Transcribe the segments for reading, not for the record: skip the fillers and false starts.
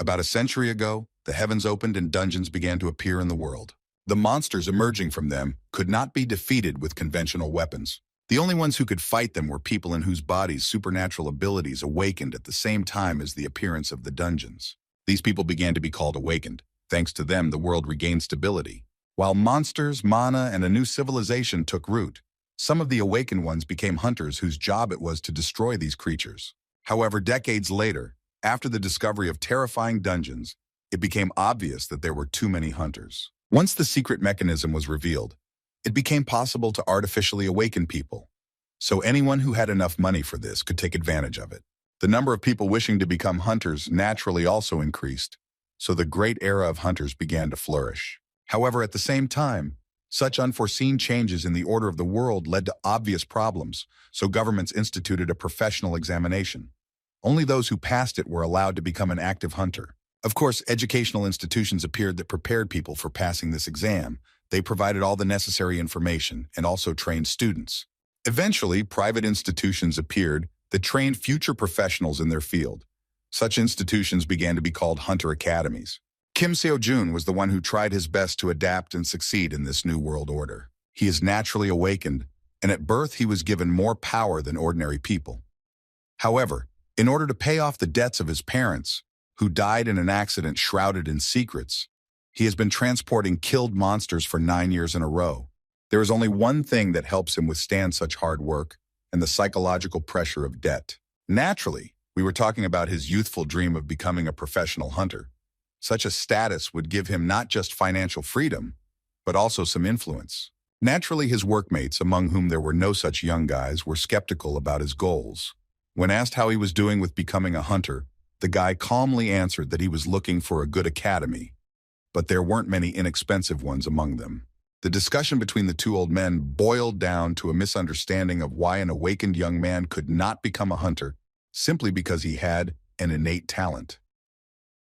About a century ago, the heavens opened and dungeons began to appear in the world. The monsters emerging from them could not be defeated with conventional weapons. The only ones who could fight them were people in whose bodies supernatural abilities awakened at the same time as the appearance of the dungeons. These people began to be called awakened. Thanks to them, the world regained stability. While monsters, mana, and a new civilization took root, some of the awakened ones became hunters whose job it was to destroy these creatures. However, decades later, after the discovery of terrifying dungeons, it became obvious that there were too many hunters. Once the secret mechanism was revealed, it became possible to artificially awaken people. So anyone who had enough money for this could take advantage of it. The number of people wishing to become hunters naturally also increased, so the great era of hunters began to flourish. However, at the same time, such unforeseen changes in the order of the world led to obvious problems, so governments instituted a professional examination. Only those who passed it were allowed to become an active hunter. Of course, educational institutions appeared that prepared people for passing this exam. They provided all the necessary information and also trained students. Eventually, private institutions appeared that trained future professionals in their field. Such institutions began to be called hunter academies. Kim Seo-jun was the one who tried his best to adapt and succeed in this new world order. He is naturally awakened, and at birth he was given more power than ordinary people. However, in order to pay off the debts of his parents, who died in an accident shrouded in secrets, he has been transporting killed monsters for 9 years in a row. There is only one thing that helps him withstand such hard work, and the psychological pressure of debt. Naturally, we were talking about his youthful dream of becoming a professional hunter. Such a status would give him not just financial freedom, but also some influence. Naturally, his workmates, among whom there were no such young guys, were skeptical about his goals. When asked how he was doing with becoming a hunter, the guy calmly answered that he was looking for a good academy, but there weren't many inexpensive ones among them. The discussion between the two old men boiled down to a misunderstanding of why an awakened young man could not become a hunter simply because he had an innate talent.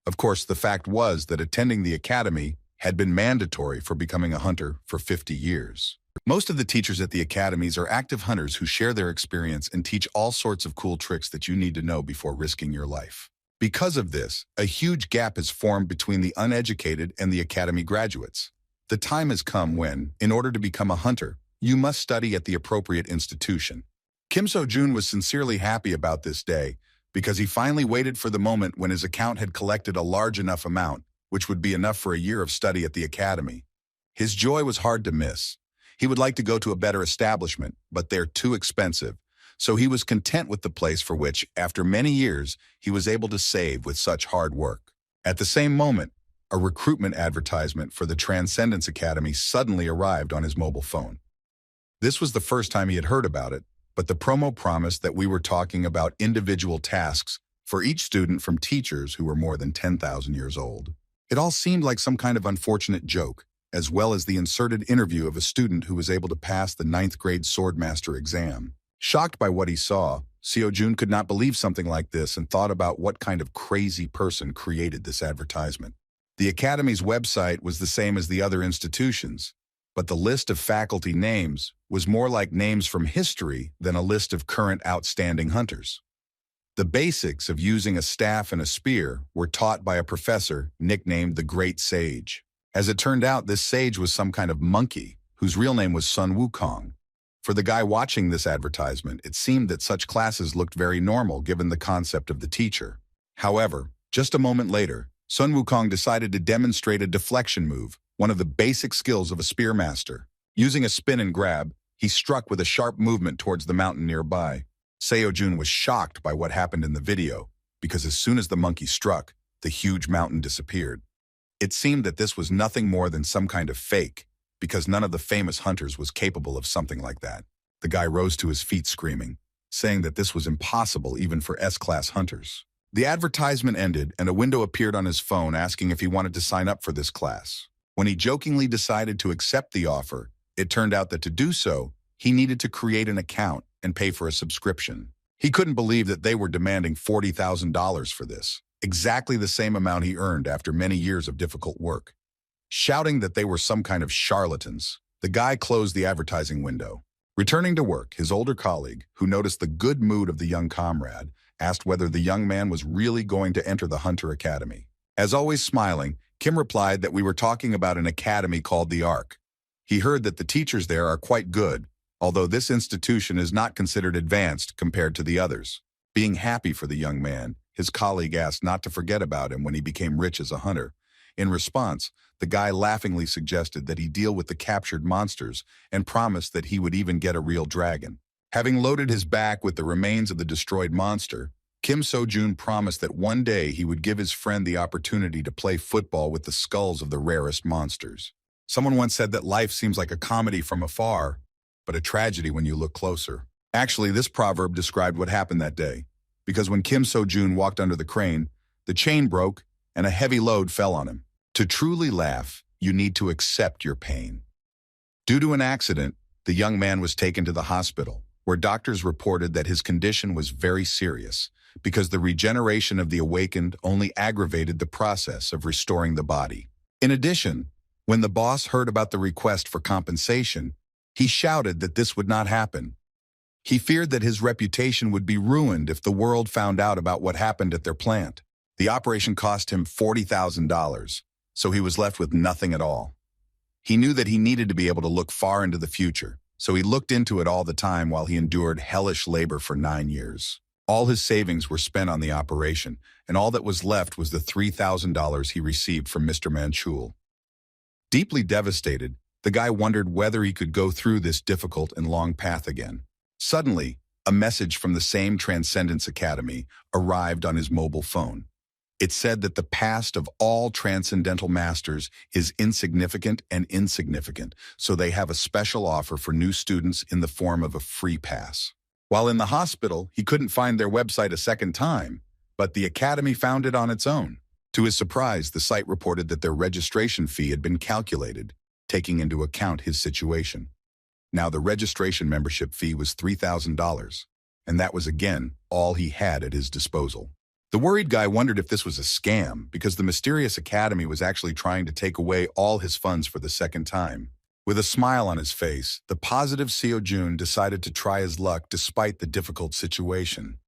Of course, the fact was that attending the academy had been mandatory for becoming a hunter for 50 years. Most of the teachers at the academies are active hunters who share their experience and teach all sorts of cool tricks that you need to know before risking your life. Because of this, a huge gap has formed between the uneducated and the academy graduates. The time has come when, in order to become a hunter, you must study at the appropriate institution. Kim Seo-jun was sincerely happy about this day because he finally waited for the moment when his account had collected a large enough amount, which would be enough for a year of study at the academy. His joy was hard to miss. He would like to go to a better establishment, but they're too expensive. So he was content with the place for which, after many years, he was able to save with such hard work. At the same moment, a recruitment advertisement for the Transcendence Academy suddenly arrived on his mobile phone. This was the first time he had heard about it, but the promo promised that we were talking about individual tasks for each student from teachers who were more than 10,000 years old. It all seemed like some kind of unfortunate joke, as well as the inserted interview of a student who was able to pass the 9th grade Swordmaster exam. Shocked by what he saw, Seo-jun could not believe something like this and thought about what kind of crazy person created this advertisement. The Academy's website was the same as the other institutions, but the list of faculty names was more like names from history than a list of current outstanding hunters. The basics of using a staff and a spear were taught by a professor nicknamed the Great Sage. As it turned out, this sage was some kind of monkey, whose real name was Sun Wukong. For the guy watching this advertisement, it seemed that such classes looked very normal given the concept of the teacher. However, just a moment later, Sun Wukong decided to demonstrate a deflection move, one of the basic skills of a spearmaster. Using a spin and grab, he struck with a sharp movement towards the mountain nearby. Seo-jun was shocked by what happened in the video, because as soon as the monkey struck, the huge mountain disappeared. It seemed that this was nothing more than some kind of fake, because none of the famous hunters was capable of something like that. The guy rose to his feet screaming, saying that this was impossible even for S-class hunters. The advertisement ended and a window appeared on his phone asking if he wanted to sign up for this class. When he jokingly decided to accept the offer, it turned out that to do so, he needed to create an account and pay for a subscription. He couldn't believe that they were demanding $40,000 for this, exactly the same amount he earned after many years of difficult work. Shouting that they were some kind of charlatans, the guy closed the advertising window. Returning to work, his older colleague, who noticed the good mood of the young comrade, asked whether the young man was really going to enter the Hunter Academy. As always smiling, Kim replied that we were talking about an academy called the Ark. He heard that the teachers there are quite good, although this institution is not considered advanced compared to the others. Being happy for the young man, his colleague asked not to forget about him when he became rich as a hunter. In response, the guy laughingly suggested that he deal with the captured monsters and promised that he would even get a real dragon. Having loaded his back with the remains of the destroyed monster, Kim So-jun promised that one day he would give his friend the opportunity to play football with the skulls of the rarest monsters. Someone once said that life seems like a comedy from afar, but a tragedy when you look closer. Actually, this proverb described what happened that day, because when Kim So-jun walked under the crane, the chain broke and a heavy load fell on him. To truly laugh, you need to accept your pain. Due to an accident, the young man was taken to the hospital, where doctors reported that his condition was very serious, because the regeneration of the awakened only aggravated the process of restoring the body. In addition, when the boss heard about the request for compensation, he shouted that this would not happen. He feared that his reputation would be ruined if the world found out about what happened at their plant. The operation cost him $40,000, so he was left with nothing at all. He knew that he needed to be able to look far into the future, so he looked into it all the time while he endured hellish labor for 9 years. All his savings were spent on the operation, and all that was left was the $3,000 he received from Mr. Manchul. Deeply devastated, the guy wondered whether he could go through this difficult and long path again. Suddenly, a message from the same Transcendence Academy arrived on his mobile phone. It said that the past of all transcendental masters is insignificant and insignificant, so they have a special offer for new students in the form of a free pass. While in the hospital, he couldn't find their website a second time, but the academy found it on its own. To his surprise, the site reported that their registration fee had been calculated, taking into account his situation. Now the registration membership fee was $3,000, and that was again all he had at his disposal. The worried guy wondered if this was a scam, because the mysterious academy was actually trying to take away all his funds for the second time. With a smile on his face, the positive Seo-jun decided to try his luck despite the difficult situation.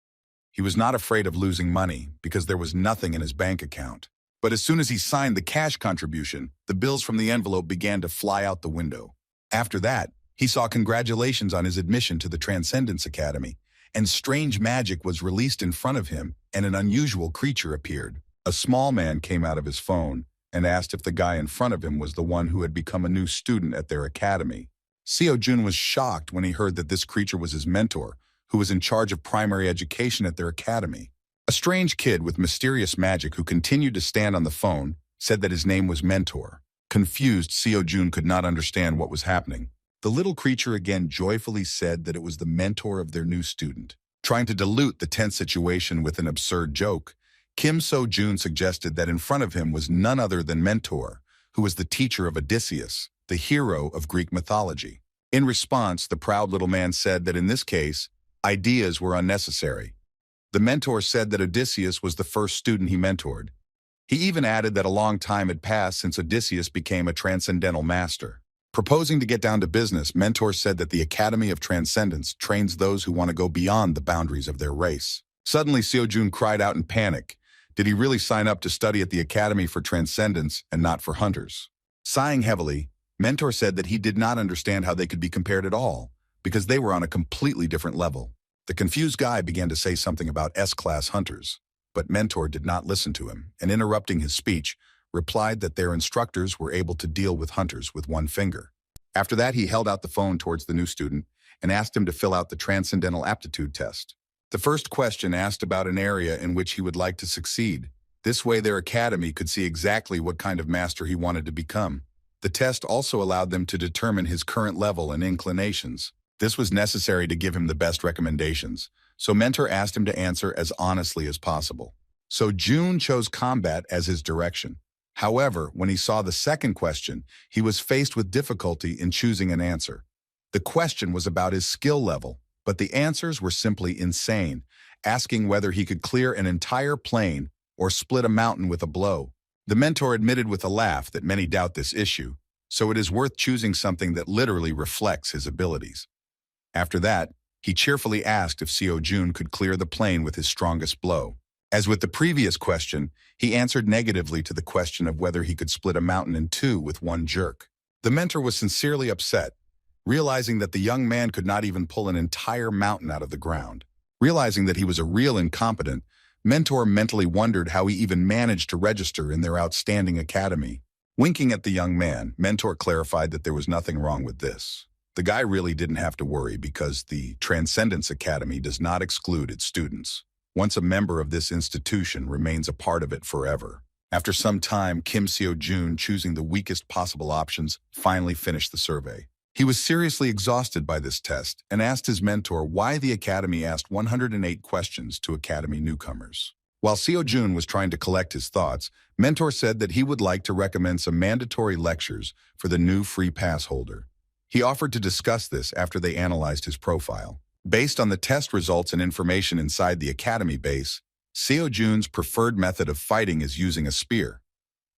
He was not afraid of losing money, because there was nothing in his bank account. But as soon as he signed the cash contribution, the bills from the envelope began to fly out the window. After that, he saw congratulations on his admission to the Transcendence Academy, and strange magic was released in front of him, and an unusual creature appeared. A small man came out of his phone and asked if the guy in front of him was the one who had become a new student at their academy. Seo-jun was shocked when he heard that this creature was his mentor, who was in charge of primary education at their academy. A strange kid with mysterious magic who continued to stand on the phone said that his name was Mentor. Confused, Seo-jun could not understand what was happening. The little creature again joyfully said that it was the mentor of their new student. Trying to dilute the tense situation with an absurd joke, Kim So-jun suggested that in front of him was none other than Mentor, who was the teacher of Odysseus, the hero of Greek mythology. In response, the proud little man said that in this case, ideas were unnecessary. The mentor said that Odysseus was the first student he mentored. He even added that a long time had passed since Odysseus became a transcendental master. Proposing to get down to business, Mentor said that the Academy of Transcendence trains those who want to go beyond the boundaries of their race. Suddenly, Seo-jun cried out in panic. Did he really sign up to study at the Academy for Transcendence and not for hunters? Sighing heavily, Mentor said that he did not understand how they could be compared at all, because they were on a completely different level. The confused guy began to say something about S-class hunters, but Mentor did not listen to him, and interrupting his speech, replied that their instructors were able to deal with hunters with one finger. After that, he held out the phone towards the new student and asked him to fill out the Transcendental Aptitude Test. The first question asked about an area in which he would like to succeed. This way, their academy could see exactly what kind of master he wanted to become. The test also allowed them to determine his current level and inclinations. This was necessary to give him the best recommendations, so Mentor asked him to answer as honestly as possible. So Jun chose combat as his direction. However, when he saw the second question, he was faced with difficulty in choosing an answer. The question was about his skill level, but the answers were simply insane, asking whether he could clear an entire plain or split a mountain with a blow. The mentor admitted with a laugh that many doubt this issue, so it is worth choosing something that literally reflects his abilities. After that, he cheerfully asked if Seo-jun could clear the plain with his strongest blow. As with the previous question, he answered negatively to the question of whether he could split a mountain in two with one jerk. The mentor was sincerely upset, realizing that the young man could not even pull an entire mountain out of the ground. Realizing that he was a real incompetent, Mentor mentally wondered how he even managed to register in their outstanding academy. Winking at the young man, Mentor clarified that there was nothing wrong with this. The guy really didn't have to worry because the Transcendence Academy does not exclude its students. Once a member of this institution remains a part of it forever. After some time, Kim Seo-jun, choosing the weakest possible options, finally finished the survey. He was seriously exhausted by this test and asked his mentor why the academy asked 108 questions to academy newcomers. While Seo-jun was trying to collect his thoughts, Mentor said that he would like to recommend some mandatory lectures for the new free pass holder. He offered to discuss this after they analyzed his profile. Based on the test results and information inside the academy base, Seo-jun's preferred method of fighting is using a spear.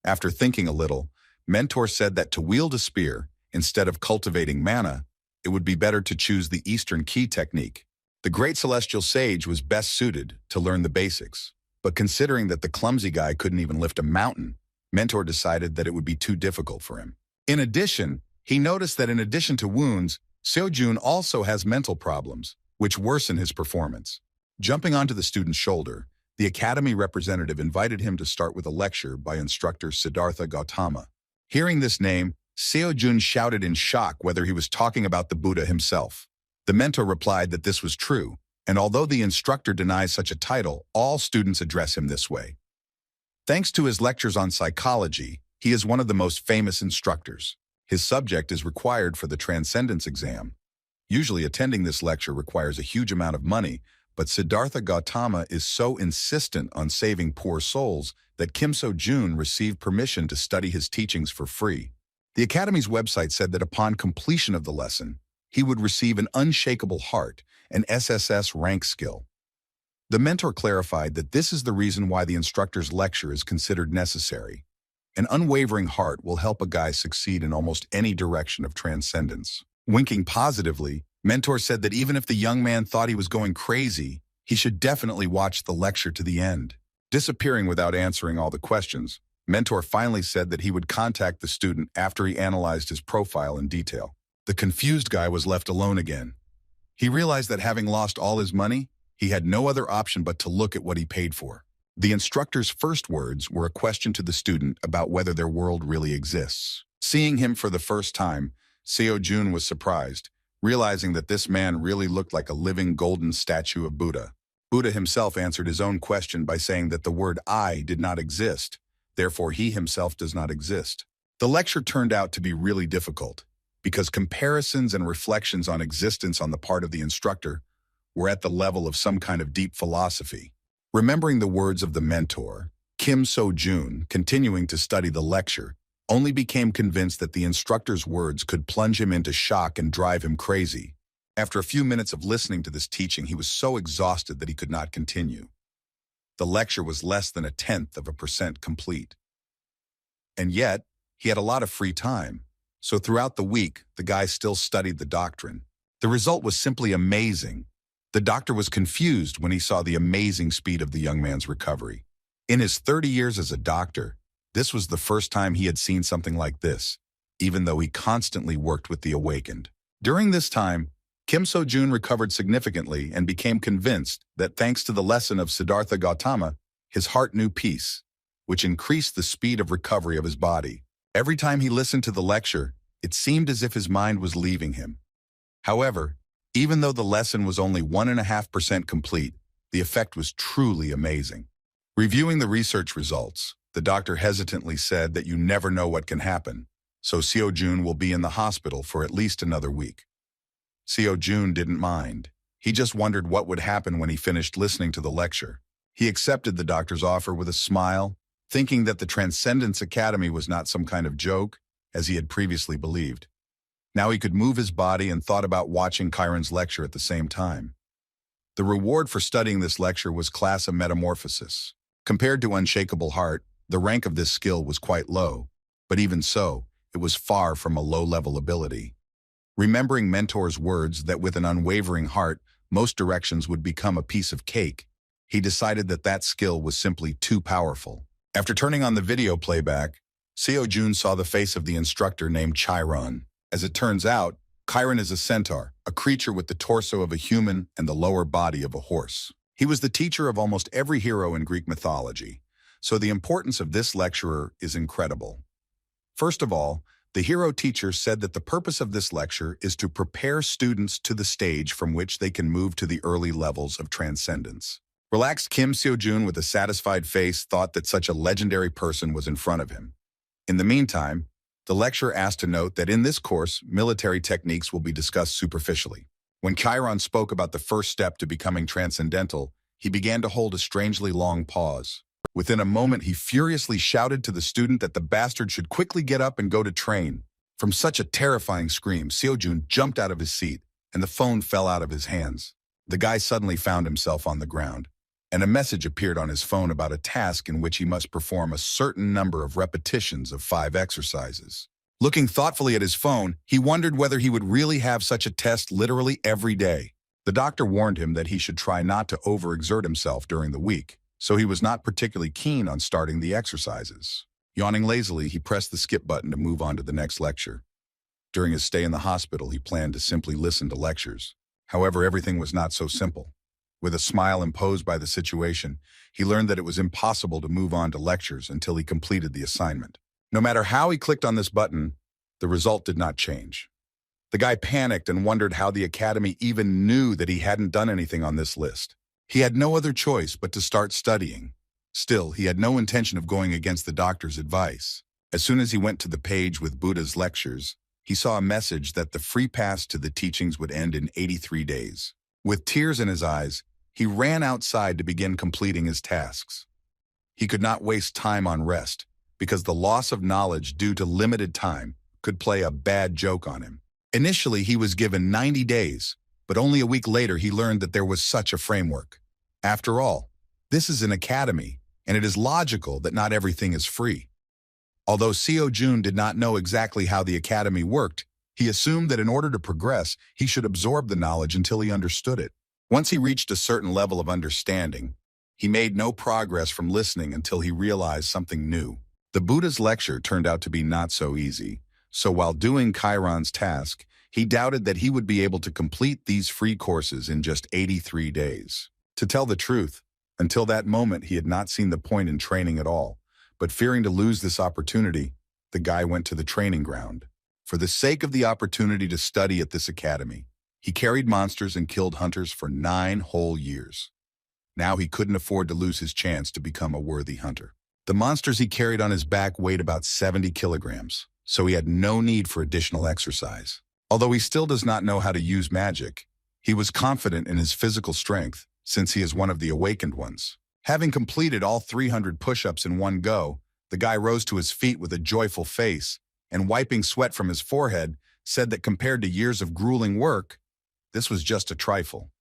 After thinking a little, Mentor said that to wield a spear, instead of cultivating mana, it would be better to choose the Eastern Key technique. The great celestial sage was best suited to learn the basics, but considering that the clumsy guy couldn't even lift a mountain, Mentor decided that it would be too difficult for him. In addition, he noticed that in addition to wounds, Seo-jun also has mental problems, which worsen his performance. Jumping onto the student's shoulder, the academy representative invited him to start with a lecture by instructor Siddhartha Gautama. Hearing this name, Seo-jun shouted in shock whether he was talking about the Buddha himself. The mentor replied that this was true, and although the instructor denies such a title, all students address him this way. Thanks to his lectures on psychology, he is one of the most famous instructors. His subject is required for the Transcendence exam. Usually attending this lecture requires a huge amount of money, but Siddhartha Gautama is so insistent on saving poor souls that Kim Seo-jun received permission to study his teachings for free. The Academy's website said that upon completion of the lesson, he would receive an unshakable heart, an SSS rank skill. The mentor clarified that this is the reason why the instructor's lecture is considered necessary. An unwavering heart will help a guy succeed in almost any direction of transcendence. Winking positively, Mentor said that even if the young man thought he was going crazy, he should definitely watch the lecture to the end. Disappearing without answering all the questions, Mentor finally said that he would contact the student after he analyzed his profile in detail. The confused guy was left alone again. He realized that having lost all his money, he had no other option but to look at what he paid for. The instructor's first words were a question to the student about whether their world really exists. Seeing him for the first time, Seo-jun was surprised, realizing that this man really looked like a living golden statue of Buddha. Buddha himself answered his own question by saying that the word I did not exist, therefore he himself does not exist. The lecture turned out to be really difficult, because comparisons and reflections on existence on the part of the instructor were at the level of some kind of deep philosophy. Remembering the words of the mentor, Kim Seo-jun, continuing to study the lecture, only became convinced that the instructor's words could plunge him into shock and drive him crazy. After a few minutes of listening to this teaching, he was so exhausted that he could not continue. The lecture was less than 0.1% complete. And yet, he had a lot of free time. So throughout the week, the guy still studied the doctrine. The result was simply amazing. The doctor was confused when he saw the amazing speed of the young man's recovery. In his 30 years as a doctor, this was the first time he had seen something like this, even though he constantly worked with the awakened. During this time, Kim Seo-jun recovered significantly and became convinced that thanks to the lesson of Siddhartha Gautama, his heart knew peace, which increased the speed of recovery of his body. Every time he listened to the lecture, it seemed as if his mind was leaving him. However, even though the lesson was only 1.5% complete, the effect was truly amazing. Reviewing the research results, the doctor hesitantly said that you never know what can happen, so Seo-jun will be in the hospital for at least another week. Seo-jun didn't mind. He just wondered what would happen when he finished listening to the lecture. He accepted the doctor's offer with a smile, thinking that the Transcendence Academy was not some kind of joke, as he had previously believed. Now he could move his body and thought about watching Chiron's lecture at the same time. The reward for studying this lecture was Class of Metamorphosis. Compared to Unshakable Heart, the rank of this skill was quite low, but even so, it was far from a low-level ability. Remembering Mentor's words that with an unwavering heart, most directions would become a piece of cake, He decided that that skill was simply too powerful. After turning on the video playback, Seo-jun saw the face of the instructor named Chiron. As it turns out, Chiron is a centaur, a creature with the torso of a human and the lower body of a horse. He was the teacher of almost every hero in Greek mythology, so the importance of this lecturer is incredible. First of all, the hero teacher said that the purpose of this lecture is to prepare students to the stage from which they can move to the early levels of transcendence. Relaxed Kim Seo-jun with a satisfied face thought that such a legendary person was in front of him. In the meantime, the lecturer asked to note that in this course, military techniques will be discussed superficially. When Chiron spoke about the first step to becoming transcendental, he began to hold a strangely long pause. Within a moment, he furiously shouted to the student that the bastard should quickly get up and go to train. From such a terrifying scream, Seo-jun jumped out of his seat, and the phone fell out of his hands. The guy suddenly found himself on the ground, and a message appeared on his phone about a task in which he must perform a certain number of repetitions of 5 exercises. Looking thoughtfully at his phone, he wondered whether he would really have such a test literally every day. The doctor warned him that he should try not to overexert himself during the week, so he was not particularly keen on starting the exercises. Yawning lazily, he pressed the skip button to move on to the next lecture. During his stay in the hospital, he planned to simply listen to lectures. However, everything was not so simple. With a smile imposed by the situation, he learned that it was impossible to move on to lectures until he completed the assignment. No matter how he clicked on this button, the result did not change. The guy panicked and wondered how the academy even knew that he hadn't done anything on this list. He had no other choice but to start studying. Still, he had no intention of going against the doctor's advice. As soon as he went to the page with Buddha's lectures, he saw a message that the free pass to the teachings would end in 83 days. With tears in his eyes, he ran outside to begin completing his tasks. He could not waste time on rest, because the loss of knowledge due to limited time could play a bad joke on him. Initially, he was given 90 days, but only a week later he learned that there was such a framework. After all, this is an academy, and it is logical that not everything is free. Although Seo-jun did not know exactly how the academy worked, he assumed that in order to progress, he should absorb the knowledge until he understood it. Once he reached a certain level of understanding, he made no progress from listening until he realized something new. The Buddha's lecture turned out to be not so easy, so while doing Chiron's task, he doubted that he would be able to complete these free courses in just 83 days. To tell the truth, until that moment he had not seen the point in training at all, but fearing to lose this opportunity, the guy went to the training ground. For the sake of the opportunity to study at this academy, he carried monsters and killed hunters for 9 whole years. Now he couldn't afford to lose his chance to become a worthy hunter. The monsters he carried on his back weighed about 70 kilograms, so he had no need for additional exercise. Although he still does not know how to use magic, he was confident in his physical strength, since he is one of the awakened ones. Having completed all 300 push-ups in one go, the guy rose to his feet with a joyful face, and wiping sweat from his forehead, said that compared to years of grueling work, this was just a trifle.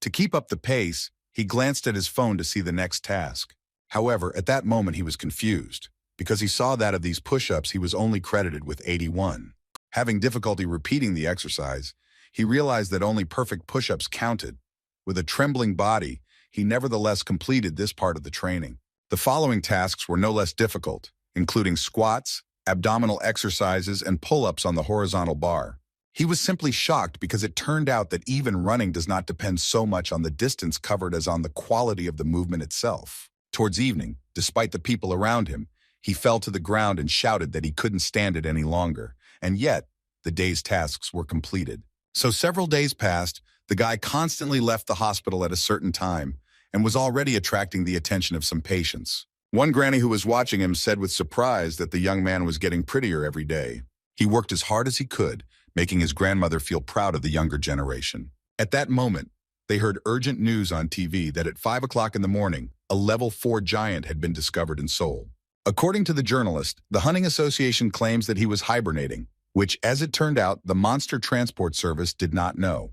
To keep up the pace, he glanced at his phone to see the next task. However, at that moment he was confused, because he saw that of these push-ups he was only credited with 81. Having difficulty repeating the exercise, he realized that only perfect push-ups counted. With a trembling body, he nevertheless completed this part of the training. The following tasks were no less difficult, including squats, abdominal exercises, and pull-ups on the horizontal bar. He was simply shocked because it turned out that even running does not depend so much on the distance covered as on the quality of the movement itself. Towards evening, despite the people around him, he fell to the ground and shouted that he couldn't stand it any longer, and yet, the day's tasks were completed. So several days passed, the guy constantly left the hospital at a certain time, and was already attracting the attention of some patients. One granny who was watching him said with surprise that the young man was getting prettier every day. He worked as hard as he could, making his grandmother feel proud of the younger generation. At that moment, they heard urgent news on TV that at 5 o'clock in the morning, a level 4 giant had been discovered in Seoul. According to the journalist, the Hunting Association claims that he was hibernating, which, as it turned out, the Monster Transport Service did not know.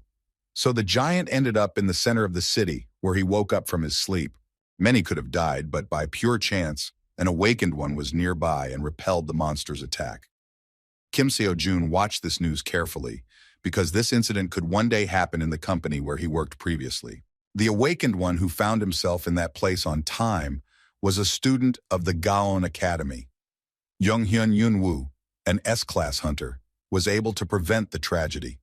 So the giant ended up in the center of the city, where he woke up from his sleep. Many could have died, but by pure chance, an awakened one was nearby and repelled the monster's attack. Kim Seo-jun watched this news carefully, because this incident could one day happen in the company where he worked previously. The awakened one who found himself in that place on time was a student of the Gaon Academy. Young-hyun Yun-woo, an S-class hunter, was able to prevent the tragedy.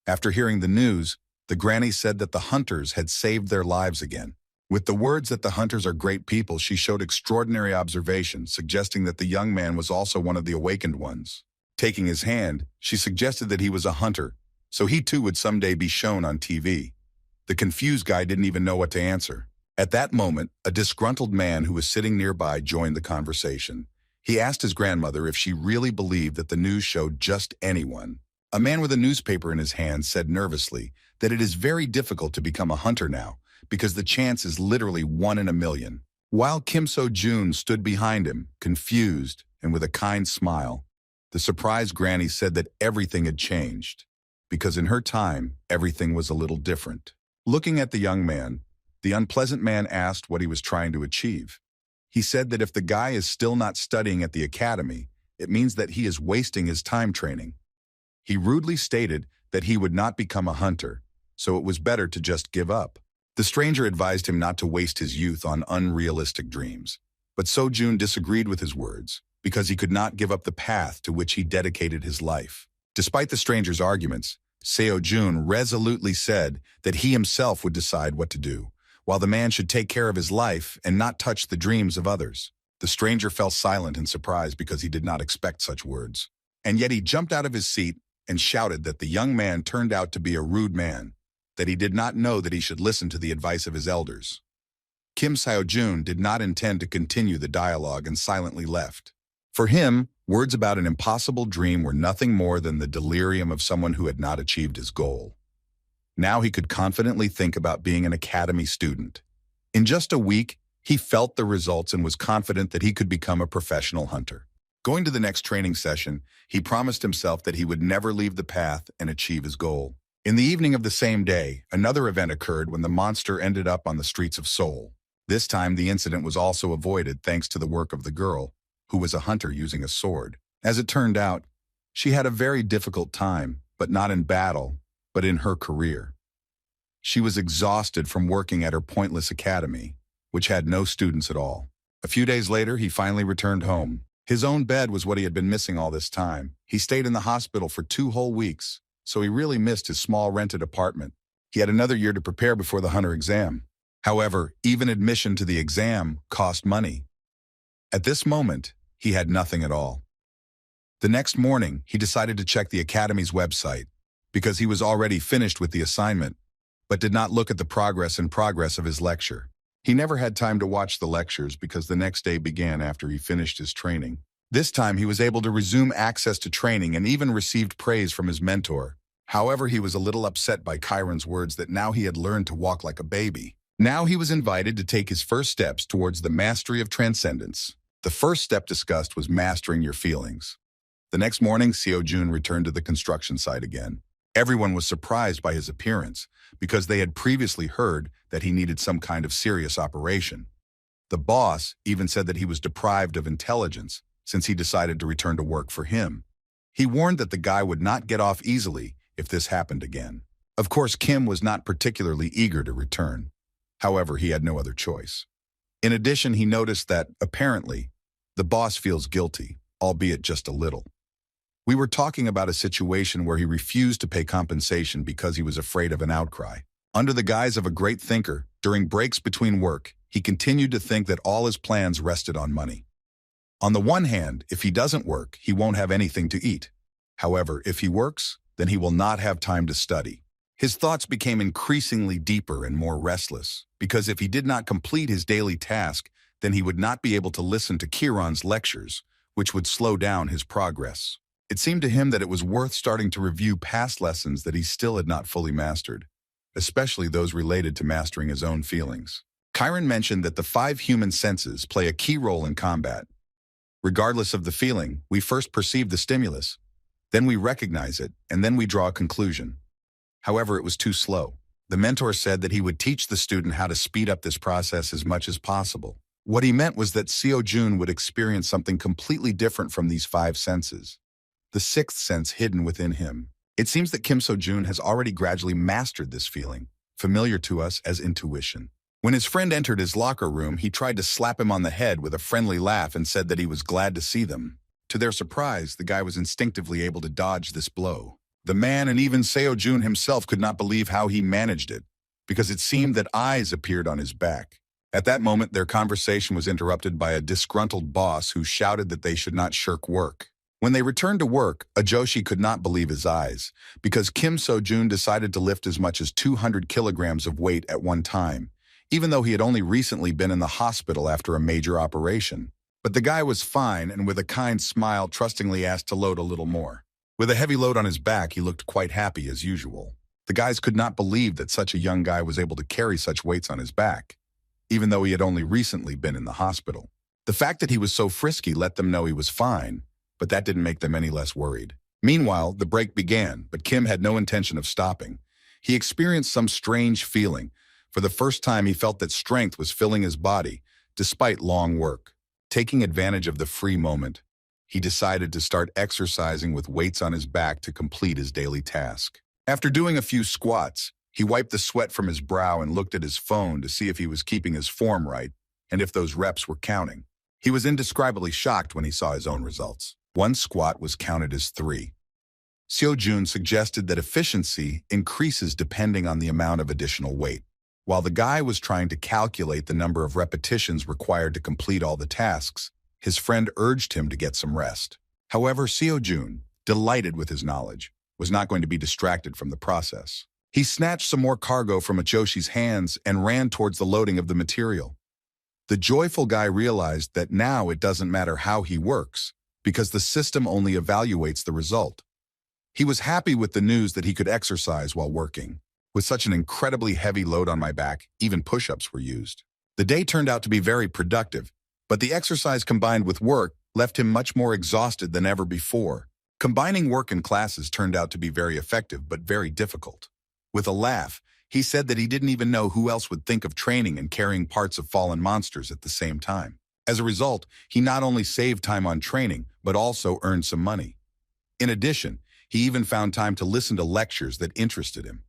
After hearing the news, the granny said that the hunters had saved their lives again. With the words that the hunters are great people, she showed extraordinary observation, suggesting that the young man was also one of the awakened ones. Taking his hand, she suggested that he was a hunter, so he too would someday be shown on TV. The confused guy didn't even know what to answer. At that moment, a disgruntled man who was sitting nearby joined the conversation. He asked his grandmother if she really believed that the news showed just anyone. A man with a newspaper in his hand said nervously that it is very difficult to become a hunter now, because the chance is literally 1 in a million. While Kim So-jun stood behind him, confused and with a kind smile, the surprised granny said that everything had changed, because in her time, everything was a little different. Looking at the young man, the unpleasant man asked what he was trying to achieve. He said that if the guy is still not studying at the academy, it means that he is wasting his time training. He rudely stated that he would not become a hunter, so it was better to just give up. The stranger advised him not to waste his youth on unrealistic dreams. But So-jun disagreed with his words, because he could not give up the path to which he dedicated his life. Despite the stranger's arguments, So-jun resolutely said that he himself would decide what to do, while the man should take care of his life and not touch the dreams of others. The stranger fell silent in surprise because he did not expect such words. And yet he jumped out of his seat and shouted that the young man turned out to be a rude man, that he did not know that he should listen to the advice of his elders. Kim So-jun did not intend to continue the dialogue and silently left. For him, words about an impossible dream were nothing more than the delirium of someone who had not achieved his goal. Now he could confidently think about being an academy student. In just a week, he felt the results and was confident that he could become a professional hunter. Going to the next training session, he promised himself that he would never leave the path and achieve his goal. In the evening of the same day, another event occurred when the monster ended up on the streets of Seoul. This time, the incident was also avoided thanks to the work of the girl, who was a hunter using a sword. As it turned out, she had a very difficult time, but not in battle, but in her career. She was exhausted from working at her pointless academy, which had no students at all. A few days later, he finally returned home. His own bed was what he had been missing all this time. He stayed in the hospital for 2 whole weeks, so he really missed his small rented apartment. He had another year to prepare before the hunter exam. However, even admission to the exam cost money. At this moment, he had nothing at all. The next morning, he decided to check the academy's website, because he was already finished with the assignment, but did not look at the progress of his lecture. He never had time to watch the lectures because the next day began after he finished his training. This time, he was able to resume access to training and even received praise from his mentor. However, he was a little upset by Chiron's words that now he had learned to walk like a baby. Now he was invited to take his first steps towards the mastery of transcendence. The first step discussed was mastering your feelings. The next morning, So-jun returned to the construction site again. Everyone was surprised by his appearance because they had previously heard that he needed some kind of serious operation. The boss even said that he was deprived of intelligence since he decided to return to work for him. He warned that the guy would not get off easily if this happened again. Of course, Kim was not particularly eager to return. However, he had no other choice. In addition, he noticed that, apparently, the boss feels guilty, albeit just a little. We were talking about a situation where he refused to pay compensation because he was afraid of an outcry. Under the guise of a great thinker, during breaks between work, he continued to think that all his plans rested on money. On the one hand, if he doesn't work, he won't have anything to eat. However, if he works, then he will not have time to study. His thoughts became increasingly deeper and more restless, because if he did not complete his daily task, then he would not be able to listen to Chiron's lectures, which would slow down his progress. It seemed to him that it was worth starting to review past lessons that he still had not fully mastered, especially those related to mastering his own feelings. Chiron mentioned that the 5 human senses play a key role in combat. Regardless of the feeling, we first perceive the stimulus, then we recognize it, and then we draw a conclusion. However, it was too slow. The mentor said that he would teach the student how to speed up this process as much as possible. What he meant was that So-jun would experience something completely different from these 5 senses. The 6th sense hidden within him. It seems that Kim So-jun has already gradually mastered this feeling. familiar to us as intuition. When his friend entered his locker room, he tried to slap him on the head with a friendly laugh and said that he was glad to see them. To their surprise, the guy was instinctively able to dodge this blow. The man and even Seo-jun himself could not believe how he managed it, because it seemed that eyes appeared on his back. At that moment, their conversation was interrupted by a disgruntled boss who shouted that they should not shirk work. When they returned to work, Ajoshi could not believe his eyes, because Kim So-jun decided to lift as much as 200 kilograms of weight at one time, even though he had only recently been in the hospital after a major operation. But the guy was fine and with a kind smile trustingly asked to load a little more. With a heavy load on his back, he looked quite happy as usual. The guys could not believe that such a young guy was able to carry such weights on his back, even though he had only recently been in the hospital. The fact that he was so frisky let them know he was fine, but that didn't make them any less worried. Meanwhile, the break began, but Kim had no intention of stopping. He experienced some strange feeling. For the first time, he felt that strength was filling his body, despite long work. Taking advantage of the free moment, he decided to start exercising with weights on his back to complete his daily task. After doing a few squats, he wiped the sweat from his brow and looked at his phone to see if he was keeping his form right and if those reps were counting. He was indescribably shocked when he saw his own results. One squat was counted as 3. Seo-jun suggested that efficiency increases depending on the amount of additional weight. While the guy was trying to calculate the number of repetitions required to complete all the tasks, his friend urged him to get some rest. However, Seo-jun, delighted with his knowledge, was not going to be distracted from the process. He snatched some more cargo from Ajoshi's hands and ran towards the loading of the material. The joyful guy realized that now it doesn't matter how he works, because the system only evaluates the result. He was happy with the news that he could exercise while working. With such an incredibly heavy load on my back, even push-ups were used. The day turned out to be very productive, but the exercise combined with work left him much more exhausted than ever before. Combining work and classes turned out to be very effective but very difficult. With a laugh, he said that he didn't even know who else would think of training and carrying parts of fallen monsters at the same time. As a result, he not only saved time on training, but also earned some money. In addition, he even found time to listen to lectures that interested him.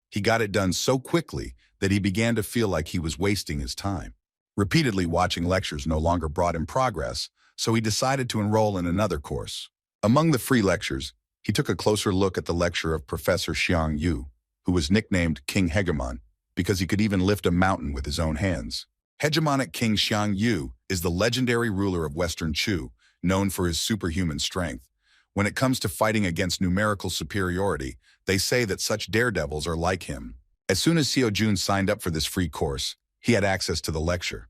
He got it done so quickly that he began to feel like he was wasting his time. Repeatedly watching lectures no longer brought him progress, so he decided to enroll in another course. Among the free lectures, he took a closer look at the lecture of Professor Xiang Yu, who was nicknamed King Hegemon because he could even lift a mountain with his own hands. Hegemonic King Xiang Yu is the legendary ruler of Western Chu, known for his superhuman strength. When it comes to fighting against numerical superiority, they say that such daredevils are like him. As soon as Seo-jun signed up for this free course, he had access to the lecture.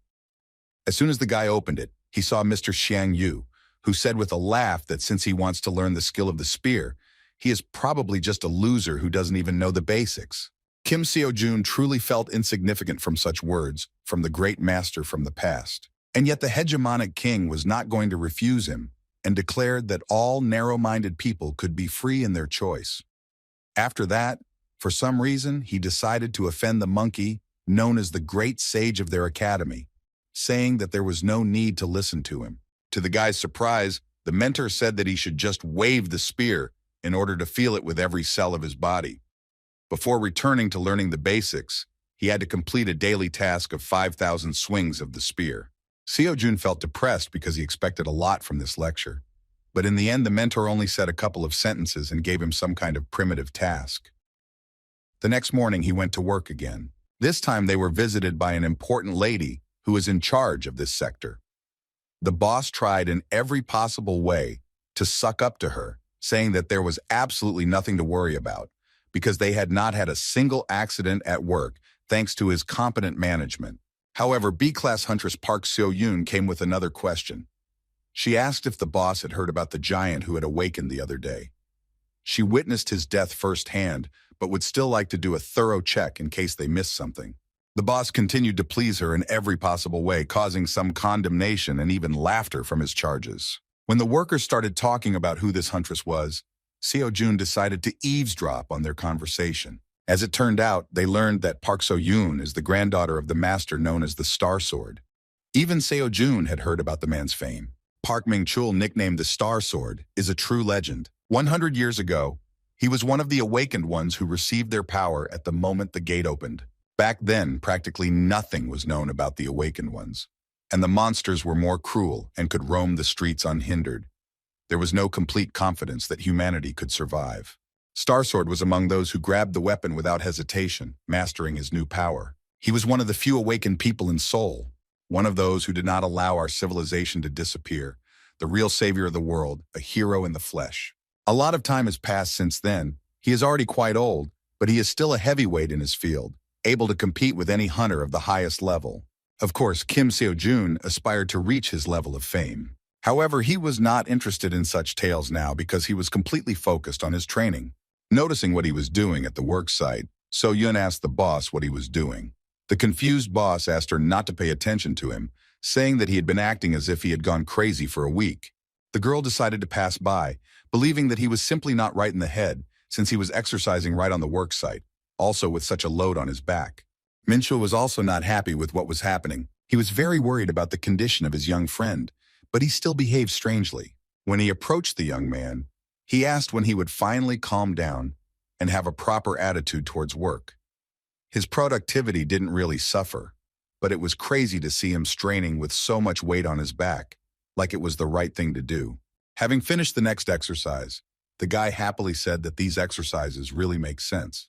As soon as the guy opened it, he saw Mr. Xiang Yu, who said with a laugh that since he wants to learn the skill of the spear, he is probably just a loser who doesn't even know the basics. Kim Seo-jun truly felt insignificant from such words from the great master from the past. And yet the hegemonic king was not going to refuse him and declared that all narrow-minded people could be free in their choice. After that, for some reason, he decided to offend the monkey known as the great sage of their academy, saying that there was no need to listen to him. To the guy's surprise, the mentor said that he should just wave the spear in order to feel it with every cell of his body. Before returning to learning the basics, he had to complete a daily task of 5,000 swings of the spear. Seo-jun felt depressed because he expected a lot from this lecture. But in the end, the mentor only said a couple of sentences and gave him some kind of primitive task. The next morning, he went to work again. This time, they were visited by an important lady who was in charge of this sector. The boss tried in every possible way to suck up to her, saying that there was absolutely nothing to worry about, because they had not had a single accident at work thanks to his competent management. However, B-class huntress Park Seo-yoon came with another question. She asked if the boss had heard about the giant who had awakened the other day. She witnessed his death firsthand, but would still like to do a thorough check in case they missed something. The boss continued to please her in every possible way, causing some condemnation and even laughter from his charges. When the workers started talking about who this huntress was, Seo-jun decided to eavesdrop on their conversation. As it turned out, they learned that Park So-yoon is the granddaughter of the master known as the Star Sword. Even Seo-jun had heard about the man's fame. Park Ming-chul, nicknamed the Star Sword, is a true legend. 100 years ago, he was one of the awakened ones who received their power at the moment the gate opened. Back then, practically nothing was known about the awakened ones, and the monsters were more cruel and could roam the streets unhindered. There was no complete confidence that humanity could survive. Starsword was among those who grabbed the weapon without hesitation, mastering his new power. He was one of the few awakened people in Seoul, one of those who did not allow our civilization to disappear, the real savior of the world, a hero in the flesh. A lot of time has passed since then. He is already quite old, but he is still a heavyweight in his field, able to compete with any hunter of the highest level. Of course, Kim Seo-jun aspired to reach his level of fame. However, he was not interested in such tales now because he was completely focused on his training. Noticing what he was doing at the work site, So-yun asked the boss what he was doing. The confused boss asked her not to pay attention to him, saying that he had been acting as if he had gone crazy for a week. The girl decided to pass by, believing that he was simply not right in the head since he was exercising right on the work site, also with such a load on his back. Mincho was also not happy with what was happening. He was very worried about the condition of his young friend, but he still behaved strangely. When he approached the young man, he asked when he would finally calm down and have a proper attitude towards work. His productivity didn't really suffer, but it was crazy to see him straining with so much weight on his back, like it was the right thing to do. Having finished the next exercise, the guy happily said that these exercises really make sense.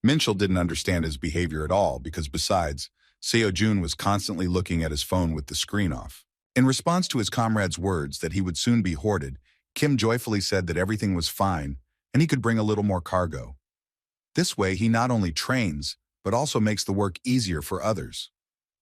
Minchel didn't understand his behavior at all because besides, Seo-jun was constantly looking at his phone with the screen off. In response to his comrade's words that he would soon be hoarded, Kim joyfully said that everything was fine and he could bring a little more cargo. This way, he not only trains, but also makes the work easier for others.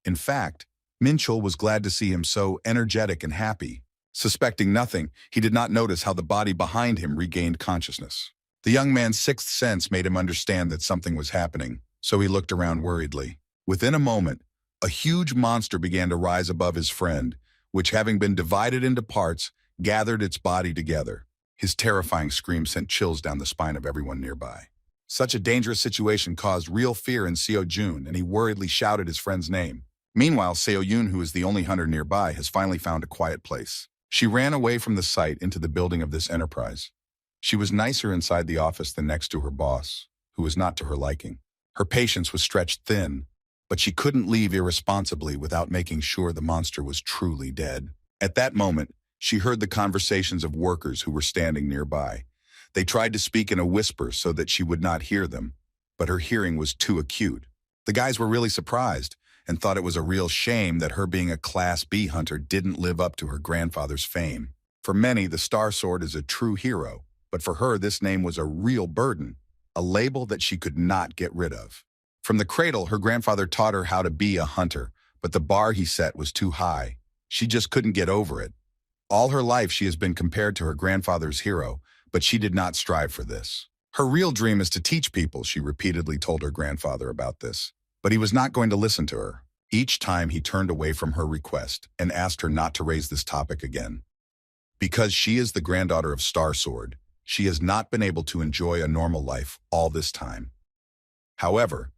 In fact, Minchel was glad to see him so energetic and happy. Suspecting nothing, he did not notice how the body behind him regained consciousness. The young man's sixth sense made him understand that something was happening, so he looked around worriedly. Within a moment, a huge monster began to rise above his friend, which, having been divided into parts, gathered its body together. His terrifying scream sent chills down the spine of everyone nearby. Such a dangerous situation caused real fear in Seo-jun, and he worriedly shouted his friend's name. Meanwhile, Seo-yun, who is the only hunter nearby, has finally found a quiet place. She ran away from the site into the building of this enterprise. She was nicer inside the office than next to her boss, who was not to her liking. Her patience was stretched thin, but she couldn't leave irresponsibly without making sure the monster was truly dead. At that moment, she heard the conversations of workers who were standing nearby. They tried to speak in a whisper so that she would not hear them, but her hearing was too acute. The guys were really surprised and thought it was a real shame that her being a Class B hunter didn't live up to her grandfather's fame. For many, the Star Sword is a true hero, but for her this name was a real burden, a label that she could not get rid of. From the cradle, her grandfather taught her how to be a hunter, but the bar he set was too high. She just couldn't get over it. All her life she has been compared to her grandfather's hero, but she did not strive for this. Her real dream is to teach people, she repeatedly told her grandfather about this. But he was not going to listen to her. Each time he turned away from her request and asked her not to raise this topic again. Because she is the granddaughter of Star Sword, she has not been able to enjoy a normal life all this time. However,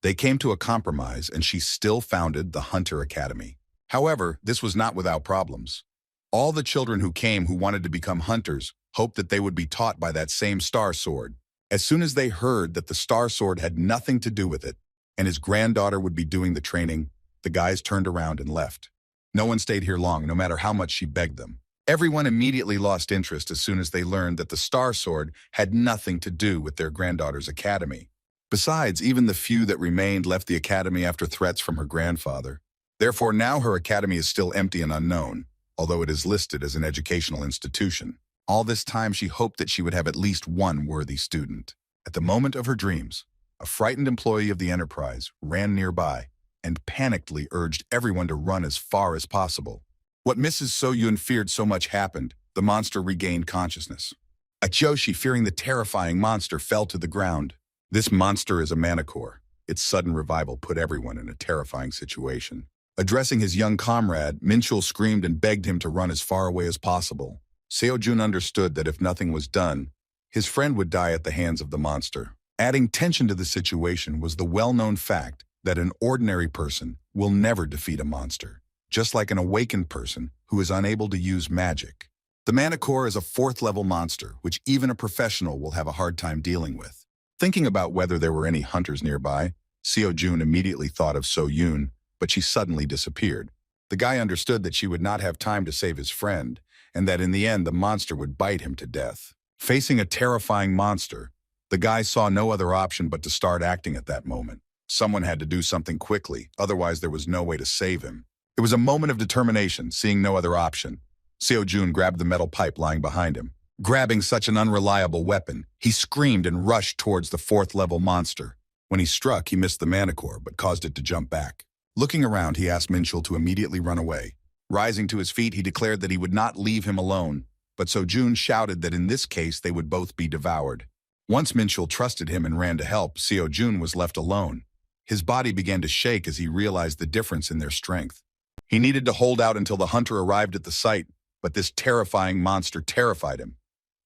they came to a compromise and she still founded the Hunter Academy. However, this was not without problems. All the children who came who wanted to become hunters hoped that they would be taught by that same Star Sword. As soon as they heard that the Star Sword had nothing to do with it, and his granddaughter would be doing the training, the guys turned around and left. No one stayed here long, no matter how much she begged them. Everyone immediately lost interest as soon as they learned that the Star Sword had nothing to do with their granddaughter's academy. Besides, even the few that remained left the academy after threats from her grandfather. Therefore, now her academy is still empty and unknown, although it is listed as an educational institution. All this time, she hoped that she would have at least one worthy student. At the moment of her dreams, a frightened employee of the enterprise ran nearby and panickedly urged everyone to run as far as possible. What Mrs. So-yun feared so much happened. The monster regained consciousness. Achoshi, fearing the terrifying monster, fell to the ground. This monster is a manticore. Its sudden revival put everyone in a terrifying situation. Addressing his young comrade, Minchul screamed and begged him to run as far away as possible. Seo-jun understood that if nothing was done, his friend would die at the hands of the monster. Adding tension to the situation was the well-known fact that an ordinary person will never defeat a monster, just like an awakened person who is unable to use magic. The manticore is a fourth-level monster, which even a professional will have a hard time dealing with. Thinking about whether there were any hunters nearby, Seo Jun immediately thought of So Yoon, but she suddenly disappeared. The guy understood that she would not have time to save his friend, and that in the end the monster would bite him to death. Facing a terrifying monster, the guy saw no other option but to start acting at that moment. Someone had to do something quickly, otherwise there was no way to save him. It was a moment of determination, seeing no other option. Seo Jun grabbed the metal pipe lying behind him. Grabbing such an unreliable weapon, he screamed and rushed towards the fourth-level monster. When he struck, he missed the manticore, but caused it to jump back. Looking around, he asked Minchul to immediately run away. Rising to his feet, he declared that he would not leave him alone, but So Jun shouted that in this case they would both be devoured. Once Minchul trusted him and ran to help, Seo Jun was left alone. His body began to shake as he realized the difference in their strength. He needed to hold out until the hunter arrived at the site, but this terrifying monster terrified him.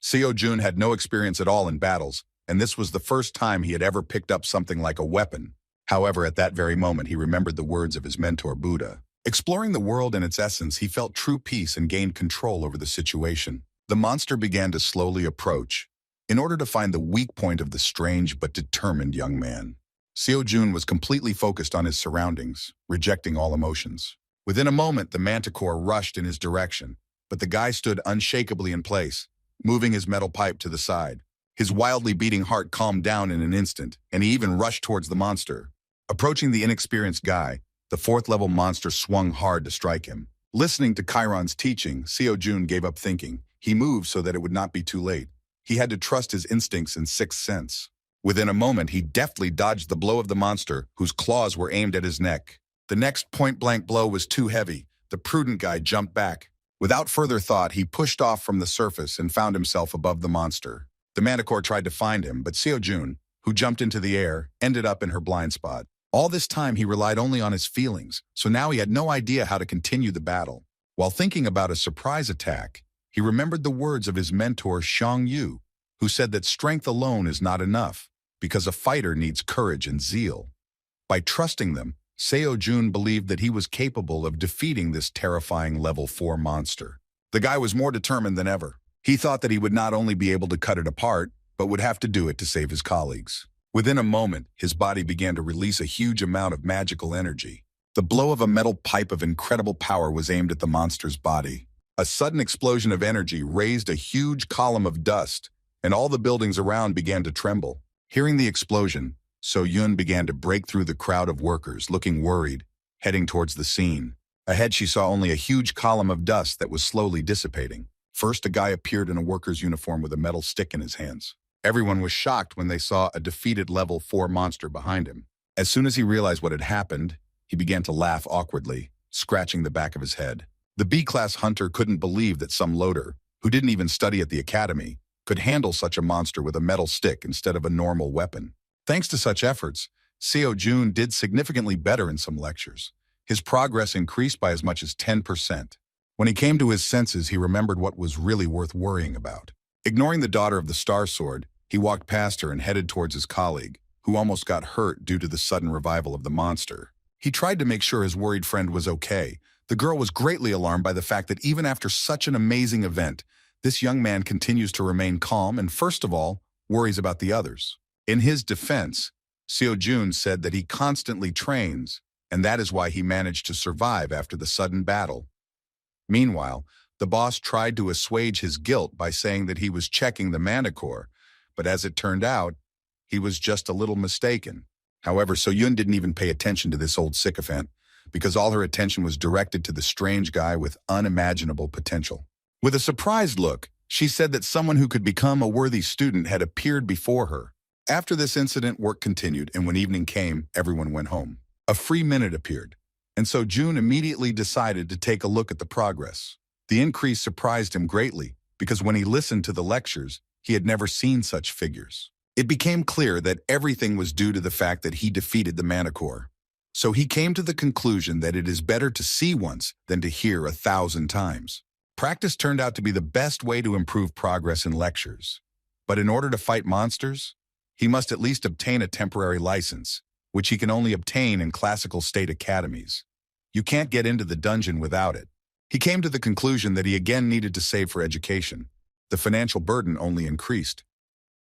Seo Jun had no experience at all in battles, and this was the first time he had ever picked up something like a weapon. However, at that very moment, he remembered the words of his mentor, Buddha. Exploring the world and its essence, he felt true peace and gained control over the situation. The monster began to slowly approach, in order to find the weak point of the strange but determined young man. Seo Jun was completely focused on his surroundings, rejecting all emotions. Within a moment, the manticore rushed in his direction, but the guy stood unshakably in place, moving his metal pipe to the side. His wildly beating heart calmed down in an instant, and he even rushed towards the monster. Approaching the inexperienced guy, the fourth-level monster swung hard to strike him. Listening to Chiron's teaching, Seo Jun gave up thinking. He moved so that it would not be too late. He had to trust his instincts and sixth sense. Within a moment, he deftly dodged the blow of the monster, whose claws were aimed at his neck. The next point-blank blow was too heavy. The prudent guy jumped back. Without further thought, he pushed off from the surface and found himself above the monster. The manticore tried to find him, but Seo Jun, who jumped into the air, ended up in her blind spot. All this time, he relied only on his feelings, so now he had no idea how to continue the battle. While thinking about a surprise attack, he remembered the words of his mentor, Xiang Yu, who said that strength alone is not enough, because a fighter needs courage and zeal. By trusting them, Seo Jun believed that he was capable of defeating this terrifying level 4 monster. The guy was more determined than ever. He thought that he would not only be able to cut it apart, but would have to do it to save his colleagues. Within a moment, his body began to release a huge amount of magical energy. The blow of a metal pipe of incredible power was aimed at the monster's body. A sudden explosion of energy raised a huge column of dust, and all the buildings around began to tremble. Hearing the explosion, So Yun began to break through the crowd of workers, looking worried, heading towards the scene. Ahead, she saw only a huge column of dust that was slowly dissipating. First, a guy appeared in a worker's uniform with a metal stick in his hands. Everyone was shocked when they saw a defeated level 4 monster behind him. As soon as he realized what had happened, he began to laugh awkwardly, scratching the back of his head. The B-class hunter couldn't believe that some loader, who didn't even study at the academy, could handle such a monster with a metal stick instead of a normal weapon. Thanks to such efforts, Seo Jun did significantly better in some lectures. His progress increased by as much as 10%. When he came to his senses, he remembered what was really worth worrying about. Ignoring the daughter of the Star Sword, he walked past her and headed towards his colleague, who almost got hurt due to the sudden revival of the monster. He tried to make sure his worried friend was okay. The girl was greatly alarmed by the fact that even after such an amazing event, this young man continues to remain calm and, first of all, worries about the others. In his defense, Seo Jun said that he constantly trains, and that is why he managed to survive after the sudden battle. Meanwhile, the boss tried to assuage his guilt by saying that he was checking the manticore, but as it turned out, he was just a little mistaken. However, So Yun didn't even pay attention to this old sycophant, because all her attention was directed to the strange guy with unimaginable potential. With a surprised look, she said that someone who could become a worthy student had appeared before her. After this incident, work continued, and when evening came, everyone went home. A free minute appeared, and so Jun immediately decided to take a look at the progress. The increase surprised him greatly, because when he listened to the lectures, he had never seen such figures. It became clear that everything was due to the fact that he defeated the manticore. So he came to the conclusion that it is better to see once than to hear 1,000 times. Practice turned out to be the best way to improve progress in lectures. But in order to fight monsters, he must at least obtain a temporary license, which he can only obtain in classical state academies. You can't get into the dungeon without it. He came to the conclusion that he again needed to save for education. The financial burden only increased.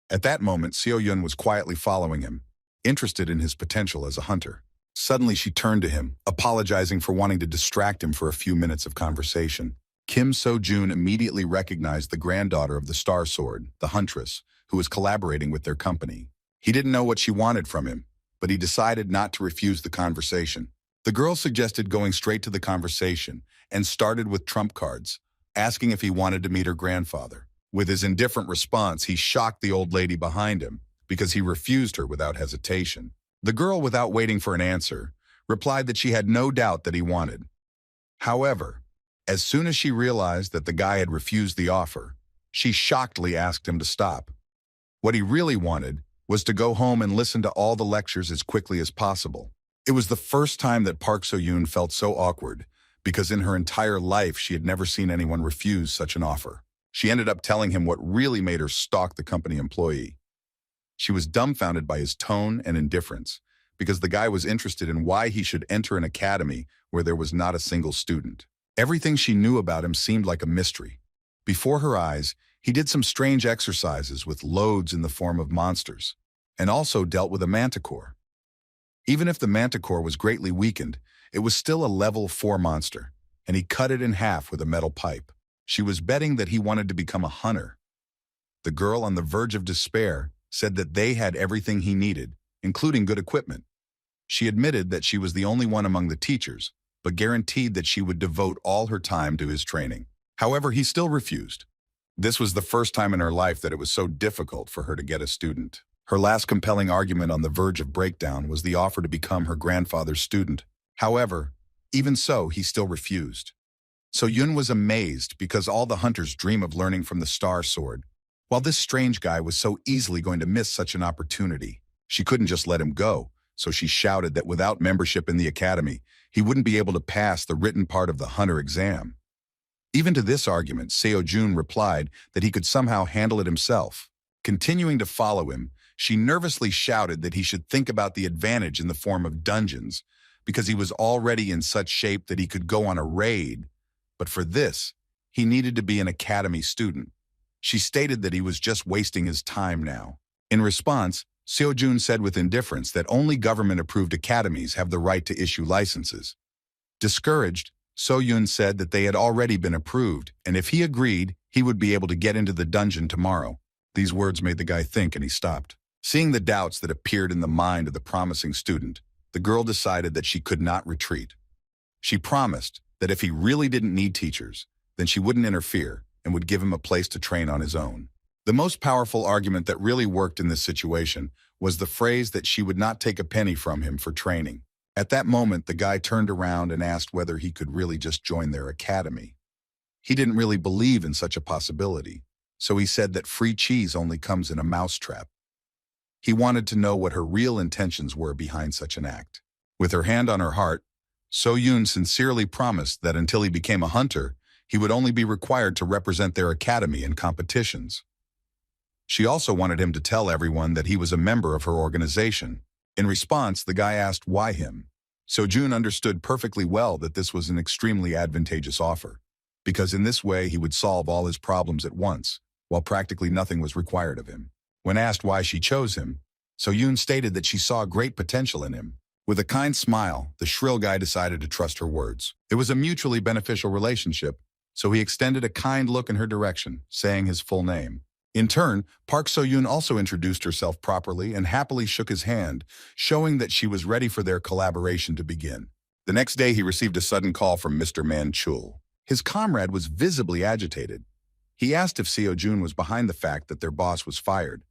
At that moment, Seo Yun was quietly following him. interested in his potential as a hunter. Suddenly she turned to him, apologizing for wanting to distract him for a few minutes of conversation. Kim So-jun immediately recognized the granddaughter of the Star Sword, the huntress, who was collaborating with their company. He didn't know what she wanted from him, but he decided not to refuse the conversation. The girl suggested going straight to the conversation and started with trump cards, asking if he wanted to meet her grandfather. With his indifferent response, he shocked the old lady behind him because he refused her without hesitation. The girl, without waiting for an answer, replied that she had no doubt that he wanted. However, as soon as she realized that the guy had refused the offer, she shockingly asked him to stop. What he really wanted was to go home and listen to all the lectures as quickly as possible. It was the first time that Park So-yoon felt so awkward, because in her entire life she had never seen anyone refuse such an offer. She ended up telling him what really made her stalk the company employee. She was dumbfounded by his tone and indifference, because the guy was interested in why he should enter an academy where there was not a single student. Everything she knew about him seemed like a mystery. Before her eyes, he did some strange exercises with loads in the form of monsters, and also dealt with a manticore. Even if the manticore was greatly weakened, it was still a level 4 monster, and he cut it in half with a metal pipe. She was betting that he wanted to become a hunter. The girl, on the verge of despair, said that they had everything he needed, including good equipment. She admitted that she was the only one among the teachers, but guaranteed that she would devote all her time to his training. However, he still refused. This was the first time in her life that it was so difficult for her to get a student. Her last compelling argument on the verge of breakdown was the offer to become her grandfather's student. However, even so, he still refused. So-yun was amazed because all the hunters dream of learning from the Star Sword. While this strange guy was so easily going to miss such an opportunity, she couldn't just let him go, so she shouted that without membership in the academy, he wouldn't be able to pass the written part of the hunter exam. Even to this argument, Seo-jun replied that he could somehow handle it himself. Continuing to follow him, she nervously shouted that he should think about the advantage in the form of dungeons, because he was already in such shape that he could go on a raid, but for this, he needed to be an academy student. She stated that he was just wasting his time now. In response, Seo-jun said with indifference that only government-approved academies have the right to issue licenses. Discouraged, So-yun said that they had already been approved, and if he agreed, he would be able to get into the dungeon tomorrow. These words made the guy think, and he stopped. Seeing the doubts that appeared in the mind of the promising student, the girl decided that she could not retreat. She promised that if he really didn't need teachers, then she wouldn't interfere and would give him a place to train on his own. The most powerful argument that really worked in this situation was the phrase that she would not take a penny from him for training. At that moment, the guy turned around and asked whether he could really just join their academy. He didn't really believe in such a possibility, so he said that free cheese only comes in a mousetrap. He wanted to know what her real intentions were behind such an act. With her hand on her heart, So-yun sincerely promised that until he became a hunter, he would only be required to represent their academy in competitions. She also wanted him to tell everyone that he was a member of her organization. In response, the guy asked why him. So-jun understood perfectly well that this was an extremely advantageous offer, because in this way he would solve all his problems at once, while practically nothing was required of him. When asked why she chose him, So-yun stated that she saw great potential in him. With a kind smile, the shrill guy decided to trust her words. It was a mutually beneficial relationship, so he extended a kind look in her direction, saying his full name. In turn, Park So-yun also introduced herself properly and happily shook his hand, showing that she was ready for their collaboration to begin. The next day, he received a sudden call from Mr. Man-chul. His comrade was visibly agitated. He asked if Seo-jun was behind the fact that their boss was fired.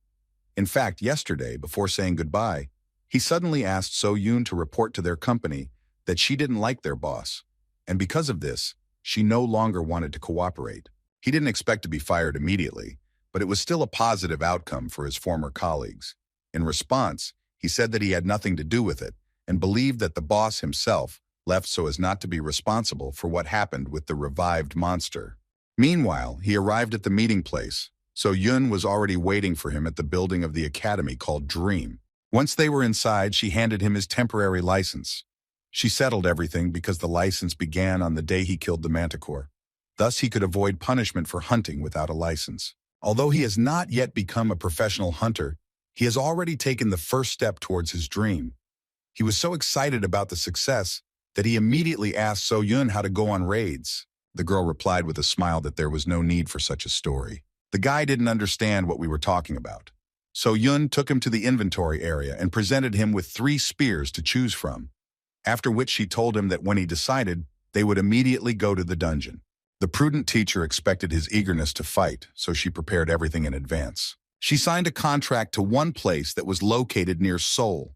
In fact, yesterday, before saying goodbye, he suddenly asked So-yun to report to their company that she didn't like their boss, and because of this, she no longer wanted to cooperate. He didn't expect to be fired immediately, but it was still a positive outcome for his former colleagues. In response, he said that he had nothing to do with it and believed that the boss himself left so as not to be responsible for what happened with the revived monster. Meanwhile, he arrived at the meeting place, so Yun was already waiting for him at the building of the academy called Dream. Once they were inside, she handed him his temporary license. She settled everything because the license began on the day he killed the manticore. Thus, he could avoid punishment for hunting without a license. Although he has not yet become a professional hunter, He has already taken the first step towards his dream. He was so excited about the success that he immediately asked So-Yun how to go on raids. The girl replied with a smile that there was no need for such a story. The guy didn't understand what we were talking about. So-Yun took him to the inventory area and presented him with 3 spears to choose from, after which she told him that when he decided, they would immediately go to the dungeon. The prudent teacher expected his eagerness to fight, so she prepared everything in advance. She signed a contract to one place that was located near Seoul.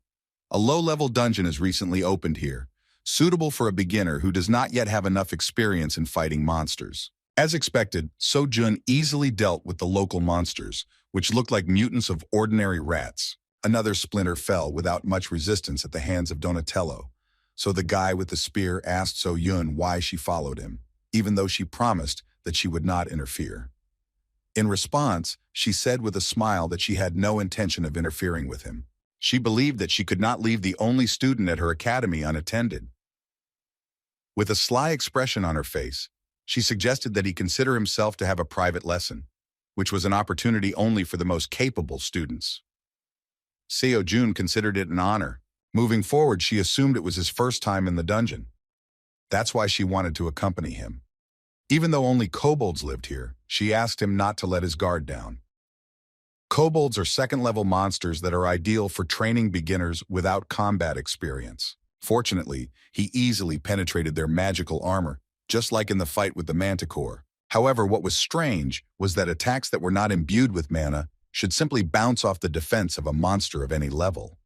A low-level dungeon has recently opened here, suitable for a beginner who does not yet have enough experience in fighting monsters. As expected, So-Jun easily dealt with the local monsters, which looked like mutants of ordinary rats. Another splinter fell without much resistance at the hands of Donatello, so the guy with the spear asked So-Yun why she followed him, even though she promised that she would not interfere. In response, she said with a smile that she had no intention of interfering with him. She believed that she could not leave the only student at her academy unattended. With a sly expression on her face, she suggested that he consider himself to have a private lesson, which was an opportunity only for the most capable students. Seo-Jun considered it an honor. Moving forward, she assumed it was his first time in the dungeon. That's why she wanted to accompany him. Even though only kobolds lived here, she asked him not to let his guard down. Kobolds are second-level monsters that are ideal for training beginners without combat experience. Fortunately, he easily penetrated their magical armor, just like in the fight with the Manticore. However, what was strange was that attacks that were not imbued with mana should simply bounce off the defense of a monster of any level.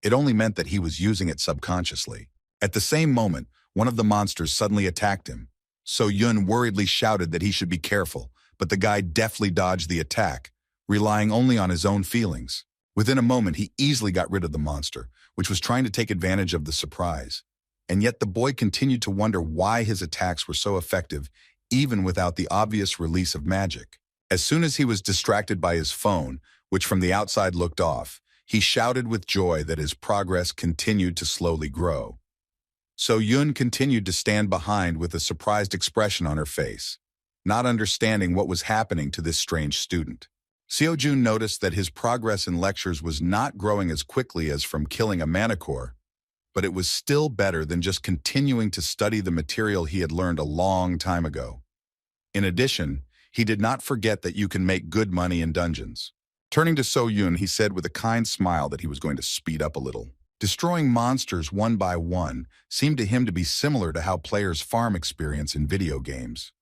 It only meant that he was using it subconsciously. At the same moment, one of the monsters suddenly attacked him. So-Yun worriedly shouted that he should be careful, but the guy deftly dodged the attack, relying only on his own feelings. Within a moment, he easily got rid of the monster, which was trying to take advantage of the surprise. And yet the boy continued to wonder why his attacks were so effective, even without the obvious release of magic. As soon as he was distracted by his phone, which from the outside looked off, he shouted with joy that his progress continued to slowly grow. So-Yun continued to stand behind with a surprised expression on her face, not understanding what was happening to this strange student. Seo-Jun noticed that his progress in lectures was not growing as quickly as from killing a Manticore, but it was still better than just continuing to study the material he had learned a long time ago. In addition, he did not forget that you can make good money in dungeons. Turning to So-Yun, he said with a kind smile that he was going to speed up a little. Destroying monsters one by one seemed to him to be similar to how players farm experience in video games.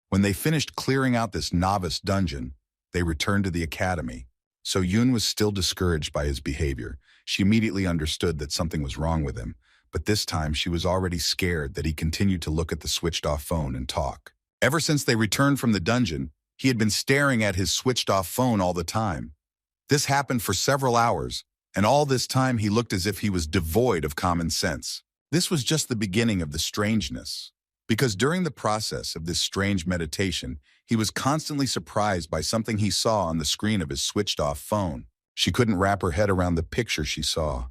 When they finished clearing out this novice dungeon, they returned to the academy. So-Yun was still discouraged by his behavior. She immediately understood that something was wrong with him, but this time she was already scared that he continued to look at the switched-off phone and talk. Ever since they returned from the dungeon, he had been staring at his switched-off phone all the time. This happened for several hours, and all this time he looked as if he was devoid of common sense. This was just the beginning of the strangeness, because during the process of this strange meditation, he was constantly surprised by something he saw on the screen of his switched-off phone. She couldn't wrap her head around the picture she saw.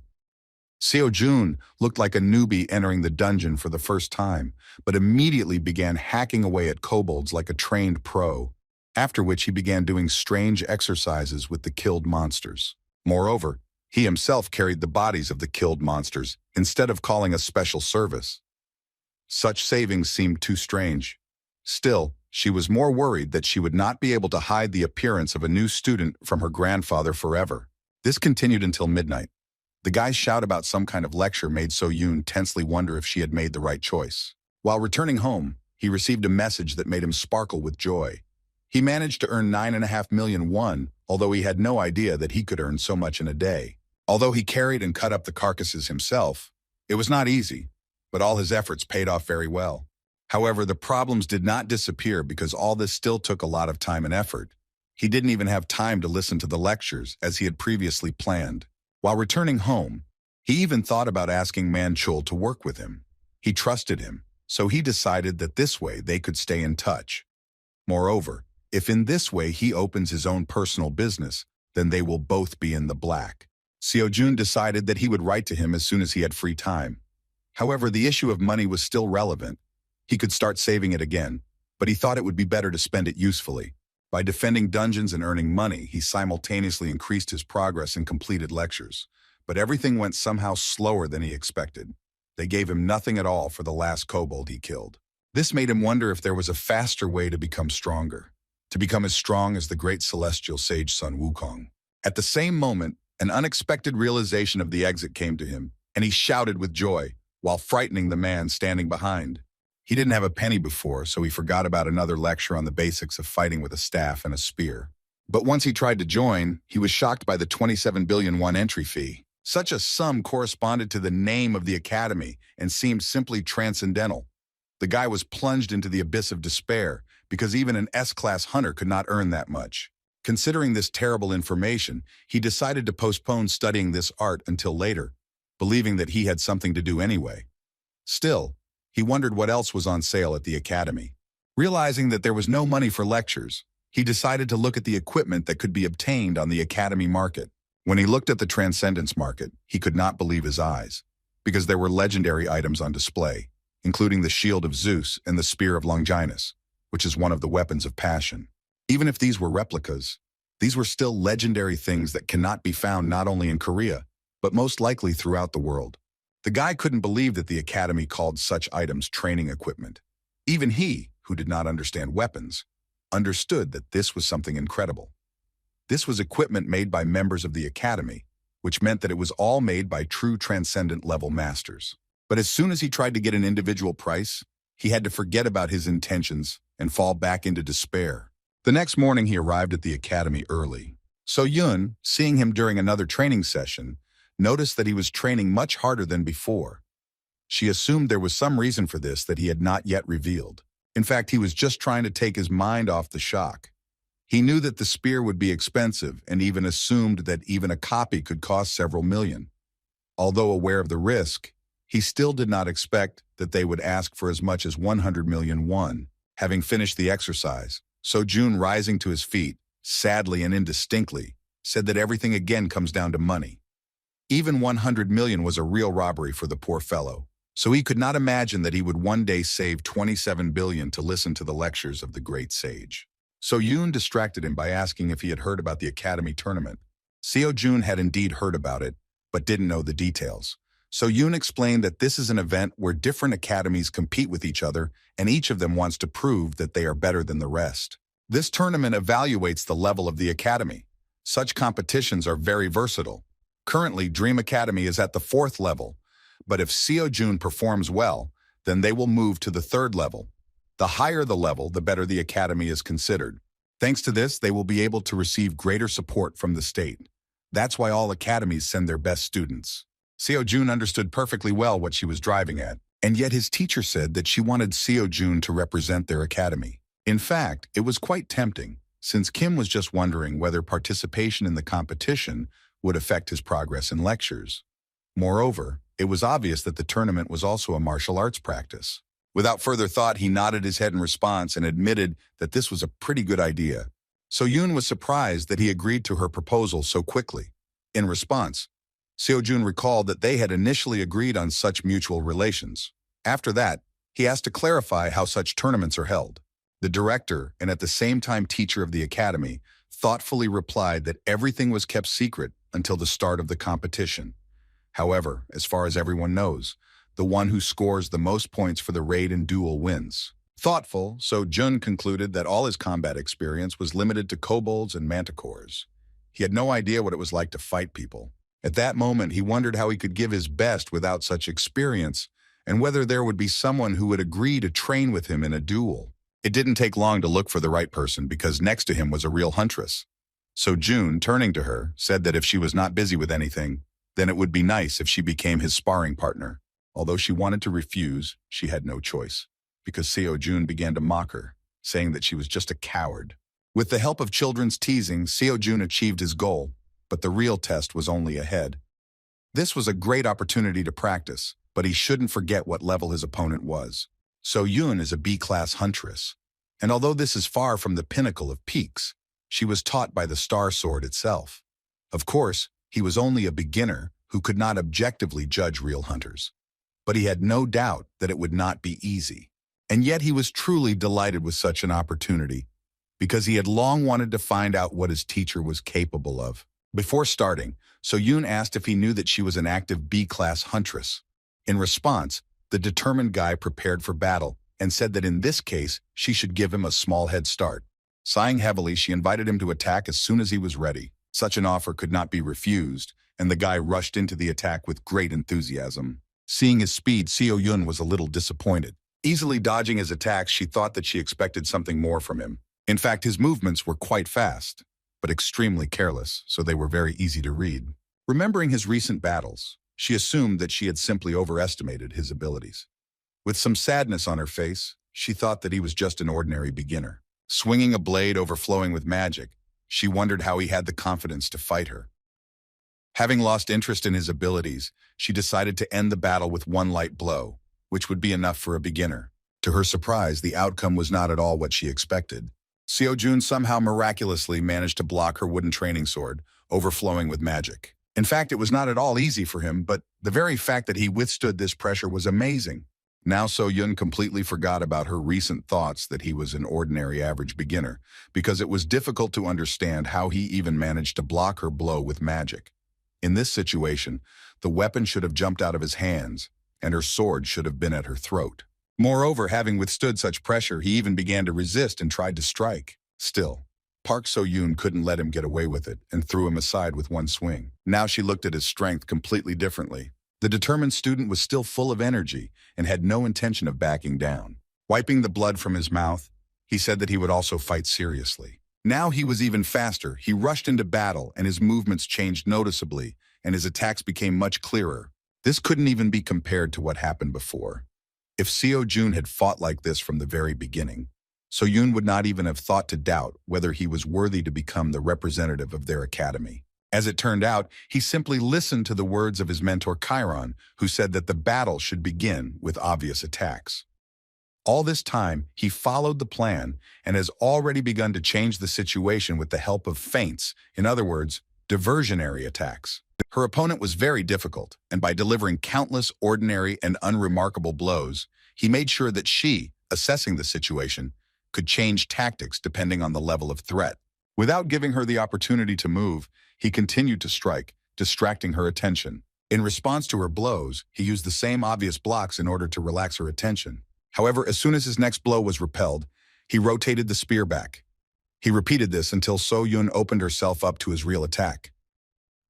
Seo-Jun looked like a newbie entering the dungeon for the first time, but immediately began hacking away at kobolds like a trained pro, after which he began doing strange exercises with the killed monsters. Moreover, he himself carried the bodies of the killed monsters instead of calling a special service. Such savings seemed too strange. Still, she was more worried that she would not be able to hide the appearance of a new student from her grandfather forever. This continued until midnight. The guy's shout about some kind of lecture made So-Yun tensely wonder if she had made the right choice. While returning home, he received a message that made him sparkle with joy. He managed to earn 9.5 million won, although he had no idea that he could earn so much in a day. Although he carried and cut up the carcasses himself, it was not easy, but all his efforts paid off very well. However, the problems did not disappear because all this still took a lot of time and effort. He didn't even have time to listen to the lectures as he had previously planned. While returning home, he even thought about asking Man-chul to work with him. He trusted him, so he decided that this way they could stay in touch. Moreover, if in this way he opens his own personal business, then they will both be in the black. Seo-Jun decided that he would write to him as soon as he had free time. However, the issue of money was still relevant. He could start saving it again, but he thought it would be better to spend it usefully. By defending dungeons and earning money, he simultaneously increased his progress and completed lectures. But everything went somehow slower than he expected. They gave him nothing at all for the last kobold he killed. This made him wonder if there was a faster way to become stronger, to become as strong as the great celestial sage Sun Wukong. At the same moment, an unexpected realization of the exit came to him, and he shouted with joy, while frightening the man standing behind. He didn't have a penny before, so he forgot about another lecture on the basics of fighting with a staff and a spear. But once he tried to join, he was shocked by the 27 billion won entry fee. Such a sum corresponded to the name of the academy and seemed simply transcendental. The guy was plunged into the abyss of despair, because even an S-class hunter could not earn that much. Considering this terrible information, he decided to postpone studying this art until later, believing that he had something to do anyway. Still, he wondered what else was on sale at the academy. Realizing that there was no money for lectures, he decided to look at the equipment that could be obtained on the academy market. When he looked at the Transcendence market, he could not believe his eyes, because there were legendary items on display, including the Shield of Zeus and the Spear of Longinus, which is one of the weapons of passion. Even if these were replicas, these were still legendary things that cannot be found not only in Korea, but most likely throughout the world. The guy couldn't believe that the academy called such items training equipment. Even he, who did not understand weapons, understood that this was something incredible. This was equipment made by members of the academy, which meant that it was all made by true transcendent level masters. But as soon as he tried to get an individual price, he had to forget about his intentions and fall back into despair. The next morning he arrived at the academy early. So Yun, seeing him during another training session, noticed that he was training much harder than before. She assumed there was some reason for this that he had not yet revealed. In fact, he was just trying to take his mind off the shock. He knew that the spear would be expensive and even assumed that even a copy could cost several million. Although aware of the risk, he still did not expect that they would ask for as much as 100 million won. Having finished the exercise, So Jun, rising to his feet, sadly and indistinctly, said that everything again comes down to money. Even 100 million was a real robbery for the poor fellow, so he could not imagine that he would one day save 27 billion to listen to the lectures of the great sage. So Yoon distracted him by asking if he had heard about the academy tournament. Seo Jun had indeed heard about it, but didn't know the details. So Yoon explained that this is an event where different academies compete with each other, and each of them wants to prove that they are better than the rest. This tournament evaluates the level of the academy. Such competitions are very versatile. Currently, Dream Academy is at the 4th level, but if Seo Jun performs well, then they will move to the 3rd level. The higher the level, the better the academy is considered. Thanks to this, they will be able to receive greater support from the state. That's why all academies send their best students. Seo Jun understood perfectly well what she was driving at, and yet his teacher said that she wanted Seo Jun to represent their academy. In fact, it was quite tempting, since Kim was just wondering whether participation in the competition would affect his progress in lectures. Moreover, it was obvious that the tournament was also a martial arts practice. Without further thought, he nodded his head in response and admitted that this was a pretty good idea. So Yoon was surprised that he agreed to her proposal so quickly. In response, Seo Jun recalled that they had initially agreed on such mutual relations. After that, he asked to clarify how such tournaments are held. The director, and at the same time teacher of the academy, thoughtfully replied that everything was kept secret until the start of the competition. However, as far as everyone knows, the one who scores the most points for the raid and duel wins. Thoughtful, So Jun concluded that all his combat experience was limited to kobolds and manticores. He had no idea what it was like to fight people. At that moment, he wondered how he could give his best without such experience, and whether there would be someone who would agree to train with him in a duel. It didn't take long to look for the right person, because next to him was a real huntress. So Jun, turning to her, said that if she was not busy with anything, then it would be nice if she became his sparring partner. Although she wanted to refuse, she had no choice, because Seo Jun began to mock her, saying that she was just a coward. With the help of children's teasing, Seo Jun achieved his goal, but the real test was only ahead. This was a great opportunity to practice, but he shouldn't forget what level his opponent was. So Yoon is a B-class huntress, and although this is far from the pinnacle of peaks, she was taught by the Star Sword itself. Of course, he was only a beginner who could not objectively judge real hunters. But he had no doubt that it would not be easy. And yet he was truly delighted with such an opportunity, because he had long wanted to find out what his teacher was capable of. Before starting, So-yoon asked if he knew that she was an active B-class huntress. In response, the determined guy prepared for battle and said that in this case, she should give him a small head start. Sighing heavily, she invited him to attack as soon as he was ready. Such an offer could not be refused, and the guy rushed into the attack with great enthusiasm. Seeing his speed, Seo-yoon was a little disappointed. Easily dodging his attacks, she thought that she expected something more from him. In fact, his movements were quite fast, but extremely careless, so they were very easy to read. Remembering his recent battles, she assumed that she had simply overestimated his abilities. With some sadness on her face, she thought that he was just an ordinary beginner. Swinging a blade overflowing with magic, she wondered how he had the confidence to fight her. Having lost interest in his abilities, she decided to end the battle with one light blow, which would be enough for a beginner. To her surprise, the outcome was not at all what she expected. Seo-yoon somehow miraculously managed to block her wooden training sword, overflowing with magic. In fact, it was not at all easy for him, but the very fact that he withstood this pressure was amazing. Now So-yoon completely forgot about her recent thoughts that he was an ordinary average beginner, because it was difficult to understand how he even managed to block her blow with magic. In this situation, the weapon should have jumped out of his hands, and her sword should have been at her throat. Moreover, having withstood such pressure, he even began to resist and tried to strike. Still, Park So-yoon couldn't let him get away with it and threw him aside with one swing. Now she looked at his strength completely differently. The determined student was still full of energy and had no intention of backing down. Wiping the blood from his mouth, he said that he would also fight seriously. Now he was even faster. He rushed into battle and his movements changed noticeably and his attacks became much clearer. This couldn't even be compared to what happened before. If Seo-yoon had fought like this from the very beginning, So-yoon would not even have thought to doubt whether he was worthy to become the representative of their academy. As it turned out, he simply listened to the words of his mentor Chiron, who said that the battle should begin with obvious attacks. All this time, he followed the plan and has already begun to change the situation with the help of feints, in other words, diversionary attacks. Her opponent was very difficult, and by delivering countless ordinary and unremarkable blows, he made sure that she, assessing the situation, could change tactics depending on the level of threat. Without giving her the opportunity to move, he continued to strike, distracting her attention. In response to her blows, he used the same obvious blocks in order to relax her attention. However, as soon as his next blow was repelled, he rotated the spear back. He repeated this until So-yoon opened herself up to his real attack.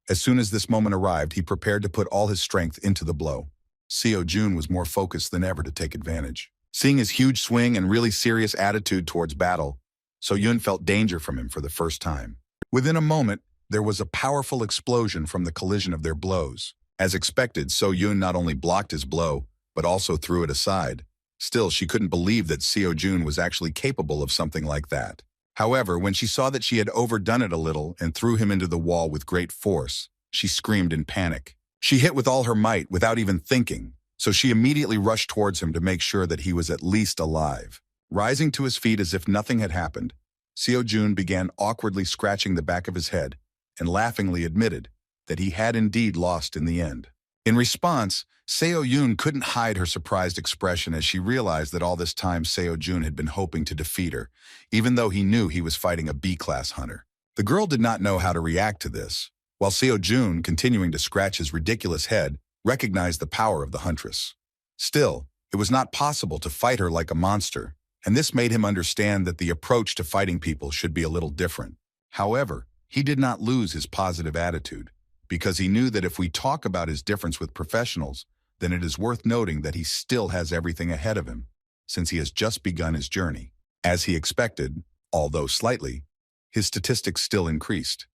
As soon as this moment arrived, he prepared to put all his strength into the blow. Seo-yoon was more focused than ever to take advantage. Seeing his huge swing and really serious attitude towards battle, So-yoon felt danger from him for the first time. Within a moment, there was a powerful explosion from the collision of their blows. As expected, So-yoon not only blocked his blow, but also threw it aside. Still, she couldn't believe that Seo-yoon was actually capable of something like that. However, when she saw that she had overdone it a little and threw him into the wall with great force, she screamed in panic. She hit with all her might without even thinking, so she immediately rushed towards him to make sure that he was at least alive. Rising to his feet as if nothing had happened, Seo-yoon began awkwardly scratching the back of his head and laughingly admitted that he had indeed lost in the end. In response, Seo-yoon couldn't hide her surprised expression as she realized that all this time Seo-yoon had been hoping to defeat her, even though he knew he was fighting a B-class hunter. The girl did not know how to react to this, while Seo-yoon, continuing to scratch his ridiculous head, recognized the power of the huntress. Still, it was not possible to fight her like a monster, and this made him understand that the approach to fighting people should be a little different. However, he did not lose his positive attitude, because he knew that if we talk about his difference with professionals, then it is worth noting that he still has everything ahead of him, since he has just begun his journey. As he expected, although slightly, his statistics still increased.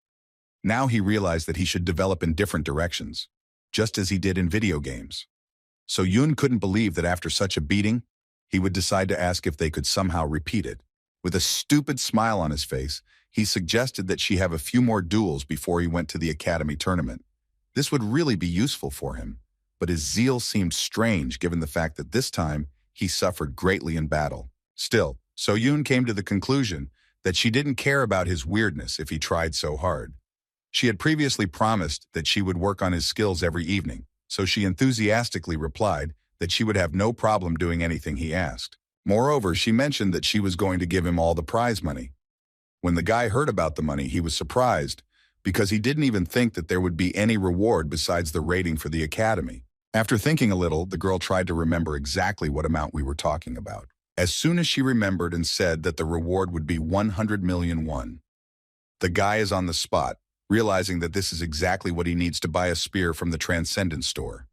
Now he realized that he should develop in different directions, just as he did in video games. So Yoon couldn't believe that after such a beating, he would decide to ask if they could somehow repeat it. With a stupid smile on his face, he suggested that she have a few more duels before he went to the academy tournament. This would really be useful for him, but his zeal seemed strange given the fact that this time he suffered greatly in battle. Still, So-yoon came to the conclusion that she didn't care about his weirdness if he tried so hard. She had previously promised that she would work on his skills every evening, so she enthusiastically replied that she would have no problem doing anything he asked. Moreover, she mentioned that she was going to give him all the prize money. When the guy heard about the money, he was surprised because he didn't even think that there would be any reward besides the rating for the academy. After thinking a little, the girl tried to remember exactly what amount we were talking about. As soon as she remembered and said that the reward would be 100 million won, the guy is on the spot, realizing that this is exactly what he needs to buy a spear from the Transcendence store.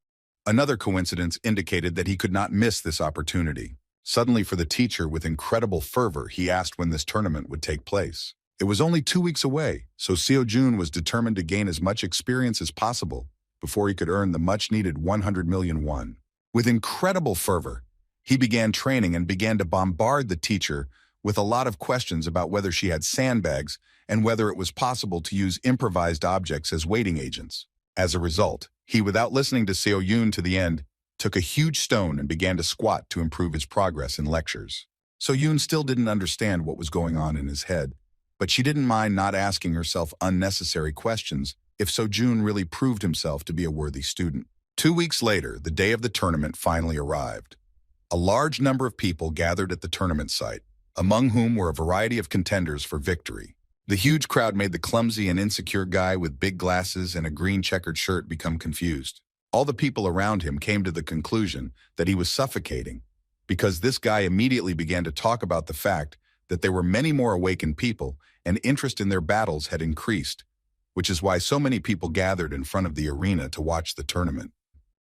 Another coincidence indicated that he could not miss this opportunity. Suddenly, for the teacher, with incredible fervor, he asked when this tournament would take place. It was only 2 weeks away, so Seo-jun was determined to gain as much experience as possible before he could earn the much-needed 100 million won. With incredible fervor, he began training and began to bombard the teacher with a lot of questions about whether she had sandbags and whether it was possible to use improvised objects as weighting agents. As a result, he, without listening to Seo-jun to the end, took a huge stone and began to squat to improve his progress in lectures. Seo-jun still didn't understand what was going on in his head, but she didn't mind not asking herself unnecessary questions if Seo-jun really proved himself to be a worthy student. 2 weeks later, the day of the tournament finally arrived. A large number of people gathered at the tournament site, among whom were a variety of contenders for victory. The huge crowd made the clumsy and insecure guy with big glasses and a green checkered shirt become confused. All the people around him came to the conclusion that he was suffocating, because this guy immediately began to talk about the fact that there were many more awakened people and interest in their battles had increased, which is why so many people gathered in front of the arena to watch the tournament.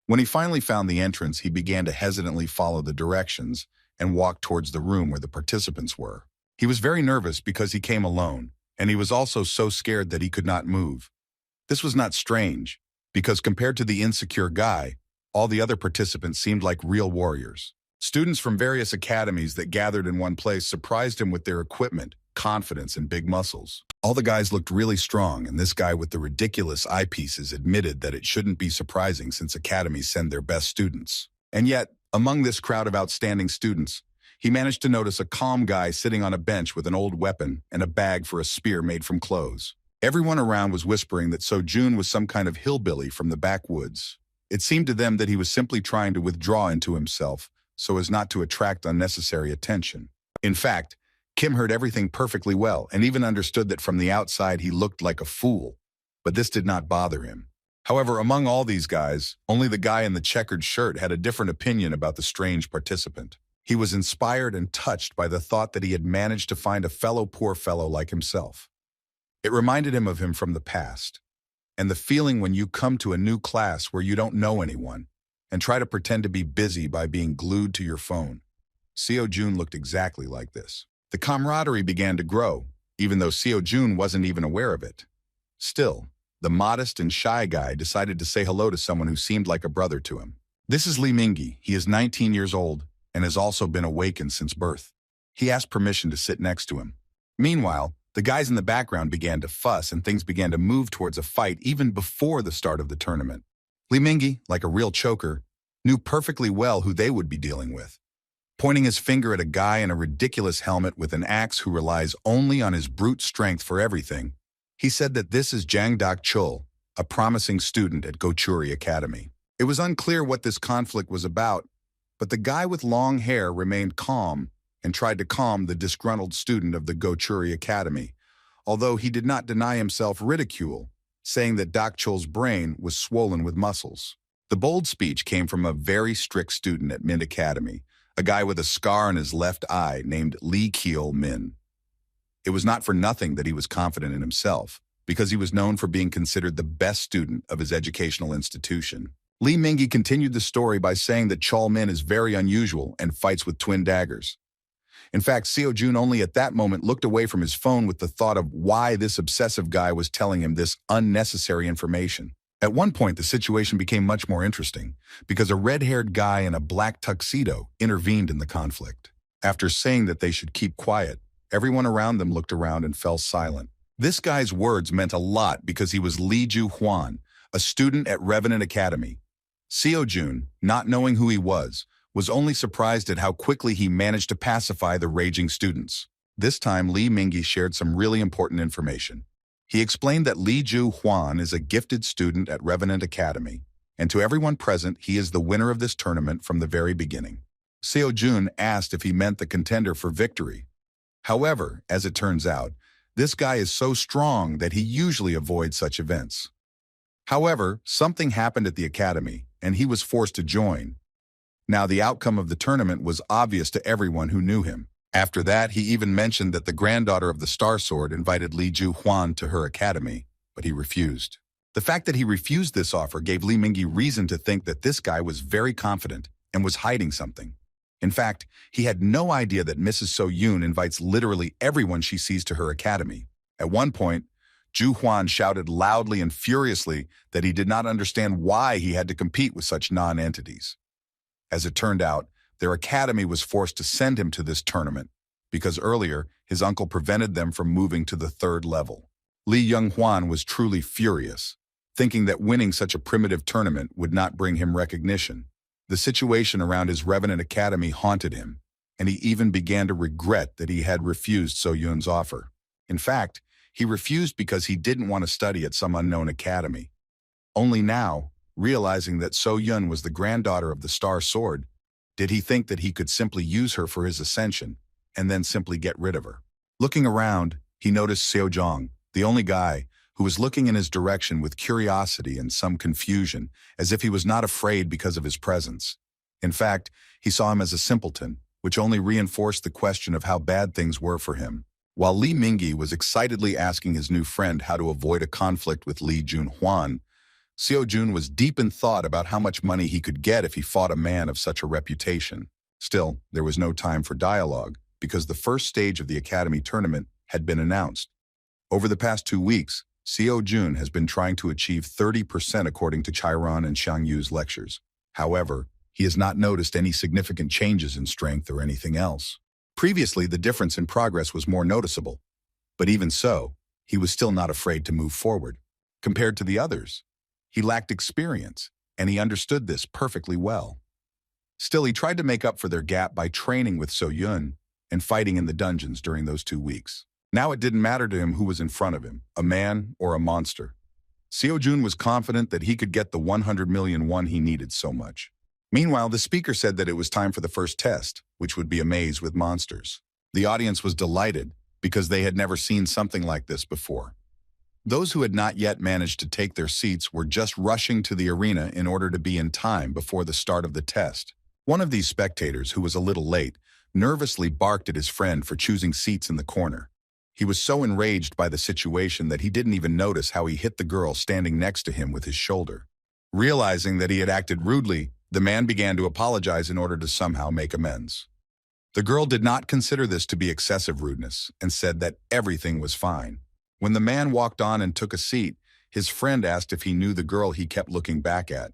When he finally found the entrance, he began to hesitantly follow the directions and walk towards the room where the participants were. He was very nervous because he came alone, and he was also so scared that he could not move. This was not strange, because compared to the insecure guy, all the other participants seemed like real warriors. Students from various academies that gathered in one place surprised him with their equipment, confidence, and big muscles. All the guys looked really strong, and this guy with the ridiculous eyepieces admitted that it shouldn't be surprising since academies send their best students. And yet, among this crowd of outstanding students, he managed to notice a calm guy sitting on a bench with an old weapon and a bag for a spear made from clothes. Everyone around was whispering that Seo-jun was some kind of hillbilly from the backwoods. It seemed to them that he was simply trying to withdraw into himself so as not to attract unnecessary attention. In fact, Kim heard everything perfectly well and even understood that from the outside he looked like a fool, but this did not bother him. However, among all these guys, only the guy in the checkered shirt had a different opinion about the strange participant. He was inspired and touched by the thought that he had managed to find a poor fellow like himself. It reminded him of him from the past, and the feeling when you come to a new class where you don't know anyone and try to pretend to be busy by being glued to your phone. Seo-jun looked exactly like this. The camaraderie began to grow, even though Seo-jun wasn't even aware of it. Still, the modest and shy guy decided to say hello to someone who seemed like a brother to him. This is Lee Mingi. He is 19 years old and has also been awakened since birth. He asked permission to sit next to him. Meanwhile, the guys in the background began to fuss and things began to move towards a fight even before the start of the tournament. Lee Mingi, like a real choker, knew perfectly well who they would be dealing with. Pointing his finger at a guy in a ridiculous helmet with an axe who relies only on his brute strength for everything, he said that this is Jang Dak-chul, a promising student at Gochuri Academy. It was unclear what this conflict was about, but the guy with long hair remained calm and tried to calm the disgruntled student of the Gochuri Academy, although he did not deny himself ridicule, saying that Dak-chul's brain was swollen with muscles. The bold speech came from a very strict student at Min Academy, a guy with a scar on his left eye named Lee Kyo-min. It was not for nothing that he was confident in himself, because he was known for being considered the best student of his educational institution. Lee Mingi continued the story by saying that Chol-min is very unusual and fights with twin daggers. In fact, Seo-jun only at that moment looked away from his phone with the thought of why this obsessive guy was telling him this unnecessary information. At one point, the situation became much more interesting because a red-haired guy in a black tuxedo intervened in the conflict. After saying that they should keep quiet, everyone around them looked around and fell silent. This guy's words meant a lot because he was Lee Ju-hwan, a student at Revenant Academy. Seo-jun, not knowing who he was only surprised at how quickly he managed to pacify the raging students. This time, Lee Mingi shared some really important information. He explained that Lee Ju-hwan is a gifted student at Revenant Academy, and to everyone present, he is the winner of this tournament from the very beginning. Seo-jun asked if he meant the contender for victory. However, as it turns out, This guy is so strong that he usually avoids such events. However, something happened at the academy, and he was forced to join. Now, the outcome of the tournament was obvious to everyone who knew him. After that, he even mentioned that the granddaughter of the Star Sword invited Li Juhuan to her academy, but he refused. The fact that he refused this offer gave Li Mingyi reason to think that this guy was very confident and was hiding something. In fact, he had no idea that Mrs. So Yoon invites literally everyone she sees to her academy. At one point, Ju Huan shouted loudly and furiously that he did not understand why he had to compete with such non-entities. As it turned out, their academy was forced to send him to this tournament because earlier his uncle prevented them from moving to the 3rd level. Li Young-hwan was truly furious, thinking that winning such a primitive tournament would not bring him recognition. The situation around his Revenant Academy haunted him, and he even began to regret that he had refused So Yoon's offer. In fact, he refused because he didn't want to study at some unknown academy. Only now, realizing that So Yoon was the granddaughter of the Star Sword, did he think that he could simply use her for his ascension and then simply get rid of her. Looking around, he noticed Seo Jong, the only guy, who was looking in his direction with curiosity and some confusion, as if he was not afraid because of his presence. In fact, he saw him as a simpleton, which only reinforced the question of how bad things were for him. While Li Mingyi was excitedly asking his new friend how to avoid a conflict with Li Junhuan, Seo Jun was deep in thought about how much money he could get if he fought a man of such a reputation. Still, there was no time for dialogue, because the first stage of the Academy tournament had been announced. Over the past 2 weeks, Seo Jun has been trying to achieve 30% according to Chiron and Xiang Yu's lectures. However, he has not noticed any significant changes in strength or anything else. Previously, the difference in progress was more noticeable, but even so, he was still not afraid to move forward. Compared to the others, he lacked experience, and he understood this perfectly well. Still, he tried to make up for their gap by training with So Yun and fighting in the dungeons during those 2 weeks. Now it didn't matter to him who was in front of him, a man or a monster. Seo Jun was confident that he could get the 100 million won he needed so much. Meanwhile, the speaker said that it was time for the first test, which would be a maze with monsters. The audience was delighted because they had never seen something like this before. Those who had not yet managed to take their seats were just rushing to the arena in order to be in time before the start of the test. One of these spectators, who was a little late, nervously barked at his friend for choosing seats in the corner. He was so enraged by the situation that he didn't even notice how he hit the girl standing next to him with his shoulder. Realizing that he had acted rudely, the man began to apologize in order to somehow make amends. The girl did not consider this to be excessive rudeness and said that everything was fine. When the man walked on and took a seat, his friend asked if he knew the girl he kept looking back at.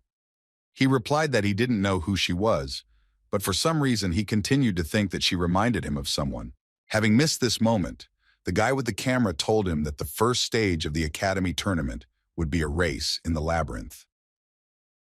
He replied that he didn't know who she was, but for some reason he continued to think that she reminded him of someone. Having missed this moment, the guy with the camera told him that the first stage of the Academy tournament would be a race in the labyrinth.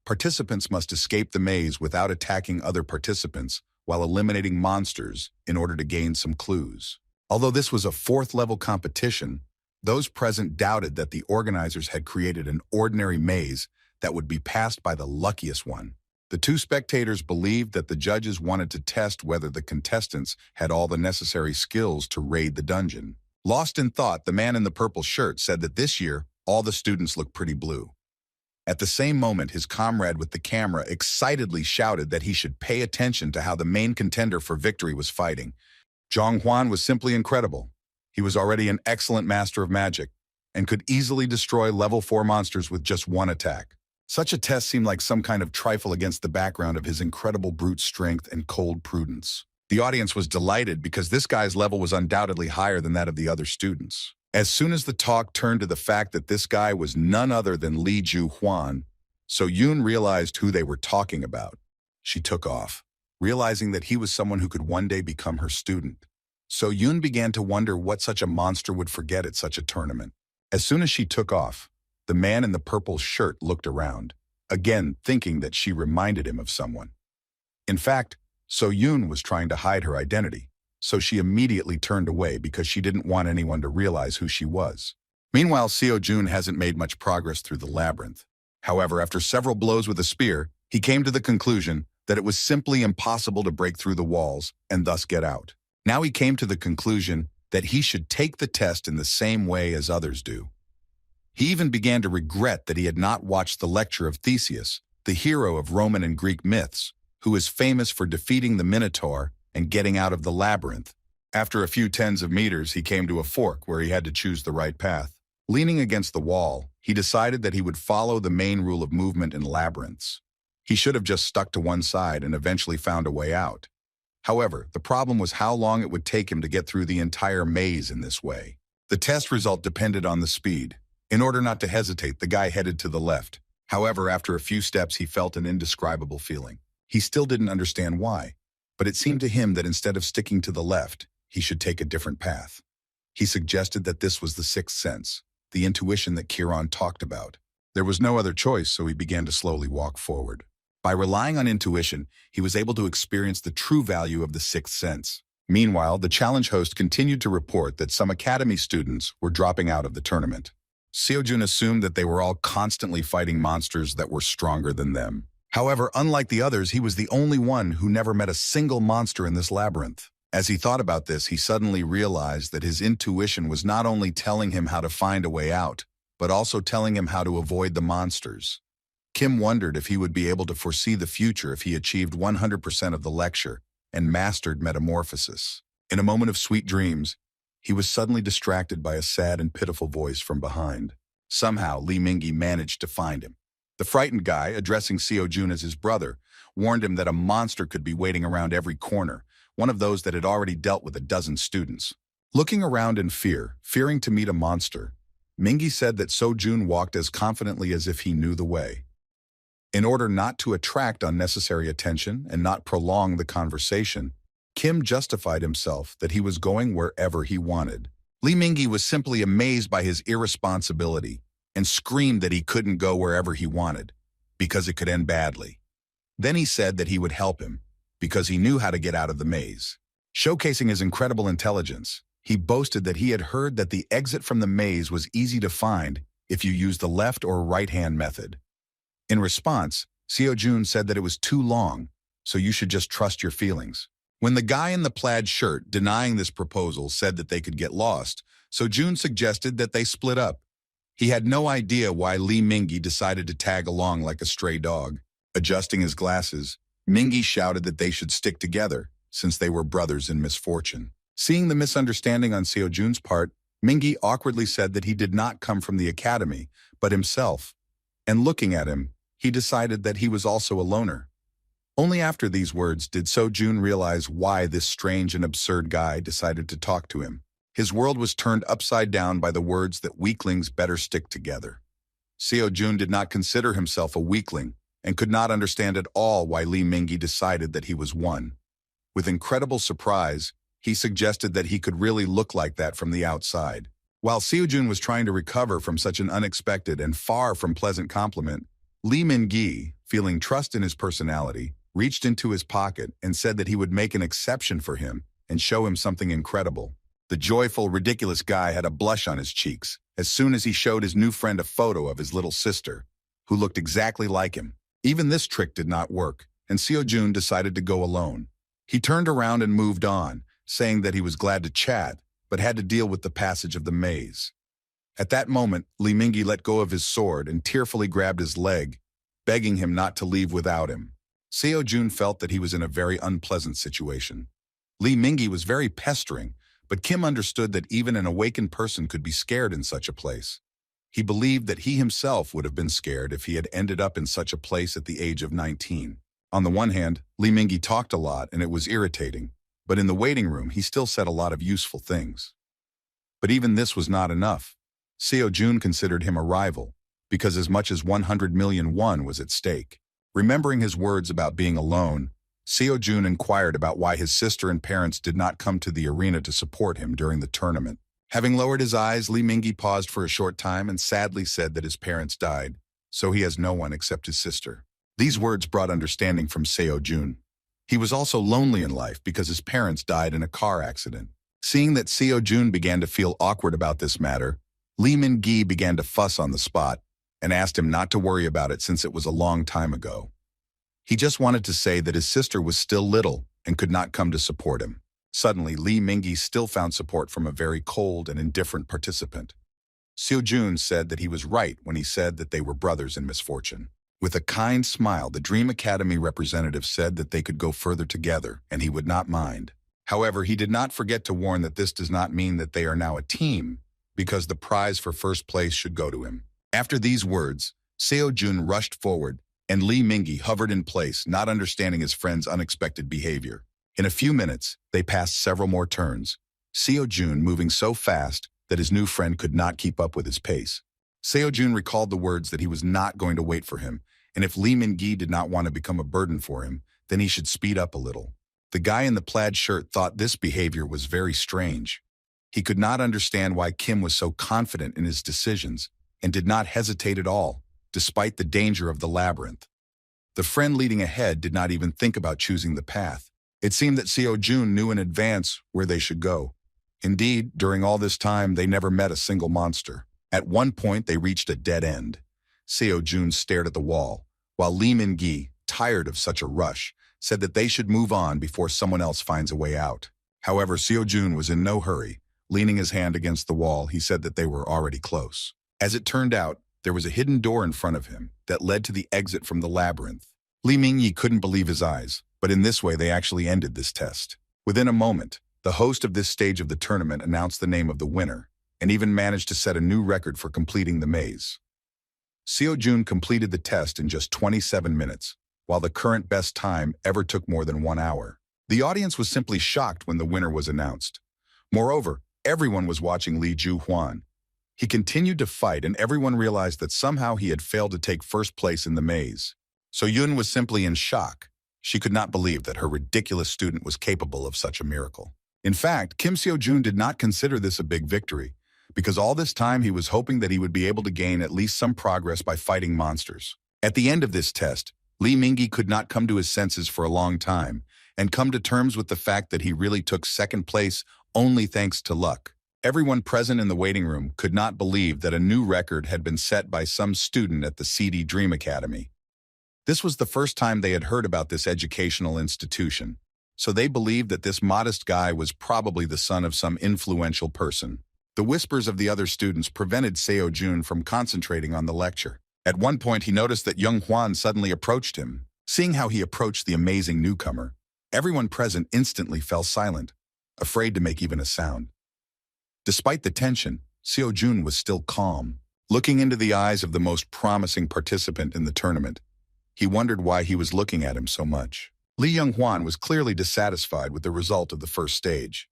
Participants must escape the maze without attacking other participants while eliminating monsters in order to gain some clues. Although this was a 4th-level competition, those present doubted that the organizers had created an ordinary maze that would be passed by the luckiest one. The 2 spectators believed that the judges wanted to test whether the contestants had all the necessary skills to raid the dungeon. Lost in thought, the man in the purple shirt said that this year, all the students looked pretty blue. At the same moment, his comrade with the camera excitedly shouted that he should pay attention to how the main contender for victory was fighting. Zhang Huan was simply incredible. He was already an excellent master of magic and could easily destroy level 4 monsters with just 1 attack. Such a test seemed like some kind of trifle against the background of his incredible brute strength and cold prudence. The audience was delighted because this guy's level was undoubtedly higher than that of the other students. As soon as the talk turned to the fact that this guy was none other than Li Ju Huan, So Yoon realized who they were talking about. She took off, realizing that he was someone who could one day become her student. So Yoon began to wonder what such a monster would forget at such a tournament. As soon as she took off, the man in the purple shirt looked around, again thinking that she reminded him of someone. In fact, So Yoon was trying to hide her identity, so she immediately turned away because she didn't want anyone to realize who she was. Meanwhile, Seo Jun hasn't made much progress through the labyrinth. However, after several blows with a spear, he came to the conclusion that it was simply impossible to break through the walls and thus get out. Now he came to the conclusion that he should take the test in the same way as others do. He even began to regret that he had not watched the lecture of Theseus, the hero of Roman and Greek myths, who is famous for defeating the Minotaur and getting out of the labyrinth. After a few tens of meters, he came to a fork where he had to choose the right path. Leaning against the wall, he decided that he would follow the main rule of movement in labyrinths. He should have just stuck to one side and eventually found a way out. However, the problem was how long it would take him to get through the entire maze in this way. The test result depended on the speed. In order not to hesitate, the guy headed to the left. However, after a few steps, he felt an indescribable feeling. He still didn't understand why, but it seemed to him that instead of sticking to the left, he should take a different path. He suggested that this was the sixth sense, the intuition that Chiron talked about. There was no other choice, so he began to slowly walk forward. By relying on intuition, he was able to experience the true value of the sixth sense. Meanwhile, the challenge host continued to report that some academy students were dropping out of the tournament. Seojun assumed that they were all constantly fighting monsters that were stronger than them. However, unlike the others, he was the only one who never met a single monster in this labyrinth. As he thought about this, he suddenly realized that his intuition was not only telling him how to find a way out, but also telling him how to avoid the monsters. Kim wondered if he would be able to foresee the future if he achieved 100% of the lecture and mastered metamorphosis. In a moment of sweet dreams, he was suddenly distracted by a sad and pitiful voice from behind. Somehow, Lee Mingi managed to find him. The frightened guy, addressing Seojun as his brother, warned him that a monster could be waiting around every corner, one of those that had already dealt with a dozen students. Looking around in fear, fearing to meet a monster, Mingi said that Seojun walked as confidently as if he knew the way. In order not to attract unnecessary attention and not prolong the conversation, Kim justified himself that he was going wherever he wanted. Lee Mingi was simply amazed by his irresponsibility and screamed that he couldn't go wherever he wanted, because it could end badly. Then he said that he would help him, because he knew how to get out of the maze. Showcasing his incredible intelligence, he boasted that he had heard that the exit from the maze was easy to find if you used the left or right-hand method. In response, Seojun said that it was too long, so you should just trust your feelings. When the guy in the plaid shirt denying this proposal said that they could get lost, Seojun suggested that they split up. He had no idea why Lee Mingi decided to tag along like a stray dog. Adjusting his glasses, Mingi shouted that they should stick together, since they were brothers in misfortune. Seeing the misunderstanding on Seojun's part, Mingi awkwardly said that he did not come from the academy, but himself. And looking at him, he decided that he was also a loner. Only after these words did Seojun realize why this strange and absurd guy decided to talk to him. His world was turned upside down by the words that weaklings better stick together. Seojun did not consider himself a weakling and could not understand at all why Lee Mingi decided that he was one. With incredible surprise, he suggested that he could really look like that from the outside. While Seojun was trying to recover from such an unexpected and far from pleasant compliment, Lee Mingi, feeling trust in his personality, reached into his pocket and said that he would make an exception for him and show him something incredible. The joyful, ridiculous guy had a blush on his cheeks as soon as he showed his new friend a photo of his little sister, who looked exactly like him. Even this trick did not work, and Seojun decided to go alone. He turned around and moved on, saying that he was glad to chat, but had to deal with the passage of the maze. At that moment, Lee Mingi let go of his sword and tearfully grabbed his leg, begging him not to leave without him. Seojun felt that he was in a very unpleasant situation. Lee Mingi was very pestering, but Kim understood that even an awakened person could be scared in such a place. He believed that he himself would have been scared if he had ended up in such a place at the age of 19. On the one hand, Lee Mingi talked a lot and it was irritating, but in the waiting room he still said a lot of useful things. But even this was not enough. Seojun considered him a rival, because as much as 100 million won was at stake. Remembering his words about being alone, Seojun inquired about why his sister and parents did not come to the arena to support him during the tournament. Having lowered his eyes, Lee Mingi paused for a short time and sadly said that his parents died, so he has no one except his sister. These words brought understanding from Seojun. He was also lonely in life because his parents died in a car accident. Seeing that Seojun began to feel awkward about this matter, Lee Mingi began to fuss on the spot and asked him not to worry about it since it was a long time ago. He just wanted to say that his sister was still little and could not come to support him. Suddenly, Lee Mingyi still found support from a very cold and indifferent participant. Seo-jun said that he was right when he said that they were brothers in misfortune. With a kind smile, the Dream Academy representative said that they could go further together, and he would not mind. However, he did not forget to warn that this does not mean that they are now a team, because the prize for first place should go to him. After these words, Seo-jun rushed forward, and Lee Mingyi hovered in place, not understanding his friend's unexpected behavior. In a few minutes, they passed several more turns, Seo-jun moving so fast that his new friend could not keep up with his pace. Seo-jun recalled the words that he was not going to wait for him, and if Lee Min-gi did not want to become a burden for him, then he should speed up a little. The guy in the plaid shirt thought this behavior was very strange. He could not understand why Kim was so confident in his decisions and did not hesitate at all, despite the danger of the labyrinth. The friend leading ahead did not even think about choosing the path. It seemed that Seo-jun knew in advance where they should go. Indeed, during all this time, they never met a single monster. At one point, they reached a dead end. Seo-jun stared at the wall, while Lee Min-gi, tired of such a rush, said that they should move on before someone else finds a way out. However, Seo-jun was in no hurry. Leaning his hand against the wall, he said that they were already close. As it turned out, there was a hidden door in front of him that led to the exit from the labyrinth. Lee Min-gi couldn't believe his eyes, but in this way they actually ended this test. Within a moment, the host of this stage of the tournament announced the name of the winner, and even managed to set a new record for completing the maze. Seo-jun completed the test in just 27 minutes, while the current best time ever took more than 1 hour. The audience was simply shocked when the winner was announced. Moreover, everyone was watching Lee Ju-hwan. He continued to fight, and everyone realized that somehow he had failed to take first place in the maze. So-yun was simply in shock. She could not believe that her ridiculous student was capable of such a miracle. In fact, Kim Seo-jun did not consider this a big victory, because all this time he was hoping that he would be able to gain at least some progress by fighting monsters. At the end of this test, Lee Min-gi could not come to his senses for a long time, and come to terms with the fact that he really took second place only thanks to luck. Everyone present in the waiting room could not believe that a new record had been set by some student at the CD Dream Academy. This was the first time they had heard about this educational institution, so they believed that this modest guy was probably the son of some influential person. The whispers of the other students prevented Seo-jun from concentrating on the lecture. At one point, he noticed that young Hwan suddenly approached him. Seeing how he approached the amazing newcomer, everyone present instantly fell silent, afraid to make even a sound. Despite the tension, Seo-jun was still calm. Looking into the eyes of the most promising participant in the tournament, he wondered why he was looking at him so much. Lee Young-hwan was clearly dissatisfied with the result of the first stage,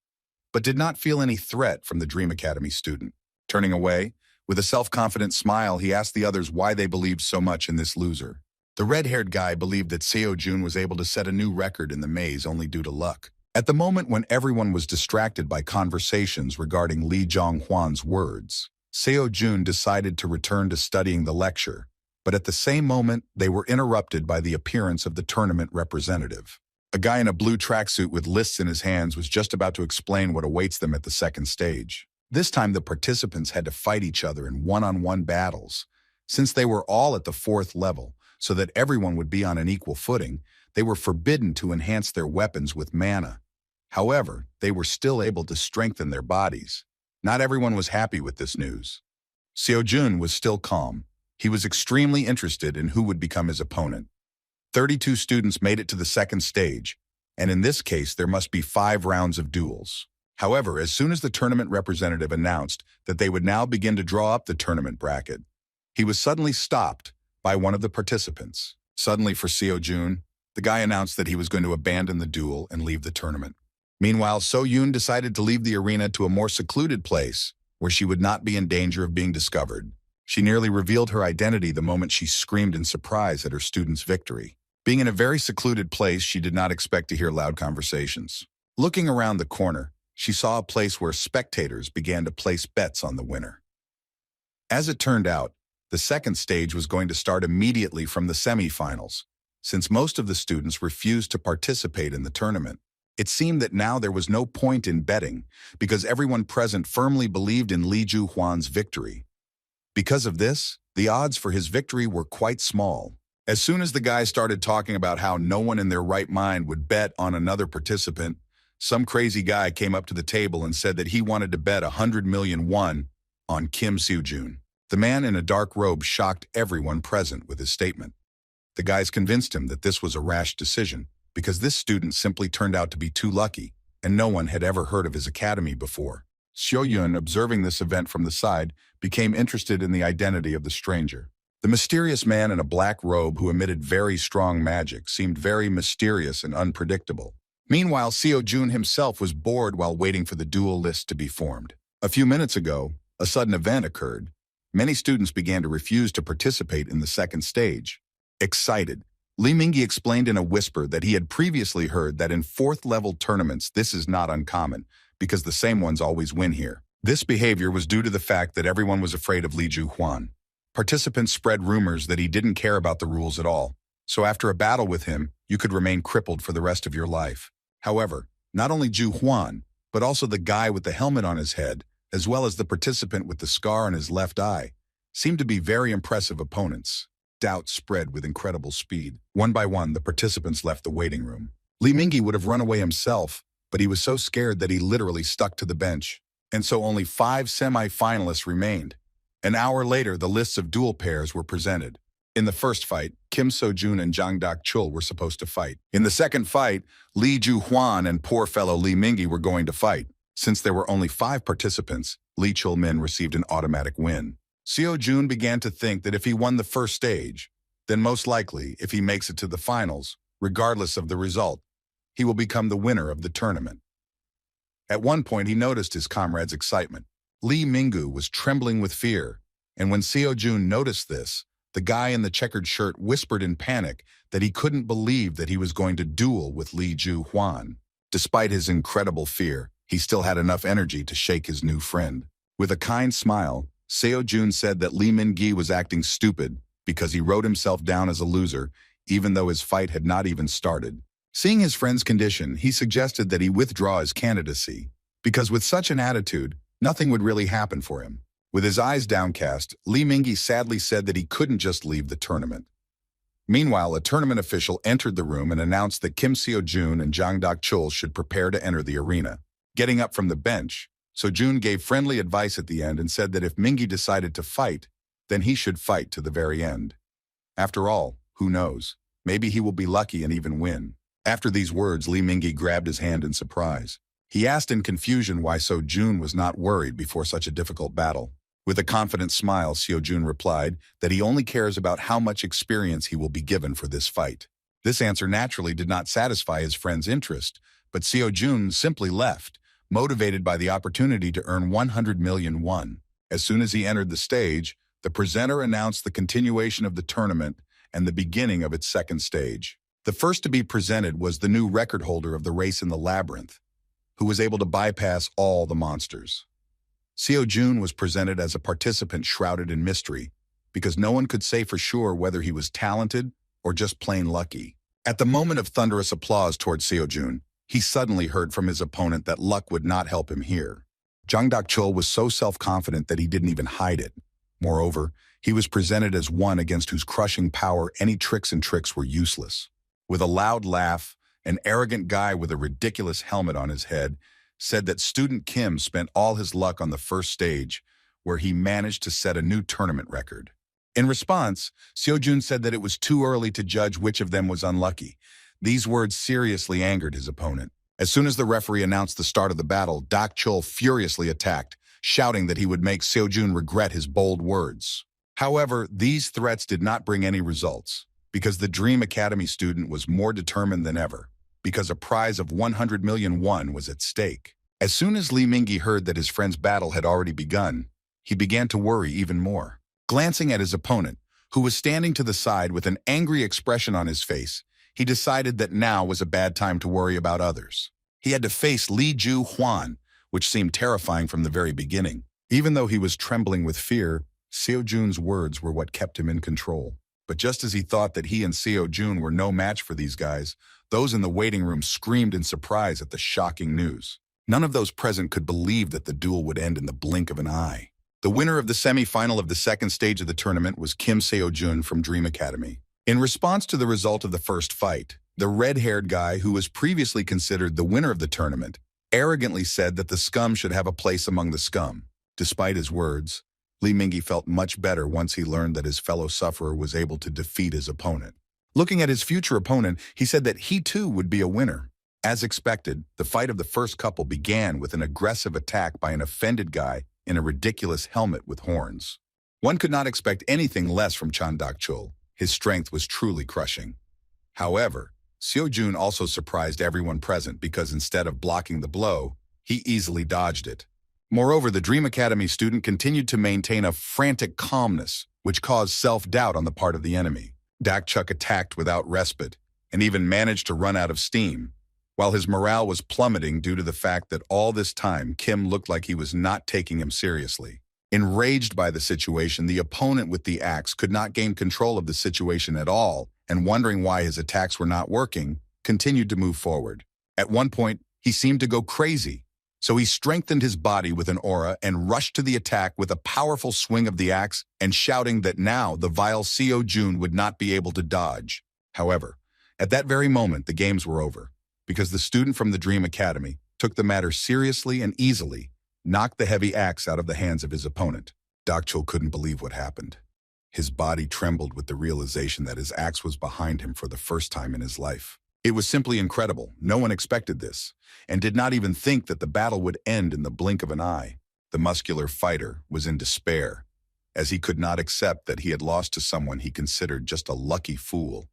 but did not feel any threat from the Dream Academy student. Turning away, with a self-confident smile, he asked the others why they believed so much in this loser. The red-haired guy believed that Seo-jun was able to set a new record in the maze only due to luck. At the moment when everyone was distracted by conversations regarding Lee Jong-hwan's words, Seo-jun decided to return to studying the lecture, but at the same moment, they were interrupted by the appearance of the tournament representative. A guy in a blue tracksuit with lists in his hands was just about to explain what awaits them at the second stage. This time, the participants had to fight each other in one-on-one battles. Since they were all at the 4th level, so that everyone would be on an equal footing, they were forbidden to enhance their weapons with mana. However, they were still able to strengthen their bodies. Not everyone was happy with this news. Seo-jun was still calm. He was extremely interested in who would become his opponent. 32 students made it to the second stage, and in this case, there must be 5 rounds of duels. However, as soon as the tournament representative announced that they would now begin to draw up the tournament bracket, he was suddenly stopped by one of the participants. Suddenly for Seo-jun, the guy announced that he was going to abandon the duel and leave the tournament. Meanwhile, So-yoon decided to leave the arena to a more secluded place where she would not be in danger of being discovered. She nearly revealed her identity the moment she screamed in surprise at her student's victory. Being in a very secluded place, she did not expect to hear loud conversations. Looking around the corner, she saw a place where spectators began to place bets on the winner. As it turned out, the second stage was going to start immediately from the semifinals, since most of the students refused to participate in the tournament. It seemed that now there was no point in betting, because everyone present firmly believed in Lee Ju-hwan's victory. Because of this, the odds for his victory were quite small. As soon as the guys started talking about how no one in their right mind would bet on another participant, Some crazy guy came up to the table and said that he wanted to bet 100 million won on Kim Seo-jun. The man in a dark robe shocked everyone present with his statement. The guys convinced him that this was a rash decision because this student simply turned out to be too lucky and no one had ever heard of his academy before. Seo-yun, observing this event from the side, became interested in the identity of the stranger. The mysterious man in a black robe who emitted very strong magic seemed very mysterious and unpredictable. Meanwhile, Seo-jun himself was bored while waiting for the duel list to be formed. A few minutes ago, a sudden event occurred. Many students began to refuse to participate in the second stage. Excited, Lee Mingi explained in a whisper that he had previously heard that in fourth-level tournaments this is not uncommon, because the same ones always win here. This behavior was due to the fact that everyone was afraid of Lee Ju-hwan. Participants spread rumors that he didn't care about the rules at all, so after a battle with him, you could remain crippled for the rest of your life. However, not only Ju-hwan, but also the guy with the helmet on his head, as well as the participant with the scar on his left eye, seemed to be very impressive opponents. Doubt spread with incredible speed. One by one, the participants left the waiting room. Lee Mingi would have run away himself, but he was so scared that he literally stuck to the bench. And so only 5 semi-finalists remained. An hour later, the lists of duel pairs were presented. In the first fight, Kim Seo-jun and Jang Dak-chul were supposed to fight. In the second fight, Lee Ju-hwan and poor fellow Lee Mingi were going to fight. Since there were only 5 participants, Lee Chul-min received an automatic win. Seo-jun began to think that if he won the first stage, then most likely, if he makes it to the finals, regardless of the result, he will become the winner of the tournament. At one point, he noticed his comrade's excitement. Lee Mingu was trembling with fear, and when Seo-jun noticed this, the guy in the checkered shirt whispered in panic that he couldn't believe that he was going to duel with Lee Ju-hwan. Despite his incredible fear, he still had enough energy to shake his new friend. With a kind smile, Seo-jun said that Lee Min-gi was acting stupid because he wrote himself down as a loser, even though his fight had not even started. Seeing his friend's condition, he suggested that he withdraw his candidacy, because with such an attitude, nothing would really happen for him. With his eyes downcast, Lee Mingi sadly said that he couldn't just leave the tournament. Meanwhile, a tournament official entered the room and announced that Kim Seo-jun and Jang Dak-chul should prepare to enter the arena. Getting up from the bench, Seo-jun gave friendly advice at the end and said that if Mingi decided to fight, then he should fight to the very end. After all, who knows? Maybe he will be lucky and even win. After these words, Lee Mingi grabbed his hand in surprise. He asked in confusion why Seo-jun was not worried before such a difficult battle. With a confident smile, Seo-jun replied that he only cares about how much experience he will be given for this fight. This answer naturally did not satisfy his friend's interest, but Seo-jun simply left, motivated by the opportunity to earn 100 million won. As soon as he entered the stage, the presenter announced the continuation of the tournament and the beginning of its second stage. The first to be presented was the new record holder of the race in the labyrinth, who was able to bypass all the monsters. Seo-jun was presented as a participant shrouded in mystery, because no one could say for sure whether he was talented or just plain lucky. At the moment of thunderous applause towards Seo-jun, he suddenly heard from his opponent that luck would not help him here. Jang Dak-chul was so self-confident that he didn't even hide it. Moreover, he was presented as one against whose crushing power any tricks were useless. With a loud laugh, an arrogant guy with a ridiculous helmet on his head said that student Kim spent all his luck on the first stage, where he managed to set a new tournament record. In response, Seo-jun said that it was too early to judge which of them was unlucky. These words seriously angered his opponent. As soon as the referee announced the start of the battle, Dak-chul furiously attacked, shouting that he would make Seo-jun regret his bold words. However, these threats did not bring any results, because the Dream Academy student was more determined than ever, because a prize of 100 million won was at stake. As soon as Lee Mingi heard that his friend's battle had already begun, he began to worry even more. Glancing at his opponent, who was standing to the side with an angry expression on his face, he decided that now was a bad time to worry about others. He had to face Lee Ju-hwan, which seemed terrifying from the very beginning. Even though he was trembling with fear, Seo-jun's words were what kept him in control. But just as he thought that he and Seo-jun were no match for these guys, those in the waiting room screamed in surprise at the shocking news. None of those present could believe that the duel would end in the blink of an eye. The winner of the semi-final of the second stage of the tournament was Kim Seo-jun from Dream Academy. In response to the result of the first fight, The red-haired guy, who was previously considered the winner of the tournament, arrogantly said that the scum should have a place among the scum. Despite his words, Li Mingyi felt much better once he learned that his fellow sufferer was able to defeat his opponent. Looking at his future opponent, he said that he too would be a winner. As expected, the fight of the first couple began with an aggressive attack by an offended guy in a ridiculous helmet with horns. One could not expect anything less from Chan Dak-chul. His strength was truly crushing. However, Seo-jun also surprised everyone present because instead of blocking the blow, he easily dodged it. Moreover, the Dream Academy student continued to maintain a frantic calmness, which caused self-doubt on the part of the enemy. Dak-chuk attacked without respite, and even managed to run out of steam, while his morale was plummeting due to the fact that all this time Kim looked like he was not taking him seriously. Enraged by the situation, the opponent with the axe could not gain control of the situation at all, and wondering why his attacks were not working, continued to move forward. At one point, he seemed to go crazy, so he strengthened his body with an aura and rushed to the attack with a powerful swing of the axe and shouting that now the vile Seo-jun would not be able to dodge. However, at that very moment, the games were over, because the student from the Dream Academy took the matter seriously and easily knocked the heavy axe out of the hands of his opponent. Dak-chul couldn't believe what happened. His body trembled with the realization that his axe was behind him for the first time in his life. It was simply incredible. No one expected this, and did not even think that the battle would end in the blink of an eye. The muscular fighter was in despair, as he could not accept that he had lost to someone he considered just a lucky fool.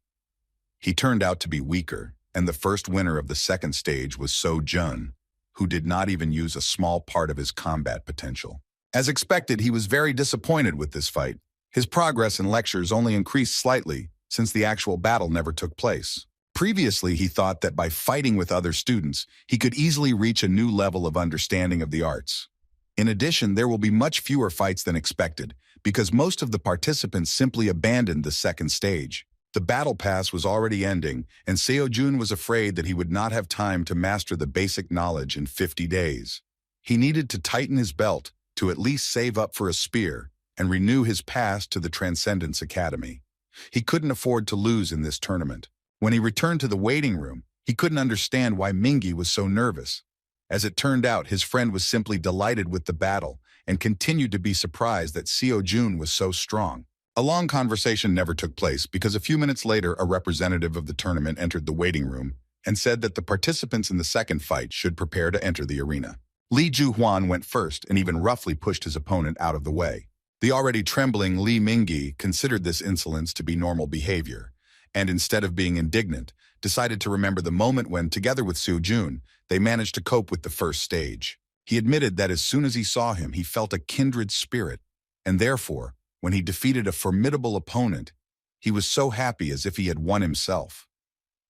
He turned out to be weaker, and the first winner of the second stage was Seo-jun, who did not even use a small part of his combat potential. As expected, he was very disappointed with this fight. His progress in lectures only increased slightly, since the actual battle never took place. Previously, he thought that by fighting with other students, he could easily reach a new level of understanding of the arts. In addition, there will be much fewer fights than expected, because most of the participants simply abandoned the second stage. The battle pass was already ending, and Seo-jun was afraid that he would not have time to master the basic knowledge in 50 days. He needed to tighten his belt to at least save up for a spear and renew his pass to the Transcendence Academy. He couldn't afford to lose in this tournament. When he returned to the waiting room, he couldn't understand why Mingyi was so nervous. As it turned out, his friend was simply delighted with the battle and continued to be surprised that Seo-jun was so strong. A long conversation never took place because a few minutes later, a representative of the tournament entered the waiting room and said that the participants in the second fight should prepare to enter the arena. Li Ju-hwan went first and even roughly pushed his opponent out of the way. The already trembling Li Mingyi considered this insolence to be normal behavior, and instead of being indignant, decided to remember the moment when, together with Seo-jun, they managed to cope with the first stage. He admitted that as soon as he saw him, he felt a kindred spirit, and therefore, when he defeated a formidable opponent, he was so happy as if he had won himself.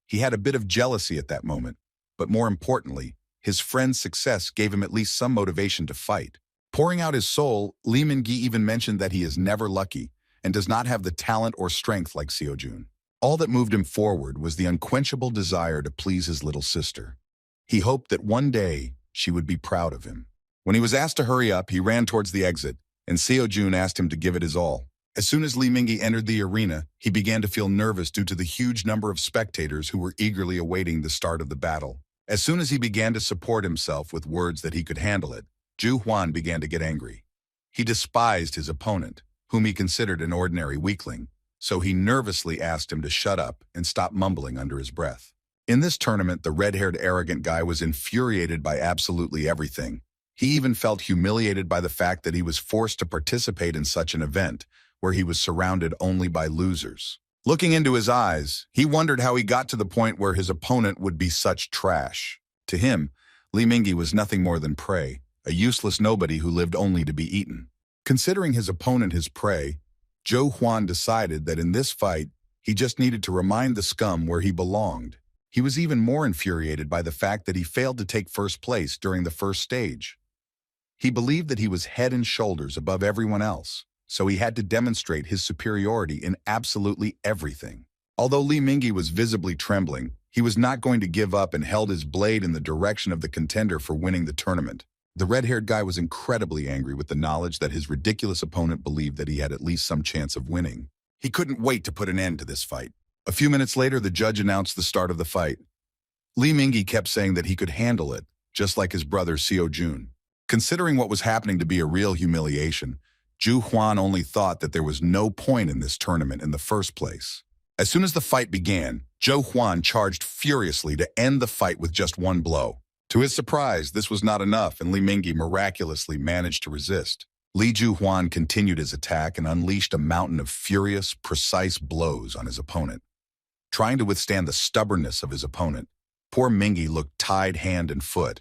He had a bit of jealousy at that moment, but more importantly, his friend's success gave him at least some motivation to fight. Pouring out his soul, Li Mingyi even mentioned that he is never lucky and does not have the talent or strength like Seo-jun. All that moved him forward was the unquenchable desire to please his little sister. He hoped that one day she would be proud of him. When he was asked to hurry up, he ran towards the exit, and Seo-jun asked him to give it his all. As soon as Li Mingyi entered the arena, he began to feel nervous due to the huge number of spectators who were eagerly awaiting the start of the battle. As soon as he began to support himself with words that he could handle it, Ju-hwan began to get angry. He despised his opponent, whom he considered an ordinary weakling, so he nervously asked him to shut up and stop mumbling under his breath. In this tournament, the red-haired arrogant guy was infuriated by absolutely everything. He even felt humiliated by the fact that he was forced to participate in such an event, where he was surrounded only by losers. Looking into his eyes, he wondered how he got to the point where his opponent would be such trash. To him, Li Mingyi was nothing more than prey, a useless nobody who lived only to be eaten. Considering his opponent his prey, Jo-hwan decided that in this fight, he just needed to remind the scum where he belonged. He was even more infuriated by the fact that he failed to take first place during the first stage. He believed that he was head and shoulders above everyone else, so he had to demonstrate his superiority in absolutely everything. Although Li Mingyi was visibly trembling, he was not going to give up and held his blade in the direction of the contender for winning the tournament. The red-haired guy was incredibly angry with the knowledge that his ridiculous opponent believed that he had at least some chance of winning. He couldn't wait to put an end to this fight. A few minutes later, the judge announced the start of the fight. Lee Mingi kept saying that he could handle it, just like his brother Seo Jun. Considering what was happening to be a real humiliation, Ju Huan only thought that there was no point in this tournament in the first place. As soon as the fight began, Zhou Huan charged furiously to end the fight with just one blow. To his surprise, this was not enough, and Li Mingi miraculously managed to resist. Li Ju Huan continued his attack and unleashed a mountain of furious, precise blows on his opponent. Trying to withstand the stubbornness of his opponent, poor Mingi looked tied hand and foot,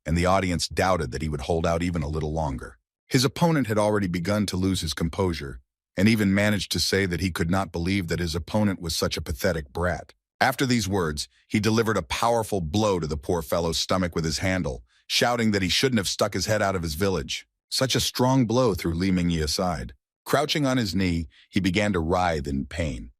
and the audience doubted that he would hold out even a little longer. His opponent had already begun to lose his composure, and even managed to say that he could not believe that his opponent was such a pathetic brat. After these words, he delivered a powerful blow to the poor fellow's stomach with his handle, shouting that he shouldn't have stuck his head out of his village. Such a strong blow threw Li Mingyi aside. Crouching on his knee, he began to writhe in pain.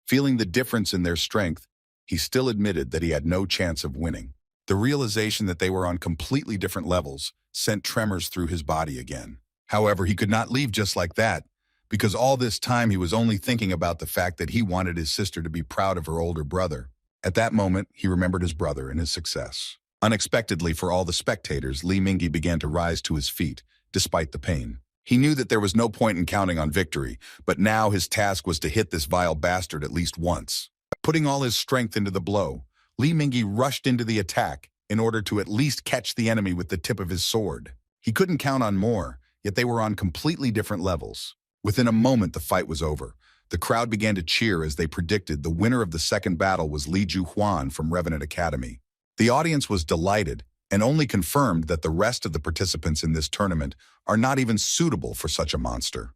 Feeling the difference in their strength, he still admitted that he had no chance of winning. The realization that they were on completely different levels sent tremors through his body again. However, he could not leave just like that, because all this time he was only thinking about the fact that he wanted his sister to be proud of her older brother. At that moment, he remembered his brother and his success. Unexpectedly for all the spectators, Li Mingyi began to rise to his feet, despite the pain. He knew that there was no point in counting on victory, but now his task was to hit this vile bastard at least once. Putting all his strength into the blow, Li Mingyi rushed into the attack in order to at least catch the enemy with the tip of his sword. He couldn't count on more, yet they were on completely different levels. Within a moment, the fight was over. The crowd began to cheer as they predicted the winner of the second battle was Li Ju Huan from Revenant Academy. The audience was delighted and only confirmed that the rest of the participants in this tournament are not even suitable for such a monster.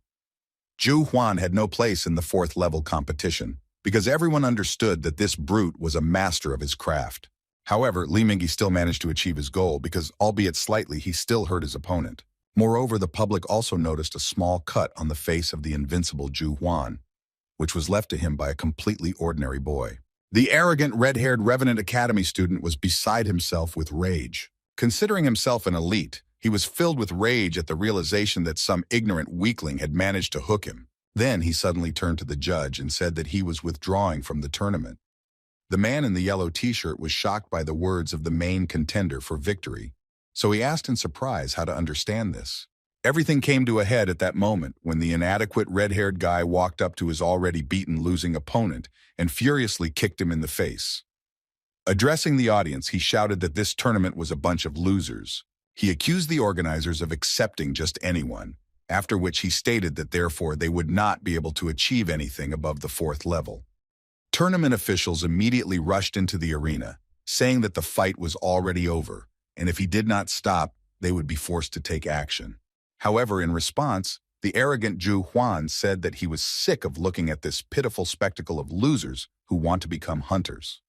Ju Huan had no place in the fourth level competition because everyone understood that this brute was a master of his craft. However, Li Mingyi still managed to achieve his goal because, albeit slightly, he still hurt his opponent. Moreover, the public also noticed a small cut on the face of the invincible Ju Huan, which was left to him by a completely ordinary boy. The arrogant, red-haired Revenant Academy student was beside himself with rage. Considering himself an elite, he was filled with rage at the realization that some ignorant weakling had managed to hook him. Then he suddenly turned to the judge and said that he was withdrawing from the tournament. The man in the yellow t-shirt was shocked by the words of the main contender for victory, so he asked in surprise how to understand this. Everything came to a head at that moment when the inadequate red-haired guy walked up to his already beaten losing opponent and furiously kicked him in the face. Addressing the audience, he shouted that this tournament was a bunch of losers. He accused the organizers of accepting just anyone, after which he stated that therefore they would not be able to achieve anything above the fourth level. Tournament officials immediately rushed into the arena, saying that the fight was already over, and if he did not stop, they would be forced to take action. However, in response, the arrogant Ju Huan said that he was sick of looking at this pitiful spectacle of losers who want to become hunters.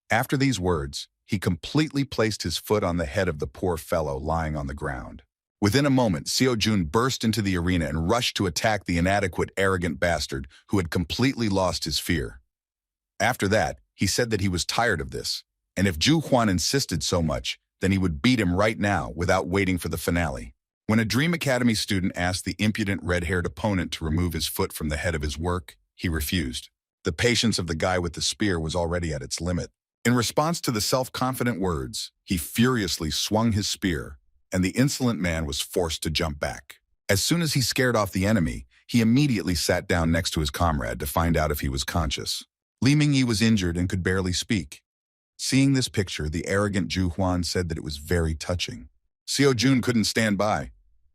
After these words, he completely placed his foot on the head of the poor fellow lying on the ground. Within a moment, Seo Jun burst into the arena and rushed to attack the inadequate, arrogant bastard who had completely lost his fear. After that, he said that he was tired of this, and if Ju Huan insisted so much, then he would beat him right now without waiting for the finale. When a Dream Academy student asked the impudent red-haired opponent to remove his foot from the head of his work, he refused. The patience of the guy with the spear was already at its limit. In response to the self-confident words, he furiously swung his spear, and the insolent man was forced to jump back. As soon as he scared off the enemy, he immediately sat down next to his comrade to find out if he was conscious. Li Mingyi was injured and could barely speak. Seeing this picture, the arrogant Ju Huan said that it was very touching. Seo Jun couldn't stand by.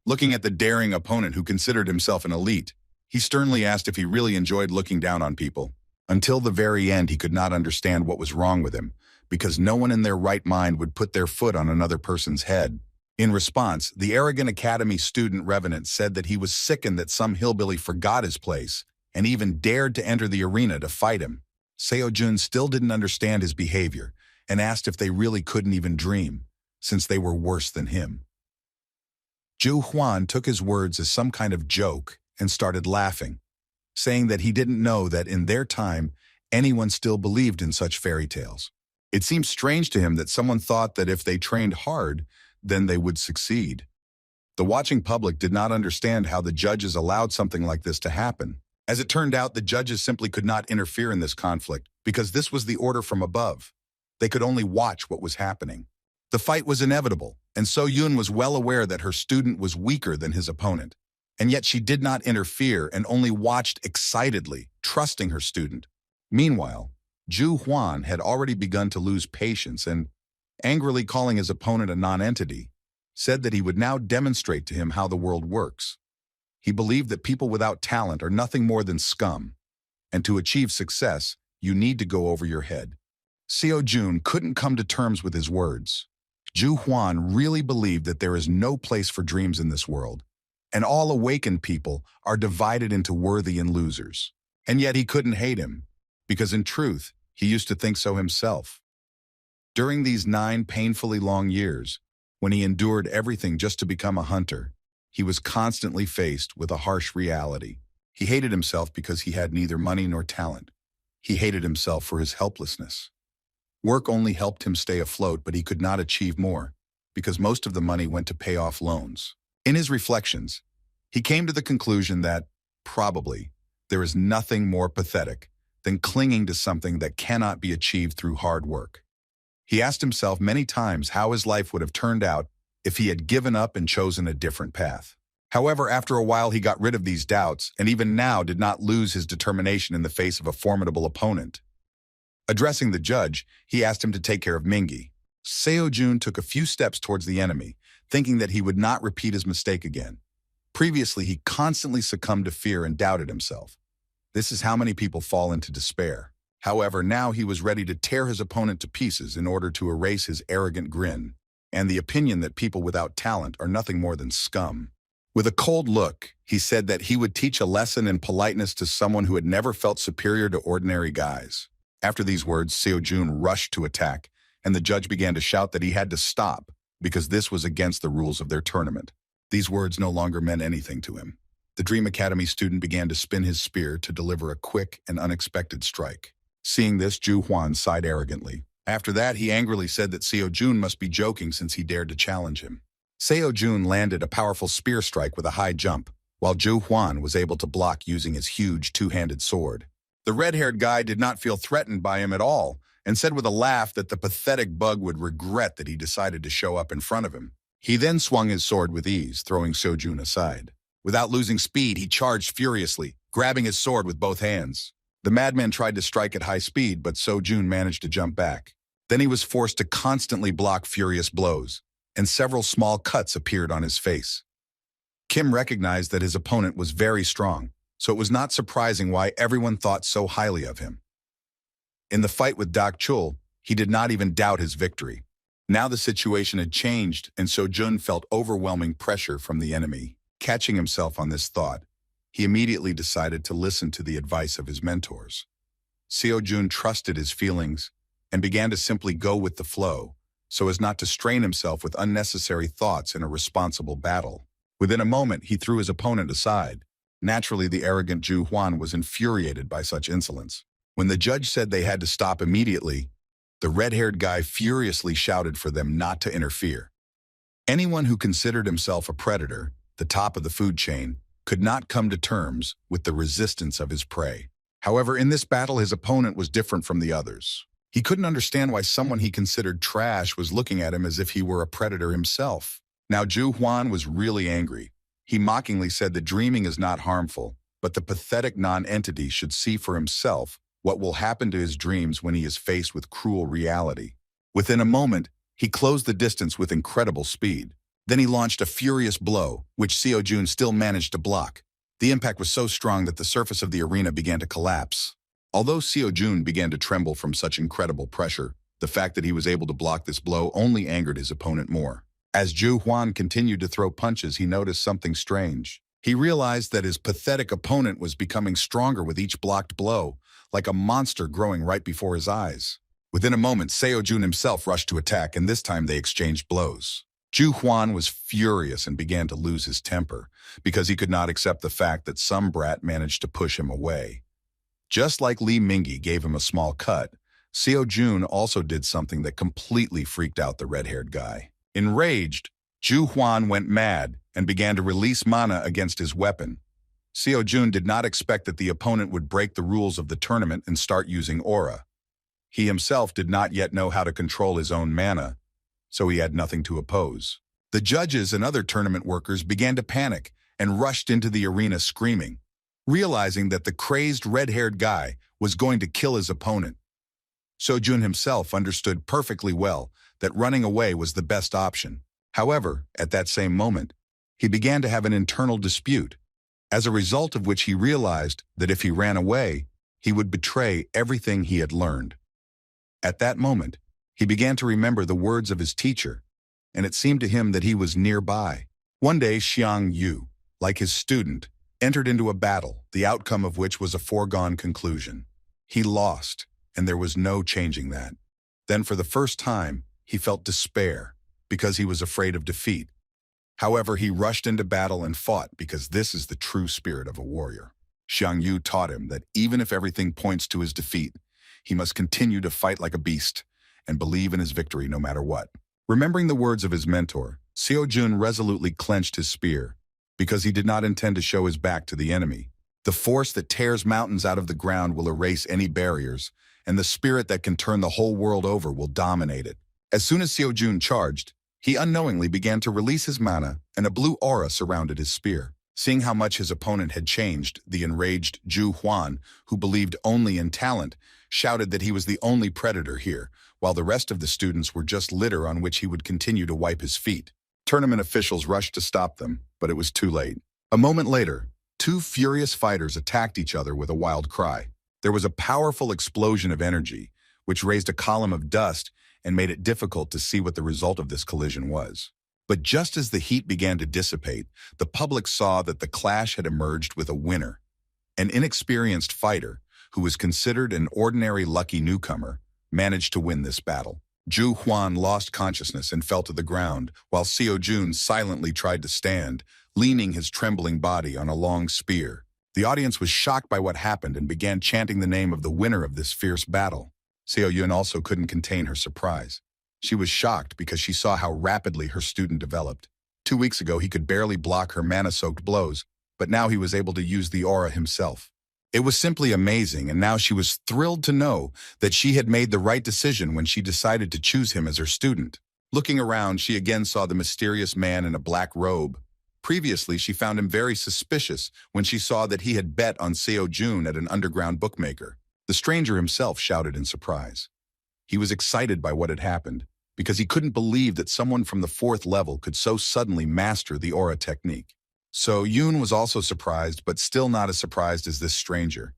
Looking at the daring opponent who considered himself an elite, he sternly asked if he really enjoyed looking down on people. Until the very end, he could not understand what was wrong with him, because no one in their right mind would put their foot on another person's head. In response, the arrogant academy student Revenant said that he was sickened that some hillbilly forgot his place and even dared to enter the arena to fight him. Seo Jun still didn't understand his behavior and asked if they really couldn't even dream, since they were worse than him. Ju Huan took his words as some kind of joke and started laughing, saying that he didn't know that in their time, anyone still believed in such fairy tales. It seemed strange to him that someone thought that if they trained hard, then they would succeed. The watching public did not understand how the judges allowed something like this to happen. As it turned out, the judges simply could not interfere in this conflict because this was the order from above. They could only watch what was happening. The fight was inevitable, and So Yoon was well aware that her student was weaker than his opponent. And yet she did not interfere and only watched excitedly, trusting her student. Meanwhile, Ju Hwan had already begun to lose patience and, angrily calling his opponent a non-entity, said that he would now demonstrate to him how the world works. He believed that people without talent are nothing more than scum, and to achieve success, you need to go over your head. Seo Jun couldn't come to terms with his words. Ju Hwan really believed that there is no place for dreams in this world, and all awakened people are divided into worthy and losers. And yet he couldn't hate him, because in truth, he used to think so himself. During these 9 painfully long years, when he endured everything just to become a hunter, he was constantly faced with a harsh reality. He hated himself because he had neither money nor talent. He hated himself for his helplessness. Work only helped him stay afloat, but he could not achieve more, because most of the money went to pay off loans. In his reflections, he came to the conclusion that, probably, there is nothing more pathetic than clinging to something that cannot be achieved through hard work. He asked himself many times how his life would have turned out if he had given up and chosen a different path. However, after a while he got rid of these doubts and even now did not lose his determination in the face of a formidable opponent. Addressing the judge, he asked him to take care of Mingi. Seo Jun took a few steps towards the enemy, thinking that he would not repeat his mistake again. Previously, he constantly succumbed to fear and doubted himself. This is how many people fall into despair. However, now he was ready to tear his opponent to pieces in order to erase his arrogant grin and the opinion that people without talent are nothing more than scum. With a cold look, he said that he would teach a lesson in politeness to someone who had never felt superior to ordinary guys. After these words, Seo Jun rushed to attack, and the judge began to shout that he had to stop because this was against the rules of their tournament. These words no longer meant anything to him. The Dream Academy student began to spin his spear to deliver a quick and unexpected strike. Seeing this, Ju Hwan sighed arrogantly. After that, he angrily said that Seo Jun must be joking since he dared to challenge him. Seo Jun landed a powerful spear strike with a high jump, while Ju Hwan was able to block using his huge two-handed sword. The red-haired guy did not feel threatened by him at all, and said with a laugh that the pathetic bug would regret that he decided to show up in front of him. He then swung his sword with ease, throwing Seo Jun aside. Without losing speed, he charged furiously, grabbing his sword with both hands. The madman tried to strike at high speed, but Seo Jun managed to jump back. Then he was forced to constantly block furious blows, and several small cuts appeared on his face. Kim recognized that his opponent was very strong, so it was not surprising why everyone thought so highly of him. In the fight with Dak Chul, he did not even doubt his victory. Now the situation had changed, and Seo Jun felt overwhelming pressure from the enemy. Catching himself on this thought, he immediately decided to listen to the advice of his mentors. Seo Jun trusted his feelings and began to simply go with the flow, so as not to strain himself with unnecessary thoughts in a responsible battle. Within a moment, he threw his opponent aside. Naturally, the arrogant Ju Hwan was infuriated by such insolence. When the judge said they had to stop immediately, the red-haired guy furiously shouted for them not to interfere. Anyone who considered himself a predator, the top of the food chain, could not come to terms with the resistance of his prey. However, in this battle, his opponent was different from the others. He couldn't understand why someone he considered trash was looking at him as if he were a predator himself. Now Ju Hwan was really angry. He mockingly said that dreaming is not harmful, but the pathetic non-entity should see for himself what will happen to his dreams when he is faced with cruel reality. Within a moment, he closed the distance with incredible speed. Then he launched a furious blow, which Seo Jun still managed to block. The impact was so strong that the surface of the arena began to collapse. Although Seo Jun began to tremble from such incredible pressure, the fact that he was able to block this blow only angered his opponent more. As Ju Hwan continued to throw punches, he noticed something strange. He realized that his pathetic opponent was becoming stronger with each blocked blow, like a monster growing right before his eyes. Within a moment, Seo Jun himself rushed to attack, and this time they exchanged blows. Ju Hwan was furious and began to lose his temper, because he could not accept the fact that some brat managed to push him away. Just like Lee Mingi gave him a small cut, Seo Jun also did something that completely freaked out the red-haired guy. Enraged, Ju Hwan went mad and began to release mana against his weapon. Seo Jun did not expect that the opponent would break the rules of the tournament and start using aura. He himself did not yet know how to control his own mana, so he had nothing to oppose. The judges and other tournament workers began to panic and rushed into the arena screaming, realizing that the crazed red-haired guy was going to kill his opponent. Seo Jun himself understood perfectly well that running away was the best option. However, at that same moment, he began to have an internal dispute, as a result of which he realized that if he ran away, he would betray everything he had learned. At that moment, he began to remember the words of his teacher, and it seemed to him that he was nearby. One day, Xiang Yu, like his student, entered into a battle, the outcome of which was a foregone conclusion. He lost, and there was no changing that. Then for the first time, he felt despair, because he was afraid of defeat. However, he rushed into battle and fought because this is the true spirit of a warrior. Xiang Yu taught him that even if everything points to his defeat, he must continue to fight like a beast and believe in his victory no matter what. Remembering the words of his mentor, Seo Jun resolutely clenched his spear because he did not intend to show his back to the enemy. The force that tears mountains out of the ground will erase any barriers, and the spirit that can turn the whole world over will dominate it. As soon as Seo Jun charged, he unknowingly began to release his mana, and a blue aura surrounded his spear. Seeing how much his opponent had changed, the enraged Zhu Huan, who believed only in talent, shouted that he was the only predator here, while the rest of the students were just litter on which he would continue to wipe his feet. Tournament officials rushed to stop them, but it was too late. A moment later, two furious fighters attacked each other with a wild cry. There was a powerful explosion of energy, which raised a column of dust and made it difficult to see what the result of this collision was. But just as the heat began to dissipate, the public saw that the clash had emerged with a winner. An inexperienced fighter, who was considered an ordinary lucky newcomer, managed to win this battle. Zhu Huan lost consciousness and fell to the ground, while Seo Jun silently tried to stand, leaning his trembling body on a long spear. The audience was shocked by what happened and began chanting the name of the winner of this fierce battle. Seo Jun also couldn't contain her surprise. She was shocked because she saw how rapidly her student developed. 2 weeks ago, he could barely block her mana-soaked blows, but now he was able to use the aura himself. It was simply amazing, and now she was thrilled to know that she had made the right decision when she decided to choose him as her student. Looking around, she again saw the mysterious man in a black robe. Previously, she found him very suspicious when she saw that he had bet on Seo Jun at an underground bookmaker. The stranger himself shouted in surprise. He was excited by what had happened, because he couldn't believe that someone from the 4th level could so suddenly master the aura technique. So Yoon was also surprised, but still not as surprised as this stranger.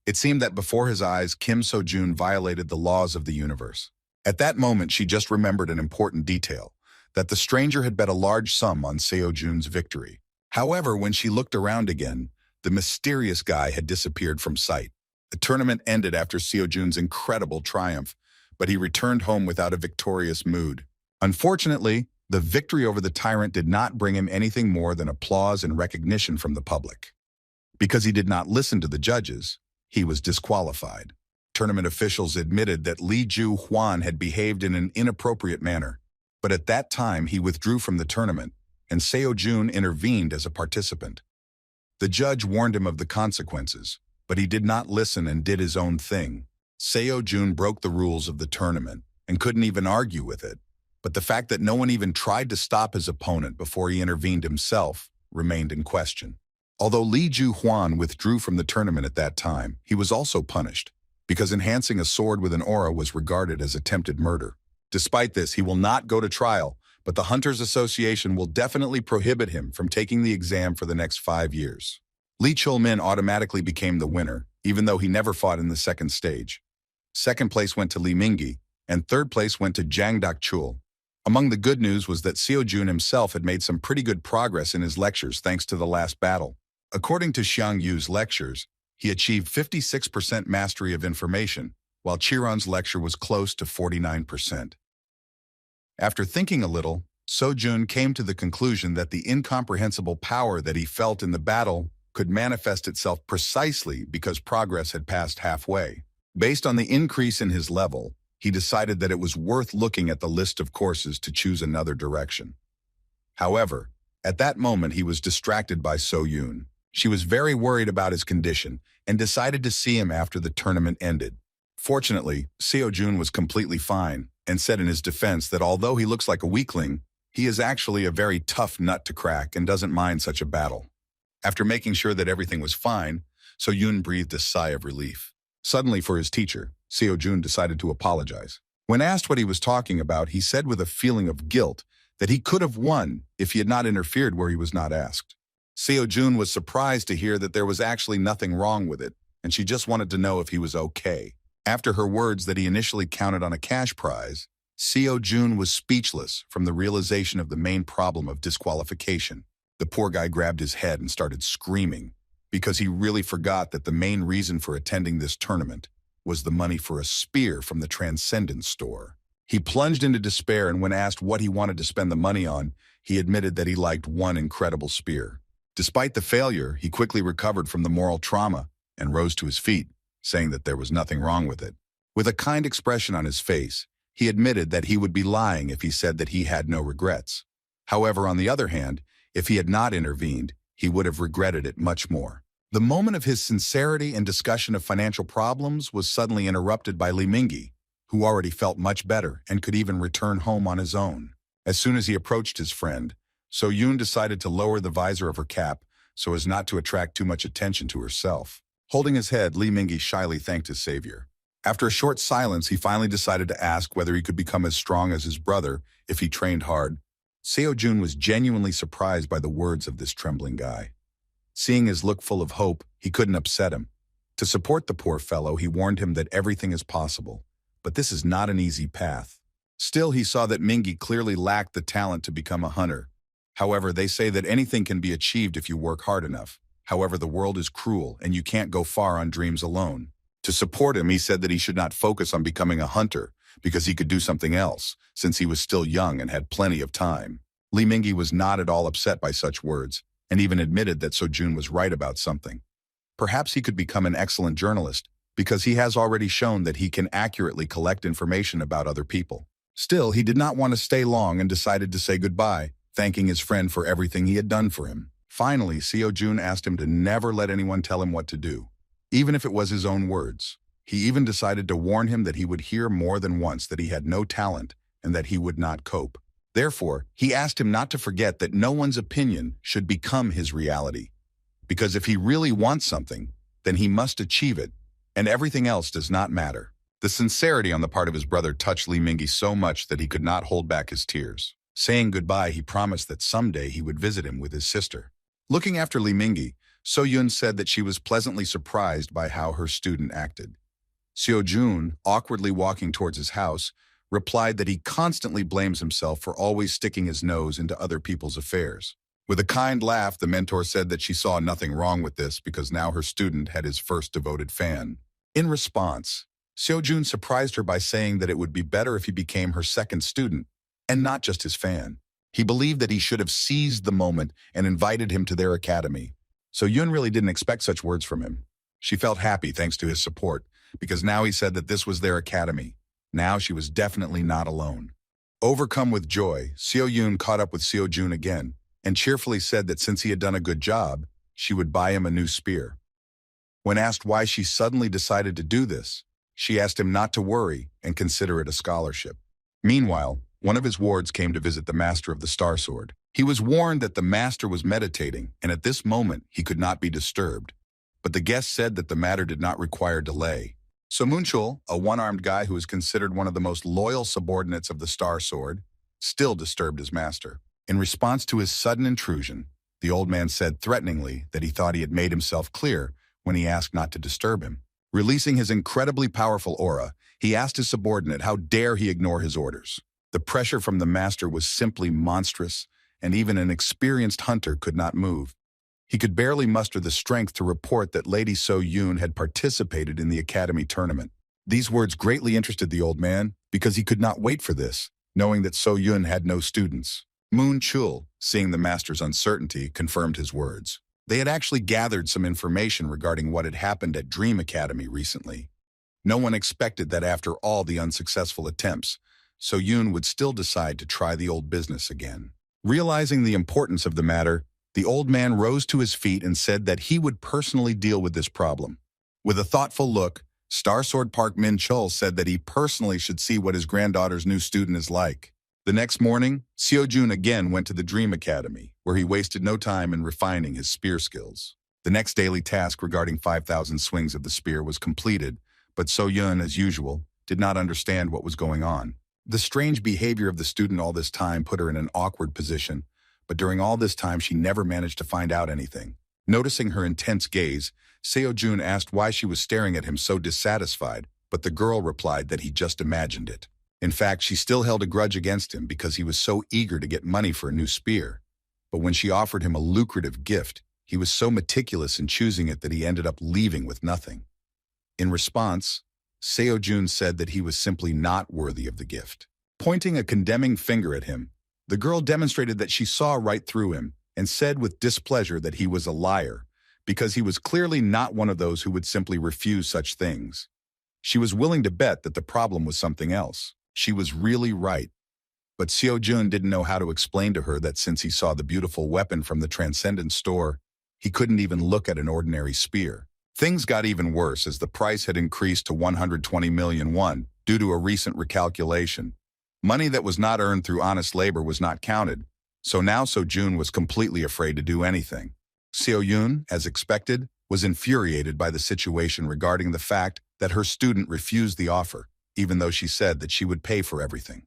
It seemed that before his eyes, Kim So-jun violated the laws of the universe. At that moment, she just remembered an important detail, that the stranger had bet a large sum on Seo Jun's victory. However, when she looked around again, the mysterious guy had disappeared from sight. The tournament ended after Seo Jun's incredible triumph, but he returned home without a victorious mood. Unfortunately, the victory over the tyrant did not bring him anything more than applause and recognition from the public. Because he did not listen to the judges, he was disqualified. Tournament officials admitted that Li Ju Huan had behaved in an inappropriate manner, but at that time he withdrew from the tournament, and Seo Jun intervened as a participant. The judge warned him of the consequences, but he did not listen and did his own thing. Seo Jun broke the rules of the tournament and couldn't even argue with it, but the fact that no one even tried to stop his opponent before he intervened himself remained in question. Although Li Ju Huan withdrew from the tournament at that time, he was also punished, because enhancing a sword with an aura was regarded as attempted murder. Despite this, he will not go to trial, but the Hunters Association will definitely prohibit him from taking the exam for the next 5 years. Lee Chul-min automatically became the winner, even though he never fought in the second stage. Second place went to Lee Mingyi, and third place went to Jang Dak-chul. Among the good news was that Seo Jun himself had made some pretty good progress in his lectures thanks to the last battle. According to Xiang Yu's lectures, he achieved 56% mastery of information, while Chiron's lecture was close to 49%. After thinking a little, Seo Jun came to the conclusion that the incomprehensible power that he felt in the battle could manifest itself precisely because progress had passed halfway. Based on the increase in his level, he decided that it was worth looking at the list of courses to choose another direction. However, at that moment he was distracted by So Yoon. She was very worried about his condition and decided to see him after the tournament ended. Fortunately, Seo-jun was completely fine and said in his defense that although he looks like a weakling, he is actually a very tough nut to crack and doesn't mind such a battle. After making sure that everything was fine, So-yun breathed a sigh of relief. Suddenly, for his teacher, Seo-jun decided to apologize. When asked what he was talking about, he said with a feeling of guilt that he could have won if he had not interfered where he was not asked. Seo-jun was surprised to hear that there was actually nothing wrong with it, and she just wanted to know if he was okay. After her words that he initially counted on a cash prize, Seo-jun was speechless from the realization of the main problem of disqualification. The poor guy grabbed his head and started screaming because he really forgot that the main reason for attending this tournament was the money for a spear from the Transcendence store. He plunged into despair, and when asked what he wanted to spend the money on, he admitted that he liked one incredible spear. Despite the failure, he quickly recovered from the moral trauma and rose to his feet, saying that there was nothing wrong with it. With a kind expression on his face, he admitted that he would be lying if he said that he had no regrets. However, on the other hand, if he had not intervened, he would have regretted it much more. The moment of his sincerity and discussion of financial problems was suddenly interrupted by Lee Mingi, who already felt much better and could even return home on his own. As soon as he approached his friend, So-yun decided to lower the visor of her cap so as not to attract too much attention to herself. Holding his head, Lee Mingi shyly thanked his savior. After a short silence, he finally decided to ask whether he could become as strong as his brother if he trained hard. Seo-jun was genuinely surprised by the words of this trembling guy. Seeing his look full of hope, he couldn't upset him. To support the poor fellow, he warned him that everything is possible, but this is not an easy path. Still, he saw that Mingi clearly lacked the talent to become a hunter. However, they say that anything can be achieved if you work hard enough. However, the world is cruel, and you can't go far on dreams alone. To support him, he said that he should not focus on becoming a hunter, because he could do something else, since he was still young and had plenty of time. Lee Mingi was not at all upset by such words, and even admitted that So-jun was right about something. Perhaps he could become an excellent journalist, because he has already shown that he can accurately collect information about other people. Still, he did not want to stay long and decided to say goodbye, thanking his friend for everything he had done for him. Finally, Seo-jun asked him to never let anyone tell him what to do, even if it was his own words. He even decided to warn him that he would hear more than once that he had no talent and that he would not cope. Therefore, he asked him not to forget that no one's opinion should become his reality, because if he really wants something, then he must achieve it, and everything else does not matter. The sincerity on the part of his brother touched Lee Mingi so much that he could not hold back his tears. Saying goodbye, he promised that someday he would visit him with his sister. Looking after Lee Mingi, So-yun said that she was pleasantly surprised by how her student acted. Seo-jun, awkwardly walking towards his house, replied that he constantly blames himself for always sticking his nose into other people's affairs. With a kind laugh, the mentor said that she saw nothing wrong with this because now her student had his first devoted fan. In response, Seo-jun surprised her by saying that it would be better if he became her second student, and not just his fan. He believed that he should have seized the moment and invited him to their academy. So-yun really didn't expect such words from him. She felt happy thanks to his support, because now he said that this was their academy. Now she was definitely not alone. Overcome with joy, Seo-yun caught up with Seo-jun again, and cheerfully said that since he had done a good job, she would buy him a new spear. When asked why she suddenly decided to do this, she asked him not to worry and consider it a scholarship. Meanwhile, one of his wards came to visit the master of the Star Sword. He was warned that the master was meditating, and at this moment he could not be disturbed. But the guest said that the matter did not require delay. So Moonchul, a one-armed guy who is considered one of the most loyal subordinates of the Star Sword, still disturbed his master. In response to his sudden intrusion, the old man said threateningly that he thought he had made himself clear when he asked not to disturb him. Releasing his incredibly powerful aura, he asked his subordinate how dare he ignore his orders. The pressure from the master was simply monstrous, and even an experienced hunter could not move. He could barely muster the strength to report that Lady So-yun had participated in the academy tournament. These words greatly interested the old man because he could not wait for this, knowing that So-yun had no students. Moon-chul, seeing the master's uncertainty, confirmed his words. They had actually gathered some information regarding what had happened at Dream Academy recently. No one expected that after all the unsuccessful attempts, So-yun would still decide to try the old business again. Realizing the importance of the matter, The old man rose to his feet and said that he would personally deal with this problem. With a thoughtful look, Star Sword Park Min Chul said that he personally should see what his granddaughter's new student is like. The next morning, Seo Jun again went to the Dream Academy, where he wasted no time in refining his spear skills. The next daily task regarding 5,000 swings of the spear was completed, but So Yun, as usual, did not understand what was going on. The strange behavior of the student all this time put her in an awkward position, but during all this time she never managed to find out anything. Noticing her intense gaze, Seo Jun asked why she was staring at him so dissatisfied, but the girl replied that he just imagined it. In fact, she still held a grudge against him because he was so eager to get money for a new spear. But when she offered him a lucrative gift, he was so meticulous in choosing it that he ended up leaving with nothing. In response, Seo Jun said that he was simply not worthy of the gift. Pointing a condemning finger at him, the girl demonstrated that she saw right through him and said with displeasure that he was a liar, because he was clearly not one of those who would simply refuse such things. She was willing to bet that the problem was something else. She was really right. But Seo Jun didn't know how to explain to her that since he saw the beautiful weapon from the Transcendent store, he couldn't even look at an ordinary spear. Things got even worse as the price had increased to 120 million won due to a recent recalculation. Money that was not earned through honest labor was not counted, so now Seo Jun was completely afraid to do anything. Seo Yun, as expected, was infuriated by the situation regarding the fact that her student refused the offer, even though she said that she would pay for everything.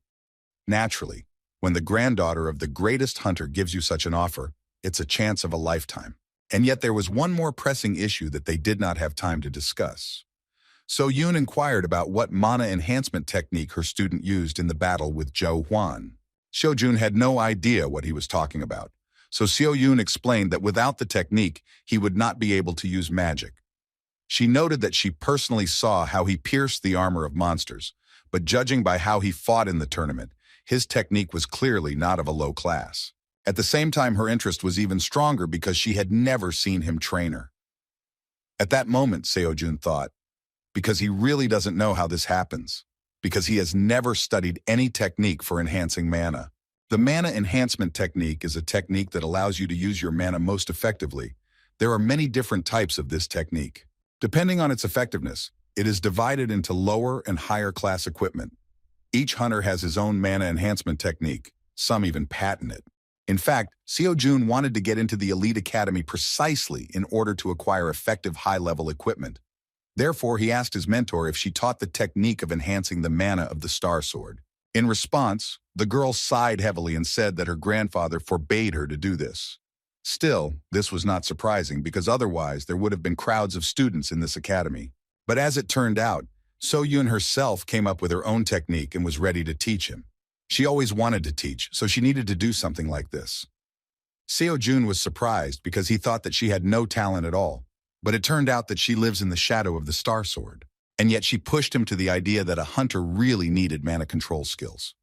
Naturally, when the granddaughter of the greatest hunter gives you such an offer, it's a chance of a lifetime. And yet there was one more pressing issue that they did not have time to discuss. So Yoon inquired about what mana enhancement technique her student used in the battle with Zhou Huan. Seo Jun had no idea what he was talking about, so Seo Yoon explained that without the technique, he would not be able to use magic. She noted that she personally saw how he pierced the armor of monsters, but judging by how he fought in the tournament, his technique was clearly not of a low class. At the same time, her interest was even stronger because she had never seen him train her. At that moment, Seo Jun thought, because he really doesn't know how this happens, because he has never studied any technique for enhancing mana. The mana enhancement technique is a technique that allows you to use your mana most effectively. There are many different types of this technique. Depending on its effectiveness, it is divided into lower and higher class equipment. Each hunter has his own mana enhancement technique. Some even patent it. In fact, Seo Jun wanted to get into the Elite Academy precisely in order to acquire effective high-level equipment. Therefore, he asked his mentor if she taught the technique of enhancing the mana of the Star Sword. In response, the girl sighed heavily and said that her grandfather forbade her to do this. Still, this was not surprising because otherwise there would have been crowds of students in this academy. But as it turned out, So Yun herself came up with her own technique and was ready to teach him. She always wanted to teach, so she needed to do something like this. Seo Jun was surprised because he thought that she had no talent at all, but it turned out that she lives in the shadow of the Star Sword. And yet she pushed him to the idea that a hunter really needed mana control skills.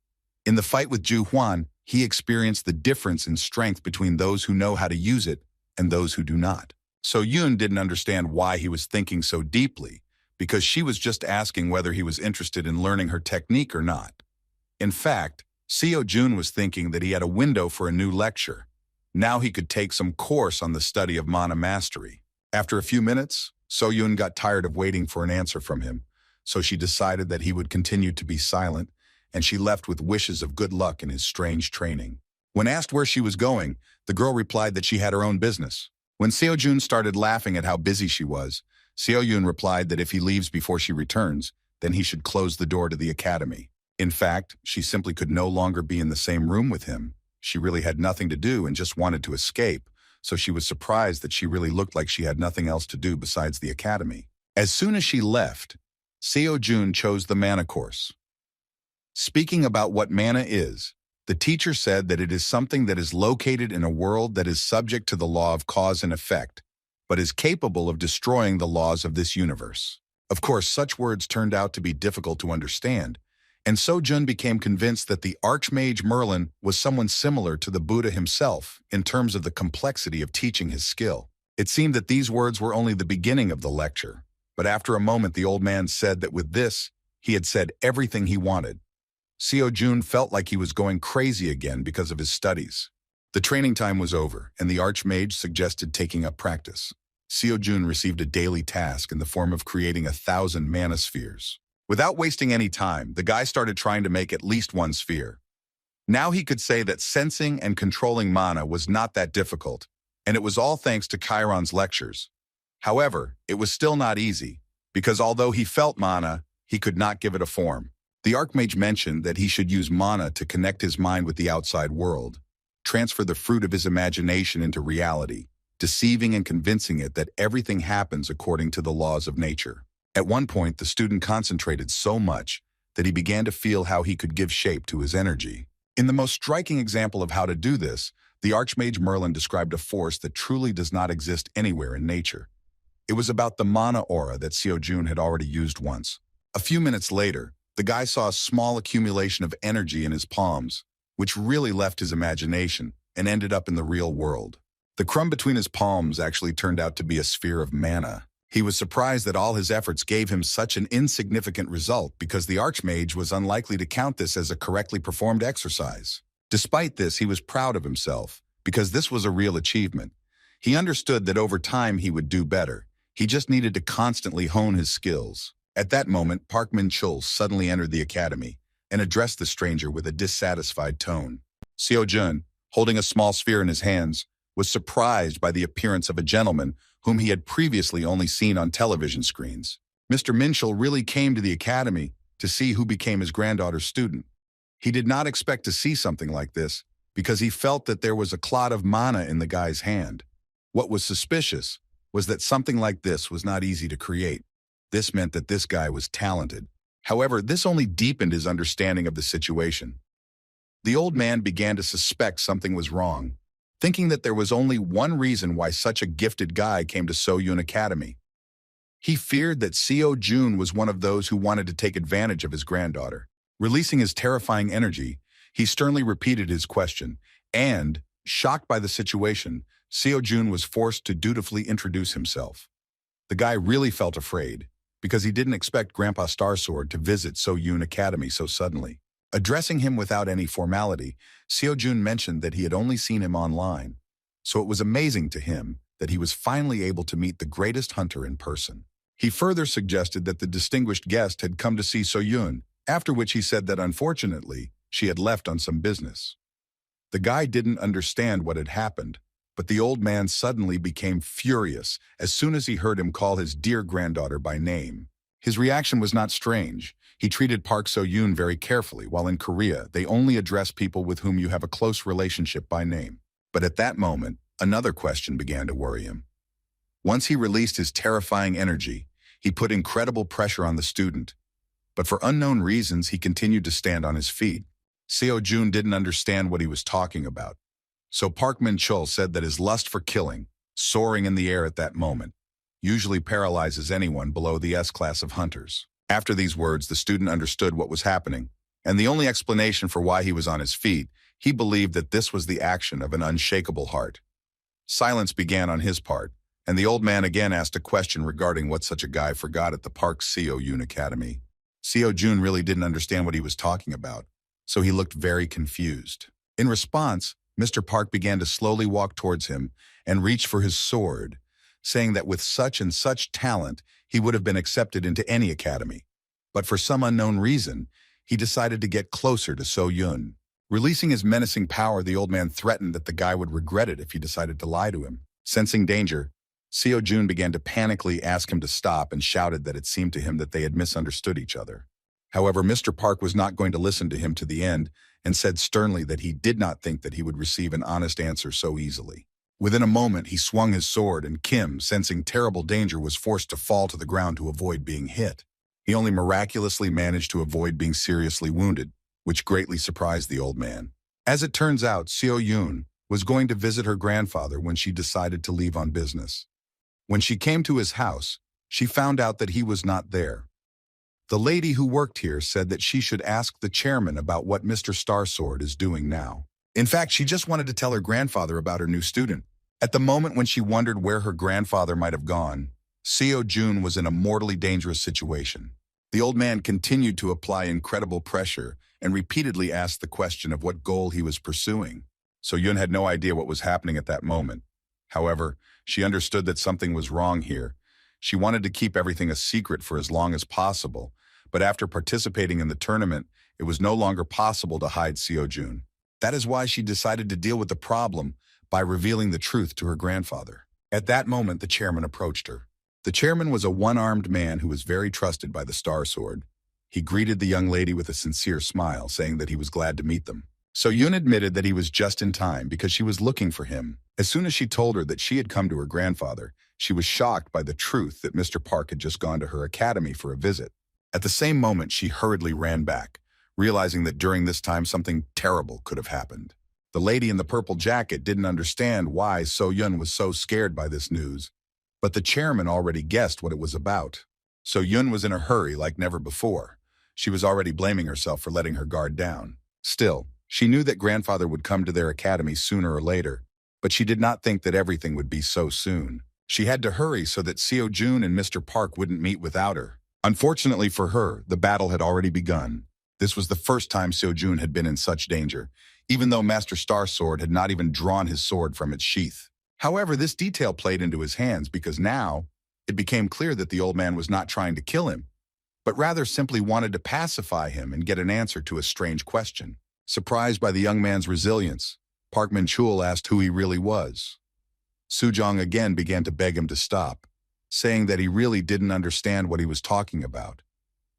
In the fight with Zhu Huan, he experienced the difference in strength between those who know how to use it and those who do not. So Yun didn't understand why he was thinking so deeply, because she was just asking whether he was interested in learning her technique or not. In fact, Seo Jun was thinking that he had a window for a new lecture. Now he could take some course on the study of mana mastery. After a few minutes, So Yun got tired of waiting for an answer from him, so she decided that he would continue to be silent, and she left with wishes of good luck in his strange training. When asked where she was going, the girl replied that she had her own business. When Seo Jun started laughing at how busy she was, Seo Yun replied that if he leaves before she returns, then he should close the door to the academy. In fact, she simply could no longer be in the same room with him. She really had nothing to do and just wanted to escape, so she was surprised that she really looked like she had nothing else to do besides the academy. As soon as she left, Seo Jun chose the mana course. Speaking about what mana is, the teacher said that it is something that is located in a world that is subject to the law of cause and effect, but is capable of destroying the laws of this universe. Of course, such words turned out to be difficult to understand, and So Jun became convinced that the Archmage Merlin was someone similar to the Buddha himself in terms of the complexity of teaching his skill. It seemed that these words were only the beginning of the lecture, but after a moment the old man said that with this, he had said everything he wanted. Seo Jun felt like he was going crazy again because of his studies. The training time was over, and the Archmage suggested taking up practice. Seo-jun received a daily task in the form of creating 1,000 mana spheres. Without wasting any time, the guy started trying to make at least one sphere. Now he could say that sensing and controlling mana was not that difficult, and it was all thanks to Chiron's lectures. However, it was still not easy, because although he felt mana, he could not give it a form. The Archmage mentioned that he should use mana to connect his mind with the outside world, transfer the fruit of his imagination into reality, deceiving and convincing it that everything happens according to the laws of nature. At one point, the student concentrated so much that he began to feel how he could give shape to his energy. In the most striking example of how to do this, the Archmage Merlin described a force that truly does not exist anywhere in nature. It was about the mana aura that Seo-jun had already used once. A few minutes later, the guy saw a small accumulation of energy in his palms, which really left his imagination and ended up in the real world. The crumb between his palms actually turned out to be a sphere of mana. He was surprised that all his efforts gave him such an insignificant result because the Archmage was unlikely to count this as a correctly performed exercise. Despite this, he was proud of himself because this was a real achievement. He understood that over time he would do better. He just needed to constantly hone his skills. At that moment, Park Min-chul suddenly entered the academy and addressed the stranger with a dissatisfied tone. Seo-jun, holding a small sphere in his hands, was surprised by the appearance of a gentleman whom he had previously only seen on television screens. Mr. Min-chul really came to the academy to see who became his granddaughter's student. He did not expect to see something like this because he felt that there was a clot of mana in the guy's hand. What was suspicious was that something like this was not easy to create. This meant that this guy was talented. However, this only deepened his understanding of the situation. The old man began to suspect something was wrong, thinking that there was only one reason why such a gifted guy came to So-yun Academy. He feared that Seo-jun was one of those who wanted to take advantage of his granddaughter. Releasing his terrifying energy, he sternly repeated his question, and, shocked by the situation, Seo-jun was forced to dutifully introduce himself. The guy really felt afraid, because he didn't expect Grandpa Starsword to visit So-yun Academy so suddenly. Addressing him without any formality, Seo-jun mentioned that he had only seen him online, so it was amazing to him that he was finally able to meet the greatest hunter in person. He further suggested that the distinguished guest had come to see So-yun, after which he said that unfortunately, she had left on some business. The guy didn't understand what had happened, but the old man suddenly became furious as soon as he heard him call his dear granddaughter by name. His reaction was not strange. He treated Park So-yun very carefully, while in Korea, they only address people with whom you have a close relationship by name. But at that moment, another question began to worry him. Once he released his terrifying energy, he put incredible pressure on the student. But for unknown reasons, he continued to stand on his feet. Seo-jun didn't understand what he was talking about. So Park Min-chul said that his lust for killing, soaring in the air at that moment, usually paralyzes anyone below the S-class of hunters. After these words, the student understood what was happening, and the only explanation for why he was on his feet, he believed that this was the action of an unshakable heart. Silence began on his part, and the old man again asked a question regarding what such a guy forgot at the Park So-yun Academy. Seo-jun really didn't understand what he was talking about, so he looked very confused. In response, Mr. Park began to slowly walk towards him and reach for his sword, saying that with such and such talent, he would have been accepted into any academy. But for some unknown reason, he decided to get closer to So-yun. Releasing his menacing power, the old man threatened that the guy would regret it if he decided to lie to him. Sensing danger, Seo-jun began to panically ask him to stop and shouted that it seemed to him that they had misunderstood each other. However, Mr. Park was not going to listen to him to the end and said sternly that he did not think that he would receive an honest answer so easily. Within a moment, he swung his sword, and Kim, sensing terrible danger, was forced to fall to the ground to avoid being hit. He only miraculously managed to avoid being seriously wounded, which greatly surprised the old man. As it turns out, Seo-yun was going to visit her grandfather when she decided to leave on business. When she came to his house, she found out that he was not there. The lady who worked here said that she should ask the chairman about what Mr. Starsword is doing now. In fact, she just wanted to tell her grandfather about her new student. At the moment when she wondered where her grandfather might have gone, Seo-jun was in a mortally dangerous situation. The old man continued to apply incredible pressure and repeatedly asked the question of what goal he was pursuing. So Yun had no idea what was happening at that moment. However, she understood that something was wrong here. She wanted to keep everything a secret for as long as possible, but after participating in the tournament, it was no longer possible to hide Seo Jun. That is why she decided to deal with the problem by revealing the truth to her grandfather. At that moment, the chairman approached her. The chairman was a one-armed man who was very trusted by the Star Sword. He greeted the young lady with a sincere smile, saying that he was glad to meet them. So Yun admitted that he was just in time because she was looking for him. As soon as she told her that she had come to her grandfather, she was shocked by the truth that Mr. Park had just gone to her academy for a visit. At the same moment, she hurriedly ran back, realizing that during this time something terrible could have happened. The lady in the purple jacket didn't understand why So Yun was so scared by this news, but the chairman already guessed what it was about. So Yun was in a hurry like never before. She was already blaming herself for letting her guard down. Still, she knew that grandfather would come to their academy sooner or later, but she did not think that everything would be so soon. She had to hurry so that Seo Jun and Mr. Park wouldn't meet without her. Unfortunately for her, the battle had already begun. This was the first time Seo Jun had been in such danger, even though Master Star Sword had not even drawn his sword from its sheath. However, this detail played into his hands because now it became clear that the old man was not trying to kill him, but rather simply wanted to pacify him and get an answer to a strange question. Surprised by the young man's resilience, Park Min-chul asked who he really was. Sujong again began to beg him to stop, saying that he really didn't understand what he was talking about.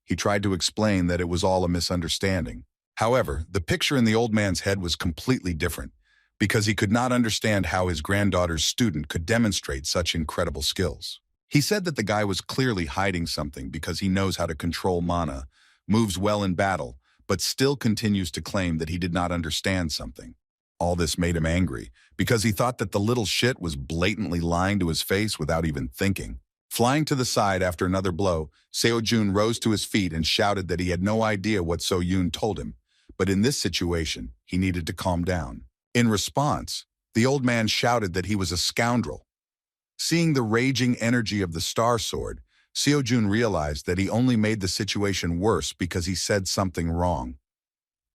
He tried to explain that it was all a misunderstanding. However, the picture in the old man's head was completely different, because he could not understand how his granddaughter's student could demonstrate such incredible skills. He said that the guy was clearly hiding something because he knows how to control mana, moves well in battle, but still continues to claim that he did not understand something. All this made him angry, because he thought that the little shit was blatantly lying to his face without even thinking. Flying to the side after another blow, Seo Jun rose to his feet and shouted that he had no idea what So Yun told him, but in this situation, he needed to calm down. In response, the old man shouted that he was a scoundrel. Seeing the raging energy of the Star Sword, Seo Jun realized that he only made the situation worse because he said something wrong.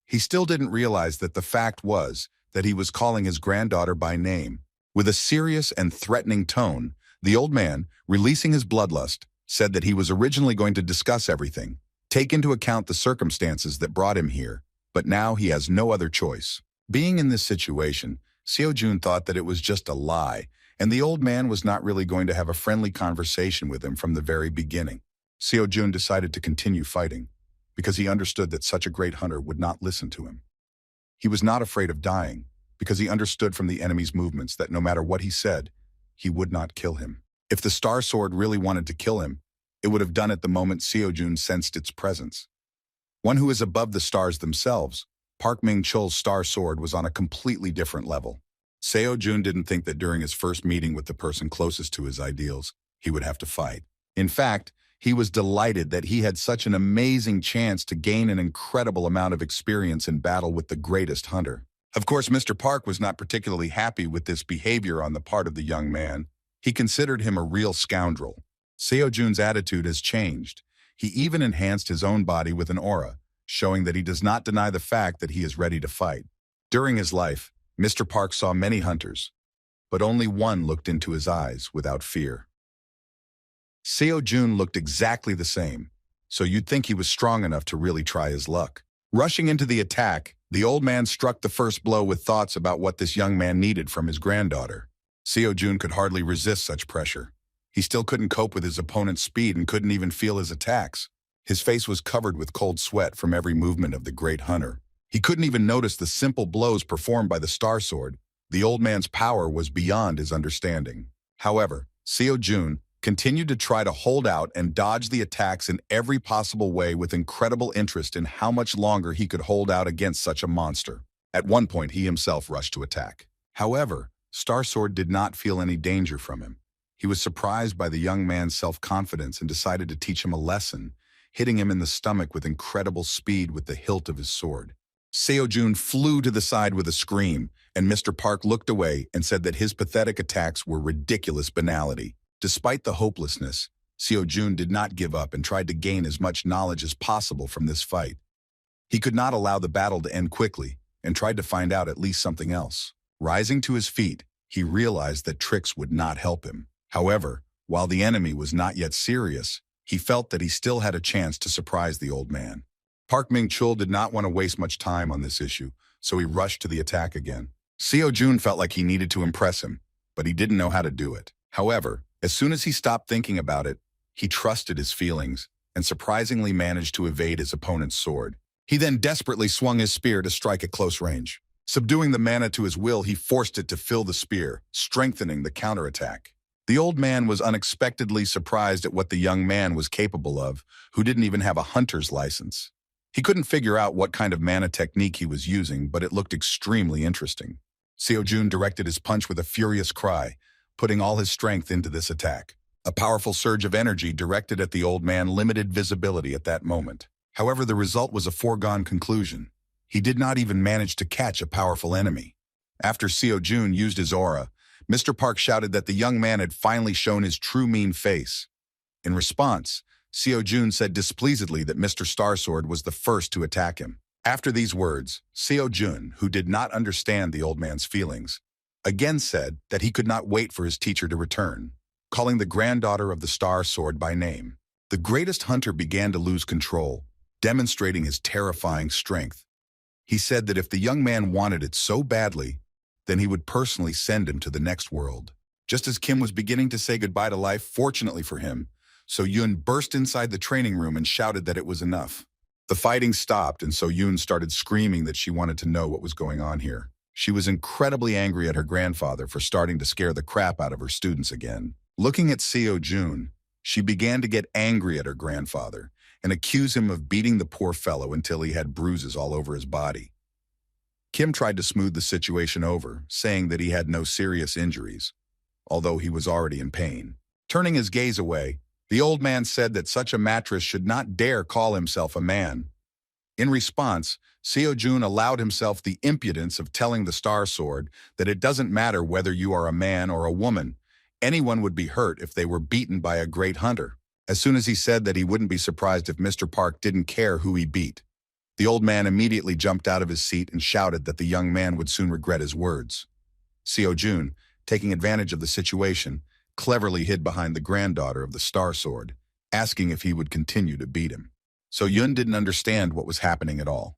He still didn't realize that the fact was that he was calling his granddaughter by name. With a serious and threatening tone, the old man, releasing his bloodlust, said that he was originally going to discuss everything, take into account the circumstances that brought him here, but now he has no other choice. Being in this situation, Seo Jun thought that it was just a lie, and the old man was not really going to have a friendly conversation with him from the very beginning. Seo Jun decided to continue fighting, because he understood that such a great hunter would not listen to him. He was not afraid of dying, because he understood from the enemy's movements that no matter what he said, he would not kill him. If the Star Sword really wanted to kill him, it would have done it the moment Seo Jun sensed its presence. One who is above the stars themselves, Park Min-chul's Star Sword was on a completely different level. Seo Jun didn't think that during his first meeting with the person closest to his ideals, he would have to fight. In fact, he was delighted that he had such an amazing chance to gain an incredible amount of experience in battle with the greatest hunter. Of course, Mr. Park was not particularly happy with this behavior on the part of the young man. He considered him a real scoundrel. Seo Jun's attitude has changed. He even enhanced his own body with an aura, showing that he does not deny the fact that he is ready to fight. During his life, Mr. Park saw many hunters, but only one looked into his eyes without fear. Seo Jun looked exactly the same, so you'd think he was strong enough to really try his luck. Rushing into the attack, the old man struck the first blow with thoughts about what this young man needed from his granddaughter. Seo Jun could hardly resist such pressure. He still couldn't cope with his opponent's speed and couldn't even feel his attacks. His face was covered with cold sweat from every movement of the great hunter. He couldn't even notice the simple blows performed by the Star Sword. The old man's power was beyond his understanding. However, Seo Jun continued to try to hold out and dodge the attacks in every possible way with incredible interest in how much longer he could hold out against such a monster. At one point, he himself rushed to attack. However, Star Sword did not feel any danger from him. He was surprised by the young man's self-confidence and decided to teach him a lesson, hitting him in the stomach with incredible speed with the hilt of his sword. Seo Jun flew to the side with a scream, and Mr. Park looked away and said that his pathetic attacks were ridiculous banality. Despite the hopelessness, Seo Jun did not give up and tried to gain as much knowledge as possible from this fight. He could not allow the battle to end quickly and tried to find out at least something else. Rising to his feet, he realized that tricks would not help him. However, while the enemy was not yet serious, he felt that he still had a chance to surprise the old man. Park Min-chul did not want to waste much time on this issue, so he rushed to the attack again. Seo-jun felt like he needed to impress him, but he didn't know how to do it. However, as soon as he stopped thinking about it, he trusted his feelings and surprisingly managed to evade his opponent's sword. He then desperately swung his spear to strike at close range. Subduing the mana to his will, he forced it to fill the spear, strengthening the counterattack. The old man was unexpectedly surprised at what the young man was capable of, who didn't even have a hunter's license. He couldn't figure out what kind of mana technique he was using, but it looked extremely interesting. Seo-jun directed his punch with a furious cry, putting all his strength into this attack. A powerful surge of energy directed at the old man limited visibility at that moment. However, the result was a foregone conclusion. He did not even manage to catch a powerful enemy. After Seo-jun used his aura, Mr. Park shouted that the young man had finally shown his true mean face. In response, Seo-jun said displeasedly that Mr. Starsword was the first to attack him. After these words, Seo-jun, who did not understand the old man's feelings, again said that he could not wait for his teacher to return, calling the granddaughter of the Star Sword by name. The greatest hunter began to lose control, demonstrating his terrifying strength. He said that if the young man wanted it so badly, then he would personally send him to the next world. Just as Kim was beginning to say goodbye to life, fortunately for him, So-yun burst inside the training room and shouted that it was enough. The fighting stopped, and So-yun started screaming that she wanted to know what was going on here. She was incredibly angry at her grandfather for starting to scare the crap out of her students again. Looking at Seo-jun, she began to get angry at her grandfather and accuse him of beating the poor fellow until he had bruises all over his body. Kim tried to smooth the situation over, saying that he had no serious injuries, although he was already in pain. Turning his gaze away, the old man said that such a mattress should not dare call himself a man. In response, Seo-jun allowed himself the impudence of telling the Star Sword that it doesn't matter whether you are a man or a woman, anyone would be hurt if they were beaten by a great hunter. As soon as he said that he wouldn't be surprised if Mr. Park didn't care who he beat, the old man immediately jumped out of his seat and shouted that the young man would soon regret his words. Seo-jun, taking advantage of the situation, cleverly hid behind the granddaughter of the Star Sword, asking if he would continue to beat him. So-yun didn't understand what was happening at all.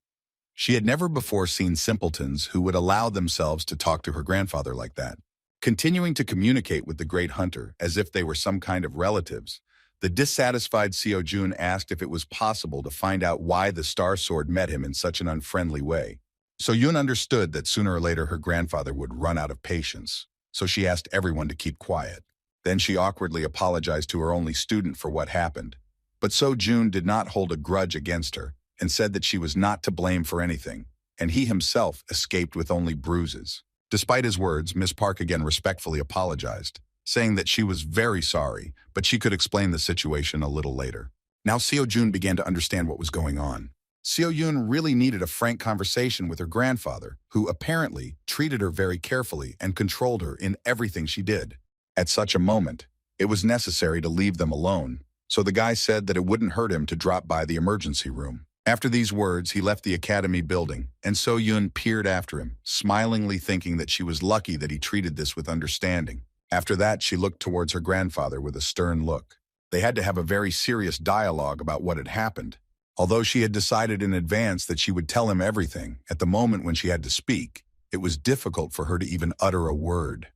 She had never before seen simpletons who would allow themselves to talk to her grandfather like that. Continuing to communicate with the great hunter as if they were some kind of relatives, the dissatisfied Seo-jun asked if it was possible to find out why the Star Sword met him in such an unfriendly way. So-yun understood that sooner or later her grandfather would run out of patience, so she asked everyone to keep quiet. Then she awkwardly apologized to her only student for what happened. But So-jun did not hold a grudge against her and said that she was not to blame for anything, and he himself escaped with only bruises. Despite his words, Miss Park again respectfully apologized, saying that she was very sorry, but she could explain the situation a little later. Now Seo-jun began to understand what was going on. Seo-yun really needed a frank conversation with her grandfather, who apparently treated her very carefully and controlled her in everything she did. At such a moment, it was necessary to leave them alone, so the guy said that it wouldn't hurt him to drop by the emergency room. After these words, he left the academy building, and So-yun peered after him, smilingly thinking that she was lucky that he treated this with understanding. After that, she looked towards her grandfather with a stern look. They had to have a very serious dialogue about what had happened. Although she had decided in advance that she would tell him everything, at the moment when she had to speak, it was difficult for her to even utter a word.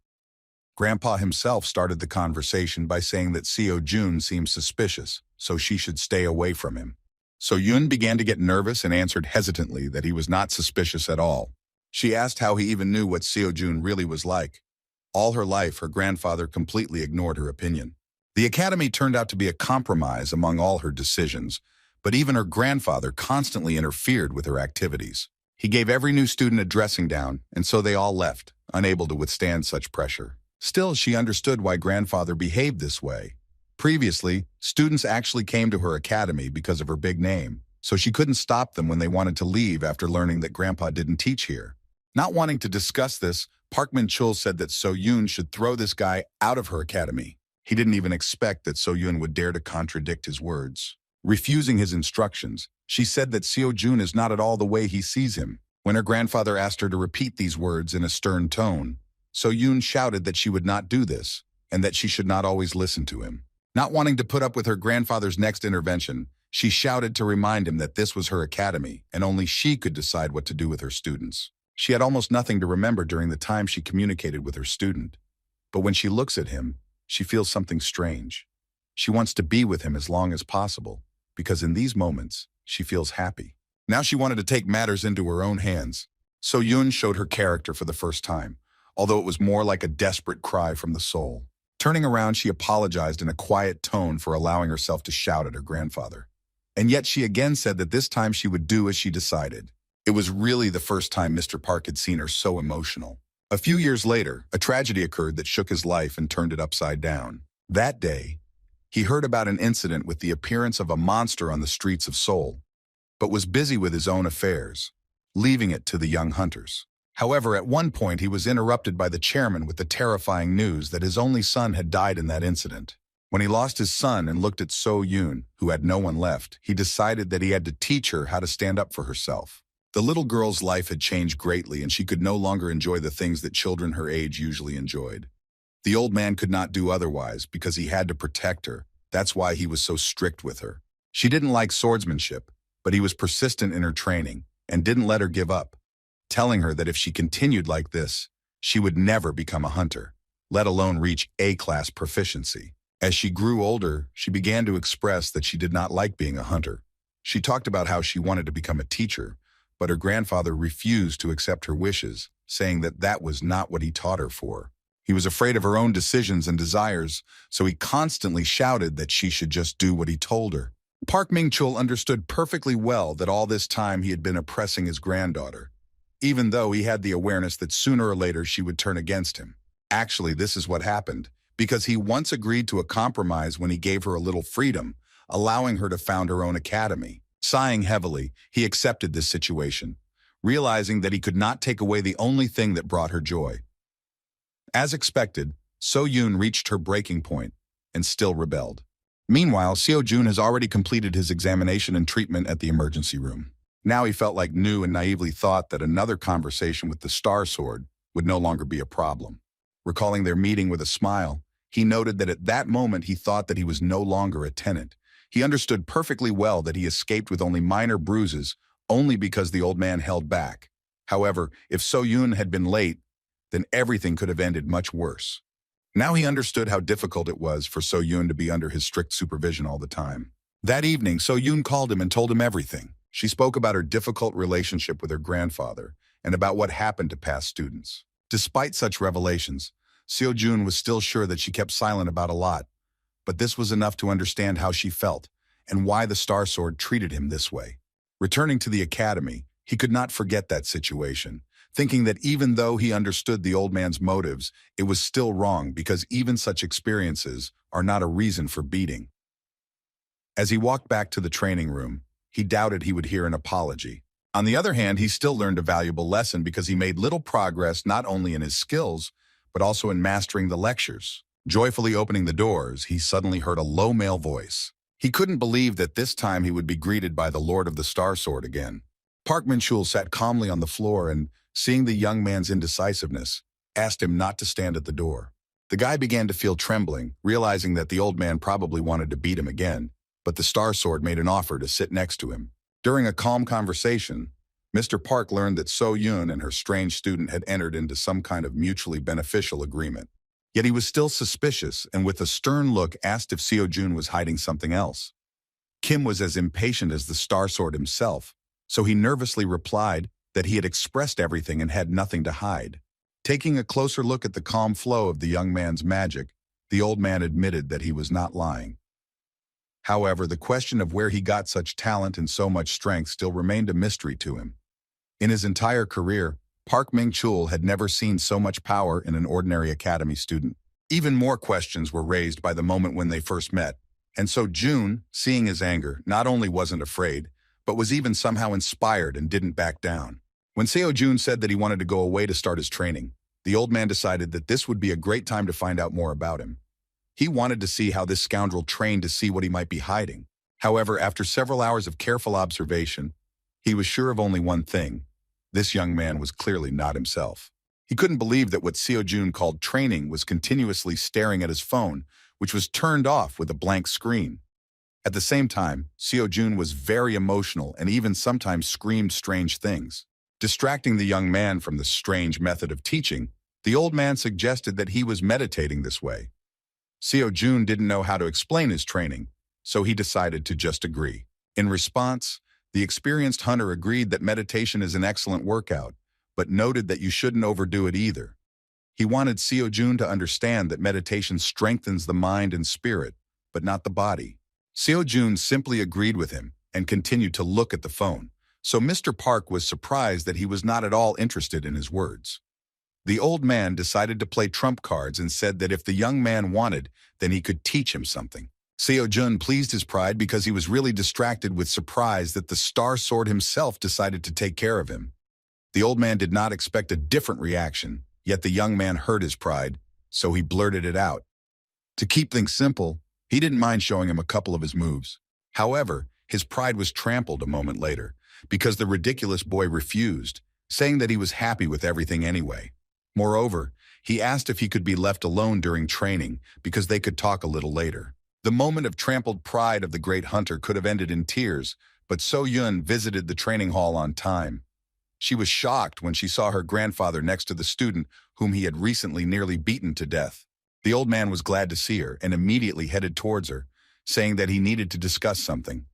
Grandpa himself started the conversation by saying that Seo-jun seemed suspicious, so she should stay away from him. So-yun began to get nervous and answered hesitantly that he was not suspicious at all. She asked how he even knew what Seo-jun really was like. All her life, her grandfather completely ignored her opinion. The academy turned out to be a compromise among all her decisions, but even her grandfather constantly interfered with her activities. He gave every new student a dressing down, and so they all left, unable to withstand such pressure. Still, she understood why grandfather behaved this way. Previously, students actually came to her academy because of her big name, so she couldn't stop them when they wanted to leave after learning that Grandpa didn't teach here. Not wanting to discuss this, Park Min-chul said that So-yun should throw this guy out of her academy. He didn't even expect that So-yun would dare to contradict his words. Refusing his instructions, she said that Seo-jun is not at all the way he sees him. When her grandfather asked her to repeat these words in a stern tone, So-yoon shouted that she would not do this, and that she should not always listen to him. Not wanting to put up with her grandfather's next intervention, she shouted to remind him that this was her academy, and only she could decide what to do with her students. She had almost nothing to remember during the time she communicated with her student. But when she looks at him, she feels something strange. She wants to be with him as long as possible, because in these moments, she feels happy. Now she wanted to take matters into her own hands. So-yoon showed her character for the first time, although it was more like a desperate cry from the soul. Turning around, she apologized in a quiet tone for allowing herself to shout at her grandfather. And yet she again said that this time she would do as she decided. It was really the first time Mr. Park had seen her so emotional. A few years later, a tragedy occurred that shook his life and turned it upside down. That day, he heard about an incident with the appearance of a monster on the streets of Seoul, but was busy with his own affairs, leaving it to the young hunters. However, at one point he was interrupted by the chairman with the terrifying news that his only son had died in that incident. When he lost his son and looked at So-yoon, who had no one left, he decided that he had to teach her how to stand up for herself. The little girl's life had changed greatly, and she could no longer enjoy the things that children her age usually enjoyed. The old man could not do otherwise because he had to protect her. That's why he was so strict with her. She didn't like swordsmanship, but he was persistent in her training and didn't let her give up, telling her that if she continued like this, she would never become a hunter, let alone reach A-class proficiency. As she grew older, she began to express that she did not like being a hunter. She talked about how she wanted to become a teacher, but her grandfather refused to accept her wishes, saying that that was not what he taught her for. He was afraid of her own decisions and desires, so he constantly shouted that she should just do what he told her. Park Min-chul understood perfectly well that all this time he had been oppressing his granddaughter, even though he had the awareness that sooner or later she would turn against him. Actually, this is what happened, because he once agreed to a compromise when he gave her a little freedom, allowing her to found her own academy. Sighing heavily, he accepted this situation, realizing that he could not take away the only thing that brought her joy. As expected, So-yoon reached her breaking point and still rebelled. Meanwhile, Seo-jun has already completed his examination and treatment at the emergency room. Now he felt like new and naively thought that another conversation with the Star Sword would no longer be a problem. Recalling their meeting with a smile, he noted that at that moment he thought that he was no longer a tenant. He understood perfectly well that he escaped with only minor bruises only because the old man held back. However, if So-yoon had been late, then everything could have ended much worse. Now he understood how difficult it was for So-yoon to be under his strict supervision all the time. That evening, So-yoon called him and told him everything. She spoke about her difficult relationship with her grandfather and about what happened to past students. Despite such revelations, Seo-jun was still sure that she kept silent about a lot, but this was enough to understand how she felt and why the Star Sword treated him this way. Returning to the academy, he could not forget that situation, thinking that even though he understood the old man's motives, it was still wrong because even such experiences are not a reason for beating. As he walked back to the training room, he doubted he would hear an apology. On the other hand, he still learned a valuable lesson because he made little progress not only in his skills, but also in mastering the lectures. Joyfully opening the doors, he suddenly heard a low male voice. He couldn't believe that this time he would be greeted by the Lord of the Star Sword again. Park Min-chul sat calmly on the floor and, seeing the young man's indecisiveness, asked him not to stand at the door. The guy began to feel trembling, realizing that the old man probably wanted to beat him again, but the Star Sword made an offer to sit next to him. During a calm conversation, Mr. Park learned that So-yoon and her strange student had entered into some kind of mutually beneficial agreement. Yet he was still suspicious and with a stern look asked if Seo-jun was hiding something else. Kim was as impatient as the Star Sword himself, so he nervously replied that he had expressed everything and had nothing to hide. Taking a closer look at the calm flow of the young man's magic, the old man admitted that he was not lying. However, the question of where he got such talent and so much strength still remained a mystery to him. In his entire career, Park Min-chul had never seen so much power in an ordinary academy student. Even more questions were raised by the moment when they first met, and so June, seeing his anger, not only wasn't afraid, but was even somehow inspired and didn't back down. When Seo-jun said that he wanted to go away to start his training, the old man decided that this would be a great time to find out more about him. He wanted to see how this scoundrel trained to see what he might be hiding. However, after several hours of careful observation, he was sure of only one thing, This young man was clearly not himself. He couldn't believe that what Seo-jun called training was continuously staring at his phone, which was turned off with a blank screen. At the same time, Seo-jun was very emotional and even sometimes screamed strange things. Distracting the young man from the strange method of teaching, the old man suggested that he was meditating this way. Seo-jun didn't know how to explain his training, so he decided to just agree. In response, the experienced hunter agreed that meditation is an excellent workout, but noted that you shouldn't overdo it either. He wanted Seo-jun to understand that meditation strengthens the mind and spirit, but not the body. Seo-jun simply agreed with him and continued to look at the phone, so Mr. Park was surprised that he was not at all interested in his words. The old man decided to play trump cards and said that if the young man wanted, then he could teach him something. Seo-jun pleased his pride because he was really distracted with surprise that the Star Sword himself decided to take care of him. The old man did not expect a different reaction, yet the young man hurt his pride, so he blurted it out. To keep things simple, he didn't mind showing him a couple of his moves. However, his pride was trampled a moment later, because the ridiculous boy refused, saying that he was happy with everything anyway. Moreover, he asked if he could be left alone during training because they could talk a little later. The moment of trampled pride of the great hunter could have ended in tears, but So-yun visited the training hall on time. She was shocked when she saw her grandfather next to the student whom he had recently nearly beaten to death. The old man was glad to see her and immediately headed towards her, saying that he needed to discuss something.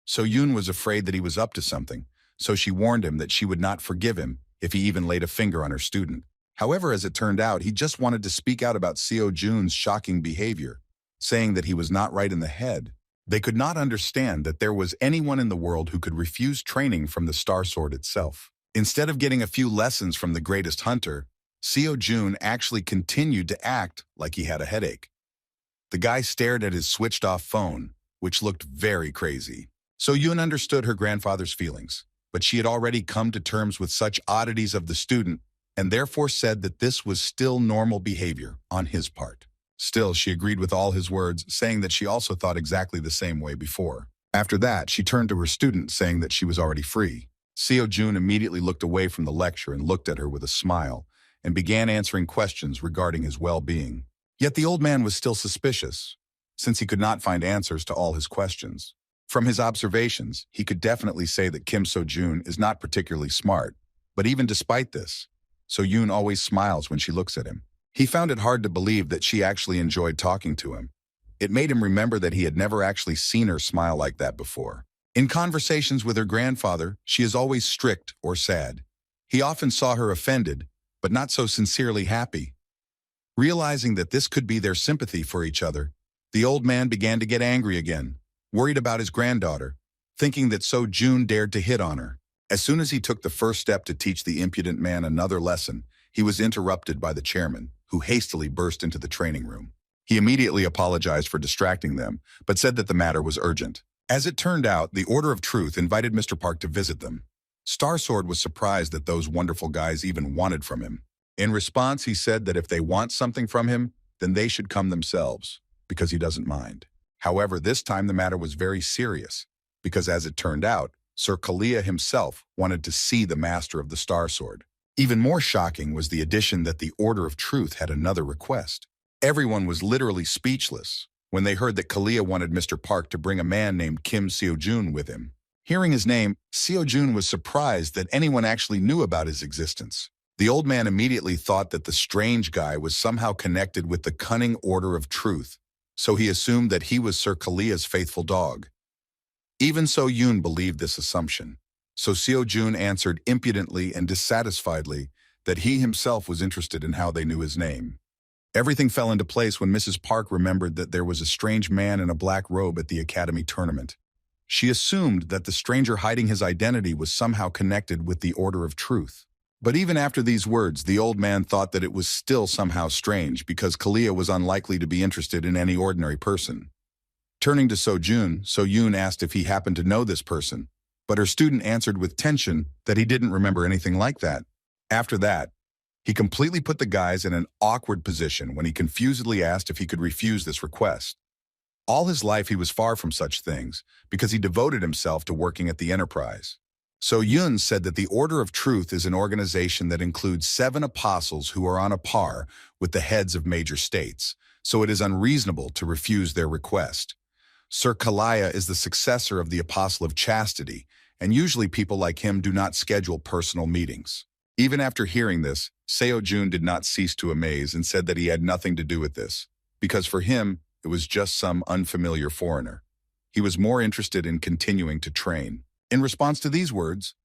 So-yun was afraid that he was up to something, so she warned him that she would not forgive him if he even laid a finger on her student. However, as it turned out, he just wanted to speak out about Seo-jun's shocking behavior, saying that he was not right in the head. They could not understand that there was anyone in the world who could refuse training from the Star Sword itself. Instead of getting a few lessons from the greatest hunter, Seo-jun actually continued to act like he had a headache. The guy stared at his switched-off phone, which looked very crazy. So-yun understood her grandfather's feelings, but she had already come to terms with such oddities of the student and therefore said that this was still normal behavior on his part. Still, she agreed with all his words, saying that she also thought exactly the same way before. After that, she turned to her student, saying that she was already free. Seo-jun immediately looked away from the lecture and looked at her with a smile, and began answering questions regarding his well-being. Yet the old man was still suspicious, since he could not find answers to all his questions. From his observations, he could definitely say that Kim So-jun is not particularly smart, but even despite this, So-yun always smiles when she looks at him. He found it hard to believe that she actually enjoyed talking to him. It made him remember that he had never actually seen her smile like that before. In conversations with her grandfather, she is always strict or sad. He often saw her offended, but not so sincerely happy. Realizing that this could be their sympathy for each other, the old man began to get angry again, worried about his granddaughter, thinking that So-jun dared to hit on her. As soon as he took the first step to teach the impudent man another lesson, he was interrupted by the chairman, who hastily burst into the training room. He immediately apologized for distracting them, but said that the matter was urgent. As it turned out, the Order of Truth invited Mr. Park to visit them. Star Sword was surprised that those wonderful guys even wanted from him. In response, he said that if they want something from him, then they should come themselves, because he doesn't mind. However, this time the matter was very serious, because as it turned out, Sir Kalia himself wanted to see the master of the Star Sword. Even more shocking was the addition that the Order of Truth had another request. Everyone was literally speechless when they heard that Kalia wanted Mr. Park to bring a man named Kim Seo-jun with him. Hearing his name, Seo-jun was surprised that anyone actually knew about his existence. The old man immediately thought that the strange guy was somehow connected with the cunning Order of Truth, so he assumed that he was Sir Kalia's faithful dog. Even So-yun believed this assumption, so Seo-jun answered impudently and dissatisfiedly that he himself was interested in how they knew his name. Everything fell into place when Mrs. Park remembered that there was a strange man in a black robe at the academy tournament. She assumed that the stranger hiding his identity was somehow connected with the Order of Truth. But even after these words, the old man thought that it was still somehow strange because Kalia was unlikely to be interested in any ordinary person. Turning to So-jun, So-yun asked if he happened to know this person, but her student answered with tension that he didn't remember anything like that. After that, he completely put the guys in an awkward position when he confusedly asked if he could refuse this request. All his life he was far from such things because he devoted himself to working at the enterprise. So Yun said that the Order of Truth is an organization that includes 7 apostles who are on a par with the heads of major states, so it is unreasonable to refuse their request. Sir Kalaya is the successor of the Apostle of Chastity, and usually people like him do not schedule personal meetings. Even after hearing this, Seo Jun did not cease to amaze and said that he had nothing to do with this, because for him, it was just some unfamiliar foreigner. He was more interested in continuing to train. In response to these words,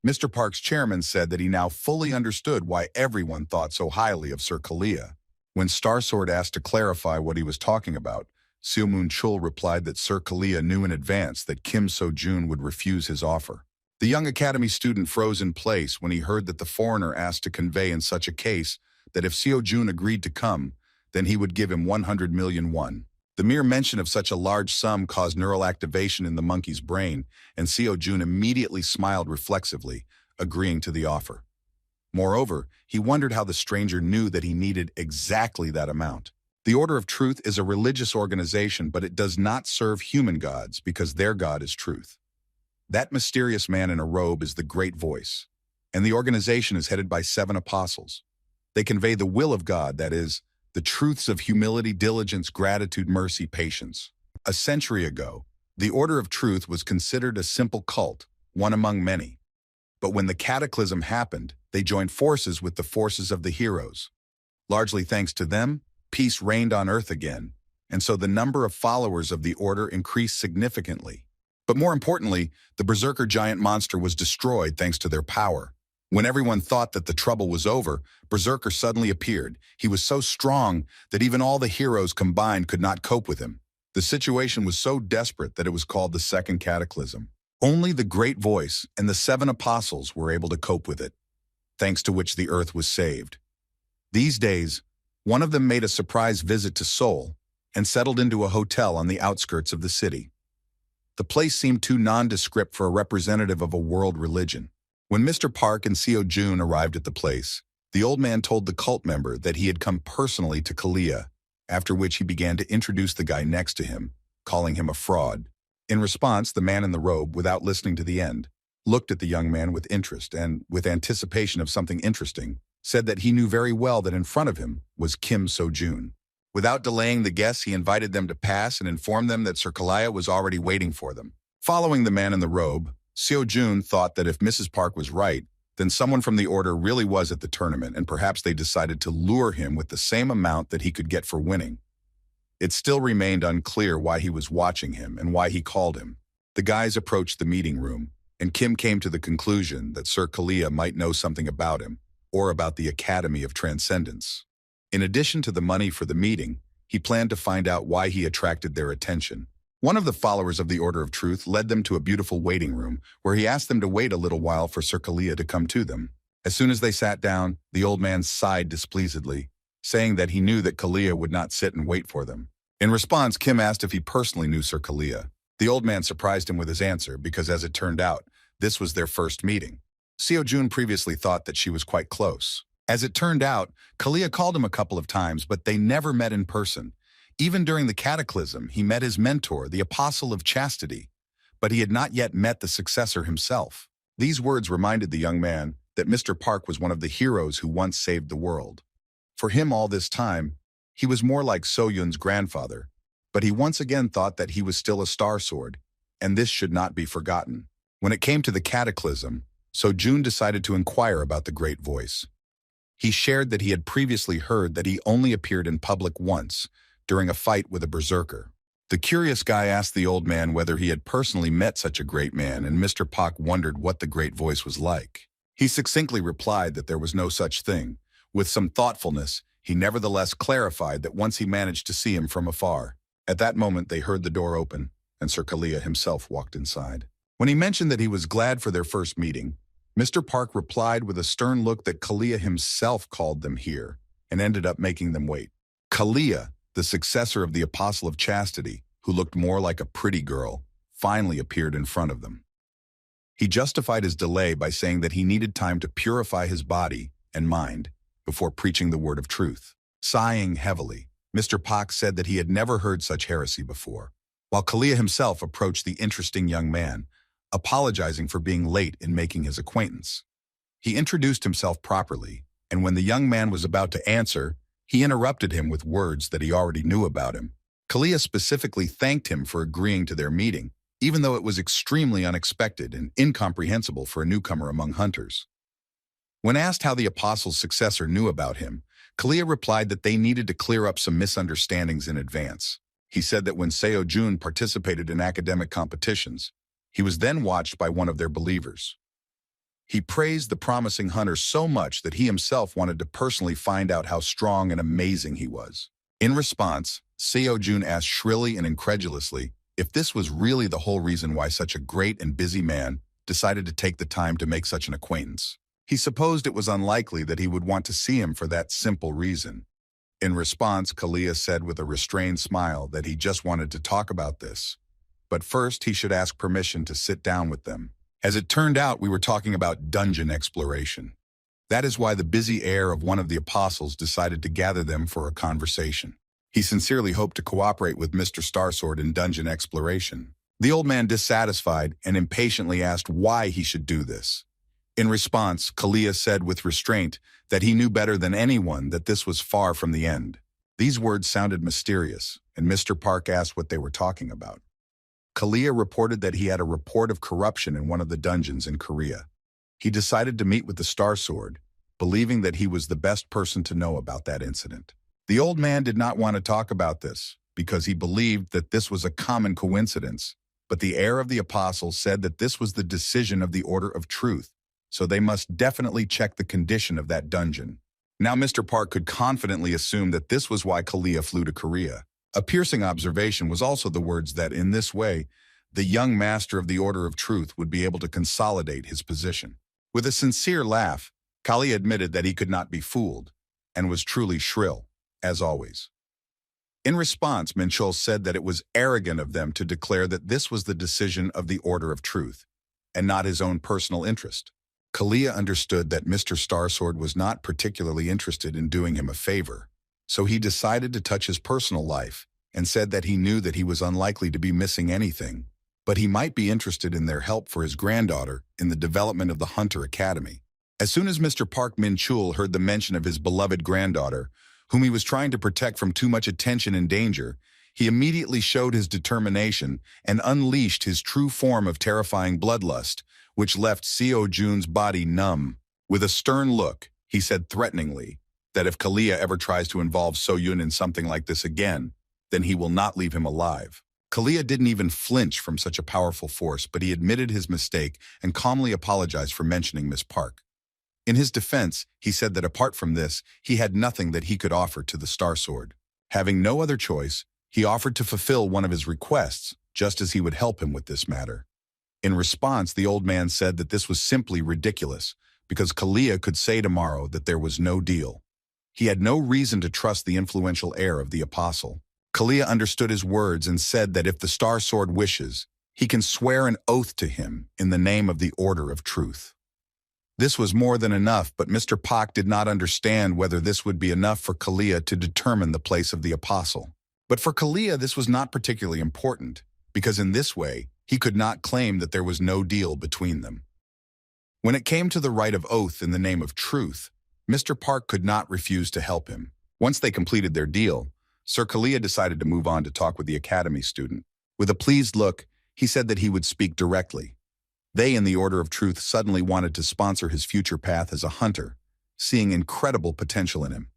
Mr. Park's chairman said that he now fully understood why everyone thought so highly of Sir Kalia. When Starsword asked to clarify what he was talking about, Seo Moon Chul replied that Sir Kalia knew in advance that Kim So-jun would refuse his offer. The young academy student froze in place when he heard that the foreigner asked to convey in such a case that if Seo Jun agreed to come, then he would give him 100 million won. The mere mention of such a large sum caused neural activation in the monkey's brain, and Seo Jun immediately smiled reflexively, agreeing to the offer. Moreover, he wondered how the stranger knew that he needed exactly that amount. The Order of Truth is a religious organization, but it does not serve human gods because their god is truth. That mysterious man in a robe is the Great Voice, and the organization is headed by 7 apostles. They convey the will of God, that is, the truths of humility, diligence, gratitude, mercy, patience. A century ago, the Order of Truth was considered a simple cult, one among many. But when the cataclysm happened, they joined forces with the forces of the heroes. Largely thanks to them, peace reigned on Earth again, and so the number of followers of the Order increased significantly. But more importantly, the Berserker giant monster was destroyed thanks to their power. When everyone thought that the trouble was over, Berserker suddenly appeared. He was so strong that even all the heroes combined could not cope with him. The situation was so desperate that it was called the Second Cataclysm. Only the Great Voice and the 7 apostles were able to cope with it, thanks to which the Earth was saved. These days, one of them made a surprise visit to Seoul and settled into a hotel on the outskirts of the city. The place seemed too nondescript for a representative of a world religion. When Mr. Park and Seo Jun arrived at the place, the old man told the cult member that he had come personally to Kalia, after which he began to introduce the guy next to him, calling him a fraud. In response, the man in the robe, without listening to the end, looked at the young man with interest and, with anticipation of something interesting, said that he knew very well that in front of him was Kim So-jun. Without delaying the guests, he invited them to pass and informed them that Sir Kalaya was already waiting for them. Following the man in the robe, Seo Jun thought that if Mrs. Park was right, then someone from the Order really was at the tournament, and perhaps they decided to lure him with the same amount that he could get for winning. It still remained unclear why he was watching him and why he called him. The guys approached the meeting room, and Kim came to the conclusion that Sir Kalia might know something about him, or about the Academy of Transcendence. In addition to the money for the meeting, he planned to find out why he attracted their attention. One of the followers of the Order of Truth led them to a beautiful waiting room, where he asked them to wait a little while for Sir Kalia to come to them. As soon as they sat down, the old man sighed displeasedly, saying that he knew that Kalia would not sit and wait for them. In response, Kim asked if he personally knew Sir Kalia. The old man surprised him with his answer because, as it turned out, this was their first meeting. Seo Jun previously thought that she was quite close. As it turned out, Kalia called him a couple of times, but they never met in person. Even during the cataclysm, he met his mentor, the Apostle of Chastity, but he had not yet met the successor himself. These words reminded the young man that Mr. Park was one of the heroes who once saved the world. For him all this time, he was more like So-yun's grandfather, but he once again thought that he was still a star sword, and this should not be forgotten. When it came to the cataclysm, So-jun decided to inquire about the Great Voice. He shared that he had previously heard that he only appeared in public once, during a fight with a berserker. The curious guy asked the old man whether he had personally met such a great man, and Mr. Park wondered what the Great Voice was like. He succinctly replied that there was no such thing. With some thoughtfulness, he nevertheless clarified that once he managed to see him from afar. At that moment, they heard the door open, and Sir Kalia himself walked inside. When he mentioned that he was glad for their first meeting, Mr. Park replied with a stern look that Kalia himself called them here, and ended up making them wait. Kalia, the successor of the Apostle of Chastity, who looked more like a pretty girl, finally appeared in front of them. He justified his delay by saying that he needed time to purify his body and mind before preaching the word of truth. Sighing heavily, Mr. Park said that he had never heard such heresy before. While Kalia himself approached the interesting young man, apologizing for being late in making his acquaintance. He introduced himself properly, and when the young man was about to answer, he interrupted him with words that he already knew about him. Kalia specifically thanked him for agreeing to their meeting, even though it was extremely unexpected and incomprehensible for a newcomer among hunters. When asked how the apostle's successor knew about him, Kalia replied that they needed to clear up some misunderstandings in advance. He said that when Seo Jun participated in academic competitions, he was then watched by one of their believers. He praised the promising hunter so much that he himself wanted to personally find out how strong and amazing he was. In response, Seo Jun asked shrilly and incredulously if this was really the whole reason why such a great and busy man decided to take the time to make such an acquaintance. He supposed it was unlikely that he would want to see him for that simple reason. In response, Kalia said with a restrained smile that he just wanted to talk about this, but first he should ask permission to sit down with them. As it turned out, we were talking about dungeon exploration. That is why the busy heir of one of the apostles decided to gather them for a conversation. He sincerely hoped to cooperate with Mr. Starsword in dungeon exploration. The old man, dissatisfied and impatiently, asked why he should do this. In response, Kalia said with restraint that he knew better than anyone that this was far from the end. These words sounded mysterious, and Mr. Park asked what they were talking about. Kalia reported that he had a report of corruption in one of the dungeons in Korea. He decided to meet with the Starsword, believing that he was the best person to know about that incident. The old man did not want to talk about this because he believed that this was a common coincidence, but the heir of the apostle said that this was the decision of the Order of Truth, so they must definitely check the condition of that dungeon. Now Mr. Park could confidently assume that this was why Kalia flew to Korea. A piercing observation was also the words that, in this way, the young master of the Order of Truth would be able to consolidate his position. With a sincere laugh, Kalia admitted that he could not be fooled, and was truly shrill, as always. In response, Minchul said that it was arrogant of them to declare that this was the decision of the Order of Truth, and not his own personal interest. Kalia understood that Mr. Starsword was not particularly interested in doing him a favor, so he decided to touch his personal life and said that he knew that he was unlikely to be missing anything, but he might be interested in their help for his granddaughter in the development of the Hunter Academy. As soon as Mr. Park Min-chul heard the mention of his beloved granddaughter, whom he was trying to protect from too much attention and danger, he immediately showed his determination and unleashed his true form of terrifying bloodlust, which left Seo Jun's body numb. With a stern look, he said threateningly that if Kalia ever tries to involve So-yun in something like this again, then he will not leave him alive. Kalia didn't even flinch from such a powerful force, but he admitted his mistake and calmly apologized for mentioning Miss Park. In his defense, he said that apart from this, he had nothing that he could offer to the Starsword. Having no other choice, he offered to fulfill one of his requests, just as he would help him with this matter. In response, the old man said that this was simply ridiculous, because Kalia could say tomorrow that there was no deal. He had no reason to trust the influential heir of the apostle. Kalia understood his words and said that if the Starsword wishes, he can swear an oath to him in the name of the Order of Truth. This was more than enough, but Mr. Pak did not understand whether this would be enough for Kalia to determine the place of the apostle. But for Kalia, this was not particularly important, because in this way, he could not claim that there was no deal between them. When it came to the right of oath in the name of truth, Mr. Park could not refuse to help him. Once they completed their deal, Sir Kalia decided to move on to talk with the academy student. With a pleased look, he said that he would speak directly. They in the Order of Truth suddenly wanted to sponsor his future path as a hunter, seeing incredible potential in him.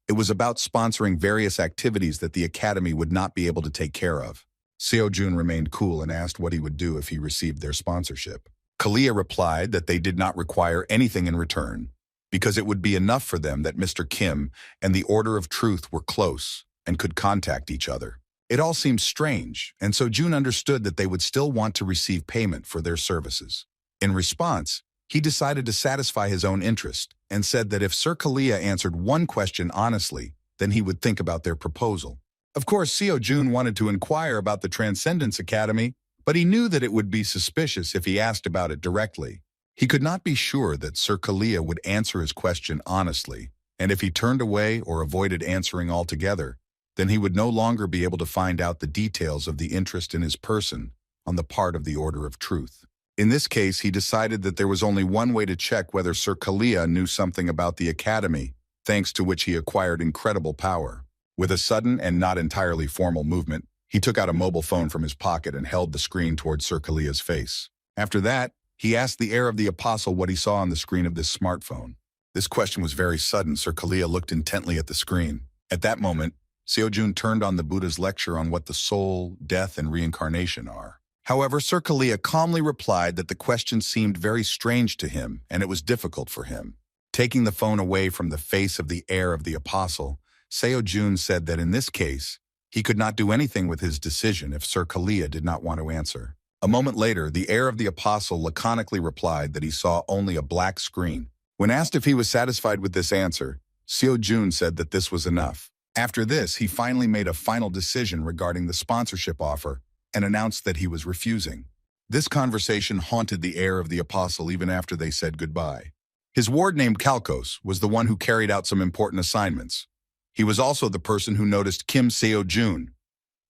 It was about sponsoring various activities that the academy would not be able to take care of. Seo Jun remained cool and asked what he would do if he received their sponsorship. Kalia replied that they did not require anything in return, because it would be enough for them that Mr. Kim and the Order of Truth were close and could contact each other. It all seemed strange, and so Jun understood that they would still want to receive payment for their services. In response, he decided to satisfy his own interest and said that if Sir Kalia answered one question honestly, then he would think about their proposal. Of course, Seo Jun wanted to inquire about the Transcendence Academy, but he knew that it would be suspicious if he asked about it directly. He could not be sure that Sir Kalia would answer his question honestly, and if he turned away or avoided answering altogether, then he would no longer be able to find out the details of the interest in his person on the part of the Order of Truth. In this case, he decided that there was only one way to check whether Sir Kalia knew something about the academy, thanks to which he acquired incredible power. With a sudden and not entirely formal movement, he took out a mobile phone from his pocket and held the screen towards Sir Kalia's face. After that, he asked the heir of the apostle what he saw on the screen of this smartphone. This question was very sudden. Sir Kalia looked intently at the screen. At that moment, Seojun turned on the Buddha's lecture on what the soul, death, and reincarnation are. However, Sir Kalia calmly replied that the question seemed very strange to him, and it was difficult for him. Taking the phone away from the face of the heir of the apostle, Seojun said that in this case, he could not do anything with his decision if Sir Kalia did not want to answer. A moment later, the heir of the apostle laconically replied that he saw only a black screen. When asked if he was satisfied with this answer, Seojun said that this was enough. After this, he finally made a final decision regarding the sponsorship offer and announced that he was refusing. This conversation haunted the heir of the apostle even after they said goodbye. His ward named Kalkos was the one who carried out some important assignments. He was also the person who noticed Kim Seojun.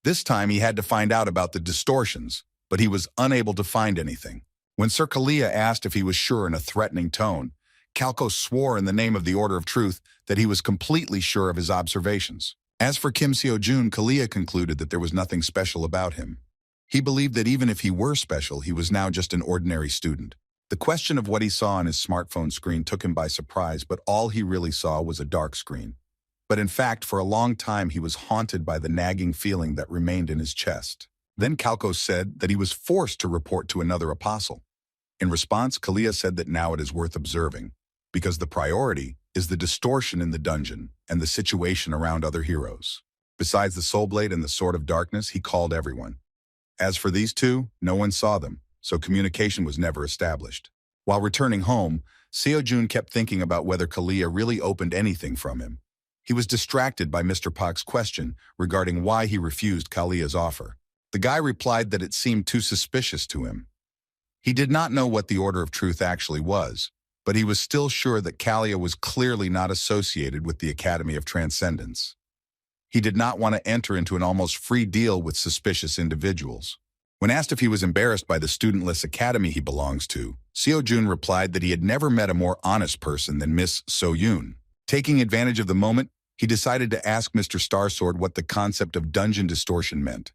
This time he had to find out about the distortions, but he was unable to find anything. When Sir Kalia asked if he was sure in a threatening tone, Kalkos swore in the name of the Order of Truth that he was completely sure of his observations. As for Kim Seojun, Kalia concluded that there was nothing special about him. He believed that even if he were special, he was now just an ordinary student. The question of what he saw on his smartphone screen took him by surprise, but all he really saw was a dark screen. But in fact, for a long time, he was haunted by the nagging feeling that remained in his chest. Then Kalkos said that he was forced to report to another apostle. In response, Kalia said that now it is worth observing, because the priority is the distortion in the dungeon and the situation around other heroes. Besides the Soul Blade and the Sword of Darkness, he called everyone. As for these two, no one saw them, so communication was never established. While returning home, Seojun kept thinking about whether Kalia really opened anything from him. He was distracted by Mr. Pak's question regarding why he refused Kalia's offer. The guy replied that it seemed too suspicious to him. He did not know what the Order of Truth actually was, but he was still sure that Kalia was clearly not associated with the Academy of Transcendence. He did not want to enter into an almost free deal with suspicious individuals. When asked if he was embarrassed by the studentless academy he belongs to, Seojun replied that he had never met a more honest person than Miss So-yoon. Taking advantage of the moment, he decided to ask Mr. Starsword what the concept of dungeon distortion meant.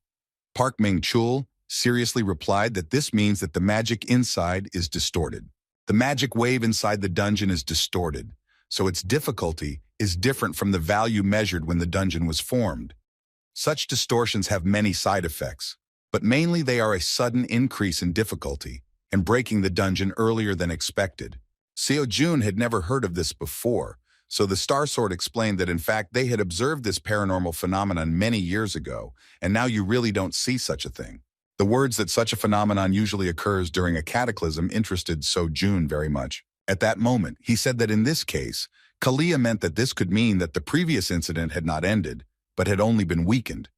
Park Ming-chul seriously replied that this means that the magic inside is distorted. The magic wave inside the dungeon is distorted, so its difficulty is different from the value measured when the dungeon was formed. Such distortions have many side effects, but mainly they are a sudden increase in difficulty and breaking the dungeon earlier than expected. Seojun had never heard of this before, so the Star Sword explained that in fact they had observed this paranormal phenomenon many years ago, and now you really don't see such a thing. The words that such a phenomenon usually occurs during a cataclysm interested Seojun very much. At that moment, he said that in this case, Kalia meant that this could mean that the previous incident had not ended, but had only been weakened.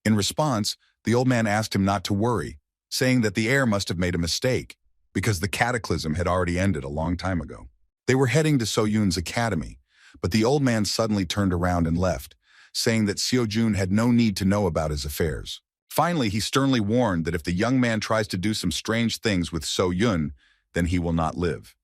In response, the old man asked him not to worry, saying that the heir must have made a mistake, because the cataclysm had already ended a long time ago. They were heading to Soyun's academy, but the old man suddenly turned around and left, saying that Seojun had no need to know about his affairs. Finally, he sternly warned that if the young man tries to do some strange things with So-yun, then he will not live.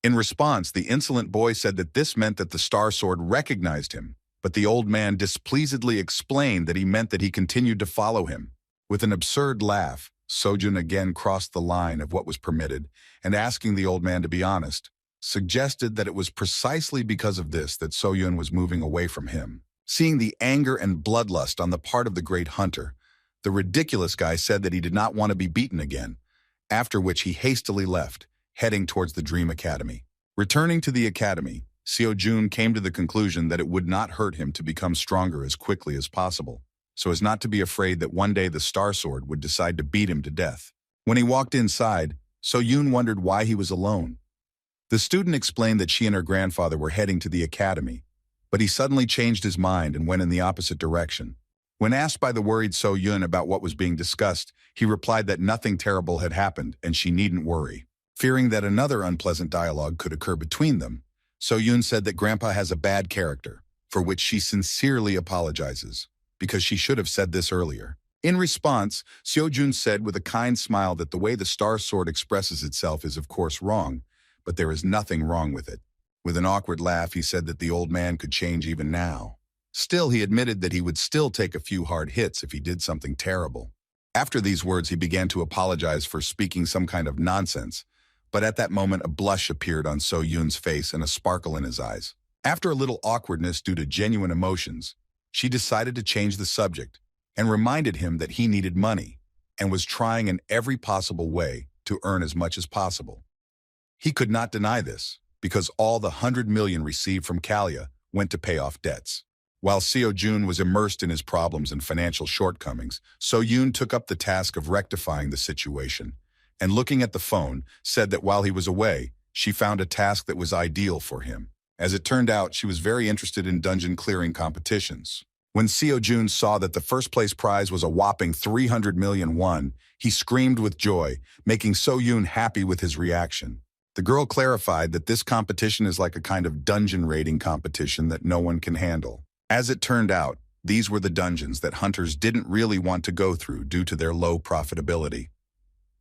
In response, the insolent boy said that this meant that the Star Sword recognized him, but the old man displeasedly explained that he meant that he continued to follow him. With an absurd laugh, Sojun again crossed the line of what was permitted, and asking the old man to be honest, suggested that it was precisely because of this that So-yun was moving away from him. Seeing the anger and bloodlust on the part of the great hunter, the ridiculous guy said that he did not want to be beaten again, after which he hastily left, heading towards the Dream Academy. Returning to the academy, Seojun came to the conclusion that it would not hurt him to become stronger as quickly as possible, so as not to be afraid that one day the Star Sword would decide to beat him to death. When he walked inside, So-yoon wondered why he was alone. The student explained that she and her grandfather were heading to the academy, but he suddenly changed his mind and went in the opposite direction. When asked by the worried So-yoon about what was being discussed, he replied that nothing terrible had happened and she needn't worry. Fearing that another unpleasant dialogue could occur between them, So-yoon said that Grandpa has a bad character, for which she sincerely apologizes, because she should have said this earlier. In response, Seo-jun said with a kind smile that the way the star sword expresses itself is of course wrong, but there is nothing wrong with it. With an awkward laugh, he said that the old man could change even now. Still, he admitted that he would still take a few hard hits if he did something terrible. After these words, he began to apologize for speaking some kind of nonsense, but at that moment a blush appeared on So-yun's face and a sparkle in his eyes. After a little awkwardness due to genuine emotions, she decided to change the subject and reminded him that he needed money and was trying in every possible way to earn as much as possible. He could not deny this, because all the 100 million received from Kalia went to pay off debts. While Seo-jun was immersed in his problems and financial shortcomings, So-yun took up the task of rectifying the situation, and looking at the phone, said that while he was away, she found a task that was ideal for him. As it turned out, she was very interested in dungeon clearing competitions. When Seo-jun saw that the first-place prize was a whopping 300 million won, he screamed with joy, making So-yun happy with his reaction. The girl clarified that this competition is like a kind of dungeon raiding competition that no one can handle. As it turned out, these were the dungeons that hunters didn't really want to go through due to their low profitability.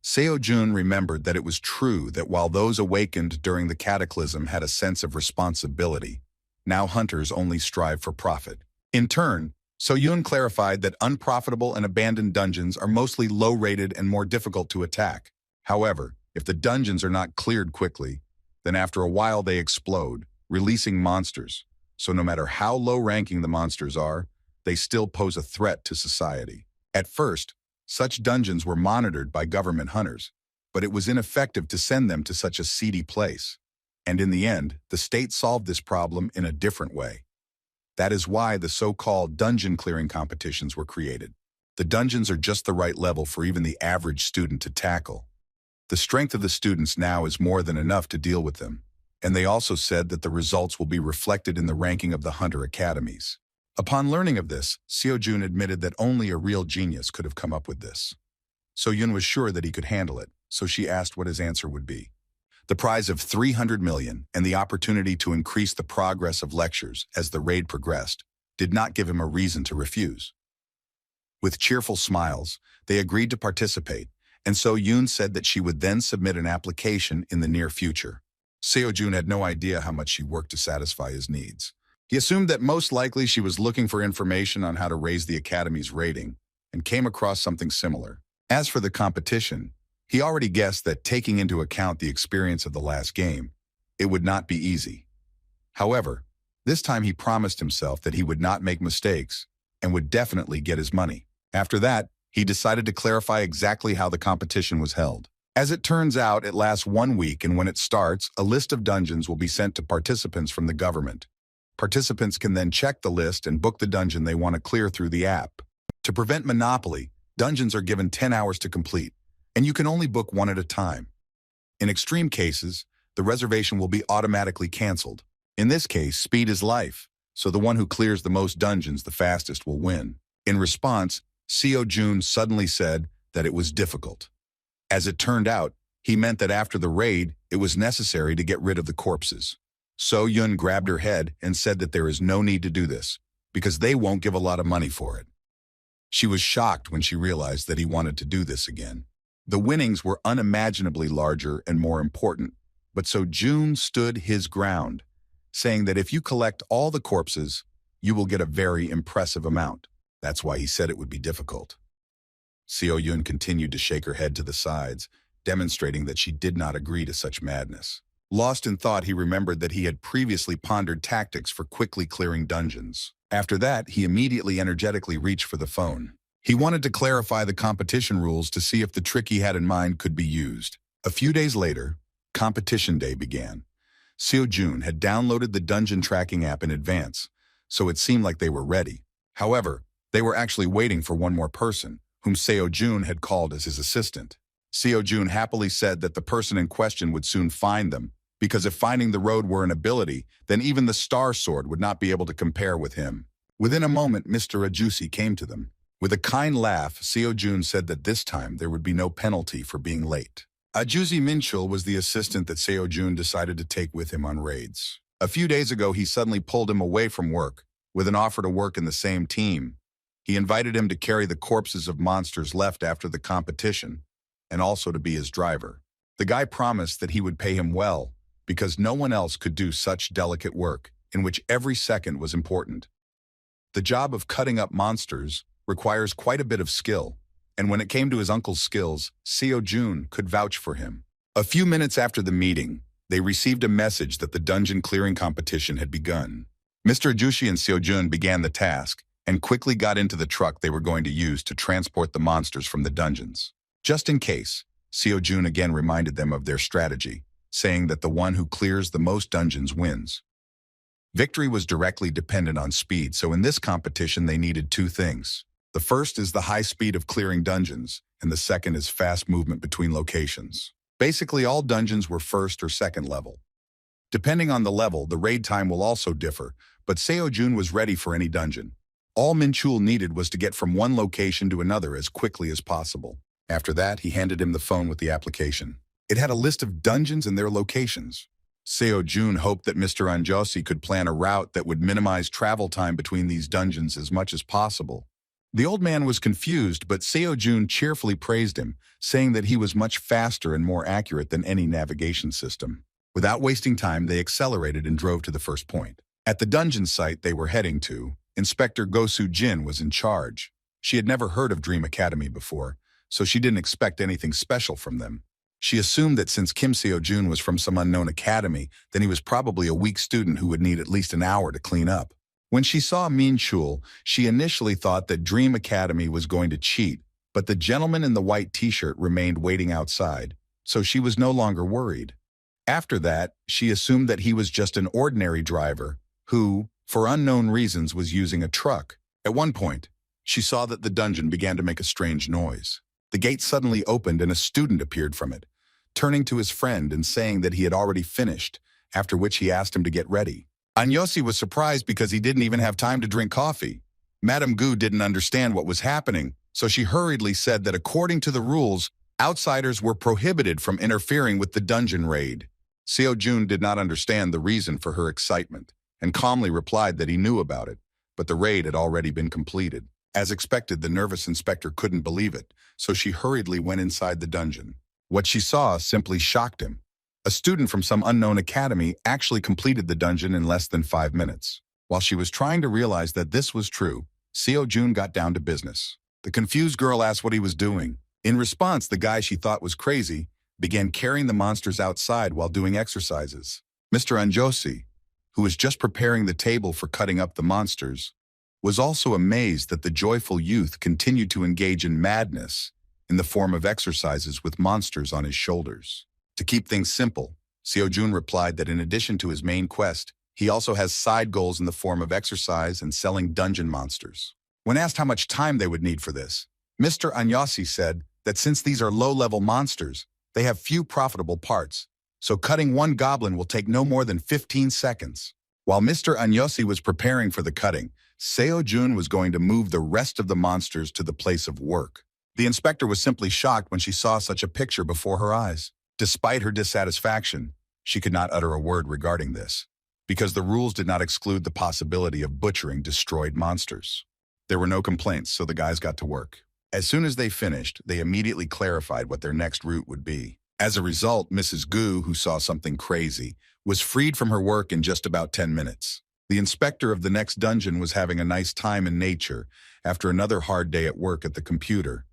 Seo-jun remembered that it was true that while those awakened during the cataclysm had a sense of responsibility, now hunters only strive for profit. In turn, So-yun clarified that unprofitable and abandoned dungeons are mostly low-rated and more difficult to attack. However, if the dungeons are not cleared quickly, then after a while they explode, releasing monsters. So no matter how low-ranking the monsters are, they still pose a threat to society. At first, such dungeons were monitored by government hunters, but it was ineffective to send them to such a seedy place. And in the end, the state solved this problem in a different way. That is why the so-called dungeon clearing competitions were created. The dungeons are just the right level for even the average student to tackle. The strength of the students now is more than enough to deal with them. And they also said that the results will be reflected in the ranking of the Hunter Academies. Upon learning of this, Seo-jun admitted that only a real genius could have come up with this. So-yun was sure that he could handle it, so she asked what his answer would be. The prize of 300 million and the opportunity to increase the progress of lectures as the raid progressed did not give him a reason to refuse. With cheerful smiles, they agreed to participate, and So-yun said that she would then submit an application in the near future. Seo-jun had no idea how much she worked to satisfy his needs. He assumed that most likely she was looking for information on how to raise the Academy's rating, and came across something similar. As for the competition, he already guessed that taking into account the experience of the last game, it would not be easy. However, this time he promised himself that he would not make mistakes and would definitely get his money. After that, he decided to clarify exactly how the competition was held. As it turns out, it lasts 1 week, and when it starts, a list of dungeons will be sent to participants from the government. Participants can then check the list and book the dungeon they want to clear through the app. To prevent monopoly, dungeons are given 10 hours to complete, and you can only book one at a time. In extreme cases, the reservation will be automatically canceled. In this case, speed is life, so the one who clears the most dungeons the fastest will win. In response, Seo-jun suddenly said that it was difficult. As it turned out, he meant that after the raid, it was necessary to get rid of the corpses. So-yun grabbed her head and said that there is no need to do this, because they won't give a lot of money for it. She was shocked when she realized that he wanted to do this again. The winnings were unimaginably larger and more important, but So-jun stood his ground, saying that if you collect all the corpses, you will get a very impressive amount. That's why he said it would be difficult. Seo-yun continued to shake her head to the sides, demonstrating that she did not agree to such madness. Lost in thought, he remembered that he had previously pondered tactics for quickly clearing dungeons. After that, he immediately energetically reached for the phone. He wanted to clarify the competition rules to see if the trick he had in mind could be used. A few days later, competition day began. Seo-jun had downloaded the dungeon tracking app in advance, so it seemed like they were ready. However, they were actually waiting for one more person, whom Seo-jun had called as his assistant. Seo-jun happily said that the person in question would soon find them, because if finding the road were an ability, then even the Star Sword would not be able to compare with him. Within a moment, Mr. Ajusi came to them. With a kind laugh, Seo-jun said that this time there would be no penalty for being late. Ajusi Minchul was the assistant that Seo-jun decided to take with him on raids. A few days ago, he suddenly pulled him away from work, with an offer to work in the same team. He invited him to carry the corpses of monsters left after the competition, and also to be his driver. The guy promised that he would pay him well, because no one else could do such delicate work, in which every second was important. The job of cutting up monsters requires quite a bit of skill, and when it came to his uncle's skills, Seo Jun could vouch for him. A few minutes after the meeting, they received a message that the dungeon clearing competition had begun. Mr. Ajushi and Seo Jun began the task and quickly got into the truck they were going to use to transport the monsters from the dungeons. Just in case, Seo Jun again reminded them of their strategy, saying that the one who clears the most dungeons wins. Victory was directly dependent on speed, so in this competition they needed two things. The first is the high speed of clearing dungeons, and the second is fast movement between locations. Basically, all dungeons were first or second level. Depending on the level, the raid time will also differ, but Seo Jun was ready for any dungeon. All Minchul needed was to get from one location to another as quickly as possible. After that, he handed him the phone with the application. It had a list of dungeons and their locations. Seo Jun hoped that Mr. Anjosi could plan a route that would minimize travel time between these dungeons as much as possible. The old man was confused, but Seo Jun cheerfully praised him, saying that he was much faster and more accurate than any navigation system. Without wasting time, they accelerated and drove to the first point. At the dungeon site they were heading to, Inspector Gosu Jin was in charge. She had never heard of Dream Academy before, so she didn't expect anything special from them. She assumed that since Kim Seo Jun was from some unknown academy, then he was probably a weak student who would need at least an hour to clean up. When she saw Min Chul, she initially thought that Dream Academy was going to cheat, but the gentleman in the white t-shirt remained waiting outside, so she was no longer worried. After that, she assumed that he was just an ordinary driver who, for unknown reasons, was using a truck. At one point, she saw that the dungeon began to make a strange noise. The gate suddenly opened and a student appeared from it, turning to his friend and saying that he had already finished, after which he asked him to get ready. Anyosi was surprised because he didn't even have time to drink coffee. Madame Gu didn't understand what was happening, so she hurriedly said that according to the rules, outsiders were prohibited from interfering with the dungeon raid. Seo Jun did not understand the reason for her excitement, and calmly replied that he knew about it, but the raid had already been completed. As expected, the nervous inspector couldn't believe it, so she hurriedly went inside the dungeon. What she saw simply shocked him. A student from some unknown academy actually completed the dungeon in less than 5 minutes. While she was trying to realize that this was true, Seo Jun got down to business. The confused girl asked what he was doing. In response, the guy she thought was crazy began carrying the monsters outside while doing exercises. Mr. Anjosi, who was just preparing the table for cutting up the monsters, was also amazed that the joyful youth continued to engage in madness in the form of exercises with monsters on his shoulders. To keep things simple, Seo Jun replied that in addition to his main quest, he also has side goals in the form of exercise and selling dungeon monsters. When asked how much time they would need for this, Mr. Anyasi said that since these are low-level monsters, they have few profitable parts, so cutting one goblin will take no more than 15 seconds. While Mr. Anyosi was preparing for the cutting, Seo Jun was going to move the rest of the monsters to the place of work. The inspector was simply shocked when she saw such a picture before her eyes. Despite her dissatisfaction, she could not utter a word regarding this, because the rules did not exclude the possibility of butchering destroyed monsters. There were no complaints, so the guys got to work. As soon as they finished, they immediately clarified what their next route would be. As a result, Mrs. Gu, who saw something crazy, was freed from her work in just about 10 minutes. The inspector of the next dungeon was having a nice time in nature after another hard day at work at the computer,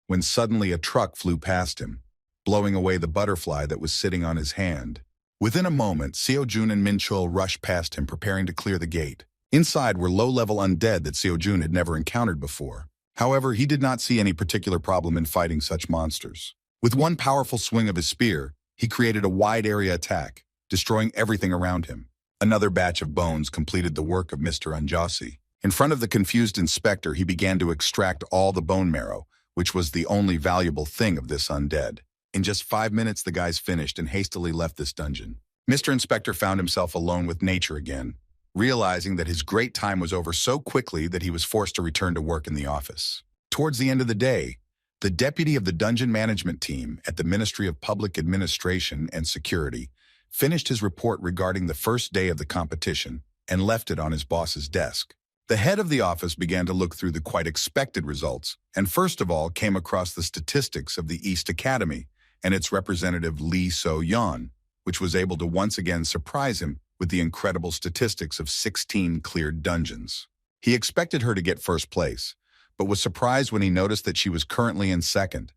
when suddenly a truck flew past him, blowing away the butterfly that was sitting on his hand. Within a moment, Seo Jun and Min Chul rushed past him, preparing to clear the gate. Inside were low-level undead that Seo Jun had never encountered before. However, he did not see any particular problem in fighting such monsters. With one powerful swing of his spear, he created a wide-area attack, destroying everything around him. Another batch of bones completed the work of Mr. Anjasi. In front of the confused inspector, he began to extract all the bone marrow, which was the only valuable thing of this undead. In just 5 minutes, the guys finished and hastily left this dungeon. Mr. Inspector found himself alone with nature again, realizing that his great time was over so quickly that he was forced to return to work in the office. Towards the end of the day, the deputy of the dungeon management team at the Ministry of Public Administration and Security finished his report regarding the first day of the competition and left it on his boss's desk. The head of the office began to look through the quite expected results, and first of all came across the statistics of the East Academy and its representative Lee So-yeon, which was able to once again surprise him with the incredible statistics of 16 cleared dungeons. He expected her to get first place, but was surprised when he noticed that she was currently in second.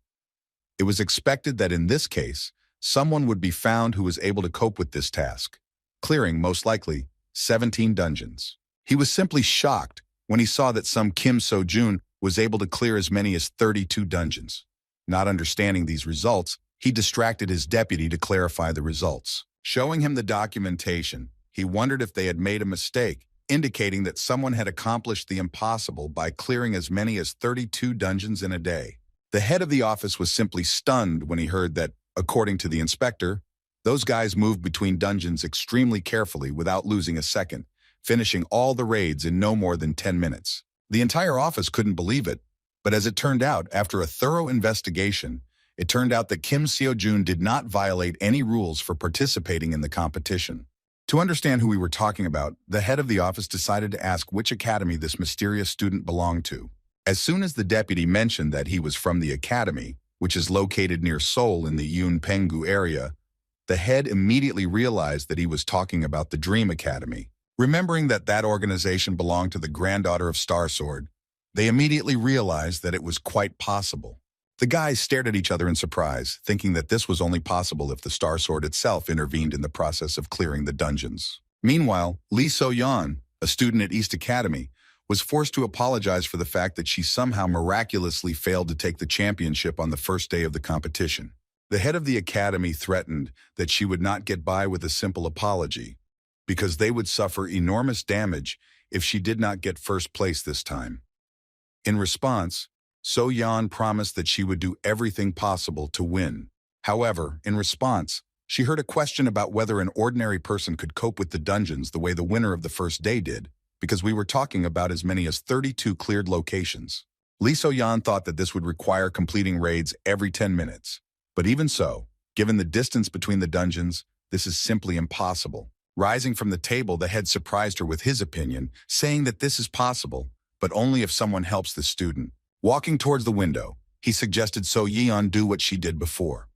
It was expected that in this case, someone would be found who was able to cope with this task, clearing, most likely, 17 dungeons. He was simply shocked when he saw that some Kim So-jun was able to clear as many as 32 dungeons. Not understanding these results, he distracted his deputy to clarify the results. Showing him the documentation, he wondered if they had made a mistake, indicating that someone had accomplished the impossible by clearing as many as 32 dungeons in a day. The head of the office was simply stunned when he heard that, according to the inspector, those guys moved between dungeons extremely carefully without losing a second, finishing all the raids in no more than 10 minutes. The entire office couldn't believe it, but as it turned out, after a thorough investigation, it turned out that Kim So-jun did not violate any rules for participating in the competition. To understand who we were talking about, the head of the office decided to ask which academy this mysterious student belonged to. As soon as the deputy mentioned that he was from the academy, which is located near Seoul in the Yeonpeng-gu area, the head immediately realized that he was talking about the Dream Academy. Remembering that that organization belonged to the granddaughter of Star Sword, they immediately realized that it was quite possible. The guys stared at each other in surprise, thinking that this was only possible if the Star Sword itself intervened in the process of clearing the dungeons. Meanwhile, Lee So-yeon, a student at East Academy, was forced to apologize for the fact that she somehow miraculously failed to take the championship on the first day of the competition. The head of the academy threatened that she would not get by with a simple apology, because they would suffer enormous damage if she did not get first place this time. In response, So-yeon promised that she would do everything possible to win. However, in response, she heard a question about whether an ordinary person could cope with the dungeons the way the winner of the first day did, because we were talking about as many as 32 cleared locations. Lee So-yeon thought that this would require completing raids every 10 minutes. But even so, given the distance between the dungeons, this is simply impossible. Rising from the table, the head surprised her with his opinion, saying that this is possible, but only if someone helps the student. Walking towards the window, he suggested So-yeon do what she did before.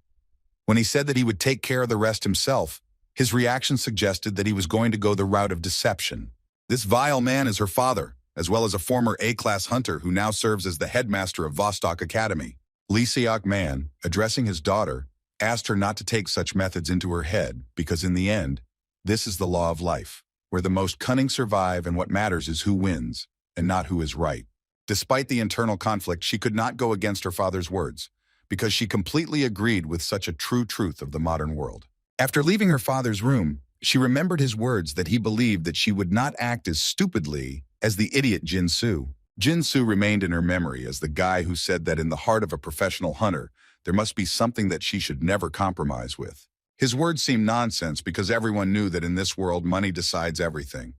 When he said that he would take care of the rest himself, his reaction suggested that he was going to go the route of deception. This vile man is her father, as well as a former A-class hunter who now serves as the headmaster of Vostok Academy. Lee Seok-man, addressing his daughter, asked her not to take such methods into her head because in the end, this is the law of life, where the most cunning survive and what matters is who wins, and not who is right. Despite the internal conflict, she could not go against her father's words, because she completely agreed with such a true truth of the modern world. After leaving her father's room, she remembered his words that he believed that she would not act as stupidly as the idiot Jin-soo. Jin-soo remained in her memory as the guy who said that in the heart of a professional hunter, there must be something that she should never compromise with. His words seemed nonsense because everyone knew that in this world money decides everything.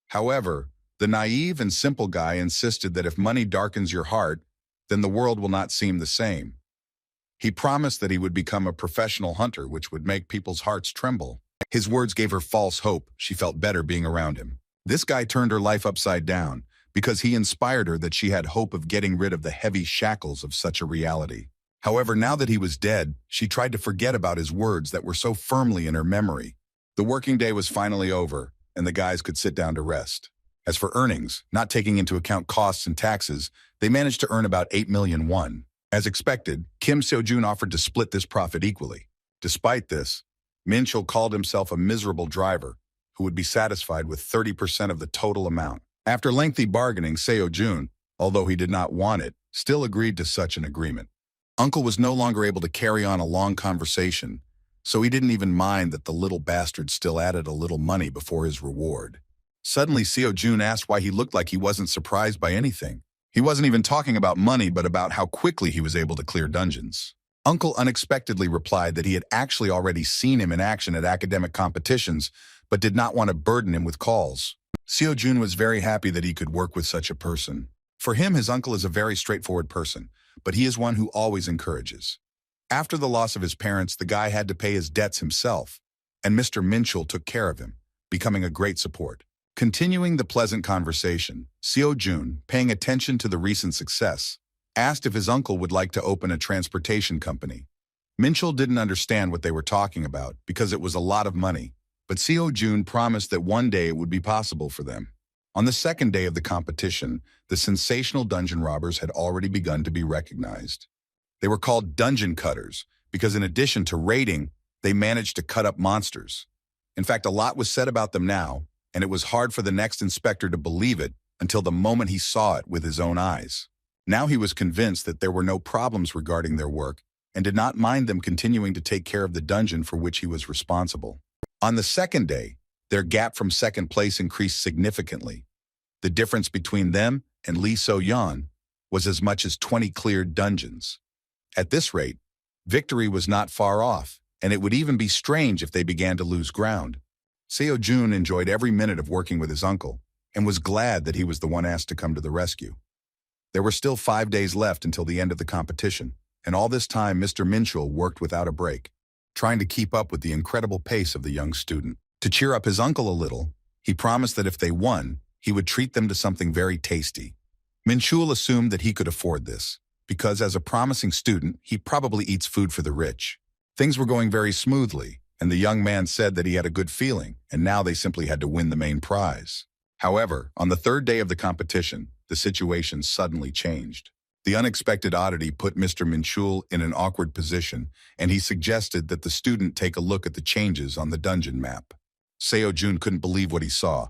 However, the naive and simple guy insisted that if money darkens your heart, then the world will not seem the same. He promised that he would become a professional hunter, which would make people's hearts tremble. His words gave her false hope. She felt better being around him. This guy turned her life upside down because he inspired her that she had hope of getting rid of the heavy shackles of such a reality. However, now that he was dead, she tried to forget about his words that were so firmly in her memory. The working day was finally over, and the guys could sit down to rest. As for earnings, not taking into account costs and taxes, they managed to earn about 8 million won. As expected, Kim So-jun offered to split this profit equally. Despite this, Min-chul called himself a miserable driver who would be satisfied with 30% of the total amount. After lengthy bargaining, Seo-jun, although he did not want it, still agreed to such an agreement. Uncle was no longer able to carry on a long conversation, so he didn't even mind that the little bastard still added a little money before his reward. Suddenly, Seo-jun asked why he looked like he wasn't surprised by anything. He wasn't even talking about money, but about how quickly he was able to clear dungeons. Uncle unexpectedly replied that he had actually already seen him in action at academic competitions, but did not want to burden him with calls. Seo-jun was very happy that he could work with such a person. For him, his uncle is a very straightforward person, but he is one who always encourages. After the loss of his parents, the guy had to pay his debts himself, and Mr. Min-chul took care of him, becoming a great support. Continuing the pleasant conversation, Seo Jun, paying attention to the recent success, asked if his uncle would like to open a transportation company. Minchul didn't understand what they were talking about because it was a lot of money, but Seo Jun promised that one day it would be possible for them. On the second day of the competition, the sensational dungeon robbers had already begun to be recognized. They were called dungeon cutters because in addition to raiding, they managed to cut up monsters. In fact, a lot was said about them now, and it was hard for the next inspector to believe it until the moment he saw it with his own eyes. Now he was convinced that there were no problems regarding their work and did not mind them continuing to take care of the dungeon for which he was responsible. On the second day, their gap from second place increased significantly. The difference between them and Lee So-yeon was as much as 20 cleared dungeons. At this rate, victory was not far off, and it would even be strange if they began to lose ground. Seo Jun enjoyed every minute of working with his uncle and was glad that he was the one asked to come to the rescue. There were still 5 days left until the end of the competition, and all this time Mr. Minchul worked without a break, trying to keep up with the incredible pace of the young student. To cheer up his uncle a little, he promised that if they won, he would treat them to something very tasty. Minchul assumed that he could afford this, because as a promising student, he probably eats food for the rich. Things were going very smoothly, and the young man said that he had a good feeling, and now they simply had to win the main prize. However, on the third day of the competition, the situation suddenly changed. The unexpected oddity put Mr. Minchul in an awkward position, and he suggested that the student take a look at the changes on the dungeon map. Seo Jun couldn't believe what he saw.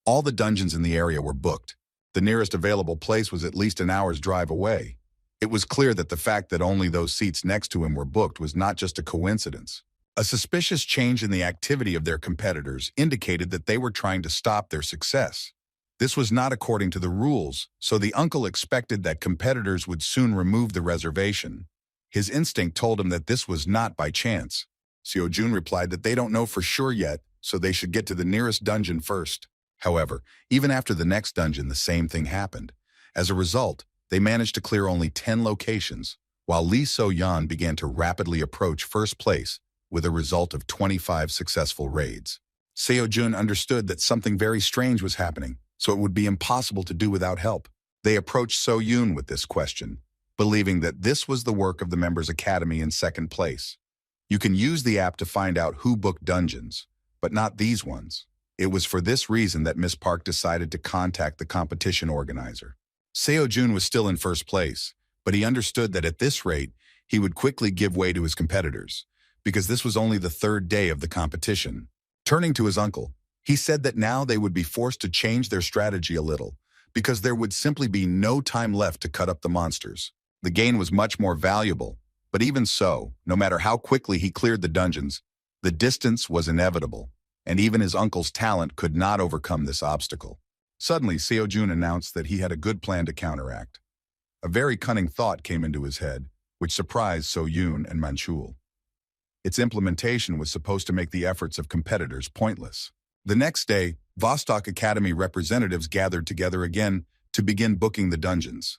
All the dungeons in the area were booked. The nearest available place was at least an hour's drive away. It was clear that the fact that only those seats next to him were booked was not just a coincidence. A suspicious change in the activity of their competitors indicated that they were trying to stop their success. This was not according to the rules, so the uncle expected that competitors would soon remove the reservation. His instinct told him that this was not by chance. Seo Jun replied that they don't know for sure yet, so they should get to the nearest dungeon first. However, even after the next dungeon, the same thing happened. As a result, they managed to clear only 10 locations, while Lee So-yeon began to rapidly approach first place with a result of 25 successful raids. Seo Jun understood that something very strange was happening, so it would be impossible to do without help. They approached So-yoon with this question, believing that this was the work of the Members Academy in second place. You can use the app to find out who booked dungeons, but not these ones. It was for this reason that Miss Park decided to contact the competition organizer. Seo Jun was still in first place, but he understood that at this rate, he would quickly give way to his competitors, because this was only the third day of the competition. Turning to his uncle, he said that now they would be forced to change their strategy a little, because there would simply be no time left to cut up the monsters. The gain was much more valuable, but even so, no matter how quickly he cleared the dungeons, the distance was inevitable, and even his uncle's talent could not overcome this obstacle. Suddenly, Seo Jun announced that he had a good plan to counteract. A very cunning thought came into his head, which surprised So-yoon and Manchul. Its implementation was supposed to make the efforts of competitors pointless. The next day, Vostok Academy representatives gathered together again to begin booking the dungeons.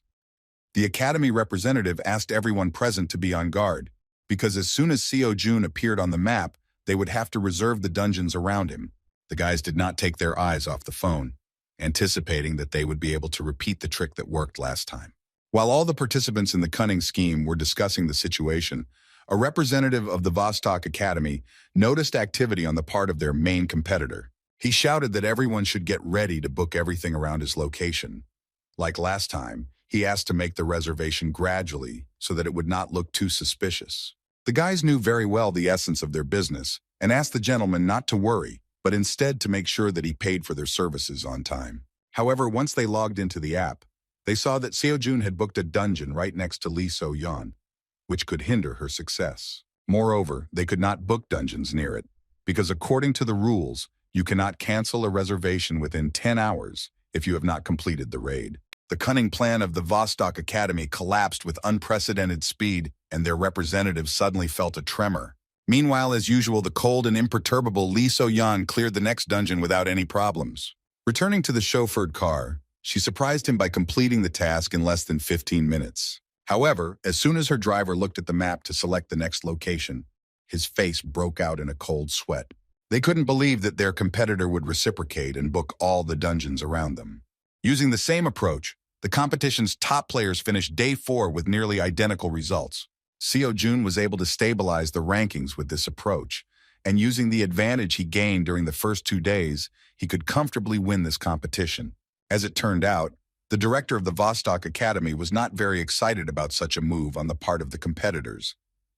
The Academy representative asked everyone present to be on guard, because as soon as Seo Jun appeared on the map, they would have to reserve the dungeons around him. The guys did not take their eyes off the phone, anticipating that they would be able to repeat the trick that worked last time. While all the participants in the cunning scheme were discussing the situation, a representative of the Vostok Academy noticed activity on the part of their main competitor. He shouted that everyone should get ready to book everything around his location. Like last time, he asked to make the reservation gradually so that it would not look too suspicious. The guys knew very well the essence of their business and asked the gentleman not to worry, but instead to make sure that he paid for their services on time. However, once they logged into the app, they saw that Seo Jun had booked a dungeon right next to Lee So-yeon, which could hinder her success. Moreover, they could not book dungeons near it, because according to the rules, you cannot cancel a reservation within 10 hours if you have not completed the raid. The cunning plan of the Vostok Academy collapsed with unprecedented speed, and their representatives suddenly felt a tremor. Meanwhile, as usual, the cold and imperturbable Lee So-yeon cleared the next dungeon without any problems. Returning to the chauffeured car, she surprised him by completing the task in less than 15 minutes. However, as soon as her driver looked at the map to select the next location, his face broke out in a cold sweat. They couldn't believe that their competitor would reciprocate and book all the dungeons around them. Using the same approach, the competition's top players finished day 4 with nearly identical results. Seo Jun was able to stabilize the rankings with this approach, and using the advantage he gained during the first 2 days, he could comfortably win this competition. As it turned out, the director of the Vostok Academy was not very excited about such a move on the part of the competitors,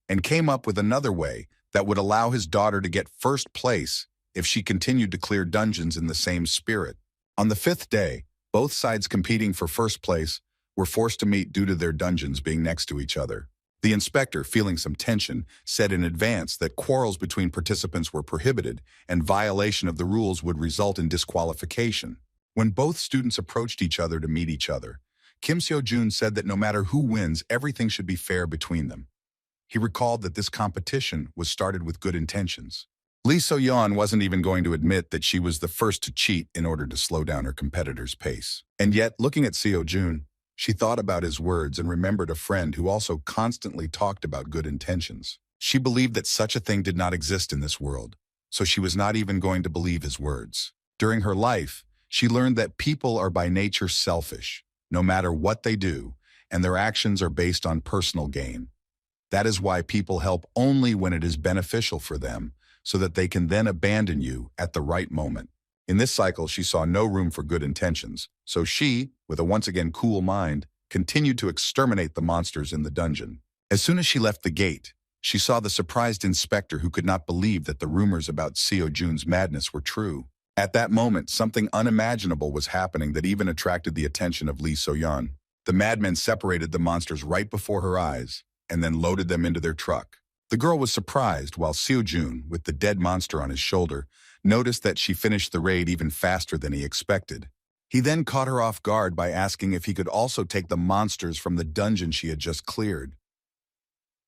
and came up with another way that would allow his daughter to get first place if she continued to clear dungeons in the same spirit. On the 5th day, both sides competing for first place were forced to meet due to their dungeons being next to each other. The inspector, feeling some tension, said in advance that quarrels between participants were prohibited and violation of the rules would result in disqualification. When both students approached each other to meet each other, Kim Seo-jun said that no matter who wins, everything should be fair between them. He recalled that this competition was started with good intentions. Lee So-yeon wasn't even going to admit that she was the first to cheat in order to slow down her competitor's pace. And yet, looking at Seo-jun, she thought about his words and remembered a friend who also constantly talked about good intentions. She believed that such a thing did not exist in this world, so she was not even going to believe his words. During her life, she learned that people are by nature selfish, no matter what they do, and their actions are based on personal gain. That is why people help only when it is beneficial for them, so that they can then abandon you at the right moment. In this cycle, she saw no room for good intentions, so she, with a once again cool mind, continued to exterminate the monsters in the dungeon. As soon as she left the gate, she saw the surprised inspector who could not believe that the rumors about Seo-jun's madness were true. At that moment, something unimaginable was happening that even attracted the attention of Lee So-yeon. The madmen separated the monsters right before her eyes and then loaded them into their truck. The girl was surprised while Seo-jun, with the dead monster on his shoulder, noticed that she finished the raid even faster than he expected. He then caught her off guard by asking if he could also take the monsters from the dungeon she had just cleared.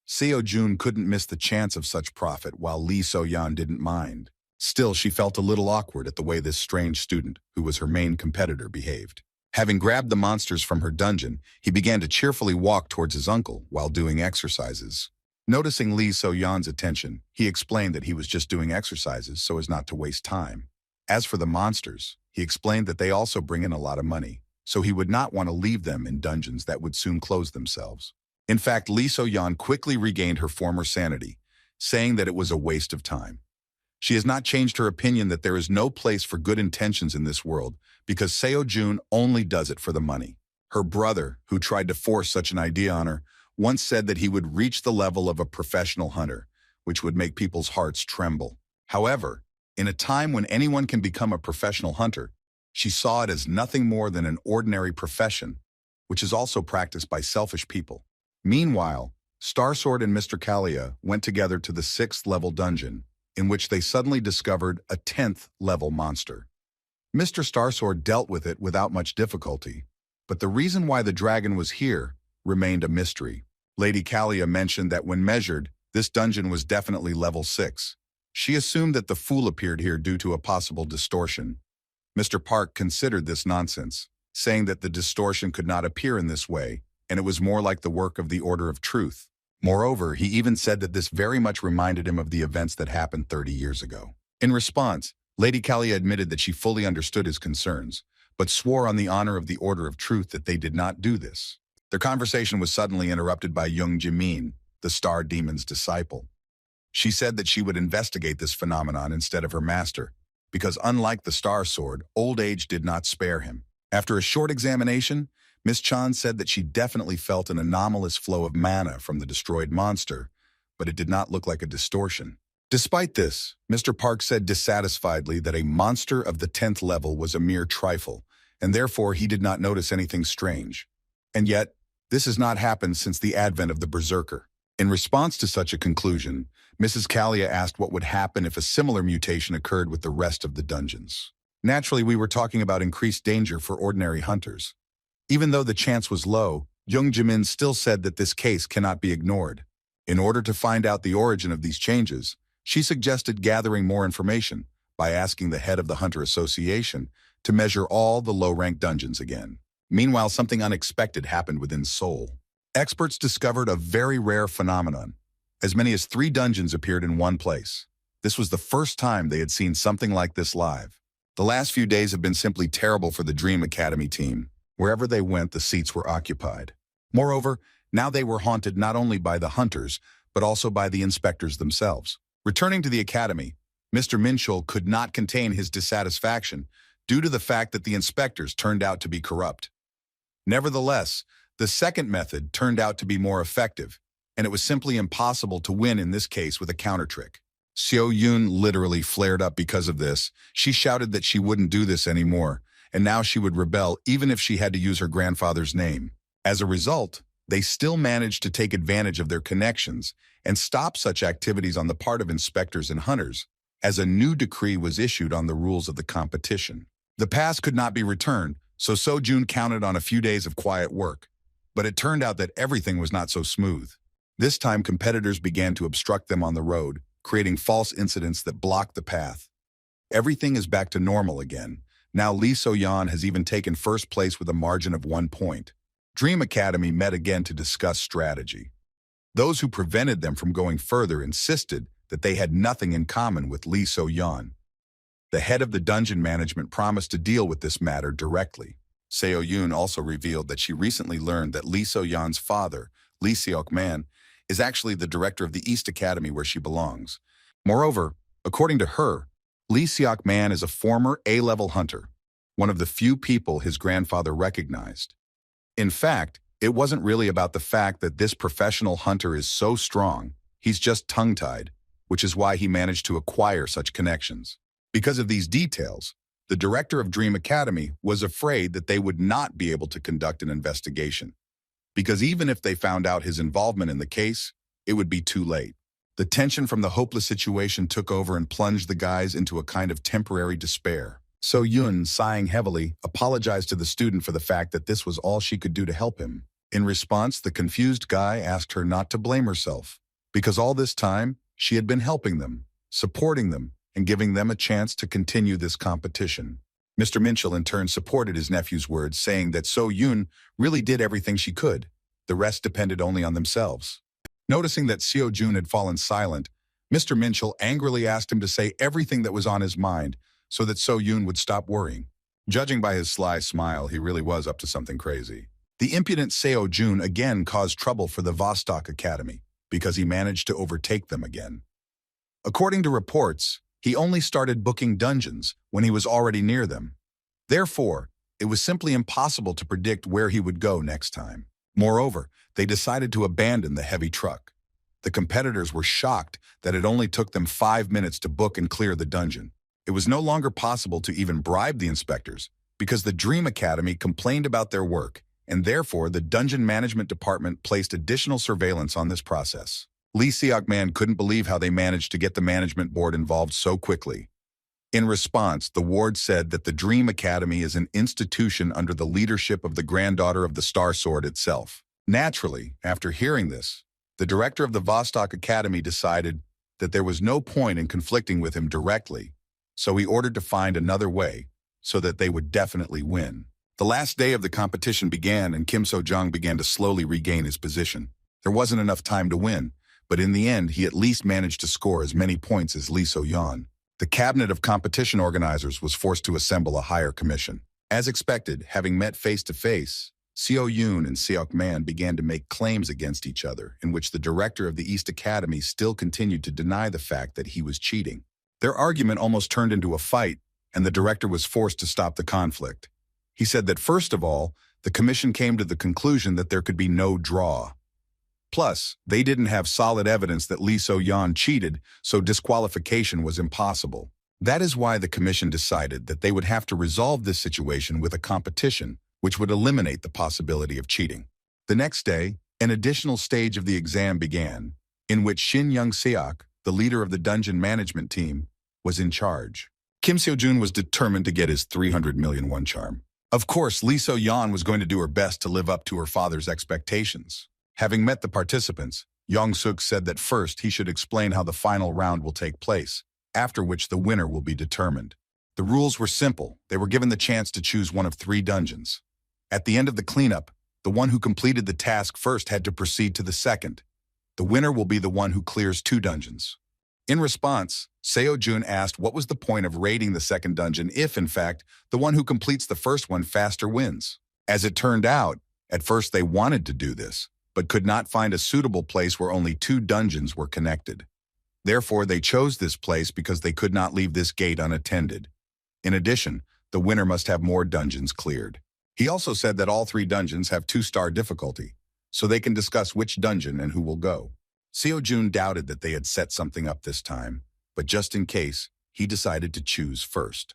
Seo-jun couldn't miss the chance of such profit while Lee So-yeon didn't mind. Still, she felt a little awkward at the way this strange student, who was her main competitor, behaved. Having grabbed the monsters from her dungeon, he began to cheerfully walk towards his uncle while doing exercises. Noticing Lee So-yeon's attention, he explained that he was just doing exercises so as not to waste time. As for the monsters, he explained that they also bring in a lot of money, so he would not want to leave them in dungeons that would soon close themselves. In fact, Lee So-yeon quickly regained her former sanity, saying that it was a waste of time. She has not changed her opinion that there is no place for good intentions in this world because Seo-jun only does it for the money. Her brother, who tried to force such an idea on her, once said that he would reach the level of a professional hunter, which would make people's hearts tremble. However, in a time when anyone can become a professional hunter, she saw it as nothing more than an ordinary profession, which is also practiced by selfish people. Meanwhile, Starsword and Mr. Kalia went together to the 6th level dungeon, in which they suddenly discovered a 10th level monster. Mr. Starsword dealt with it without much difficulty, but the reason why the dragon was here remained a mystery. Lady Kalia mentioned that when measured, this dungeon was definitely level 6. She assumed that the fool appeared here due to a possible distortion. Mr. Park considered this nonsense, saying that the distortion could not appear in this way, and it was more like the work of the Order of Truth. Moreover, he even said that this very much reminded him of the events that happened 30 years ago. In response, Lady Kalia admitted that she fully understood his concerns, but swore on the honor of the Order of Truth that they did not do this. Their conversation was suddenly interrupted by Young Jimin, the Star Demon's disciple. She said that she would investigate this phenomenon instead of her master, because unlike the Star Sword, old age did not spare him. After a short examination, Miss Chan said that she definitely felt an anomalous flow of mana from the destroyed monster, but it did not look like a distortion. Despite this, Mr. Park said dissatisfiedly that a monster of the 10th level was a mere trifle, and therefore he did not notice anything strange. And yet, this has not happened since the advent of the Berserker. In response to such a conclusion, Mrs. Kalia asked what would happen if a similar mutation occurred with the rest of the dungeons. Naturally, we were talking about increased danger for ordinary hunters. Even though the chance was low, Young Jimin still said that this case cannot be ignored. In order to find out the origin of these changes, she suggested gathering more information by asking the head of the Hunter Association to measure all the low-ranked dungeons again. Meanwhile, something unexpected happened within Seoul. Experts discovered a very rare phenomenon. As many as 3 dungeons appeared in one place. This was the first time they had seen something like this live. The last few days have been simply terrible for the Dream Academy team. Wherever they went, the seats were occupied. Moreover, now they were haunted not only by the hunters, but also by the inspectors themselves. Returning to the academy, Mr. Minchul could not contain his dissatisfaction due to the fact that the inspectors turned out to be corrupt. Nevertheless, the second method turned out to be more effective, and it was simply impossible to win in this case with a counter trick. Seo Yun literally flared up because of this. She shouted that she wouldn't do this anymore, and now she would rebel even if she had to use her grandfather's name. As a result, they still managed to take advantage of their connections and stop such activities on the part of inspectors and hunters, as a new decree was issued on the rules of the competition. The past could not be returned, so Seo Jun counted on a few days of quiet work. But it turned out that everything was not so smooth. This time, competitors began to obstruct them on the road, creating false incidents that blocked the path. Everything is back to normal again. Now Lee So-yeon has even taken first place with a margin of 1 point. Dream Academy met again to discuss strategy. Those who prevented them from going further insisted that they had nothing in common with Lee So-yeon. The head of the dungeon management promised to deal with this matter directly. Seo Yoon also revealed that she recently learned that Lee So-yeon's father, Lee Seok-man, is actually the director of the East Academy where she belongs. Moreover, according to her, Lee Seok-man is a former A-level hunter, one of the few people his grandfather recognized. In fact, it wasn't really about the fact that this professional hunter is so strong, he's just tongue-tied, which is why he managed to acquire such connections. Because of these details, the director of Dream Academy was afraid that they would not be able to conduct an investigation, because even if they found out his involvement in the case, it would be too late. The tension from the hopeless situation took over and plunged the guys into a kind of temporary despair. So Yun, sighing heavily, apologized to the student for the fact that this was all she could do to help him. In response, the confused guy asked her not to blame herself, because all this time, she had been helping them, supporting them, and giving them a chance to continue this competition. Mr. Minchul in turn supported his nephew's words, saying that So Yoon really did everything she could. The rest depended only on themselves. Noticing that Seo Jun had fallen silent, Mr. Minchul angrily asked him to say everything that was on his mind so that So Yoon would stop worrying. Judging by his sly smile, he really was up to something crazy. The impudent Seo Jun again caused trouble for the Vostok Academy because he managed to overtake them again. According to reports, he only started booking dungeons when he was already near them. Therefore, it was simply impossible to predict where he would go next time. Moreover, they decided to abandon the heavy truck. The competitors were shocked that it only took them 5 minutes to book and clear the dungeon. It was no longer possible to even bribe the inspectors because the Dream Academy complained about their work, and therefore the Dungeon Management Department placed additional surveillance on this process. Lee Seok-man couldn't believe how they managed to get the management board involved so quickly. In response, the ward said that the Dream Academy is an institution under the leadership of the granddaughter of the Star Sword itself. Naturally, after hearing this, the director of the Vostok Academy decided that there was no point in conflicting with him directly, so he ordered to find another way so that they would definitely win. The last day of the competition began and Kim So-jung began to slowly regain his position. There wasn't enough time to win, but in the end, he at least managed to score as many points as Lee So-yeon. The cabinet of competition organizers was forced to assemble a higher commission. As expected, having met face-to-face, Seo Yoon and Seok-man began to make claims against each other, in which the director of the East Academy still continued to deny the fact that he was cheating. Their argument almost turned into a fight, and the director was forced to stop the conflict. He said that first of all, the commission came to the conclusion that there could be no draw. Plus, they didn't have solid evidence that Lee So-yeon cheated, so disqualification was impossible. That is why the commission decided that they would have to resolve this situation with a competition, which would eliminate the possibility of cheating. The next day, an additional stage of the exam began, in which Shin Young-seok, the leader of the dungeon management team, was in charge. Kim Seo-jun was determined to get his 300 million won charm. Of course, Lee So-yeon was going to do her best to live up to her father's expectations. Having met the participants, Yong-suk said that first he should explain how the final round will take place, after which the winner will be determined. The rules were simple. They were given the chance to choose one of 3 dungeons. At the end of the cleanup, the one who completed the task first had to proceed to the second. The winner will be the one who clears 2 dungeons. In response, Seo-jun asked what was the point of raiding the second dungeon if, in fact, the one who completes the first one faster wins. As it turned out, at first they wanted to do this, but could not find a suitable place where only 2 dungeons were connected. Therefore, they chose this place because they could not leave this gate unattended. In addition, the winner must have more dungeons cleared. He also said that all 3 dungeons have 2-star difficulty, so they can discuss which dungeon and who will go. Seo-jun doubted that they had set something up this time, but just in case, he decided to choose first.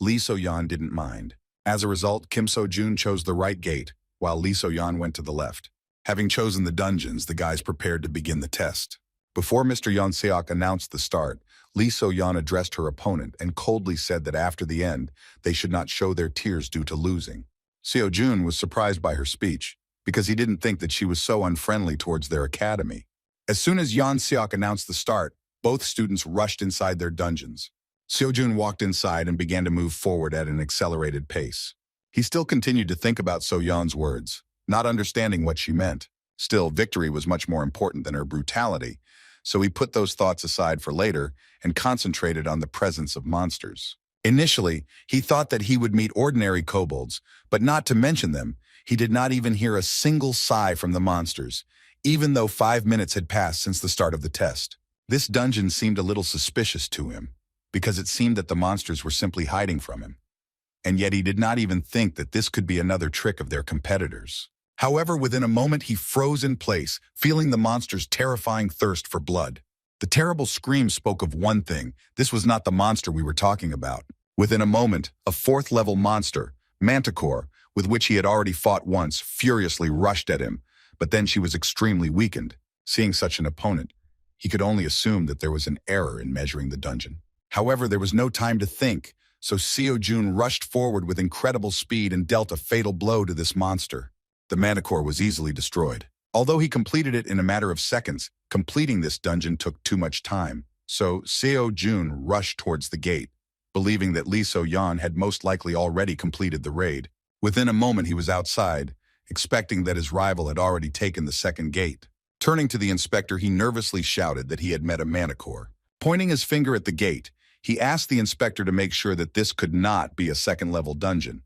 Lee So-yeon didn't mind. As a result, Kim So-jun chose the right gate, while Lee So-yeon went to the left. Having chosen the dungeons, the guys prepared to begin the test. Before Mr. Yeon Seok announced the start, Lee So-yeon addressed her opponent and coldly said that after the end, they should not show their tears due to losing. Seo-jun was surprised by her speech, because he didn't think that she was so unfriendly towards their academy. As soon as Yeon Seok announced the start, both students rushed inside their dungeons. Seo-jun walked inside and began to move forward at an accelerated pace. He still continued to think about So-yeon's words, not understanding what she meant. Still, victory was much more important than her brutality, so he put those thoughts aside for later and concentrated on the presence of monsters. Initially, he thought that he would meet ordinary kobolds, but not to mention them, he did not even hear a single sigh from the monsters, even though 5 minutes had passed since the start of the test. This dungeon seemed a little suspicious to him, because it seemed that the monsters were simply hiding from him. And yet he did not even think that this could be another trick of their competitors. However, within a moment he froze in place, feeling the monster's terrifying thirst for blood. The terrible scream spoke of one thing: this was not the monster we were talking about. Within a moment, a 4th-level monster, Manticore, with which he had already fought once, furiously rushed at him, but then she was extremely weakened. Seeing such an opponent, he could only assume that there was an error in measuring the dungeon. However, there was no time to think, so Seo-jun rushed forward with incredible speed and dealt a fatal blow to this monster. The Manticore was easily destroyed. Although he completed it in a matter of seconds, completing this dungeon took too much time, so Seo-jun rushed towards the gate, believing that Lee So-yeon had most likely already completed the raid. Within a moment he was outside, expecting that his rival had already taken the second gate. Turning to the inspector, he nervously shouted that he had met a Manticore. Pointing his finger at the gate, he asked the inspector to make sure that this could not be a 2nd-level dungeon.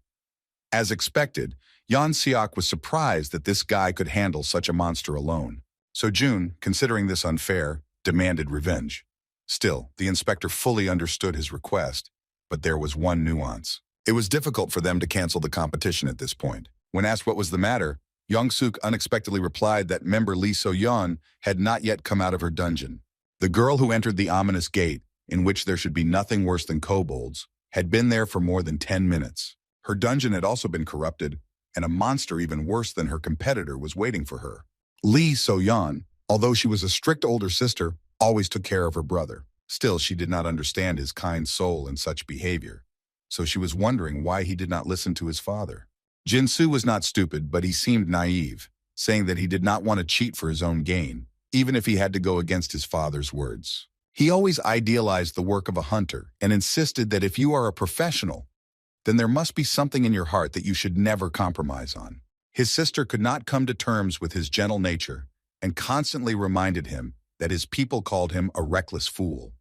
As expected, Yeon Seok was surprised that this guy could handle such a monster alone. So Jun, considering this unfair, demanded revenge. Still, the inspector fully understood his request, but there was one nuance. It was difficult for them to cancel the competition at this point. When asked what was the matter, Young-suk unexpectedly replied that member Lee So-yeon had not yet come out of her dungeon. The girl who entered the ominous gate, in which there should be nothing worse than kobolds, had been there for more than 10 minutes. Her dungeon had also been corrupted, and a monster even worse than her competitor was waiting for her. Lee So-yeon, although she was a strict older sister, always took care of her brother. Still, she did not understand his kind soul and such behavior, so she was wondering why he did not listen to his father. Jin-soo was not stupid, but he seemed naive, saying that he did not want to cheat for his own gain, even if he had to go against his father's words. He always idealized the work of a hunter and insisted that if you are a professional, then there must be something in your heart that you should never compromise on. His sister could not come to terms with his gentle nature and constantly reminded him that his people called him a reckless fool.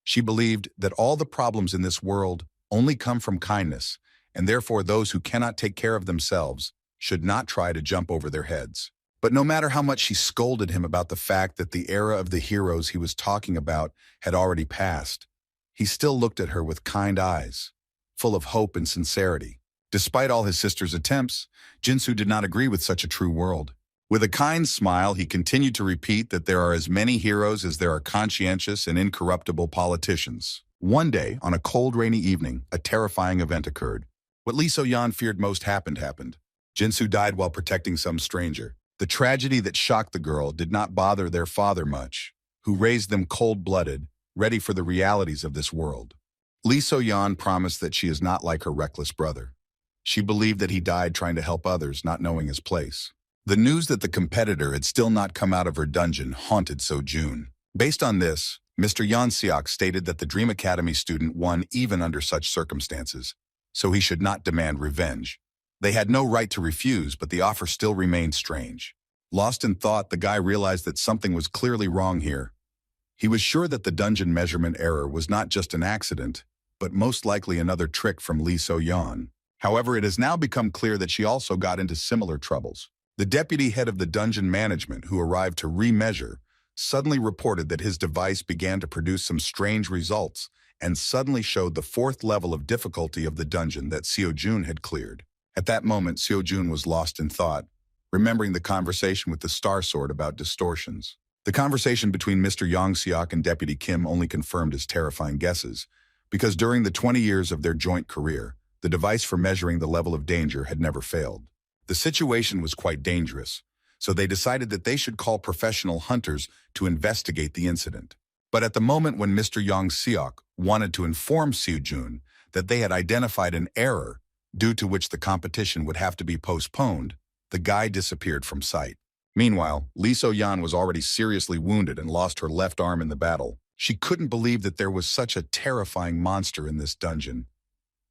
She believed that all the problems in this world only come from kindness, and therefore those who cannot take care of themselves should not try to jump over their heads. But no matter how much she scolded him about the fact that the era of the heroes he was talking about had already passed, he still looked at her with kind eyes, full of hope and sincerity. Despite all his sister's attempts, Jin-soo did not agree with such a true world. With a kind smile, he continued to repeat that there are as many heroes as there are conscientious and incorruptible politicians. One day, on a cold, rainy evening, a terrifying event occurred. What Lee So-yeon feared most happened. Jin-soo died while protecting some stranger. The tragedy that shocked the girl did not bother their father much, who raised them cold-blooded, ready for the realities of this world. Lee So-yeon promised that she is not like her reckless brother. She believed that he died trying to help others, not knowing his place. The news that the competitor had still not come out of her dungeon haunted So-jun. Based on this, Mr. Yeon Seok stated that the Dream Academy student won even under such circumstances, so he should not demand revenge. They had no right to refuse, but the offer still remained strange. Lost in thought, the guy realized that something was clearly wrong here. He was sure that the dungeon measurement error was not just an accident, but most likely another trick from Lee So-yeon. However, it has now become clear that she also got into similar troubles. The deputy head of the dungeon management, who arrived to remeasure, suddenly reported that his device began to produce some strange results and suddenly showed the 4th level of difficulty of the dungeon that Seo-jun had cleared. At that moment, Seo-jun was lost in thought, remembering the conversation with the Star Sword about distortions. The conversation between Mr. Yong-seok and Deputy Kim only confirmed his terrifying guesses, because during the 20 years of their joint career, the device for measuring the level of danger had never failed. The situation was quite dangerous, so they decided that they should call professional hunters to investigate the incident. But at the moment when Mr. Yong-seok wanted to inform Seo-jun that they had identified an error due to which the competition would have to be postponed, the guy disappeared from sight. Meanwhile, Lee So-yeon was already seriously wounded and lost her left arm in the battle. She couldn't believe that there was such a terrifying monster in this dungeon.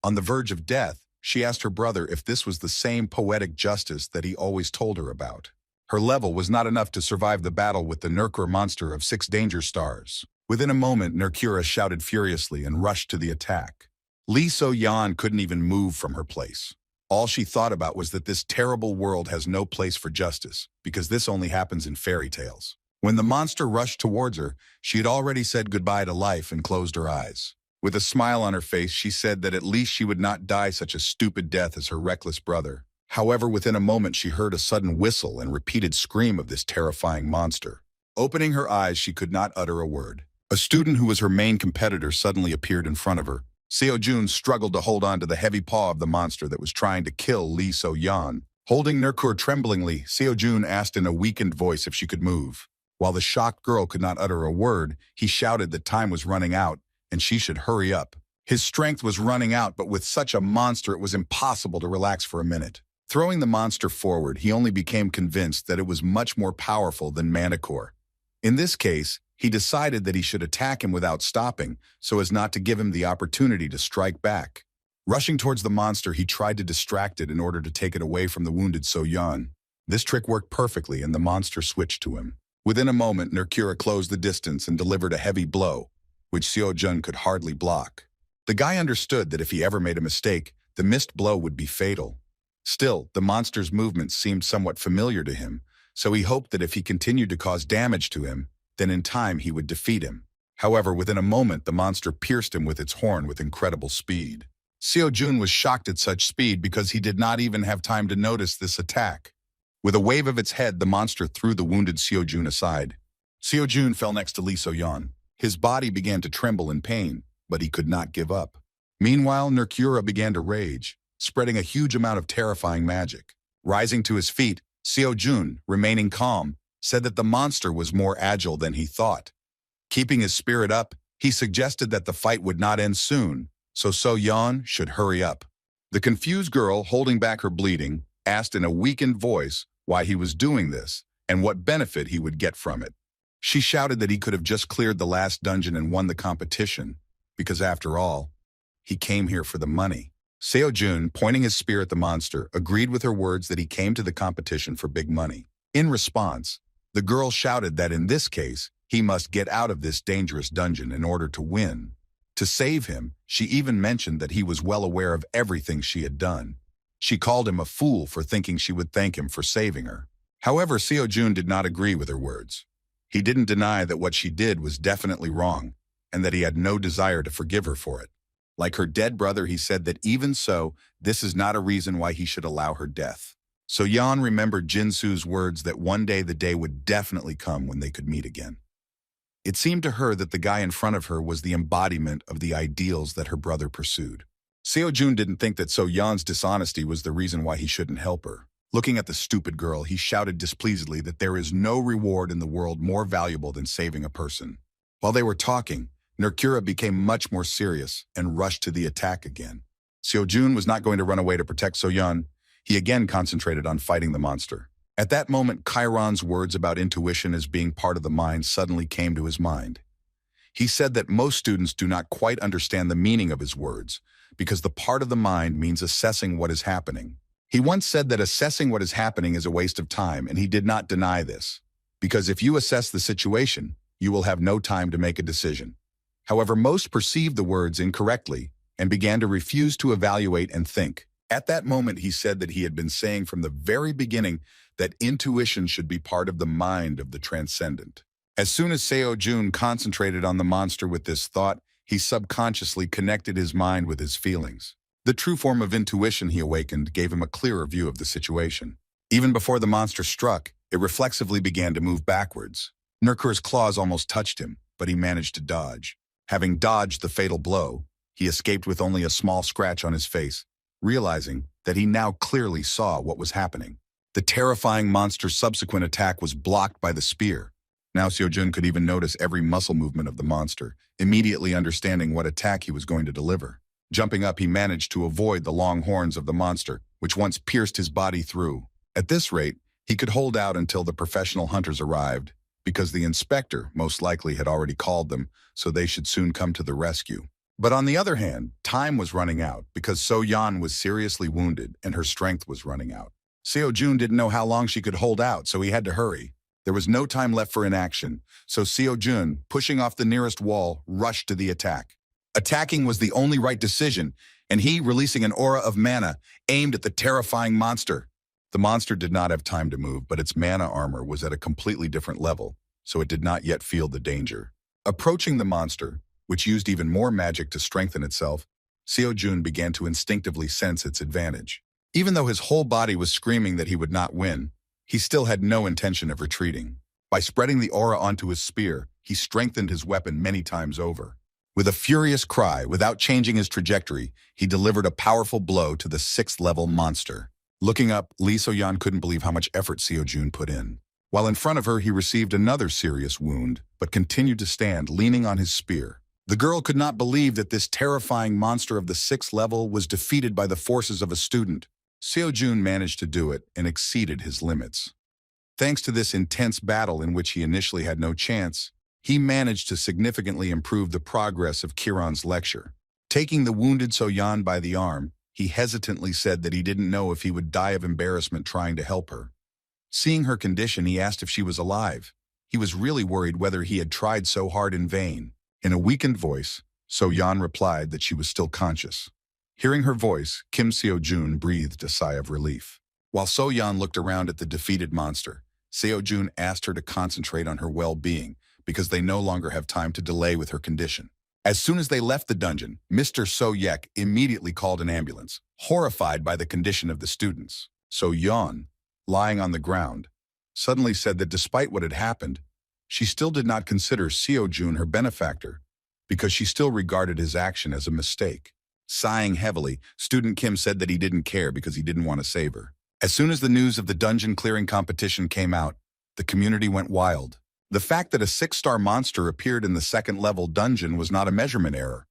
On the verge of death, she asked her brother if this was the same poetic justice that he always told her about. Her level was not enough to survive the battle with the Nurkur monster of 6 danger stars. Within a moment, Nurkura shouted furiously and rushed to the attack. Lee So-yeon couldn't even move from her place. All she thought about was that this terrible world has no place for justice, because this only happens in fairy tales. When the monster rushed towards her, she had already said goodbye to life and closed her eyes. With a smile on her face, she said that at least she would not die such a stupid death as her reckless brother. However, within a moment she heard a sudden whistle and repeated scream of this terrifying monster. Opening her eyes, she could not utter a word. A student who was her main competitor suddenly appeared in front of her. Seo-jun struggled to hold on to the heavy paw of the monster that was trying to kill Lee So-yeon. Holding Nurkur tremblingly, Seo-jun asked in a weakened voice if she could move. While the shocked girl could not utter a word, he shouted that time was running out and she should hurry up. His strength was running out, but with such a monster it was impossible to relax for a minute. Throwing the monster forward, he only became convinced that it was much more powerful than Manhwa. In this case, he decided that he should attack him without stopping, so as not to give him the opportunity to strike back. Rushing towards the monster, he tried to distract it in order to take it away from the wounded So-yeon. This trick worked perfectly, and the monster switched to him. Within a moment, Nurkura closed the distance and delivered a heavy blow, which Seo-jun could hardly block. The guy understood that if he ever made a mistake, the missed blow would be fatal. Still, the monster's movements seemed somewhat familiar to him, so he hoped that if he continued to cause damage to him, then in time he would defeat him. However, within a moment, the monster pierced him with its horn with incredible speed. Seo-jun was shocked at such speed because he did not even have time to notice this attack. With a wave of its head, the monster threw the wounded Seo-jun aside. Seo-jun fell next to Lee So-yeon. His body began to tremble in pain, but he could not give up. Meanwhile, Nurkura began to rage, spreading a huge amount of terrifying magic. Rising to his feet, Seo-jun, remaining calm, said that the monster was more agile than he thought. Keeping his spirit up, he suggested that the fight would not end soon, so So-yeon should hurry up. The confused girl, holding back her bleeding, asked in a weakened voice why he was doing this and what benefit he would get from it. She shouted that he could have just cleared the last dungeon and won the competition, because after all, he came here for the money. Seo-jun, pointing his spear at the monster, agreed with her words that he came to the competition for big money. In response, the girl shouted that in this case, he must get out of this dangerous dungeon in order to win. To save him, she even mentioned that he was well aware of everything she had done. She called him a fool for thinking she would thank him for saving her. However, Seo-jun did not agree with her words. He didn't deny that what she did was definitely wrong, and that he had no desire to forgive her for it. Like her dead brother, he said that even so, this is not a reason why he should allow her death. So-yeon remembered Jin-soo's words that one day the day would definitely come when they could meet again. It seemed to her that the guy in front of her was the embodiment of the ideals that her brother pursued. Seo-jun didn't think that So-yeon's dishonesty was the reason why he shouldn't help her. Looking at the stupid girl, he shouted displeasedly that there is no reward in the world more valuable than saving a person. While they were talking, Nurkura became much more serious and rushed to the attack again. Seo-jun was not going to run away to protect So-yeon. He again concentrated on fighting the monster. At that moment, Chiron's words about intuition as being part of the mind suddenly came to his mind. He said that most students do not quite understand the meaning of his words, because the part of the mind means assessing what is happening. He once said that assessing what is happening is a waste of time, and he did not deny this. Because if you assess the situation, You will have no time to make a decision." However, most perceived the words incorrectly and began to refuse to evaluate and think. At that moment, he said that he had been saying from the very beginning that intuition should be part of the mind of the transcendent. As soon as Seo Jun concentrated on the monster with this thought, he subconsciously connected his mind with his feelings. The true form of intuition he awakened gave him a clearer view of the situation. Even before the monster struck, it reflexively began to move backwards. Nurkur's claws almost touched him, but he managed to dodge. Having dodged the fatal blow, he escaped with only a small scratch on his face, realizing that he now clearly saw what was happening. The terrifying monster's subsequent attack was blocked by the spear. Now Seo Jun could even notice every muscle movement of the monster, immediately understanding what attack he was going to deliver. Jumping up, he managed to avoid the long horns of the monster, which once pierced his body through. At this rate, he could hold out until the professional hunters arrived, because the inspector most likely had already called them, so they should soon come to the rescue. But on the other hand, time was running out because So Yan was seriously wounded and her strength was running out. Seo Jun didn't know how long she could hold out, so he had to hurry. There was no time left for inaction, so Seo Jun, pushing off the nearest wall, rushed to the attack. Attacking was the only right decision, and he, releasing an aura of mana, aimed at the terrifying monster. The monster did not have time to move, but its mana armor was at a completely different level, so it did not yet feel the danger. Approaching the monster, which used even more magic to strengthen itself, Seo Jun began to instinctively sense its advantage. Even though his whole body was screaming that he would not win, he still had no intention of retreating. By spreading the aura onto his spear, he strengthened his weapon many times over. With a furious cry, without changing his trajectory, he delivered a powerful blow to the 6th-level monster. Looking up, Lee So-yan couldn't believe how much effort Seo Jun put in. While in front of her, he received another serious wound, but continued to stand, leaning on his spear. The girl could not believe that this terrifying monster of the 6th level was defeated by the forces of a student. Seo Jun managed to do it and exceeded his limits. Thanks to this intense battle in which he initially had no chance, he managed to significantly improve the progress of Kiran's lecture. Taking the wounded So-yan by the arm, he hesitantly said that he didn't know if he would die of embarrassment trying to help her. Seeing her condition, he asked if she was alive. He was really worried whether he had tried so hard in vain. In a weakened voice, So-yan replied that she was still conscious. Hearing her voice, Kim Seo Jun breathed a sigh of relief. While So-yan looked around at the defeated monster, Seo Jun asked her to concentrate on her well-being because they no longer have time to delay with her condition. As soon as they left the dungeon, Mr. So-yek immediately called an ambulance, horrified by the condition of the students. So-yeon, lying on the ground, suddenly said that despite what had happened, she still did not consider Seo Jun her benefactor because she still regarded his action as a mistake. Sighing heavily, student Kim said that he didn't care because he didn't want to save her. As soon as the news of the dungeon clearing competition came out, the community went wild. The fact that a 6-star monster appeared in the 2nd-level dungeon was not a measurement error,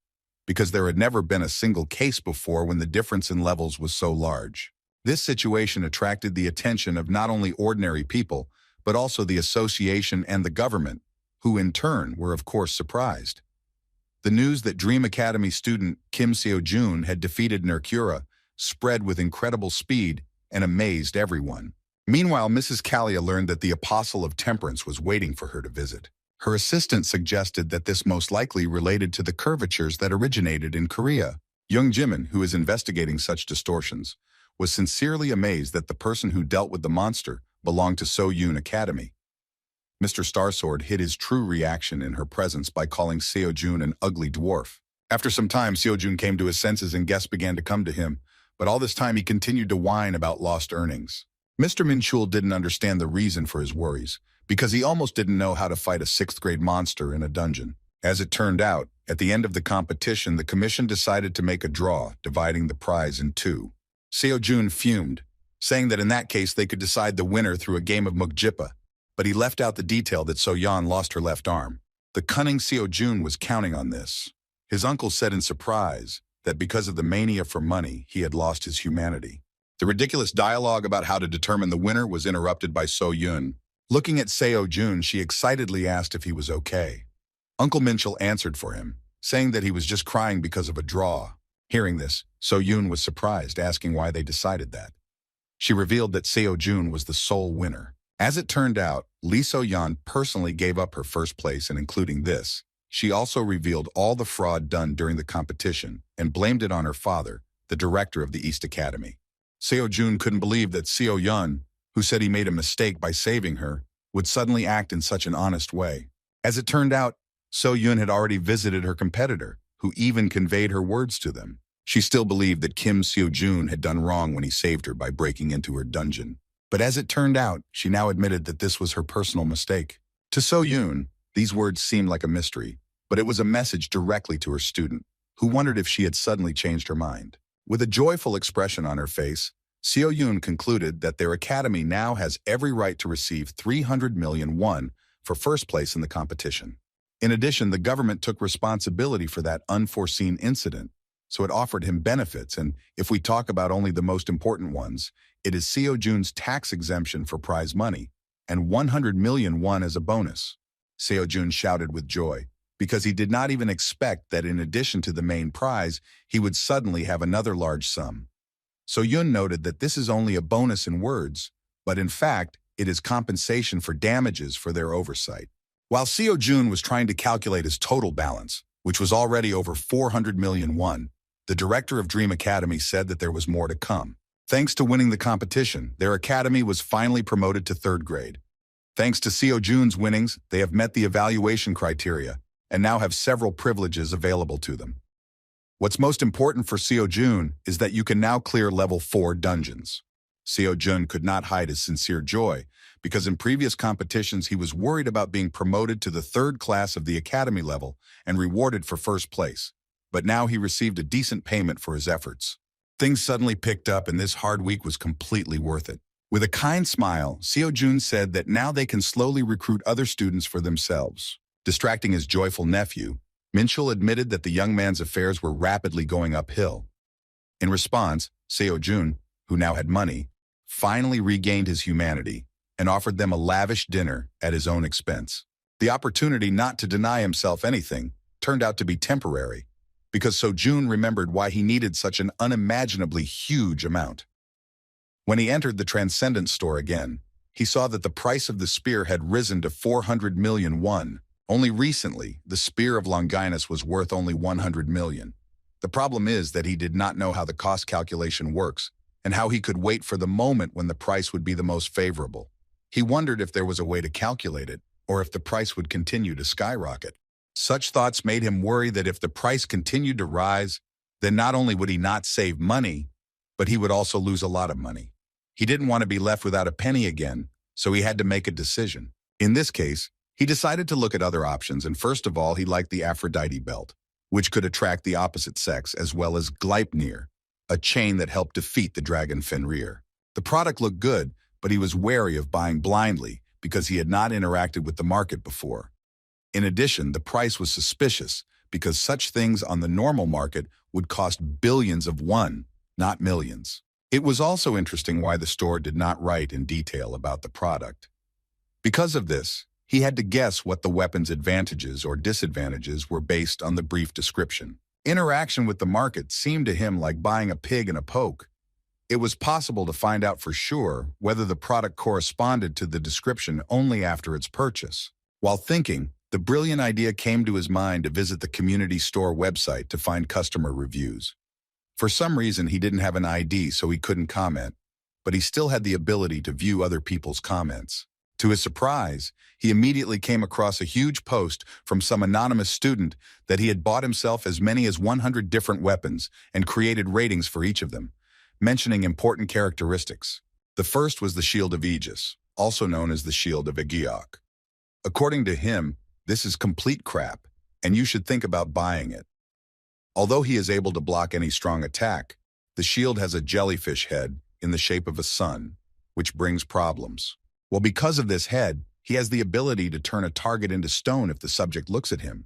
because there had never been a single case before when the difference in levels was so large. This situation attracted the attention of not only ordinary people, but also the association and the government, who in turn were of course surprised. The news that Dream Academy student Kim Seo Jun had defeated Nurkura spread with incredible speed and amazed everyone. Meanwhile, Mrs. Kalia learned that the Apostle of Temperance was waiting for her to visit. Her assistant suggested that this most likely related to the curvatures that originated in Korea. Young Jimin, who is investigating such distortions, was sincerely amazed that the person who dealt with the monster belonged to So-yoon Academy. Mr. Starsword hid his true reaction in her presence by calling Seo Jun an ugly dwarf. After some time, Seo Jun came to his senses and guests began to come to him, but all this time he continued to whine about lost earnings. Mr. Minchul didn't understand the reason for his worries, because he almost didn't know how to fight a 6th-grade monster in a dungeon. As it turned out, at the end of the competition, the commission decided to make a draw, dividing the prize in 2. Seo Jun fumed, saying that in that case they could decide the winner through a game of mukjipa, but he left out the detail that So-yan lost her left arm. The cunning Seo Jun was counting on this. His uncle said in surprise that because of the mania for money, he had lost his humanity. The ridiculous dialogue about how to determine the winner was interrupted by So-yun. Looking at Seo Jun, she excitedly asked if he was okay. Uncle Minchul answered for him, saying that he was just crying because of a draw. Hearing this, So-yun was surprised, asking why they decided that. She revealed that Seo Jun was the sole winner. As it turned out, Lee So-yeon personally gave up her first place, and including this, she also revealed all the fraud done during the competition and blamed it on her father, the director of the East Academy. Seo-jun couldn't believe that Seo-yeon, who said he made a mistake by saving her, would suddenly act in such an honest way. As it turned out, So-yeon had already visited her competitor, who even conveyed her words to them. She still believed that Kim Seo-jun had done wrong when he saved her by breaking into her dungeon. But as it turned out, she now admitted that this was her personal mistake. To So-yeon, these words seemed like a mystery, but it was a message directly to her student, who wondered if she had suddenly changed her mind. With a joyful expression on her face, Seo-yeon concluded that their academy now has every right to receive 300 million won for first place in the competition. In addition, the government took responsibility for that unforeseen incident, so it offered him benefits, and if we talk about only the most important ones, it is Seo-jun's tax exemption for prize money, and 100 million won as a bonus. Seo-jun shouted with joy, because he did not even expect that in addition to the main prize, he would suddenly have another large sum. So-yeon noted that this is only a bonus in words, but in fact, it is compensation for damages for their oversight. While Seo-jun was trying to calculate his total balance, which was already over 400 million won, the director of Dream Academy said that there was more to come. Thanks to winning the competition, their academy was finally promoted to 3rd grade. Thanks to Seo-jun's winnings, they have met the evaluation criteria and now have several privileges available to them. What's most important for Seo-jun is that you can now clear level 4 dungeons. Seo-jun could not hide his sincere joy, because in previous competitions he was worried about being promoted to the 3rd class of the academy level and rewarded for first place. But now he received a decent payment for his efforts. Things suddenly picked up, and this hard week was completely worth it. With a kind smile, Seo-jun said that now they can slowly recruit other students for themselves. Distracting his joyful nephew, Minchul admitted that the young man's affairs were rapidly going uphill. In response, Seo-jun, who now had money, finally regained his humanity and offered them a lavish dinner at his own expense. The opportunity not to deny himself anything turned out to be temporary, because Seo-jun remembered why he needed such an unimaginably huge amount. When he entered the Transcendent store again, he saw that the price of the spear had risen to 400 million won. Only recently, the spear of Longinus was worth only 100 million. The problem is that he did not know how the cost calculation works and how he could wait for the moment when the price would be the most favorable. He wondered if there was a way to calculate it, or if the price would continue to skyrocket. Such thoughts made him worry that if the price continued to rise, then not only would he not save money, but he would also lose a lot of money. He didn't want to be left without a penny again, so he had to make a decision. In this case, he decided to look at other options, and first of all, he liked the Aphrodite belt, which could attract the opposite sex, as well as Gleipnir, a chain that helped defeat the dragon Fenrir. The product looked good, but he was wary of buying blindly because he had not interacted with the market before. In addition, the price was suspicious because such things on the normal market would cost billions of won, not millions. It was also interesting why the store did not write in detail about the product. Because of this, he had to guess what the weapon's advantages or disadvantages were based on the brief description. Interaction with the market seemed to him like buying a pig in a poke. It was possible to find out for sure whether the product corresponded to the description only after its purchase. While thinking, the brilliant idea came to his mind to visit the community store website to find customer reviews. For some reason, he didn't have an ID, so he couldn't comment, but he still had the ability to view other people's comments. To his surprise, he immediately came across a huge post from some anonymous student that he had bought himself as many as 100 different weapons and created ratings for each of them, mentioning important characteristics. The first was the Shield of Aegis, also known as the Shield of Aegeok. According to him, this is complete crap, and you should think about buying it. Although he is able to block any strong attack, the shield has a jellyfish head in the shape of a sun, which brings problems. Well, because of this head, he has the ability to turn a target into stone if the subject looks at him.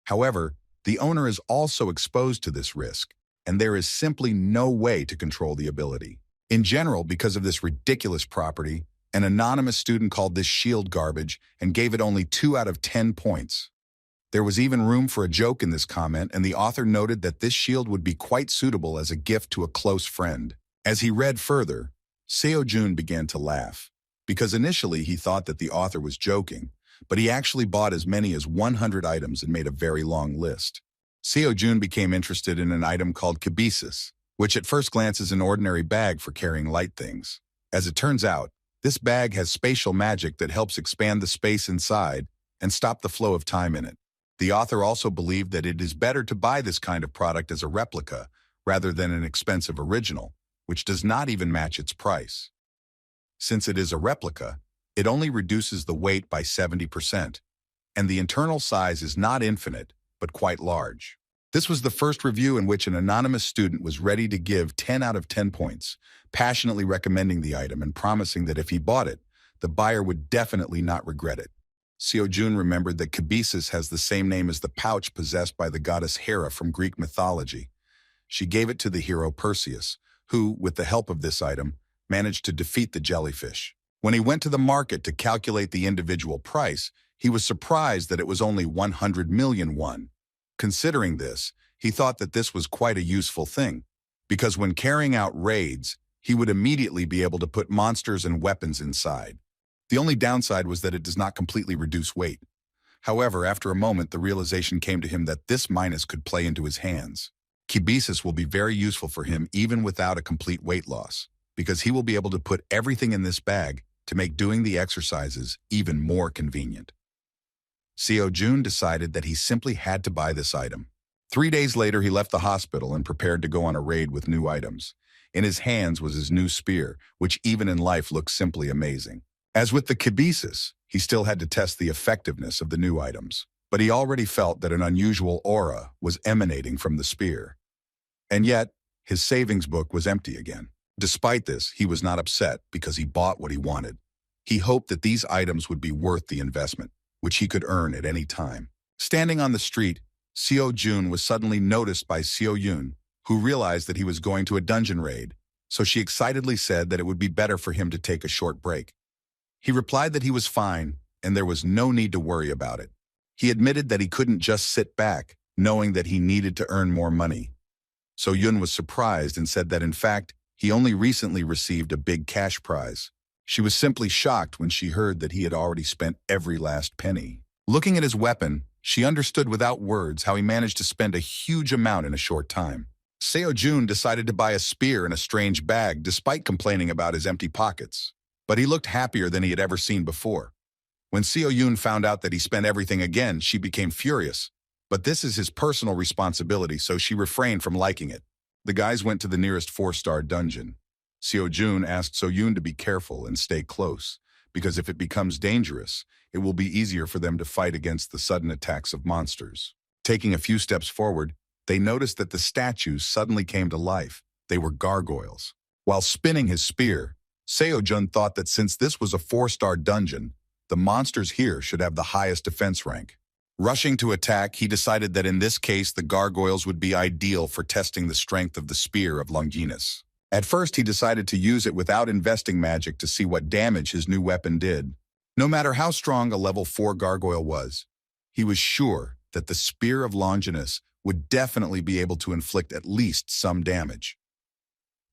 However, the owner is also exposed to this risk, and there is simply no way to control the ability. In general, because of this ridiculous property, an anonymous student called this shield garbage and gave it only 2 out of 10 points. There was even room for a joke in this comment, and the author noted that this shield would be quite suitable as a gift to a close friend. As he read further, Seo-jun began to laugh, because initially he thought that the author was joking, but he actually bought as many as 100 items and made a very long list. Seo Jun became interested in an item called kibisis, which at first glance is an ordinary bag for carrying light things. As it turns out, this bag has spatial magic that helps expand the space inside and stop the flow of time in it. The author also believed that it is better to buy this kind of product as a replica rather than an expensive original, which does not even match its price. Since it is a replica, it only reduces the weight by 70%, and the internal size is not infinite, but quite large. This was the first review in which an anonymous student was ready to give 10 out of 10 points, passionately recommending the item and promising that if he bought it, the buyer would definitely not regret it. Seo Jun remembered that kibisis has the same name as the pouch possessed by the goddess Hera from Greek mythology. She gave it to the hero Perseus, who, with the help of this item, managed to defeat the jellyfish. When he went to the market to calculate the individual price, he was surprised that it was only 100 million won. Considering this, he thought that this was quite a useful thing, because when carrying out raids, he would immediately be able to put monsters and weapons inside. The only downside was that it does not completely reduce weight. However, after a moment, the realization came to him that this minus could play into his hands. Kibisis will be very useful for him even without a complete weight loss, because he will be able to put everything in this bag to make doing the exercises even more convenient. Seo Jun decided that he simply had to buy this item. 3 days later, he left the hospital and prepared to go on a raid with new items. In his hands was his new spear, which even in life looked simply amazing. As with the kibisis, he still had to test the effectiveness of the new items, but he already felt that an unusual aura was emanating from the spear. And yet, his savings book was empty again. Despite this, he was not upset because he bought what he wanted. He hoped that these items would be worth the investment, which he could earn at any time. Standing on the street, Seo Jun was suddenly noticed by Seo Yun, who realized that he was going to a dungeon raid, so she excitedly said that it would be better for him to take a short break. He replied that he was fine, and there was no need to worry about it. He admitted that he couldn't just sit back, knowing that he needed to earn more money. So Yun was surprised and said that in fact, he only recently received a big cash prize. She was simply shocked when she heard that he had already spent every last penny. Looking at his weapon, she understood without words how he managed to spend a huge amount in a short time. Seo Jun decided to buy a spear in a strange bag despite complaining about his empty pockets. But he looked happier than he had ever seen before. When Seo Yun found out that he spent everything again, she became furious. But this is his personal responsibility, so she refrained from liking it. The guys went to the nearest 4-star dungeon. Seo Jun asked Seo Yun to be careful and stay close, because if it becomes dangerous, it will be easier for them to fight against the sudden attacks of monsters. Taking a few steps forward, they noticed that the statues suddenly came to life. They were gargoyles. While spinning his spear, Seo Jun thought that since this was a 4-star dungeon, the monsters here should have the highest defense rank. Rushing to attack, he decided that in this case the gargoyles would be ideal for testing the strength of the spear of Longinus. At first he decided to use it without investing magic to see what damage his new weapon did. No matter how strong a level 4 gargoyle was, he was sure that the spear of Longinus would definitely be able to inflict at least some damage.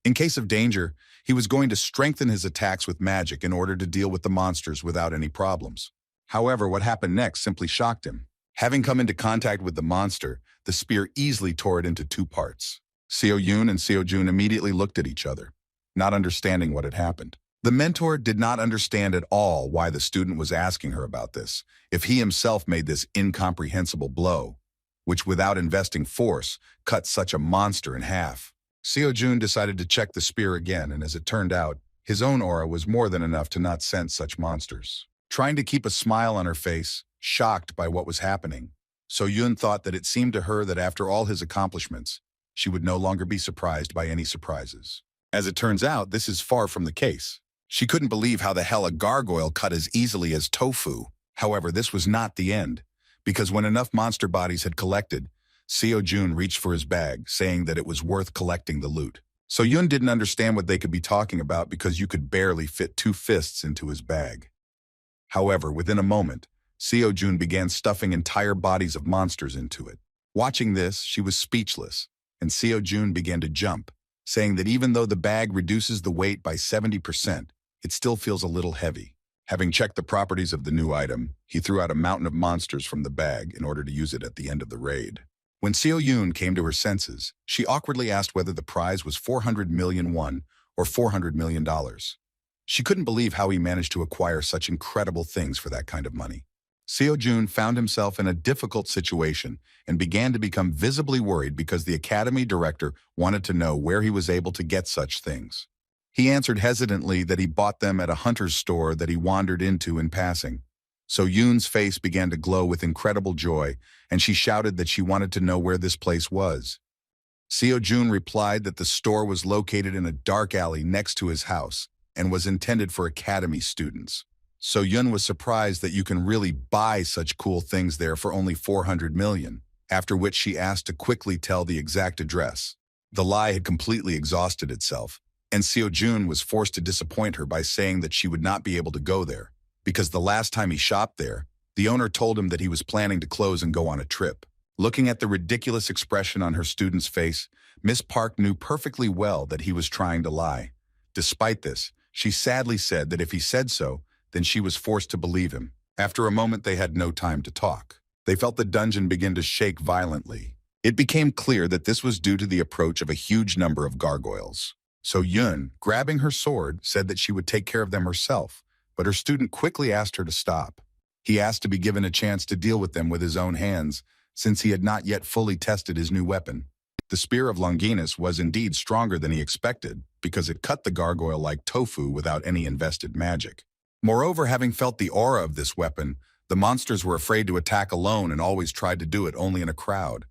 In case of danger, he was going to strengthen his attacks with magic in order to deal with the monsters without any problems. However, what happened next simply shocked him. Having come into contact with the monster, the spear easily tore it into 2 parts. Seo Yun and Seo Jun immediately looked at each other, not understanding what had happened. The mentor did not understand at all why the student was asking her about this, if he himself made this incomprehensible blow, which without investing force, cut such a monster in half. Seo Jun decided to check the spear again, and as it turned out, his own aura was more than enough to not sense such monsters. Trying to keep a smile on her face, shocked by what was happening, Seo Yun thought that it seemed to her that after all his accomplishments, she would no longer be surprised by any surprises. As it turns out, this is far from the case. She couldn't believe how the hell a gargoyle cut as easily as tofu. However, this was not the end, because when enough monster bodies had collected, Seo Jun reached for his bag, saying that it was worth collecting the loot. So Yun didn't understand what they could be talking about because you could barely fit 2 fists into his bag. However, within a moment, Seo Jun began stuffing entire bodies of monsters into it. Watching this, she was speechless, and Seo Jun began to jump, saying that even though the bag reduces the weight by 70%, it still feels a little heavy. Having checked the properties of the new item, he threw out a mountain of monsters from the bag in order to use it at the end of the raid. When Seo Yoon came to her senses, she awkwardly asked whether the prize was 400 million won or $400 million. She couldn't believe how he managed to acquire such incredible things for that kind of money. Seo Joon found himself in a difficult situation and began to become visibly worried because the academy director wanted to know where he was able to get such things. He answered hesitantly that he bought them at a hunter's store that he wandered into in passing. So Yoon's face began to glow with incredible joy, and she shouted that she wanted to know where this place was. Seo Joon replied that the store was located in a dark alley next to his house and was intended for academy students. So Yoon was surprised that you can really buy such cool things there for only 400 million, after which she asked to quickly tell the exact address. The lie had completely exhausted itself, and Seo Joon was forced to disappoint her by saying that she would not be able to go there, because the last time he shopped there, the owner told him that he was planning to close and go on a trip. Looking at the ridiculous expression on her student's face, Miss Park knew perfectly well that he was trying to lie. Despite this, she sadly said that if he said so, then she was forced to believe him. After a moment, they had no time to talk. They felt the dungeon begin to shake violently. It became clear that this was due to the approach of a huge number of gargoyles. So Yun, grabbing her sword, said that she would take care of them herself, but her student quickly asked her to stop. He asked to be given a chance to deal with them with his own hands, since he had not yet fully tested his new weapon. The spear of Longinus was indeed stronger than he expected, because it cut the gargoyle like tofu without any invested magic. Moreover, having felt the aura of this weapon, the monsters were afraid to attack alone and always tried to do it only in a crowd.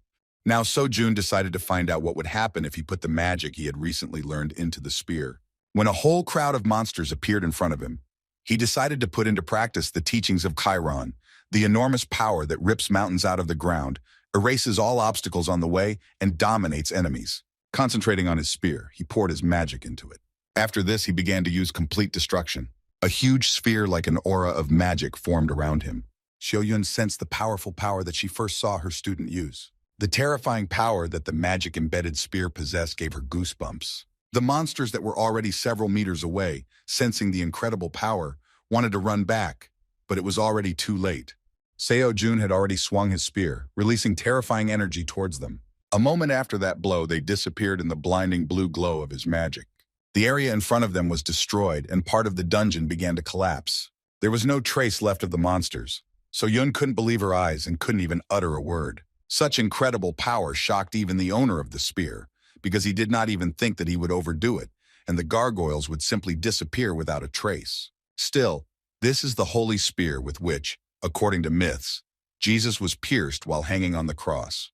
Now Seo-jun decided to find out what would happen if he put the magic he had recently learned into the spear. When a whole crowd of monsters appeared in front of him, he decided to put into practice the teachings of Chiron, the enormous power that rips mountains out of the ground, erases all obstacles on the way, and dominates enemies. Concentrating on his spear, he poured his magic into it. After this, he began to use complete destruction. A huge sphere like an aura of magic formed around him. Seo-yun sensed the powerful power that she first saw her student use. The terrifying power that the magic-embedded spear possessed gave her goosebumps. The monsters that were already several meters away, sensing the incredible power, wanted to run back, but it was already too late. Seo-jun had already swung his spear, releasing terrifying energy towards them. A moment after that blow, they disappeared in the blinding blue glow of his magic. The area in front of them was destroyed, and part of the dungeon began to collapse. There was no trace left of the monsters. So-yun couldn't believe her eyes and couldn't even utter a word. Such incredible power shocked even the owner of the spear, because he did not even think that he would overdo it, and the gargoyles would simply disappear without a trace. Still, this is the holy spear with which, according to myths, Jesus was pierced while hanging on the cross.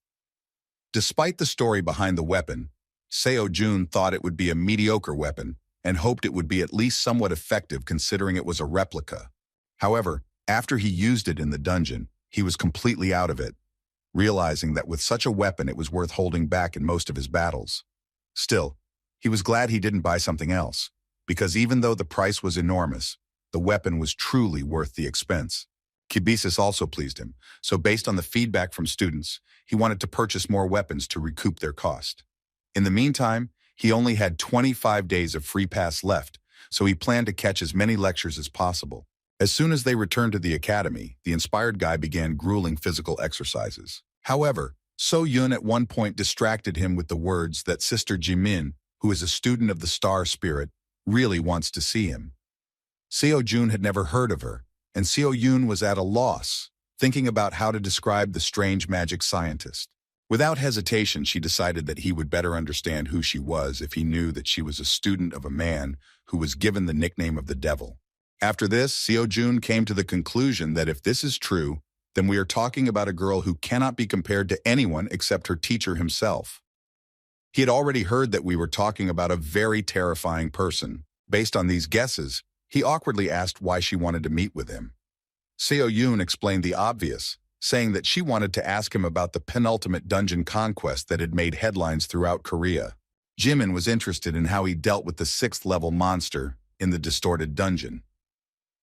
Despite the story behind the weapon, Seo-jun thought it would be a mediocre weapon and hoped it would be at least somewhat effective considering it was a replica. However, after he used it in the dungeon, he was completely out of it, realizing that with such a weapon it was worth holding back in most of his battles. Still, he was glad he didn't buy something else, because even though the price was enormous, the weapon was truly worth the expense. Kibisis also pleased him, so based on the feedback from students, he wanted to purchase more weapons to recoup their cost. In the meantime, he only had 25 days of free pass left, so he planned to catch as many lectures as possible. As soon as they returned to the academy, the inspired guy began grueling physical exercises. However, So-yun at one point distracted him with the words that Sister Jimin, who is a student of the Star Spirit, really wants to see him. Seo-jun had never heard of her, and Seo-yun was at a loss, thinking about how to describe the strange magic scientist. Without hesitation, she decided that he would better understand who she was if he knew that she was a student of a man who was given the nickname of the Devil. After this, Seo-jun came to the conclusion that if this is true, then we are talking about a girl who cannot be compared to anyone except her teacher himself. He had already heard that we were talking about a very terrifying person. Based on these guesses, he awkwardly asked why she wanted to meet with him. Seo-yun explained the obvious, saying that she wanted to ask him about the penultimate dungeon conquest that had made headlines throughout Korea. Jimin was interested in how he dealt with the 6th-level monster in the distorted dungeon.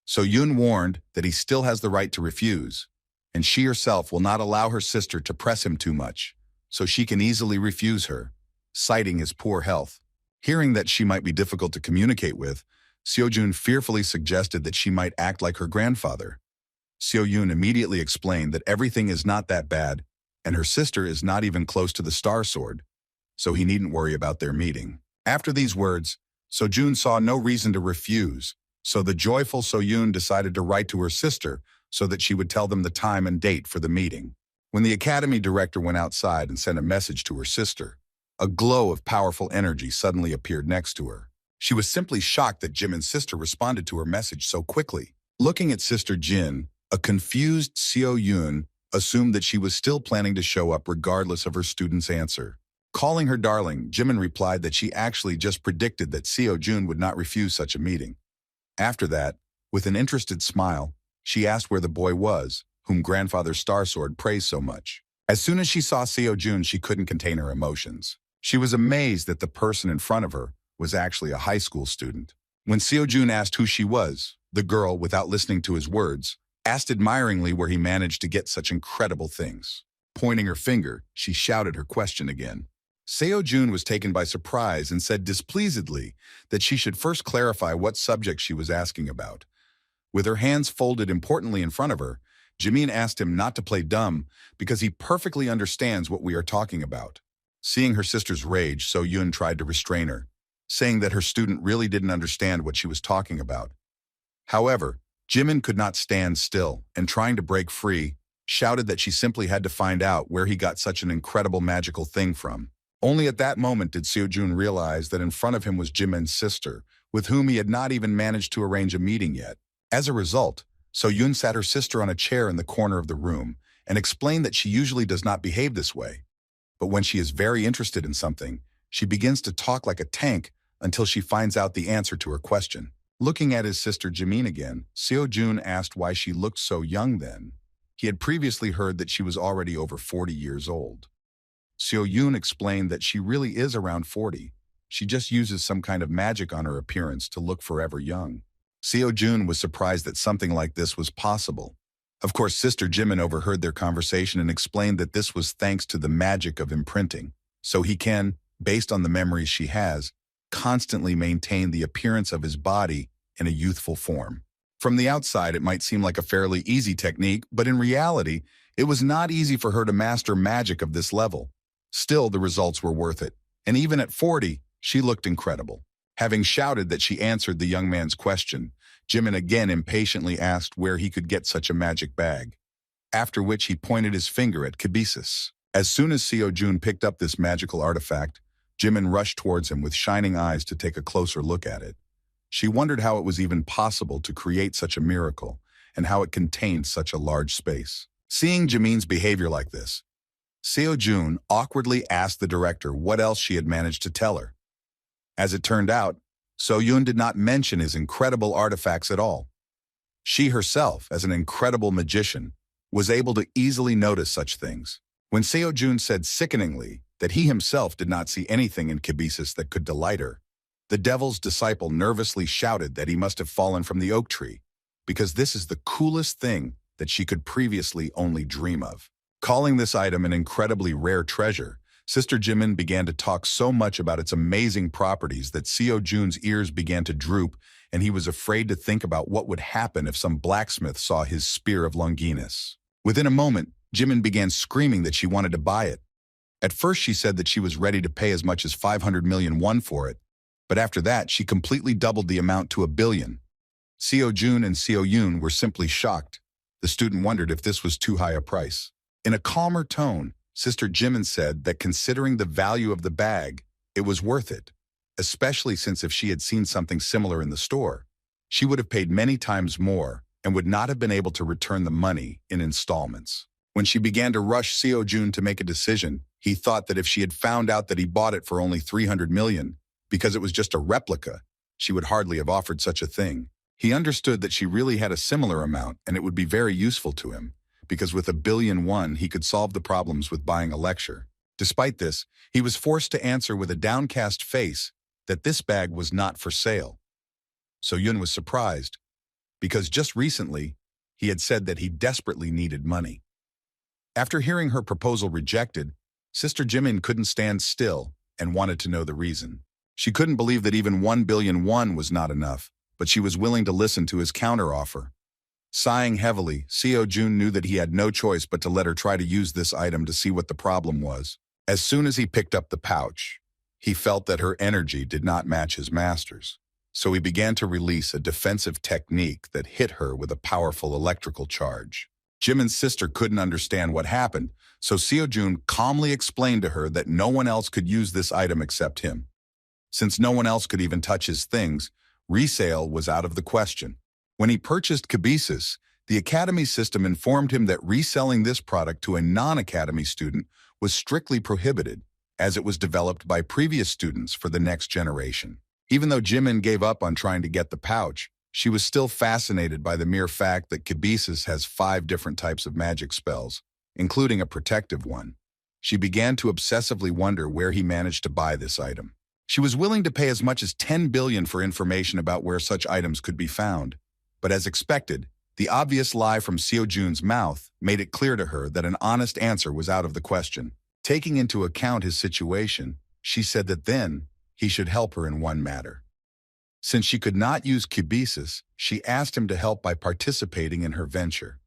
So Yun warned that he still has the right to refuse, and she herself will not allow her sister to press him too much, so she can easily refuse her, citing his poor health. Hearing that she might be difficult to communicate with, Seo-jun fearfully suggested that she might act like her grandfather. Seo-yun immediately explained that everything is not that bad, and her sister is not even close to the Star Sword, so he needn't worry about their meeting. After these words, Seo-jun saw no reason to refuse, so the joyful Seo-yun decided to write to her sister so that she would tell them the time and date for the meeting. When the academy director went outside and sent a message to her sister, a glow of powerful energy suddenly appeared next to her. She was simply shocked that Jimin's sister responded to her message so quickly. Looking at Sister Jin, a confused Seo-yun assumed that she was still planning to show up regardless of her student's answer. Calling her darling, Jimin replied that she actually just predicted that Seo-jun would not refuse such a meeting. After that, with an interested smile, she asked where the boy was, whom Grandfather Starsword praised so much. As soon as she saw Seo-jun, she couldn't contain her emotions. She was amazed that the person in front of her was actually a high school student. When Seo-jun asked who she was, the girl, without listening to his words, asked admiringly where he managed to get such incredible things. Pointing her finger, she shouted her question again. Seo-jun was taken by surprise and said displeasedly that she should first clarify what subject she was asking about. With her hands folded importantly in front of her, Jimin asked him not to play dumb because he perfectly understands what we are talking about. Seeing her sister's rage, Seo-yun tried to restrain her, saying that her student really didn't understand what she was talking about. However, Jimin could not stand still and, trying to break free, shouted that she simply had to find out where he got such an incredible magical thing from. Only at that moment did Seo-jun realize that in front of him was Jimin's sister, with whom he had not even managed to arrange a meeting yet. As a result, Seo-yun sat her sister on a chair in the corner of the room and explained that she usually does not behave this way. But when she is very interested in something, she begins to talk like a tank until she finds out the answer to her question. Looking at his sister Jimin again, Seo-jun asked why she looked so young then. He had previously heard that she was already over 40 years old. Seo-yun explained that she really is around 40. She just uses some kind of magic on her appearance to look forever young. Seo-jun was surprised that something like this was possible. Of course, Sister Jimin overheard their conversation and explained that this was thanks to the magic of imprinting, so he can, based on the memories she has, constantly maintain the appearance of his body in a youthful form. From the outside, it might seem like a fairly easy technique, but in reality, it was not easy for her to master magic of this level. Still, the results were worth it, and even at 40, she looked incredible. Having shouted that she answered the young man's question, Jimin again impatiently asked where he could get such a magic bag, after which he pointed his finger at Kibisis. As soon as Seo-jun picked up this magical artifact, Jimin rushed towards him with shining eyes to take a closer look at it. She wondered how it was even possible to create such a miracle and how it contained such a large space. Seeing Jimin's behavior like this, Seo-jun awkwardly asked the director what else she had managed to tell her. As it turned out, Seo-yun did not mention his incredible artifacts at all. She herself, as an incredible magician, was able to easily notice such things. When Seo-jun said sickeningly that he himself did not see anything in Kibisis that could delight her, the devil's disciple nervously shouted that he must have fallen from the oak tree, because this is the coolest thing that she could previously only dream of. Calling this item an incredibly rare treasure, Sister Jimin began to talk so much about its amazing properties that Seo-jun's ears began to droop, and he was afraid to think about what would happen if some blacksmith saw his spear of Longinus. Within a moment, Jimin began screaming that she wanted to buy it. At first, she said that she was ready to pay as much as 500 million won for it, but after that, she completely doubled the amount to 1 billion. Seo-jun and Seo-yun were simply shocked. The student wondered if this was too high a price. In a calmer tone, Sister Jimin said that considering the value of the bag, it was worth it, especially since if she had seen something similar in the store, she would have paid many times more and would not have been able to return the money in installments. When she began to rush Seo-jun to make a decision, he thought that if she had found out that he bought it for only 300 million, because it was just a replica, she would hardly have offered such a thing. He understood that she really had a similar amount and it would be very useful to him, because with 1 billion won, he could solve the problems with buying a lecture. Despite this, he was forced to answer with a downcast face that this bag was not for sale. Seo-yun was surprised, because just recently, he had said that he desperately needed money. After hearing her proposal rejected, Sister Jimin couldn't stand still and wanted to know the reason. She couldn't believe that even 1 billion won was not enough, but she was willing to listen to his counteroffer. Sighing heavily, Seo-jun knew that he had no choice but to let her try to use this item to see what the problem was. As soon as he picked up the pouch, he felt that her energy did not match his master's. So he began to release a defensive technique that hit her with a powerful electrical charge. Jimin's sister couldn't understand what happened, so Seo-jun calmly explained to her that no one else could use this item except him. Since no one else could even touch his things, resale was out of the question. When he purchased Kibisis, the Academy system informed him that reselling this product to a non-Academy student was strictly prohibited, as it was developed by previous students for the next generation. Even though Jimin gave up on trying to get the pouch, she was still fascinated by the mere fact that Kibisis has 5 different types of magic spells, including a protective one. She began to obsessively wonder where he managed to buy this item. She was willing to pay as much as 10 billion for information about where such items could be found. But as expected, the obvious lie from Seo-jun's mouth made it clear to her that an honest answer was out of the question. Taking into account his situation, she said that then he should help her in one matter. Since she could not use Kibisis, she asked him to help by participating in her venture.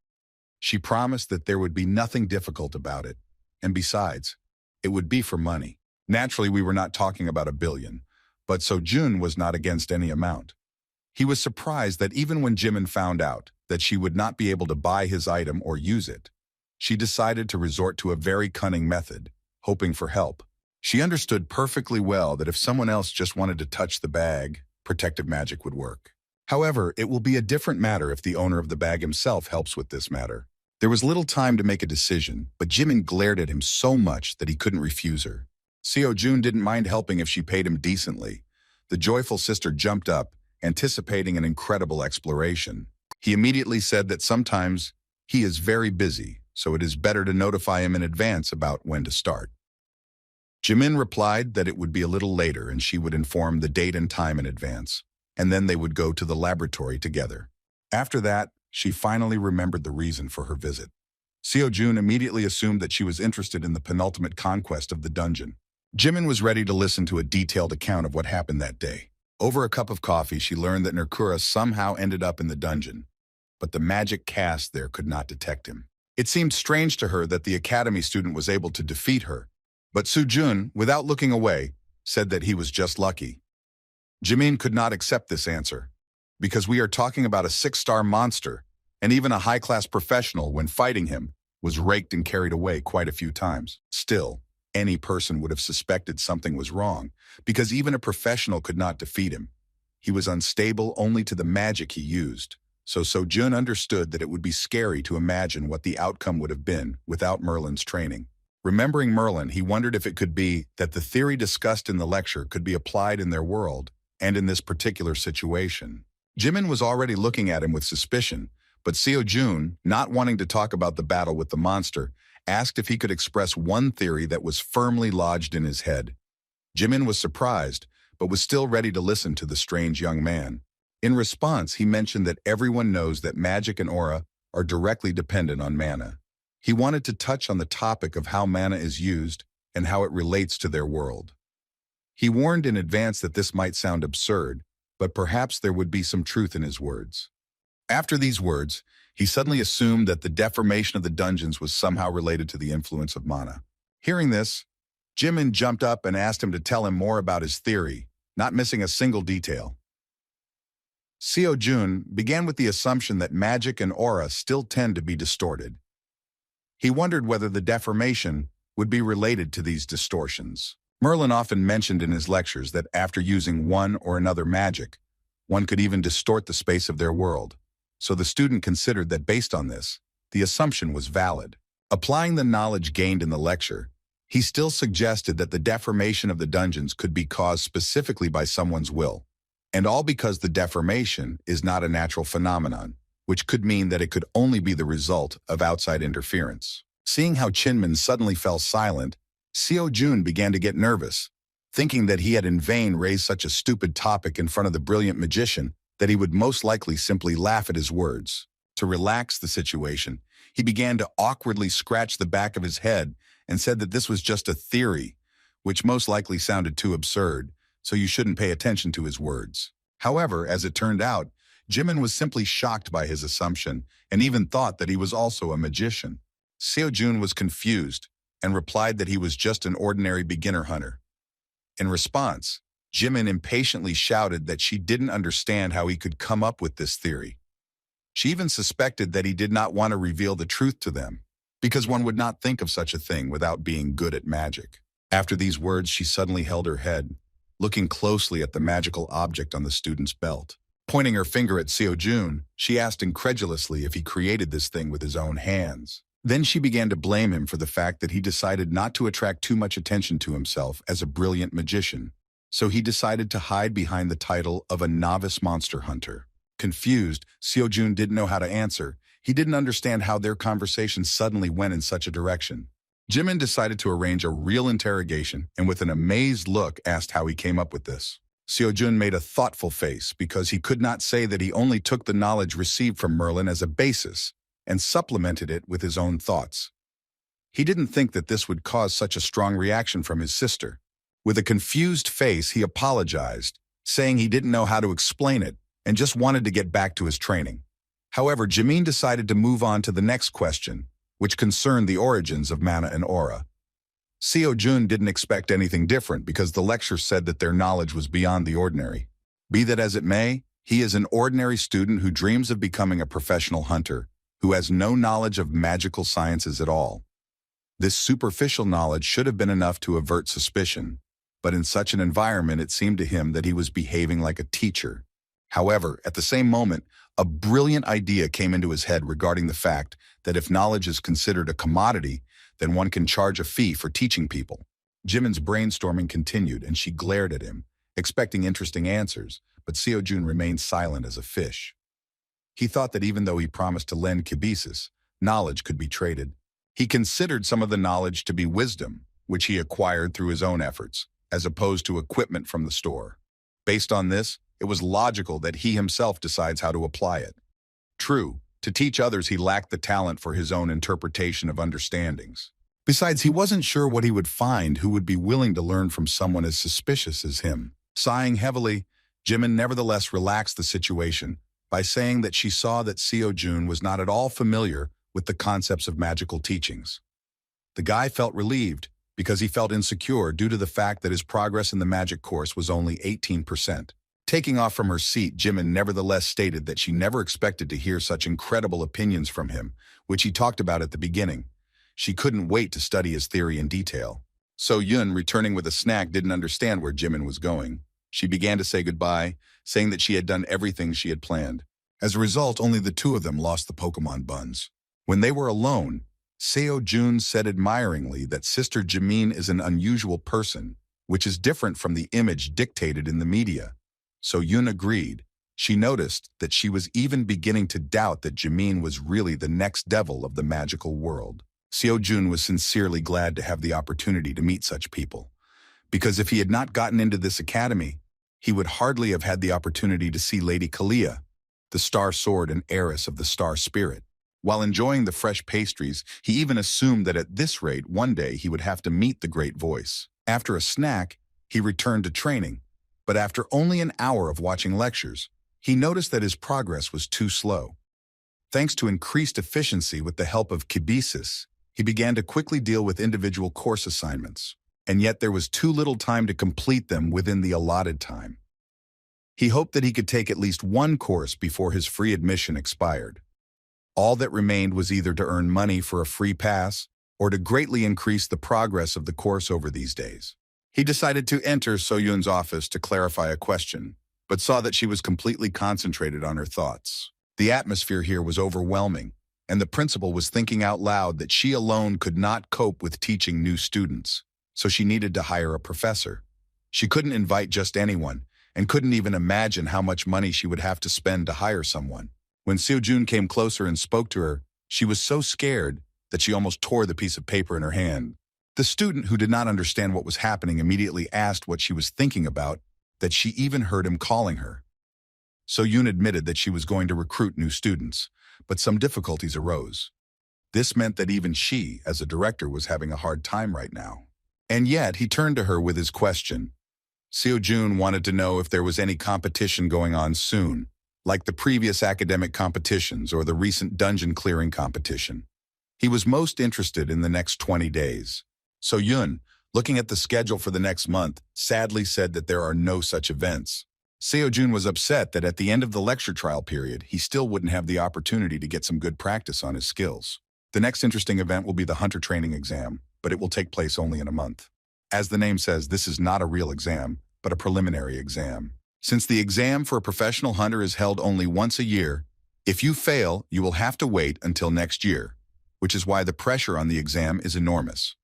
She promised that there would be nothing difficult about it, and besides, it would be for money. Naturally, we were not talking about 1 billion, but Seo-jun was not against any amount. He was surprised that even when Jimin found out that she would not be able to buy his item or use it, she decided to resort to a very cunning method, hoping for help. She understood perfectly well that if someone else just wanted to touch the bag, protective magic would work. However, it will be a different matter if the owner of the bag himself helps with this matter. There was little time to make a decision, but Jimin glared at him so much that he couldn't refuse her. Seo-jun didn't mind helping if she paid him decently. The joyful sister jumped up, anticipating an incredible exploration. He immediately said that sometimes he is very busy, so it is better to notify him in advance about when to start. Jimin replied that it would be a little later and she would inform the date and time in advance, and then they would go to the laboratory together. After that, she finally remembered the reason for her visit. Seo-jun immediately assumed that she was interested in the penultimate conquest of the dungeon. Jimin was ready to listen to a detailed account of what happened that day. Over a cup of coffee, she learned that Nakura somehow ended up in the dungeon, but the magic cast there could not detect him. It seemed strange to her that the Academy student was able to defeat her, but Seo-jun, without looking away, said that he was just lucky. Jimin could not accept this answer, because we are talking about a 6-star monster, and even a high-class professional, when fighting him, was raked and carried away quite a few times. Still, any person would have suspected something was wrong, because even a professional could not defeat him. He was unstable only to the magic he used, so Seo-jun understood that it would be scary to imagine what the outcome would have been without Merlin's training. Remembering Merlin, he wondered if it could be that the theory discussed in the lecture could be applied in their world and in this particular situation. Jimin was already looking at him with suspicion, but Seo-jun, not wanting to talk about the battle with the monster, asked if he could express one theory that was firmly lodged in his head. Jimin was surprised, but was still ready to listen to the strange young man. In response, he mentioned that everyone knows that magic and aura are directly dependent on mana. He wanted to touch on the topic of how mana is used and how it relates to their world. He warned in advance that this might sound absurd, but perhaps there would be some truth in his words. After these words, he suddenly assumed that the deformation of the dungeons was somehow related to the influence of mana. Hearing this, Jimin jumped up and asked him to tell him more about his theory, not missing a single detail. Seo-jun began with the assumption that magic and aura still tend to be distorted. He wondered whether the deformation would be related to these distortions. Merlin often mentioned in his lectures that after using one or another magic, one could even distort the space of their world. So the student considered that based on this, the assumption was valid. Applying the knowledge gained in the lecture, he still suggested that the deformation of the dungeons could be caused specifically by someone's will, and all because the deformation is not a natural phenomenon, which could mean that it could only be the result of outside interference. Seeing how Chinmin suddenly fell silent, Seo-jun began to get nervous, thinking that he had in vain raised such a stupid topic in front of the brilliant magician that he would most likely simply laugh at his words. To relax the situation, he began to awkwardly scratch the back of his head and said that this was just a theory, which most likely sounded too absurd, so you shouldn't pay attention to his words. However, as it turned out, Jimin was simply shocked by his assumption and even thought that he was also a magician. Seo-jun was confused and replied that he was just an ordinary beginner hunter. In response, Jimin impatiently shouted that she didn't understand how he could come up with this theory. She even suspected that he did not want to reveal the truth to them, because one would not think of such a thing without being good at magic. After these words, she suddenly held her head, looking closely at the magical object on the student's belt. Pointing her finger at Seo-jun, she asked incredulously if he created this thing with his own hands. Then she began to blame him for the fact that he decided not to attract too much attention to himself as a brilliant magician. So he decided to hide behind the title of a novice monster hunter. Confused, Seo-jun didn't know how to answer. He didn't understand how their conversation suddenly went in such a direction. Jimin decided to arrange a real interrogation and with an amazed look asked how he came up with this. Seo-jun made a thoughtful face because he could not say that he only took the knowledge received from Merlin as a basis and supplemented it with his own thoughts. He didn't think that this would cause such a strong reaction from his sister. With a confused face, he apologized, saying he didn't know how to explain it and just wanted to get back to his training. However, Jimin decided to move on to the next question, which concerned the origins of mana and aura. Seo-jun didn't expect anything different because the lecture said that their knowledge was beyond the ordinary. Be that as it may, he is an ordinary student who dreams of becoming a professional hunter, who has no knowledge of magical sciences at all. This superficial knowledge should have been enough to avert suspicion, but in such an environment it seemed to him that he was behaving like a teacher. However, at the same moment, a brilliant idea came into his head regarding the fact that if knowledge is considered a commodity, then one can charge a fee for teaching people. Jimin's brainstorming continued and she glared at him, expecting interesting answers, but Seo-jun remained silent as a fish. He thought that even though he promised to lend kibisis, knowledge could be traded. He considered some of the knowledge to be wisdom, which he acquired through his own efforts, as opposed to equipment from the store. Based on this, it was logical that he himself decides how to apply it. True, to teach others he lacked the talent for his own interpretation of understandings. Besides, he wasn't sure what he would find who would be willing to learn from someone as suspicious as him. Sighing heavily, Jimin nevertheless relaxed the situation by saying that she saw that Seo-jun was not at all familiar with the concepts of magical teachings. The guy felt relieved because he felt insecure due to the fact that his progress in the magic course was only 18%. Taking off from her seat, Jimin nevertheless stated that she never expected to hear such incredible opinions from him, which he talked about at the beginning. She couldn't wait to study his theory in detail. So-yun, returning with a snack, didn't understand where Jimin was going. She began to say goodbye, saying that she had done everything she had planned. As a result, only the two of them lost the Pokemon buns. When they were alone, Seo-jun said admiringly that Sister Jimin is an unusual person, which is different from the image dictated in the media. So-yun agreed. She noticed that she was even beginning to doubt that Jimin was really the next devil of the magical world. Seo-jun was sincerely glad to have the opportunity to meet such people, because if he had not gotten into this academy, he would hardly have had the opportunity to see Lady Kalia, the star sword and heiress of the star spirit. While enjoying the fresh pastries, he even assumed that at this rate one day he would have to meet the great voice. After a snack, he returned to training, but after only an hour of watching lectures, he noticed that his progress was too slow. Thanks to increased efficiency with the help of kibisis, he began to quickly deal with individual course assignments, and yet there was too little time to complete them within the allotted time. He hoped that he could take at least one course before his free admission expired. All that remained was either to earn money for a free pass or to greatly increase the progress of the course over these days. He decided to enter So-yun's office to clarify a question, but saw that she was completely concentrated on her thoughts. The atmosphere here was overwhelming, and the principal was thinking out loud that she alone could not cope with teaching new students, so she needed to hire a professor. She couldn't invite just anyone, and couldn't even imagine how much money she would have to spend to hire someone. When Seo-jun came closer and spoke to her, she was so scared that she almost tore the piece of paper in her hand. The student, who did not understand what was happening, immediately asked what she was thinking about, that she even heard him calling her. So-yun admitted that she was going to recruit new students, but some difficulties arose. This meant that even she, as a director, was having a hard time right now. And yet, he turned to her with his question, Seo-jun wanted to know if there was any competition going on soon, like the previous academic competitions or the recent dungeon clearing competition. He was most interested in the next 20 days. So-yun, looking at the schedule for the next month, sadly said that there are no such events. Seo-jun was upset that at the end of the lecture trial period, he still wouldn't have the opportunity to get some good practice on his skills. The next interesting event will be the hunter training exam, but it will take place only in a month. As the name says, this is not a real exam, but a preliminary exam. Since the exam for a professional hunter is held only once a year, if you fail, you will have to wait until next year, which is why the pressure on the exam is enormous.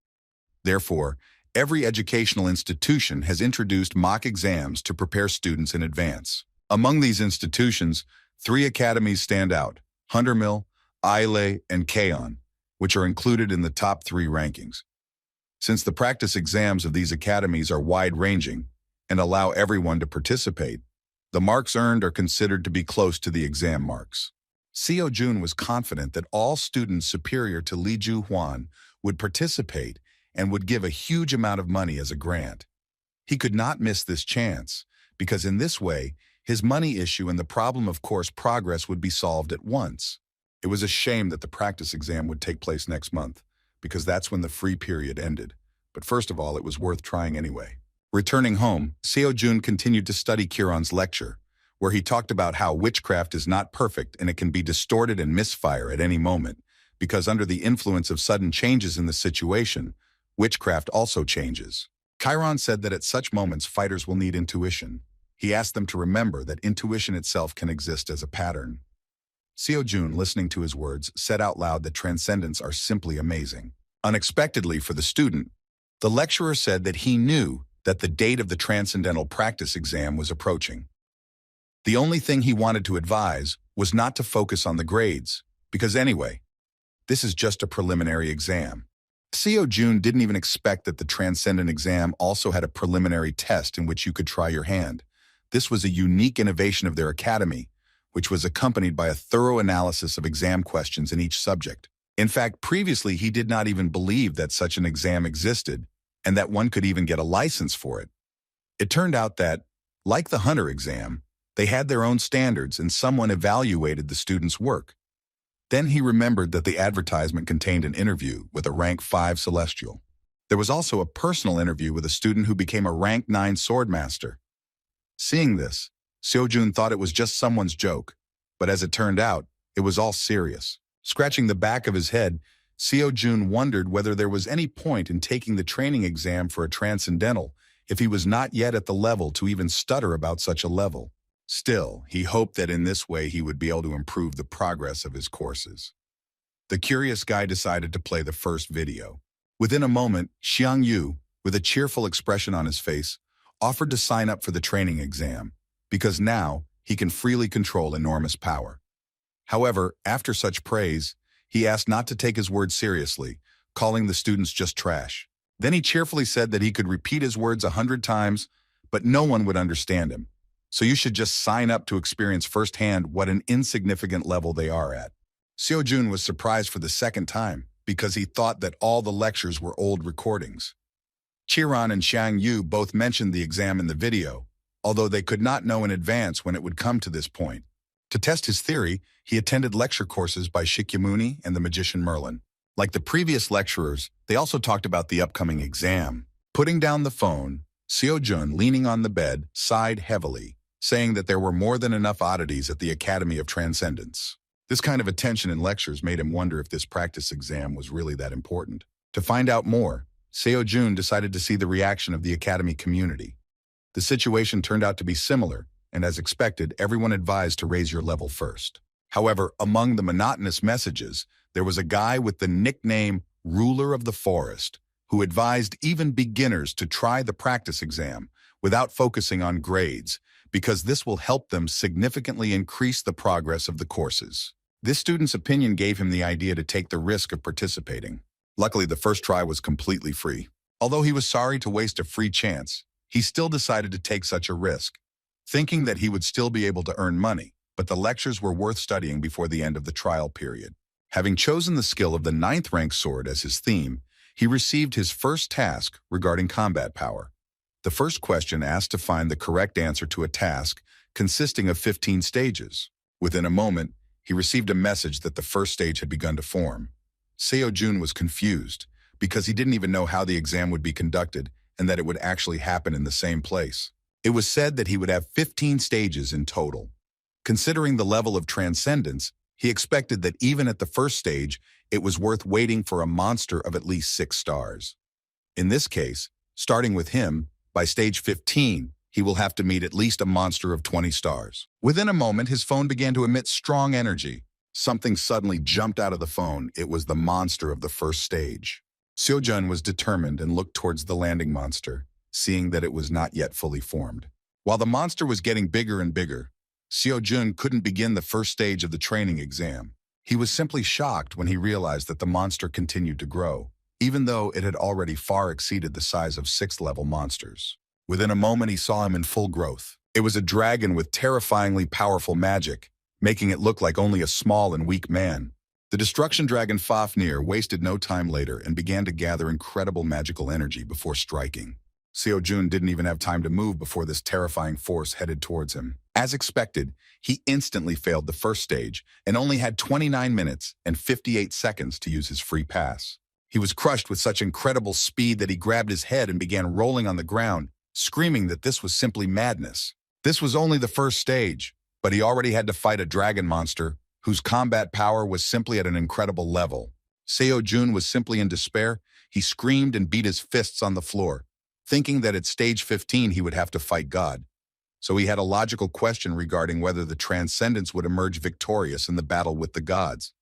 Therefore, every educational institution has introduced mock exams to prepare students in advance. Among these institutions, 3 academies stand out: Hunter Mill, Ile, and Kaon, which are included in the top 3 rankings. Since the practice exams of these academies are wide-ranging and allow everyone to participate, the marks earned are considered to be close to the exam marks. Seo-jun was confident that all students superior to Lee Ju-hwan would participate and would give a huge amount of money as a grant. He could not miss this chance, because in this way, his money issue and the problem of course progress would be solved at once. It was a shame that the practice exam would take place next month, because that's when the free period ended. But first of all, it was worth trying anyway. Returning home, Seo-jun continued to study Kiran's lecture, where he talked about how witchcraft is not perfect and it can be distorted and misfire at any moment, because under the influence of sudden changes in the situation, witchcraft also changes. Chiron said that at such moments fighters will need intuition. He asked them to remember that intuition itself can exist as a pattern. Seo-jun, listening to his words, said out loud that transcendents are simply amazing. Unexpectedly for the student, the lecturer said that he knew that the date of the transcendental practice exam was approaching. The only thing he wanted to advise was not to focus on the grades, because anyway, this is just a preliminary exam. Seo-jun didn't even expect that the transcendent exam also had a preliminary test in which you could try your hand. This was a unique innovation of their academy, which was accompanied by a thorough analysis of exam questions in each subject. In fact, previously he did not even believe that such an exam existed, and that one could even get a license for it. It turned out that, like the Hunter exam, they had their own standards and someone evaluated the student's work. Then he remembered that the advertisement contained an interview with a rank 5 Celestial. There was also a personal interview with a student who became a rank 9 Swordmaster. Seeing this, Seo-jun thought it was just someone's joke, but as it turned out, it was all serious. Scratching the back of his head, Seo-jun wondered whether there was any point in taking the training exam for a transcendental if he was not yet at the level to even stutter about such a level. Still, he hoped that in this way he would be able to improve the progress of his courses. The curious guy decided to play the first video. Within a moment, Xiang Yu, with a cheerful expression on his face, offered to sign up for the training exam, because now he can freely control enormous power. However, after such praise, he asked not to take his words seriously, calling the students just trash. Then he cheerfully said that he could repeat his words 100 times, but no one would understand him. So you should just sign up to experience firsthand what an insignificant level they are at. Seo-jun was surprised for the second time because he thought that all the lectures were old recordings. Chiron and Xiang Yu both mentioned the exam in the video, although they could not know in advance when it would come to this point. To test his theory, he attended lecture courses by Shakyamuni and the magician Merlin. Like the previous lecturers, they also talked about the upcoming exam. Putting down the phone, Seo-jun, leaning on the bed, sighed heavily, saying that there were more than enough oddities at the Academy of Transcendence. This kind of attention in lectures made him wonder if this practice exam was really that important. To find out more, Seo-jun decided to see the reaction of the Academy community. The situation turned out to be similar, and as expected, everyone advised to raise your level first. However, among the monotonous messages, there was a guy with the nickname Ruler of the Forest, who advised even beginners to try the practice exam without focusing on grades, because this will help them significantly increase the progress of the courses. This student's opinion gave him the idea to take the risk of participating. Luckily, the first try was completely free. Although he was sorry to waste a free chance, he still decided to take such a risk, thinking that he would still be able to earn money, but the lectures were worth studying before the end of the trial period. Having chosen the skill of the 9th rank sword as his theme, he received his first task regarding combat power. The first question asked to find the correct answer to a task consisting of 15 stages. Within a moment, he received a message that the first stage had begun to form. Seo-jun was confused because he didn't even know how the exam would be conducted and that it would actually happen in the same place. It was said that he would have 15 stages in total. Considering the level of transcendence, he expected that even at the first stage, it was worth waiting for a monster of at least 6 stars. In this case, starting with him, by stage 15, he will have to meet at least a monster of 20 stars. Within a moment, his phone began to emit strong energy. Something suddenly jumped out of the phone. It was the monster of the first stage. Seo-jun was determined and looked towards the landing monster, seeing that it was not yet fully formed. While the monster was getting bigger and bigger, Seo-jun couldn't begin the first stage of the training exam. He was simply shocked when he realized that the monster continued to grow, even though it had already far exceeded the size of 6th-level monsters. Within a moment, he saw him in full growth. It was a dragon with terrifyingly powerful magic, making it look like only a small and weak man. The destruction dragon Fafnir wasted no time later and began to gather incredible magical energy before striking. Seo-jun didn't even have time to move before this terrifying force headed towards him. As expected, he instantly failed the first stage and only had 29 minutes and 58 seconds to use his free pass. He was crushed with such incredible speed that he grabbed his head and began rolling on the ground, screaming that this was simply madness. This was only the first stage, but he already had to fight a dragon monster whose combat power was simply at an incredible level. Seo-jun was simply in despair. He screamed and beat his fists on the floor, thinking that at stage 15 he would have to fight God. So he had a logical question regarding whether the Transcendence would emerge victorious in the battle with the gods.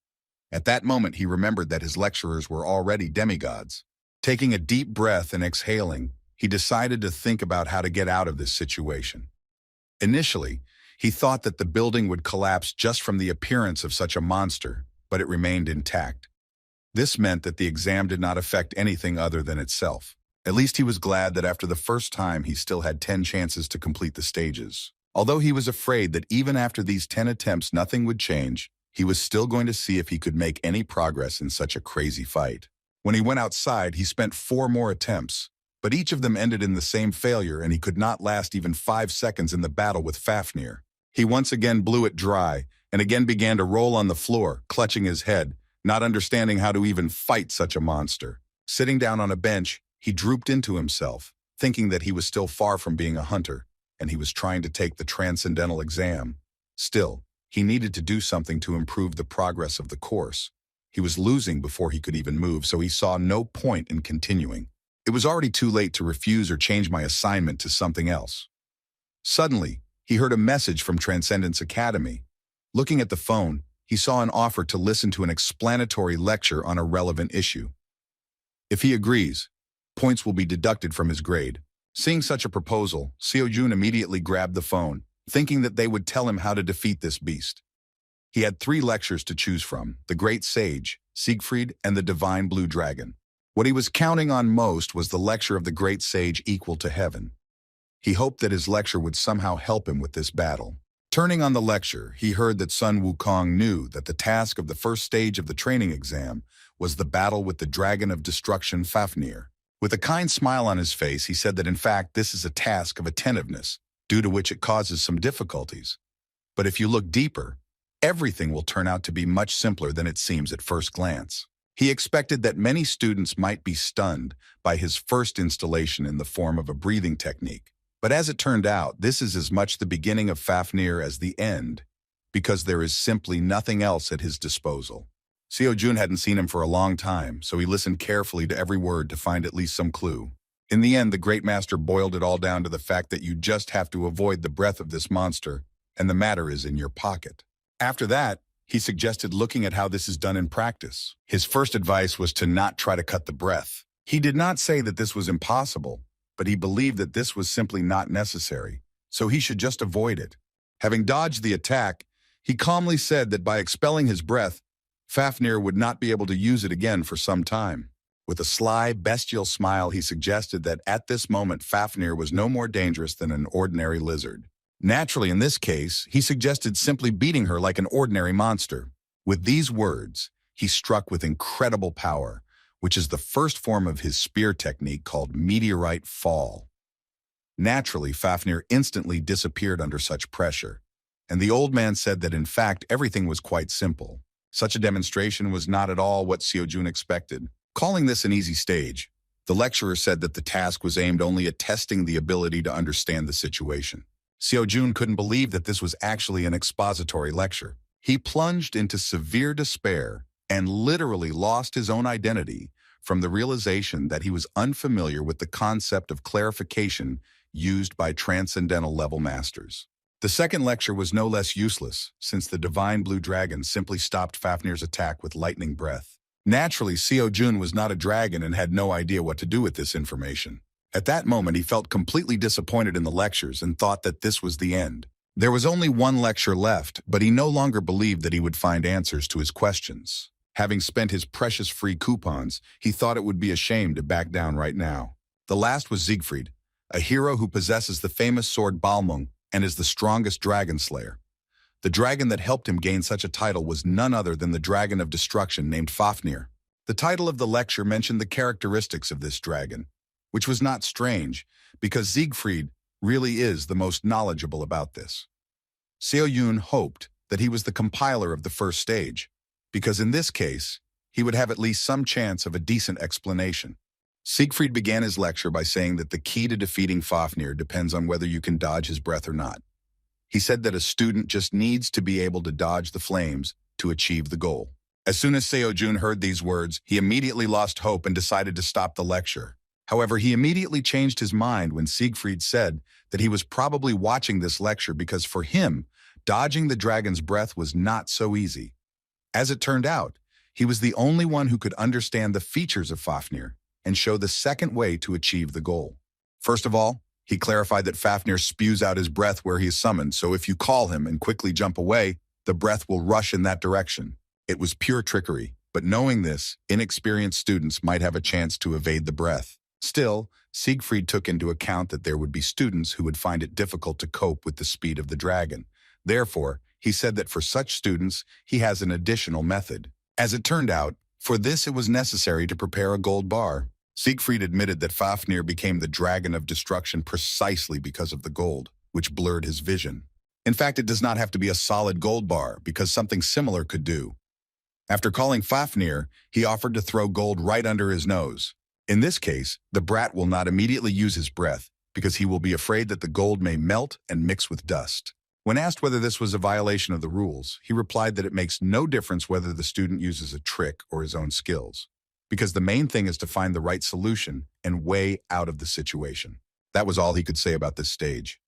At that moment, he remembered that his lecturers were already demigods. Taking a deep breath and exhaling, he decided to think about how to get out of this situation. Initially, he thought that the building would collapse just from the appearance of such a monster, but it remained intact. This meant that the exam did not affect anything other than itself. At least he was glad that after the first time he still had 10 chances to complete the stages. Although he was afraid that even after these 10 attempts nothing would change, he was still going to see if he could make any progress in such a crazy fight. When he went outside, he spent 4 more attempts, but each of them ended in the same failure and he could not last even 5 seconds in the battle with Fafnir. He once again blew it dry and again began to roll on the floor, clutching his head, not understanding how to even fight such a monster. Sitting down on a bench, he drooped into himself, thinking that he was still far from being a hunter, and he was trying to take the transcendental exam. Still, he needed to do something to improve the progress of the course. He was losing before he could even move, so he saw no point in continuing. It was already too late to refuse or change my assignment to something else. Suddenly, he heard a message from Transcendence Academy. Looking at the phone, he saw an offer to listen to an explanatory lecture on a relevant issue. If he agrees, points will be deducted from his grade. Seeing such a proposal, Seo-jun immediately grabbed the phone, thinking that they would tell him how to defeat this beast. He had 3 lectures to choose from: the Great Sage, Siegfried, and the Divine Blue Dragon. What he was counting on most was the lecture of the Great Sage equal to heaven. He hoped that his lecture would somehow help him with this battle. Turning on the lecture, he heard that Sun Wukong knew that the task of the first stage of the training exam was the battle with the Dragon of Destruction Fafnir. With a kind smile on his face, he said that in fact this is a task of attentiveness, due to which it causes some difficulties. But if you look deeper, everything will turn out to be much simpler than it seems at first glance. He expected that many students might be stunned by his first installation in the form of a breathing technique. But as it turned out, this is as much the beginning of Fafnir as the end, because there is simply nothing else at his disposal. Seo-jun hadn't seen him for a long time, so he listened carefully to every word to find at least some clue. In the end, the Great Master boiled it all down to the fact that you just have to avoid the breath of this monster, and the matter is in your pocket. After that, he suggested looking at how this is done in practice. His first advice was to not try to cut the breath. He did not say that this was impossible, but he believed that this was simply not necessary, so he should just avoid it. Having dodged the attack, he calmly said that by expelling his breath, Fafnir would not be able to use it again for some time. With a sly, bestial smile, he suggested that at this moment Fafnir was no more dangerous than an ordinary lizard. Naturally, in this case, he suggested simply beating her like an ordinary monster. With these words, he struck with incredible power, which is the first form of his spear technique called meteorite fall. Naturally, Fafnir instantly disappeared under such pressure, and the old man said that in fact everything was quite simple. Such a demonstration was not at all what Seojun expected. Calling this an easy stage, the lecturer said that the task was aimed only at testing the ability to understand the situation. Seojun couldn't believe that this was actually an expository lecture. He plunged into severe despair and literally lost his own identity from the realization that he was unfamiliar with the concept of clarification used by transcendental level masters. The second lecture was no less useless, since the divine blue dragon simply stopped Fafnir's attack with lightning breath. Naturally, Seojun was not a dragon and had no idea what to do with this information. At that moment, he felt completely disappointed in the lectures and thought that this was the end. There was only one lecture left, but he no longer believed that he would find answers to his questions. Having spent his precious free coupons, he thought it would be a shame to back down right now. The last was Siegfried, a hero who possesses the famous sword Balmung and is the strongest dragon slayer. The dragon that helped him gain such a title was none other than the dragon of destruction named Fafnir. The title of the lecture mentioned the characteristics of this dragon, which was not strange, because Siegfried really is the most knowledgeable about this. Seojun hoped that he was the compiler of the first stage, because in this case, he would have at least some chance of a decent explanation. Siegfried began his lecture by saying that the key to defeating Fafnir depends on whether you can dodge his breath or not. He said that a student just needs to be able to dodge the flames to achieve the goal. As soon as Seojun heard these words, he immediately lost hope and decided to stop the lecture. However, he immediately changed his mind when Siegfried said that he was probably watching this lecture because for him, dodging the dragon's breath was not so easy. As it turned out, he was the only one who could understand the features of Fafnir and show the second way to achieve the goal. First of all, he clarified that Fafnir spews out his breath where he is summoned, so if you call him and quickly jump away, the breath will rush in that direction. It was pure trickery, but knowing this, inexperienced students might have a chance to evade the breath. Still, Siegfried took into account that there would be students who would find it difficult to cope with the speed of the dragon. Therefore, he said that for such students, he has an additional method. As it turned out, for this it was necessary to prepare a gold bar. Siegfried admitted that Fafnir became the dragon of destruction precisely because of the gold, which blurred his vision. In fact, it does not have to be a solid gold bar, because something similar could do. After calling Fafnir, he offered to throw gold right under his nose. In this case, the brat will not immediately use his breath, because he will be afraid that the gold may melt and mix with dust. When asked whether this was a violation of the rules, he replied that it makes no difference whether the student uses a trick or his own skills, because the main thing is to find the right solution and way out of the situation. That was all he could say about this stage.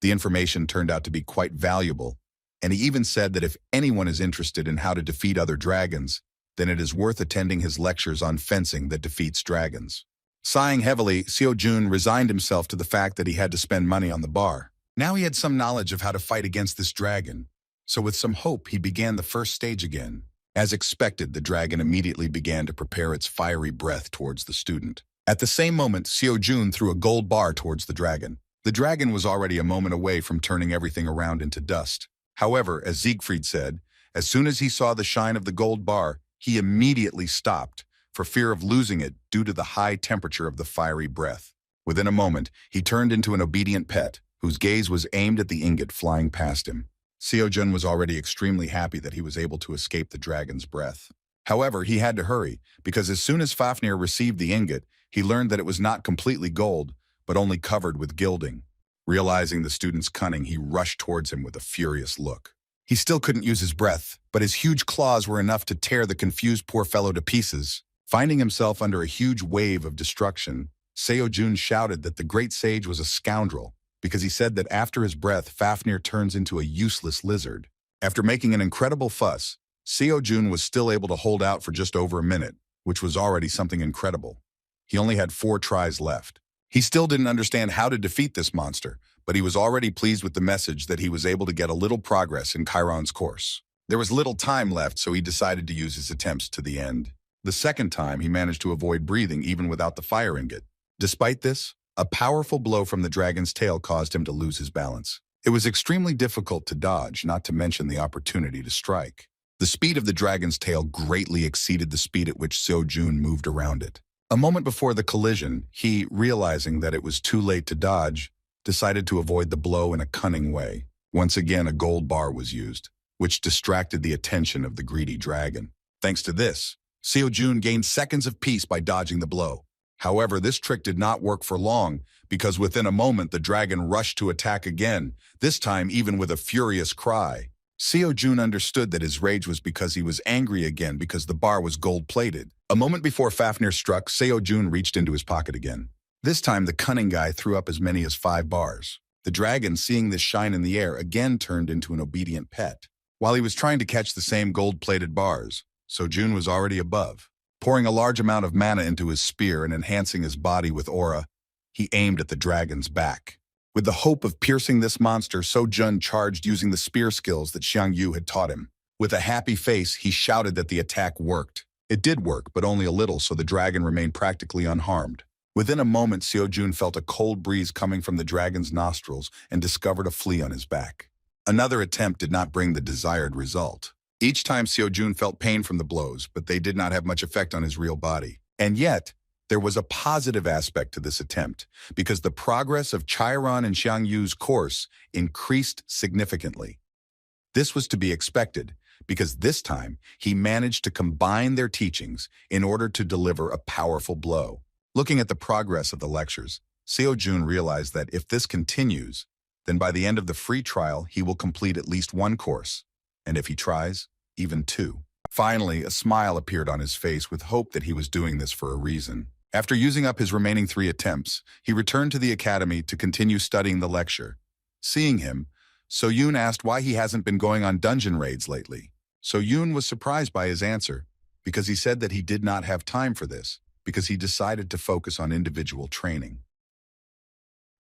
The information turned out to be quite valuable, and he even said that if anyone is interested in how to defeat other dragons, then it is worth attending his lectures on fencing that defeats dragons. Sighing heavily, Seojun resigned himself to the fact that he had to spend money on the bar. Now he had some knowledge of how to fight against this dragon, so with some hope he began the first stage again. As expected, the dragon immediately began to prepare its fiery breath towards the student. At the same moment, Seojun threw a gold bar towards the dragon. The dragon was already a moment away from turning everything around into dust. However, as Siegfried said, as soon as he saw the shine of the gold bar, he immediately stopped, for fear of losing it due to the high temperature of the fiery breath. Within a moment, he turned into an obedient pet, whose gaze was aimed at the ingot flying past him. Seojun was already extremely happy that he was able to escape the dragon's breath. However, he had to hurry, because as soon as Fafnir received the ingot, he learned that it was not completely gold, but only covered with gilding. Realizing the student's cunning, he rushed towards him with a furious look. He still couldn't use his breath, but his huge claws were enough to tear the confused poor fellow to pieces. Finding himself under a huge wave of destruction, Seojun shouted that the great sage was a scoundrel, because he said that after his breath, Fafnir turns into a useless lizard. After making an incredible fuss, Seojun was still able to hold out for just over a minute, which was already something incredible. He only had 4 tries left. He still didn't understand how to defeat this monster, but he was already pleased with the message that he was able to get a little progress in Chiron's course. There was little time left, so he decided to use his attempts to the end. The second time, he managed to avoid breathing even without the fire ingot. Despite this, a powerful blow from the dragon's tail caused him to lose his balance. It was extremely difficult to dodge, not to mention the opportunity to strike. The speed of the dragon's tail greatly exceeded the speed at which Seojun moved around it. A moment before the collision, he, realizing that it was too late to dodge, decided to avoid the blow in a cunning way. Once again, a gold bar was used, which distracted the attention of the greedy dragon. Thanks to this, Seo-jun gained seconds of peace by dodging the blow. However, this trick did not work for long, because within a moment the dragon rushed to attack again, this time even with a furious cry. Seo-jun understood that his rage was because he was angry again because the bar was gold-plated. A moment before Fafnir struck, Seo-jun reached into his pocket again. This time the cunning guy threw up as many as 5 bars. The dragon, seeing this shine in the air, again turned into an obedient pet. While he was trying to catch the same gold-plated bars, Seo-jun was already above. Pouring a large amount of mana into his spear and enhancing his body with aura, he aimed at the dragon's back. With the hope of piercing this monster, Seo-jun charged using the spear skills that Xiang Yu had taught him. With a happy face, he shouted that the attack worked. It did work, but only a little, so the dragon remained practically unharmed. Within a moment, Seo-jun felt a cold breeze coming from the dragon's nostrils and discovered a flea on his back. Another attempt did not bring the desired result. Each time Seo-jun felt pain from the blows, but they did not have much effect on his real body. And yet, there was a positive aspect to this attempt, because the progress of Chiron and Xiang Yu's course increased significantly. This was to be expected, because this time he managed to combine their teachings in order to deliver a powerful blow. Looking at the progress of the lectures, Seo-jun realized that if this continues, then by the end of the free trial he will complete at least 1 course, and if he tries, even 2. Finally, a smile appeared on his face with hope that he was doing this for a reason. After using up his remaining 3 attempts, he returned to the academy to continue studying the lecture. Seeing him, So-yoon asked why he hasn't been going on dungeon raids lately. So-yoon was surprised by his answer, because he said that he did not have time for this, because he decided to focus on individual training.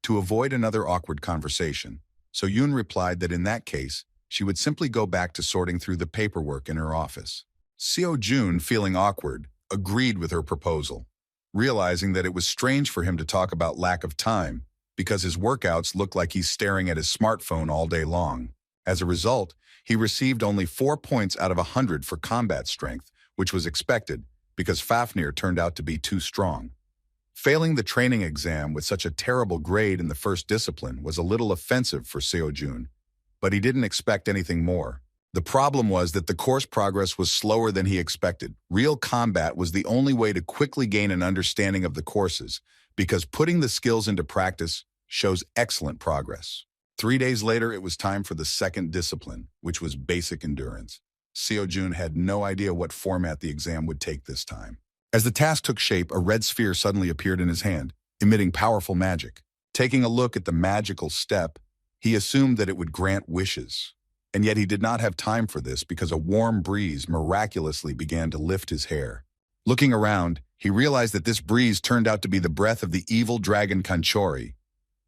To avoid another awkward conversation, So-yoon replied that in that case, she would simply go back to sorting through the paperwork in her office. Seo-jun, feeling awkward, agreed with her proposal, realizing that it was strange for him to talk about lack of time because his workouts looked like he's staring at his smartphone all day long. As a result, he received only 4 points out of 100 for combat strength, which was expected because Fafnir turned out to be too strong. Failing the training exam with such a terrible grade in the first discipline was a little offensive for Seo-jun, but he didn't expect anything more. The problem was that the course progress was slower than he expected. Real combat was the only way to quickly gain an understanding of the courses, because putting the skills into practice shows excellent progress. 3 days later, it was time for the second discipline, which was basic endurance. Seo-jun had no idea what format the exam would take this time. As the task took shape, a red sphere suddenly appeared in his hand, emitting powerful magic. Taking a look at the magical step, he assumed that it would grant wishes. And yet he did not have time for this because a warm breeze miraculously began to lift his hair. Looking around, he realized that this breeze turned out to be the breath of the evil dragon Kanchori.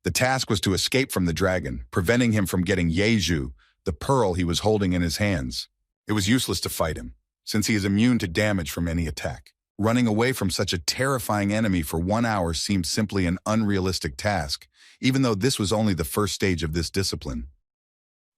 The task was to escape from the dragon, preventing him from getting Yeju, the pearl he was holding in his hands. It was useless to fight him, since he is immune to damage from any attack. Running away from such a terrifying enemy for 1 hour seemed simply an unrealistic task, even though this was only the first stage of this discipline.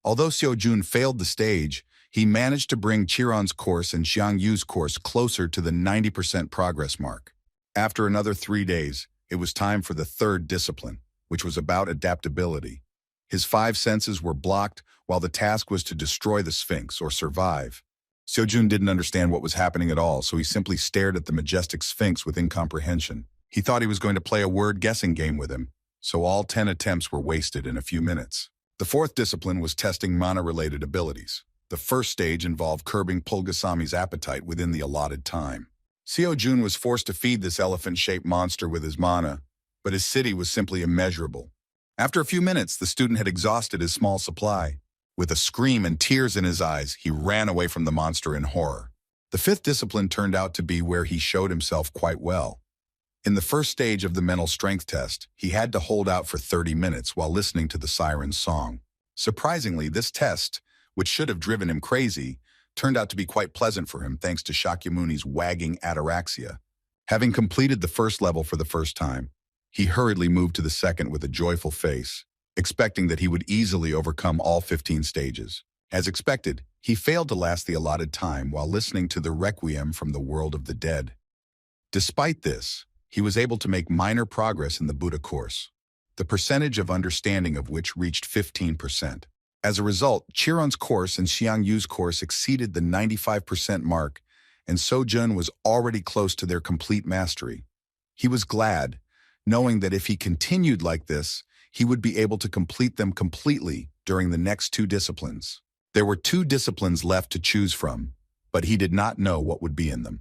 Although Seo-jun failed the stage, he managed to bring Chiron's course and Xiang Yu's course closer to the 90% progress mark. After another 3 days, it was time for the third discipline, which was about adaptability. His 5 senses were blocked, while the task was to destroy the Sphinx or survive. Seo-jun didn't understand what was happening at all, so he simply stared at the majestic Sphinx with incomprehension. He thought he was going to play a word-guessing game with him, so all 10 attempts were wasted in a few minutes. The fourth discipline was testing mana-related abilities. The first stage involved curbing Pulgasami's appetite within the allotted time. Seo-jun was forced to feed this elephant-shaped monster with his mana, but his city was simply immeasurable. After a few minutes, the student had exhausted his small supply. With a scream and tears in his eyes, he ran away from the monster in horror. The fifth discipline turned out to be where he showed himself quite well. In the first stage of the mental strength test, he had to hold out for 30 minutes while listening to the siren's song. Surprisingly, this test, which should have driven him crazy, turned out to be quite pleasant for him thanks to Shakyamuni's wagging ataraxia. Having completed the first level for the first time, he hurriedly moved to the second with a joyful face, expecting that he would easily overcome all 15 stages. As expected, he failed to last the allotted time while listening to the requiem from the world of the dead. Despite this, he was able to make minor progress in the Buddha course. the percentage of understanding of which reached 15%. As a result, Chiron's course and Xiang Yu's course exceeded the 95% mark, and Sojun was already close to their complete mastery. He was glad, knowing that if he continued like this, he would be able to complete them completely during the next 2 disciplines. There were 2 disciplines left to choose from, but he did not know what would be in them.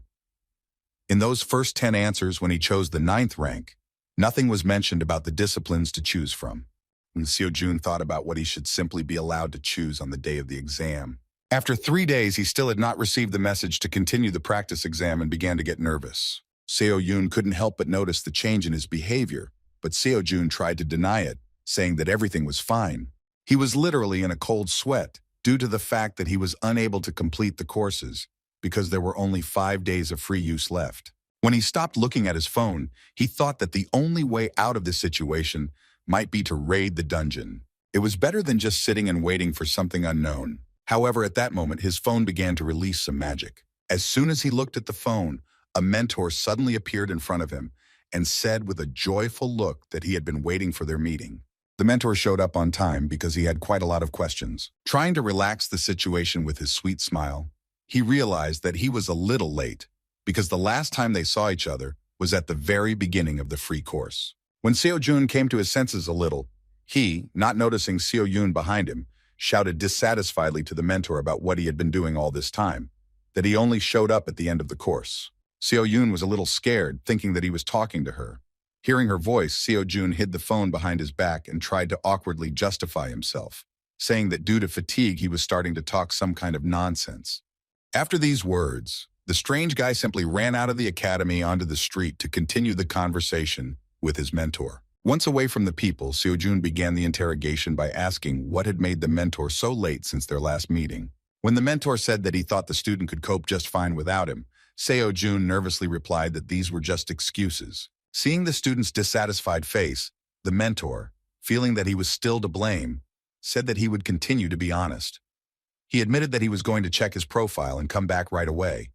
In those first 10 answers when he chose the 9th rank, nothing was mentioned about the disciplines to choose from. And Seo-jun thought about what he should simply be allowed to choose on the day of the exam. After 3 days, he still had not received the message to continue the practice exam and began to get nervous. Seo-jun couldn't help but notice the change in his behavior, but Seo-jun tried to deny it, saying that everything was fine. He was literally in a cold sweat due to the fact that he was unable to complete the courses because there were only 5 days of free use left. When he stopped looking at his phone, he thought that the only way out of this situation might be to raid the dungeon. It was better than just sitting and waiting for something unknown. However, at that moment, his phone began to release some magic. As soon as he looked at the phone, a mentor suddenly appeared in front of him and said with a joyful look that he had been waiting for their meeting. The mentor showed up on time because he had quite a lot of questions. Trying to relax the situation with his sweet smile, he realized that he was a little late because the last time they saw each other was at the very beginning of the free course. When Seo-jun came to his senses a little, he, not noticing Seo-yun behind him, shouted dissatisfiedly to the mentor about what he had been doing all this time, that he only showed up at the end of the course. Seo-yun was a little scared, thinking that he was talking to her. Hearing her voice, Seo-jun hid the phone behind his back and tried to awkwardly justify himself, saying that due to fatigue he was starting to talk some kind of nonsense. After these words, the strange guy simply ran out of the academy onto the street to continue the conversation with his mentor. Once away from the people, Seo-jun began the interrogation by asking what had made the mentor so late since their last meeting. When the mentor said that he thought the student could cope just fine without him, Seo-jun nervously replied that these were just excuses. Seeing the student's dissatisfied face, the mentor, feeling that he was still to blame, said that he would continue to be honest. He admitted that he was going to check his profile and come back right away,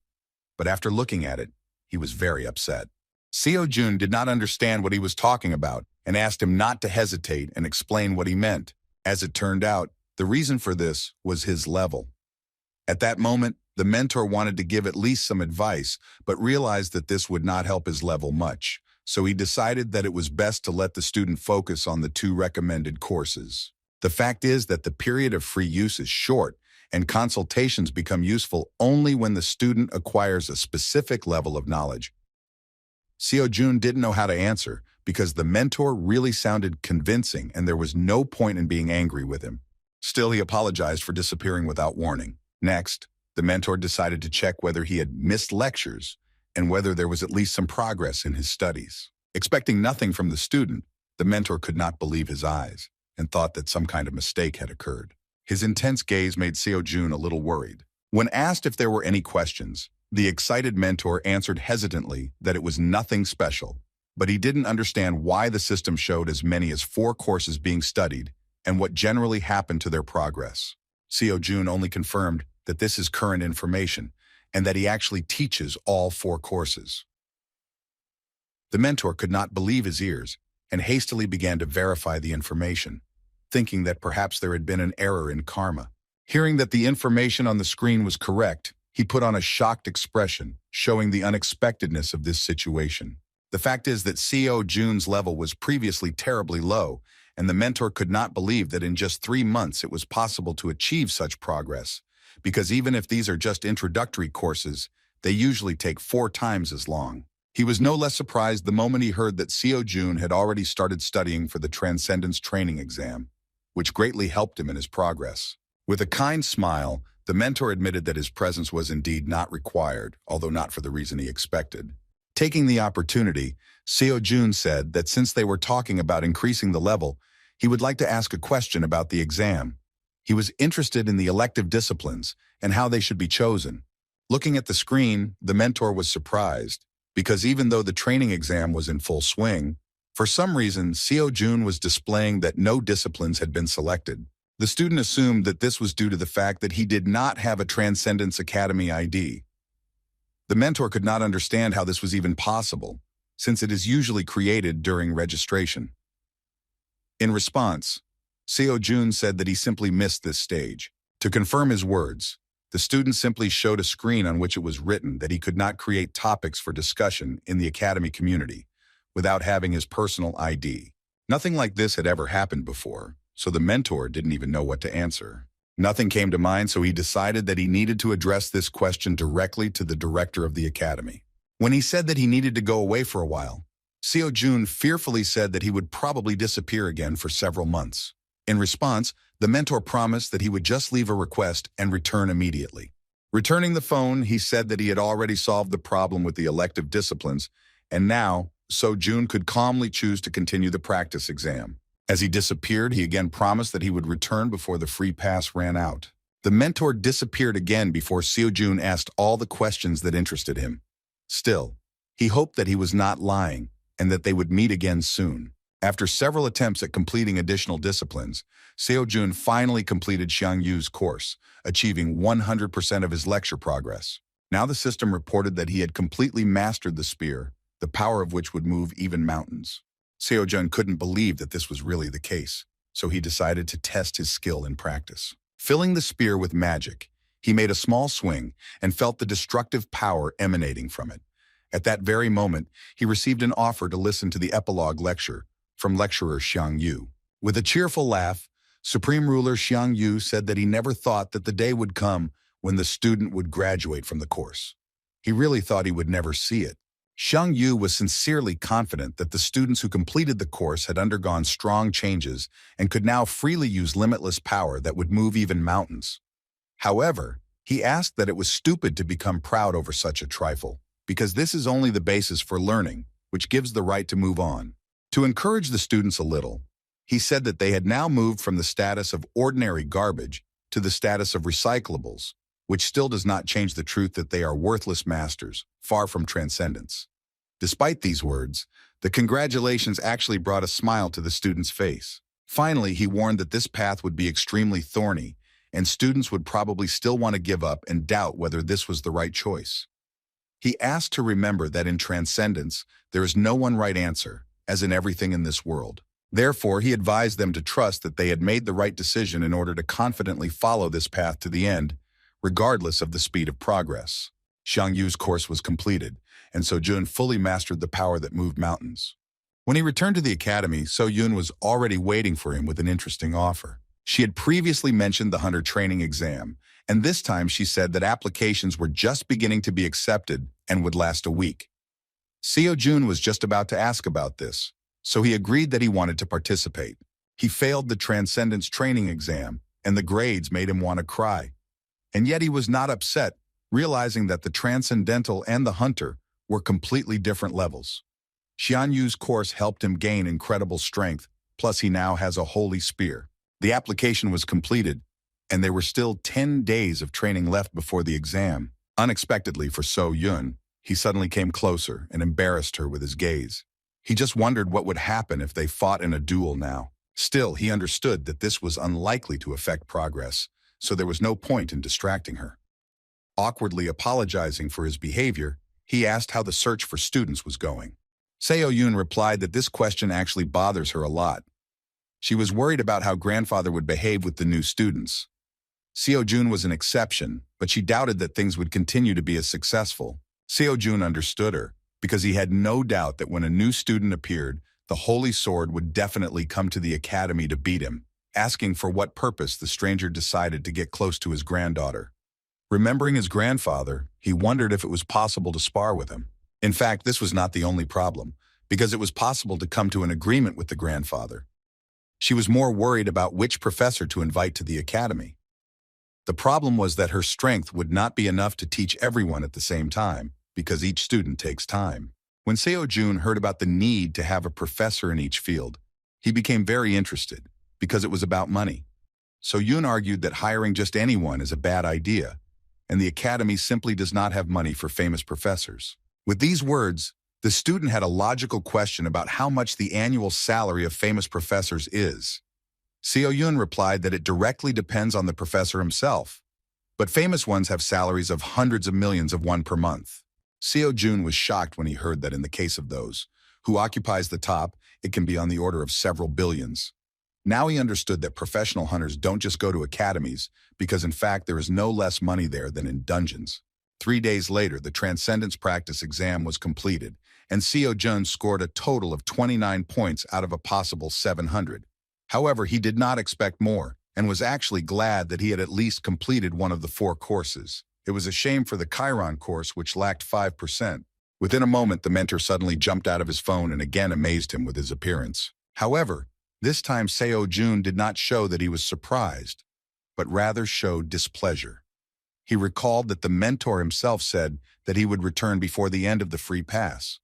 but after looking at it, he was very upset. Seo-jun did not understand what he was talking about and asked him not to hesitate and explain what he meant. As it turned out, the reason for this was his level. At that moment, the mentor wanted to give at least some advice, but realized that this would not help his level much, so he decided that it was best to let the student focus on the 2 recommended courses. The fact is that the period of free use is short, and consultations become useful only when the student acquires a specific level of knowledge. Seo-jun didn't know how to answer because the mentor really sounded convincing and there was no point in being angry with him. Still, he apologized for disappearing without warning. Next, the mentor decided to check whether he had missed lectures and whether there was at least some progress in his studies. Expecting nothing from the student, the mentor could not believe his eyes and thought that some kind of mistake had occurred. His intense gaze made Seo-jun a little worried. When asked if there were any questions, the excited mentor answered hesitantly that it was nothing special, but he didn't understand why the system showed as many as 4 courses being studied and what generally happened to their progress. Seo-jun only confirmed that this is current information and that he actually teaches all 4 courses. The mentor could not believe his ears and hastily began to verify the information, thinking that perhaps there had been an error in karma. Hearing that the information on the screen was correct, he put on a shocked expression, showing the unexpectedness of this situation. The fact is that Seo-jun's level was previously terribly low, and the mentor could not believe that in just 3 months it was possible to achieve such progress, because even if these are just introductory courses, they usually take 4 times as long. He was no less surprised the moment he heard that Seo-jun had already started studying for the Transcendence Training exam, which greatly helped him in his progress. With a kind smile, the mentor admitted that his presence was indeed not required, although not for the reason he expected. Taking the opportunity, Seo-jun said that since they were talking about increasing the level, he would like to ask a question about the exam. He was interested in the elective disciplines and how they should be chosen. Looking at the screen, the mentor was surprised, because even though the training exam was in full swing, for some reason, Seo-jun was displaying that no disciplines had been selected. The student assumed that this was due to the fact that he did not have a Transcendence Academy ID. The mentor could not understand how this was even possible, since it is usually created during registration. In response, Seo-jun said that he simply missed this stage. To confirm his words, the student simply showed a screen on which it was written that he could not create topics for discussion in the academy community without having his personal ID. Nothing like this had ever happened before, so the mentor didn't even know what to answer. Nothing came to mind, so he decided that he needed to address this question directly to the director of the academy. When he said that he needed to go away for a while, Seo-jun fearfully said that he would probably disappear again for several months. In response, the mentor promised that he would just leave a request and return immediately. Returning the phone, he said that he had already solved the problem with the elective disciplines, and now Seo-jun could calmly choose to continue the practice exam. As he disappeared, he again promised that he would return before the free pass ran out. The mentor disappeared again before Seo-jun asked all the questions that interested him. Still, he hoped that he was not lying and that they would meet again soon. After several attempts at completing additional disciplines, Seo-jun finally completed Xiang Yu's course, achieving 100% of his lecture progress. Now the system reported that he had completely mastered the spear, the power of which would move even mountains. Seo-jun couldn't believe that this was really the case, so he decided to test his skill in practice. Filling the spear with magic, he made a small swing and felt the destructive power emanating from it. At that very moment, he received an offer to listen to the epilogue lecture from lecturer Xiang Yu. With a cheerful laugh, Supreme Ruler Xiang Yu said that he never thought that the day would come when the student would graduate from the course. He really thought he would never see it. Xiang Yu was sincerely confident that the students who completed the course had undergone strong changes and could now freely use limitless power that would move even mountains. However, he asked that it was stupid to become proud over such a trifle, because this is only the basis for learning, which gives the right to move on. To encourage the students a little, he said that they had now moved from the status of ordinary garbage to the status of recyclables, which still does not change the truth that they are worthless masters, far from transcendence. Despite these words, the congratulations actually brought a smile to the student's face. Finally, he warned that this path would be extremely thorny, and students would probably still want to give up and doubt whether this was the right choice. He asked to remember that in transcendence, there is no one right answer, as in everything in this world. Therefore, he advised them to trust that they had made the right decision in order to confidently follow this path to the end, regardless of the speed of progress. Xiang Yu's course was completed, and Seo-jun fully mastered the power that moved mountains. When he returned to the academy, Seo-jun was already waiting for him with an interesting offer. She had previously mentioned the hunter training exam, and this time she said that applications were just beginning to be accepted and would last a week. Seo-jun was just about to ask about this, so he agreed that he wanted to participate. He failed the Transcendence training exam, and the grades made him want to cry. And yet he was not upset, realizing that the Transcendental and the Hunter were completely different levels. Xiang Yu's course helped him gain incredible strength, plus he now has a holy spear. The application was completed, and there were still 10 days of training left before the exam. Unexpectedly for Seo-jun, he suddenly came closer and embarrassed her with his gaze. He just wondered what would happen if they fought in a duel now. Still, he understood that this was unlikely to affect progress, so there was no point in distracting her. Awkwardly apologizing for his behavior, he asked how the search for students was going. Seo-jun replied that this question actually bothers her a lot. She was worried about how grandfather would behave with the new students. Seo-jun was an exception, but she doubted that things would continue to be as successful. Seo-jun understood her, because he had no doubt that when a new student appeared, the Holy Sword would definitely come to the academy to beat him, asking for what purpose the stranger decided to get close to his granddaughter. Remembering his grandfather, he wondered if it was possible to spar with him. In fact, this was not the only problem, because it was possible to come to an agreement with the grandfather. She was more worried about which professor to invite to the academy. The problem was that her strength would not be enough to teach everyone at the same time, because each student takes time. When Seo-jun heard about the need to have a professor in each field, he became very interested, because it was about money. Seo-jun argued that hiring just anyone is a bad idea, and the academy simply does not have money for famous professors. With these words, the student had a logical question about how much the annual salary of famous professors is. Seo-jun replied that it directly depends on the professor himself, but famous ones have salaries of hundreds of millions of won per month. Seo-jun was shocked when he heard that in the case of those who occupies the top, it can be on the order of several billions. Now he understood that professional hunters don't just go to academies, because in fact there is no less money there than in dungeons. 3 days later, the Transcendence Practice exam was completed, and Seo-jun scored a total of 29 points out of a possible 700. However, he did not expect more, and was actually glad that he had at least completed one of the 4 courses. It was a shame for the Chiron course, which lacked 5%. Within a moment, the mentor suddenly jumped out of his phone and again amazed him with his appearance. However, this time Seo-jun did not show that he was surprised, but rather showed displeasure. He recalled that the mentor himself said that he would return before the end of the free pass,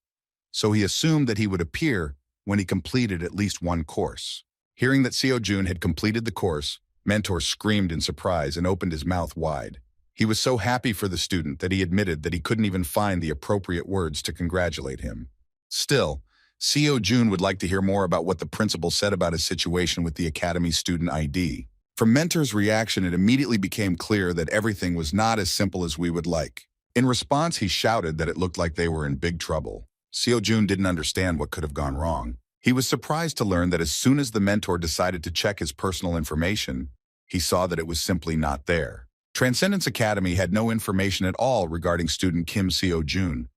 so he assumed that he would appear when he completed at least one course. Hearing that Seo-jun had completed the course, Mentor screamed in surprise and opened his mouth wide. He was so happy for the student that he admitted that he couldn't even find the appropriate words to congratulate him. Still, Seo-jun would like to hear more about what the principal said about his situation with the Academy's student ID. From Mentor's reaction, it immediately became clear that everything was not as simple as we would like. In response, he shouted that it looked like they were in big trouble. Seo-jun didn't understand what could have gone wrong. He was surprised to learn that as soon as the mentor decided to check his personal information, he saw that it was simply not there. Transcendence Academy had no information at all regarding student Kim Seo-jun.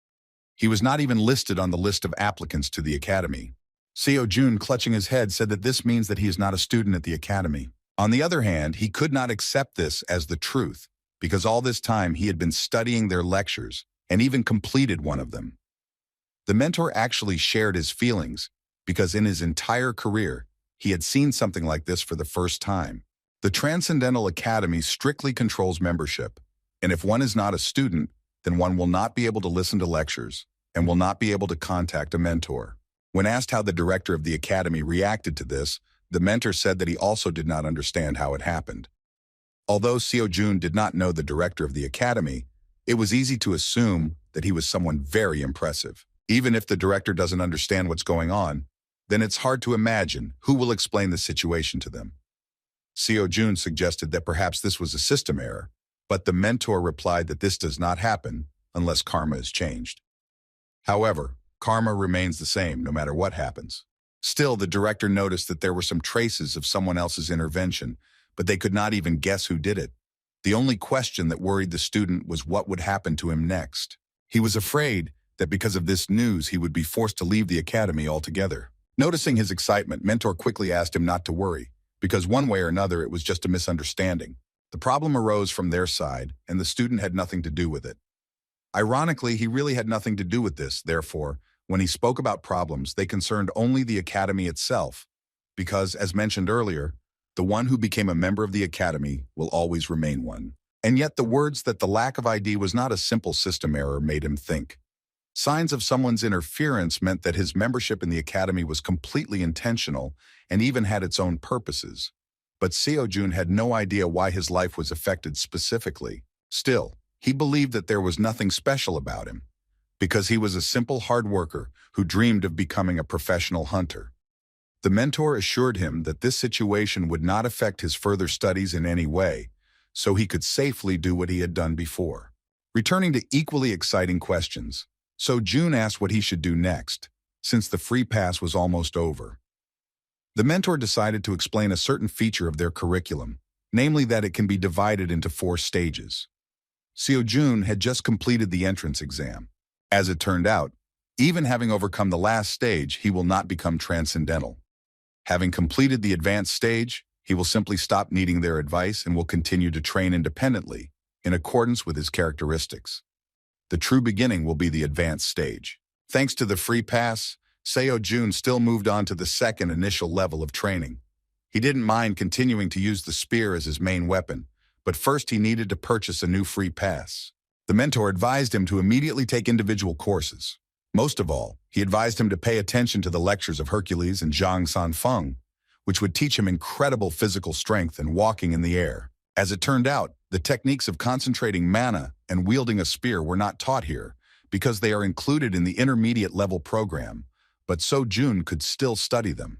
He was not even listed on the list of applicants to the Academy. Seo-jun, clutching his head, said that this means that he is not a student at the Academy. On the other hand, he could not accept this as the truth, because all this time he had been studying their lectures and even completed one of them. The mentor actually shared his feelings, because in his entire career, he had seen something like this for the first time. The Transcendental Academy strictly controls membership, and if one is not a student, then one will not be able to listen to lectures and will not be able to contact a mentor. When asked how the director of the Academy reacted to this, the mentor said that he also did not understand how it happened. Although Seo-jun did not know the director of the Academy, it was easy to assume that he was someone very impressive. Even if the director doesn't understand what's going on, then it's hard to imagine who will explain the situation to them. Seo-jun suggested that perhaps this was a system error, but the mentor replied that this does not happen unless karma is changed. However, karma remains the same no matter what happens. Still, the director noticed that there were some traces of someone else's intervention, but they could not even guess who did it. The only question that worried the student was what would happen to him next. He was afraid that because of this news he would be forced to leave the academy altogether. Noticing his excitement, Mentor quickly asked him not to worry, because one way or another it was just a misunderstanding. The problem arose from their side, and the student had nothing to do with it. Ironically, he really had nothing to do with this, therefore, when he spoke about problems, they concerned only the academy itself, because, as mentioned earlier, the one who became a member of the academy will always remain one. And yet the words that the lack of ID was not a simple system error made him think. Signs of someone's interference meant that his membership in the academy was completely intentional and even had its own purposes. But Seo-jun had no idea why his life was affected specifically. Still, he believed that there was nothing special about him, because he was a simple hard worker who dreamed of becoming a professional hunter. The mentor assured him that this situation would not affect his further studies in any way, so he could safely do what he had done before. Returning to equally exciting questions, Seo-jun asked what he should do next, since the free pass was almost over. The mentor decided to explain a certain feature of their curriculum, namely that it can be divided into 4 stages. Seo-jun had just completed the entrance exam. As it turned out, even having overcome the last stage, he will not become transcendental. Having completed the advanced stage, he will simply stop needing their advice and will continue to train independently, in accordance with his characteristics. The true beginning will be the advanced stage. Thanks to the free pass, Seo-jun still moved on to the second initial level of training. He didn't mind continuing to use the spear as his main weapon, but first he needed to purchase a new free pass. The mentor advised him to immediately take individual courses. Most of all, he advised him to pay attention to the lectures of Hercules and Zhang Sanfeng, which would teach him incredible physical strength and walking in the air. As it turned out, the techniques of concentrating mana and wielding a spear were not taught here, because they are included in the intermediate level program, but Seo-jun could still study them.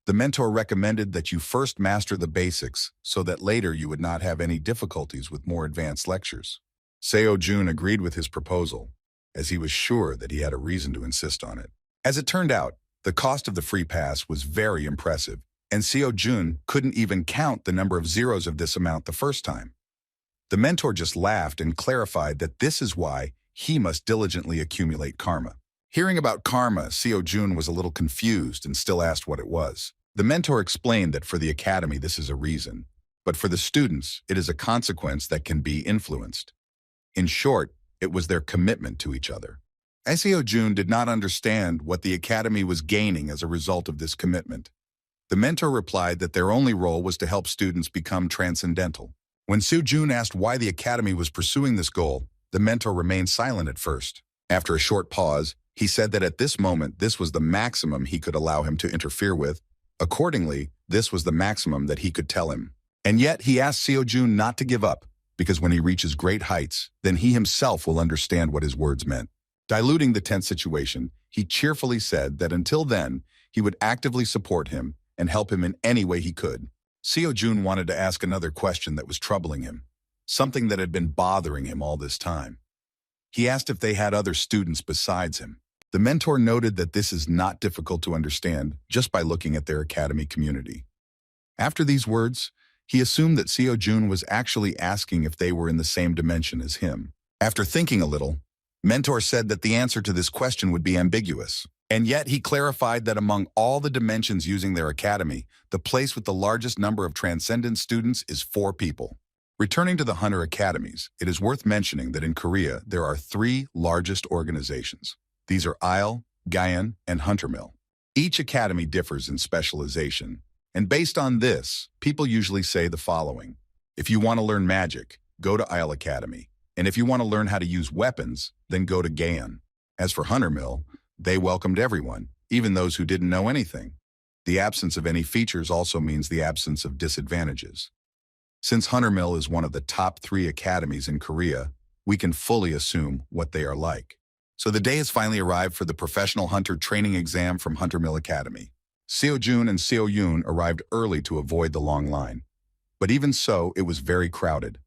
The mentor recommended that you first master the basics so that later you would not have any difficulties with more advanced lectures. Seo-jun agreed with his proposal, as he was sure that he had a reason to insist on it. As it turned out, the cost of the free pass was very impressive, and Seo Jun couldn't even count the number of zeros of this amount the first time. The mentor just laughed and clarified that this is why he must diligently accumulate karma. Hearing about karma, Seo Jun was a little confused and still asked what it was. The mentor explained that for the academy this is a reason, but for the students it is a consequence that can be influenced. In short, it was their commitment to each other. Seo Jun did not understand what the academy was gaining as a result of this commitment. The mentor replied that their only role was to help students become transcendental. When Seo Jun asked why the academy was pursuing this goal, the mentor remained silent at first. After a short pause, he said that at this moment this was the maximum he could allow him to interfere with. Accordingly, this was the maximum that he could tell him. And yet he asked Seo Jun not to give up, because when he reaches great heights, then he himself will understand what his words meant. Diluting the tense situation, he cheerfully said that until then, he would actively support him and help him in any way he could. Seo Jun wanted to ask another question that was troubling him, something that had been bothering him all this time. He asked if they had other students besides him. The mentor noted that this is not difficult to understand just by looking at their academy community. After these words, he assumed that Seo Jun was actually asking if they were in the same dimension as him. After thinking a little, Mentor said that the answer to this question would be ambiguous. And yet he clarified that among all the dimensions using their academy, the place with the largest number of transcendent students is 4 people. Returning to the Hunter Academies, it is worth mentioning that in Korea there are 3 largest organizations. These are Isle, Gyan, and Hunter Mill. Each academy differs in specialization, and based on this, people usually say the following. If you want to learn magic, go to Isle Academy, and if you want to learn how to use weapons, then go to Gyan. As for Hunter Mill, they welcomed everyone, even those who didn't know anything. The absence of any features also means the absence of disadvantages. Since Hunter Mill is one of the top 3 academies in Korea, we can fully assume what they are like. So the day has finally arrived for the professional hunter training exam from Hunter Mill Academy. Seo Jun and Seo Yoon arrived early to avoid the long line. But even so, it was very crowded.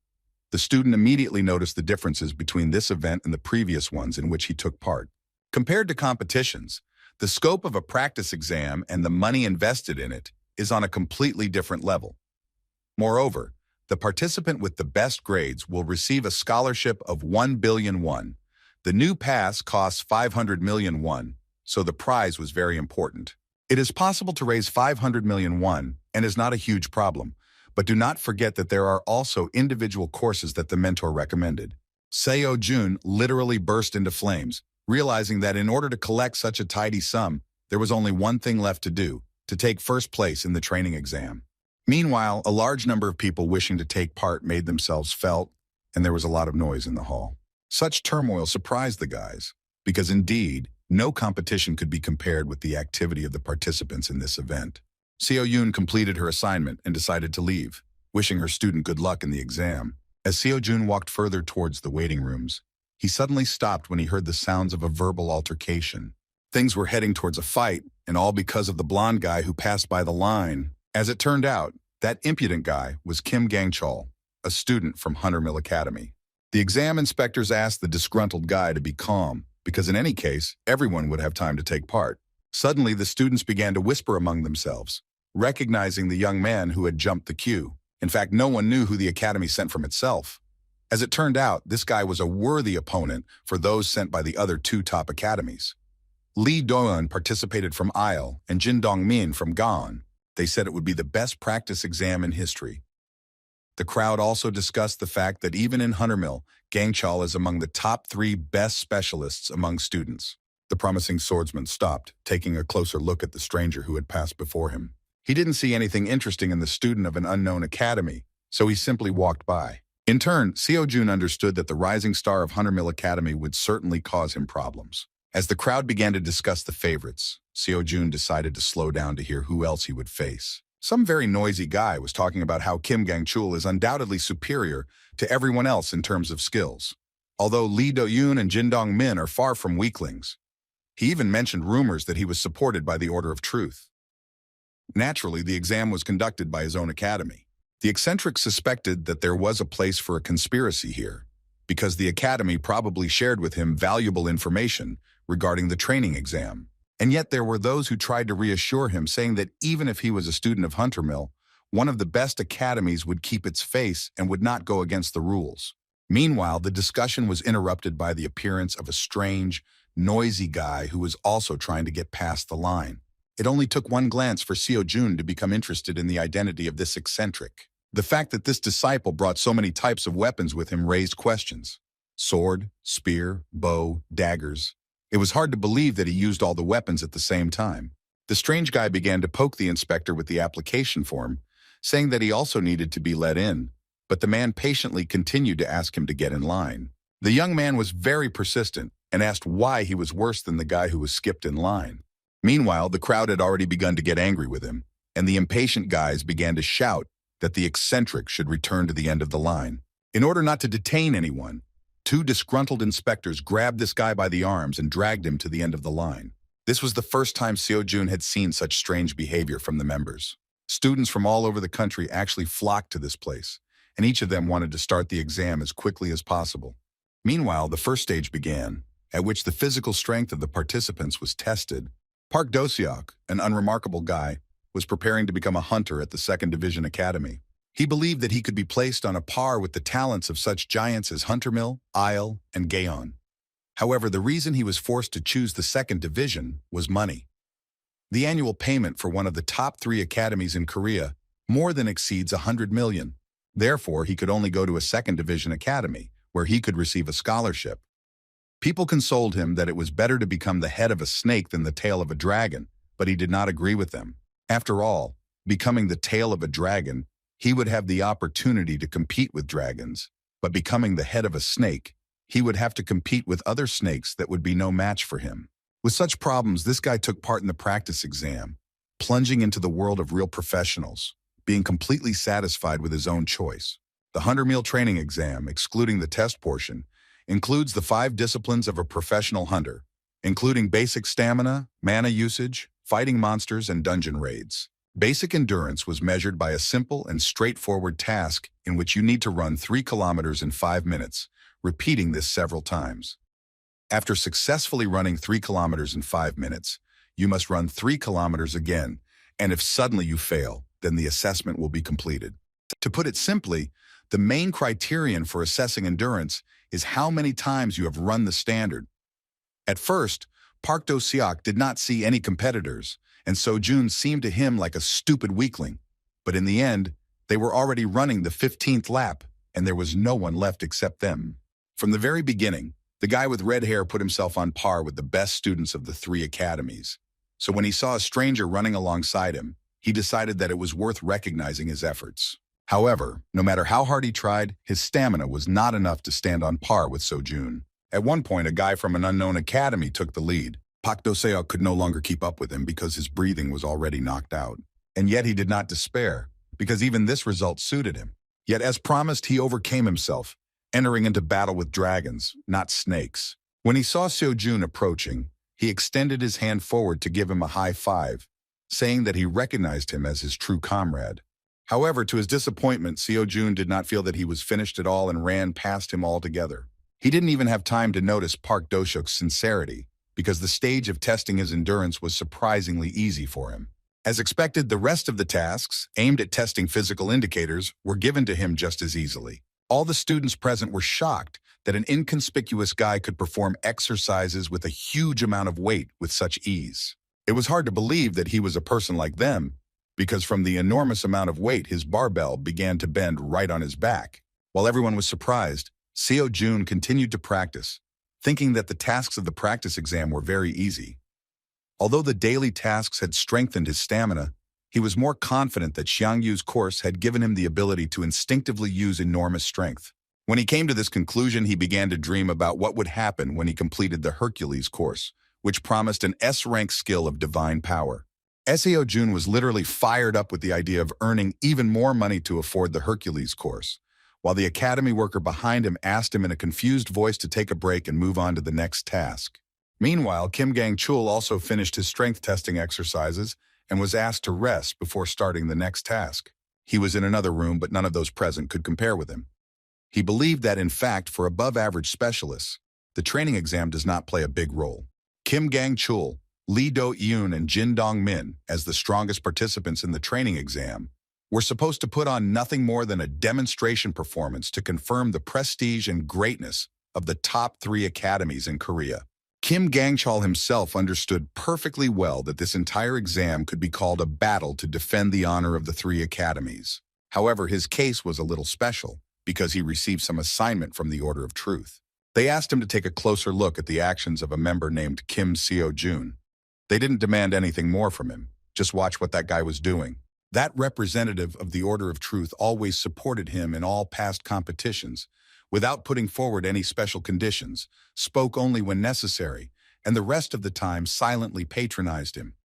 The student immediately noticed the differences between this event and the previous ones in which he took part. Compared to competitions, the scope of a practice exam and the money invested in it is on a completely different level. Moreover, the participant with the best grades will receive a scholarship of 1 billion won. The new pass costs 500 million won, so the prize was very important. It is possible to raise 500 million won and is not a huge problem, but do not forget that there are also individual courses that the mentor recommended. Seo Jun literally burst into flames, realizing that in order to collect such a tidy sum, there was only one thing left to do, to take first place in the training exam. Meanwhile, a large number of people wishing to take part made themselves felt, and there was a lot of noise in the hall. Such turmoil surprised the guys, because indeed, no competition could be compared with the activity of the participants in this event. Seo Yoon completed her assignment and decided to leave, wishing her student good luck in the exam. As Seo Jun walked further towards the waiting rooms, he suddenly stopped when he heard the sounds of a verbal altercation. Things were heading towards a fight, and all because of the blonde guy who passed by the line. As it turned out, that impudent guy was Kim Gang-chol, a student from Hunter Mill Academy. The exam inspectors asked the disgruntled guy to be calm, because in any case, everyone would have time to take part. Suddenly, the students began to whisper among themselves, recognizing the young man who had jumped the queue. In fact, no one knew who the academy sent from itself. As it turned out, this guy was a worthy opponent for those sent by the other 2 top academies. Lee Do-eun participated from Isle and Jin Dong-min from Gyan. They said it would be the best practice exam in history. The crowd also discussed the fact that even in Hunter Mill, Gang-chol is among the top 3 best specialists among students. The promising swordsman stopped, taking a closer look at the stranger who had passed before him. He didn't see anything interesting in the student of an unknown academy, so he simply walked by. In turn, Seo Jun understood that the rising star of Hunter Mill Academy would certainly cause him problems. As the crowd began to discuss the favorites, Seo Jun decided to slow down to hear who else he would face. Some very noisy guy was talking about how Kim Gang-chul is undoubtedly superior to everyone else in terms of skills, although Lee Do-eun and Jin Dong-min are far from weaklings. He even mentioned rumors that he was supported by the Order of Truth. Naturally, the exam was conducted by his own academy. The eccentric suspected that there was a place for a conspiracy here, because the academy probably shared with him valuable information regarding the training exam. And yet there were those who tried to reassure him, saying that even if he was a student of Hunter Mill, one of the best academies would keep its face and would not go against the rules. Meanwhile, the discussion was interrupted by the appearance of a strange, noisy guy who was also trying to get past the line. It only took one glance for Seo-jun to become interested in the identity of this eccentric. The fact that this disciple brought so many types of weapons with him raised questions. Sword, spear, bow, daggers. It was hard to believe that he used all the weapons at the same time. The strange guy began to poke the inspector with the application form, saying that he also needed to be let in, but the man patiently continued to ask him to get in line. The young man was very persistent and asked why he was worse than the guy who was skipped in line. Meanwhile, the crowd had already begun to get angry with him, and the impatient guys began to shout that the eccentric should return to the end of the line. In order not to detain anyone, two disgruntled inspectors grabbed this guy by the arms and dragged him to the end of the line. This was the first time Seo-jun had seen such strange behavior from the members. Students from all over the country actually flocked to this place, and each of them wanted to start the exam as quickly as possible. Meanwhile, the first stage began, at which the physical strength of the participants was tested. Park Do-seok, an unremarkable guy, was preparing to become a hunter at the 2nd Division Academy. He believed that he could be placed on a par with the talents of such giants as Hunter Mill, Isle, and Gaon. However, the reason he was forced to choose the 2nd Division was money. The annual payment for one of the top 3 academies in Korea more than exceeds 100 million. Therefore, he could only go to a 2nd Division Academy, where he could receive a scholarship. People consoled him that it was better to become the head of a snake than the tail of a dragon, but he did not agree with them. After all, becoming the tail of a dragon, he would have the opportunity to compete with dragons, but becoming the head of a snake, he would have to compete with other snakes that would be no match for him. With such problems, this guy took part in the practice exam, plunging into the world of real professionals, being completely satisfied with his own choice. The Hunter Mill training exam, excluding the test portion, includes the 5 disciplines of a professional hunter, including basic stamina, mana usage, fighting monsters, and dungeon raids. Basic endurance was measured by a simple and straightforward task in which you need to run 3 kilometers in 5 minutes, repeating this several times. After successfully running 3 kilometers in 5 minutes, you must run 3 kilometers again, and if suddenly you fail, then the assessment will be completed. To put it simply, the main criterion for assessing endurance is how many times you have run the standard. At first, Park Do-seok did not see any competitors, and Seo-jun seemed to him like a stupid weakling. But in the end, they were already running the 15th lap, and there was no one left except them. From the very beginning, the guy with red hair put himself on par with the best students of the 3 academies. So when he saw a stranger running alongside him, he decided that it was worth recognizing his efforts. However, no matter how hard he tried, his stamina was not enough to stand on par with Seo-jun. At one point, a guy from an unknown academy took the lead. Park Do-seok could no longer keep up with him because his breathing was already knocked out. And yet he did not despair, because even this result suited him. Yet as promised, he overcame himself, entering into battle with dragons, not snakes. When he saw Seo-jun approaching, he extended his hand forward to give him a high five, saying that he recognized him as his true comrade. However, to his disappointment, Seo-jun did not feel that he was finished at all and ran past him altogether. He didn't even have time to notice Park Do-seok's sincerity, because the stage of testing his endurance was surprisingly easy for him. As expected, the rest of the tasks, aimed at testing physical indicators, were given to him just as easily. All the students present were shocked that an inconspicuous guy could perform exercises with a huge amount of weight with such ease. It was hard to believe that he was a person like them, because from the enormous amount of weight, his barbell began to bend right on his back. While everyone was surprised, Seo-jun continued to practice, thinking that the tasks of the practice exam were very easy. Although the daily tasks had strengthened his stamina, he was more confident that Xiangyu's course had given him the ability to instinctively use enormous strength. When he came to this conclusion, he began to dream about what would happen when he completed the Hercules course, which promised an S-rank skill of divine power. Seo-jun was literally fired up with the idea of earning even more money to afford the Hercules course, while the academy worker behind him asked him in a confused voice to take a break and move on to the next task. Meanwhile, Kim Gang-chul also finished his strength testing exercises and was asked to rest before starting the next task. He was in another room, but none of those present could compare with him. He believed that, in fact, for above-average specialists, the training exam does not play a big role. Kim Gang-chul, Lee Do-yoon and Jin Dong-min, as the strongest participants in the training exam, were supposed to put on nothing more than a demonstration performance to confirm the prestige and greatness of the top 3 academies in Korea. Kim Gang-chul himself understood perfectly well that this entire exam could be called a battle to defend the honor of the 3 academies. However, his case was a little special because he received some assignment from the Order of Truth. They asked him to take a closer look at the actions of a member named Kim Seo-jun. They didn't demand anything more from him, just watch what that guy was doing. That representative of the Order of Truth always supported him in all past competitions, without putting forward any special conditions, spoke only when necessary, and the rest of the time silently patronized him.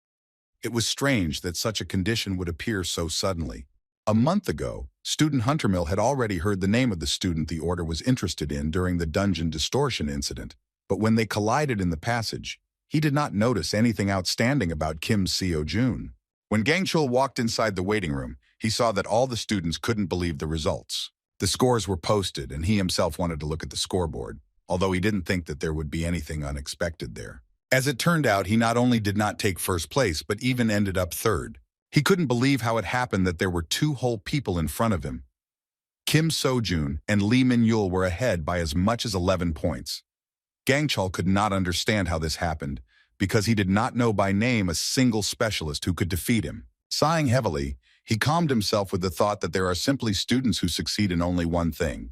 It was strange that such a condition would appear so suddenly. A month ago, Student Huntermill had already heard the name of the student the Order was interested in during the dungeon distortion incident, but when they collided in the passage, he did not notice anything outstanding about Kim Seo-jun. When Gang-chul walked inside the waiting room, he saw that all the students couldn't believe the results. The scores were posted, and he himself wanted to look at the scoreboard, although he didn't think that there would be anything unexpected there. As it turned out, he not only did not take first place, but even ended up third. He couldn't believe how it happened that there were 2 whole people in front of him. Kim Seo-jun and Lee Min-yul were ahead by as much as 11 points. Gang-chul could not understand how this happened, because he did not know by name a single specialist who could defeat him. Sighing heavily, he calmed himself with the thought that there are simply students who succeed in only one thing.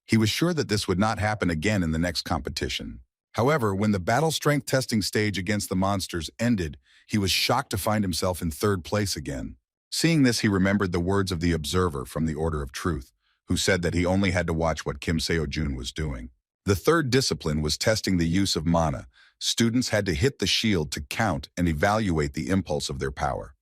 He was sure that this would not happen again in the next competition. However, when the battle strength testing stage against the monsters ended, he was shocked to find himself in 3rd place again. Seeing this, he remembered the words of the observer from the Order of Truth, who said that he only had to watch what Kim Seo-jun was doing. The 3rd discipline was testing the use of mana. Students had to hit the shield to count and evaluate the impulse of their power.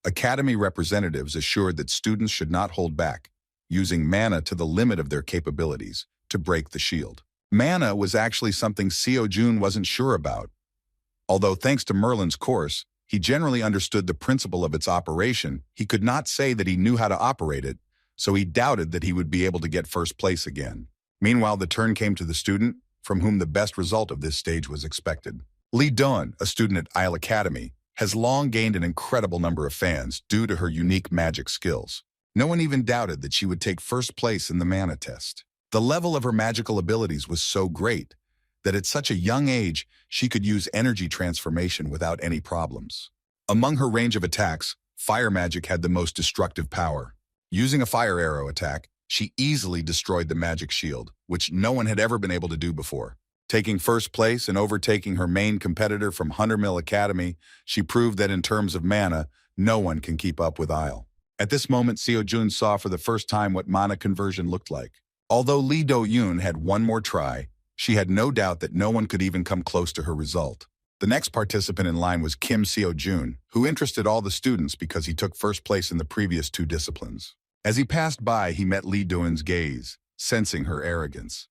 Academy representatives assured that students should not hold back, using mana to the limit of their capabilities to break the shield. Mana was actually something Seo-jun wasn't sure about. Although thanks to Merlin's course, he generally understood the principle of its operation, he could not say that he knew how to operate it, so he doubted that he would be able to get first place again. Meanwhile, the turn came to the student, from whom the best result of this stage was expected. Lee Do-eun, a student at Isle Academy, has long gained an incredible number of fans due to her unique magic skills. No one even doubted that she would take first place in the mana test. The level of her magical abilities was so great that at such a young age, she could use energy transformation without any problems. Among her range of attacks, fire magic had the most destructive power. Using a fire arrow attack, she easily destroyed the magic shield, which no one had ever been able to do before. Taking first place and overtaking her main competitor from Huntermill Academy, she proved that in terms of mana, no one can keep up with Isle. At this moment, Seo-jun saw for the first time what mana conversion looked like. Although Lee Do-yoon had one more try, she had no doubt that no one could even come close to her result. The next participant in line was Kim Seo-jun, who interested all the students because he took first place in the previous 2 disciplines. As he passed by, he met Lee Do-eun's gaze, sensing her arrogance.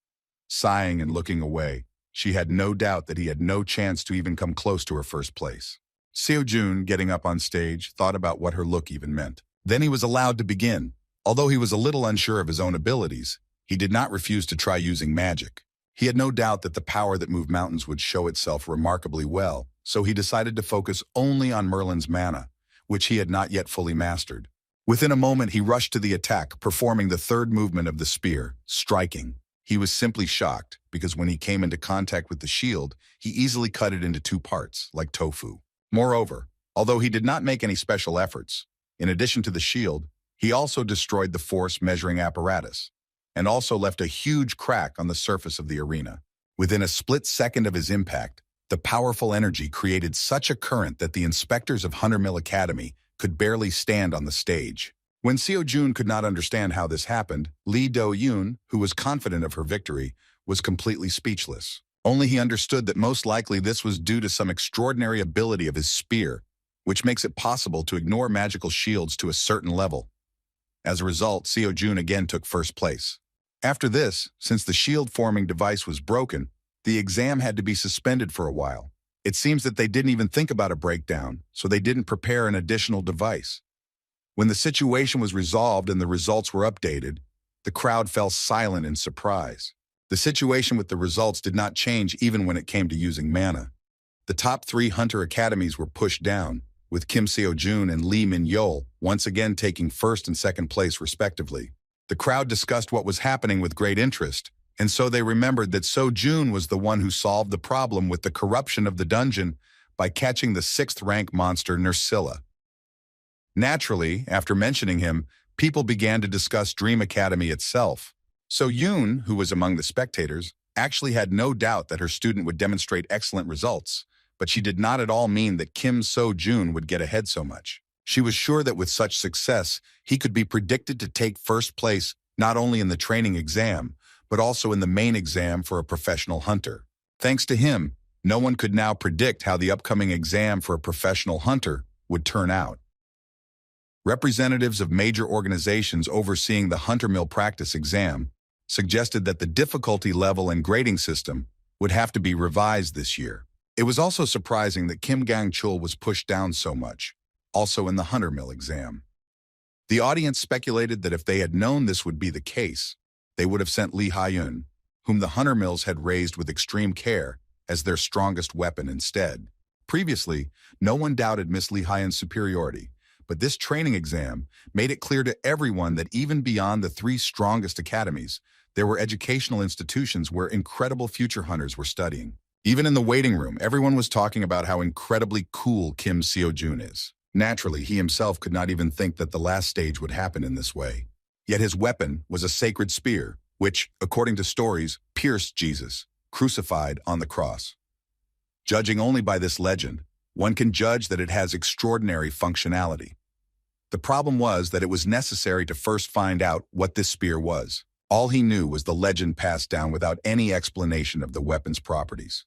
Sighing and looking away, she had no doubt that he had no chance to even come close to her first place. Seo-jun, getting up on stage, thought about what her look even meant. Then he was allowed to begin. Although he was a little unsure of his own abilities, he did not refuse to try using magic. He had no doubt that the power that moved mountains would show itself remarkably well, so he decided to focus only on Merlin's mana, which he had not yet fully mastered. Within a moment, he rushed to the attack, performing the 3rd movement of the spear, striking. He was simply shocked, because when he came into contact with the shield, he easily cut it into 2 parts, like tofu. Moreover, although he did not make any special efforts, in addition to the shield, he also destroyed the force measuring apparatus, and also left a huge crack on the surface of the arena. Within a split second of his impact, the powerful energy created such a current that the inspectors of Huntermill Academy could barely stand on the stage. When Seo-jun could not understand how this happened, Lee Do-yoon, who was confident of her victory, was completely speechless. Only he understood that most likely this was due to some extraordinary ability of his spear, which makes it possible to ignore magical shields to a certain level. As a result, Seo-jun again took first place. After this, since the shield-forming device was broken, the exam had to be suspended for a while. It seems that they didn't even think about a breakdown, so they didn't prepare an additional device. When the situation was resolved and the results were updated, the crowd fell silent in surprise. The situation with the results did not change even when it came to using mana. The top 3 hunter academies were pushed down, with Kim Seo-jun and Lee Min-yeol once again taking first and second place respectively. The crowd discussed what was happening with great interest, and so they remembered that Seo-jun was the one who solved the problem with the corruption of the dungeon by catching the 6th-rank monster Nursilla. Naturally, after mentioning him, people began to discuss Dream Academy itself. So-yoon, who was among the spectators, actually had no doubt that her student would demonstrate excellent results, but she did not at all mean that Kim Seo-jun would get ahead so much. She was sure that with such success, he could be predicted to take first place not only in the training exam, but also in the main exam for a professional hunter. Thanks to him, no one could now predict how the upcoming exam for a professional hunter would turn out. Representatives of major organizations overseeing the Hunter Mill Practice exam suggested that the difficulty level and grading system would have to be revised this year. It was also surprising that Kim Gang-chul was pushed down so much, also in the Hunter Mill exam. The audience speculated that if they had known this would be the case, they would have sent Lee Ha-yun, whom the Hunter Mills had raised with extreme care, as their strongest weapon instead. Previously, no one doubted Miss Lee Ha-yun's superiority, but this training exam made it clear to everyone that even beyond the 3 strongest academies, there were educational institutions where incredible future hunters were studying. Even in the waiting room, everyone was talking about how incredibly cool Kim Seo-jun is. Naturally, he himself could not even think that the last stage would happen in this way. Yet his weapon was a sacred spear, which, according to stories, pierced Jesus, crucified on the cross. Judging only by this legend, one can judge that it has extraordinary functionality. The problem was that it was necessary to first find out what this spear was. All he knew was the legend passed down without any explanation of the weapon's properties.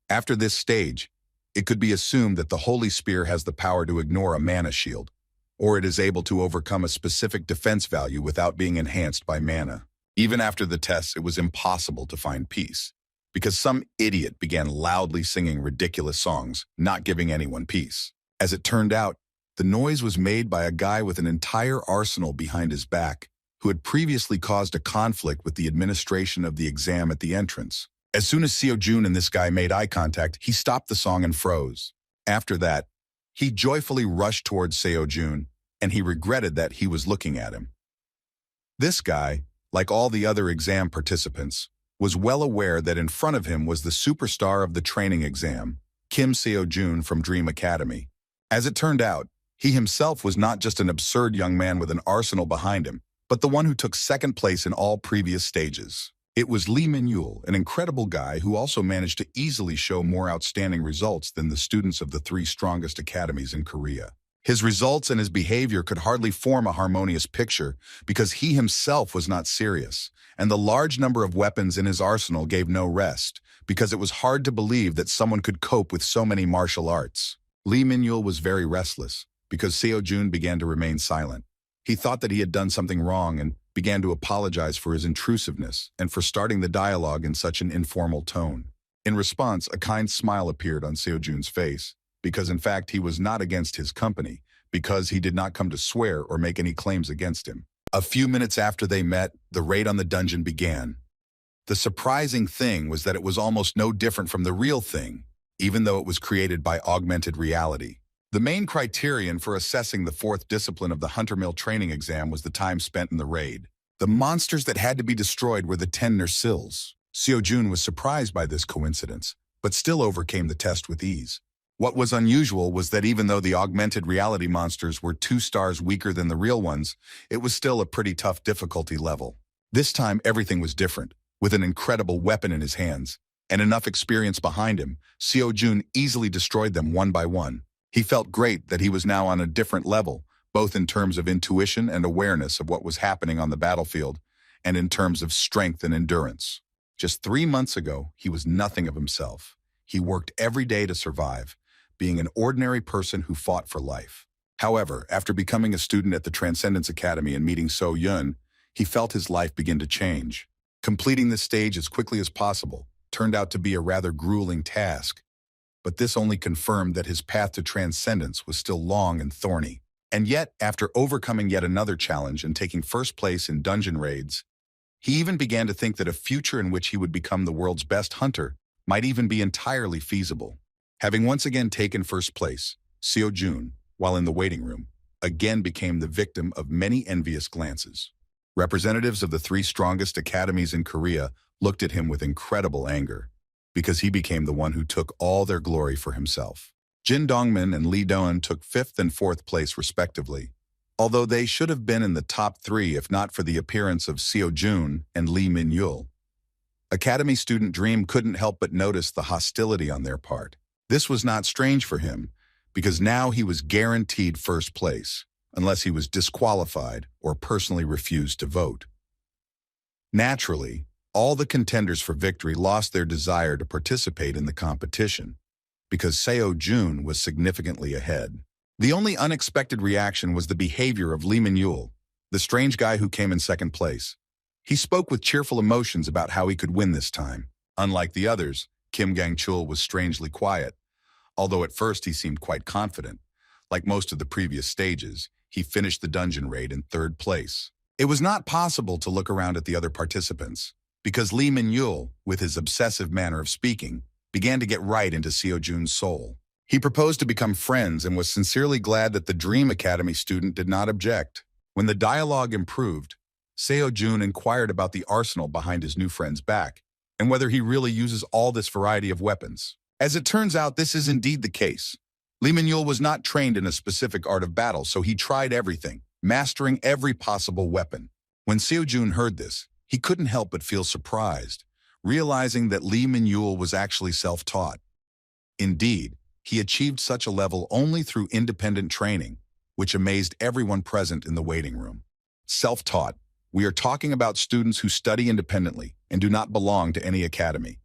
After this stage, it could be assumed that the Holy Spear has the power to ignore a mana shield, or it is able to overcome a specific defense value without being enhanced by mana. Even after the tests, it was impossible to find peace, because some idiot began loudly singing ridiculous songs, not giving anyone peace. As it turned out, the noise was made by a guy with an entire arsenal behind his back, who had previously caused a conflict with the administration of the exam at the entrance. As soon as Seo-jun and this guy made eye contact, he stopped the song and froze. After that, he joyfully rushed towards Seo-jun, and he regretted that he was looking at him. This guy, like all the other exam participants, was well aware that in front of him was the superstar of the training exam, Kim Seo-jun from Dream Academy. As it turned out, he himself was not just an absurd young man with an arsenal behind him, but the one who took second place in all previous stages. It was Lee Min-yeol, an incredible guy who also managed to easily show more outstanding results than the students of the 3 strongest academies in Korea. His results and his behavior could hardly form a harmonious picture because he himself was not serious, and the large number of weapons in his arsenal gave no rest, because it was hard to believe that someone could cope with so many martial arts. Lee Min-yeol was very restless, because Seo-jun began to remain silent. He thought that he had done something wrong and began to apologize for his intrusiveness and for starting the dialogue in such an informal tone. In response, a kind smile appeared on Seo-jun's face, because in fact he was not against his company, because he did not come to swear or make any claims against him. A few minutes after they met, the raid on the dungeon began. The surprising thing was that it was almost no different from the real thing, even though it was created by augmented reality. The main criterion for assessing the 4th discipline of the Hunter Mill training exam was the time spent in the raid. The monsters that had to be destroyed were the 10 Nursills. Seo-jun was surprised by this coincidence, but still overcame the test with ease. What was unusual was that even though the augmented reality monsters were 2 stars weaker than the real ones, it was still a pretty tough difficulty level. This time, everything was different. With an incredible weapon in his hands and enough experience behind him, Seo-jun easily destroyed them one by one. He felt great that he was now on a different level, both in terms of intuition and awareness of what was happening on the battlefield, and in terms of strength and endurance. Just 3 months ago, he was nothing of himself. He worked every day to survive, being an ordinary person who fought for life. However, after becoming a student at the Transcendence Academy and meeting So-yun, he felt his life begin to change. Completing this stage as quickly as possible turned out to be a rather grueling task, but this only confirmed that his path to transcendence was still long and thorny. And yet, after overcoming yet another challenge and taking first place in dungeon raids, he even began to think that a future in which he would become the world's best hunter might even be entirely feasible. Having once again taken first place, Seo-jun, while in the waiting room, again became the victim of many envious glances. Representatives of the three strongest academies in Korea looked at him with incredible anger, because he became the one who took all their glory for himself. Jin Dongmin and Lee Doan took 5th and 4th place respectively, although they should have been in the top 3 if not for the appearance of Seo-jun and Lee Min-yul. Academy student Dream couldn't help but notice the hostility on their part. This was not strange for him, because now he was guaranteed first place, unless he was disqualified or personally refused to vote. Naturally, all the contenders for victory lost their desire to participate in the competition, because Seo-jun was significantly ahead. The only unexpected reaction was the behavior of Lee Min-yul, the strange guy who came in 2nd place. He spoke with cheerful emotions about how he could win this time. Unlike the others, Kim Gang-chul was strangely quiet, although at first he seemed quite confident. Like most of the previous stages, he finished the dungeon raid in 3rd place. It was not possible to look around at the other participants, because Lee Min-yul, with his obsessive manner of speaking, began to get right into Seo-jun's soul. He proposed to become friends and was sincerely glad that the Dream Academy student did not object. When the dialogue improved, Seo-jun inquired about the arsenal behind his new friend's back, and whether he really uses all this variety of weapons. As it turns out, this is indeed the case. Lee Min-yul was not trained in a specific art of battle, so he tried everything, mastering every possible weapon. When Seo-jun heard this, he couldn't help but feel surprised, realizing that Lee Min-yul was actually self-taught. Indeed, he achieved such a level only through independent training, which amazed everyone present in the waiting room. Self-taught. We are talking about students who study independently and do not belong to any academy.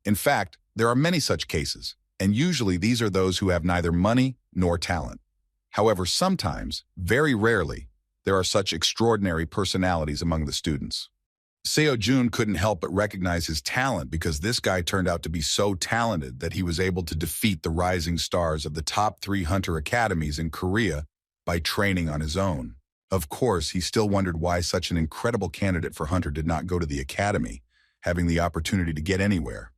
In fact, there are many such cases, and usually these are those who have neither money nor talent. However, sometimes, very rarely, there are such extraordinary personalities among the students. Seo-jun couldn't help but recognize his talent because this guy turned out to be so talented that he was able to defeat the rising stars of the top 3 hunter academies in Korea by training on his own. Of course, he still wondered why such an incredible candidate for hunter did not go to the academy, having the opportunity to get anywhere.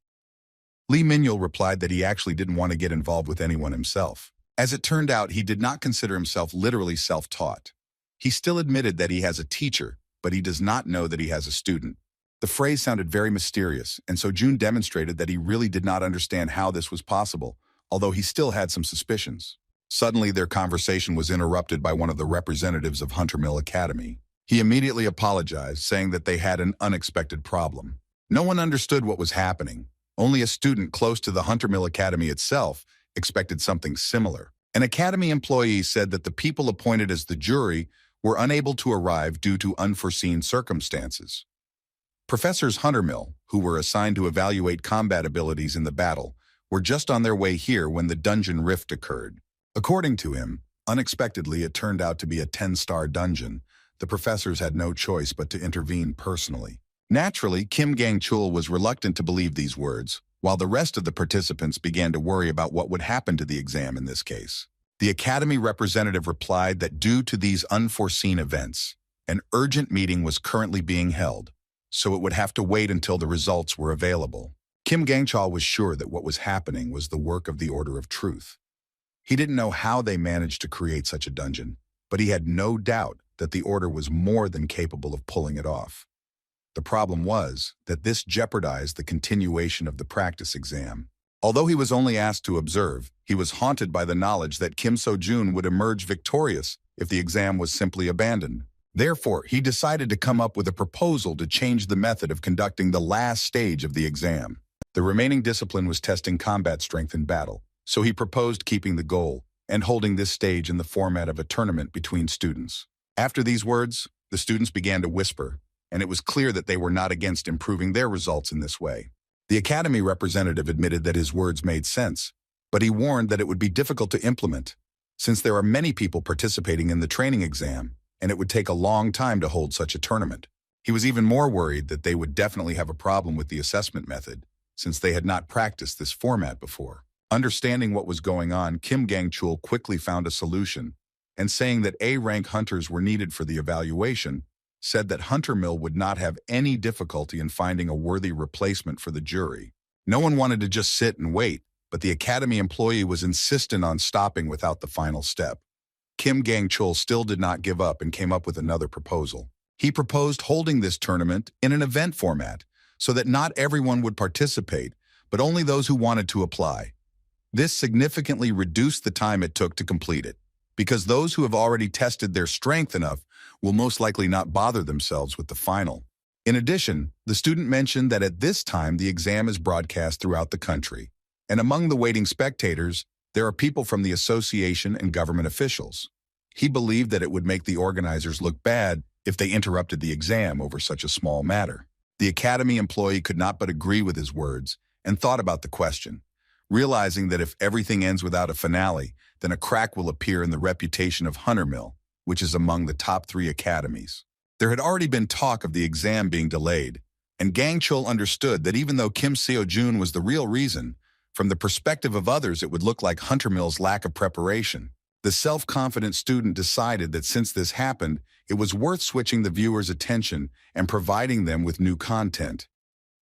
Lee Min-yul replied that he actually didn't want to get involved with anyone himself. As it turned out, he did not consider himself literally self-taught. He still admitted that he has a teacher, but he does not know that he has a student. The phrase sounded very mysterious, and so Jun demonstrated that he really did not understand how this was possible, although he still had some suspicions. Suddenly, their conversation was interrupted by one of the representatives of Hunter Mill Academy. He immediately apologized, saying that they had an unexpected problem. No one understood what was happening. Only a student close to the Hunter Mill Academy itself expected something similar. An academy employee said that the people appointed as the jury were unable to arrive due to unforeseen circumstances. Professors Hunter Mill, who were assigned to evaluate combat abilities in the battle, were just on their way here when the dungeon rift occurred. According to him, unexpectedly it turned out to be a 10-star dungeon. The professors had no choice but to intervene personally. Naturally, Kim Gang-chul was reluctant to believe these words, while the rest of the participants began to worry about what would happen to the exam in this case. The academy representative replied that due to these unforeseen events, an urgent meeting was currently being held, so it would have to wait until the results were available. Kim Gang-chul was sure that what was happening was the work of the Order of Truth. He didn't know how they managed to create such a dungeon, but he had no doubt that the Order was more than capable of pulling it off. The problem was that this jeopardized the continuation of the practice exam. Although he was only asked to observe, he was haunted by the knowledge that Kim So-jun would emerge victorious if the exam was simply abandoned. Therefore, he decided to come up with a proposal to change the method of conducting the last stage of the exam. The remaining discipline was testing combat strength in battle, so he proposed keeping the goal and holding this stage in the format of a tournament between students. After these words, the students began to whisper, and it was clear that they were not against improving their results in this way. The academy representative admitted that his words made sense, but he warned that it would be difficult to implement, since there are many people participating in the training exam, and it would take a long time to hold such a tournament. He was even more worried that they would definitely have a problem with the assessment method, since they had not practiced this format before. Understanding what was going on, Kim Gang-chul quickly found a solution, and saying that A-rank hunters were needed for the evaluation, said that Hunter Mill would not have any difficulty in finding a worthy replacement for the jury. No one wanted to just sit and wait, but the academy employee was insistent on stopping without the final step. Kim Gang-chul still did not give up and came up with another proposal. He proposed holding this tournament in an event format so that not everyone would participate, but only those who wanted to apply. This significantly reduced the time it took to complete it, because those who have already tested their strength enough will most likely not bother themselves with the final. In addition, the student mentioned that at this time the exam is broadcast throughout the country, and among the waiting spectators, there are people from the association and government officials. He believed that it would make the organizers look bad if they interrupted the exam over such a small matter. The academy employee could not but agree with his words and thought about the question, realizing that if everything ends without a finale, then a crack will appear in the reputation of Huntermill, which is among the top 3 academies. There had already been talk of the exam being delayed, and Gang-chul understood that even though Kim Seo-jun was the real reason, from the perspective of others it would look like Huntermill's lack of preparation. The self-confident student decided that since this happened, it was worth switching the viewer's attention and providing them with new content.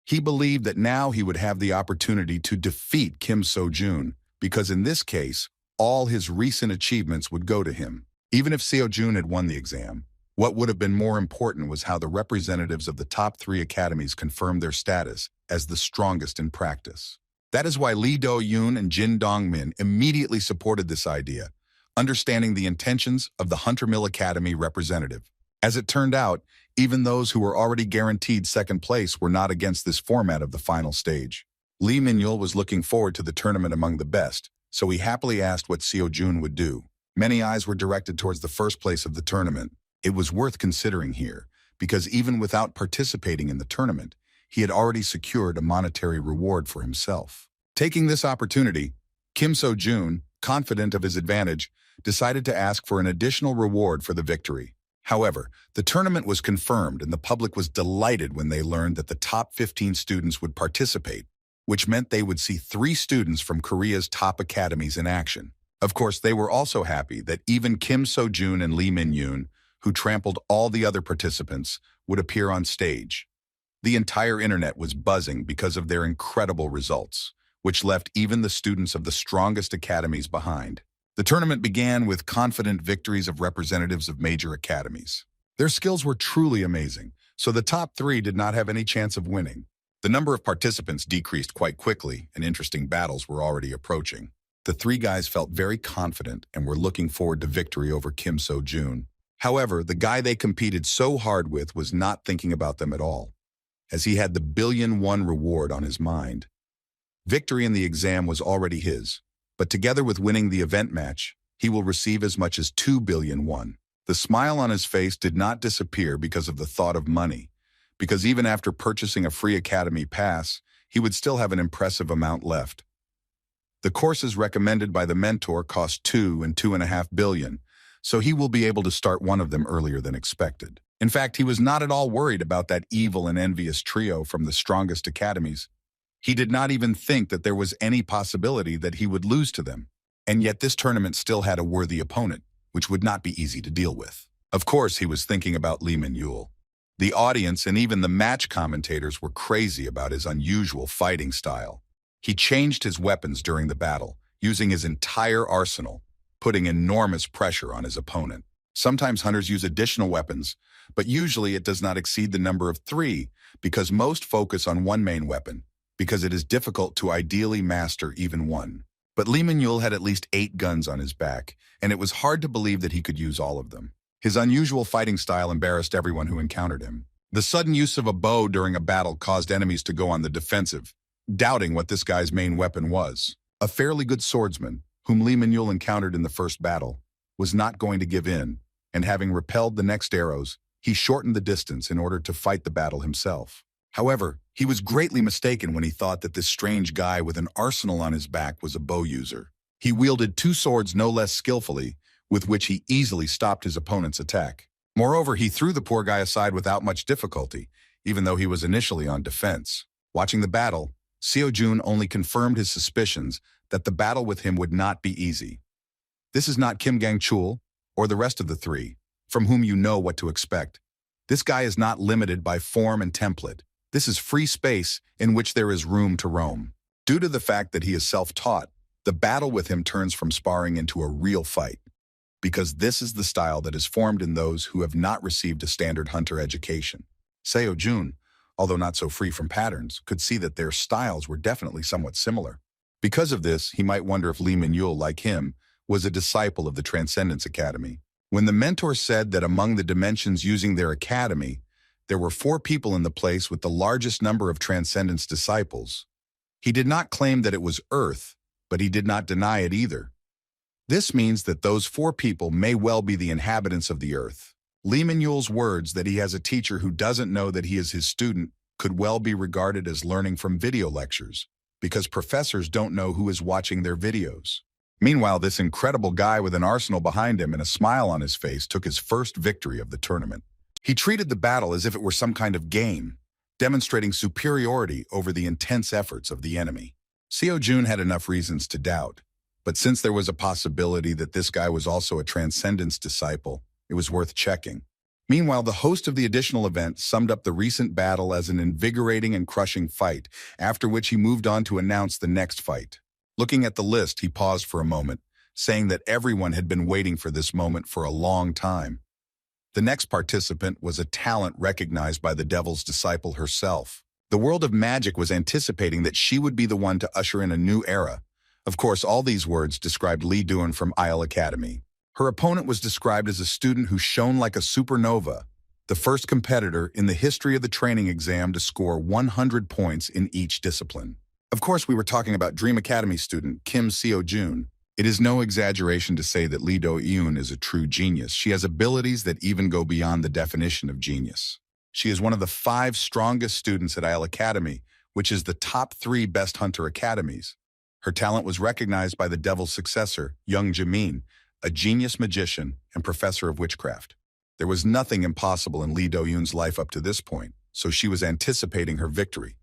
He believed that now he would have the opportunity to defeat Kim Seo-jun, because in this case, all his recent achievements would go to him. Even if Seo-jun had won the exam, what would have been more important was how the representatives of the top 3 academies confirmed their status as the strongest in practice. That is why Lee Do-yoon and Jin Dong-min immediately supported this idea, understanding the intentions of the Huntermill Academy representative. As it turned out, even those who were already guaranteed second place were not against this format of the final stage. Lee Min-yul was looking forward to the tournament among the best, so he happily asked what Seo-jun would do. Many eyes were directed towards the first place of the tournament. It was worth considering here, because even without participating in the tournament, he had already secured a monetary reward for himself. Taking this opportunity, Kim Seo-jun, confident of his advantage, decided to ask for an additional reward for the victory. However, the tournament was confirmed and the public was delighted when they learned that the top 15 students would participate, which meant they would see 3 students from Korea's top academies in action. Of course, they were also happy that even Kim Seo-jun and Lee Min-yoon, who trampled all the other participants, would appear on stage. The entire internet was buzzing because of their incredible results, which left even the students of the strongest academies behind. The tournament began with confident victories of representatives of major academies. Their skills were truly amazing, so the top 3 did not have any chance of winning. The number of participants decreased quite quickly, and interesting battles were already approaching. The 3 guys felt very confident and were looking forward to victory over Kim Seo-jun. However, the guy they competed so hard with was not thinking about them at all, as he had the $1 billion reward on his mind. Victory in the exam was already his, but together with winning the event match, he will receive as much as $2 billion. The smile on his face did not disappear because of the thought of money, because even after purchasing a free academy pass, he would still have an impressive amount left. The courses recommended by the mentor cost $2 and $2.5 billion, so he will be able to start one of them earlier than expected. In fact, he was not at all worried about that evil and envious trio from the strongest academies. He did not even think that there was any possibility that he would lose to them. And yet this tournament still had a worthy opponent, which would not be easy to deal with. Of course, he was thinking about Lee Min-yul. The audience and even the match commentators were crazy about his unusual fighting style. He changed his weapons during the battle, using his entire arsenal, putting enormous pressure on his opponent. Sometimes hunters use additional weapons, but usually it does not exceed the number of 3 because most focus on one main weapon, because it is difficult to ideally master even one. But Lee Min-yul had at least 8 guns on his back, and it was hard to believe that he could use all of them. His unusual fighting style embarrassed everyone who encountered him. The sudden use of a bow during a battle caused enemies to go on the defensive, doubting what this guy's main weapon was. A fairly good swordsman, whom Lee Min-yul encountered in the first battle, was not going to give in, and having repelled the next arrows, he shortened the distance in order to fight the battle himself. However, he was greatly mistaken when he thought that this strange guy with an arsenal on his back was a bow user. He wielded 2 swords no less skillfully, with which he easily stopped his opponent's attack. Moreover, he threw the poor guy aside without much difficulty, even though he was initially on defense. Watching the battle, Seo-jun only confirmed his suspicions that the battle with him would not be easy. This is not Kim Gang-chul, or the rest of the 3, from whom you know what to expect. This guy is not limited by form and template. This is free space in which there is room to roam. Due to the fact that he is self-taught, the battle with him turns from sparring into a real fight, because this is the style that is formed in those who have not received a standard hunter education. Seo Jun, although not so free from patterns, could see that their styles were definitely somewhat similar. Because of this, he might wonder if Lee Min-yul, like him, was a disciple of the Transcendence Academy. When the mentor said that among the dimensions using their academy, there were 4 people in the place with the largest number of Transcendence disciples, he did not claim that it was Earth, but he did not deny it either. This means that those 4 people may well be the inhabitants of the Earth. Lee Min-yul's words that he has a teacher who doesn't know that he is his student could well be regarded as learning from video lectures, because professors don't know who is watching their videos. Meanwhile, this incredible guy with an arsenal behind him and a smile on his face took his first victory of the tournament. He treated the battle as if it were some kind of game, demonstrating superiority over the intense efforts of the enemy. Seo Jun had enough reasons to doubt, but since there was a possibility that this guy was also a Transcendence disciple, it was worth checking. Meanwhile, the host of the additional event summed up the recent battle as an invigorating and crushing fight, after which he moved on to announce the next fight. Looking at the list, he paused for a moment, saying that everyone had been waiting for this moment for a long time. The next participant was a talent recognized by the Devil's disciple herself. The world of magic was anticipating that she would be the one to usher in a new era. Of course, all these words described Lee Duan from Isle Academy. Her opponent was described as a student who shone like a supernova, the first competitor in the history of the training exam to score 100 points in each discipline. Of course, we were talking about Dream Academy student Kim Seo Jun. It is no exaggeration to say that Lee Do-eun is a true genius. She has abilities that even go beyond the definition of genius. She is one of the 5 strongest students at Isle Academy, which is the top 3 best hunter academies. Her talent was recognized by the Devil's successor, Young Jamin, a genius magician and professor of witchcraft. There was nothing impossible in Lee Do-eun's life up to this point, so she was anticipating her victory,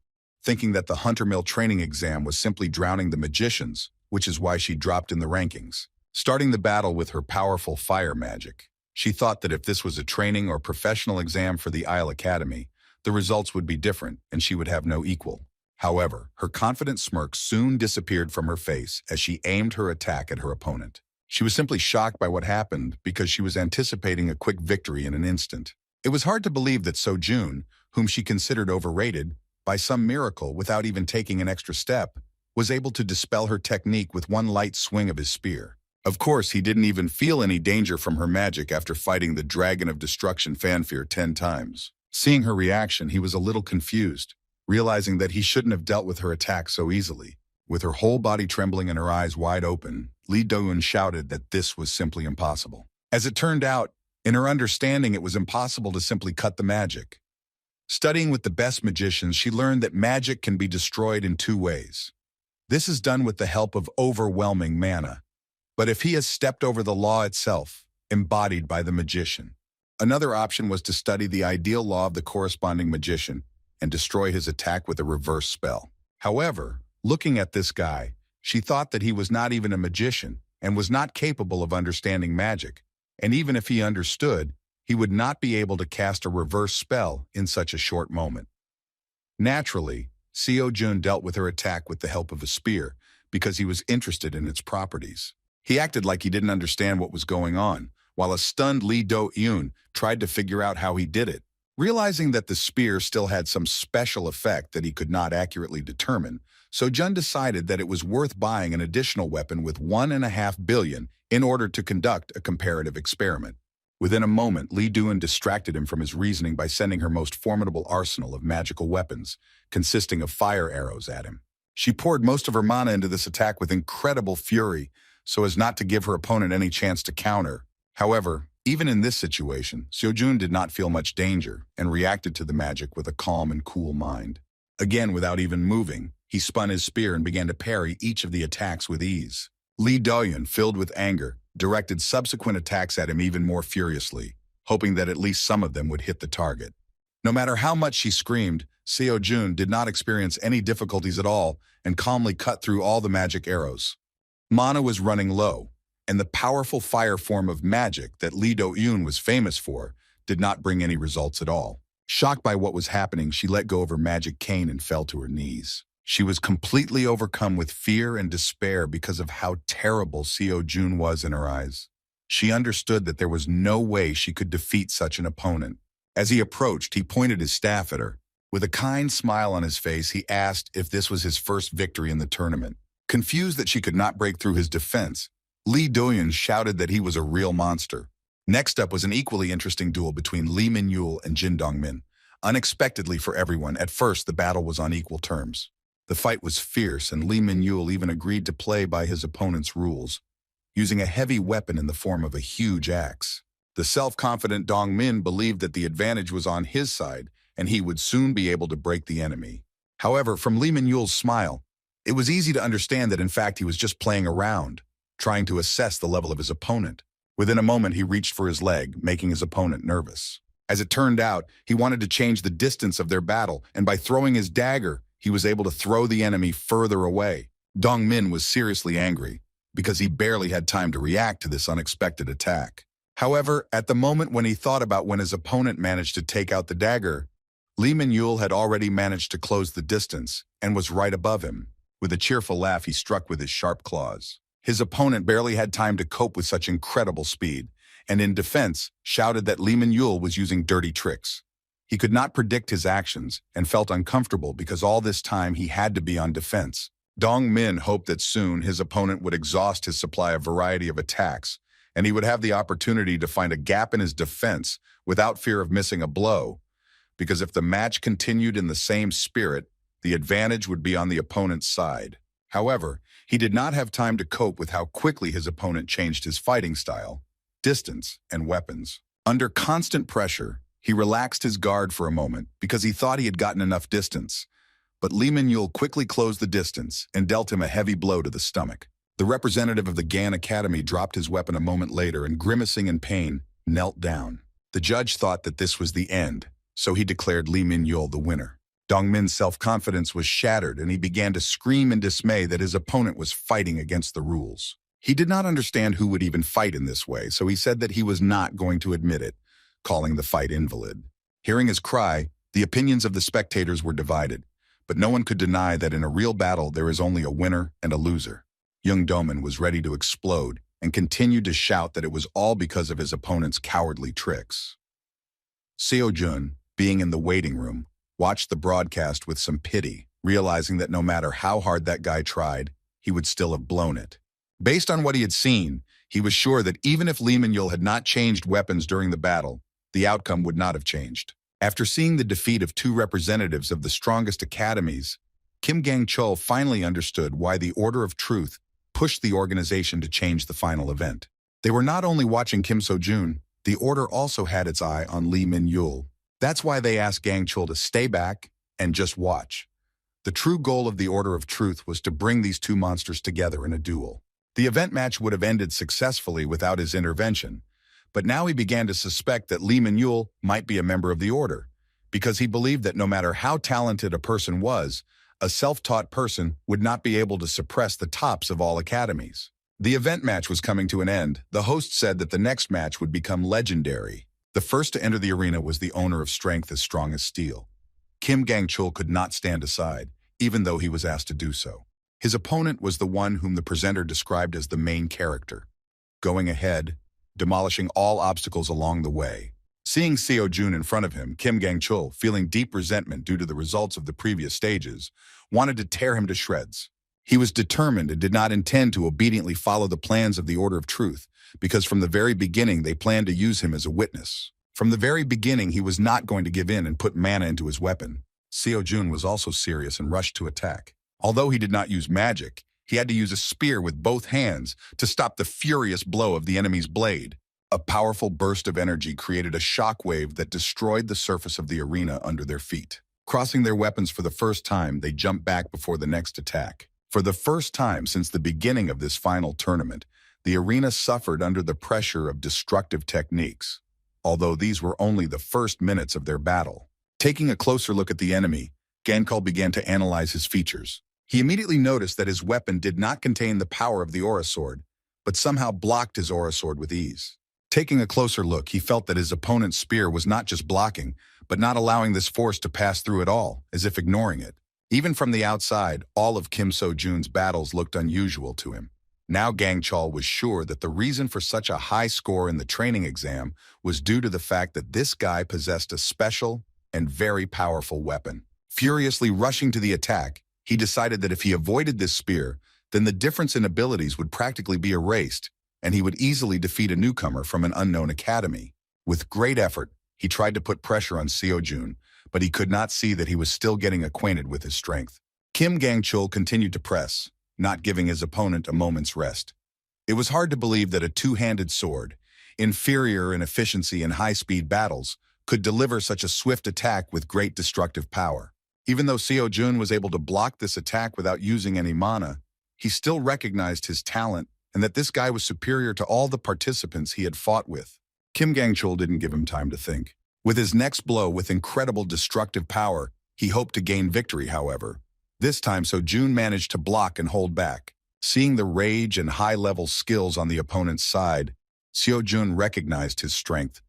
thinking that the Hunter Mill training exam was simply drowning the magicians, which is why she dropped in the rankings. Starting the battle with her powerful fire magic, she thought that if this was a training or professional exam for the Isle Academy, the results would be different and she would have no equal. However, her confident smirk soon disappeared from her face as she aimed her attack at her opponent. She was simply shocked by what happened because she was anticipating a quick victory in an instant. It was hard to believe that Seo Jun, whom she considered overrated, by some miracle, without even taking an extra step, was able to dispel her technique with one light swing of his spear. Of course, he didn't even feel any danger from her magic after fighting the Dragon of Destruction Fanfare 10 times. Seeing her reaction, he was a little confused, realizing that he shouldn't have dealt with her attack so easily. With her whole body trembling and her eyes wide open, Lee Do-eun shouted that this was simply impossible. As it turned out, in her understanding, it was impossible to simply cut the magic. Studying with the best magicians, she learned that magic can be destroyed in 2 ways. This is done with the help of overwhelming mana. But if he has stepped over the law itself, embodied by the magician. Another option was to study the ideal law of the corresponding magician and destroy his attack with a reverse spell. However, looking at this guy, she thought that he was not even a magician and was not capable of understanding magic, and even if he understood, he would not be able to cast a reverse spell in such a short moment. Naturally, Seo Jun dealt with her attack with the help of a spear because he was interested in its properties. He acted like he didn't understand what was going on, while a stunned Lee Do-eun tried to figure out how he did it. Realizing that the spear still had some special effect that he could not accurately determine, Seo Jun decided that it was worth buying an additional weapon with 1.5 billion in order to conduct a comparative experiment. Within a moment, Lee Do-eun distracted him from his reasoning by sending her most formidable arsenal of magical weapons, consisting of fire arrows, at him. She poured most of her mana into this attack with incredible fury, so as not to give her opponent any chance to counter. However, even in this situation, Seo Jun did not feel much danger and reacted to the magic with a calm and cool mind. Again, without even moving, he spun his spear and began to parry each of the attacks with ease. Lee Do-eun, filled with anger, directed subsequent attacks at him even more furiously, hoping that at least some of them would hit the target. No matter how much she screamed, Seo Jun did not experience any difficulties at all and calmly cut through all the magic arrows. Mana was running low, and the powerful fire form of magic that Lee Do-eun was famous for did not bring any results at all. Shocked by what was happening, she let go of her magic cane and fell to her knees. She was completely overcome with fear and despair because of how terrible Seo Jun was in her eyes. She understood that there was no way she could defeat such an opponent. As he approached, he pointed his staff at her. With a kind smile on his face, he asked if this was his first victory in the tournament. Confused that she could not break through his defense, Lee Doyun shouted that he was a real monster. Next up was an equally interesting duel between Lee Min-yul and Jin Dongmin. Unexpectedly for everyone, at first the battle was on equal terms. The fight was fierce, and Lee Min-yul even agreed to play by his opponent's rules, using a heavy weapon in the form of a huge axe. The self-confident Dongmin believed that the advantage was on his side, and he would soon be able to break the enemy. However, from Lee Min-yul's smile, it was easy to understand that in fact he was just playing around, trying to assess the level of his opponent. Within a moment, he reached for his leg, making his opponent nervous. As it turned out, he wanted to change the distance of their battle, and by throwing his dagger, he was able to throw the enemy further away. Dongmin was seriously angry, because he barely had time to react to this unexpected attack. However, at the moment when he thought about when his opponent managed to take out the dagger, Lee Min-yul had already managed to close the distance and was right above him. With a cheerful laugh, he struck with his sharp claws. His opponent barely had time to cope with such incredible speed, and in defense, shouted that Lee Min-yul was using dirty tricks. He could not predict his actions and felt uncomfortable because all this time he had to be on defense. Dongmin hoped that soon his opponent would exhaust his supply of variety of attacks, and he would have the opportunity to find a gap in his defense without fear of missing a blow, because if the match continued in the same spirit, the advantage would be on the opponent's side. However, he did not have time to cope with how quickly his opponent changed his fighting style, distance, and weapons. Under constant pressure, he relaxed his guard for a moment because he thought he had gotten enough distance, but Lee Min-yul quickly closed the distance and dealt him a heavy blow to the stomach. The representative of the Gan Academy dropped his weapon a moment later and, grimacing in pain, knelt down. The judge thought that this was the end, so he declared Lee Min-yul the winner. Dongmin's self-confidence was shattered, and he began to scream in dismay that his opponent was fighting against the rules. He did not understand who would even fight in this way, so he said that he was not going to admit it, calling the fight invalid. Hearing his cry, the opinions of the spectators were divided, but no one could deny that in a real battle there is only a winner and a loser. Young Doman was ready to explode and continued to shout that it was all because of his opponent's cowardly tricks. Seo Jun, being in the waiting room, watched the broadcast with some pity, realizing that no matter how hard that guy tried, he would still have blown it. Based on what he had seen, he was sure that even if Lee Min-yul had not changed weapons during the battle, the outcome would not have changed. After seeing the defeat of two representatives of the strongest academies, Kim Gang-chul finally understood why the Order of Truth pushed the organization to change the final event. They were not only watching Kim So-jun, the Order also had its eye on Lee Min-yul. That's why they asked Gang-chul to stay back and just watch. The true goal of the Order of Truth was to bring these two monsters together in a duel. The event match would have ended successfully without his intervention, but now he began to suspect that Lee Min-yul might be a member of the Order, because he believed that no matter how talented a person was, a self-taught person would not be able to suppress the tops of all academies. The event match was coming to an end. The host said that the next match would become legendary. The first to enter the arena was the owner of strength as strong as steel. Kim Gang-chul could not stand aside, even though he was asked to do so. His opponent was the one whom the presenter described as the main character, going ahead, demolishing all obstacles along the way. Seeing Seo Jun in front of him, Kim Gang-chul, feeling deep resentment due to the results of the previous stages, wanted to tear him to shreds. He was determined and did not intend to obediently follow the plans of the Order of Truth, because from the very beginning they planned to use him as a witness. From the very beginning he was not going to give in and put mana into his weapon. Seo Jun was also serious and rushed to attack. Although he did not use magic, he had to use a spear with both hands to stop the furious blow of the enemy's blade. A powerful burst of energy created a shockwave that destroyed the surface of the arena under their feet. Crossing their weapons for the first time, they jumped back before the next attack. For the first time since the beginning of this final tournament, the arena suffered under the pressure of destructive techniques, although these were only the first minutes of their battle. Taking a closer look at the enemy, Gankul began to analyze his features. He immediately noticed that his weapon did not contain the power of the Aura Sword, but somehow blocked his Aura Sword with ease. Taking a closer look, he felt that his opponent's spear was not just blocking, but not allowing this force to pass through at all, as if ignoring it. Even from the outside, all of Kim So-jun's battles looked unusual to him. Now Gang Chol was sure that the reason for such a high score in the training exam was due to the fact that this guy possessed a special and very powerful weapon. Furiously rushing to the attack, he decided that if he avoided this spear, then the difference in abilities would practically be erased, and he would easily defeat a newcomer from an unknown academy. With great effort, he tried to put pressure on Seo-jun, but he could not see that he was still getting acquainted with his strength. Kim Gang-chul continued to press, not giving his opponent a moment's rest. It was hard to believe that a two-handed sword, inferior in efficiency in high-speed battles, could deliver such a swift attack with great destructive power. Even though Seo-jun was able to block this attack without using any mana, he still recognized his talent and that this guy was superior to all the participants he had fought with. Kim Gang-chul didn't give him time to think. With his next blow with incredible destructive power, he hoped to gain victory, however. This time, Seo-jun managed to block and hold back. Seeing the rage and high-level skills on the opponent's side, Seo-jun recognized his strength,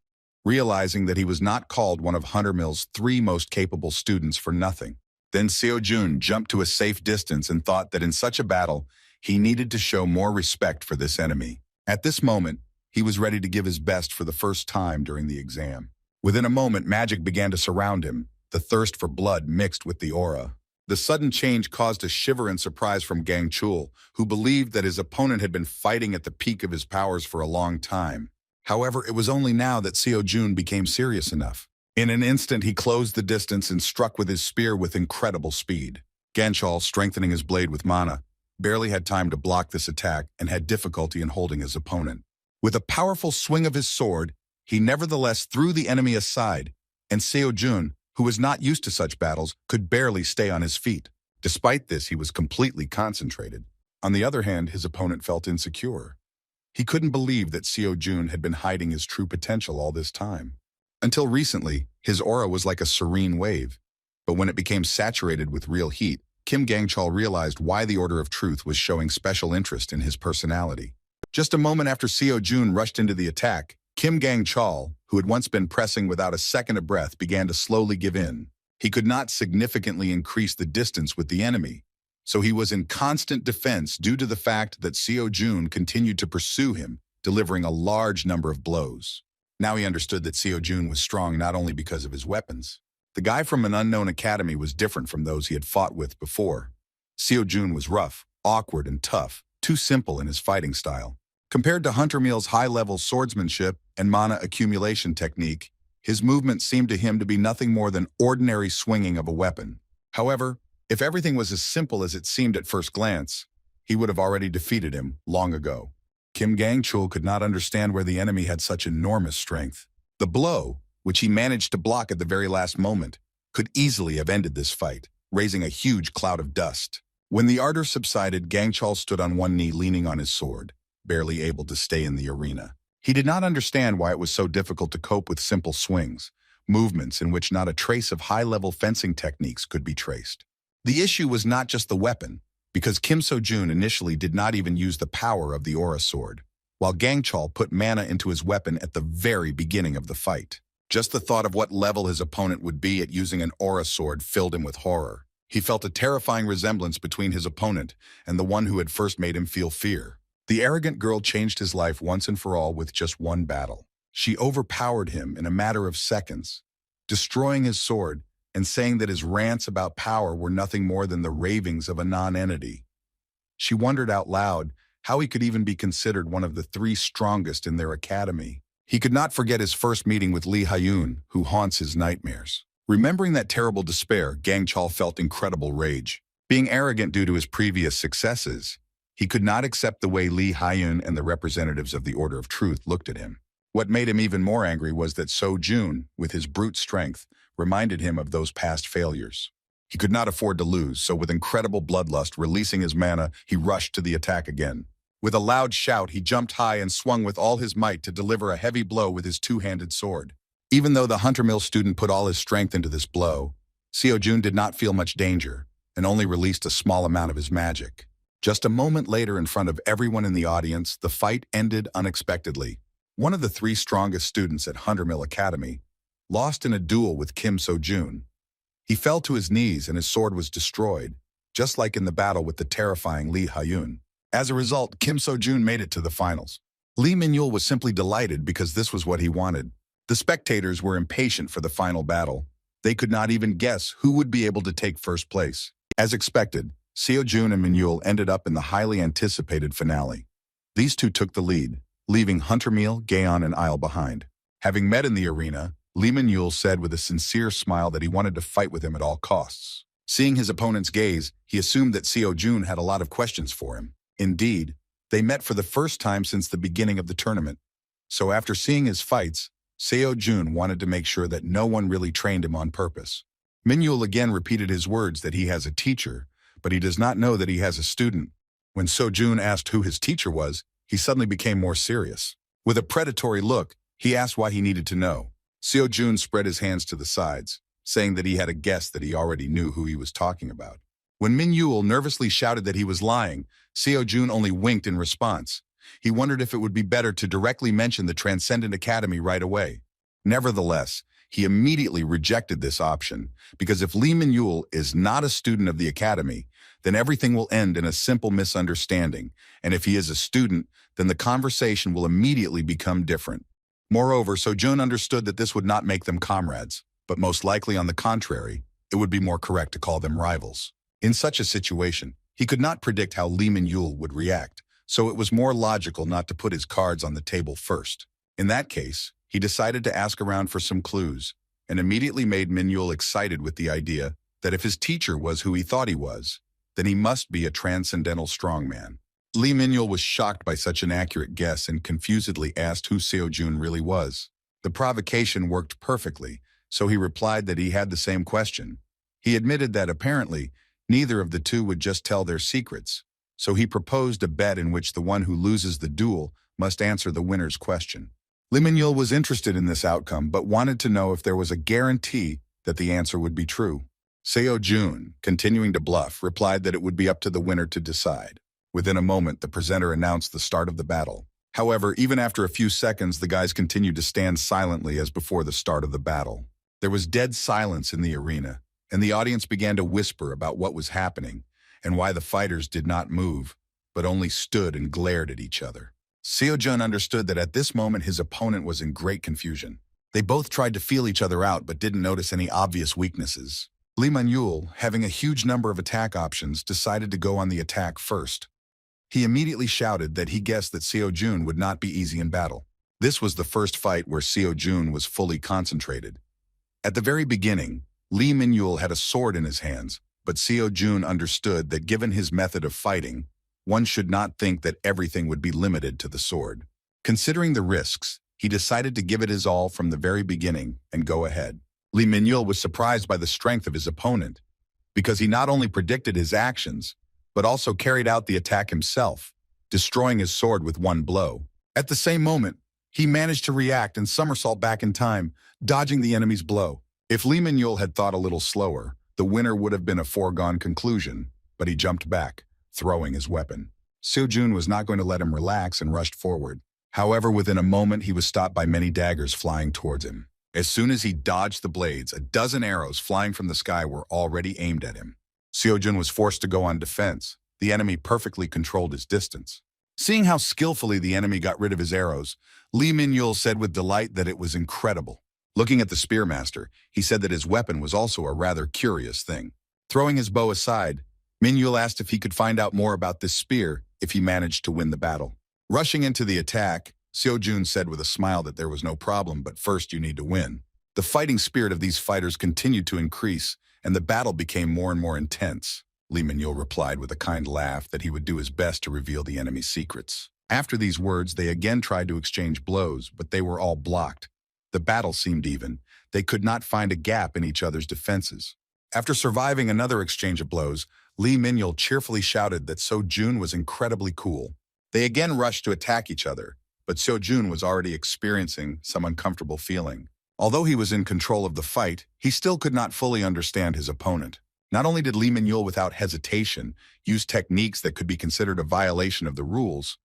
realizing that he was not called one of Hunter Mill's 3 most capable students for nothing. Then Seo-jun jumped to a safe distance and thought that in such a battle, he needed to show more respect for this enemy. At this moment, he was ready to give his best for the first time during the exam. Within a moment, magic began to surround him, the thirst for blood mixed with the aura. The sudden change caused a shiver and surprise from Gang Chul, who believed that his opponent had been fighting at the peak of his powers for a long time. However, it was only now that Seo-jun became serious enough. In an instant, he closed the distance and struck with his spear with incredible speed. Ganchal, strengthening his blade with mana, barely had time to block this attack and had difficulty in holding his opponent. With a powerful swing of his sword, he nevertheless threw the enemy aside, and Seo-jun, who was not used to such battles, could barely stay on his feet. Despite this, he was completely concentrated. On the other hand, his opponent felt insecure. He couldn't believe that Seo-jun had been hiding his true potential all this time. Until recently, his aura was like a serene wave, but when it became saturated with real heat, Kim Gang-chul realized why the Order of Truth was showing special interest in his personality. Just a moment after Seo-jun rushed into the attack, Kim Gang-chul, who had once been pressing without a second of breath, began to slowly give in. He could not significantly increase the distance with the enemy, so he was in constant defense due to the fact that Seo-jun continued to pursue him, delivering a large number of blows. Now he understood that Seo-jun was strong not only because of his weapons. The guy from an unknown academy was different from those he had fought with before. Seo-jun was rough, awkward, and tough, too simple in his fighting style. Compared to Hunter Mill's high-level swordsmanship and mana accumulation technique, his movement seemed to him to be nothing more than ordinary swinging of a weapon. However, if everything was as simple as it seemed at first glance, he would have already defeated him long ago. Kim Gang-chul could not understand where the enemy had such enormous strength. The blow, which he managed to block at the very last moment, could easily have ended this fight, raising a huge cloud of dust. When the ardor subsided, Gang-chul stood on one knee leaning on his sword, barely able to stay in the arena. He did not understand why it was so difficult to cope with simple swings, movements in which not a trace of high-level fencing techniques could be traced. The issue was not just the weapon, because Kim So-jun initially did not even use the power of the aura sword, while Gang-chul put mana into his weapon at the very beginning of the fight. Just the thought of what level his opponent would be at using an aura sword filled him with horror. He felt a terrifying resemblance between his opponent and the one who had first made him feel fear. The arrogant girl changed his life once and for all with just one battle. She overpowered him in a matter of seconds, destroying his sword and saying that his rants about power were nothing more than the ravings of a non-entity. She wondered out loud how he could even be considered one of the 3 strongest in their academy. He could not forget his first meeting with Lee Ha-yoon, who haunts his nightmares. Remembering that terrible despair, Gang-chul felt incredible rage. Being arrogant due to his previous successes, he could not accept the way Lee Ha-yoon and the representatives of the Order of Truth looked at him. What made him even more angry was that Seo-jun, with his brute strength, reminded him of those past failures. He could not afford to lose, so with incredible bloodlust releasing his mana, he rushed to the attack again. With a loud shout, he jumped high and swung with all his might to deliver a heavy blow with his two-handed sword. Even though the Hunter Mill student put all his strength into this blow, Seo-jun did not feel much danger and only released a small amount of his magic. Just a moment later, in front of everyone in the audience, the fight ended unexpectedly. One of the 3 strongest students at Hunter Mill Academy lost in a duel with Kim So-jun. He fell to his knees and his sword was destroyed, just like in the battle with the terrifying Lee Hyun. As a result, Kim So-jun made it to the finals. Lee Min-yul was simply delighted because this was what he wanted. The spectators were impatient for the final battle. They could not even guess who would be able to take first place. As expected, Seo-jun and Min-yul ended up in the highly anticipated finale. These two took the lead, leaving Huntermeal, Gaeon, and Isle behind. Having met in the arena, Lee Min-yul said with a sincere smile that he wanted to fight with him at all costs. Seeing his opponent's gaze, he assumed that Seo-jun had a lot of questions for him. Indeed, they met for the first time since the beginning of the tournament. So after seeing his fights, Seo-jun wanted to make sure that no one really trained him on purpose. Min-yul again repeated his words that he has a teacher, but he does not know that he has a student. When Seo-jun asked who his teacher was, he suddenly became more serious. With a predatory look, he asked why he needed to know. Seo-jun spread his hands to the sides, saying that he had a guess that he already knew who he was talking about. When Min-yul nervously shouted that he was lying, Seo-jun only winked in response. He wondered if it would be better to directly mention the Transcendent Academy right away. Nevertheless, he immediately rejected this option, because if Lee Min-yul is not a student of the academy, then everything will end in a simple misunderstanding, and if he is a student, then the conversation will immediately become different. Moreover, Seo-jun understood that this would not make them comrades, but most likely on the contrary, it would be more correct to call them rivals. In such a situation, he could not predict how Lee Min-yul would react, so it was more logical not to put his cards on the table first. In that case, he decided to ask around for some clues, and immediately made Min-yul excited with the idea that if his teacher was who he thought he was, then he must be a transcendental strongman. Lee Min-yul was shocked by such an accurate guess and confusedly asked who Seo-jun really was. The provocation worked perfectly, so he replied that he had the same question. He admitted that apparently, neither of the two would just tell their secrets, so he proposed a bet in which the one who loses the duel must answer the winner's question. Lee Min-yul was interested in this outcome but wanted to know if there was a guarantee that the answer would be true. Seo-jun, continuing to bluff, replied that it would be up to the winner to decide. Within a moment, the presenter announced the start of the battle. However, even after a few seconds, the guys continued to stand silently as before the start of the battle. There was dead silence in the arena, and the audience began to whisper about what was happening and why the fighters did not move, but only stood and glared at each other. Seo-jun understood that at this moment his opponent was in great confusion. They both tried to feel each other out but didn't notice any obvious weaknesses. Lee Min-yul, having a huge number of attack options, decided to go on the attack first. He immediately shouted that he guessed that Seo-jun would not be easy in battle. This was the first fight where Seo-jun was fully concentrated. At the very beginning, Lee Min-yul had a sword in his hands, but Seo-jun understood that given his method of fighting, one should not think that everything would be limited to the sword. Considering the risks, he decided to give it his all from the very beginning and go ahead. Lee Min-yul was surprised by the strength of his opponent, because he not only predicted his actions, but also carried out the attack himself, destroying his sword with one blow. At the same moment, he managed to react and somersault back in time, dodging the enemy's blow. If Lee Min-yul had thought a little slower, the winner would have been a foregone conclusion, but he jumped back, throwing his weapon. Seo-jun was not going to let him relax and rushed forward. However, within a moment, he was stopped by many daggers flying towards him. As soon as he dodged the blades, a dozen arrows flying from the sky were already aimed at him. Seo-jun was forced to go on defense. The enemy perfectly controlled his distance. Seeing how skillfully the enemy got rid of his arrows, Lee Min-yul said with delight that it was incredible. Looking at the spearmaster, he said that his weapon was also a rather curious thing. Throwing his bow aside, Min-yul asked if he could find out more about this spear if he managed to win the battle. Rushing into the attack, Seo-jun said with a smile that there was no problem, but first you need to win. The fighting spirit of these fighters continued to increase, and the battle became more and more intense. Lee Min-yul replied with a kind laugh that he would do his best to reveal the enemy's secrets. After these words, they again tried to exchange blows, but they were all blocked. The battle seemed even. They could not find a gap in each other's defenses. After surviving another exchange of blows, Lee Min-yul cheerfully shouted that Seo-jun was incredibly cool. They again rushed to attack each other, but Seo-jun was already experiencing some uncomfortable feeling. Although he was in control of the fight, he still could not fully understand his opponent. Not only did Lee Min-yul without hesitation use techniques that could be considered a violation of the rules,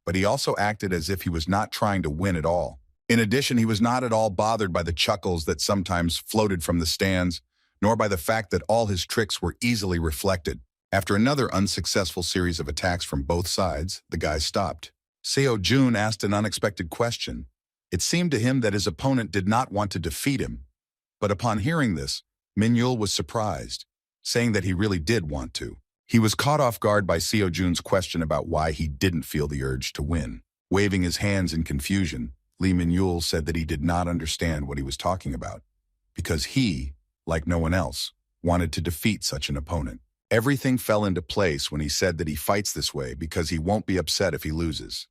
but he also acted as if he was not trying to win at all. In addition, he was not at all bothered by the chuckles that sometimes floated from the stands, nor by the fact that all his tricks were easily reflected. After another unsuccessful series of attacks from both sides, the guy stopped. Seo-jun asked an unexpected question. It seemed to him that his opponent did not want to defeat him. But upon hearing this, Min-yul was surprised, saying that he really did want to. He was caught off guard by Seo-jun's question about why he didn't feel the urge to win. Waving his hands in confusion, Lee Min-yul said that he did not understand what he was talking about, because he, like no one else, wanted to defeat such an opponent. Everything fell into place when he said that he fights this way because he won't be upset if he loses.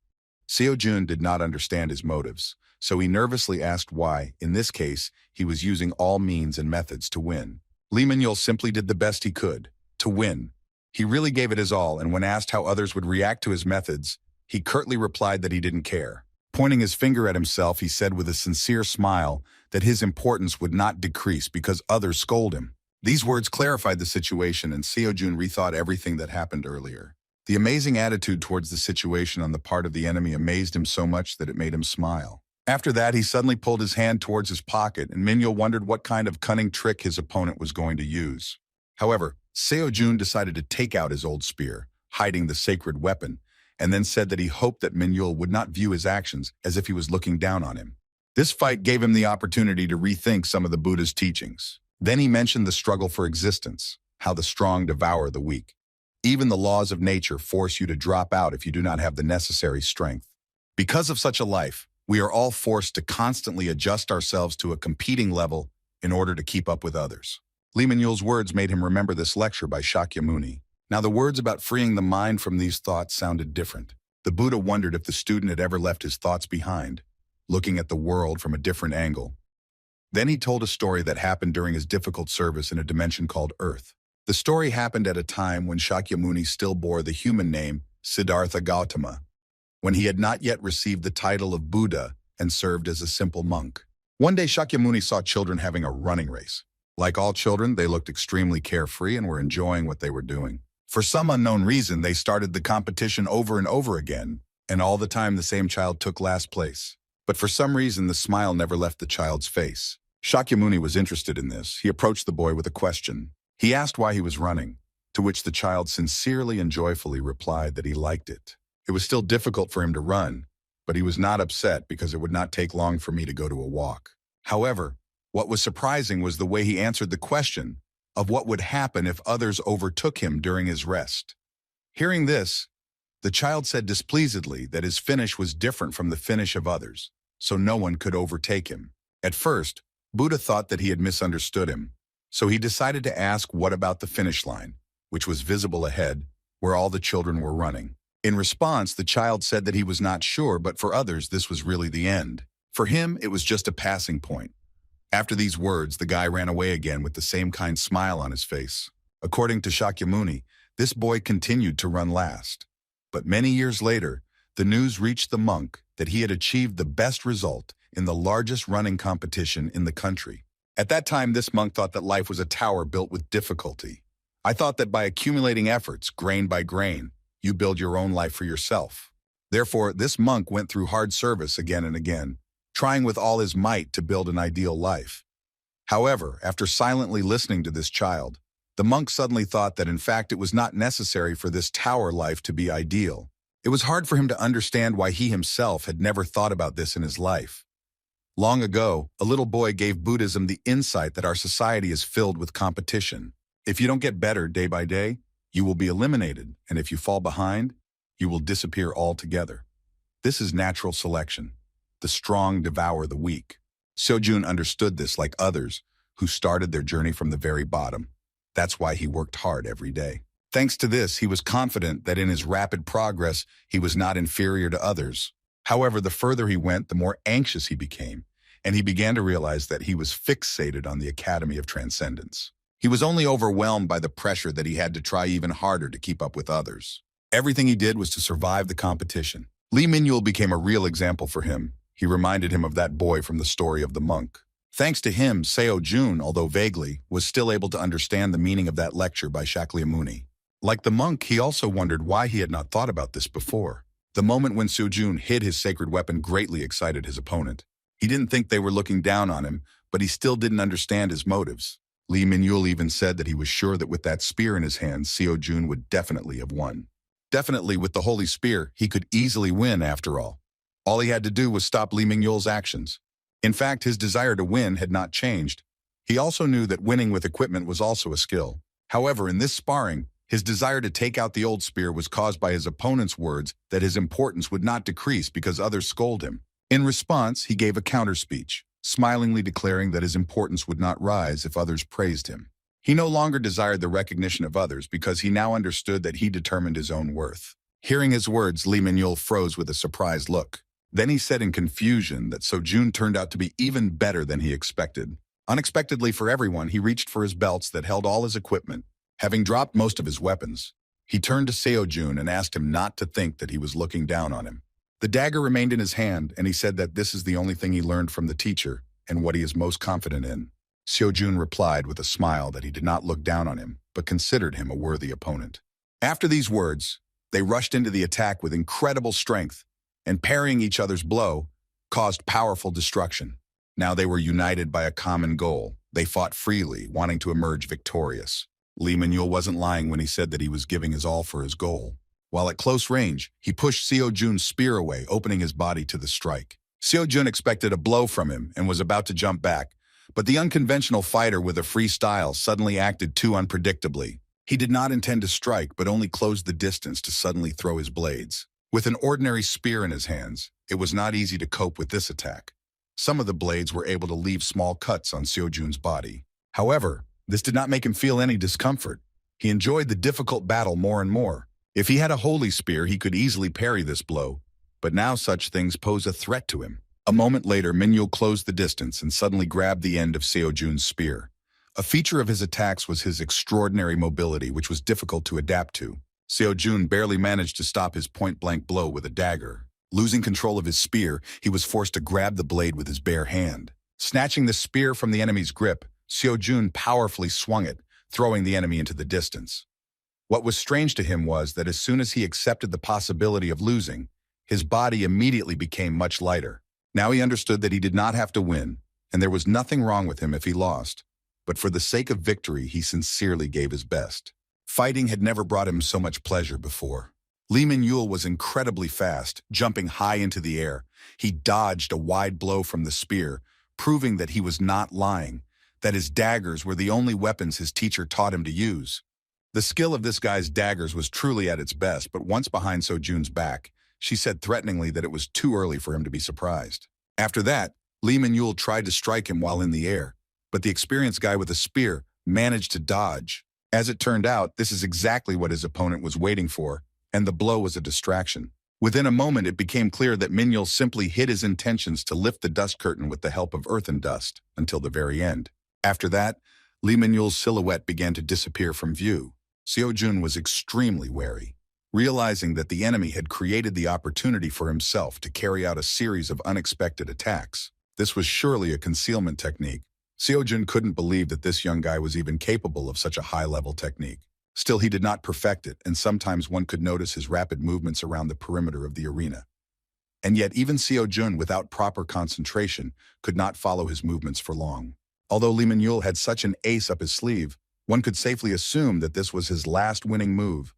Seo-jun did not understand his motives, so he nervously asked why, in this case, he was using all means and methods to win. Lee Min-yul simply did the best he could, to win. He really gave it his all, and when asked how others would react to his methods, he curtly replied that he didn't care. Pointing his finger at himself, he said with a sincere smile that his importance would not decrease because others scold him. These words clarified the situation, and Seo-jun rethought everything that happened earlier. The amazing attitude towards the situation on the part of the enemy amazed him so much that it made him smile. After that, he suddenly pulled his hand towards his pocket, and Min-yul wondered what kind of cunning trick his opponent was going to use. However, Seo-jun decided to take out his old spear, hiding the sacred weapon, and then said that he hoped that Min-yul would not view his actions as if he was looking down on him. This fight gave him the opportunity to rethink some of the Buddha's teachings. Then he mentioned the struggle for existence, how the strong devour the weak. Even the laws of nature force you to drop out if you do not have the necessary strength. Because of such a life, we are all forced to constantly adjust ourselves to a competing level in order to keep up with others. Lee Min-yul's words made him remember this lecture by Shakyamuni. Now, the words about freeing the mind from these thoughts sounded different. The Buddha wondered if the student had ever left his thoughts behind, looking at the world from a different angle. Then he told a story that happened during his difficult service in a dimension called Earth. The story happened at a time when Shakyamuni still bore the human name Siddhartha Gautama, when he had not yet received the title of Buddha and served as a simple monk. One day Shakyamuni saw children having a running race. Like all children, they looked extremely carefree and were enjoying what they were doing. For some unknown reason, they started the competition over and over again, and all the time the same child took last place. But for some reason, the smile never left the child's face. Shakyamuni was interested in this. He approached the boy with a question. He asked why he was running, to which the child sincerely and joyfully replied that he liked it. It was still difficult for him to run, but he was not upset because it would not take long for me to go to a walk. However, what was surprising was the way he answered the question of what would happen if others overtook him during his rest. Hearing this, the child said displeasedly that his finish was different from the finish of others, so no one could overtake him. At first, Buddha thought that he had misunderstood him, so he decided to ask what about the finish line, which was visible ahead, where all the children were running. In response, the child said that he was not sure, but for others this was really the end. For him, it was just a passing point. After these words, the guy ran away again with the same kind smile on his face. According to Shakyamuni, this boy continued to run last. But many years later, the news reached the monk that he had achieved the best result in the largest running competition in the country. At that time, this monk thought that life was a tower built with difficulty. I thought that by accumulating efforts, grain by grain, you build your own life for yourself. Therefore, this monk went through hard service again and again, trying with all his might to build an ideal life. However, after silently listening to this child, the monk suddenly thought that in fact it was not necessary for this tower life to be ideal. It was hard for him to understand why he himself had never thought about this in his life. Long ago, a little boy gave Buddhism the insight that our society is filled with competition. If you don't get better day by day, you will be eliminated, and if you fall behind, you will disappear altogether. This is natural selection. The strong devour the weak. Seo-jun understood this like others who started their journey from the very bottom. That's why he worked hard every day. Thanks to this, he was confident that in his rapid progress, he was not inferior to others. However, the further he went, the more anxious he became, and he began to realize that he was fixated on the Academy of Transcendence. He was only overwhelmed by the pressure that he had to try even harder to keep up with others. Everything he did was to survive the competition. Lee Min-yul became a real example for him. He reminded him of that boy from the story of the monk. Thanks to him, Seo-jun, although vaguely, was still able to understand the meaning of that lecture by Shakyamuni. Like the monk, he also wondered why he had not thought about this before. The moment when Seo-jun hid his sacred weapon greatly excited his opponent. He didn't think they were looking down on him, but he still didn't understand his motives. Lee Min-yul even said that he was sure that with that spear in his hand, Seo-jun would definitely have won. Definitely, with the holy spear, he could easily win after all. All he had to do was stop Lee Min-yul's actions. In fact, his desire to win had not changed. He also knew that winning with equipment was also a skill. However, in this sparring, his desire to take out the old spear was caused by his opponent's words that his importance would not decrease because others scold him. In response, he gave a counter-speech, smilingly declaring that his importance would not rise if others praised him. He no longer desired the recognition of others because he now understood that he determined his own worth. Hearing his words, Lee Min-yul froze with a surprised look. Then he said in confusion that Seo-jun turned out to be even better than he expected. Unexpectedly for everyone, he reached for his belts that held all his equipment. Having dropped most of his weapons, he turned to Seo-jun and asked him not to think that he was looking down on him. The dagger remained in his hand, and he said that this is the only thing he learned from the teacher and what he is most confident in. Seo-jun replied with a smile that he did not look down on him, but considered him a worthy opponent. After these words, they rushed into the attack with incredible strength, and parrying each other's blow caused powerful destruction. Now they were united by a common goal. They fought freely, wanting to emerge victorious. Lee Min-yul wasn't lying when he said that he was giving his all for his goal. While at close range, he pushed Seo-jun's spear away, opening his body to the strike. Seo-jun expected a blow from him and was about to jump back, but the unconventional fighter with a free style suddenly acted too unpredictably. He did not intend to strike, but only closed the distance to suddenly throw his blades. With an ordinary spear in his hands, it was not easy to cope with this attack. Some of the blades were able to leave small cuts on Seo-jun's body. However, this did not make him feel any discomfort. He enjoyed the difficult battle more and more. If he had a holy spear, he could easily parry this blow, but now such things pose a threat to him. A moment later, Min-yul closed the distance and suddenly grabbed the end of Seo-jun's spear. A feature of his attacks was his extraordinary mobility, which was difficult to adapt to. Seo-jun barely managed to stop his point-blank blow with a dagger. Losing control of his spear, he was forced to grab the blade with his bare hand. Snatching the spear from the enemy's grip, Seo-jun powerfully swung it, throwing the enemy into the distance. What was strange to him was that as soon as he accepted the possibility of losing, his body immediately became much lighter. Now he understood that he did not have to win, and there was nothing wrong with him if he lost. But for the sake of victory, he sincerely gave his best. Fighting had never brought him so much pleasure before. Lee Min-yul was incredibly fast, jumping high into the air. He dodged a wide blow from the spear, proving that he was not lying, that his daggers were the only weapons his teacher taught him to use. The skill of this guy's daggers was truly at its best, but once behind Seo-jun's back, she said threateningly that it was too early for him to be surprised. After that, Lee Min-yul tried to strike him while in the air, but the experienced guy with a spear managed to dodge. As it turned out, this is exactly what his opponent was waiting for, and the blow was a distraction. Within a moment, it became clear that Min-yul simply hid his intentions to lift the dust curtain with the help of earth and dust until the very end. After that, Lee Min-yul's silhouette began to disappear from view. Seo-jun was extremely wary. Realizing that the enemy had created the opportunity for himself to carry out a series of unexpected attacks. This was surely a concealment technique. Seo-jun couldn't believe that this young guy was even capable of such a high-level technique. Still, he did not perfect it, and sometimes one could notice his rapid movements around the perimeter of the arena. And yet, even Seo-jun, without proper concentration, could not follow his movements for long. Although Lee Min-yul had such an ace up his sleeve, one could safely assume that this was his last winning move.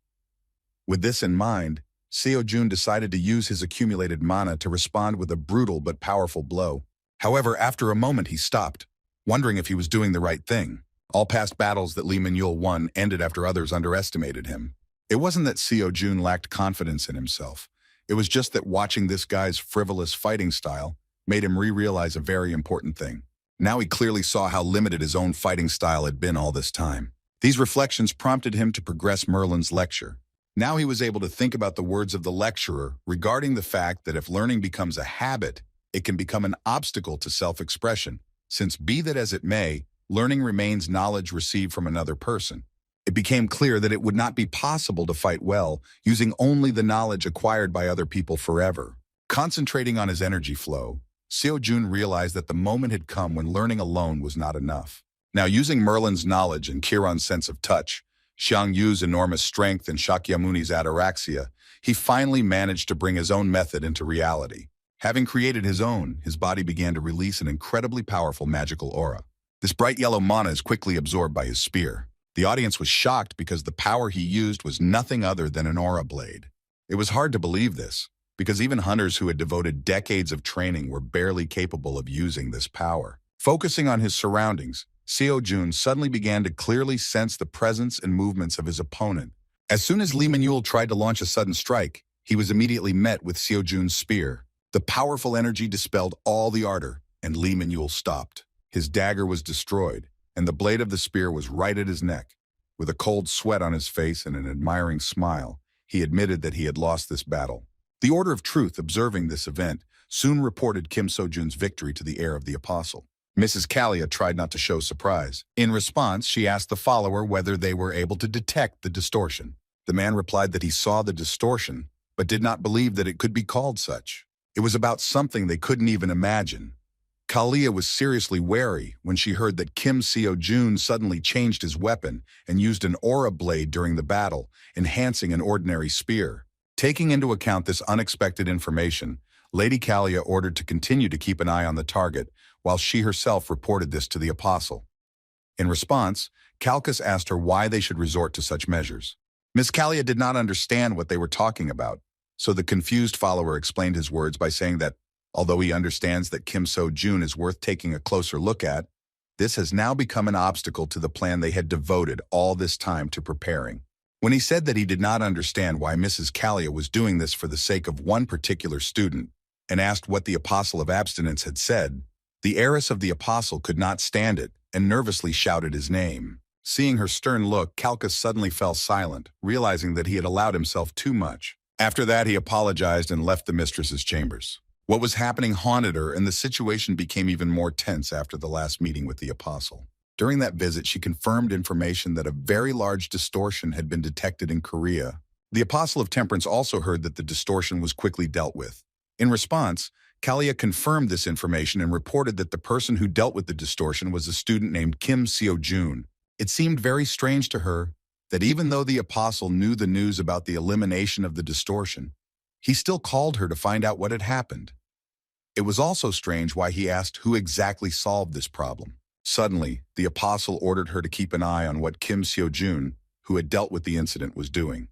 With this in mind, Seo-jun decided to use his accumulated mana to respond with a brutal but powerful blow. However, after a moment he stopped, wondering if he was doing the right thing. All past battles that Lee Min-yul won ended after others underestimated him. It wasn't that Seo-jun lacked confidence in himself. It was just that watching this guy's frivolous fighting style made him realize a very important thing. Now he clearly saw how limited his own fighting style had been all this time. These reflections prompted him to progress Merlin's lecture. Now he was able to think about the words of the lecturer regarding the fact that if learning becomes a habit, it can become an obstacle to self-expression, since be that as it may, learning remains knowledge received from another person. It became clear that it would not be possible to fight well using only the knowledge acquired by other people forever. Concentrating on his energy flow, Seo-jun realized that the moment had come when learning alone was not enough. Now, using Merlin's knowledge and Kiron's sense of touch, Xiang Yu's enormous strength and Shakyamuni's ataraxia, he finally managed to bring his own method into reality. Having created his own, his body began to release an incredibly powerful magical aura. This bright yellow mana is quickly absorbed by his spear. The audience was shocked because the power he used was nothing other than an aura blade. It was hard to believe this, because even hunters who had devoted decades of training were barely capable of using this power. Focusing on his surroundings, Seo-jun suddenly began to clearly sense the presence and movements of his opponent. As soon as Lee Min-yul tried to launch a sudden strike, he was immediately met with Seo-jun's spear. The powerful energy dispelled all the ardor, and Lee Min-yul stopped. His dagger was destroyed, and the blade of the spear was right at his neck. With a cold sweat on his face and an admiring smile, he admitted that he had lost this battle. The Order of Truth, observing this event, soon reported Kim So-jun's victory to the heir of the Apostle. Mrs. Kalia tried not to show surprise. In response, she asked the follower whether they were able to detect the distortion. The man replied that he saw the distortion, but did not believe that it could be called such. It was about something they couldn't even imagine. Kalia was seriously wary when she heard that Kim Seo-jun suddenly changed his weapon and used an aura blade during the battle, enhancing an ordinary spear. Taking into account this unexpected information, Lady Kalia ordered to continue to keep an eye on the target, while she herself reported this to the Apostle. In response, Calchas asked her why they should resort to such measures. Miss Kalia did not understand what they were talking about, so the confused follower explained his words by saying that, although he understands that Kim So-jun is worth taking a closer look at, this has now become an obstacle to the plan they had devoted all this time to preparing. When he said that he did not understand why Mrs. Kalia was doing this for the sake of one particular student, and asked what the Apostle of Abstinence had said, the heiress of the Apostle could not stand it and nervously shouted his name. Seeing her stern look, Calchas suddenly fell silent, realizing that he had allowed himself too much. After that, he apologized and left the mistress's chambers. What was happening haunted her, and the situation became even more tense after the last meeting with the Apostle. During that visit, she confirmed information that a very large distortion had been detected in Korea. The Apostle of Temperance also heard that the distortion was quickly dealt with. In response, Kalia confirmed this information and reported that the person who dealt with the distortion was a student named Kim Seo-jun. It seemed very strange to her that even though the Apostle knew the news about the elimination of the distortion, he still called her to find out what had happened. It was also strange why he asked who exactly solved this problem. Suddenly, the Apostle ordered her to keep an eye on what Kim Seo-jun, who had dealt with the incident, was doing.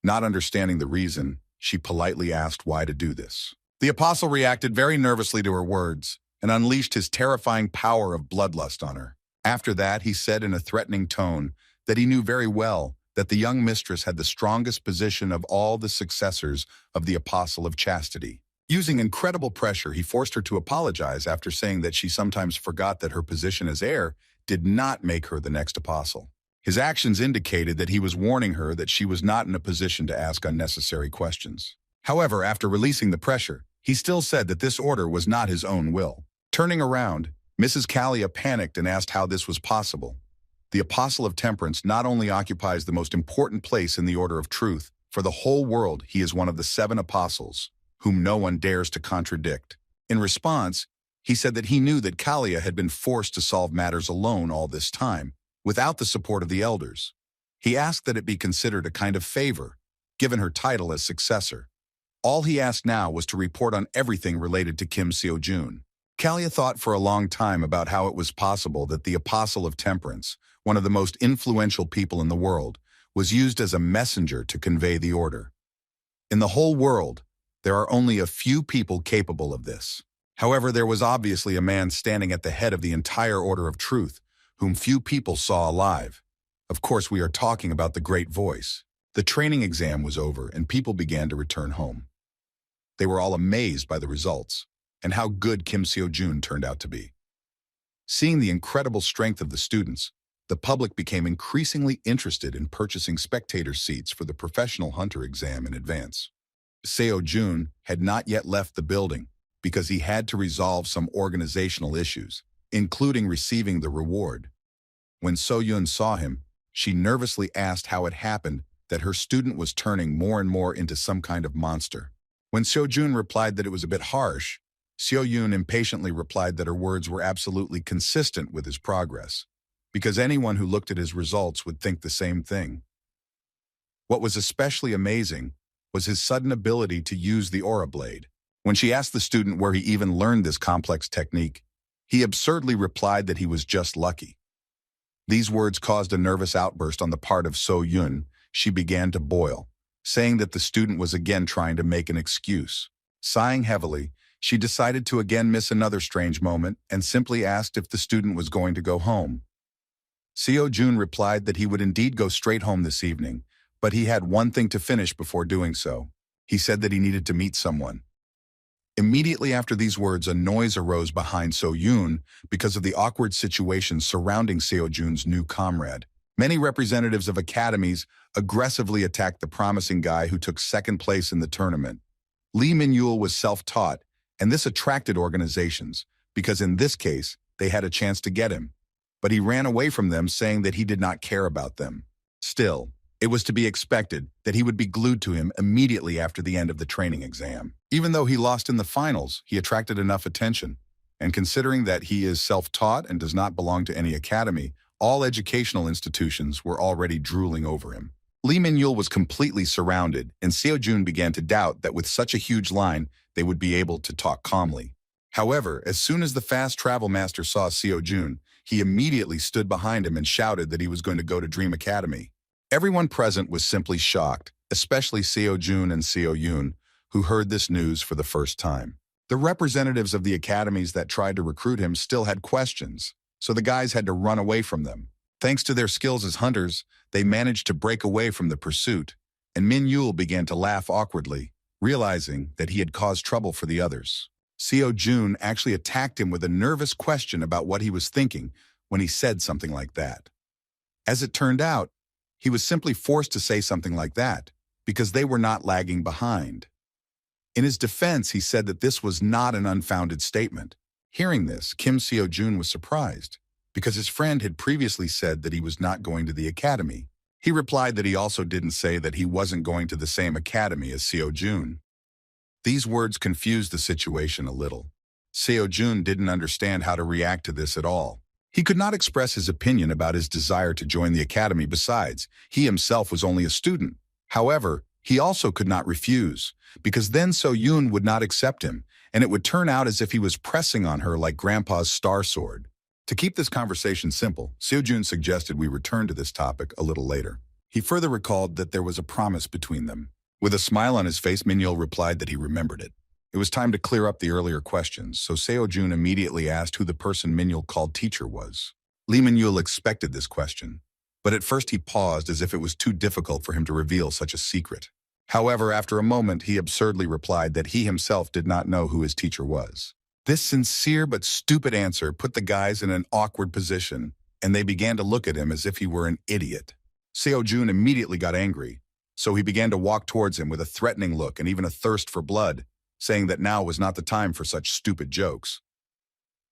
Not understanding the reason, she politely asked why to do this. The Apostle reacted very nervously to her words and unleashed his terrifying power of bloodlust on her. After that, he said in a threatening tone that he knew very well that the young mistress had the strongest position of all the successors of the Apostle of Chastity. Using incredible pressure, he forced her to apologize after saying that she sometimes forgot that her position as heir did not make her the next apostle. His actions indicated that he was warning her that she was not in a position to ask unnecessary questions. However, after releasing the pressure, he still said that this order was not his own will. Turning around, Mrs. Kalia panicked and asked how this was possible. The Apostle of Temperance not only occupies the most important place in the Order of Truth, for the whole world he is one of the 7 apostles, whom no one dares to contradict. In response, he said that he knew that Kalia had been forced to solve matters alone all this time, without the support of the elders. He asked that it be considered a kind of favor, given her title as successor. All he asked now was to report on everything related to Kim Seo-jun. Kalia thought for a long time about how it was possible that the Apostle of Temperance, one of the most influential people in the world, was used as a messenger to convey the order. In the whole world, there are only a few people capable of this. However, there was obviously a man standing at the head of the entire Order of Truth, whom few people saw alive. Of course, we are talking about the Great Voice. The training exam was over and people began to return home. They were all amazed by the results and how good Kim Seo-jun turned out to be. Seeing the incredible strength of the students, the public became increasingly interested in purchasing spectator seats for the professional hunter exam in advance. Seo-jun had not yet left the building because he had to resolve some organizational issues, including receiving the reward. When So-yun saw him, she nervously asked how it happened that her student was turning more and more into some kind of monster. When Seo-jun replied that it was a bit harsh, Seo-yun impatiently replied that her words were absolutely consistent with his progress, because anyone who looked at his results would think the same thing. What was especially amazing was his sudden ability to use the aura blade. When she asked the student where he even learned this complex technique, He absurdly replied that he was just lucky. These words caused a nervous outburst on the part of So-yun. She began to boil, saying that the student was again trying to make an excuse. Sighing heavily, she decided to again miss another strange moment and simply asked if the student was going to go home. Seo-jun replied that he would indeed go straight home this evening, but he had one thing to finish before doing so. He said that he needed to meet someone. Immediately after these words, a noise arose behind So-yun because of the awkward situation surrounding Seo-jun's new comrade. Many representatives of academies aggressively attacked the promising guy who took second place in the tournament. Lee Min-yul was self-taught, and this attracted organizations, because in this case, they had a chance to get him. But he ran away from them, saying that he did not care about them. Still, it was to be expected that he would be glued to him immediately after the end of the training exam. Even though he lost in the finals, he attracted enough attention. And considering that he is self-taught and does not belong to any academy, all educational institutions were already drooling over him. Lee Min-yul was completely surrounded, and Seo-jun began to doubt that with such a huge line, they would be able to talk calmly. However, as soon as the fast travel master saw Seo-jun, he immediately stood behind him and shouted that he was going to go to Dream Academy. Everyone present was simply shocked, especially Seo-jun and Seo-yun, who heard this news for the first time. The representatives of the academies that tried to recruit him still had questions, so the guys had to run away from them. Thanks to their skills as hunters, they managed to break away from the pursuit, and Min-yul began to laugh awkwardly, realizing that he had caused trouble for the others. Seo-jun actually attacked him with a nervous question about what he was thinking when he said something like that. As it turned out, he was simply forced to say something like that because they were not lagging behind. In his defense, he said that this was not an unfounded statement. Hearing this, Kim Seo-jun was surprised because his friend had previously said that he was not going to the academy. He replied that he also didn't say that he wasn't going to the same academy as Seo-jun. These words confused the situation a little. Seo-jun didn't understand how to react to this at all. He could not express his opinion about his desire to join the academy. Besides, he himself was only a student. However, he also could not refuse, because then So-yun would not accept him, and it would turn out as if he was pressing on her like Grandpa's star sword. To keep this conversation simple, Seo-jun suggested we return to this topic a little later. He further recalled that there was a promise between them. With a smile on his face, Min-yul replied that he remembered it. It was time to clear up the earlier questions, so Seo-jun immediately asked who the person Min-yul called teacher was. Lee Min-yul expected this question, but at first he paused as if it was too difficult for him to reveal such a secret. However, after a moment, he absurdly replied that he himself did not know who his teacher was. This sincere but stupid answer put the guys in an awkward position, and they began to look at him as if he were an idiot. Seo-jun immediately got angry, so he began to walk towards him with a threatening look and even a thirst for blood, saying that now was not the time for such stupid jokes.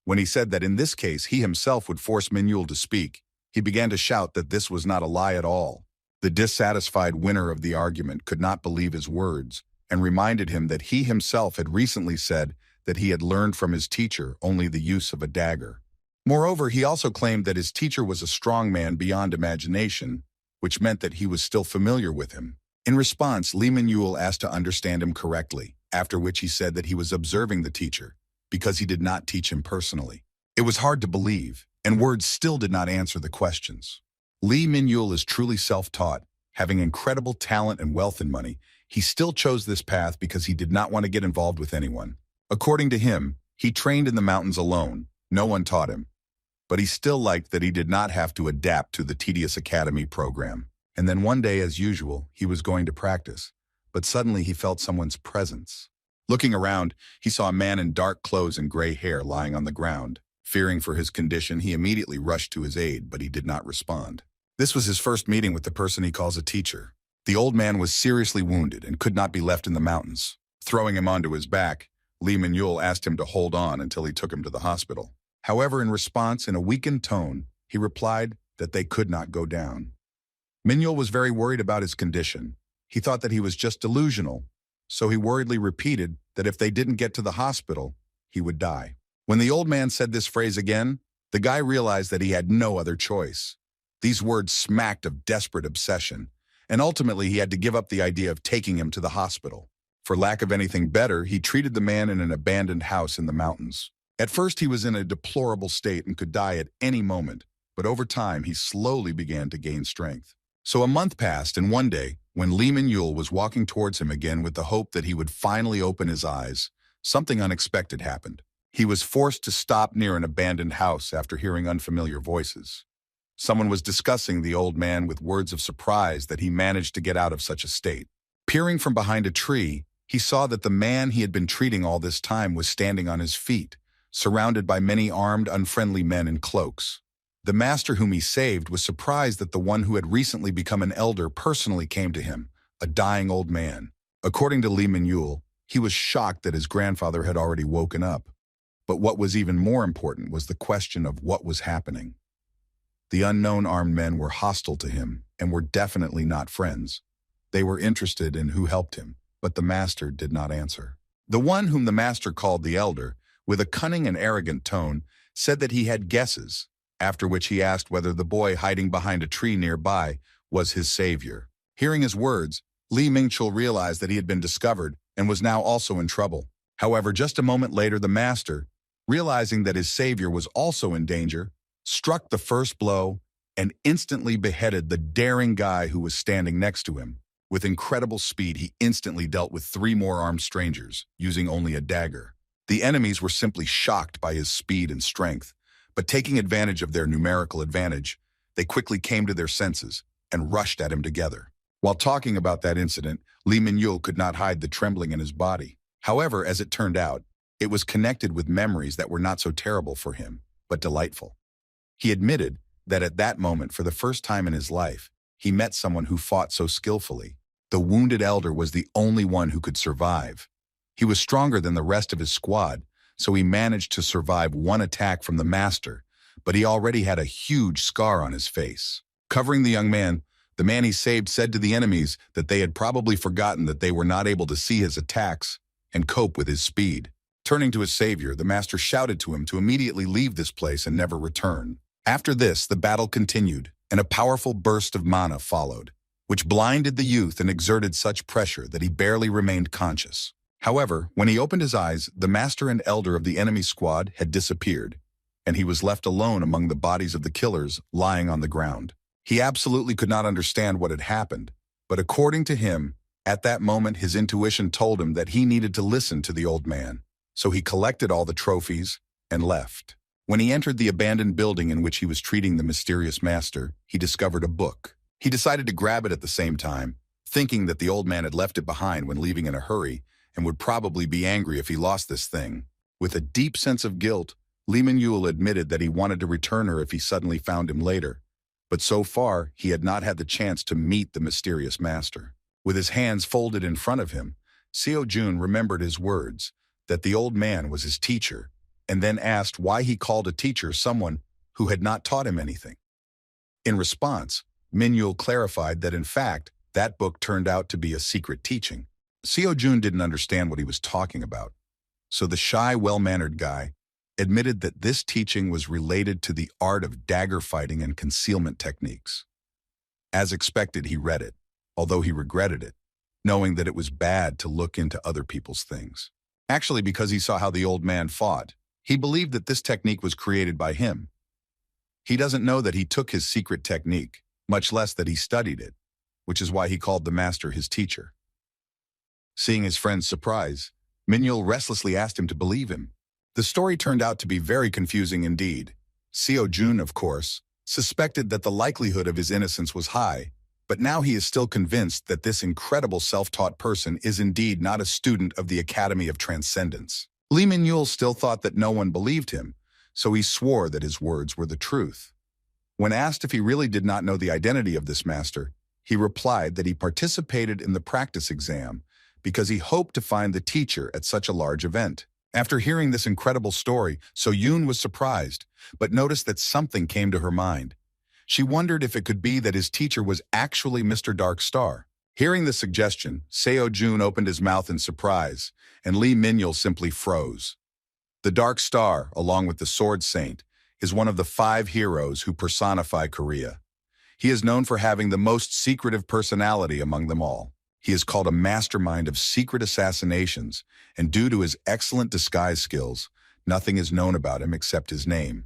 When he said that in this case he himself would force Min-yul to speak, he began to shout that this was not a lie at all. The dissatisfied winner of the argument could not believe his words and reminded him that he himself had recently said that he had learned from his teacher only the use of a dagger. Moreover, he also claimed that his teacher was a strong man beyond imagination, which meant that he was still familiar with him. In response, Lee Min-yul asked to understand him correctly, after which he said that he was observing the teacher because he did not teach him personally. It was hard to believe, and words still did not answer the questions. Lee Min-yul is truly self-taught, having incredible talent and wealth and money. He still chose this path because he did not want to get involved with anyone. According to him, he trained in the mountains alone. No one taught him. But he still liked that he did not have to adapt to the tedious academy program. And then one day, as usual, he was going to practice. But suddenly he felt someone's presence. Looking around, he saw a man in dark clothes and gray hair lying on the ground. Fearing for his condition, he immediately rushed to his aid, but he did not respond. This was his first meeting with the person he calls a teacher. The old man was seriously wounded and could not be left in the mountains. Throwing him onto his back, Lee Min-yul asked him to hold on until he took him to the hospital. However, in response, in a weakened tone, he replied that they could not go down. Min-yul was very worried about his condition. He thought that he was just delusional, so he worriedly repeated that if they didn't get to the hospital, he would die. When the old man said this phrase again, the guy realized that he had no other choice. These words smacked of desperate obsession, and ultimately he had to give up the idea of taking him to the hospital. For lack of anything better, he treated the man in an abandoned house in the mountains. At first, he was in a deplorable state and could die at any moment, but over time, he slowly began to gain strength. So a month passed, and one day, when Lee Min-yul was walking towards him again with the hope that he would finally open his eyes, something unexpected happened. He was forced to stop near an abandoned house after hearing unfamiliar voices. Someone was discussing the old man with words of surprise that he managed to get out of such a state. Peering from behind a tree, he saw that the man he had been treating all this time was standing on his feet, surrounded by many armed, unfriendly men in cloaks. The master whom he saved was surprised that the one who had recently become an elder personally came to him, a dying old man. According to Lee Min-yul, he was shocked that his grandfather had already woken up. But what was even more important was the question of what was happening. The unknown armed men were hostile to him and were definitely not friends. They were interested in who helped him, but the master did not answer. The one whom the master called the elder, with a cunning and arrogant tone, said that he had guesses, after which he asked whether the boy hiding behind a tree nearby was his savior. Hearing his words, Lee Min-yul realized that he had been discovered and was now also in trouble. However, just a moment later, the master, realizing that his savior was also in danger, struck the first blow and instantly beheaded the daring guy who was standing next to him. With incredible speed, he instantly dealt with 3 more armed strangers, using only a dagger. The enemies were simply shocked by his speed and strength, but taking advantage of their numerical advantage, they quickly came to their senses and rushed at him together. While talking about that incident, Lee Min-yul could not hide the trembling in his body. However, as it turned out, it was connected with memories that were not so terrible for him, but delightful. He admitted that at that moment, for the first time in his life, he met someone who fought so skillfully. The wounded elder was the only one who could survive. He was stronger than the rest of his squad, so he managed to survive one attack from the master, but he already had a huge scar on his face. Covering the young man, the man he saved said to the enemies that they had probably forgotten that they were not able to see his attacks and cope with his speed. Turning to his savior, the master shouted to him to immediately leave this place and never return. After this, the battle continued, and a powerful burst of mana followed, which blinded the youth and exerted such pressure that he barely remained conscious. However, when he opened his eyes, the master and elder of the enemy squad had disappeared, and he was left alone among the bodies of the killers lying on the ground. He absolutely could not understand what had happened, but according to him, at that moment his intuition told him that he needed to listen to the old man. So he collected all the trophies and left. When he entered the abandoned building in which he was treating the mysterious master, he discovered a book. He decided to grab it at the same time, thinking that the old man had left it behind when leaving in a hurry and would probably be angry if he lost this thing. With a deep sense of guilt, Lee Min-yul admitted that he wanted to return her if he suddenly found him later. But so far, he had not had the chance to meet the mysterious master. With his hands folded in front of him, Seo-jun remembered his words, that the old man was his teacher, and then asked why he called a teacher someone who had not taught him anything. In response, Min-yul clarified that in fact, that book turned out to be a secret teaching. Seo-jun didn't understand what he was talking about, so the shy, well-mannered guy admitted that this teaching was related to the art of dagger fighting and concealment techniques. As expected, he read it, although he regretted it, knowing that it was bad to look into other people's things. Actually, because he saw how the old man fought, he believed that this technique was created by him. He doesn't know that he took his secret technique, much less that he studied it, which is why he called the master his teacher. Seeing his friend's surprise, Min-yul restlessly asked him to believe him. The story turned out to be very confusing indeed. Seo-jun, of course, suspected that the likelihood of his innocence was high, but now he is still convinced that this incredible self-taught person is indeed not a student of the Academy of Transcendence. Lee Min-yul still thought that no one believed him, so he swore that his words were the truth. When asked if he really did not know the identity of this master, he replied that he participated in the practice exam because he hoped to find the teacher at such a large event. After hearing this incredible story, Seo-jun was surprised, but noticed that something came to her mind. She wondered if it could be that his teacher was actually Mr. Dark Star. Hearing the suggestion, Seo-jun opened his mouth in surprise, and Lee Min-yul simply froze. The Dark Star, along with the Sword Saint, is one of the 5 heroes who personify Korea. He is known for having the most secretive personality among them all. He is called a mastermind of secret assassinations, and due to his excellent disguise skills, Nothing is known about him except his name.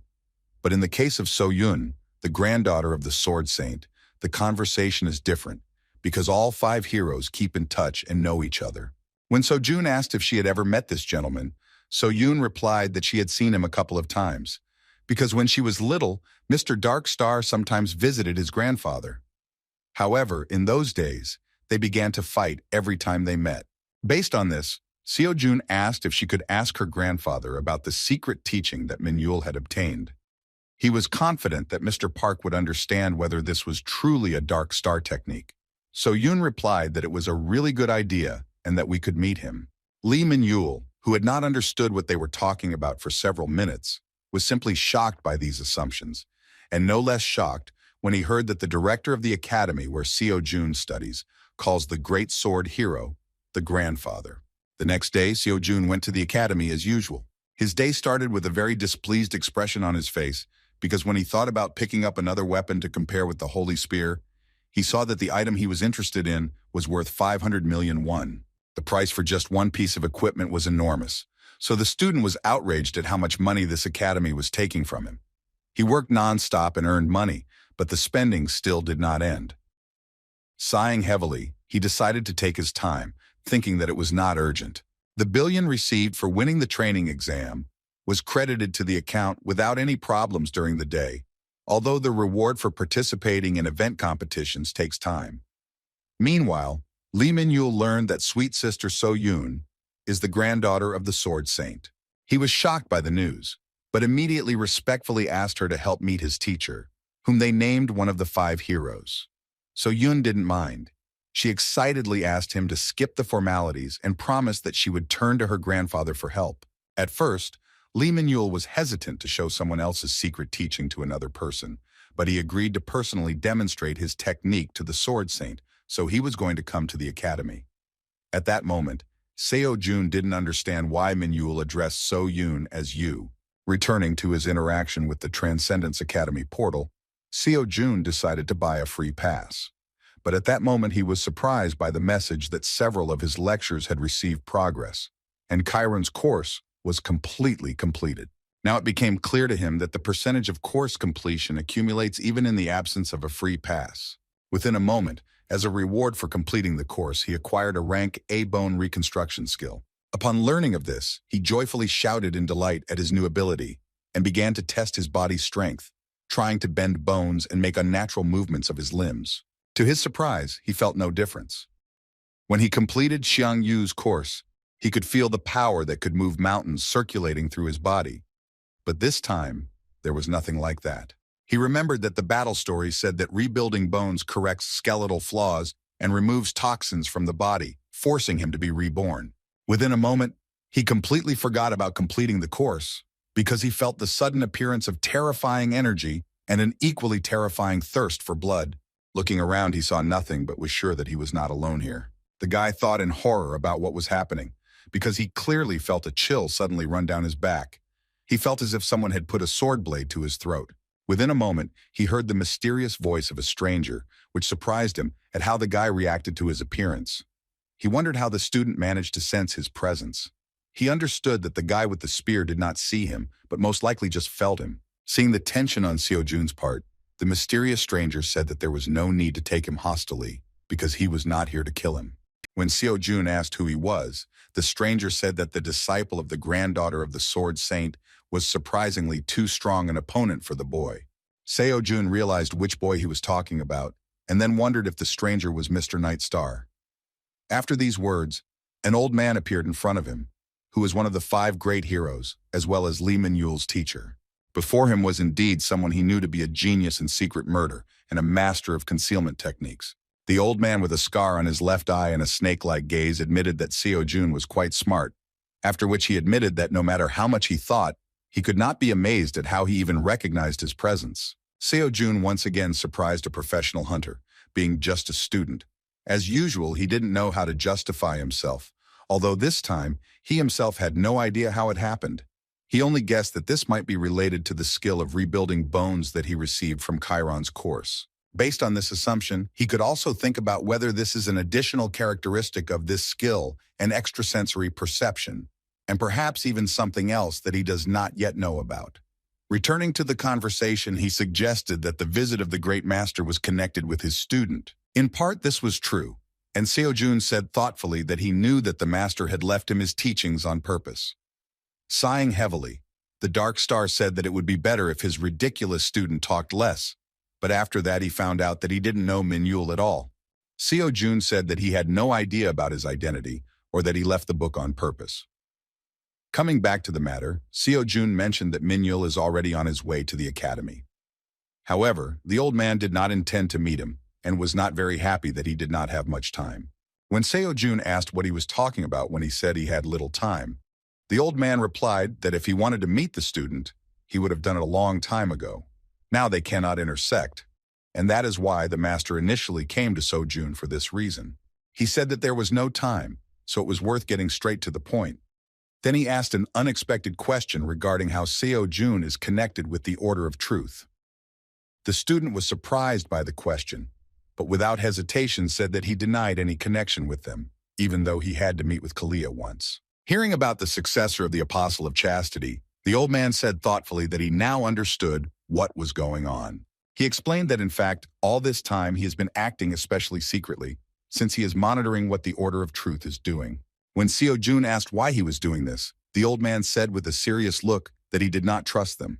But in the case of So-Yun, the granddaughter of the Sword Saint, the conversation is different, because all 5 heroes keep in touch and know each other. When So-Jun asked if she had ever met this gentleman, So-Yun replied that she had seen him a couple of times, because when she was little, Mr. Dark Star sometimes visited his grandfather. However, in those days, they began to fight every time they met. Based on this, Seo-Jun asked if she could ask her grandfather about the secret teaching that Min-Yul had obtained. He was confident that Mr. Park would understand whether this was truly a Dark Star technique. So-Yun replied that it was a really good idea and that we could meet him. Lee Min-Yul, who had not understood what they were talking about for several minutes, was simply shocked by these assumptions, and no less shocked when he heard that the director of the academy where Seo-Jun studies calls the great sword hero the grandfather. The next day, Seo-Jun went to the academy as usual. His day started with a very displeased expression on his face, because when he thought about picking up another weapon to compare with the Holy Spear, he saw that the item he was interested in was worth 500 million won. The price for just one piece of equipment was enormous, so the student was outraged at how much money this academy was taking from him. He worked non-stop and earned money, but the spending still did not end. Sighing heavily, he decided to take his time, thinking that it was not urgent. The billion received for winning the training exam was credited to the account without any problems during the day, although the reward for participating in event competitions takes time. Meanwhile, Lee Min-Yul learned that sweet sister So-Yun is the granddaughter of the Sword Saint. He was shocked by the news, but immediately respectfully asked her to help meet his teacher, whom they named one of the 5 heroes. So-Yun didn't mind. She excitedly asked him to skip the formalities and promised that she would turn to her grandfather for help. At first, Lee Min-Yul was hesitant to show someone else's secret teaching to another person, but he agreed to personally demonstrate his technique to the Sword Saint, so he was going to come to the academy. At that moment, Seo-Jun didn't understand why Min-Yul addressed So-Yun as you. Returning to his interaction with the Transcendence Academy portal, Seo-Jun decided to buy a free pass. But at that moment he was surprised by the message that several of his lectures had received progress, and Chiron's course was completely completed. Now it became clear to him that the percentage of course completion accumulates even in the absence of a free pass. Within a moment, as a reward for completing the course, he acquired a rank A bone reconstruction skill. Upon learning of this, he joyfully shouted in delight at his new ability and began to test his body's strength, trying to bend bones and make unnatural movements of his limbs. To his surprise, he felt no difference. When he completed Xiang Yu's course, he could feel the power that could move mountains circulating through his body. But this time, there was nothing like that. He remembered that the battle story said that rebuilding bones corrects skeletal flaws and removes toxins from the body, forcing him to be reborn. Within a moment, he completely forgot about completing the course because he felt the sudden appearance of terrifying energy and an equally terrifying thirst for blood. Looking around, he saw nothing but was sure that he was not alone here. The guy thought in horror about what was happening because he clearly felt a chill suddenly run down his back. He felt as if someone had put a sword blade to his throat. Within a moment, he heard the mysterious voice of a stranger, which surprised him at how the guy reacted to his appearance. He wondered how the student managed to sense his presence. He understood that the guy with the spear did not see him, but most likely just felt him. Seeing the tension on Seo-Jun's part, the mysterious stranger said that there was no need to take him hostilely because he was not here to kill him. When Seo-Jun asked who he was, the stranger said that the disciple of the granddaughter of the Sword Saint was surprisingly too strong an opponent for the boy. Seo-Jun realized which boy he was talking about and then wondered if the stranger was Mr. Nightstar. After these words, an old man appeared in front of him, who was one of the 5 great heroes, as well as Lee Min-Yul's teacher. Before him was indeed someone he knew to be a genius in secret murder and a master of concealment techniques. The old man with a scar on his left eye and a snake-like gaze admitted that Seo-Jun was quite smart, after which he admitted that no matter how much he thought, he could not be amazed at how he even recognized his presence. Seo-Jun once again surprised a professional hunter, being just a student. As usual, he didn't know how to justify himself, although this time, he himself had no idea how it happened. He only guessed that this might be related to the skill of rebuilding bones that he received from Chiron's course. Based on this assumption, he could also think about whether this is an additional characteristic of this skill and extrasensory perception, and perhaps even something else that he does not yet know about. Returning to the conversation, he suggested that the visit of the great master was connected with his student. In part, this was true, and Seo-jun said thoughtfully that he knew that the master had left him his teachings on purpose. Sighing heavily, the Dark Star said that it would be better if his ridiculous student talked less, but after that he found out that he didn't know Min-yul at all. Seo-jun said that he had no idea about his identity or that he left the book on purpose. Coming back to the matter, Seo-jun mentioned that Min-yul is already on his way to the academy. However, the old man did not intend to meet him and was not very happy that he did not have much time. When Seo-jun asked what he was talking about when he said he had little time, the old man replied that if he wanted to meet the student, he would have done it a long time ago. Now they cannot intersect, and that is why the master initially came to Seo-jun for this reason. He said that there was no time, so it was worth getting straight to the point. Then he asked an unexpected question regarding how Seo-jun is connected with the Order of Truth. The student was surprised by the question, but without hesitation said that he denied any connection with them, even though he had to meet with Kalia once. Hearing about the successor of the Apostle of Chastity, the old man said thoughtfully that he now understood what was going on. He explained that in fact, all this time he has been acting especially secretly, since he is monitoring what the Order of Truth is doing. When Seo-jun asked why he was doing this, the old man said with a serious look that he did not trust them.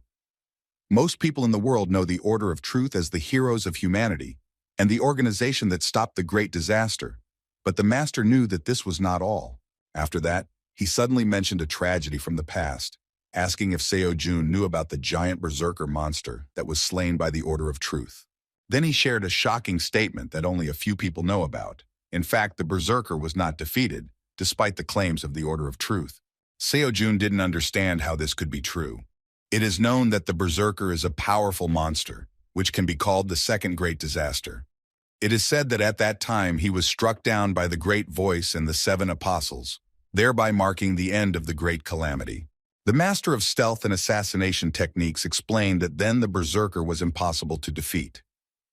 Most people in the world know the Order of Truth as the heroes of humanity and the organization that stopped the great disaster, but the master knew that this was not all. After that, he suddenly mentioned a tragedy from the past, asking if Seo-jun knew about the giant berserker monster that was slain by the Order of Truth. Then he shared a shocking statement that only a few people know about. In fact, the berserker was not defeated, despite the claims of the Order of Truth. Seo-jun didn't understand how this could be true. It is known that the berserker is a powerful monster, which can be called the second great disaster. It is said that at that time he was struck down by the great voice and the 7 apostles, thereby marking the end of the great calamity. The master of stealth and assassination techniques explained that then the berserker was impossible to defeat.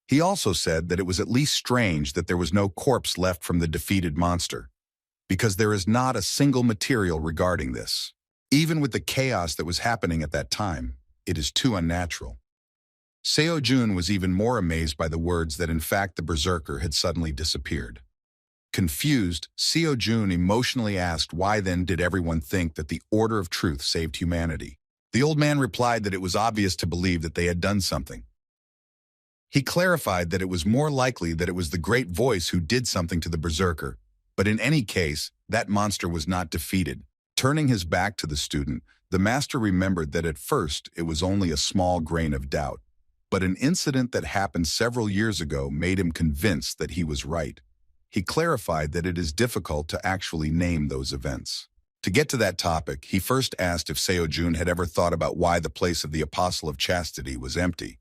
He also said that it was at least strange that there was no corpse left from the defeated monster, because there is not a single material regarding this. Even with the chaos that was happening at that time, it is too unnatural. Seo-jun was even more amazed by the words that in fact the berserker had suddenly disappeared. Confused, Seo-jun emotionally asked why then did everyone think that the Order of Truth saved humanity. The old man replied that it was obvious to believe that they had done something. He clarified that it was more likely that it was the great voice who did something to the berserker, but in any case, that monster was not defeated. Turning his back to the student, the master remembered that at first it was only a small grain of doubt, but an incident that happened several years ago made him convinced that he was right. He clarified that it is difficult to actually name those events. To get to that topic, he first asked if Seo-jun had ever thought about why the place of the Apostle of Chastity was empty.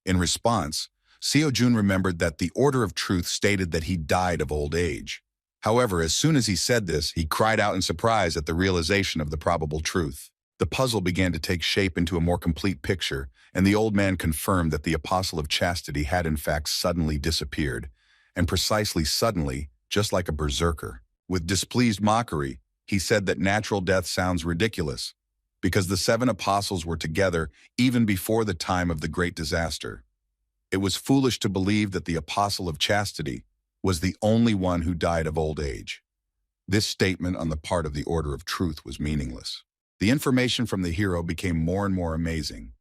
In response, Seo-jun remembered that the Order of Truth stated that he died of old age. However, as soon as he said this, he cried out in surprise at the realization of the probable truth. The puzzle began to take shape into a more complete picture, and the old man confirmed that the Apostle of Chastity had in fact suddenly disappeared, and precisely suddenly, just like a berserker. With displeased mockery, he said that natural death sounds ridiculous, because the 7 apostles were together even before the time of the great disaster. It was foolish to believe that the Apostle of Chastity was the only one who died of old age. This statement on the part of the Order of Truth was meaningless. The information from the hero became more and more amazing.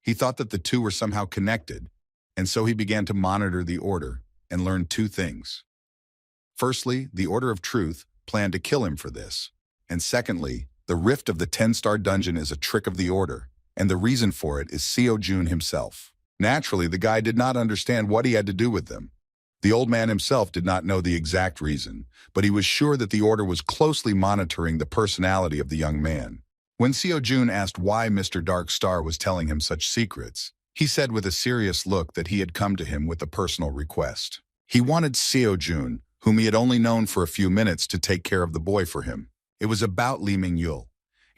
He thought that the two were somehow connected, and so he began to monitor the Order and learned 2 things. Firstly, the Order of Truth planned to kill him for this. And secondly, the rift of the 10-star dungeon is a trick of the Order, and the reason for it is Seo-jun himself. Naturally, the guy did not understand what he had to do with them. The old man himself did not know the exact reason, but he was sure that the Order was closely monitoring the personality of the young man. When Seo-jun asked why Mr. Dark Star was telling him such secrets, he said with a serious look that he had come to him with a personal request. He wanted Seo-jun, whom he had only known for a few minutes, to take care of the boy for him. It was about Lee Ming-yul,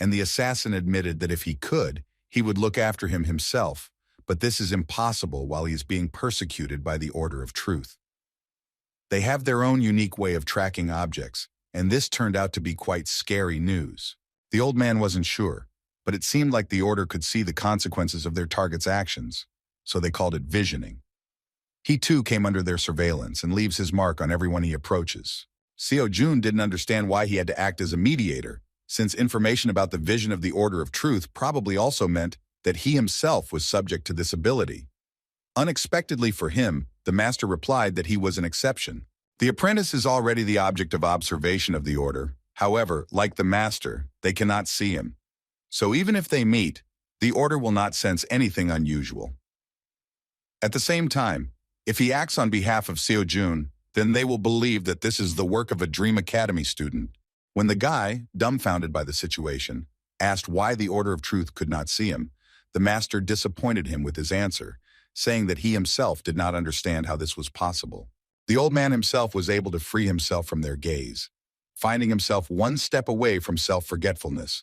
and the assassin admitted that if he could, he would look after him himself, but this is impossible while he is being persecuted by the Order of Truth. They have their own unique way of tracking objects, and this turned out to be quite scary news. The old man wasn't sure, but it seemed like the order could see the consequences of their target's actions, so they called it visioning. He too came under their surveillance and leaves his mark on everyone he approaches. Seo Jun didn't understand why he had to act as a mediator, since information about the vision of the Order of Truth probably also meant that he himself was subject to this ability. Unexpectedly for him, the master replied that he was an exception. The apprentice is already the object of observation of the order. However, like the master, they cannot see him. So even if they meet, the order will not sense anything unusual. At the same time, if he acts on behalf of Seo Jun, then they will believe that this is the work of a Dream Academy student. When the guy, dumbfounded by the situation, asked why the Order of Truth could not see him, the master disappointed him with his answer, saying that he himself did not understand how this was possible. The old man himself was able to free himself from their gaze, finding himself one step away from self-forgetfulness.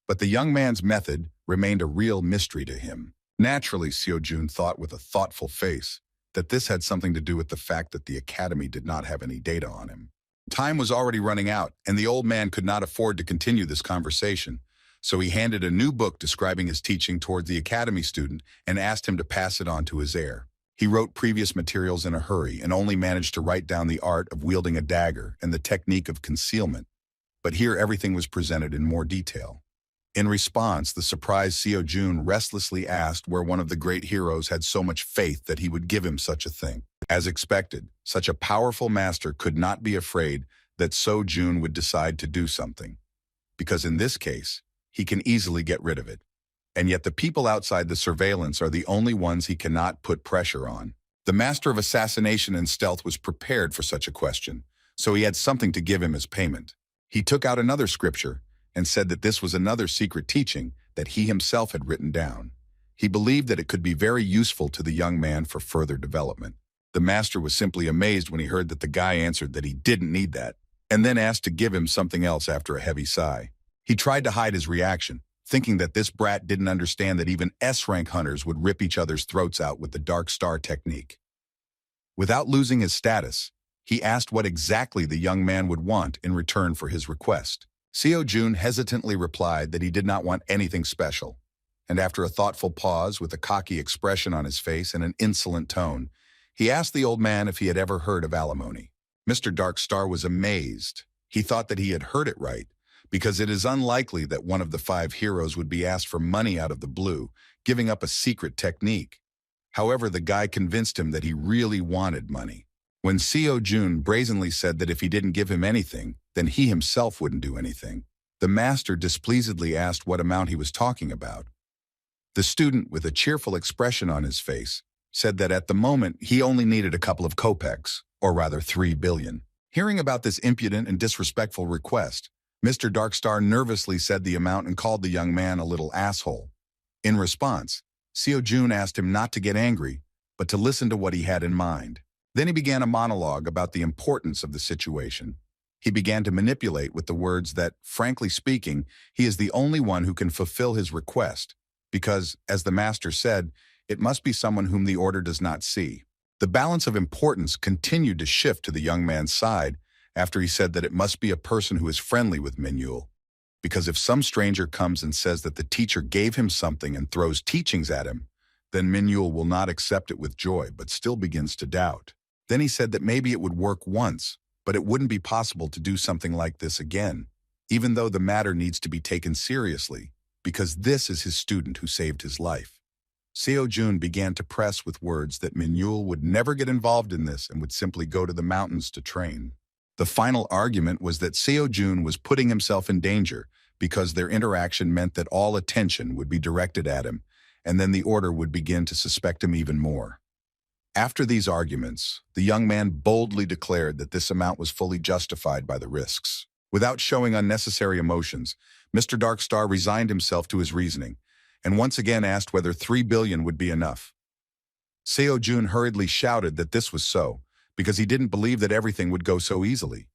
But the young man's method remained a real mystery to him. Naturally, Seo Jun thought with a thoughtful face that this had something to do with the fact that the academy did not have any data on him. Time was already running out, and the old man could not afford to continue this conversation, so he handed a new book describing his teaching toward the academy student and asked him to pass it on to his heir. He wrote previous materials in a hurry and only managed to write down the art of wielding a dagger and the technique of concealment, but here everything was presented in more detail. In response, the surprised Seo Jun restlessly asked where one of the great heroes had so much faith that he would give him such a thing. As expected, such a powerful master could not be afraid that Seo Jun would decide to do something, because in this case, he can easily get rid of it. And yet the people outside the surveillance are the only ones he cannot put pressure on. The master of assassination and stealth was prepared for such a question, so he had something to give him as payment. He took out another scripture and said that this was another secret teaching that he himself had written down. He believed that it could be very useful to the young man for further development. The master was simply amazed when he heard that the guy answered that he didn't need that, and then asked to give him something else after a heavy sigh. He tried to hide his reaction, thinking that this brat didn't understand that even S-rank hunters would rip each other's throats out with the Dark Star technique. Without losing his status, he asked what exactly the young man would want in return for his request. Seo Jun hesitantly replied that he did not want anything special, and after a thoughtful pause with a cocky expression on his face and an insolent tone, he asked the old man if he had ever heard of alimony. Mr. Dark Star was amazed. He thought that he had heard it right, because it is unlikely that one of the 5 heroes would be asked for money out of the blue, giving up a secret technique. However, the guy convinced him that he really wanted money. When Seo Jun brazenly said that if he didn't give him anything, then he himself wouldn't do anything, the master displeasedly asked what amount he was talking about. The student, with a cheerful expression on his face, said that at the moment he only needed a couple of kopecks, or rather 3 billion. Hearing about this impudent and disrespectful request, Mr. Darkstar nervously said the amount and called the young man a little asshole. In response, Seo Jun asked him not to get angry, but to listen to what he had in mind. Then he began a monologue about the importance of the situation. He began to manipulate with the words that, frankly speaking, he is the only one who can fulfill his request, because, as the master said, it must be someone whom the order does not see. The balance of importance continued to shift to the young man's side after he said that it must be a person who is friendly with Minhyul, because if some stranger comes and says that the teacher gave him something and throws teachings at him, then Minhyul will not accept it with joy but still begins to doubt. Then he said that maybe it would work once, but it wouldn't be possible to do something like this again, even though the matter needs to be taken seriously, because this is his student who saved his life. Seo Jun began to press with words that Minhyul would never get involved in this and would simply go to the mountains to train. The final argument was that Seo Jun was putting himself in danger because their interaction meant that all attention would be directed at him, and then the order would begin to suspect him even more. After these arguments, the young man boldly declared that this amount was fully justified by the risks. Without showing unnecessary emotions, Mr. Darkstar resigned himself to his reasoning, and once again asked whether 3 billion would be enough. Seo Jun hurriedly shouted that this was so, because he didn't believe that everything would go so easily.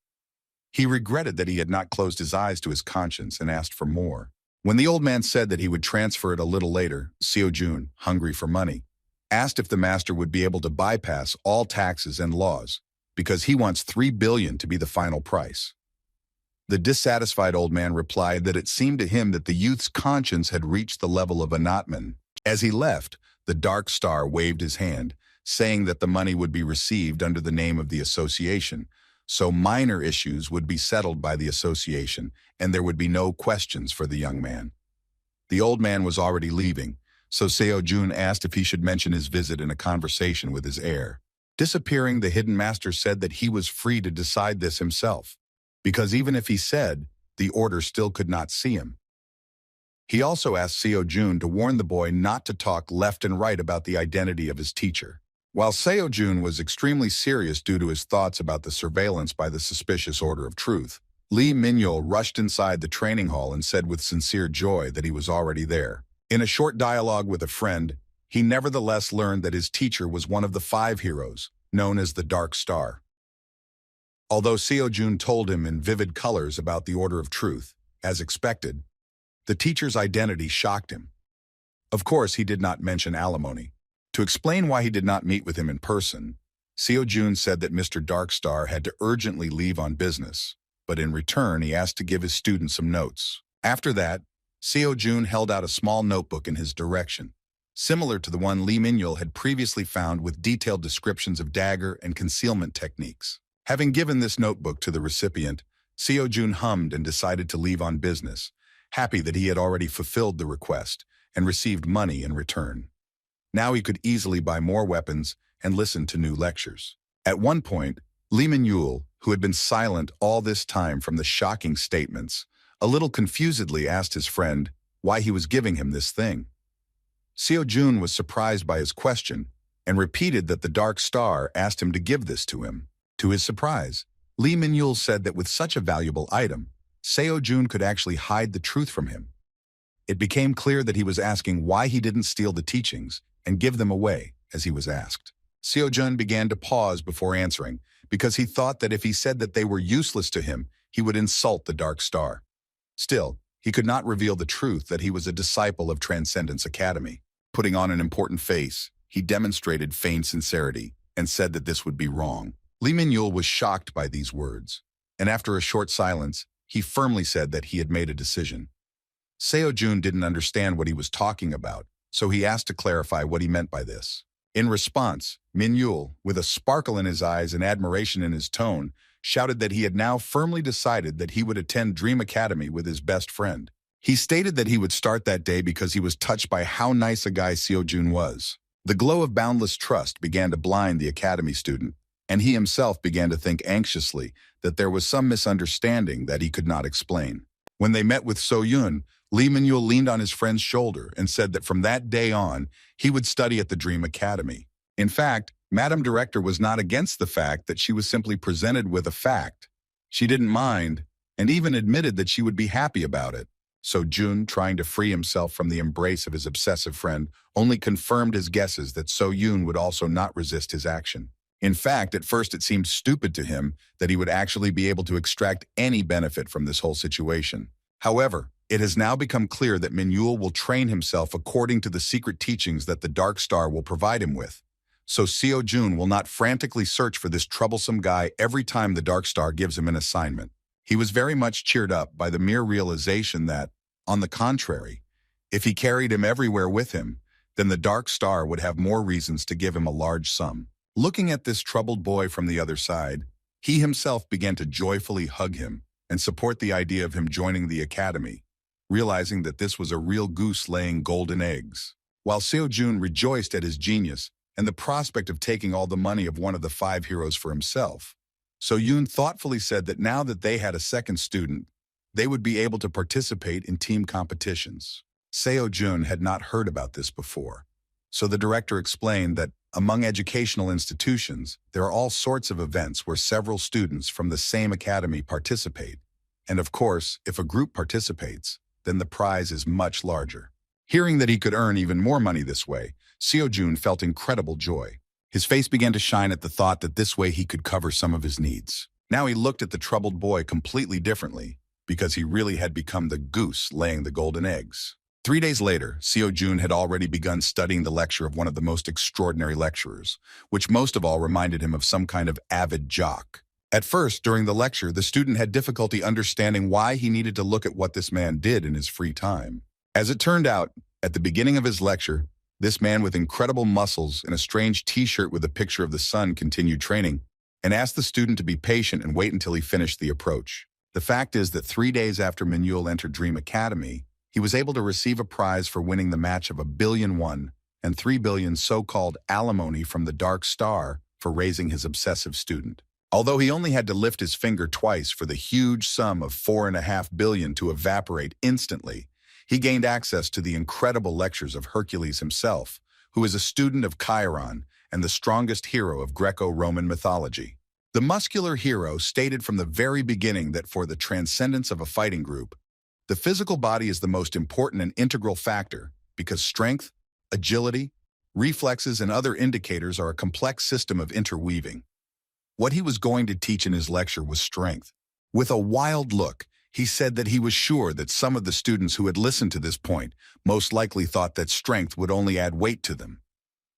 He regretted that he had not closed his eyes to his conscience and asked for more. When the old man said that he would transfer it a little later, Seo Jun, hungry for money, asked if the master would be able to bypass all taxes and laws, because he wants 3 billion to be the final price. The dissatisfied old man replied that it seemed to him that the youth's conscience had reached the level of a notman. As he left, the Dark Star waved his hand, saying that the money would be received under the name of the association, so minor issues would be settled by the association, and there would be no questions for the young man. The old man was already leaving, so Seo-jun asked if he should mention his visit in a conversation with his heir. Disappearing, the hidden master said that he was free to decide this himself, because even if he said, the order still could not see him. He also asked Seo-jun to warn the boy not to talk left and right about the identity of his teacher. While Seo-jun was extremely serious due to his thoughts about the surveillance by the suspicious Order of Truth, Lee Min-yul rushed inside the training hall and said with sincere joy that he was already there. In a short dialogue with a friend, he nevertheless learned that his teacher was one of the 5 heroes, known as the Dark Star. Although Seo-jun told him in vivid colors about the Order of Truth, as expected, the teacher's identity shocked him. Of course, he did not mention alimony. To explain why he did not meet with him in person, Seo-jun said that Mr. Darkstar had to urgently leave on business, but in return he asked to give his student some notes. After that, Seo-jun held out a small notebook in his direction, similar to the one Lee Min-yul had previously found with detailed descriptions of dagger and concealment techniques. Having given this notebook to the recipient, Seo-jun hummed and decided to leave on business, happy that he had already fulfilled the request and received money in return. Now he could easily buy more weapons and listen to new lectures. At one point, Lee Min-yul, who had been silent all this time from the shocking statements, a little confusedly asked his friend why he was giving him this thing. Seo-jun was surprised by his question and repeated that the Dark Star asked him to give this to him. To his surprise, Lee Min-yul said that with such a valuable item, Seo-jun could actually hide the truth from him. It became clear that he was asking why he didn't steal the teachings and give them away, as he was asked. Seo-jun began to pause before answering, because he thought that if he said that they were useless to him, he would insult the Dark Star. Still, he could not reveal the truth that he was a disciple of Transcendence Academy. Putting on an important face, he demonstrated feigned sincerity and said that this would be wrong. Lee Min-yul was shocked by these words, and after a short silence, he firmly said that he had made a decision. Seo-jun didn't understand what he was talking about, so he asked to clarify what he meant by this. In response, Min-yul, with a sparkle in his eyes and admiration in his tone, shouted that he had now firmly decided that he would attend Dream Academy with his best friend. He stated that he would start that day because he was touched by how nice a guy Seo-jun was. The glow of boundless trust began to blind the academy student, and he himself began to think anxiously that there was some misunderstanding that he could not explain. When they met with So-yun, Lee Min-yul leaned on his friend's shoulder and said that from that day on, he would study at the Dream Academy. In fact, Madam Director was not against the fact that she was simply presented with a fact. She didn't mind, and even admitted that she would be happy about it. So Jun, trying to free himself from the embrace of his obsessive friend, only confirmed his guesses that So-yun would also not resist his action. In fact, at first it seemed stupid to him that he would actually be able to extract any benefit from this whole situation. However, it has now become clear that Min-yul will train himself according to the secret teachings that the Dark Star will provide him with. So Seo-jun will not frantically search for this troublesome guy every time the Dark Star gives him an assignment. He was very much cheered up by the mere realization that, on the contrary, if he carried him everywhere with him, then the Dark Star would have more reasons to give him a large sum. Looking at this troubled boy from the other side, he himself began to joyfully hug him and support the idea of him joining the academy, realizing that this was a real goose laying golden eggs. While Seo-jun rejoiced at his genius and the prospect of taking all the money of one of the 5 heroes for himself, So-yun thoughtfully said that now that they had a second student, they would be able to participate in team competitions. Seo-jun had not heard about this before, so the director explained that among educational institutions, there are all sorts of events where several students from the same academy participate, and of course, if a group participates, then the prize is much larger. Hearing that he could earn even more money this way, Seo-jun felt incredible joy. His face began to shine at the thought that this way he could cover some of his needs. Now he looked at the troubled boy completely differently, because he really had become the goose laying the golden eggs. 3 days later, Seo-jun had already begun studying the lecture of one of the most extraordinary lecturers, which most of all reminded him of some kind of avid jock. At first, during the lecture, the student had difficulty understanding why he needed to look at what this man did in his free time. As it turned out, at the beginning of his lecture, this man with incredible muscles and a strange t-shirt with a picture of the sun continued training and asked the student to be patient and wait until he finished the approach. The fact is that 3 days after Manuel entered Dream Academy, he was able to receive a prize for winning the match of 1,000,000,001 and 3 billion so-called alimony from the Dark Star for raising his obsessive student. Although he only had to lift his finger twice for the huge sum of 4.5 billion to evaporate instantly, he gained access to the incredible lectures of Hercules himself, who is a student of Chiron and the strongest hero of Greco-Roman mythology. The muscular hero stated from the very beginning that for the transcendence of a fighting group, the physical body is the most important and integral factor because strength, agility, reflexes, and other indicators are a complex system of interweaving. What he was going to teach in his lecture was strength. With a wild look, he said that he was sure that some of the students who had listened to this point most likely thought that strength would only add weight to them.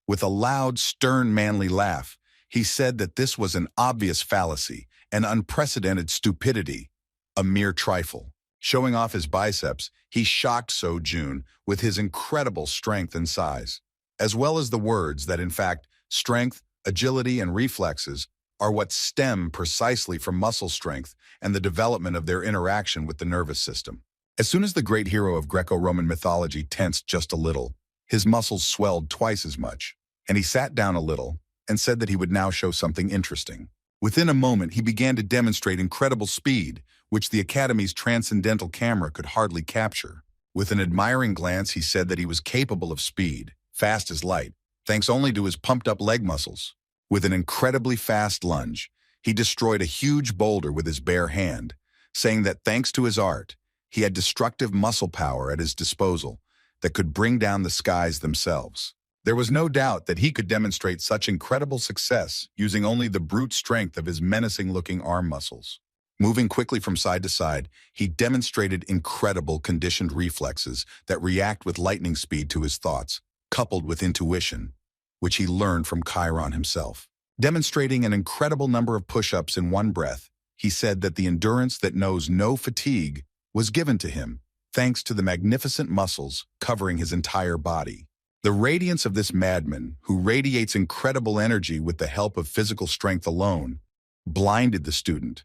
With a loud, stern, manly laugh, he said that this was an obvious fallacy, an unprecedented stupidity, a mere trifle. Showing off his biceps, he shocked Seo-jun with his incredible strength and size, as well as the words that, in fact, strength, agility, and reflexes are what stem precisely from muscle strength and the development of their interaction with the nervous system. As soon as the great hero of Greco-Roman mythology tensed just a little, his muscles swelled twice as much, and he sat down a little and said that he would now show something interesting. Within a moment, he began to demonstrate incredible speed, which the Academy's transcendental camera could hardly capture. With an admiring glance, he said that he was capable of speed, fast as light, thanks only to his pumped-up leg muscles. With an incredibly fast lunge, he destroyed a huge boulder with his bare hand, saying that thanks to his art, he had destructive muscle power at his disposal that could bring down the skies themselves. There was no doubt that he could demonstrate such incredible success using only the brute strength of his menacing-looking arm muscles. Moving quickly from side to side, he demonstrated incredible conditioned reflexes that react with lightning speed to his thoughts, coupled with intuition, which he learned from Chiron himself. Demonstrating an incredible number of push-ups in one breath, he said that the endurance that knows no fatigue was given to him, thanks to the magnificent muscles covering his entire body. The radiance of this madman, who radiates incredible energy with the help of physical strength alone, blinded the student,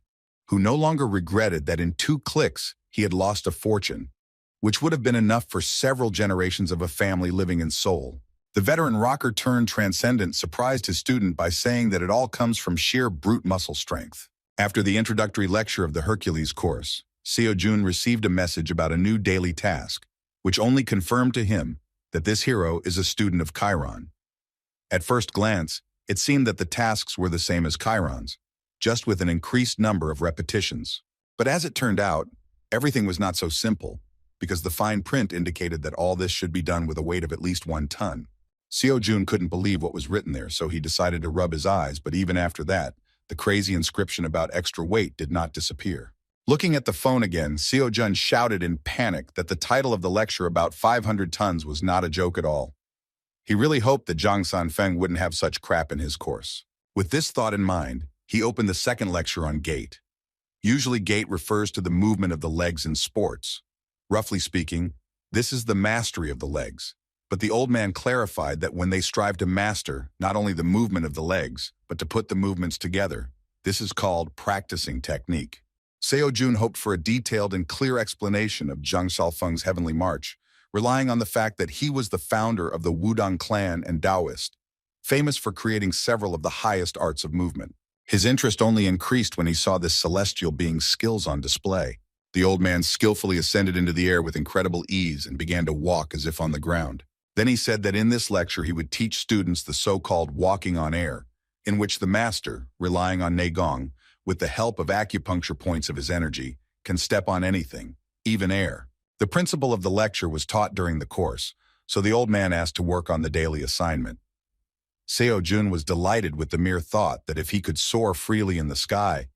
who no longer regretted that in 2 clicks he had lost a fortune, which would have been enough for several generations of a family living in Seoul. The veteran rocker turned transcendent surprised his student by saying that it all comes from sheer brute muscle strength. After the introductory lecture of the Hercules course, Seo-jun received a message about a new daily task, which only confirmed to him that this hero is a student of Chiron. At first glance, it seemed that the tasks were the same as Chiron's, just with an increased number of repetitions. But as it turned out, everything was not so simple, because the fine print indicated that all this should be done with a weight of at least 1 ton. Seo-jun couldn't believe what was written there, so he decided to rub his eyes, but even after that, the crazy inscription about extra weight did not disappear. Looking at the phone again, Seo-jun shouted in panic that the title of the lecture about 500 tons was not a joke at all. He really hoped that Zhang Sanfeng wouldn't have such crap in his course. With this thought in mind, he opened the second lecture on gait. Usually gait refers to the movement of the legs in sports. Roughly speaking, this is the mastery of the legs. But the old man clarified that when they strive to master not only the movement of the legs, but to put the movements together, this is called practicing technique. Seo-jun hoped for a detailed and clear explanation of Zhang Sanfeng's heavenly march, relying on the fact that he was the founder of the Wudang clan and Taoist, famous for creating several of the highest arts of movement. His interest only increased when he saw this celestial being's skills on display. The old man skillfully ascended into the air with incredible ease and began to walk as if on the ground. Then he said that in this lecture he would teach students the so-called walking on air, in which the master, relying on Neigong, with the help of acupuncture points of his energy, can step on anything, even air. The principle of the lecture was taught during the course, so the old man asked to work on the daily assignment. Seo-jun was delighted with the mere thought that if he could soar freely in the sky,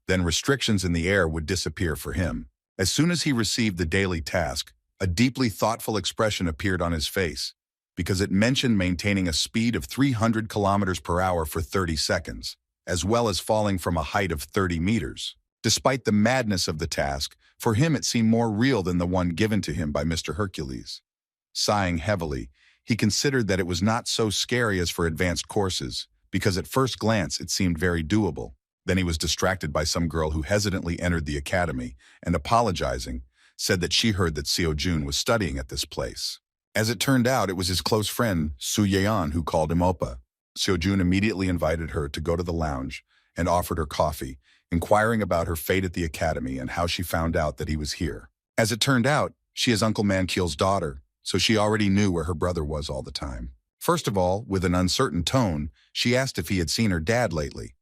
then restrictions in the air would disappear for him. As soon as he received the daily task, a deeply thoughtful expression appeared on his face, because it mentioned maintaining a speed of 300 kilometers per hour for 30 seconds. as well as falling from a height of 30 meters. Despite the madness of the task, for him it seemed more real than the one given to him by Mr. Hercules. Sighing heavily, he considered that it was not so scary as for advanced courses, because at first glance it seemed very doable. Then he was distracted by some girl who hesitantly entered the academy and, apologizing, said that she heard that Seo Jun was studying at this place. As it turned out, it was his close friend, Su Yeon, who called him Oppa. Seo Jun immediately invited her to go to the lounge and offered her coffee, inquiring about her fate at the academy and how she found out that he was here. As it turned out, she is Uncle Mankyul's daughter, so she already knew where her brother was all the time. First of all, with an uncertain tone, she asked if he had seen her dad lately.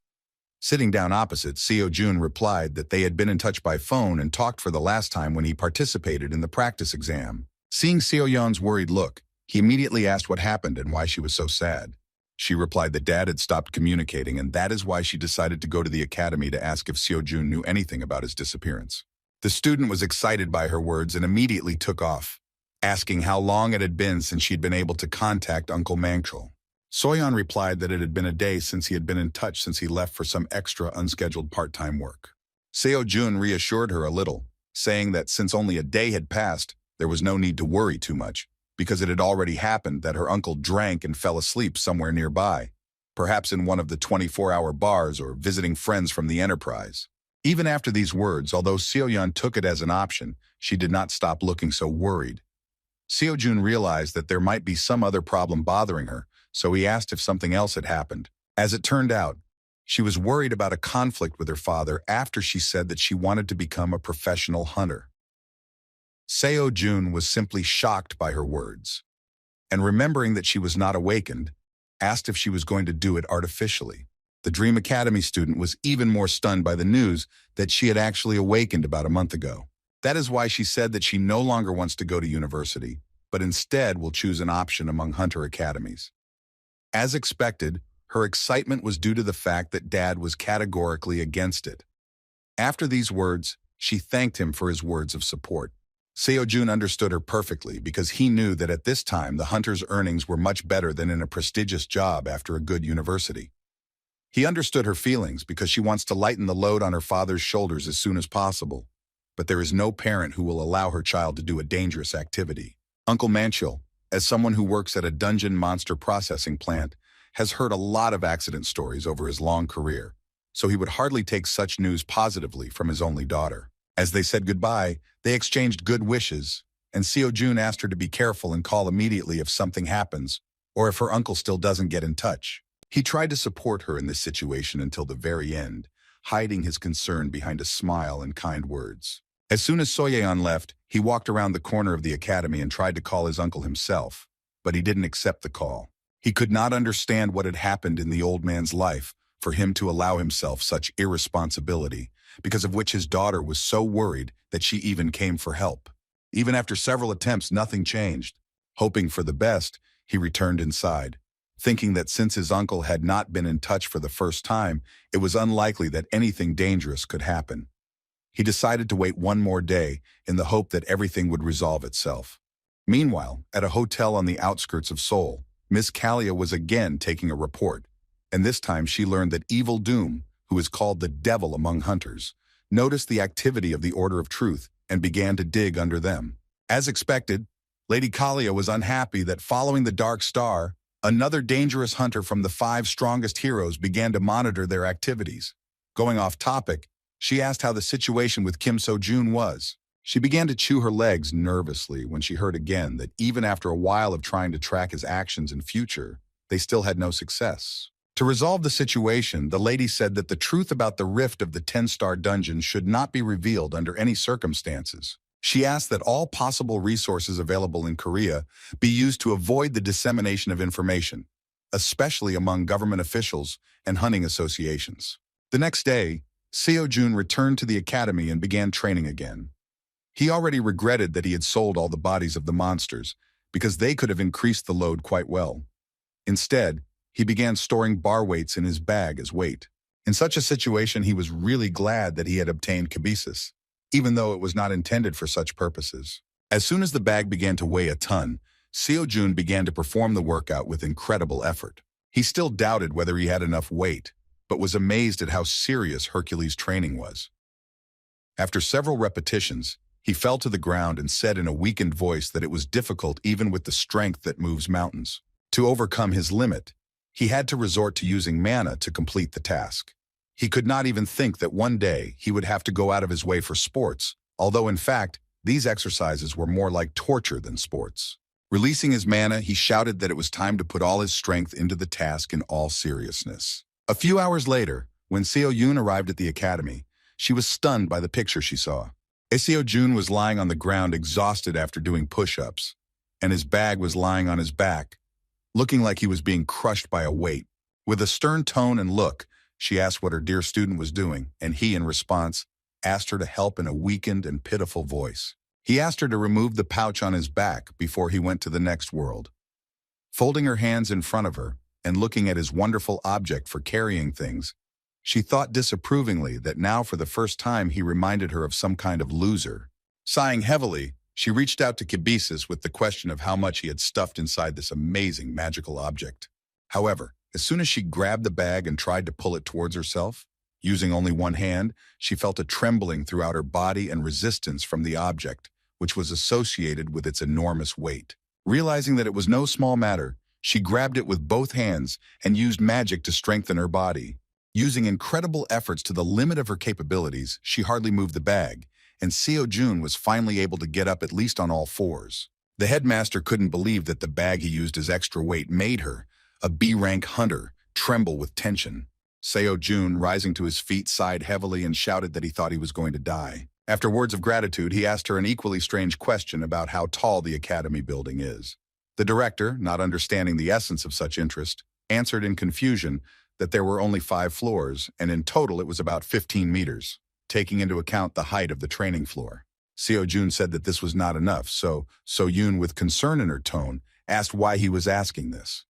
Sitting down opposite, Seo Jun replied that they had been in touch by phone and talked for the last time when he participated in the practice exam. Seeing Seo Yeon's worried look, he immediately asked what happened and why she was so sad. She replied that Dad had stopped communicating, and that is why she decided to go to the academy to ask if Seo Jun knew anything about his disappearance. The student was excited by her words and immediately took off, asking how long it had been since she had been able to contact Uncle Manchul. Soyeon replied that it had been a day since he had been in touch since he left for some extra unscheduled part-time work. Seo Jun reassured her a little, saying that since only a day had passed, there was no need to worry too much, because it had already happened that her uncle drank and fell asleep somewhere nearby, perhaps in one of the 24-hour bars or visiting friends from the enterprise. Even after these words, although Seoyeon took it as an option, she did not stop looking so worried. Seo Jun realized that there might be some other problem bothering her, so he asked if something else had happened. As it turned out, she was worried about a conflict with her father after she said that she wanted to become a professional hunter. Seo Jun was simply shocked by her words, and remembering that she was not awakened, asked if she was going to do it artificially. The Dream Academy student was even more stunned by the news that she had actually awakened about a month ago. That is why she said that she no longer wants to go to university, but instead will choose an option among hunter academies. As expected, her excitement was due to the fact that Dad was categorically against it. After these words, she thanked him for his words of support. Seo Jun understood her perfectly because he knew that at this time the hunter's earnings were much better than in a prestigious job after a good university. He understood her feelings because she wants to lighten the load on her father's shoulders as soon as possible. But there is no parent who will allow her child to do a dangerous activity. Uncle Manchul, as someone who works at a dungeon monster processing plant, has heard a lot of accident stories over his long career, so he would hardly take such news positively from his only daughter. As they said goodbye, they exchanged good wishes, and Seo Jun asked her to be careful and call immediately if something happens, or if her uncle still doesn't get in touch. He tried to support her in this situation until the very end, hiding his concern behind a smile and kind words. As soon as Soyeon left, he walked around the corner of the academy and tried to call his uncle himself, but he didn't accept the call. He could not understand what had happened in the old man's life for him to allow himself such irresponsibility, because of which his daughter was so worried that she even came for help. Even after several attempts, nothing changed. Hoping for the best, he returned inside, thinking that since his uncle had not been in touch for the first time, it was unlikely that anything dangerous could happen. He decided to wait one more day in the hope that everything would resolve itself. Meanwhile, at a hotel on the outskirts of Seoul, Miss Kalia was again taking a report, and this time she learned that Evil Doom, who is called the devil among hunters, noticed the activity of the Order of Truth and began to dig under them. As expected, Lady Kalia was unhappy that following the Dark Star, another dangerous hunter from the 5 strongest heroes began to monitor their activities. Going off topic, she asked how the situation with Kim So-jun was. She began to chew her legs nervously when she heard again that even after a while of trying to track his actions in future, they still had no success. To resolve the situation, the lady said that the truth about the rift of the 10-star dungeon should not be revealed under any circumstances. She asked that all possible resources available in Korea be used to avoid the dissemination of information, especially among government officials and hunting associations. The next day, Seo Jun returned to the academy and began training again. He already regretted that he had sold all the bodies of the monsters, because they could have increased the load quite well. Instead, he began storing bar weights in his bag as weight. In such a situation, he was really glad that he had obtained kibisis, even though it was not intended for such purposes. As soon as the bag began to weigh a ton, Seo Jun began to perform the workout with incredible effort. He still doubted whether he had enough weight, but was amazed at how serious Hercules' training was. After several repetitions, he fell to the ground and said in a weakened voice that it was difficult even with the strength that moves mountains. To overcome his limit, he had to resort to using mana to complete the task. He could not even think that one day he would have to go out of his way for sports, although in fact, these exercises were more like torture than sports. Releasing his mana, he shouted that it was time to put all his strength into the task in all seriousness. A few hours later, when Seo Yoon arrived at the academy, she was stunned by the picture she saw. Seo Yoon was lying on the ground exhausted after doing push-ups, and his bag was lying on his back, looking like he was being crushed by a weight. With a stern tone and look, she asked what her dear student was doing, and he, in response, asked her to help in a weakened and pitiful voice. He asked her to remove the pouch on his back before he went to the next world. Folding her hands in front of her and looking at his wonderful object for carrying things, she thought disapprovingly that now for the first time he reminded her of some kind of loser. Sighing heavily, she reached out to Kibisis with the question of how much he had stuffed inside this amazing magical object. However, as soon as she grabbed the bag and tried to pull it towards herself, using only one hand, she felt a trembling throughout her body and resistance from the object, which was associated with its enormous weight. Realizing that it was no small matter, she grabbed it with both hands and used magic to strengthen her body. Using incredible efforts to the limit of her capabilities, she hardly moved the bag, and Seo Yoon was finally able to get up at least on all fours. The headmaster couldn't believe that the bag he used as extra weight made her, a B-rank hunter, tremble with tension. Seo Yoon, rising to his feet, sighed heavily and shouted that he thought he was going to die. After words of gratitude, he asked her an equally strange question about how tall the academy building is. The director, not understanding the essence of such interest, answered in confusion that there were only 5 floors, and in total it was about 15 meters, taking into account the height of the training floor. Seo Yoon said that this was not enough, so Yoon, with concern in her tone, asked why he was asking this.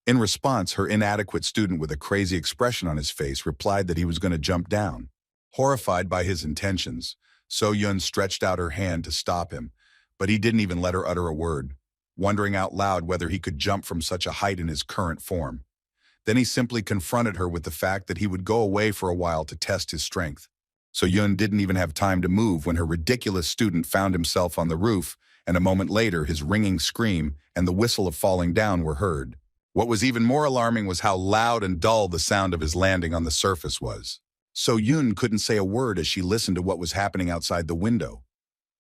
In response, her inadequate student with a crazy expression on his face replied that he was going to jump down. Horrified by his intentions, So Yoon stretched out her hand to stop him, but he didn't even let her utter a word, wondering out loud whether he could jump from such a height in his current form. Then he simply confronted her with the fact that he would go away for a while to test his strength. So Yoon didn't even have time to move when her ridiculous student found himself on the roof, and a moment later his ringing scream and the whistle of falling down were heard. What was even more alarming was how loud and dull the sound of his landing on the surface was. So Yoon couldn't say a word as she listened to what was happening outside the window.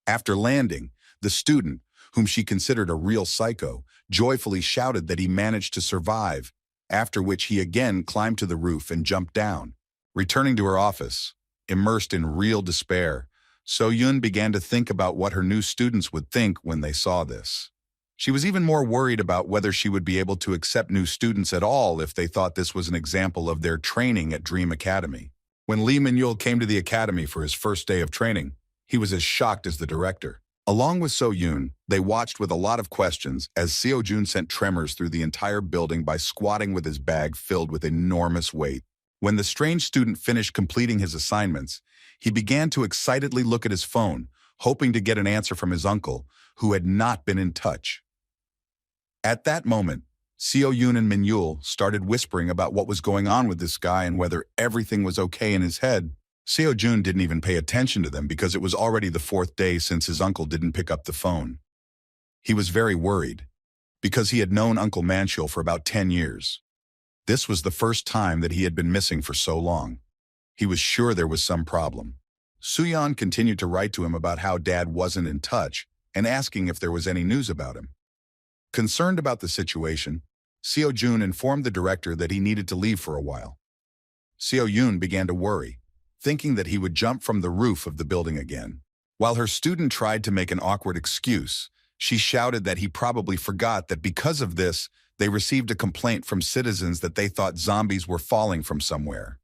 After landing, the student, whom she considered a real psycho, joyfully shouted that he managed to survive, after which he again climbed to the roof and jumped down. Returning to her office, immersed in real despair, So Yoon began to think about what her new students would think when they saw this. She was even more worried about whether she would be able to accept new students at all if they thought this was an example of their training at Dream Academy. When Lee Min-yul came to the academy for his first day of training, he was as shocked as the director. Along with So Yoon, they watched with a lot of questions as Seo Yoon sent tremors through the entire building by squatting with his bag filled with enormous weight. When the strange student finished completing his assignments, he began to excitedly look at his phone, hoping to get an answer from his uncle, who had not been in touch. At that moment, Seo Yoon and Min-yul started whispering about what was going on with this guy and whether everything was okay in his head. Seo Yoon didn't even pay attention to them because it was already the 4th day since his uncle didn't pick up the phone. He was very worried, because he had known Uncle Manchul for about 10 years. This was the first time that he had been missing for so long. He was sure there was some problem. Suyeon continued to write to him about how Dad wasn't in touch and asking if there was any news about him. Concerned about the situation, Seo Yoon informed the director that he needed to leave for a while. Seo Yoon began to worry, thinking that he would jump from the roof of the building again. While her student tried to make an awkward excuse, she shouted that he probably forgot that because of this, they received a complaint from citizens that they thought zombies were falling from somewhere.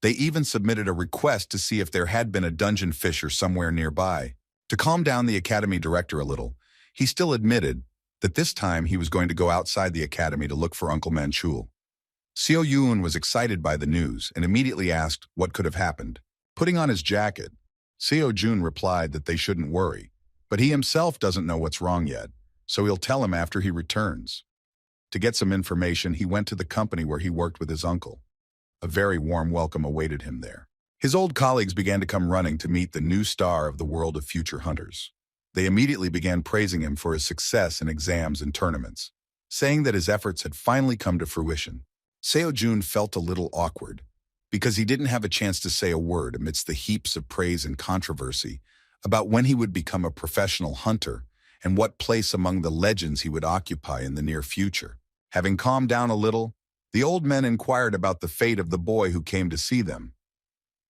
They even submitted a request to see if there had been a dungeon fissure somewhere nearby. To calm down the academy director a little, he still admitted that this time he was going to go outside the academy to look for Uncle Manchul. Seo Yoon was excited by the news and immediately asked what could have happened. Putting on his jacket, Seo Yoon replied that they shouldn't worry, but he himself doesn't know what's wrong yet, so he'll tell him after he returns. To get some information, he went to the company where he worked with his uncle. A very warm welcome awaited him there. His old colleagues began to come running to meet the new star of the world of future hunters. They immediately began praising him for his success in exams and tournaments, saying that his efforts had finally come to fruition. Seo-jun felt a little awkward, because he didn't have a chance to say a word amidst the heaps of praise and controversy about when he would become a professional hunter and what place among the legends he would occupy in the near future. Having calmed down a little, the old men inquired about the fate of the boy who came to see them.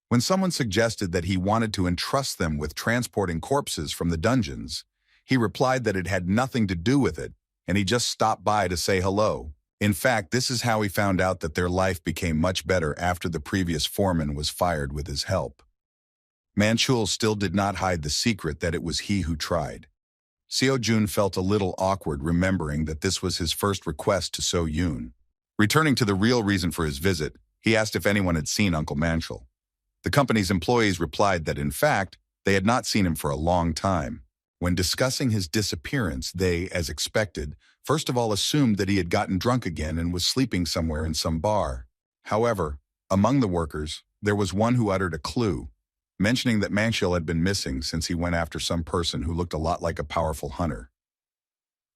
When someone suggested that he wanted to entrust them with transporting corpses from the dungeons, he replied that it had nothing to do with it, and he just stopped by to say hello. In fact, this is how he found out that their life became much better after the previous foreman was fired with his help. Manchul still did not hide the secret that it was he who tried. Seo-jun felt a little awkward remembering that this was his first request to So-yoon. Returning to the real reason for his visit, he asked if anyone had seen Uncle Manchul. The company's employees replied that, in fact, they had not seen him for a long time. When discussing his disappearance, they, as expected, first of all assumed that he had gotten drunk again and was sleeping somewhere in some bar. However, among the workers, there was one who uttered a clue, mentioning that Manchul had been missing since he went after some person who looked a lot like a powerful hunter.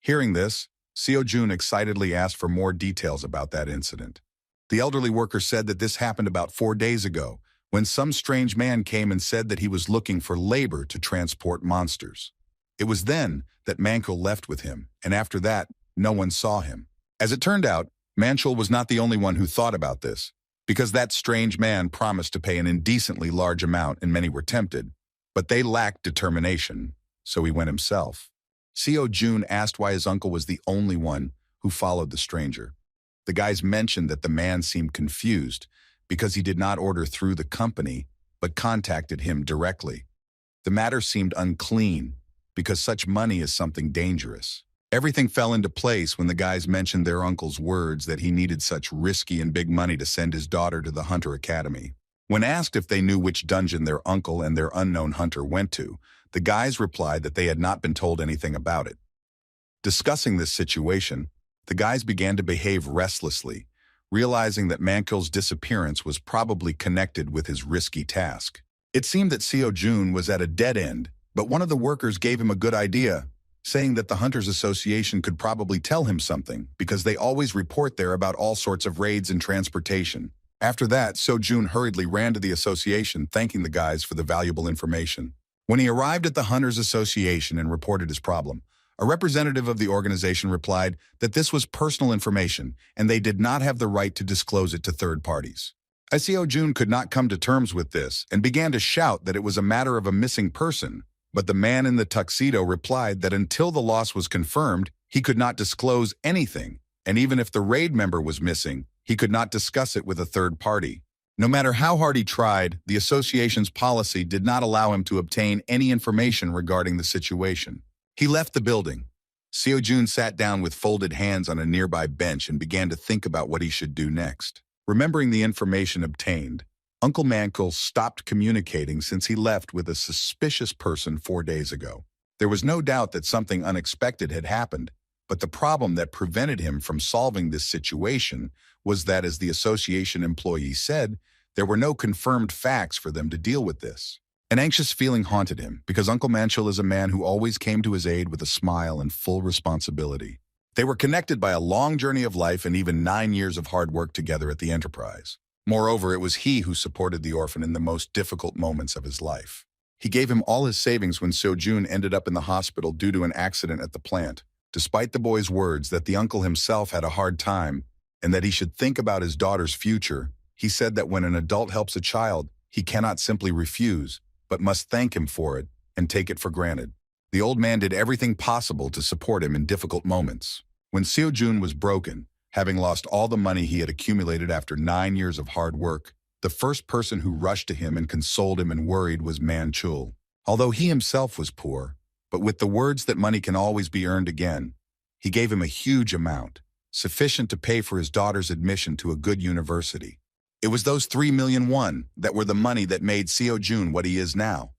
Hearing this, Seo-jun excitedly asked for more details about that incident. The elderly worker said that this happened about 4 days ago, when some strange man came and said that he was looking for labor to transport monsters. It was then that Manchul left with him, and after that, no one saw him. As it turned out, Manchul was not the only one who thought about this, because that strange man promised to pay an indecently large amount and many were tempted, but they lacked determination, so he went himself. Seo-jun asked why his uncle was the only one who followed the stranger. The guys mentioned that the man seemed confused, because he did not order through the company, but contacted him directly. The matter seemed unclean, because such money is something dangerous. Everything fell into place when the guys mentioned their uncle's words that he needed such risky and big money to send his daughter to the Hunter Academy. When asked if they knew which dungeon their uncle and their unknown hunter went to, the guys replied that they had not been told anything about it. Discussing this situation, the guys began to behave restlessly, realizing that Manchul's disappearance was probably connected with his risky task. It seemed that Seo-jun was at a dead end, but one of the workers gave him a good idea, saying that the Hunters Association could probably tell him something because they always report there about all sorts of raids and transportation. After that, Seo-jun hurriedly ran to the association, thanking the guys for the valuable information. When he arrived at the Hunters Association and reported his problem, a representative of the organization replied that this was personal information and they did not have the right to disclose it to third parties. Seo-jun could not come to terms with this and began to shout that it was a matter of a missing person, but the man in the tuxedo replied that until the loss was confirmed, he could not disclose anything, and even if the raid member was missing, he could not discuss it with a third party. No matter how hard he tried, the association's policy did not allow him to obtain any information regarding the situation. He left the building. Seo-jun sat down with folded hands on a nearby bench and began to think about what he should do next. Remembering the information obtained, Uncle Manchul stopped communicating since he left with a suspicious person 4 days ago. There was no doubt that something unexpected had happened, but the problem that prevented him from solving this situation was that, as the association employee said, there were no confirmed facts for them to deal with this. An anxious feeling haunted him because Uncle Manchul is a man who always came to his aid with a smile and full responsibility. They were connected by a long journey of life and even 9 years of hard work together at the enterprise. Moreover, it was he who supported the orphan in the most difficult moments of his life. He gave him all his savings when Seo-jun ended up in the hospital due to an accident at the plant. Despite the boy's words that the uncle himself had a hard time and that he should think about his daughter's future, he said that when an adult helps a child, he cannot simply refuse, but must thank him for it and take it for granted. The old man did everything possible to support him in difficult moments. When Seo-jun was broken, having lost all the money he had accumulated after 9 years of hard work, the first person who rushed to him and consoled him and worried was Manchul. Although he himself was poor, but with the words that money can always be earned again, he gave him a huge amount, sufficient to pay for his daughter's admission to a good university. It was those 3 million won that were the money that made Seo-jun what he is now.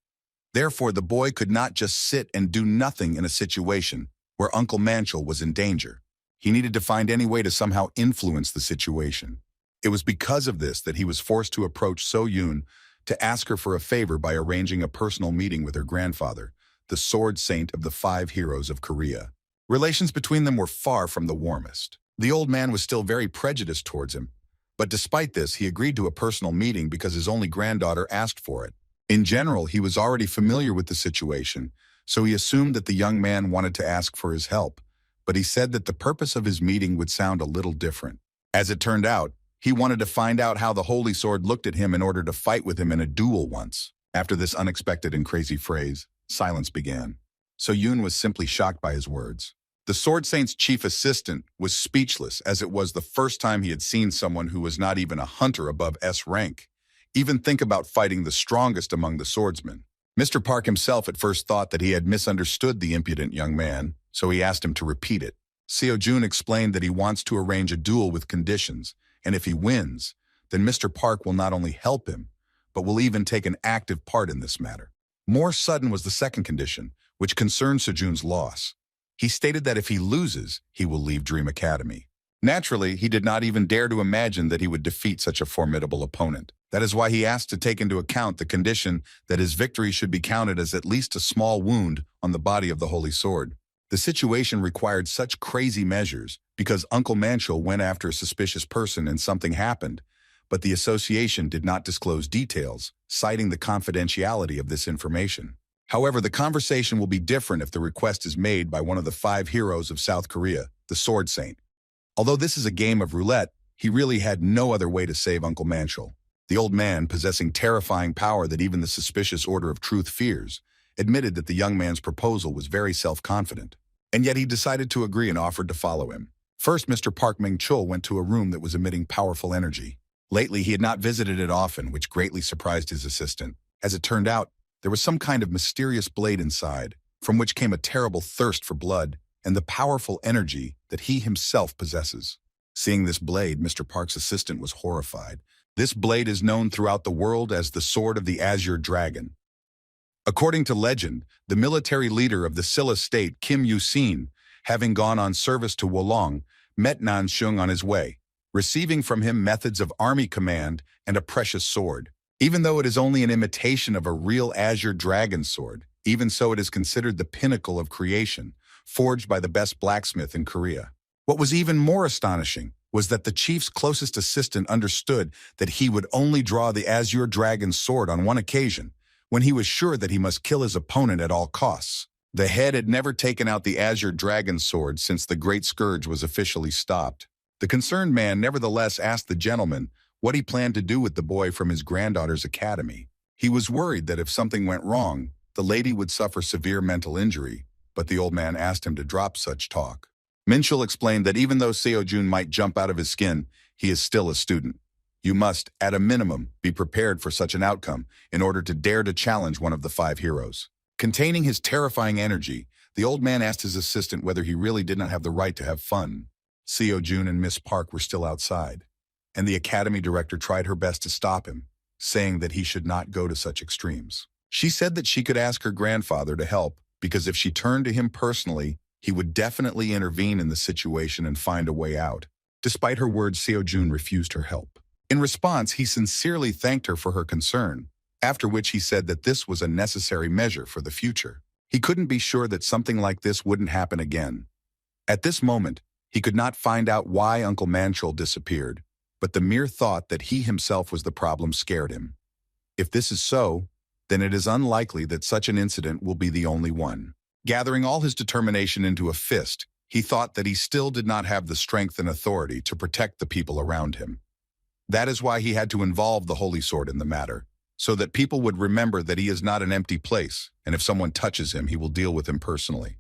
Therefore, the boy could not just sit and do nothing in a situation where Uncle Manchul was in danger. He needed to find any way to somehow influence the situation. It was because of this that he was forced to approach So Yoon to ask her for a favor by arranging a personal meeting with her grandfather, the sword saint of the 5 heroes of Korea. Relations between them were far from the warmest. The old man was still very prejudiced towards him, but despite this, he agreed to a personal meeting because his only granddaughter asked for it. In general, he was already familiar with the situation, so he assumed that the young man wanted to ask for his help, but he said that the purpose of his meeting would sound a little different. As it turned out, he wanted to find out how the Holy Sword looked at him in order to fight with him in a duel once. After this unexpected and crazy phrase, silence began. So Yoon was simply shocked by his words. The Sword Saint's chief assistant was speechless, as it was the first time he had seen someone who was not even a hunter above S rank even think about fighting the strongest among the swordsmen. Mr. Park himself at first thought that he had misunderstood the impudent young man, so he asked him to repeat it. Seo Jun explained that he wants to arrange a duel with conditions, and if he wins, then Mr. Park will not only help him, but will even take an active part in this matter. More sudden was the second condition, which concerned Sejun's loss. He stated that if he loses, he will leave Dream Academy. Naturally, he did not even dare to imagine that he would defeat such a formidable opponent. That is why he asked to take into account the condition that his victory should be counted as at least a small wound on the body of the Holy Sword. The situation required such crazy measures because Uncle Manchul went after a suspicious person and something happened, but the association did not disclose details, citing the confidentiality of this information. However, the conversation will be different if the request is made by one of the 5 heroes of South Korea, the Sword Saint. Although this is a game of roulette, he really had no other way to save Uncle Manchul. The old man, possessing terrifying power that even the suspicious Order of Truth fears, admitted that the young man's proposal was very self-confident. And yet he decided to agree and offered to follow him. First, Mr. Park Ming-chul went to a room that was emitting powerful energy. Lately, he had not visited it often, which greatly surprised his assistant. As it turned out, there was some kind of mysterious blade inside, from which came a terrible thirst for blood and the powerful energy that he himself possesses. Seeing this blade, Mr. Park's assistant was horrified. This blade is known throughout the world as the Sword of the Azure Dragon. According to legend, the military leader of the Silla state, Kim Yu-sin, having gone on service to Wolong, met Nan Shung on his way, receiving from him methods of army command and a precious sword. Even though it is only an imitation of a real Azure Dragon sword, even so it is considered the pinnacle of creation, forged by the best blacksmith in Korea. What was even more astonishing was that the chief's closest assistant understood that he would only draw the Azure Dragon's sword on one occasion, when he was sure that he must kill his opponent at all costs. The head had never taken out the Azure Dragon's sword since the Great Scourge was officially stopped. The concerned man nevertheless asked the gentleman what he planned to do with the boy from his granddaughter's academy. He was worried that if something went wrong, the lady would suffer severe mental injury, but the old man asked him to drop such talk. Minchul explained that even though Seo Jun might jump out of his skin, he is still a student. You must, at a minimum, be prepared for such an outcome in order to dare to challenge one of the 5 heroes. Containing his terrifying energy, the old man asked his assistant whether he really did not have the right to have fun. Seo Jun and Miss Park were still outside, and the academy director tried her best to stop him, saying that he should not go to such extremes. She said that she could ask her grandfather to help because if she turned to him personally, he would definitely intervene in the situation and find a way out. Despite her words, Seo Jun refused her help. In response, he sincerely thanked her for her concern, after which he said that this was a necessary measure for the future. He couldn't be sure that something like this wouldn't happen again. At this moment, he could not find out why Uncle Manchul disappeared, but the mere thought that he himself was the problem scared him. If this is so, then it is unlikely that such an incident will be the only one. Gathering all his determination into a fist, he thought that he still did not have the strength and authority to protect the people around him. That is why he had to involve the Holy Sword in the matter, so that people would remember that he is not an empty place, and if someone touches him, he will deal with him personally.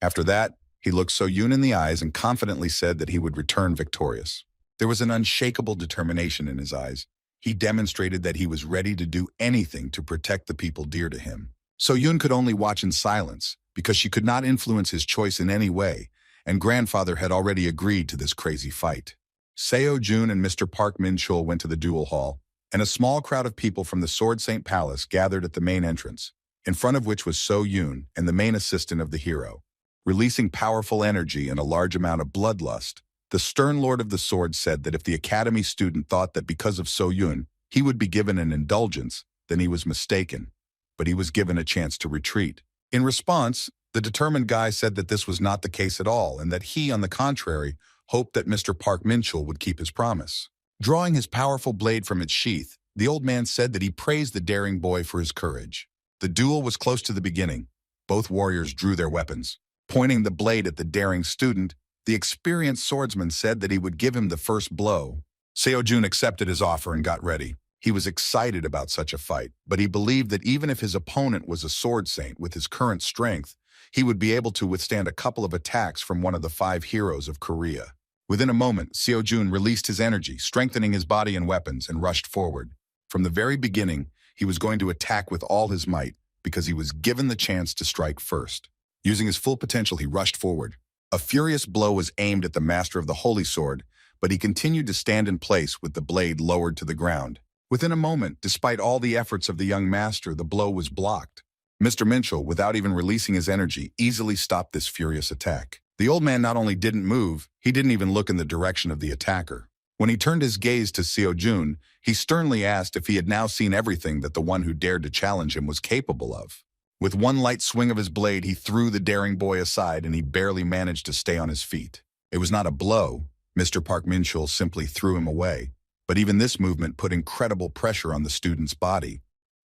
After that, he looked So Yoon in the eyes and confidently said that he would return victorious. There was an unshakable determination in his eyes. He demonstrated that he was ready to do anything to protect the people dear to him. So Yoon could only watch in silence, because she could not influence his choice in any way, and grandfather had already agreed to this crazy fight. Seo Jun and Mr. Park Min-chul went to the duel hall, and a small crowd of people from the Sword Saint Palace gathered at the main entrance, in front of which was So Yoon and the main assistant of the hero. Releasing powerful energy and a large amount of bloodlust, The stern lord of the sword said that if the academy student thought that because of So-yun, he would be given an indulgence, then he was mistaken. But he was given a chance to retreat. In response, the determined guy said that this was not the case at all and that he, on the contrary, hoped that Mr. Park Min-chul would keep his promise. Drawing his powerful blade from its sheath, the old man said that he praised the daring boy for his courage. The duel was close to the beginning. Both warriors drew their weapons. Pointing the blade at the daring student, the experienced swordsman said that he would give him the first blow. Seo-jun accepted his offer and got ready. He was excited about such a fight, but he believed that even if his opponent was a sword saint with his current strength, he would be able to withstand a couple of attacks from one of the 5 heroes of Korea. Within a moment, Seo-jun released his energy, strengthening his body and weapons, and rushed forward. From the very beginning, he was going to attack with all his might because he was given the chance to strike first. Using his full potential, he rushed forward. A furious blow was aimed at the master of the holy sword, but he continued to stand in place with the blade lowered to the ground. Within a moment, despite all the efforts of the young master, the blow was blocked. Mr. Min-chul, without even releasing his energy, easily stopped this furious attack. The old man not only didn't move, he didn't even look in the direction of the attacker. When he turned his gaze to Seo-jun, he sternly asked if he had now seen everything that the one who dared to challenge him was capable of. With one light swing of his blade, he threw the daring boy aside and he barely managed to stay on his feet. It was not a blow. Mr. Park Min-chul simply threw him away. But even this movement put incredible pressure on the student's body,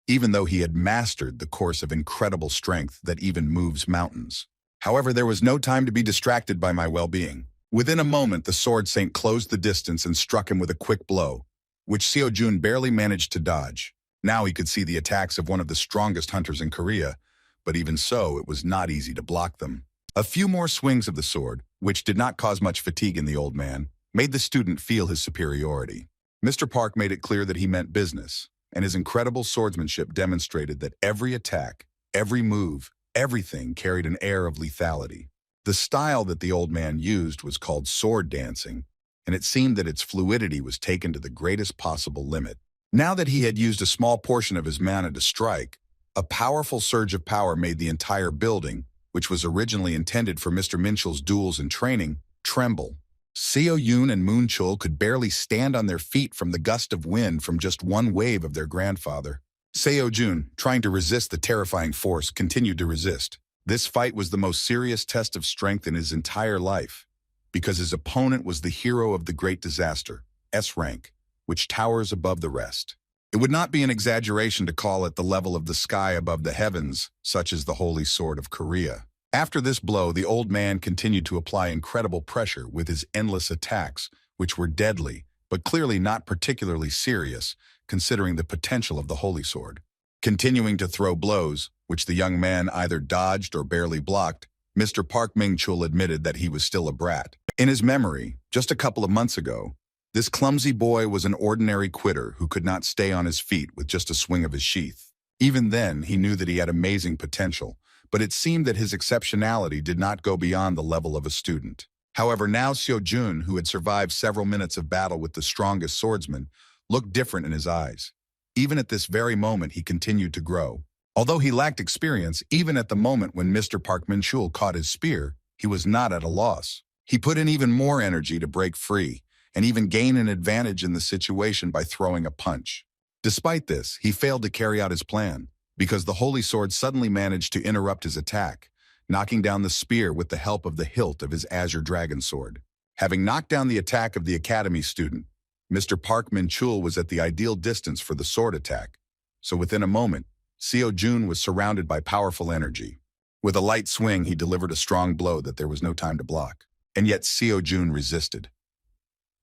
even though he had mastered the course of incredible strength that even moves mountains. However, there was no time to be distracted by my well-being. Within a moment, the sword saint closed the distance and struck him with a quick blow, which Seo-jun barely managed to dodge. Now he could see the attacks of one of the strongest hunters in Korea, but even so, it was not easy to block them. A few more swings of the sword, which did not cause much fatigue in the old man, made the student feel his superiority. Mr. Park made it clear that he meant business, and his incredible swordsmanship demonstrated that every attack, every move, everything carried an air of lethality. The style that the old man used was called sword dancing, and it seemed that its fluidity was taken to the greatest possible limit. Now that he had used a small portion of his mana to strike, a powerful surge of power made the entire building, which was originally intended for Mr. Min-chul's duels and training, tremble. Seo-yun and Moon-chul could barely stand on their feet from the gust of wind from just one wave of their grandfather. Seo-jun, trying to resist the terrifying force, continued to resist. This fight was the most serious test of strength in his entire life, because his opponent was the hero of the great disaster, S rank, which towers above the rest. It would not be an exaggeration to call it the level of the sky above the heavens, such as the Holy Sword of Korea. After this blow, the old man continued to apply incredible pressure with his endless attacks, which were deadly, but clearly not particularly serious, considering the potential of the Holy Sword. Continuing to throw blows, which the young man either dodged or barely blocked, Mr. Park Min-chul admitted that he was still a brat. In his memory, just a couple of months ago, this clumsy boy was an ordinary quitter who could not stay on his feet with just a swing of his sheath. Even then, he knew that he had amazing potential, but it seemed that his exceptionality did not go beyond the level of a student. However, now Seo-jun, who had survived several minutes of battle with the strongest swordsman, looked different in his eyes. Even at this very moment, he continued to grow. Although he lacked experience, even at the moment when Mr. Park Min-chul caught his spear, he was not at a loss. He put in even more energy to break free, and even gain an advantage in the situation by throwing a punch. Despite this, he failed to carry out his plan, because the Holy Sword suddenly managed to interrupt his attack, knocking down the spear with the help of the hilt of his Azure Dragon Sword. Having knocked down the attack of the Academy student, Mr. Park Min-chul was at the ideal distance for the sword attack, so within a moment, Seo-jun was surrounded by powerful energy. With a light swing, he delivered a strong blow that there was no time to block, and yet Seo-jun resisted.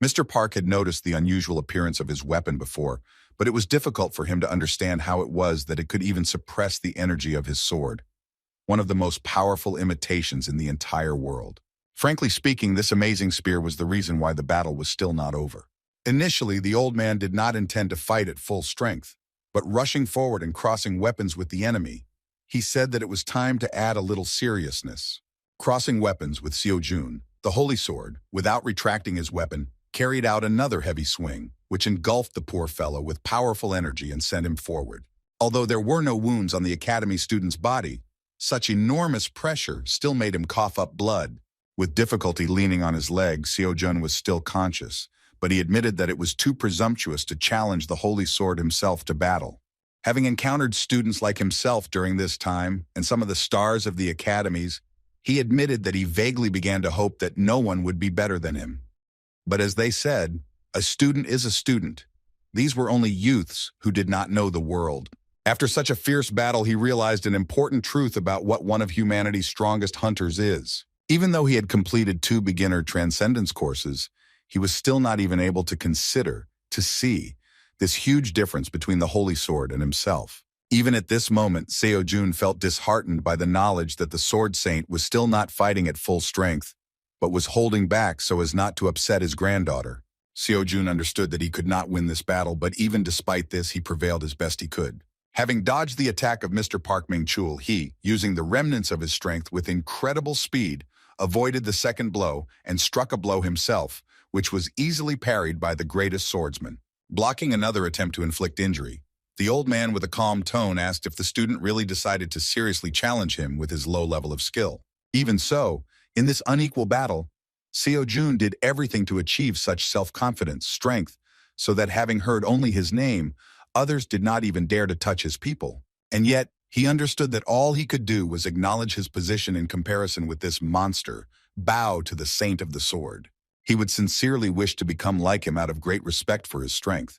Mr. Park had noticed the unusual appearance of his weapon before, but it was difficult for him to understand how it was that it could even suppress the energy of his sword, one of the most powerful imitations in the entire world. Frankly speaking, this amazing spear was the reason why the battle was still not over. Initially, the old man did not intend to fight at full strength, but rushing forward and crossing weapons with the enemy, he said that it was time to add a little seriousness. Crossing weapons with Seo-jun, the Holy Sword, without retracting his weapon, carried out another heavy swing, which engulfed the poor fellow with powerful energy and sent him forward. Although there were no wounds on the Academy student's body, such enormous pressure still made him cough up blood, With difficulty leaning on his leg, Seo-jun was still conscious, but he admitted that it was too presumptuous to challenge the Holy Sword himself to battle. Having encountered students like himself during this time, and some of the stars of the academies, he admitted that he vaguely began to hope that no one would be better than him. But as they said, a student is a student. These were only youths who did not know the world. After such a fierce battle, he realized an important truth about what one of humanity's strongest hunters is. Even though he had completed 2 beginner transcendence courses, he was still not even able to consider, to see, this huge difference between the Holy Sword and himself. Even at this moment, Seo-jun felt disheartened by the knowledge that the Sword Saint was still not fighting at full strength, but was holding back so as not to upset his granddaughter. Seo-jun understood that he could not win this battle, but even despite this, he prevailed as best he could. Having dodged the attack of Mr. Park Ming-chul, he, using the remnants of his strength with incredible speed, avoided the second blow and struck a blow himself, which was easily parried by the greatest swordsman. Blocking another attempt to inflict injury, the old man with a calm tone asked if the student really decided to seriously challenge him with his low level of skill. Even so, in this unequal battle, Seo-jun did everything to achieve such self-confidence, strength, so that having heard only his name, others did not even dare to touch his people. And yet, he understood that all he could do was acknowledge his position in comparison with this monster, bow to the Saint of the Sword. He would sincerely wish to become like him out of great respect for his strength.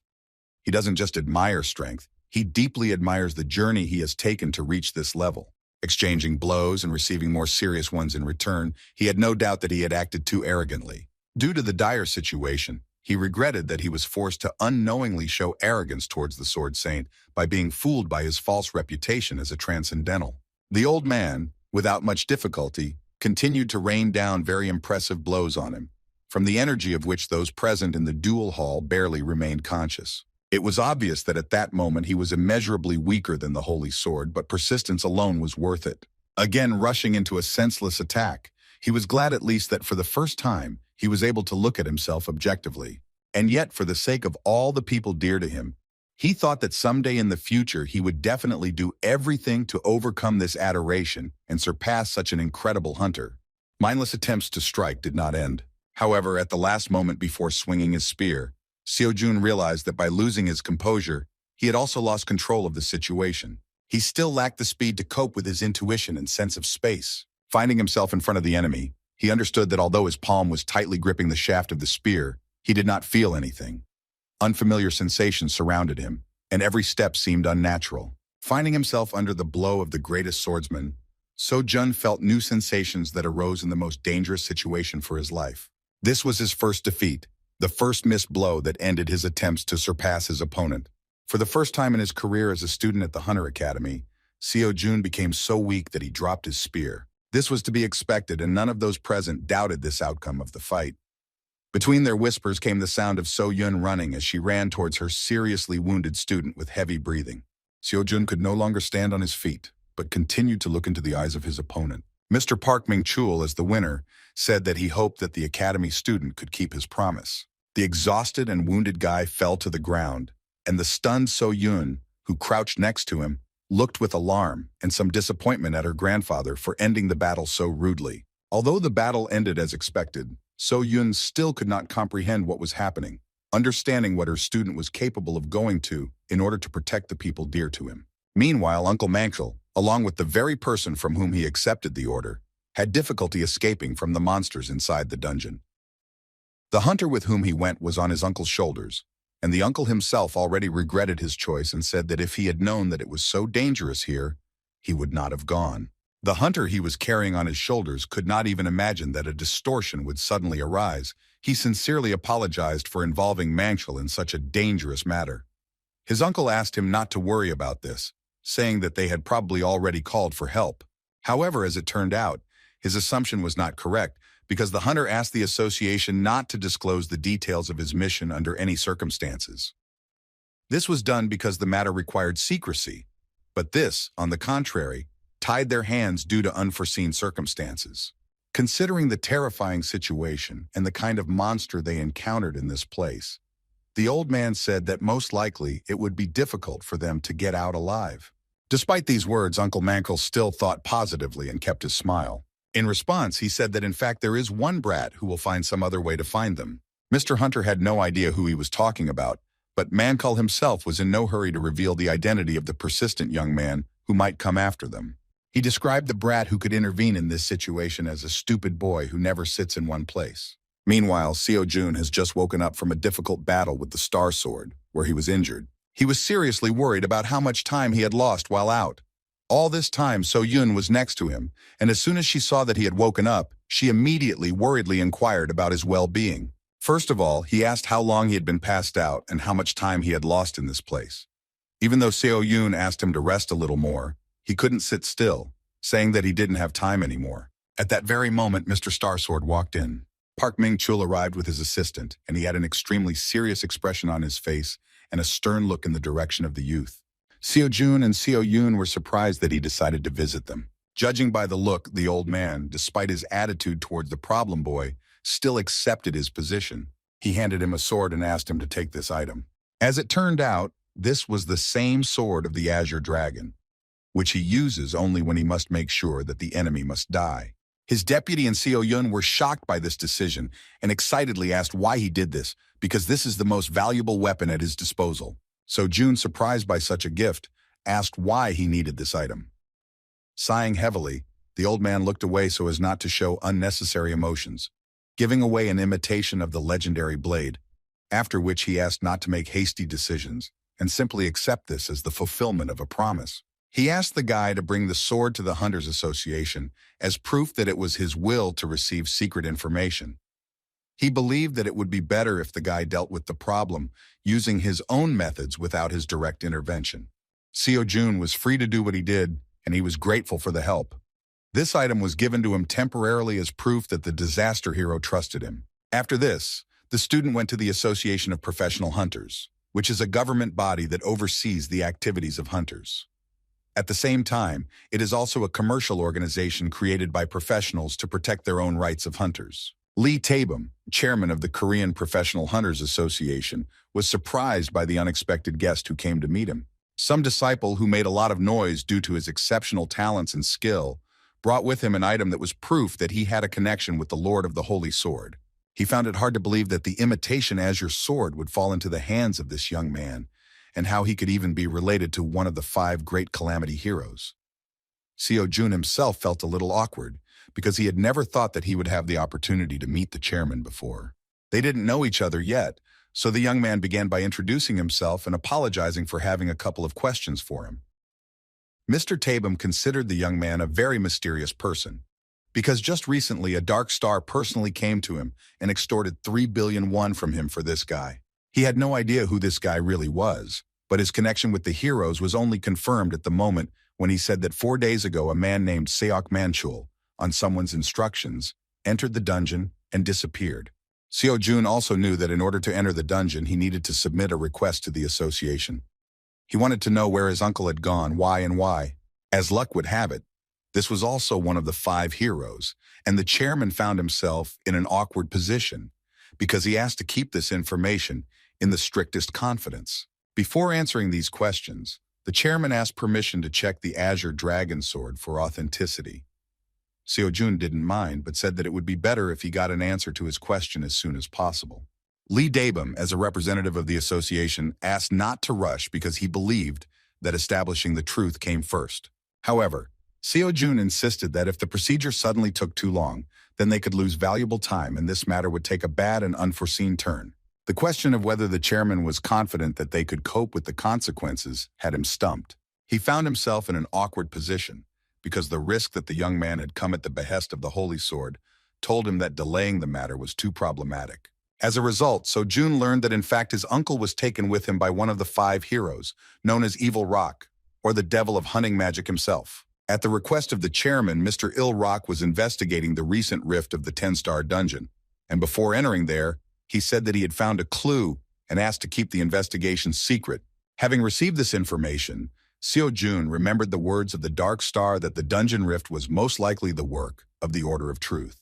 He doesn't just admire strength, he deeply admires the journey he has taken to reach this level. Exchanging blows and receiving more serious ones in return, he had no doubt that he had acted too arrogantly. Due to the dire situation, he regretted that he was forced to unknowingly show arrogance towards the Sword Saint by being fooled by his false reputation as a transcendental. The old man, without much difficulty, continued to rain down very impressive blows on him, from the energy of which those present in the duel hall barely remained conscious. It was obvious that at that moment he was immeasurably weaker than the Holy Sword, but persistence alone was worth it. Again rushing into a senseless attack, he was glad at least that for the first time he was able to look at himself objectively. And yet, for the sake of all the people dear to him, he thought that someday in the future he would definitely do everything to overcome this adoration and surpass such an incredible hunter. Mindless attempts to strike did not end. However, at the last moment before swinging his spear, Seo-jun realized that by losing his composure, he had also lost control of the situation. He still lacked the speed to cope with his intuition and sense of space. Finding himself in front of the enemy, he understood that although his palm was tightly gripping the shaft of the spear, he did not feel anything. Unfamiliar sensations surrounded him, and every step seemed unnatural. Finding himself under the blow of the greatest swordsman, Seo-jun felt new sensations that arose in the most dangerous situation for his life. This was his first defeat, the first missed blow that ended his attempts to surpass his opponent. For the first time in his career as a student at the Hunter Academy, Seo-jun became so weak that he dropped his spear. This was to be expected, and none of those present doubted this outcome of the fight. Between their whispers came the sound of Seo-yun running as she ran towards her seriously wounded student with heavy breathing. Seo-jun could no longer stand on his feet, but continued to look into the eyes of his opponent. Mr. Park Ming-chul, as the winner, said that he hoped that the academy student could keep his promise. The exhausted and wounded guy fell to the ground, and the stunned Seo-yun, who crouched next to him, looked with alarm and some disappointment at her grandfather for ending the battle so rudely. Although the battle ended as expected, Seo-yun still could not comprehend what was happening, understanding what her student was capable of going to in order to protect the people dear to him. Meanwhile, Uncle Manchel, along with the very person from whom he accepted the order, had difficulty escaping from the monsters inside the dungeon. The hunter with whom he went was on his uncle's shoulders, and the uncle himself already regretted his choice and said that if he had known that it was so dangerous here, he would not have gone. The hunter he was carrying on his shoulders could not even imagine that a distortion would suddenly arise. He sincerely apologized for involving Manchel in such a dangerous matter. His uncle asked him not to worry about this, saying that they had probably already called for help. However, as it turned out, his assumption was not correct, because the hunter asked the association not to disclose the details of his mission under any circumstances. This was done because the matter required secrecy, but this, on the contrary, tied their hands due to unforeseen circumstances. Considering the terrifying situation and the kind of monster they encountered in this place, the old man said that most likely it would be difficult for them to get out alive. Despite these words, Uncle Manchel still thought positively and kept his smile. In response, he said that in fact there is one brat who will find some other way to find them. Mr. Hunter had no idea who he was talking about, but Mankul himself was in no hurry to reveal the identity of the persistent young man who might come after them. He described the brat who could intervene in this situation as a stupid boy who never sits in one place. Meanwhile, Seo Jun has just woken up from a difficult battle with the Star Sword, where he was injured. He was seriously worried about how much time he had lost while out. All this time, So Yun was next to him, and as soon as she saw that he had woken up, she immediately worriedly inquired about his well-being. First of all, he asked how long he had been passed out and how much time he had lost in this place. Even though Seo Yun asked him to rest a little more, he couldn't sit still, saying that he didn't have time anymore. At that very moment, Mr. Starsword walked in. Park Ming-chul arrived with his assistant, and he had an extremely serious expression on his face and a stern look in the direction of the youth. Seo Jun and Seo Yun were surprised that he decided to visit them. Judging by the look, the old man, despite his attitude towards the problem boy, still accepted his position. He handed him a sword and asked him to take this item. As it turned out, this was the same sword of the Azure Dragon, which he uses only when he must make sure that the enemy must die. His deputy and Seo Yun were shocked by this decision and excitedly asked why he did this, because this is the most valuable weapon at his disposal. So Jun, surprised by such a gift, asked why he needed this item. Sighing heavily, the old man looked away so as not to show unnecessary emotions, giving away an imitation of the legendary blade, after which he asked not to make hasty decisions and simply accept this as the fulfillment of a promise. He asked the guy to bring the sword to the Hunters Association as proof that it was his will to receive secret information. He believed that it would be better if the guy dealt with the problem using his own methods without his direct intervention. Seo Jun was free to do what he did, and he was grateful for the help. This item was given to him temporarily as proof that the disaster hero trusted him. After this, the student went to the Association of Professional Hunters, which is a government body that oversees the activities of hunters. At the same time, it is also a commercial organization created by professionals to protect their own rights of hunters. Lee Taebum, chairman of the Korean Professional Hunters Association, was surprised by the unexpected guest who came to meet him. Some disciple who made a lot of noise due to his exceptional talents and skill brought with him an item that was proof that he had a connection with the Lord of the Holy Sword. He found it hard to believe that the imitation Azure Sword would fall into the hands of this young man, and how he could even be related to one of the 5 great calamity heroes. Seo Jun himself felt a little awkward, because he had never thought that he would have the opportunity to meet the chairman before. They didn't know each other yet, so the young man began by introducing himself and apologizing for having a couple of questions for him. Mr. Taebum considered the young man a very mysterious person, because just recently a dark star personally came to him and extorted 3 billion won from him for this guy. He had no idea who this guy really was, but his connection with the heroes was only confirmed at the moment when he said that 4 days ago a man named Seok Manchul, on someone's instructions, entered the dungeon and disappeared. Seo Jun also knew that in order to enter the dungeon, he needed to submit a request to the association. He wanted to know where his uncle had gone, why. As luck would have it, this was also one of the 5 heroes, and the chairman found himself in an awkward position because he asked to keep this information in the strictest confidence. Before answering these questions, the chairman asked permission to check the Azure Dragon Sword for authenticity. Seo Jun didn't mind, but said that it would be better if he got an answer to his question as soon as possible. Lee Taebum, as a representative of the association, asked not to rush because he believed that establishing the truth came first. However, Seo Jun insisted that if the procedure suddenly took too long, then they could lose valuable time and this matter would take a bad and unforeseen turn. The question of whether the chairman was confident that they could cope with the consequences had him stumped. He found himself in an awkward position, because the risk that the young man had come at the behest of the Holy Sword told him that delaying the matter was too problematic. As a result, Seo Jun learned that in fact his uncle was taken with him by one of the 5 heroes, known as Evil Rock, or the devil of hunting magic himself. At the request of the chairman, Mr. Il Rock was investigating the recent rift of the 10-star dungeon, and before entering there, he said that he had found a clue and asked to keep the investigation secret. Having received this information, Seo Jun remembered the words of the Dark Star that the dungeon rift was most likely the work of the Order of Truth.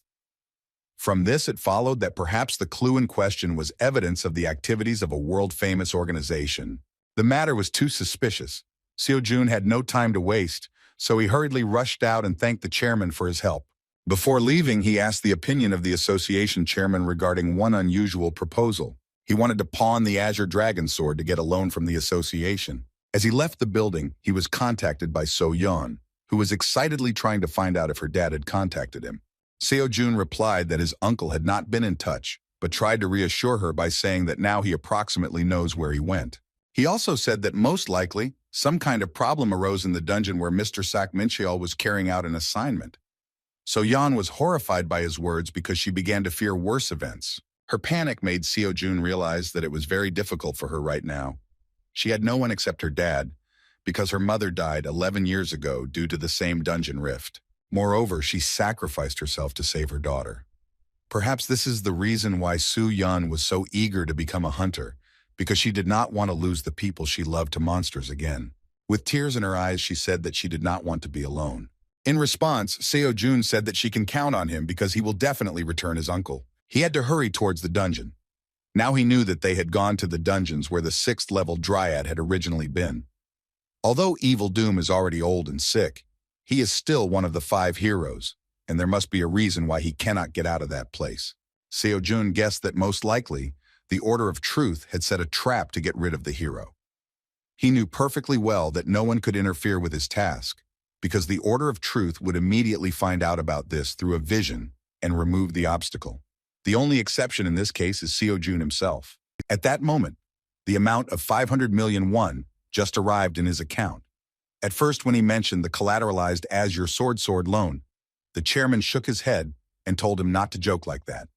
From this, it followed that perhaps the clue in question was evidence of the activities of a world-famous organization. The matter was too suspicious. Seo Jun had no time to waste, so he hurriedly rushed out and thanked the chairman for his help. Before leaving, he asked the opinion of the association chairman regarding one unusual proposal. He wanted to pawn the Azure Dragon Sword to get a loan from the association. As he left the building, he was contacted by So-yeon, who was excitedly trying to find out if her dad had contacted him. Seo-jun replied that his uncle had not been in touch, but tried to reassure her by saying that now he approximately knows where he went. He also said that most likely, some kind of problem arose in the dungeon where Mr. Sak-min-cheol was carrying out an assignment. So-yeon was horrified by his words because she began to fear worse events. Her panic made Seo-jun realize that it was very difficult for her right now. She had no one except her dad, because her mother died 11 years ago due to the same dungeon rift. Moreover, she sacrificed herself to save her daughter. Perhaps this is the reason why Soo-yeon was so eager to become a hunter, because she did not want to lose the people she loved to monsters again. With tears in her eyes, she said that she did not want to be alone. In response, Seo-jun said that she can count on him because he will definitely return his uncle. He had to hurry towards the dungeon. Now he knew that they had gone to the dungeons where the 6th-level Dryad had originally been. Although Evil Doom is already old and sick, he is still one of the 5 heroes, and there must be a reason why he cannot get out of that place. Seo-jun guessed that most likely, the Order of Truth had set a trap to get rid of the hero. He knew perfectly well that no one could interfere with his task, because the Order of Truth would immediately find out about this through a vision and remove the obstacle. The only exception in this case is Seo-jun himself. At that moment, the amount of 500 million won just arrived in his account. At first, when he mentioned the collateralized Azure Sword loan, the chairman shook his head and told him not to joke like that.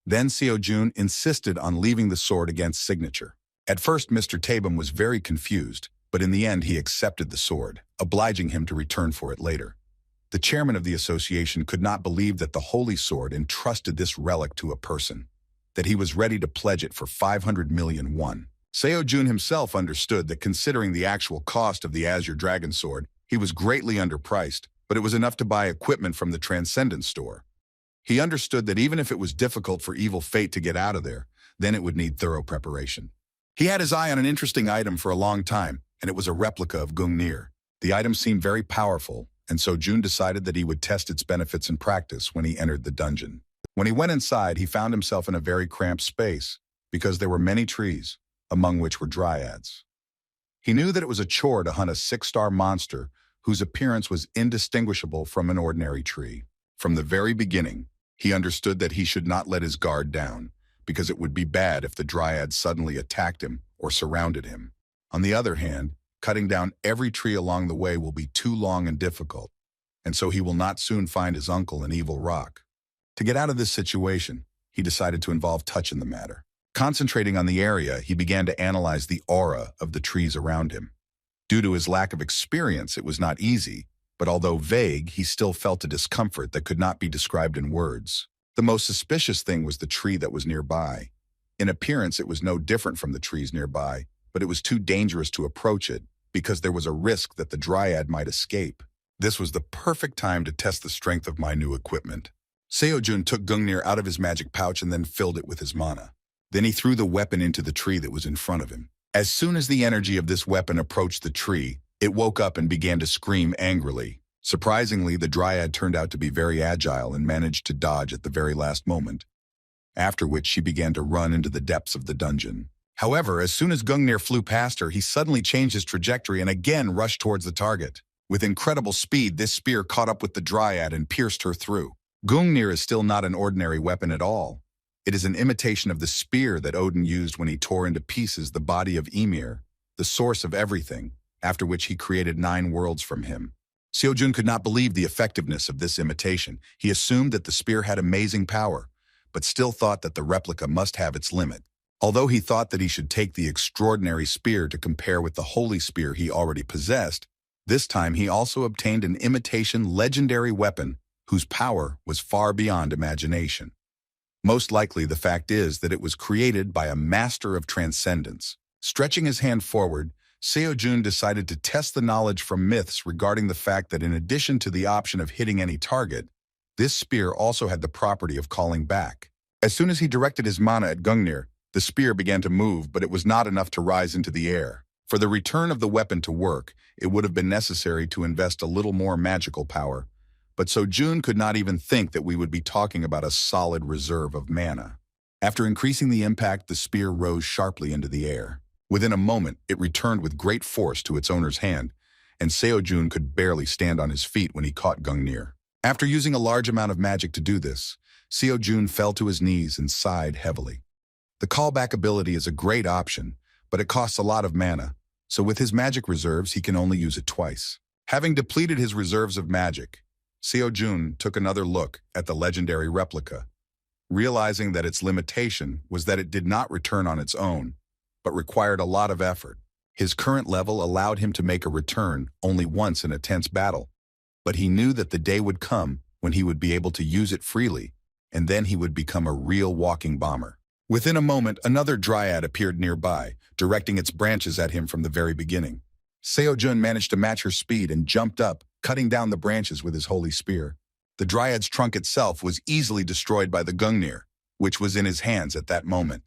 Then Seo-jun insisted on leaving the sword against signature. At first, Mr. Tabum was very confused, but in the end he accepted the sword, obliging him to return for it later. The chairman of the association could not believe that the Holy Sword entrusted this relic to a person, that he was ready to pledge it for 500 million won. Seo-jun himself understood that considering the actual cost of the Azure Dragon Sword, he was greatly underpriced, but it was enough to buy equipment from the Transcendence store. He understood that even if it was difficult for Evil Fate to get out of there, then it would need thorough preparation. He had his eye on an interesting item for a long time, and it was a replica of Gungnir. The item seemed very powerful, and so Jun decided that he would test its benefits in practice when he entered the dungeon. When he went inside, he found himself in a very cramped space, because there were many trees, among which were dryads. He knew that it was a chore to hunt a 6-star monster whose appearance was indistinguishable from an ordinary tree. From the very beginning, he understood that he should not let his guard down, because it would be bad if the dryads suddenly attacked him or surrounded him. On the other hand, cutting down every tree along the way will be too long and difficult, and so he will not soon find his uncle in Evil Rock. To get out of this situation, he decided to involve touch in the matter. Concentrating on the area, he began to analyze the aura of the trees around him. Due to his lack of experience, it was not easy, but although vague, he still felt a discomfort that could not be described in words. The most suspicious thing was the tree that was nearby. In appearance, it was no different from the trees nearby, but it was too dangerous to approach it because there was a risk that the dryad might escape. This was the perfect time to test the strength of my new equipment. Seo-jun took Gungnir out of his magic pouch and then filled it with his mana. Then he threw the weapon into the tree that was in front of him. As soon as the energy of this weapon approached the tree, it woke up and began to scream angrily. Surprisingly, the dryad turned out to be very agile and managed to dodge at the very last moment, after which she began to run into the depths of the dungeon. However, as soon as Gungnir flew past her, he suddenly changed his trajectory and again rushed towards the target. With incredible speed, this spear caught up with the dryad and pierced her through. Gungnir is still not an ordinary weapon at all. It is an imitation of the spear that Odin used when he tore into pieces the body of Ymir, the source of everything, after which he created 9 worlds from him. Seo-jun could not believe the effectiveness of this imitation. He assumed that the spear had amazing power, but still thought that the replica must have its limit. Although he thought that he should take the extraordinary spear to compare with the holy spear he already possessed, this time he also obtained an imitation legendary weapon whose power was far beyond imagination. Most likely the fact is that it was created by a master of transcendence. Stretching his hand forward, Seo-jun decided to test the knowledge from myths regarding the fact that in addition to the option of hitting any target, this spear also had the property of calling back. As soon as he directed his mana at Gungnir, the spear began to move, but it was not enough to rise into the air. For the return of the weapon to work, it would have been necessary to invest a little more magical power, but Sojun could not even think that we would be talking about a solid reserve of mana. After increasing the impact, the spear rose sharply into the air. Within a moment, it returned with great force to its owner's hand, and Seojun could barely stand on his feet when he caught Gungnir. After using a large amount of magic to do this, Seojun fell to his knees and sighed heavily. The callback ability is a great option, but it costs a lot of mana, so with his magic reserves he can only use it twice. Having depleted his reserves of magic, Seojun took another look at the legendary replica, realizing that its limitation was that it did not return on its own, but required a lot of effort. His current level allowed him to make a return only once in a tense battle, but he knew that the day would come when he would be able to use it freely, and then he would become a real walking bomber. Within a moment, another dryad appeared nearby, directing its branches at him from the very beginning. Seojun managed to match her speed and jumped up, cutting down the branches with his holy spear. The dryad's trunk itself was easily destroyed by the Gungnir, which was in his hands at that moment.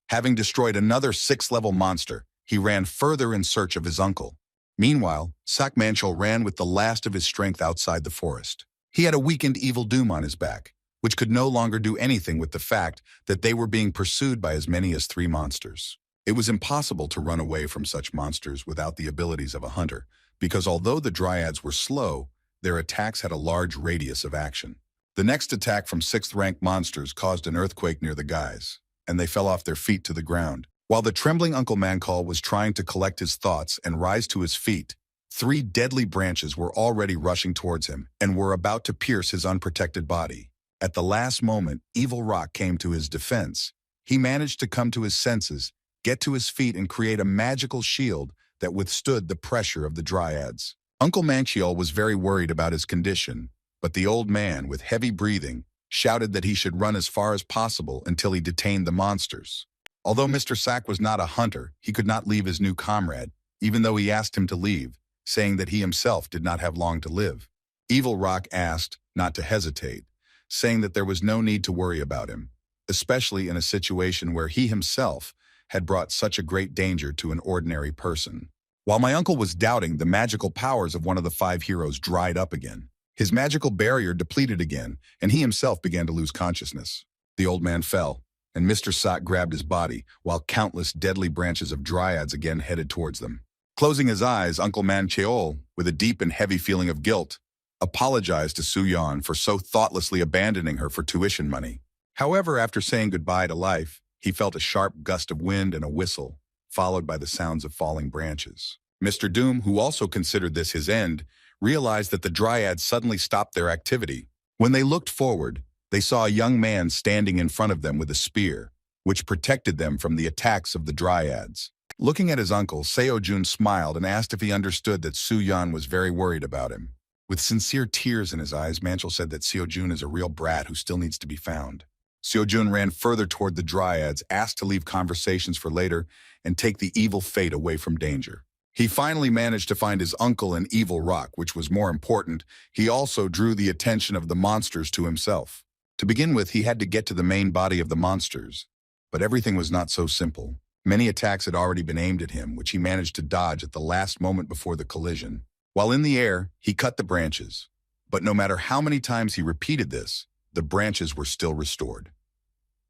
Having destroyed another 6th-level monster, he ran further in search of his uncle. Meanwhile, Sakmanchul ran with the last of his strength outside the forest. He had a weakened evil doom on his back, which could no longer do anything with the fact that they were being pursued by as many as 3 monsters. It was impossible to run away from such monsters without the abilities of a hunter, because although the dryads were slow, their attacks had a large radius of action. The next attack from 6th-rank monsters caused an earthquake near the guys, and they fell off their feet to the ground. While the trembling Uncle Mancall was trying to collect his thoughts and rise to his feet, 3 deadly branches were already rushing towards him and were about to pierce his unprotected body. At the last moment, Evil Rock came to his defense. He managed to come to his senses, get to his feet, and create a magical shield that withstood the pressure of the dryads. Uncle Manchiol was very worried about his condition, but the old man, with heavy breathing, shouted that he should run as far as possible until he detained the monsters. Although Mr. Sack was not a hunter, he could not leave his new comrade, even though he asked him to leave, saying that he himself did not have long to live. Evil Rock asked not to hesitate, saying that there was no need to worry about him, especially in a situation where he himself had brought such a great danger to an ordinary person. While my uncle was doubting, the magical powers of one of the 5 heroes dried up again. His magical barrier depleted again, and he himself began to lose consciousness. The old man fell, and Mr. Sak grabbed his body, while countless deadly branches of dryads again headed towards them. Closing his eyes, Uncle Mancheol, with a deep and heavy feeling of guilt, apologized to Suyan for so thoughtlessly abandoning her for tuition money. However, after saying goodbye to life, he felt a sharp gust of wind and a whistle, followed by the sounds of falling branches. Mr. Doom, who also considered this his end, realized that the dryads suddenly stopped their activity. When they looked forward, they saw a young man standing in front of them with a spear, which protected them from the attacks of the dryads. Looking at his uncle, Seojun smiled and asked if he understood that Suyan was very worried about him. With sincere tears in his eyes, Manchel said that Seojun is a real brat who still needs to be found. Seojun ran further toward the dryads, asked to leave conversations for later, and take the evil fate away from danger. He finally managed to find his uncle in Evil Rock, which was more important. He also drew the attention of the monsters to himself. To begin with, he had to get to the main body of the monsters, but everything was not so simple. Many attacks had already been aimed at him, which he managed to dodge at the last moment before the collision. While in the air, he cut the branches, but no matter how many times he repeated this, the branches were still restored.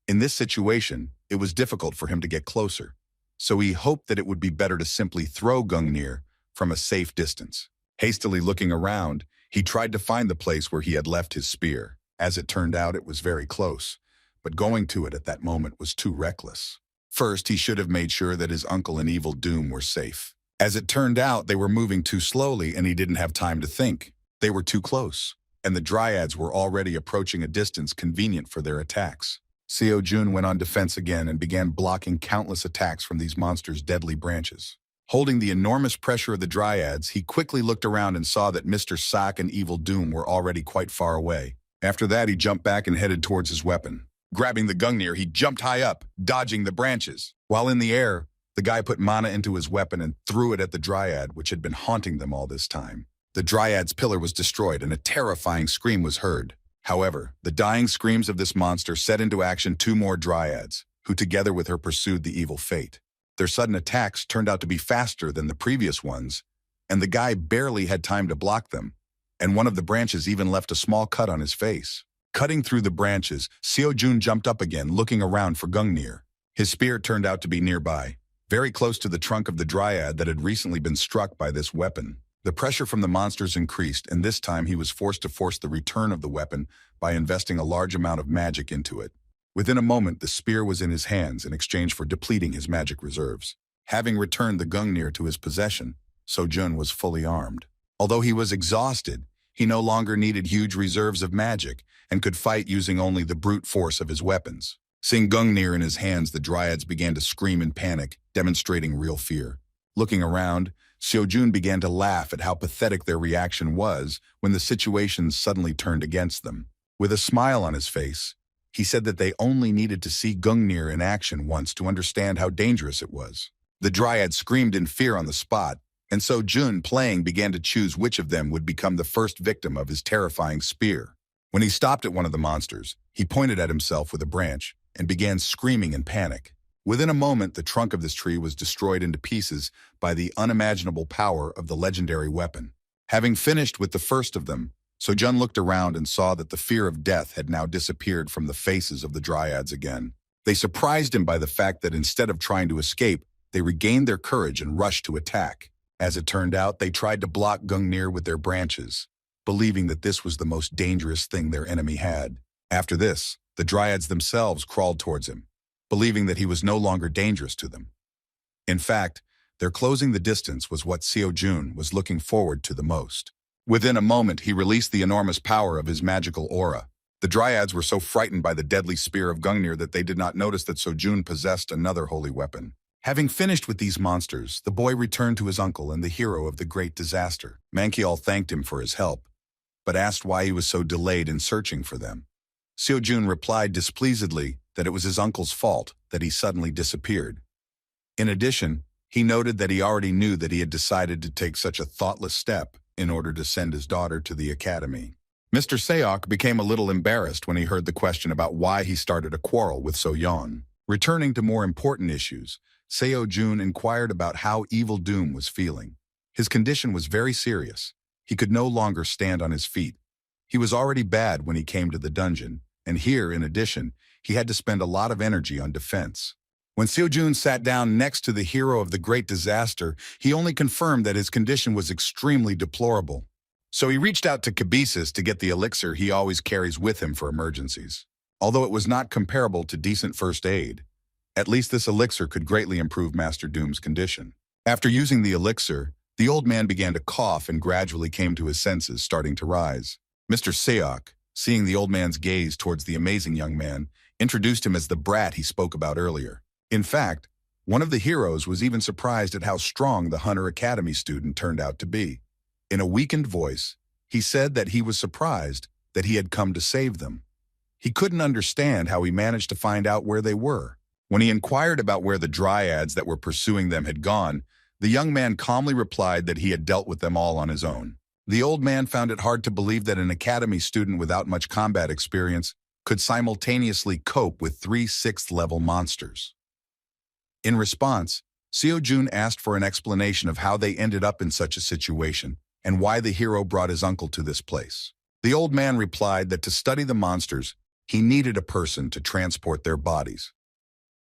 In this situation, it was difficult for him to get closer, so he hoped that it would be better to simply throw Gungnir from a safe distance. Hastily looking around, he tried to find the place where he had left his spear. As it turned out, it was very close, but going to it at that moment was too reckless. First, he should have made sure that his uncle and Evil Doom were safe. As it turned out, they were moving too slowly and he didn't have time to think. They were too close, and the dryads were already approaching a distance convenient for their attacks. Seojun went on defense again and began blocking countless attacks from these monsters' deadly branches. Holding the enormous pressure of the dryads, he quickly looked around and saw that Mr. Sak and Evil Doom were already quite far away. After that, he jumped back and headed towards his weapon. Grabbing the Gungnir, he jumped high up, dodging the branches. While in the air, the guy put mana into his weapon and threw it at the dryad, which had been haunting them all this time. The dryad's pillar was destroyed and a terrifying scream was heard. However, the dying screams of this monster set into action 2 more dryads, who together with her pursued the evil fate. Their sudden attacks turned out to be faster than the previous ones, and the guy barely had time to block them, and one of the branches even left a small cut on his face. Cutting through the branches, Seo-jun jumped up again, looking around for Gungnir. His spear turned out to be nearby, very close to the trunk of the dryad that had recently been struck by this weapon. The pressure from the monsters increased, and this time he was forced to force the return of the weapon by investing a large amount of magic into it. Within a moment, the spear was in his hands in exchange for depleting his magic reserves. Having returned the Gungnir to his possession, Seo-jun was fully armed. Although he was exhausted, he no longer needed huge reserves of magic and could fight using only the brute force of his weapons. Seeing Gungnir in his hands, the dryads began to scream in panic, demonstrating real fear. Looking around, Seo-jun began to laugh at how pathetic their reaction was when the situation suddenly turned against them. With a smile on his face, he said that they only needed to see Gungnir in action once to understand how dangerous it was. The dryad screamed in fear on the spot, and Seo-jun, playing, began to choose which of them would become the first victim of his terrifying spear. When he stopped at one of the monsters, he pointed at himself with a branch and began screaming in panic. Within a moment, the trunk of this tree was destroyed into pieces by the unimaginable power of the legendary weapon. Having finished with the first of them, Seo-jun looked around and saw that the fear of death had now disappeared from the faces of the dryads again. They surprised him by the fact that instead of trying to escape, they regained their courage and rushed to attack. As it turned out, they tried to block Gungnir with their branches, believing that this was the most dangerous thing their enemy had. After this, the dryads themselves crawled towards him, believing that he was no longer dangerous to them. In fact, their closing the distance was what Seo-jun was looking forward to the most. Within a moment, he released the enormous power of his magical aura. The dryads were so frightened by the deadly spear of Gungnir that they did not notice that Seo-jun possessed another holy weapon. Having finished with these monsters, the boy returned to his uncle and the hero of the great disaster. Manhwa thanked him for his help, but asked why he was so delayed in searching for them. Seo-jun replied displeasedly that it was his uncle's fault that he suddenly disappeared. In addition, he noted that he already knew that he had decided to take such a thoughtless step in order to send his daughter to the academy. Mr. Seok became a little embarrassed when he heard the question about why he started a quarrel with Seo-yeon. Returning to more important issues, Seo-jun inquired about how Evil Doom was feeling. His condition was very serious. He could no longer stand on his feet. He was already bad when he came to the dungeon, and here, in addition, he had to spend a lot of energy on defense. When Seo-jun sat down next to the hero of the great disaster, he only confirmed that his condition was extremely deplorable. So he reached out to Kibisis to get the elixir he always carries with him for emergencies. Although it was not comparable to decent first aid, at least this elixir could greatly improve Master Doom's condition. After using the elixir, the old man began to cough and gradually came to his senses, starting to rise. Mr. Seok, seeing the old man's gaze towards the amazing young man, introduced him as the brat he spoke about earlier. In fact, one of the heroes was even surprised at how strong the Hunter Academy student turned out to be. In a weakened voice, he said that he was surprised that he had come to save them. He couldn't understand how he managed to find out where they were. When he inquired about where the dryads that were pursuing them had gone, the young man calmly replied that he had dealt with them all on his own. The old man found it hard to believe that an academy student without much combat experience could simultaneously cope with 3 6th-level monsters. In response, Seo-jun asked for an explanation of how they ended up in such a situation and why the hero brought his uncle to this place. The old man replied that to study the monsters, he needed a person to transport their bodies.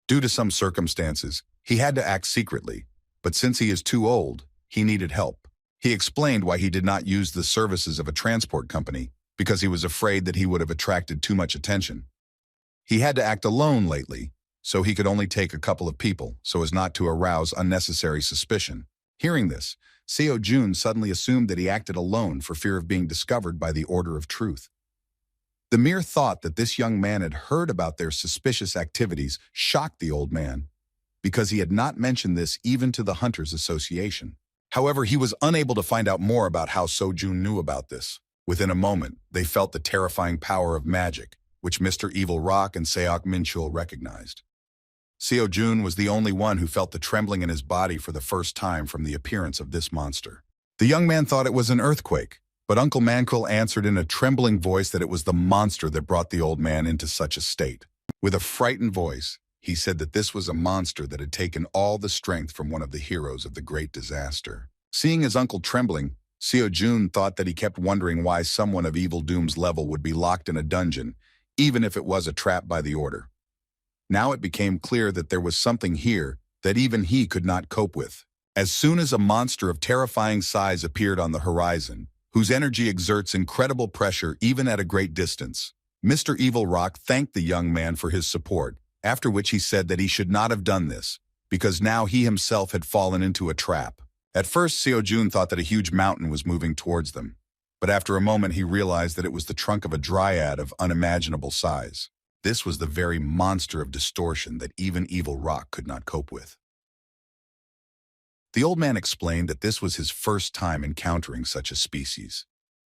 Due to some circumstances, he had to act secretly, but since he is too old, he needed help. He explained why he did not use the services of a transport company because he was afraid that he would have attracted too much attention. He had to act alone lately, so he could only take a couple of people so as not to arouse unnecessary suspicion. Hearing this, Seo-jun suddenly assumed that he acted alone for fear of being discovered by the Order of Truth. The mere thought that this young man had heard about their suspicious activities shocked the old man, because he had not mentioned this even to the Hunters Association. However, he was unable to find out more about how Seo-jun knew about this. Within a moment, they felt the terrifying power of magic, which Mr. Evil Rock and Seok Minchul recognized. Seo-jun was the only one who felt the trembling in his body for the first time from the appearance of this monster. The young man thought it was an earthquake, but Uncle Manhwa answered in a trembling voice that it was the monster that brought the old man into such a state. With a frightened voice, he said that this was a monster that had taken all the strength from one of the heroes of the great disaster. Seeing his uncle trembling, Seo Jun thought that he kept wondering why someone of Evil Doom's level would be locked in a dungeon, even if it was a trap by the Order. Now it became clear that there was something here that even he could not cope with. As soon as a monster of terrifying size appeared on the horizon, whose energy exerts incredible pressure even at a great distance, Mr. Evil Rock thanked the young man for his support, after which he said that he should not have done this, because now he himself had fallen into a trap. At first, Seo Jun thought that a huge mountain was moving towards them, but after a moment he realized that it was the trunk of a dryad of unimaginable size. This was the very monster of distortion that even Evil Rock could not cope with. The old man explained that this was his first time encountering such a species.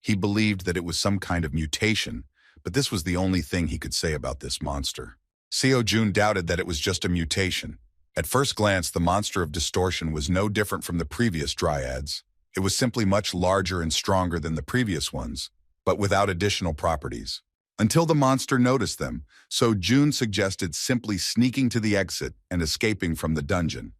He believed that it was some kind of mutation, but this was the only thing he could say about this monster. Seo Jun doubted that it was just a mutation. At first glance, the monster of distortion was no different from the previous dryads. It was simply much larger and stronger than the previous ones, but without additional properties. Until the monster noticed them, so Jun suggested simply sneaking to the exit and escaping from the dungeon.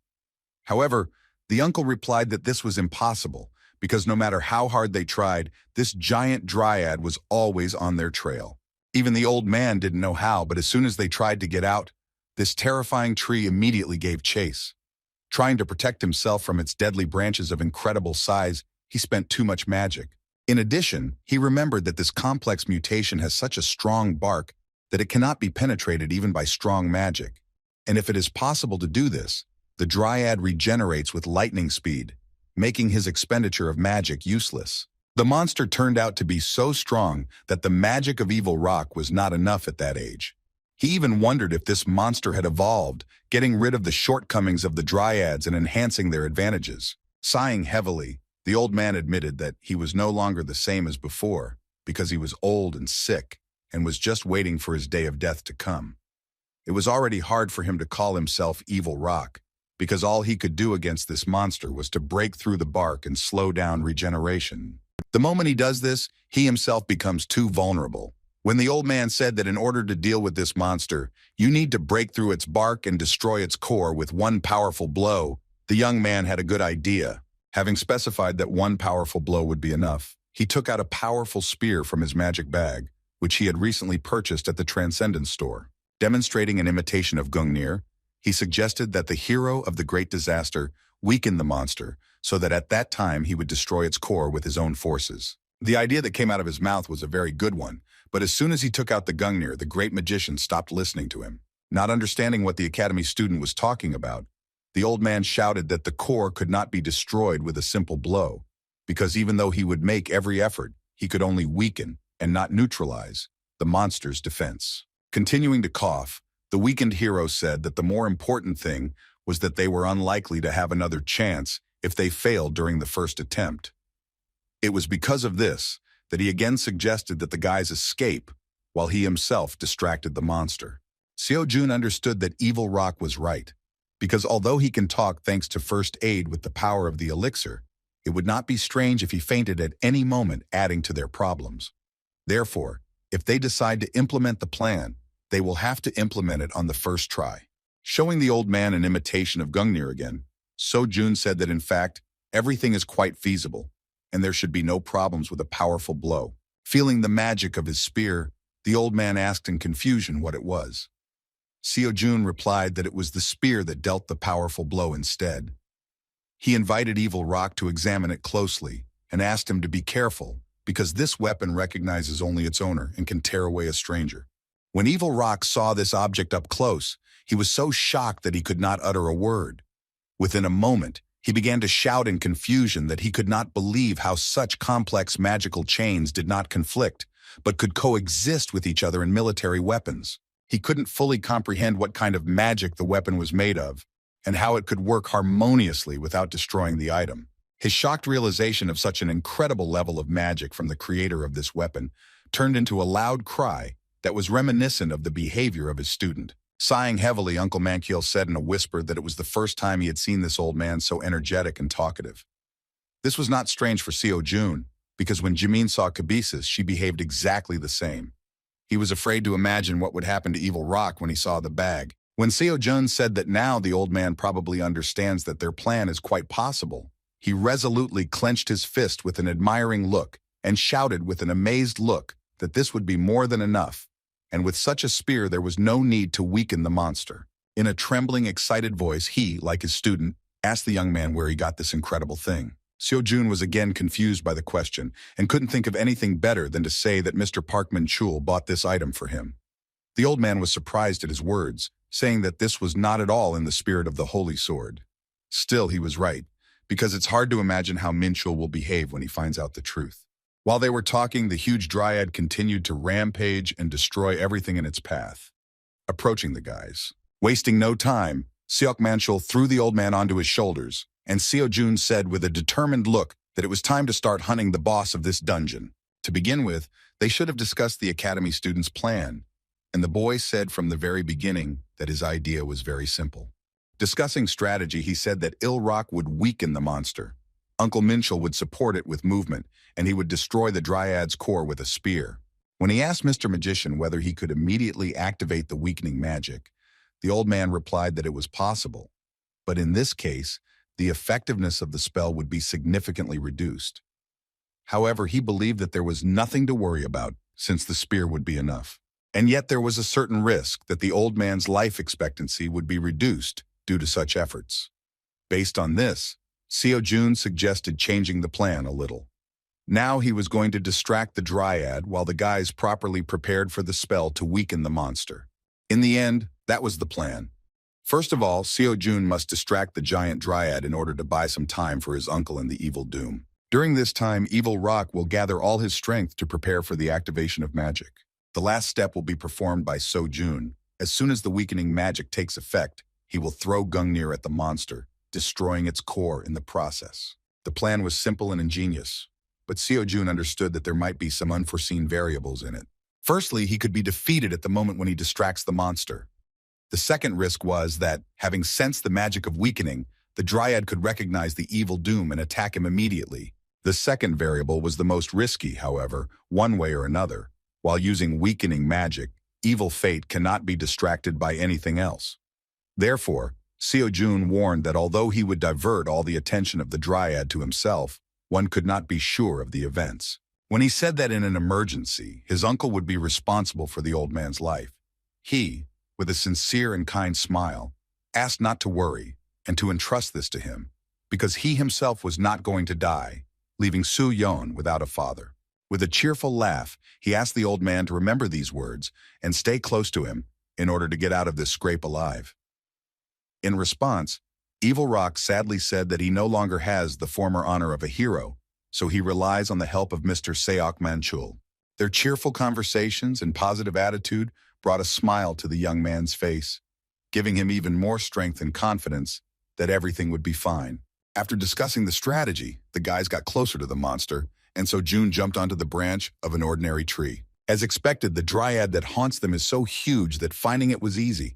However, the uncle replied that this was impossible, because no matter how hard they tried, this giant dryad was always on their trail. Even the old man didn't know how, but as soon as they tried to get out, this terrifying tree immediately gave chase. Trying to protect himself from its deadly branches of incredible size, he spent too much magic. In addition, he remembered that this complex mutation has such a strong bark that it cannot be penetrated even by strong magic. And if it is possible to do this, the dryad regenerates with lightning speed, making his expenditure of magic useless. The monster turned out to be so strong that the magic of Evil Rock was not enough at that age. He even wondered if this monster had evolved, getting rid of the shortcomings of the dryads and enhancing their advantages. Sighing heavily, the old man admitted that he was no longer the same as before, because he was old and sick, and was just waiting for his day of death to come. It was already hard for him to call himself Evil Rock, because all he could do against this monster was to break through the bark and slow down regeneration. The moment he does this, he himself becomes too vulnerable. When the old man said that in order to deal with this monster, you need to break through its bark and destroy its core with one powerful blow, the young man had a good idea. Having specified that one powerful blow would be enough, he took out a powerful spear from his magic bag, which he had recently purchased at the Transcendence store. Demonstrating an imitation of Gungnir, he suggested that the hero of the great disaster weaken the monster so that at that time he would destroy its core with his own forces. The idea that came out of his mouth was a very good one, but as soon as he took out the Gungnir, the great magician stopped listening to him. Not understanding what the academy student was talking about, the old man shouted that the core could not be destroyed with a simple blow, because even though he would make every effort, he could only weaken, and not neutralize, the monster's defense. Continuing to cough, the weakened hero said that the more important thing was that they were unlikely to have another chance if they failed during the first attempt. It was because of this that he again suggested that the guys escape while he himself distracted the monster. Seo Jun understood that Evil Rock was right, because although he can talk thanks to first aid with the power of the elixir, it would not be strange if he fainted at any moment, adding to their problems. Therefore, if they decide to implement the plan, they will have to implement it on the first try. Showing the old man an imitation of Gungnir again, Seo Jun said that in fact, everything is quite feasible, and there should be no problems with a powerful blow. Feeling the magic of his spear, the old man asked in confusion what it was. Seo Jun replied that it was the spear that dealt the powerful blow instead. He invited Evil Rock to examine it closely and asked him to be careful, because this weapon recognizes only its owner and can tear away a stranger. When Evil Rock saw this object up close, he was so shocked that he could not utter a word. Within a moment, he began to shout in confusion that he could not believe how such complex magical chains did not conflict, but could coexist with each other in military weapons. He couldn't fully comprehend what kind of magic the weapon was made of, and how it could work harmoniously without destroying the item. His shocked realization of such an incredible level of magic from the creator of this weapon turned into a loud cry that was reminiscent of the behavior of his student. Sighing heavily, Uncle Mankiel said in a whisper that it was the first time he had seen this old man so energetic and talkative. This was not strange for Seo Jun, because when Jimin saw Kabisis, she behaved exactly the same. He was afraid to imagine what would happen to Evil Rock when he saw the bag. When Seo Jun said that now the old man probably understands that their plan is quite possible, He resolutely clenched his fist with an admiring look and shouted with an amazed look that this would be more than enough, and with such a spear there was no need to weaken the monster. In a trembling, excited voice, he, like his student, asked the young man where he got this incredible thing. Seo-jun was again confused by the question and couldn't think of anything better than to say that Mr. Park Min-chul bought this item for him. The old man was surprised at his words, saying that this was not at all in the spirit of the holy sword. Still, he was right, because it's hard to imagine how Min-chul will behave when he finds out the truth. While they were talking, the huge dryad continued to rampage and destroy everything in its path, approaching the guys. Wasting no time, Seok Manchul threw the old man onto his shoulders, and Seo-jun said with a determined look that it was time to start hunting the boss of this dungeon. To begin with, they should have discussed the academy student's plan, and the boy said from the very beginning that his idea was very simple. Discussing strategy, he said that Il-Rock would weaken the monster. Uncle Minchul would support it with movement, and he would destroy the dryad's core with a spear. When he asked Mr. Magician whether he could immediately activate the weakening magic, the old man replied that it was possible, but in this case, the effectiveness of the spell would be significantly reduced. However, he believed that there was nothing to worry about, since the spear would be enough. And yet there was a certain risk that the old man's life expectancy would be reduced due to such efforts. Based on this, Seo-jun suggested changing the plan a little. Now he was going to distract the dryad while the guys properly prepared for the spell to weaken the monster. In the end, that was the plan. First of all, Seo-jun must distract the giant dryad in order to buy some time for his uncle and the evil doom. During this time, Evil Rock will gather all his strength to prepare for the activation of magic. The last step will be performed by Seo-jun. As soon as the weakening magic takes effect, he will throw Gungnir at the monster, destroying its core in the process. The plan was simple and ingenious, but Seo-jun understood that there might be some unforeseen variables in it. Firstly, he could be defeated at the moment when he distracts the monster. The second risk was that, having sensed the magic of weakening, the dryad could recognize the evil doom and attack him immediately. The second variable was the most risky, however, one way or another. While using weakening magic, evil fate cannot be distracted by anything else. Therefore, Seo-jun warned that although he would divert all the attention of the dryad to himself, one could not be sure of the events. When he said that in an emergency, his uncle would be responsible for the old man's life, he, with a sincere and kind smile, asked not to worry and to entrust this to him, because he himself was not going to die, leaving Soo-yeon without a father. With a cheerful laugh, he asked the old man to remember these words and stay close to him in order to get out of this scrape alive. In response, Evil Rock sadly said that he no longer has the former honor of a hero, so he relies on the help of Mr. Seok Manchul. Their cheerful conversations and positive attitude brought a smile to the young man's face, giving him even more strength and confidence that everything would be fine. After discussing the strategy, the guys got closer to the monster, and so June jumped onto the branch of an ordinary tree. As expected, the dryad that haunts them is so huge that finding it was easy.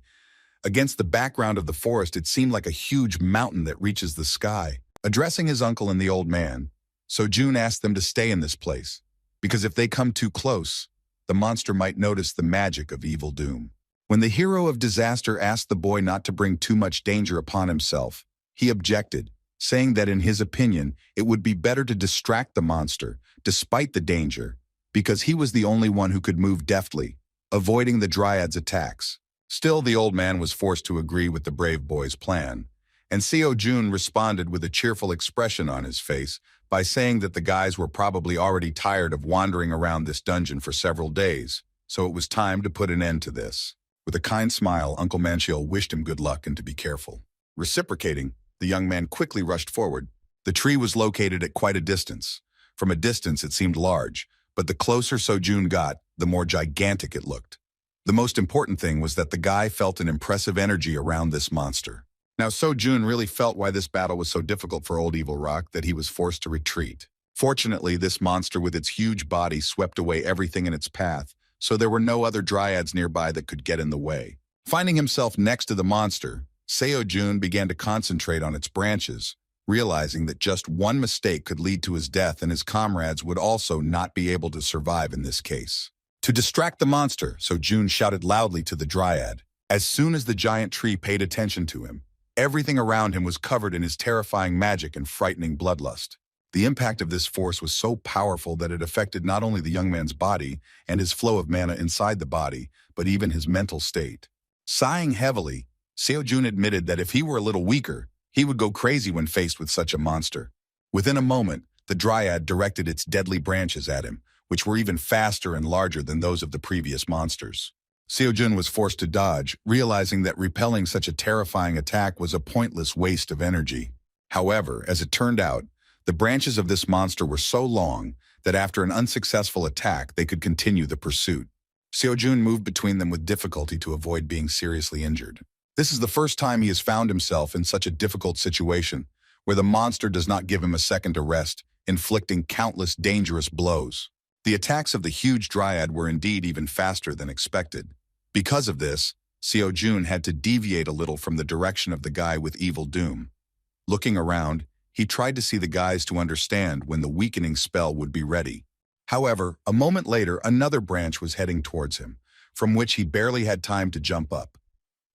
Against the background of the forest, it seemed like a huge mountain that reaches the sky. Addressing his uncle and the old man, Seo-jun asked them to stay in this place, because if they come too close, the monster might notice the magic of evil doom. When the hero of disaster asked the boy not to bring too much danger upon himself, he objected, saying that in his opinion, it would be better to distract the monster, despite the danger, because he was the only one who could move deftly, avoiding the dryad's attacks. Still, the old man was forced to agree with the brave boy's plan, and Seo-jun responded with a cheerful expression on his face by saying that the guys were probably already tired of wandering around this dungeon for several days, so it was time to put an end to this. With a kind smile, Uncle Manchil wished him good luck and to be careful. Reciprocating, the young man quickly rushed forward. The tree was located at quite a distance. From a distance, it seemed large, but the closer Seo-jun got, the more gigantic it looked. The most important thing was that the guy felt an impressive energy around this monster. Now, Seo-jun really felt why this battle was so difficult for old Evil Rock that he was forced to retreat. Fortunately, this monster with its huge body swept away everything in its path, so there were no other dryads nearby that could get in the way. Finding himself next to the monster, Seo-jun began to concentrate on its branches, realizing that just one mistake could lead to his death and his comrades would also not be able to survive in this case. To distract the monster, Seo-jun shouted loudly to the dryad. As soon as the giant tree paid attention to him, Everything around him was covered in his terrifying magic and frightening bloodlust. The impact of this force was so powerful that it affected not only the young man's body and his flow of mana inside the body, but even his mental state. Sighing heavily, Seojun admitted that if he were a little weaker, he would go crazy when faced with such a monster. Within a moment, the dryad directed its deadly branches at him, which were even faster and larger than those of the previous monsters. Seojun was forced to dodge, realizing that repelling such a terrifying attack was a pointless waste of energy. However, as it turned out, the branches of this monster were so long that after an unsuccessful attack, they could continue the pursuit. Seojun moved between them with difficulty to avoid being seriously injured. This is the first time he has found himself in such a difficult situation, where the monster does not give him a second to rest, inflicting countless dangerous blows. The attacks of the huge dryad were indeed even faster than expected. Because of this, Seojun had to deviate a little from the direction of the guy with evil doom. Looking around, he tried to see the guys to understand when the weakening spell would be ready. However, a moment later, another branch was heading towards him, from which he barely had time to jump up.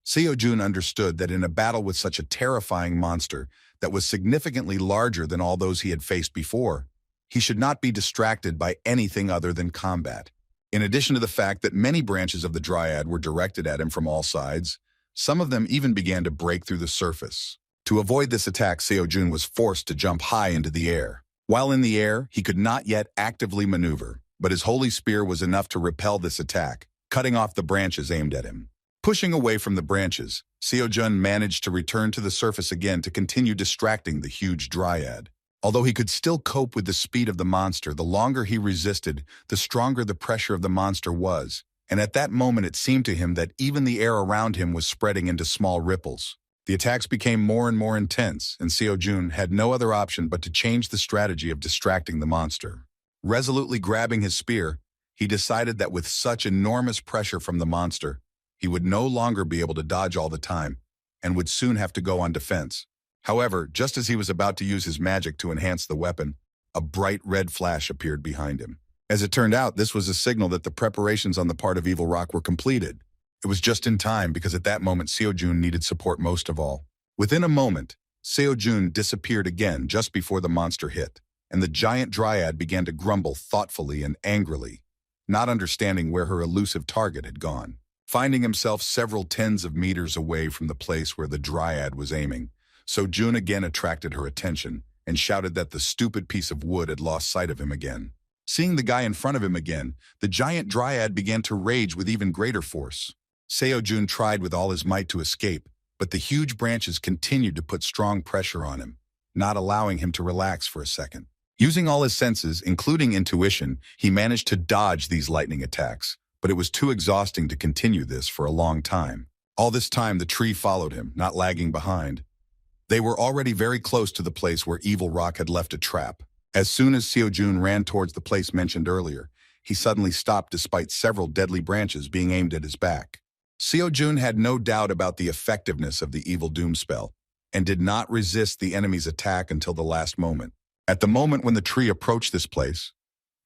Seojun understood that in a battle with such a terrifying monster that was significantly larger than all those he had faced before, he should not be distracted by anything other than combat. In addition to the fact that many branches of the dryad were directed at him from all sides, some of them even began to break through the surface. To avoid this attack, Seojun was forced to jump high into the air. While in the air, he could not yet actively maneuver, but his holy spear was enough to repel this attack, cutting off the branches aimed at him. Pushing away from the branches, Seojun managed to return to the surface again to continue distracting the huge dryad. Although he could still cope with the speed of the monster, the longer he resisted, the stronger the pressure of the monster was, and at that moment it seemed to him that even the air around him was spreading into small ripples. The attacks became more and more intense, and Seojun had no other option but to change the strategy of distracting the monster. Resolutely grabbing his spear, he decided that with such enormous pressure from the monster, he would no longer be able to dodge all the time, and would soon have to go on defense. However, just as he was about to use his magic to enhance the weapon, a bright red flash appeared behind him. As it turned out, this was a signal that the preparations on the part of Evil Rock were completed. It was just in time because at that moment Seojun needed support most of all. Within a moment, Seojun disappeared again just before the monster hit, and the giant dryad began to grumble thoughtfully and angrily, not understanding where her elusive target had gone. Finding himself several tens of meters away from the place where the dryad was aiming, Seojun again attracted her attention and shouted that the stupid piece of wood had lost sight of him again. Seeing the guy in front of him again, the giant dryad began to rage with even greater force. Seojun tried with all his might to escape, but the huge branches continued to put strong pressure on him, not allowing him to relax for a second. Using all his senses, including intuition, he managed to dodge these lightning attacks, but it was too exhausting to continue this for a long time. All this time, the tree followed him, not lagging behind. They were already very close to the place where Evil Rock had left a trap. As soon as Seojun ran towards the place mentioned earlier, he suddenly stopped despite several deadly branches being aimed at his back. Seojun had no doubt about the effectiveness of the Evil Doom spell, and did not resist the enemy's attack until the last moment. At the moment when the tree approached this place,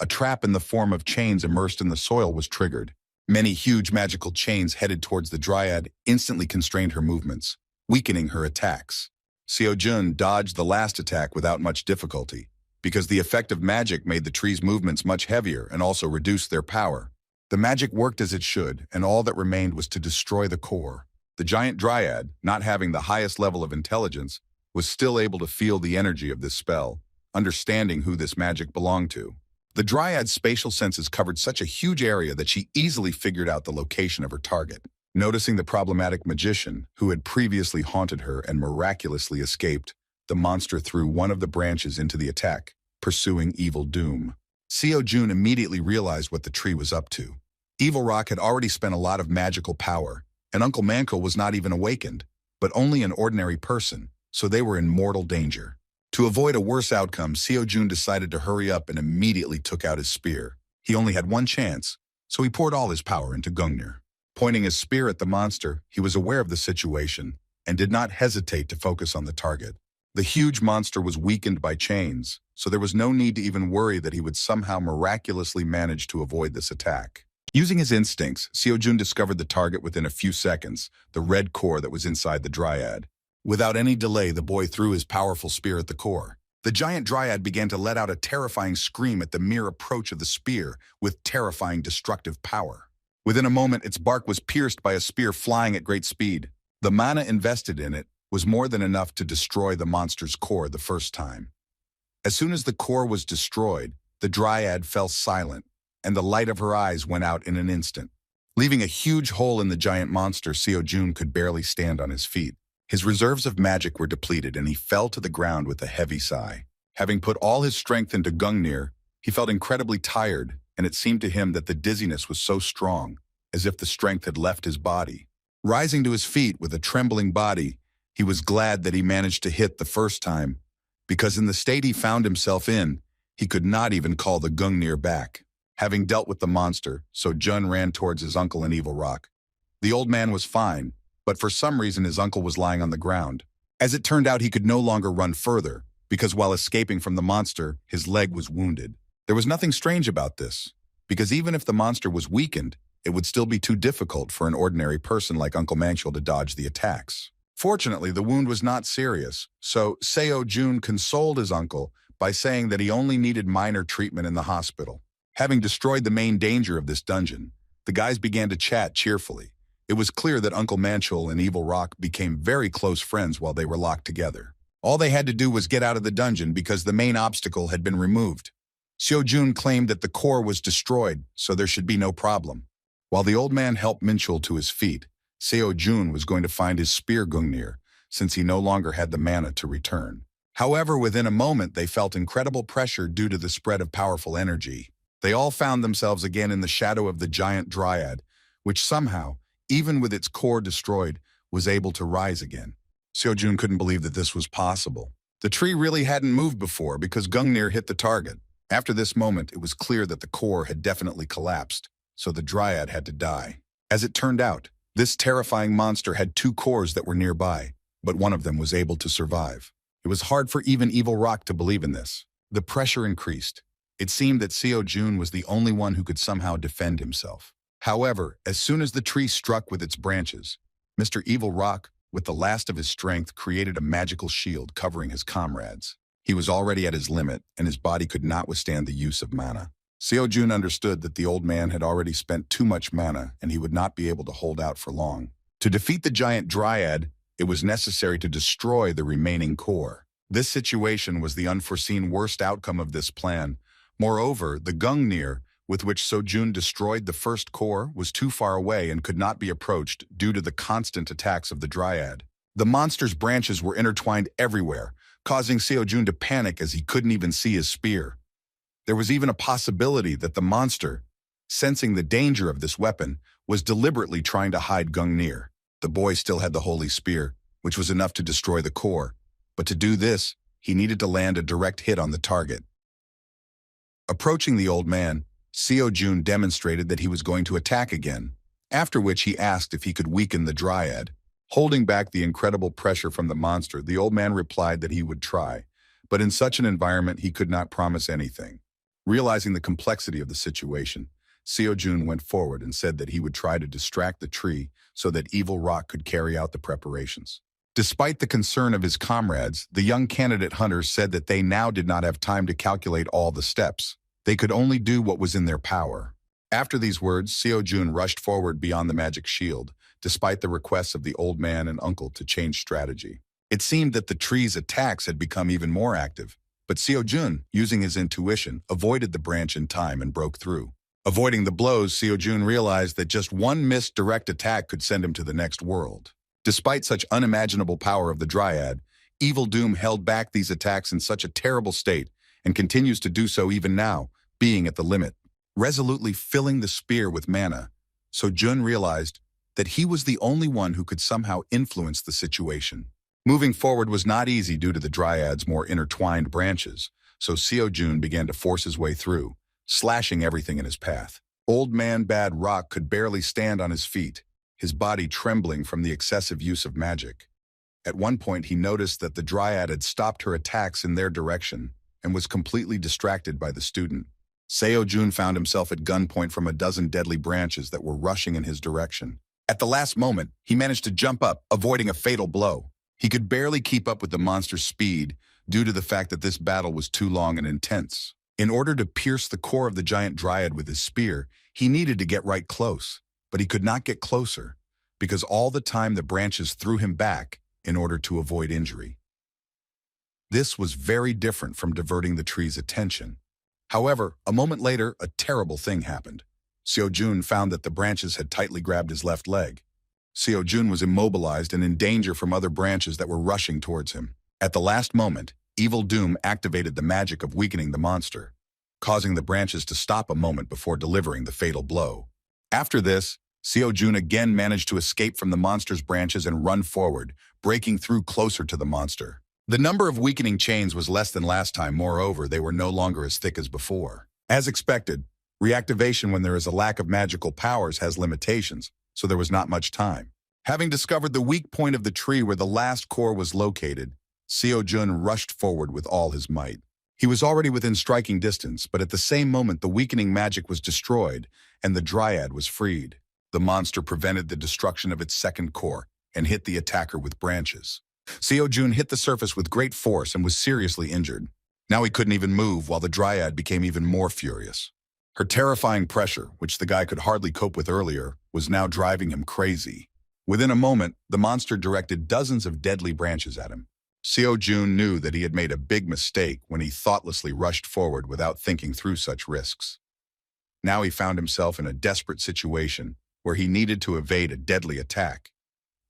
a trap in the form of chains immersed in the soil was triggered. Many huge magical chains headed towards the dryad instantly constrained her movements, weakening her attacks. Seojun dodged the last attack without much difficulty, because the effect of magic made the tree's movements much heavier and also reduced their power. The magic worked as it should, and all that remained was to destroy the core. The giant dryad, not having the highest level of intelligence, was still able to feel the energy of this spell, understanding who this magic belonged to. The dryad's spatial senses covered such a huge area that she easily figured out the location of her target. Noticing the problematic magician, who had previously haunted her and miraculously escaped, the monster threw one of the branches into the attack, pursuing Evil Doom. Seojun immediately realized what the tree was up to. Evil Rock had already spent a lot of magical power, and Uncle Manco was not even awakened, but only an ordinary person, so they were in mortal danger. To avoid a worse outcome, Seojun decided to hurry up and immediately took out his spear. He only had one chance, so he poured all his power into Gungnir. Pointing his spear at the monster, he was aware of the situation and did not hesitate to focus on the target. The huge monster was weakened by chains, so there was no need to even worry that he would somehow miraculously manage to avoid this attack. Using his instincts, Seojun discovered the target within a few seconds, the red core that was inside the dryad. Without any delay, the boy threw his powerful spear at the core. The giant dryad began to let out a terrifying scream at the mere approach of the spear with terrifying destructive power. Within a moment, its bark was pierced by a spear flying at great speed. The mana invested in it was more than enough to destroy the monster's core the first time. As soon as the core was destroyed, the dryad fell silent, and the light of her eyes went out in an instant. Leaving a huge hole in the giant monster, Seo Jun could barely stand on his feet. His reserves of magic were depleted, and he fell to the ground with a heavy sigh. Having put all his strength into Gungnir, he felt incredibly tired, and it seemed to him that the dizziness was so strong, as if the strength had left his body. Rising to his feet with a trembling body, he was glad that he managed to hit the first time, because in the state he found himself in, he could not even call the Gungnir back. Having dealt with the monster, Seo Jun ran towards his uncle in Evil Rock. The old man was fine, but for some reason his uncle was lying on the ground. As it turned out, he could no longer run further, because while escaping from the monster, his leg was wounded. There was nothing strange about this, because even if the monster was weakened, it would still be too difficult for an ordinary person like Uncle Manchul to dodge the attacks. Fortunately, the wound was not serious, so Seo Jun consoled his uncle by saying that he only needed minor treatment in the hospital. Having destroyed the main danger of this dungeon, the guys began to chat cheerfully. It was clear that Uncle Manchul and Evil Rock became very close friends while they were locked together. All they had to do was get out of the dungeon because the main obstacle had been removed. Seo Jun claimed that the core was destroyed, so there should be no problem. While the old man helped Manchul to his feet, Seo Jun was going to find his spear Gungnir, since he no longer had the mana to return. However, within a moment they felt incredible pressure due to the spread of powerful energy. They all found themselves again in the shadow of the giant dryad, which somehow, even with its core destroyed, was able to rise again. Seo Jun couldn't believe that this was possible. The tree really hadn't moved before because Gungnir hit the target. After this moment, it was clear that the core had definitely collapsed, so the dryad had to die. As it turned out, this terrifying monster had two cores that were nearby, but one of them was able to survive. It was hard for even Evil Rock to believe in this. The pressure increased. It seemed that Seo Jun was the only one who could somehow defend himself. However, as soon as the tree struck with its branches, Mr. Evil Rock, with the last of his strength, created a magical shield covering his comrades. He was already at his limit, and his body could not withstand the use of mana. Seo Jun understood that the old man had already spent too much mana, and he would not be able to hold out for long. To defeat the giant dryad, it was necessary to destroy the remaining core. This situation was the unforeseen worst outcome of this plan. Moreover, the Gungnir, with which Seo Jun destroyed the first core, was too far away and could not be approached due to the constant attacks of the dryad. The monster's branches were intertwined everywhere, causing Seo Jun to panic as he couldn't even see his spear. There was even a possibility that the monster, sensing the danger of this weapon, was deliberately trying to hide Gungnir. The boy still had the holy spear, which was enough to destroy the core, but to do this, he needed to land a direct hit on the target. Approaching the old man, Seo Jun demonstrated that he was going to attack again, after which he asked if he could weaken the dryad. Holding back the incredible pressure from the monster, the old man replied that he would try, but in such an environment he could not promise anything. Realizing the complexity of the situation, Seo Jun went forward and said that he would try to distract the tree so that Evil Rock could carry out the preparations. Despite the concern of his comrades, the young candidate hunters said that they now did not have time to calculate all the steps. They could only do what was in their power. After these words, Seo Jun rushed forward beyond the magic shield, despite the requests of the old man and uncle to change strategy. It seemed that the tree's attacks had become even more active, but Seo Jun, using his intuition, avoided the branch in time and broke through. Avoiding the blows, Seo Jun realized that just one missed direct attack could send him to the next world. Despite such unimaginable power of the dryad, Evil Doom held back these attacks in such a terrible state and continues to do so even now, being at the limit. Resolutely filling the spear with mana, Seo Jun realized that he was the only one who could somehow influence the situation. Moving forward was not easy due to the dryad's more intertwined branches, so Seo Jun began to force his way through, slashing everything in his path. Old Man Bad Rock could barely stand on his feet, his body trembling from the excessive use of magic. At one point, he noticed that the dryad had stopped her attacks in their direction and was completely distracted by the student. Seo Jun found himself at gunpoint from a dozen deadly branches that were rushing in his direction. At the last moment, he managed to jump up, avoiding a fatal blow. He could barely keep up with the monster's speed due to the fact that this battle was too long and intense. In order to pierce the core of the giant dryad with his spear, he needed to get right close, but he could not get closer because all the time the branches threw him back in order to avoid injury. This was very different from diverting the tree's attention. However, a moment later, a terrible thing happened. Seo-jun found that the branches had tightly grabbed his left leg. Seo-jun was immobilized and in danger from other branches that were rushing towards him. At the last moment, Evil Doom activated the magic of weakening the monster, causing the branches to stop a moment before delivering the fatal blow. After this, Seo-jun again managed to escape from the monster's branches and run forward, breaking through closer to the monster. The number of weakening chains was less than last time. Moreover, they were no longer as thick as before. As expected, reactivation when there is a lack of magical powers has limitations, so there was not much time. Having discovered the weak point of the tree where the last core was located, Seo-jun rushed forward with all his might. He was already within striking distance, but at the same moment the weakening magic was destroyed and the dryad was freed. The monster prevented the destruction of its second core and hit the attacker with branches. Seo-jun hit the surface with great force and was seriously injured. Now he couldn't even move, while the dryad became even more furious. Her terrifying pressure, which the guy could hardly cope with earlier, was now driving him crazy. Within a moment, the monster directed dozens of deadly branches at him. Seo-jun knew that he had made a big mistake when he thoughtlessly rushed forward without thinking through such risks. Now he found himself in a desperate situation where he needed to evade a deadly attack,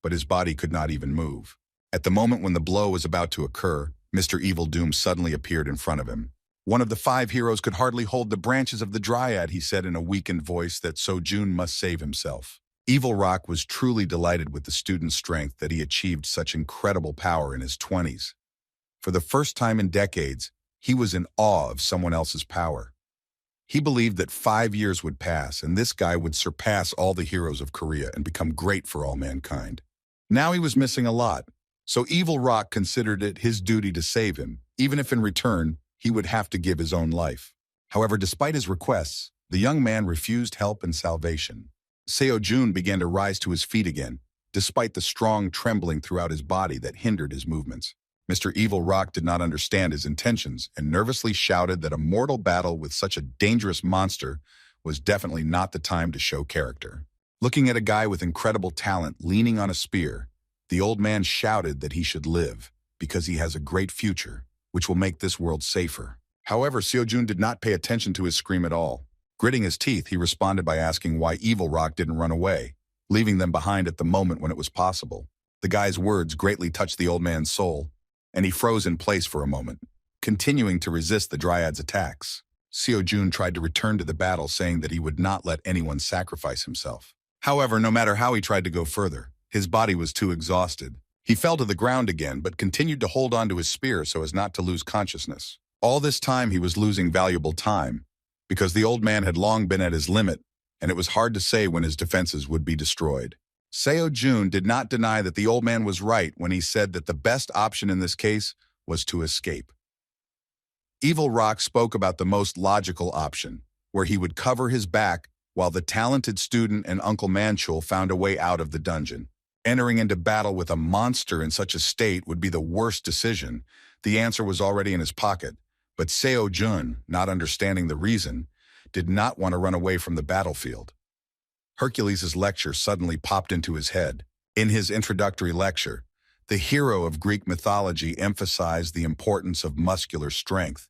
but his body could not even move. At the moment when the blow was about to occur, Mr. Evil Doom suddenly appeared in front of him. One of the 5 heroes could hardly hold the branches of the dryad, he said in a weakened voice that Seo-jun must save himself. Evil Rock was truly delighted with the student's strength that he achieved such incredible power in his 20s. For the first time in decades, he was in awe of someone else's power. He believed that 5 years would pass and this guy would surpass all the heroes of Korea and become great for all mankind. Now he was missing a lot. So Evil Rock considered it his duty to save him, even if in return he would have to give his own life. However, despite his requests, the young man refused help and salvation. Seo-jun began to rise to his feet again, despite the strong trembling throughout his body that hindered his movements. Mr. Evil Rock did not understand his intentions and nervously shouted that a mortal battle with such a dangerous monster was definitely not the time to show character. Looking at a guy with incredible talent leaning on a spear, the old man shouted that he should live because he has a great future, which will make this world safer. However, Seo-jun did not pay attention to his scream at all. Gritting his teeth, he responded by asking why Evil Rock didn't run away, leaving them behind at the moment when it was possible. The guy's words greatly touched the old man's soul, and he froze in place for a moment, continuing to resist the dryad's attacks. Seo-jun tried to return to the battle, saying that he would not let anyone sacrifice himself. However, no matter how he tried to go further, his body was too exhausted. He fell to the ground again, but continued to hold on to his spear so as not to lose consciousness. All this time he was losing valuable time, because the old man had long been at his limit, and it was hard to say when his defenses would be destroyed. Seo-jun did not deny that the old man was right when he said that the best option in this case was to escape. Evil Rock spoke about the most logical option, where he would cover his back while the talented student and Uncle Manchul found a way out of the dungeon. Entering into battle with a monster in such a state would be the worst decision. The answer was already in his pocket, but Seo-jun, not understanding the reason, did not want to run away from the battlefield. Hercules' lecture suddenly popped into his head. In his introductory lecture, the hero of Greek mythology emphasized the importance of muscular strength.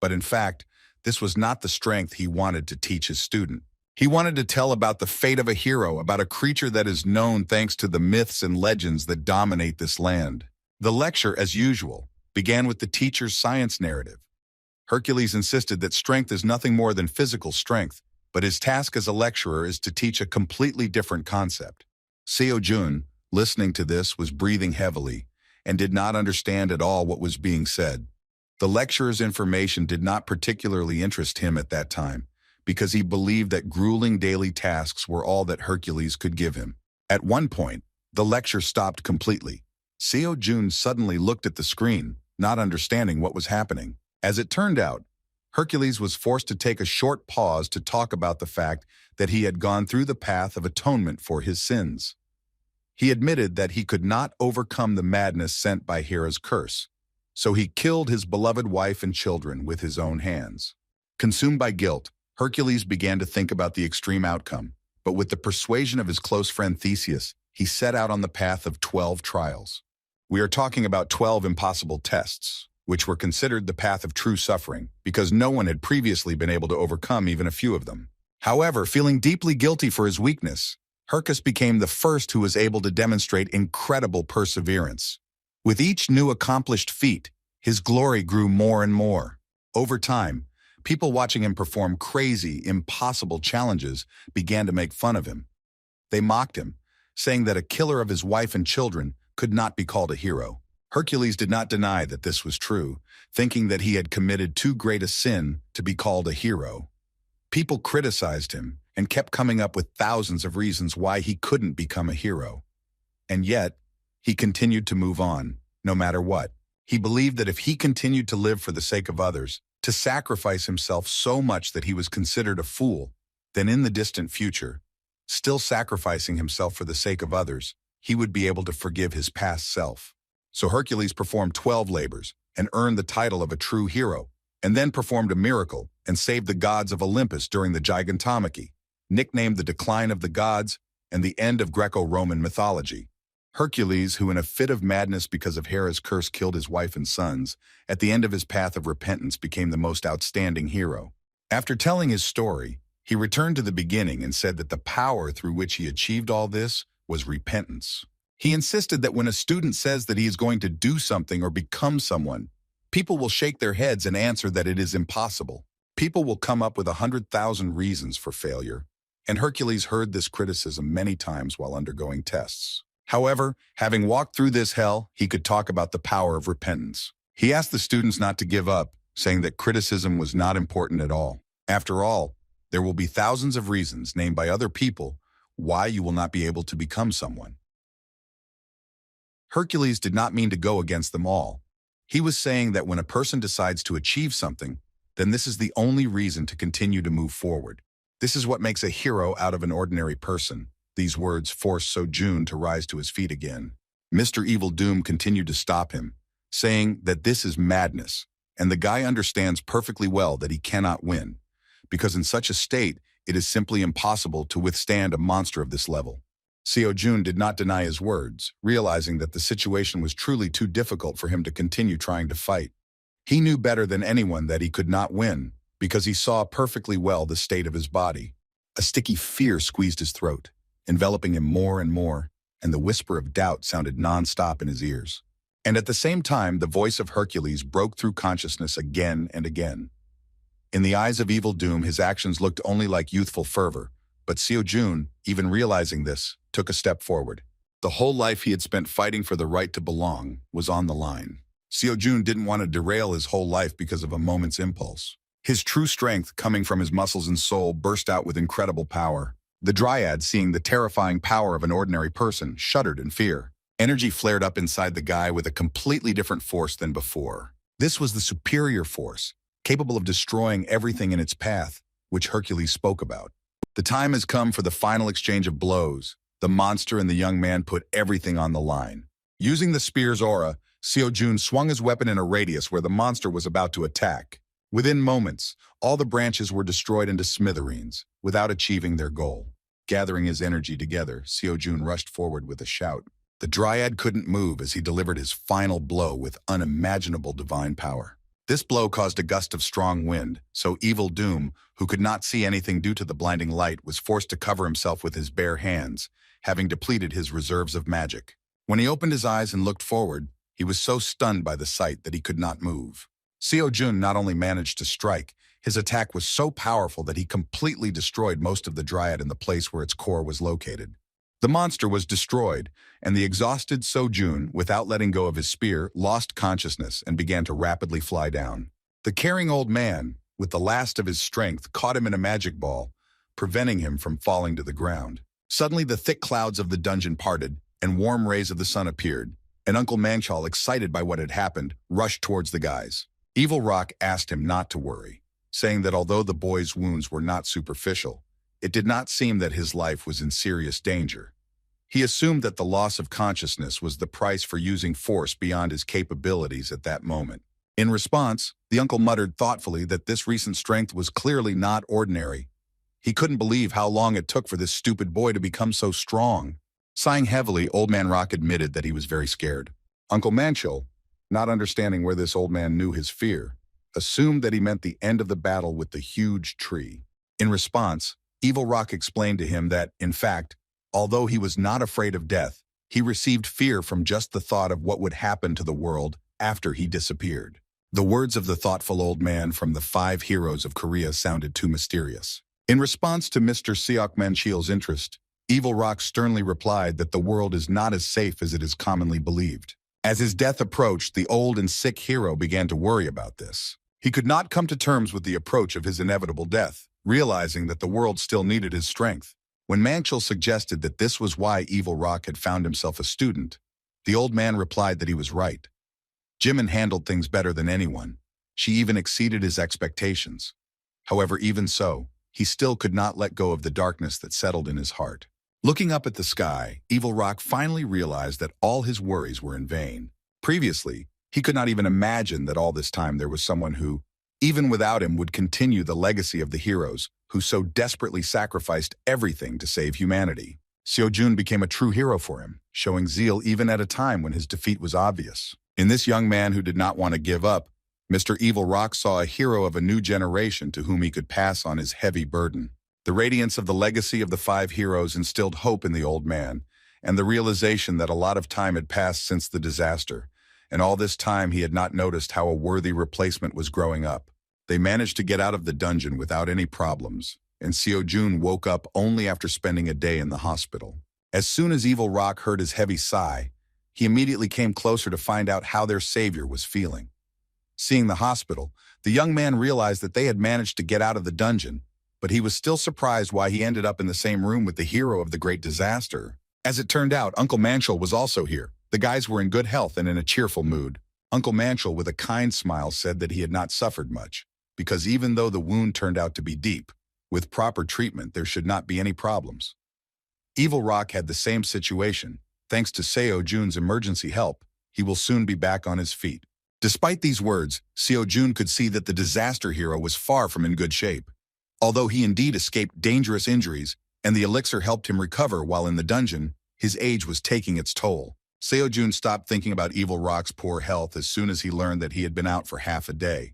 But in fact, this was not the strength he wanted to teach his student. He wanted to tell about the fate of a hero, about a creature that is known thanks to the myths and legends that dominate this land. The lecture, as usual, began with the teacher's science narrative. Hercules insisted that strength is nothing more than physical strength, but his task as a lecturer is to teach a completely different concept. Seo-jun, listening to this, was breathing heavily and did not understand at all what was being said. The lecturer's information did not particularly interest him at that time, because he believed that grueling daily tasks were all that Hercules could give him. At one point, the lecture stopped completely. Seo-jun suddenly looked at the screen, not understanding what was happening. As it turned out, Hercules was forced to take a short pause to talk about the fact that he had gone through the path of atonement for his sins. He admitted that he could not overcome the madness sent by Hera's curse, so he killed his beloved wife and children with his own hands. Consumed by guilt, Hercules began to think about the extreme outcome, but with the persuasion of his close friend Theseus, he set out on the path of 12 trials. We are talking about 12 impossible tests, which were considered the path of true suffering, because no one had previously been able to overcome even a few of them. However, feeling deeply guilty for his weakness, Hercules became the first who was able to demonstrate incredible perseverance. With each new accomplished feat, his glory grew more and more. Over time, people watching him perform crazy, impossible challenges began to make fun of him. They mocked him, saying that a killer of his wife and children could not be called a hero. Hercules did not deny that this was true, thinking that he had committed too great a sin to be called a hero. People criticized him and kept coming up with thousands of reasons why he couldn't become a hero. And yet, he continued to move on, no matter what. He believed that if he continued to live for the sake of others, to sacrifice himself so much that he was considered a fool, then in the distant future, still sacrificing himself for the sake of others, he would be able to forgive his past self. So Hercules performed 12 labors and earned the title of a true hero, and then performed a miracle and saved the gods of Olympus during the Gigantomachy, nicknamed the decline of the gods and the end of Greco-Roman mythology. Hercules, who in a fit of madness because of Hera's curse killed his wife and sons, at the end of his path of repentance became the most outstanding hero. After telling his story, he returned to the beginning and said that the power through which he achieved all this was repentance. He insisted that when a student says that he is going to do something or become someone, people will shake their heads and answer that it is impossible. People will come up with 100,000 reasons for failure, and Hercules heard this criticism many times while undergoing tests. However, having walked through this hell, he could talk about the power of repentance. He asked the students not to give up, saying that criticism was not important at all. After all, there will be thousands of reasons named by other people why you will not be able to become someone. Hercules did not mean to go against them all. He was saying that when a person decides to achieve something, then this is the only reason to continue to move forward. This is what makes a hero out of an ordinary person. These words forced Sojun to rise to his feet again. Mr. Evil Doom continued to stop him, saying that this is madness, and the guy understands perfectly well that he cannot win, because in such a state, it is simply impossible to withstand a monster of this level. Seo-jun did not deny his words, realizing that the situation was truly too difficult for him to continue trying to fight. He knew better than anyone that he could not win, because he saw perfectly well the state of his body. A sticky fear squeezed his throat, enveloping him more and more, and the whisper of doubt sounded non-stop in his ears. And at the same time, the voice of Hercules broke through consciousness again and again. In the eyes of Evil Doom, his actions looked only like youthful fervor, but Seo-jun, even realizing this, took a step forward. The whole life he had spent fighting for the right to belong was on the line. Seo-jun didn't want to derail his whole life because of a moment's impulse. His true strength, coming from his muscles and soul, burst out with incredible power. The Dryad, seeing the terrifying power of an ordinary person, shuddered in fear. Energy flared up inside the guy with a completely different force than before. This was the superior force, capable of destroying everything in its path, which Hercules spoke about. The time has come for the final exchange of blows. The monster and the young man put everything on the line. Using the spear's aura, Seo-jun swung his weapon in a radius where the monster was about to attack. Within moments, all the branches were destroyed into smithereens, without achieving their goal. Gathering his energy together, Seo-jun rushed forward with a shout. The Dryad couldn't move as he delivered his final blow with unimaginable divine power. This blow caused a gust of strong wind, so Evil Doom, who could not see anything due to the blinding light, was forced to cover himself with his bare hands, having depleted his reserves of magic. When he opened his eyes and looked forward, he was so stunned by the sight that he could not move. Seo-jun not only managed to strike, his attack was so powerful that he completely destroyed most of the Dryad in the place where its core was located. The monster was destroyed, and the exhausted Seo-jun, without letting go of his spear, lost consciousness and began to rapidly fly down. The caring old man, with the last of his strength, caught him in a magic ball, preventing him from falling to the ground. Suddenly the thick clouds of the dungeon parted, and warm rays of the sun appeared, and Uncle Manchal, excited by what had happened, rushed towards the guys. Evil Rock asked him not to worry, saying that although the boy's wounds were not superficial, it did not seem that his life was in serious danger. He assumed that the loss of consciousness was the price for using force beyond his capabilities at that moment. In response, the uncle muttered thoughtfully that this recent strength was clearly not ordinary. He couldn't believe how long it took for this stupid boy to become so strong. Sighing heavily, Old Man Rock admitted that he was very scared. Uncle Manchil, not understanding where this old man knew his fear, assumed that he meant the end of the battle with the huge tree. In response, Evil Rock explained to him that, in fact, although he was not afraid of death, he received fear from just the thought of what would happen to the world after he disappeared. The words of the thoughtful old man from the 5 heroes of Korea sounded too mysterious. In response to Mr. Seok Manchil's interest, Evil Rock sternly replied that the world is not as safe as it is commonly believed. As his death approached, the old and sick hero began to worry about this. He could not come to terms with the approach of his inevitable death, realizing that the world still needed his strength. When Manchil suggested that this was why Evil Rock had found himself a student, the old man replied that he was right. Jimin handled things better than anyone. She even exceeded his expectations. However, even so, he still could not let go of the darkness that settled in his heart. Looking up at the sky, Evil Rock finally realized that all his worries were in vain. Previously, he could not even imagine that all this time there was someone who, even without him, would continue the legacy of the heroes who so desperately sacrificed everything to save humanity. Seo-jun became a true hero for him, showing zeal even at a time when his defeat was obvious. In this young man who did not want to give up, Mr. Evil Rock saw a hero of a new generation to whom he could pass on his heavy burden. The radiance of the legacy of the 5 heroes instilled hope in the old man, and the realization that a lot of time had passed since the disaster, and all this time he had not noticed how a worthy replacement was growing up. They managed to get out of the dungeon without any problems, and Seo-jun woke up only after spending a day in the hospital. As soon as Evil Rock heard his heavy sigh, he immediately came closer to find out how their savior was feeling. Seeing the hospital, the young man realized that they had managed to get out of the dungeon, but he was still surprised why he ended up in the same room with the hero of the great disaster. As it turned out, Uncle Manchil was also here. The guys were in good health and in a cheerful mood. Uncle Manchil, with a kind smile, said that he had not suffered much, because even though the wound turned out to be deep, with proper treatment there should not be any problems. Evil Rock had the same situation. Thanks to Seo-jun's emergency help, he will soon be back on his feet. Despite these words, Seo-jun could see that the disaster hero was far from in good shape. Although he indeed escaped dangerous injuries, and the elixir helped him recover while in the dungeon, his age was taking its toll. Seo-jun stopped thinking about Evil Rock's poor health as soon as he learned that he had been out for half a day.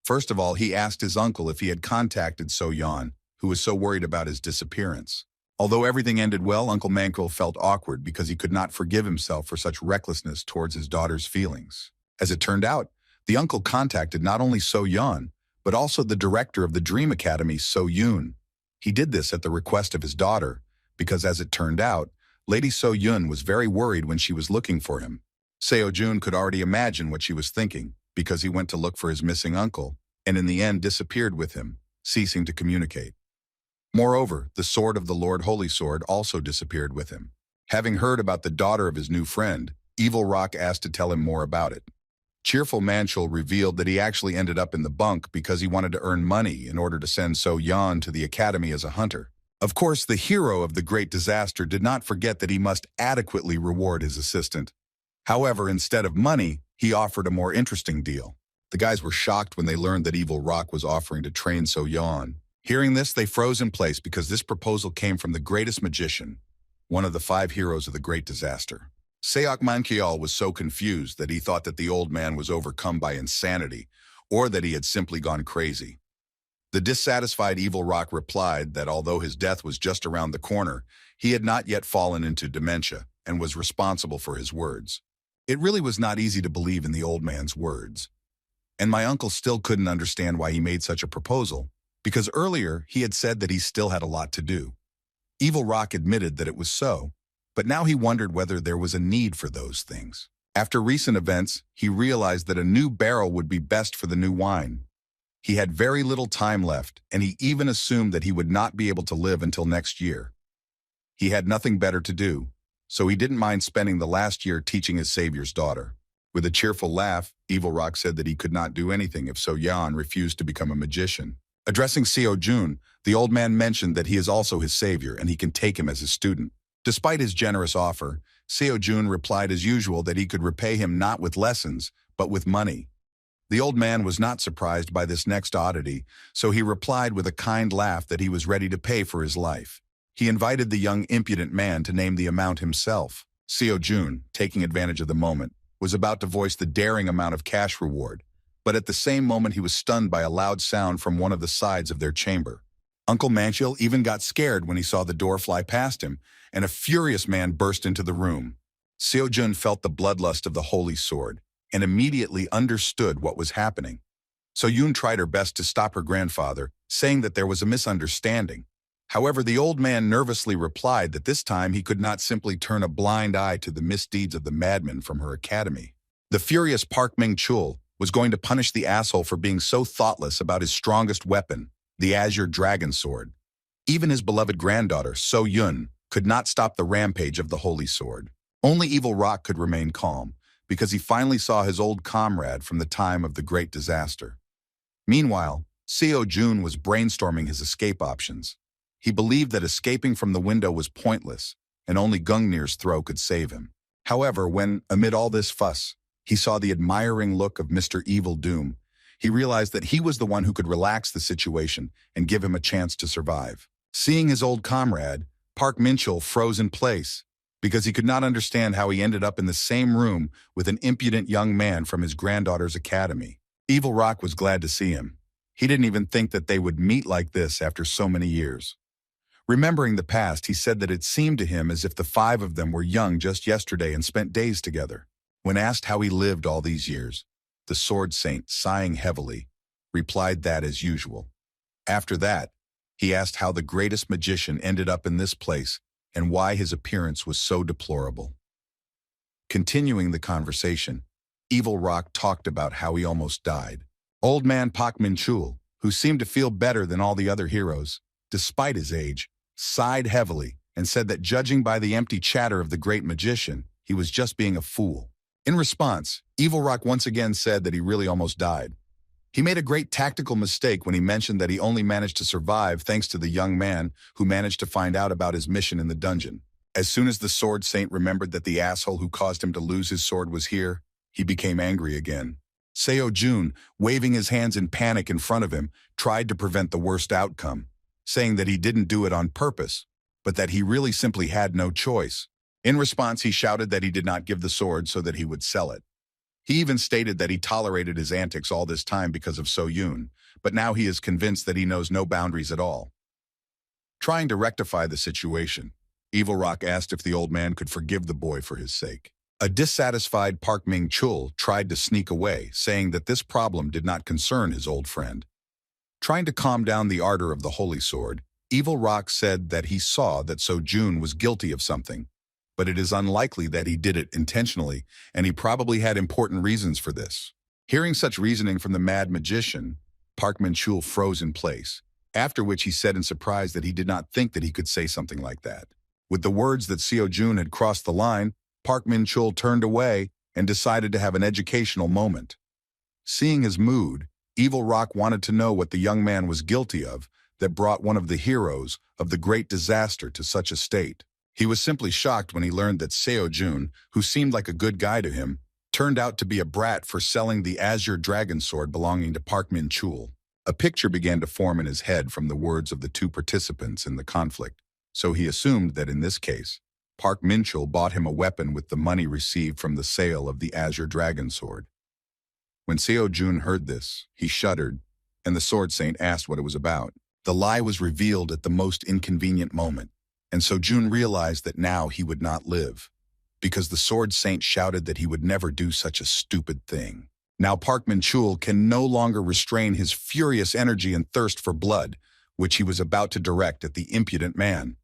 First of all, he asked his uncle if he had contacted So-yeon, who was so worried about his disappearance. Although everything ended well, Uncle Manchil felt awkward because he could not forgive himself for such recklessness towards his daughter's feelings. As it turned out, the uncle contacted not only So-yeon, but also the director of the Dream Academy, So-yoon. He did this at the request of his daughter, because as it turned out, Lady So-yoon was very worried when she was looking for him. Seo-jun could already imagine what she was thinking, because he went to look for his missing uncle, and in the end disappeared with him, ceasing to communicate. Moreover, the sword of the Lord Holy Sword also disappeared with him. Having heard about the daughter of his new friend, Evil Rock asked to tell him more about it. Cheerful Manchil revealed that he actually ended up in the bunk because he wanted to earn money in order to send So-yeon to the academy as a hunter. Of course, the hero of the great disaster did not forget that he must adequately reward his assistant. However, instead of money, he offered a more interesting deal. The guys were shocked when they learned that Evil Rock was offering to train So-yeon. Hearing this, they froze in place because this proposal came from the greatest magician, one of the 5 heroes of the great disaster. Seok Manhwa was so confused that he thought that the old man was overcome by insanity, or that he had simply gone crazy. The dissatisfied Evil Rock replied that although his death was just around the corner, he had not yet fallen into dementia and was responsible for his words. It really was not easy to believe in the old man's words. And my uncle still couldn't understand why he made such a proposal, because earlier he had said that he still had a lot to do. Evil Rock admitted that it was so, but now he wondered whether there was a need for those things. After recent events, he realized that a new barrel would be best for the new wine. He had very little time left, and he even assumed that he would not be able to live until next year. He had nothing better to do, so he didn't mind spending the last year teaching his savior's daughter. With a cheerful laugh, Evil Rock said that he could not do anything if So-yeon refused to become a magician. Addressing Seo-jun, the old man mentioned that he is also his savior and he can take him as his student. Despite his generous offer, Seo Jun replied as usual that he could repay him not with lessons, but with money. The old man was not surprised by this next oddity, so he replied with a kind laugh that he was ready to pay for his life. He invited the young impudent man to name the amount himself. Seo Jun, taking advantage of the moment, was about to voice the daring amount of cash reward, but at the same moment he was stunned by a loud sound from one of the sides of their chamber. Uncle Manchil even got scared when he saw the door fly past him, and a furious man burst into the room. Seo Jun felt the bloodlust of the holy sword, and immediately understood what was happening. So Yoon tried her best to stop her grandfather, saying that there was a misunderstanding. However, the old man nervously replied that this time he could not simply turn a blind eye to the misdeeds of the madman from her academy. The furious Park Ming-chul was going to punish the asshole for being so thoughtless about his strongest weapon, the Azure Dragon Sword. Even his beloved granddaughter, So Yun, could not stop the rampage of the Holy Sword. Only Evil Rock could remain calm, because he finally saw his old comrade from the time of the great disaster. Meanwhile, Seo Jun was brainstorming his escape options. He believed that escaping from the window was pointless, and only Gungnir's throw could save him. However, when, amid all this fuss, he saw the admiring look of Mr. Evil Doom, he realized that he was the one who could relax the situation and give him a chance to survive. Seeing his old comrade, Park Minchul froze in place, because he could not understand how he ended up in the same room with an impudent young man from his granddaughter's academy. Evil Rock was glad to see him. He didn't even think that they would meet like this after so many years. Remembering the past, he said that it seemed to him as if the five of them were young just yesterday and spent days together. When asked how he lived all these years, the Sword Saint, sighing heavily, replied that as usual. After that, he asked how the greatest magician ended up in this place and why his appearance was so deplorable. Continuing the conversation, Evil Rock talked about how he almost died. Old man Pak Min-chul, who seemed to feel better than all the other heroes, despite his age, sighed heavily and said that judging by the empty chatter of the great magician, he was just being a fool. In response, Evil Rock once again said that he really almost died. He made a great tactical mistake when he mentioned that he only managed to survive thanks to the young man who managed to find out about his mission in the dungeon. As soon as the Sword Saint remembered that the asshole who caused him to lose his sword was here, he became angry again. Seo Jun, waving his hands in panic in front of him, tried to prevent the worst outcome, saying that he didn't do it on purpose, but that he really simply had no choice. In response, he shouted that he did not give the sword so that he would sell it. He even stated that he tolerated his antics all this time because of So Yoon, but now he is convinced that he knows no boundaries at all. Trying to rectify the situation, Evil Rock asked if the old man could forgive the boy for his sake. A dissatisfied Park Ming-chul tried to sneak away, saying that this problem did not concern his old friend. Trying to calm down the ardor of the Holy Sword, Evil Rock said that he saw that So Jun was guilty of something, but it is unlikely that he did it intentionally, and he probably had important reasons for this. Hearing such reasoning from the mad magician, Park Min-chul froze in place, after which he said in surprise that he did not think that he could say something like that. With the words that Seo Jun had crossed the line, Park Min-chul turned away and decided to have an educational moment. Seeing his mood, Evil Rock wanted to know what the young man was guilty of that brought one of the heroes of the great disaster to such a state. He was simply shocked when he learned that Seo Jun, who seemed like a good guy to him, turned out to be a brat for selling the Azure Dragon Sword belonging to Park Min-chul. A picture began to form in his head from the words of the two participants in the conflict, so he assumed that in this case, Park Min-chul bought him a weapon with the money received from the sale of the Azure Dragon Sword. When Seo Jun heard this, he shuddered, and the Sword Saint asked what it was about. The lie was revealed at the most inconvenient moment, and so Jun realized that now he would not live, because the Sword Saint shouted that he would never do such a stupid thing. Now Park Min-chul can no longer restrain his furious energy and thirst for blood, which he was about to direct at the impudent man.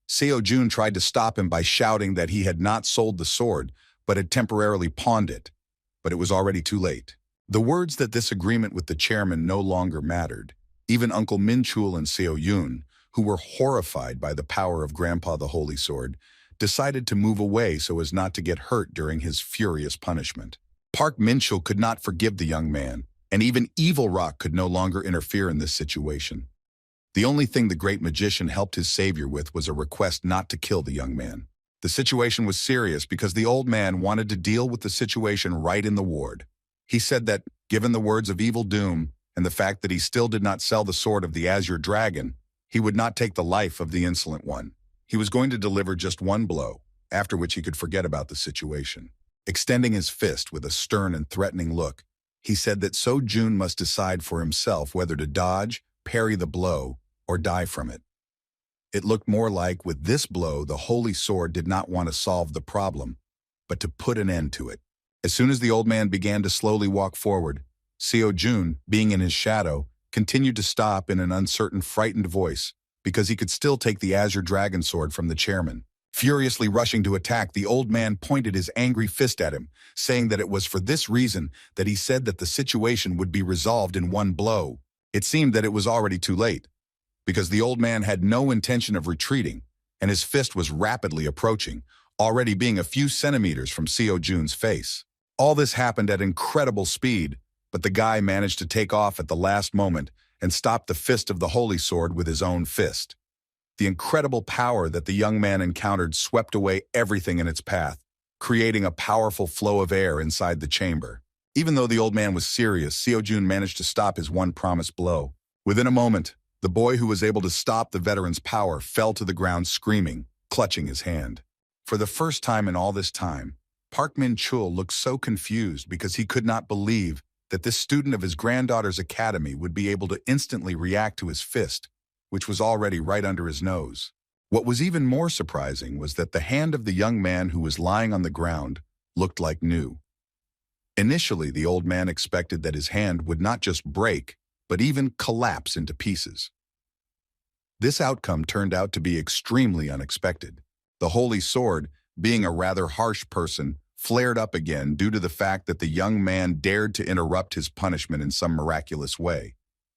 Seo Jun tried to stop him by shouting that he had not sold the sword, but had temporarily pawned it, but it was already too late. The words that this agreement with the chairman no longer mattered. Even Uncle Min-chul and Seo Yun, who were horrified by the power of Grandpa the Holy Sword, decided to move away so as not to get hurt during his furious punishment. Park Min-chul could not forgive the young man, and even Evil Rock could no longer interfere in this situation. The only thing the great magician helped his savior with was a request not to kill the young man. The situation was serious because the old man wanted to deal with the situation right in the ward. He said that, given the words of Evil Doom and the fact that he still did not sell the sword of the Azure Dragon, he would not take the life of the insolent one. He was going to deliver just one blow, after which he could forget about the situation. Extending his fist with a stern and threatening look, he said that So Jun must decide for himself whether to dodge, parry the blow, or die from it. It looked more like, with this blow, the holy sword did not want to solve the problem, but to put an end to it. As soon as the old man began to slowly walk forward, Seo Jun, being in his shadow, continued to stop in an uncertain, frightened voice, because he could still take the Azure Dragon sword from the chairman. Furiously rushing to attack, the old man pointed his angry fist at him, saying that it was for this reason that he said that the situation would be resolved in one blow. It seemed that it was already too late, because the old man had no intention of retreating, and his fist was rapidly approaching, already being a few centimeters from Seo Jun's face. All this happened at incredible speed, but the guy managed to take off at the last moment and stop the fist of the holy sword with his own fist. The incredible power that the young man encountered swept away everything in its path, creating a powerful flow of air inside the chamber. Even though the old man was serious, Seo Jun managed to stop his one promised blow. Within a moment, the boy who was able to stop the veteran's power fell to the ground screaming, clutching his hand. For the first time in all this time, Park Min-chul looked so confused because he could not believe that this student of his granddaughter's academy would be able to instantly react to his fist, which was already right under his nose. What was even more surprising was that the hand of the young man who was lying on the ground looked like new. Initially, the old man expected that his hand would not just break, but even collapse into pieces. This outcome turned out to be extremely unexpected. The holy sword, being a rather harsh person, flared up again due to the fact that the young man dared to interrupt his punishment in some miraculous way.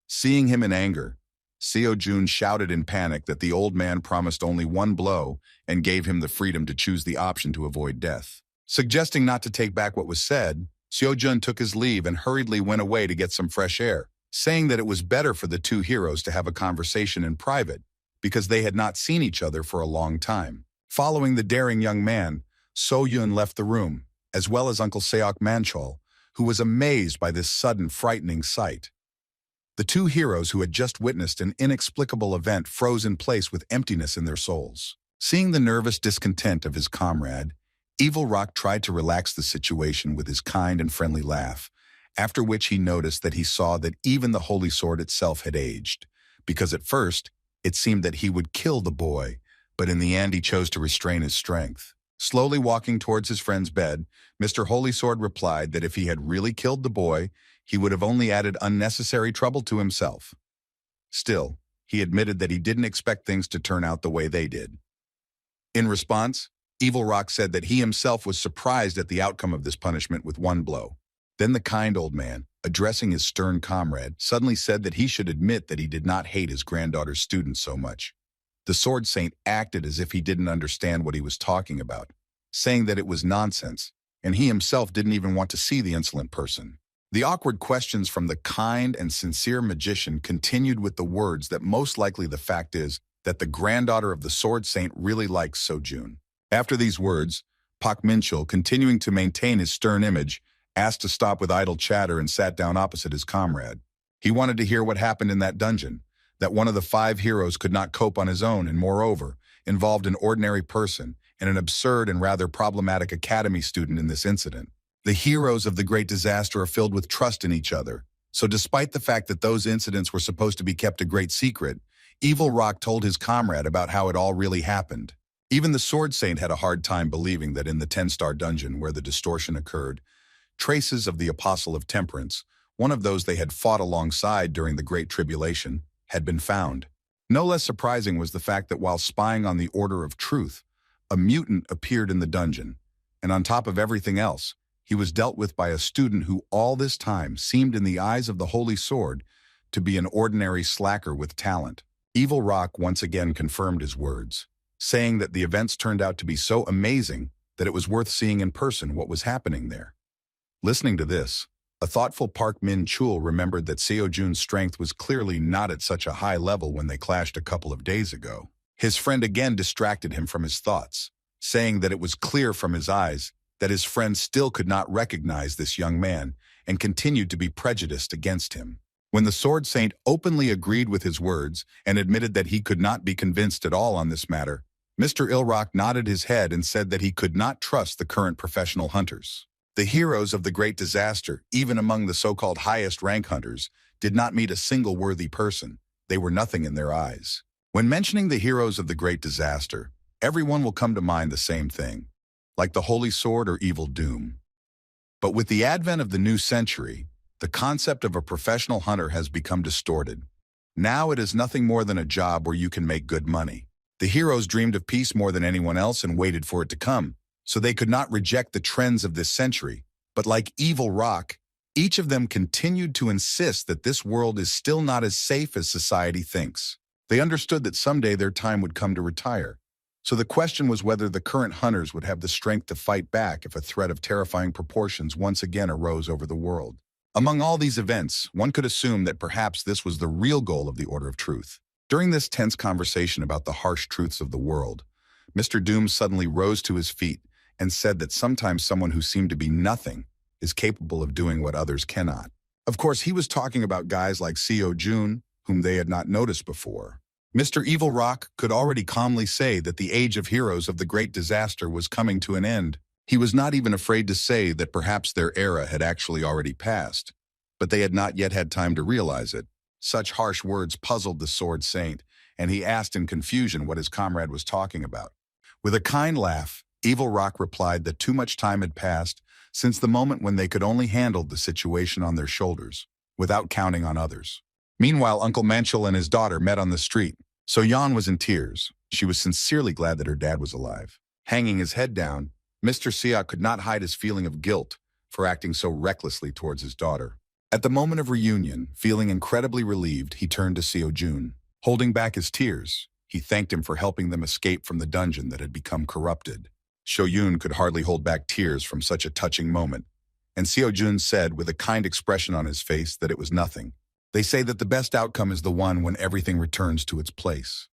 Seeing him in anger, Seo Jun shouted in panic that the old man promised only one blow and gave him the freedom to choose the option to avoid death. Suggesting not to take back what was said, Seo Jun took his leave and hurriedly went away to get some fresh air, saying that it was better for the two heroes to have a conversation in private because they had not seen each other for a long time. Following the daring young man, So Yun left the room, as well as Uncle Seok Manchol, who was amazed by this sudden, frightening sight. The two heroes who had just witnessed an inexplicable event froze in place with emptiness in their souls. Seeing the nervous discontent of his comrade, Evil Rock tried to relax the situation with his kind and friendly laugh, after which he noticed that he saw that even the holy sword itself had aged, because at first, it seemed that he would kill the boy, but in the end he chose to restrain his strength. Slowly walking towards his friend's bed, Mr. Holy Sword replied that if he had really killed the boy, he would have only added unnecessary trouble to himself. Still, he admitted that he didn't expect things to turn out the way they did. In response, Evil Rock said that he himself was surprised at the outcome of this punishment with one blow. Then the kind old man, addressing his stern comrade, suddenly said that he should admit that he did not hate his granddaughter's student so much. The Sword Saint acted as if he didn't understand what he was talking about, saying that it was nonsense, and he himself didn't even want to see the insolent person. The awkward questions from the kind and sincere magician continued with the words that most likely the fact is that the granddaughter of the Sword Saint really likes So Jun. After these words, Park Min-chul, continuing to maintain his stern image, asked to stop with idle chatter and sat down opposite his comrade. He wanted to hear what happened in that dungeon, that one of the 5 heroes could not cope on his own and, moreover, involved an ordinary person and an absurd and rather problematic academy student in this incident. The heroes of the great disaster are filled with trust in each other, so despite the fact that those incidents were supposed to be kept a great secret, Evil Rock told his comrade about how it all really happened. Even the Sword Saint had a hard time believing that in the 10-star dungeon where the distortion occurred, traces of the Apostle of Temperance, one of those they had fought alongside during the Great Tribulation, had been found. No less surprising was the fact that while spying on the Order of Truth, a mutant appeared in the dungeon, and on top of everything else, he was dealt with by a student who all this time seemed in the eyes of the Holy Sword to be an ordinary slacker with talent. Evil Rock once again confirmed his words, saying that the events turned out to be so amazing that it was worth seeing in person what was happening there. Listening to this, a thoughtful Park Min-chul remembered that Seo Jun's strength was clearly not at such a high level when they clashed a couple of days ago. His friend again distracted him from his thoughts, saying that it was clear from his eyes that his friend still could not recognize this young man and continued to be prejudiced against him. When the Sword Saint openly agreed with his words and admitted that he could not be convinced at all on this matter, Mr. Ilrock nodded his head and said that he could not trust the current professional hunters. The heroes of the Great Disaster, even among the so-called highest rank hunters, did not meet a single worthy person. They were nothing in their eyes. When mentioning the heroes of the Great Disaster, everyone will come to mind the same thing, like the Holy Sword or Evil Doom. But with the advent of the new century, the concept of a professional hunter has become distorted. Now it is nothing more than a job where you can make good money. The heroes dreamed of peace more than anyone else and waited for it to come, so they could not reject the trends of this century. But like Evil Rock, each of them continued to insist that this world is still not as safe as society thinks. They understood that someday their time would come to retire. So the question was whether the current hunters would have the strength to fight back if a threat of terrifying proportions once again arose over the world. Among all these events, one could assume that perhaps this was the real goal of the Order of Truth. During this tense conversation about the harsh truths of the world, Mr. Doom suddenly rose to his feet and said that sometimes someone who seemed to be nothing is capable of doing what others cannot. Of course, he was talking about guys like Seo Jun, whom they had not noticed before. Mr. Evil Rock could already calmly say that the age of heroes of the Great Disaster was coming to an end. He was not even afraid to say that perhaps their era had actually already passed, but they had not yet had time to realize it. Such harsh words puzzled the Sword Saint, and he asked in confusion what his comrade was talking about. With a kind laugh, Evil Rock replied that too much time had passed since the moment when they could only handle the situation on their shoulders, without counting on others. Meanwhile, Uncle Manchel and his daughter met on the street. So Jan was in tears. She was sincerely glad that her dad was alive. Hanging his head down, Mr. Siak could not hide his feeling of guilt for acting so recklessly towards his daughter. At the moment of reunion, feeling incredibly relieved, he turned to Seo Jun. Holding back his tears, he thanked him for helping them escape from the dungeon that had become corrupted. Seo Yun could hardly hold back tears from such a touching moment, and Seo Jun said with a kind expression on his face that it was nothing. They say that the best outcome is the one when everything returns to its place.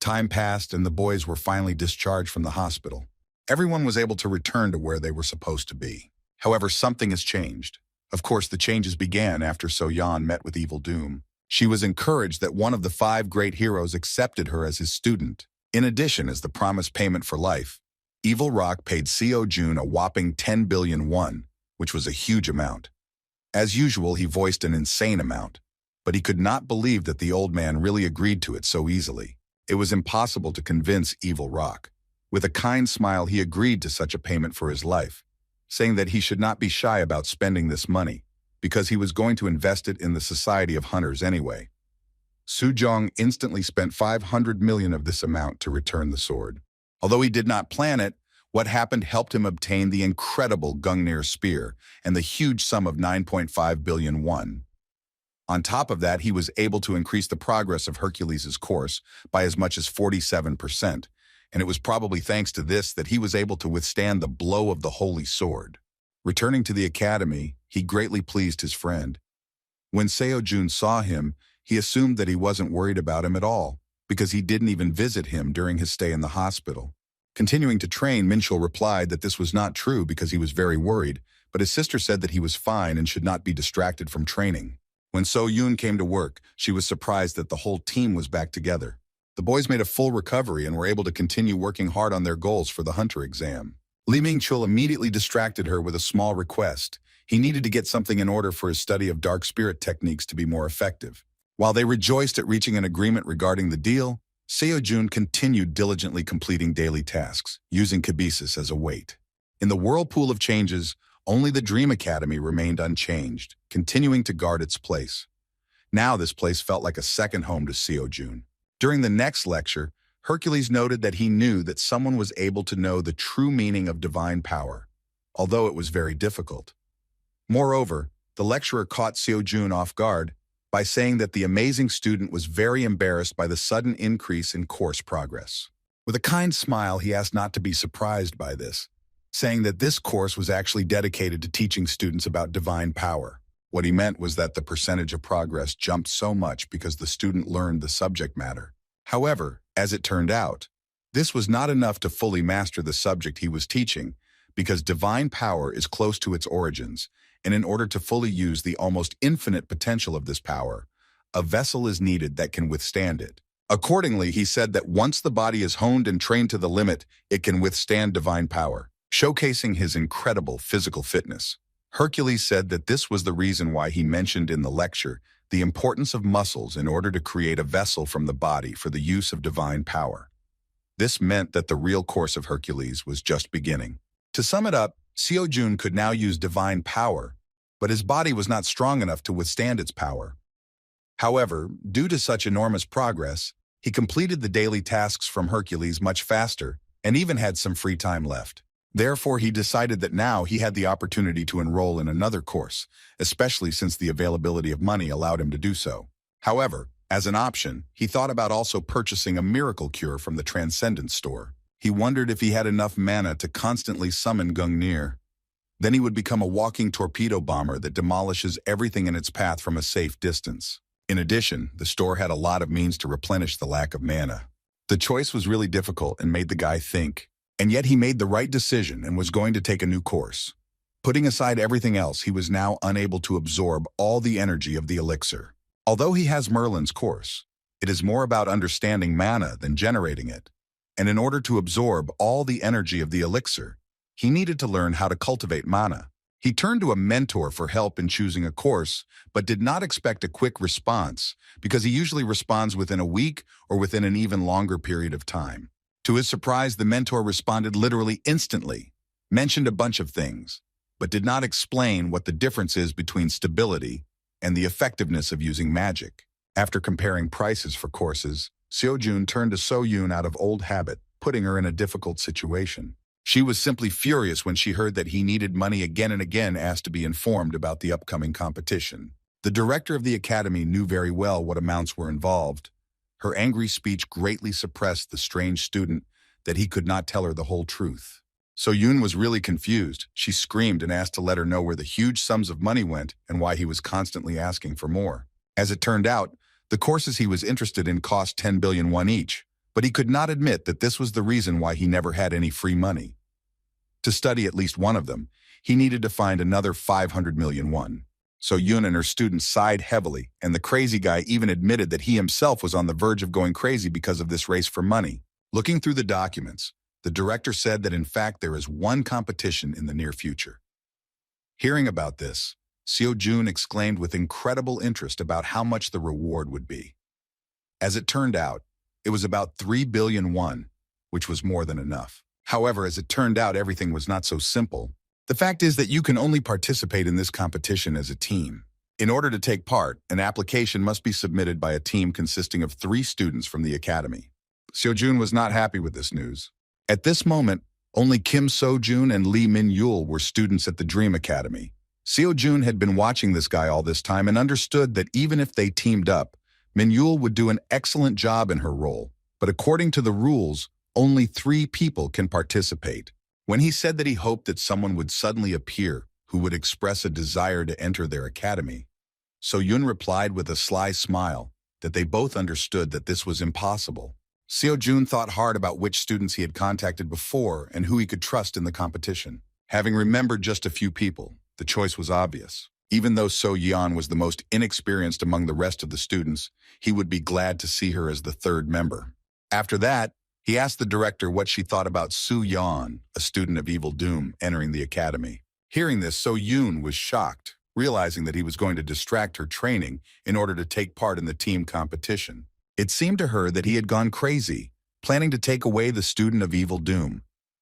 Time passed and the boys were finally discharged from the hospital. Everyone was able to return to where they were supposed to be. However, something has changed. Of course, the changes began after So Yan met with Evil Doom. She was encouraged that one of the 5 great heroes accepted her as his student. In addition, as the promised payment for life, Evil Rock paid Seo Jun a whopping 10 billion won, which was a huge amount. As usual, he voiced an insane amount, but he could not believe that the old man really agreed to it so easily. It was impossible to convince Evil Rock. With a kind smile, he agreed to such a payment for his life, saying that he should not be shy about spending this money, because he was going to invest it in the Society of Hunters anyway. Su Zhong instantly spent 500 million of this amount to return the sword. Although he did not plan it, what happened helped him obtain the incredible Gungnir spear and the huge sum of 9.5 billion won. On top of that, he was able to increase the progress of Hercules' course by as much as 47%, and it was probably thanks to this that he was able to withstand the blow of the Holy Sword. Returning to the academy, he greatly pleased his friend. When Seo Jun saw him, he assumed that he wasn't worried about him at all, because he didn't even visit him during his stay in the hospital. Continuing to train, Minchul replied that this was not true because he was very worried, but his sister said that he was fine and should not be distracted from training. When So Yoon came to work, she was surprised that the whole team was back together. The boys made a full recovery and were able to continue working hard on their goals for the hunter exam. Li Mingchul immediately distracted her with a small request. He needed to get something in order for his study of dark spirit techniques to be more effective. While they rejoiced at reaching an agreement regarding the deal, Seo Jun continued diligently completing daily tasks, using Kibisis as a weight. In the whirlpool of changes, only the Dream Academy remained unchanged, continuing to guard its place. Now this place felt like a second home to Seo Jun. During the next lecture, Hercules noted that he knew that someone was able to know the true meaning of divine power, although it was very difficult. Moreover, the lecturer caught Seo Jun off guard by saying that the amazing student was very embarrassed by the sudden increase in course progress. With a kind smile, he asked not to be surprised by this, saying that this course was actually dedicated to teaching students about divine power. What he meant was that the percentage of progress jumped so much because the student learned the subject matter. However, as it turned out, This was not enough to fully master the subject he was teaching, because divine power is close to its origins, and in order to fully use the almost infinite potential of this power, a vessel is needed that can withstand it. Accordingly, he said that once the body is honed and trained to the limit, it can withstand divine power, showcasing his incredible physical fitness. Hercules said that this was the reason why he mentioned in the lecture the importance of muscles in order to create a vessel from the body for the use of divine power. This meant that the real course of Hercules was just beginning. To sum it up, Seo-jun could now use divine power, but his body was not strong enough to withstand its power. However, due to such enormous progress, he completed the daily tasks from Hercules much faster and even had some free time left. Therefore, he decided that now he had the opportunity to enroll in another course, especially since the availability of money allowed him to do so. However, as an option, he thought about also purchasing a miracle cure from the Transcendence store. He wondered if he had enough mana to constantly summon Gungnir. Then he would become a walking torpedo bomber that demolishes everything in its path from a safe distance. In addition, the store had a lot of means to replenish the lack of mana. The choice was really difficult and made the guy think. And yet he made the right decision and was going to take a new course. Putting aside everything else, he was now unable to absorb all the energy of the elixir. Although he has Merlin's course, it is more about understanding mana than generating it. And in order to absorb all the energy of the elixir, he needed to learn how to cultivate mana. He turned to a mentor for help in choosing a course, but did not expect a quick response because he usually responds within a week or within an even longer period of time. To his surprise, the mentor responded literally instantly, mentioned a bunch of things, but did not explain what the difference is between stability and the effectiveness of using magic. After comparing prices for courses, Seo-jun turned to So-yoon out of old habit, putting her in a difficult situation. She was simply furious when she heard that he needed money again and again, asked to be informed about the upcoming competition. The director of the academy knew very well what amounts were involved. Her angry speech greatly suppressed the strange student that he could not tell her the whole truth. So-yoon was really confused. She screamed and asked to let her know where the huge sums of money went and why he was constantly asking for more. As it turned out, the courses he was interested in cost 10 billion won each, but he could not admit that this was the reason why he never had any free money. To study at least one of them, he needed to find another 500 million won. So-yoon and her students sighed heavily, and the crazy guy even admitted that he himself was on the verge of going crazy because of this race for money. Looking through the documents, the director said that in fact there is one competition in the near future. Hearing about this, Seo-jun exclaimed with incredible interest about how much the reward would be. As it turned out, it was about 3 billion won, which was more than enough. However, as it turned out, everything was not so simple. The fact is that you can only participate in this competition as a team. In order to take part, an application must be submitted by a team consisting of 3 students from the academy. Seo-jun was not happy with this news. At this moment, only Kim So-jun and Lee Min-yul were students at the Dream Academy. Seo-jun had been watching this guy all this time and understood that even if they teamed up, Min-yul would do an excellent job in her role. But according to the rules, only 3 people can participate. When he said that he hoped that someone would suddenly appear who would express a desire to enter their academy, So-yoon replied with a sly smile that they both understood that this was impossible. Seo-jun thought hard about which students he had contacted before and who he could trust in the competition. Having remembered just a few people, the choice was obvious. Even though So-yeon was the most inexperienced among the rest of the students, he would be glad to see her as the 3rd member. After that, he asked the director what she thought about Soo-yeon, a student of Evil Doom, entering the academy. Hearing this, So-yoon was shocked, realizing that he was going to distract her training in order to take part in the team competition. It seemed to her that he had gone crazy, planning to take away the student of Evil Doom.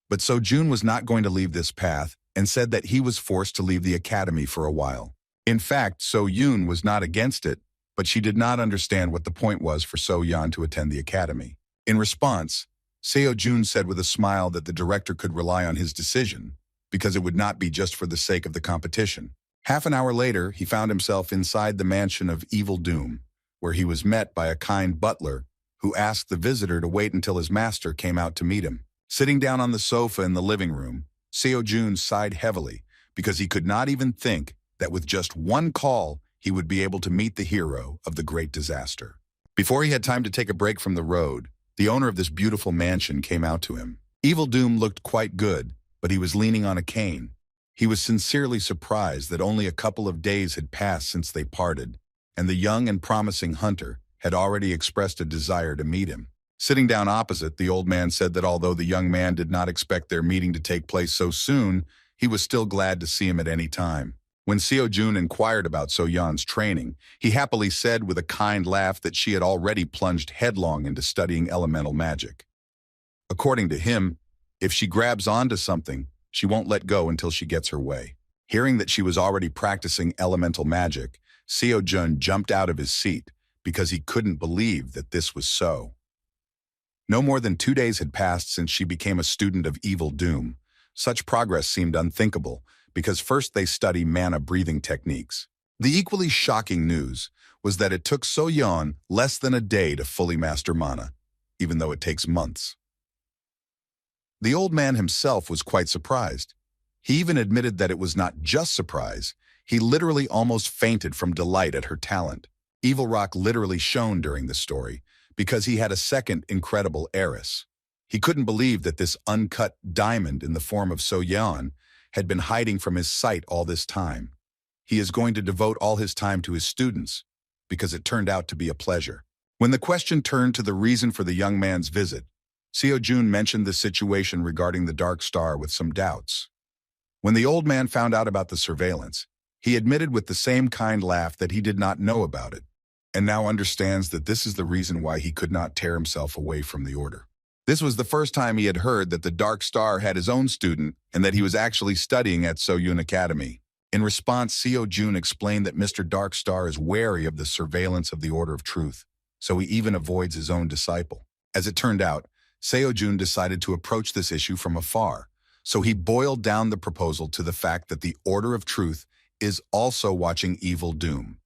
But So-jun was not going to leave this path and said that he was forced to leave the academy for a while. In fact, So-yoon was not against it, but she did not understand what the point was for So-yeon to attend the academy. In response, Seo-jun said with a smile that the director could rely on his decision, because it would not be just for the sake of the competition. Half an hour later, he found himself inside the mansion of Evil Doom, where he was met by a kind butler who asked the visitor to wait until his master came out to meet him. Sitting down on the sofa in the living room, Seo-jun sighed heavily because he could not even think that with just one call, he would be able to meet the hero of the great disaster. Before he had time to take a break from the road, The owner of this beautiful mansion came out to him. Evil Doom looked quite good, but he was leaning on a cane. He was sincerely surprised that only a couple of days had passed since they parted, and the young and promising hunter had already expressed a desire to meet him. Sitting down opposite, the old man said that although the young man did not expect their meeting to take place so soon, he was still glad to see him at any time. When Seo Jun inquired about So Yeon's training, he happily said with a kind laugh that she had already plunged headlong into studying elemental magic. According to him, if she grabs onto something, she won't let go until she gets her way. Hearing that she was already practicing elemental magic, Seo Jun jumped out of his seat because he couldn't believe that this was so. No more than 2 days had passed since she became a student of Evil Doom. Such progress seemed unthinkable, because first they study mana breathing techniques. The equally shocking news was that it took So Yeon less than a day to fully master mana, even though it takes months. The old man himself was quite surprised. He even admitted that it was not just surprise, he literally almost fainted from delight at her talent. Evil Rock literally shone during the story, because he had a second incredible heiress. He couldn't believe that this uncut diamond in the form of So Yeon had been hiding from his sight all this time. He is going to devote all his time to his students, because it turned out to be a pleasure. When the question turned to the reason for the young man's visit, Seo Jun mentioned the situation regarding the Dark Star with some doubts. When the old man found out about the surveillance, he admitted with the same kind laugh that he did not know about it, and now understands that this is the reason why he could not tear himself away from the order. This was the first time he had heard that the Dark Star had his own student and that he was actually studying at Soyun Academy. In response, Seo Jun explained that Mr. Dark Star is wary of the surveillance of the Order of Truth, so he even avoids his own disciple. As it turned out, Seo Jun decided to approach this issue from afar, so he boiled down the proposal to the fact that the Order of Truth is also watching Evil Doom,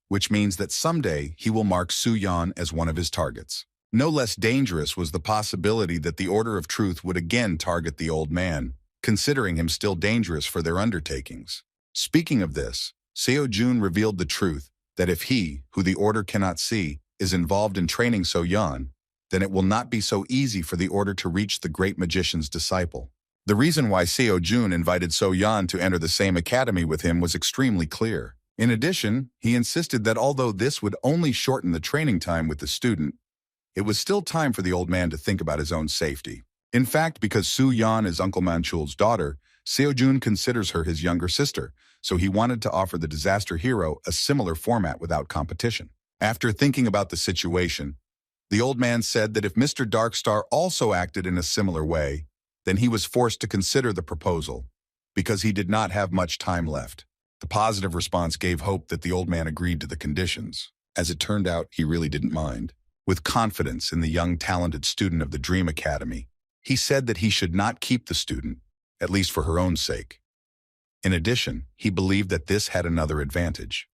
which means that someday he will mark Soo Yeon as one of his targets. No less dangerous was the possibility that the Order of Truth would again target the old man, considering him still dangerous for their undertakings. Speaking of this, Seo Jun revealed the truth that if he, who the Order cannot see, is involved in training So Yeon, then it will not be so easy for the Order to reach the great magician's disciple. The reason why Seo Jun invited So Yeon to enter the same academy with him was extremely clear. In addition, he insisted that although this would only shorten the training time with the student, it was still time for the old man to think about his own safety. In fact, because Soo Yeon is Uncle Manchul's daughter, Seo Jun considers her his younger sister, so he wanted to offer the disaster hero a similar format without competition. After thinking about the situation, the old man said that if Mr. Darkstar also acted in a similar way, then he was forced to consider the proposal, because he did not have much time left. The positive response gave hope that the old man agreed to the conditions. As it turned out, he really didn't mind. With confidence in the young talented student of the Dream Academy, he said that he should not keep the student, at least for her own sake. In addition, he believed that this had another advantage.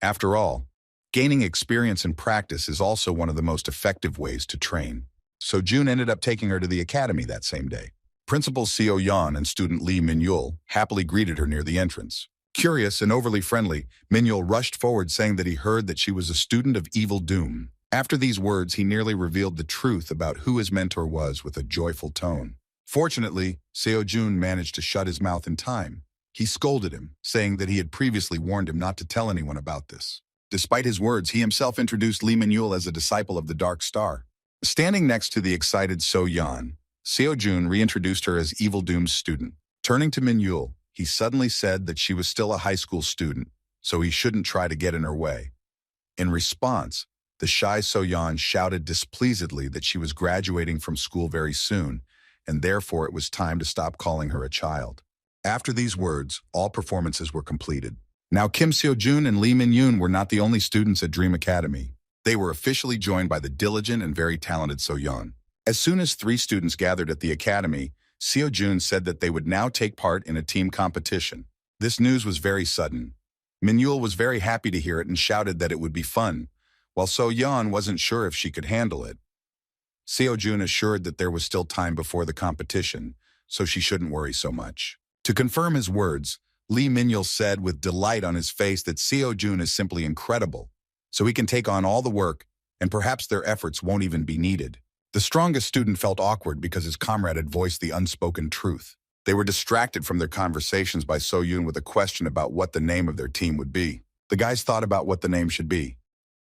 After all, gaining experience and practice is also one of the most effective ways to train. So Jun ended up taking her to the academy that same day. Principal Seo Yeon and student Lee Min-yul happily greeted her near the entrance. Curious and overly friendly, Min-yul rushed forward saying that he heard that she was a student of Evil Doom. After these words, he nearly revealed the truth about who his mentor was with a joyful tone. Fortunately, Seo Jun managed to shut his mouth in time. He scolded him, saying that he had previously warned him not to tell anyone about this. Despite his words, he himself introduced Lee Min-yul as a disciple of the Dark Star. Standing next to the excited So Yeon, Seo Jun reintroduced her as Evil Doom's student. Turning to Min-yul, he suddenly said that she was still a high school student, so he shouldn't try to get in her way. In response, the shy So Yeon shouted displeasedly that she was graduating from school very soon, and therefore it was time to stop calling her a child. After these words, all performances were completed. Now Kim Seo Jun and Lee Min-yoon were not the only students at Dream Academy. They were officially joined by the diligent and very talented So Yeon. As soon as 3 students gathered at the academy, Seo Jun said that they would now take part in a team competition. This news was very sudden. Min-yul was very happy to hear it and shouted that it would be fun, while So Yeon wasn't sure if she could handle it. Seo Jun assured that there was still time before the competition, so she shouldn't worry so much. To confirm his words, Lee Min-yul said with delight on his face that Seo Jun is simply incredible, so he can take on all the work, and perhaps their efforts won't even be needed. The strongest student felt awkward because his comrade had voiced the unspoken truth. They were distracted from their conversations by So-yoon with a question about what the name of their team would be. The guys thought about what the name should be.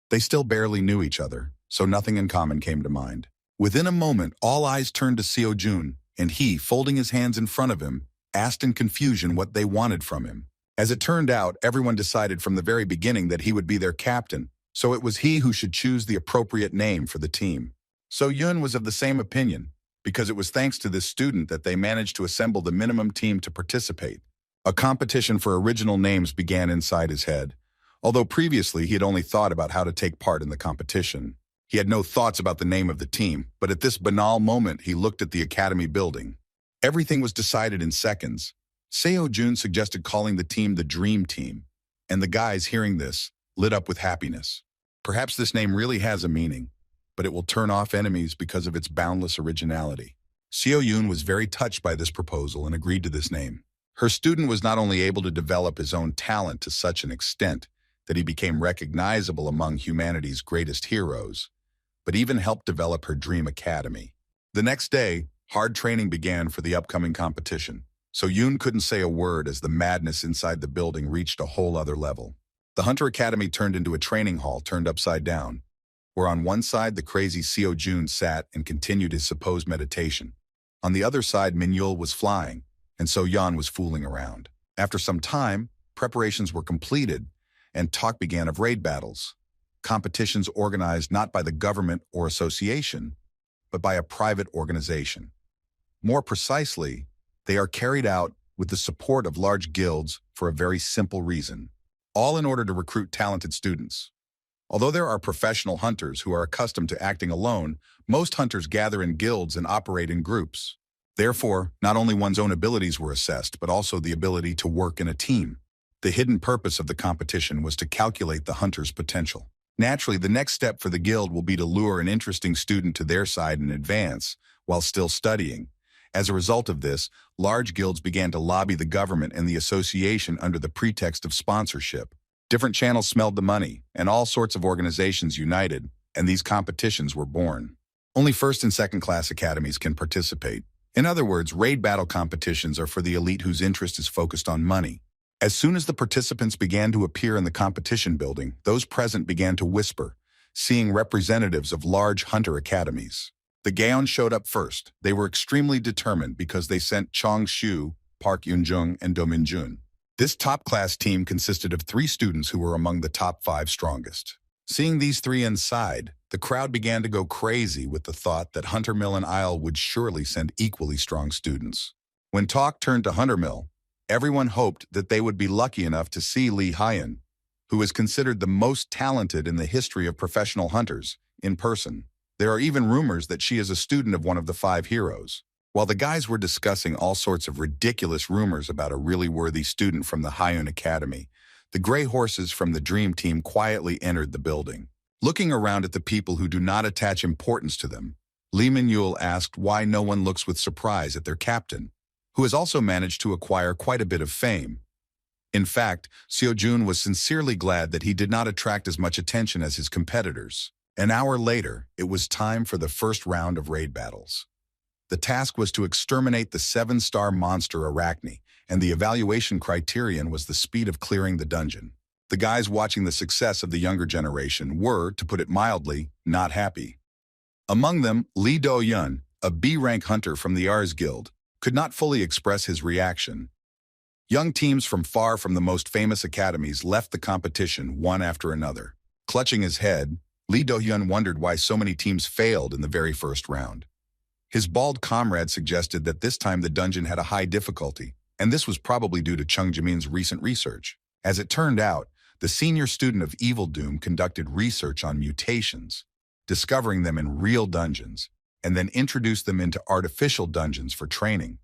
They still barely knew each other, so nothing in common came to mind. Within a moment, all eyes turned to Seo-jun, and he, folding his hands in front of him, asked in confusion what they wanted from him. As it turned out, everyone decided from the very beginning that he would be their captain, so it was he who should choose the appropriate name for the team. So-yoon was of the same opinion, because it was thanks to this student that they managed to assemble the minimum team to participate. A competition for original names began inside his head. Although previously he had only thought about how to take part in the competition. He had no thoughts about the name of the team, but at this banal moment he looked at the academy building. Everything was decided in seconds. Seo-jun suggested calling the team the Dream Team, and the guys, hearing this, lit up with happiness. Perhaps this name really has a meaning, but it will turn off enemies because of its boundless originality. Seo-yoon was very touched by this proposal and agreed to this name. Her student was not only able to develop his own talent to such an extent that he became recognizable among humanity's greatest heroes, but even helped develop her dream academy. The next day, hard training began for the upcoming competition. So-yoon couldn't say a word as the madness inside the building reached a whole other level. The Hunter Academy turned into a training hall turned upside down, where on one side the crazy Seo-jun sat and continued his supposed meditation. On the other side, Min-yul was flying, and So-yeon was fooling around. After some time, preparations were completed, and talk began of raid battles, competitions organized not by the government or association, but by a private organization. More precisely, they are carried out with the support of large guilds for a very simple reason, all in order to recruit talented students. Although there are professional hunters who are accustomed to acting alone, most hunters gather in guilds and operate in groups. Therefore, not only one's own abilities were assessed, but also the ability to work in a team. The hidden purpose of the competition was to calculate the hunter's potential. Naturally, the next step for the guild will be to lure an interesting student to their side in advance, while still studying. As a result of this, large guilds began to lobby the government and the association under the pretext of sponsorship. Different channels smelled the money, and all sorts of organizations united, and these competitions were born. Only first and second class academies can participate. In other words, raid battle competitions are for the elite whose interest is focused on money. As soon as the participants began to appear in the competition building, those present began to whisper, seeing representatives of large hunter academies. The Gaon showed up first. They were extremely determined because they sent Chong Shu, Park Yoon-jung, and Do Min-jun. This top-class team consisted of 3 students who were among the top 5 strongest. Seeing these 3 inside, the crowd began to go crazy with the thought that Hunter Mill and Isle would surely send equally strong students. When talk turned to Hunter Mill, everyone hoped that they would be lucky enough to see Lee Hyun, who is considered the most talented in the history of professional hunters, in person. There are even rumors that she is a student of one of the 5 heroes. While the guys were discussing all sorts of ridiculous rumors about a really worthy student from the Hyun Academy, the gray horses from the Dream Team quietly entered the building. Looking around at the people who do not attach importance to them, Lee Min-yul asked why no one looks with surprise at their captain, who has also managed to acquire quite a bit of fame. In fact, Seo-jun was sincerely glad that he did not attract as much attention as his competitors. An hour later, it was time for the first round of raid battles. The task was to exterminate the 7-star monster Arachne, and the evaluation criterion was the speed of clearing the dungeon. The guys watching the success of the younger generation were, to put it mildly, not happy. Among them, Lee Do-yeon, a B-rank hunter from the Ars Guild, could not fully express his reaction. Young teams from far from the most famous academies left the competition one after another. Clutching his head, Lee Do-yeon wondered why so many teams failed in the very first round. His bald comrade suggested that this time the dungeon had a high difficulty, and this was probably due to Chung Jamin's recent research. As it turned out, the senior student of Evil Doom conducted research on mutations, discovering them in real dungeons, and then introduced them into artificial dungeons for training.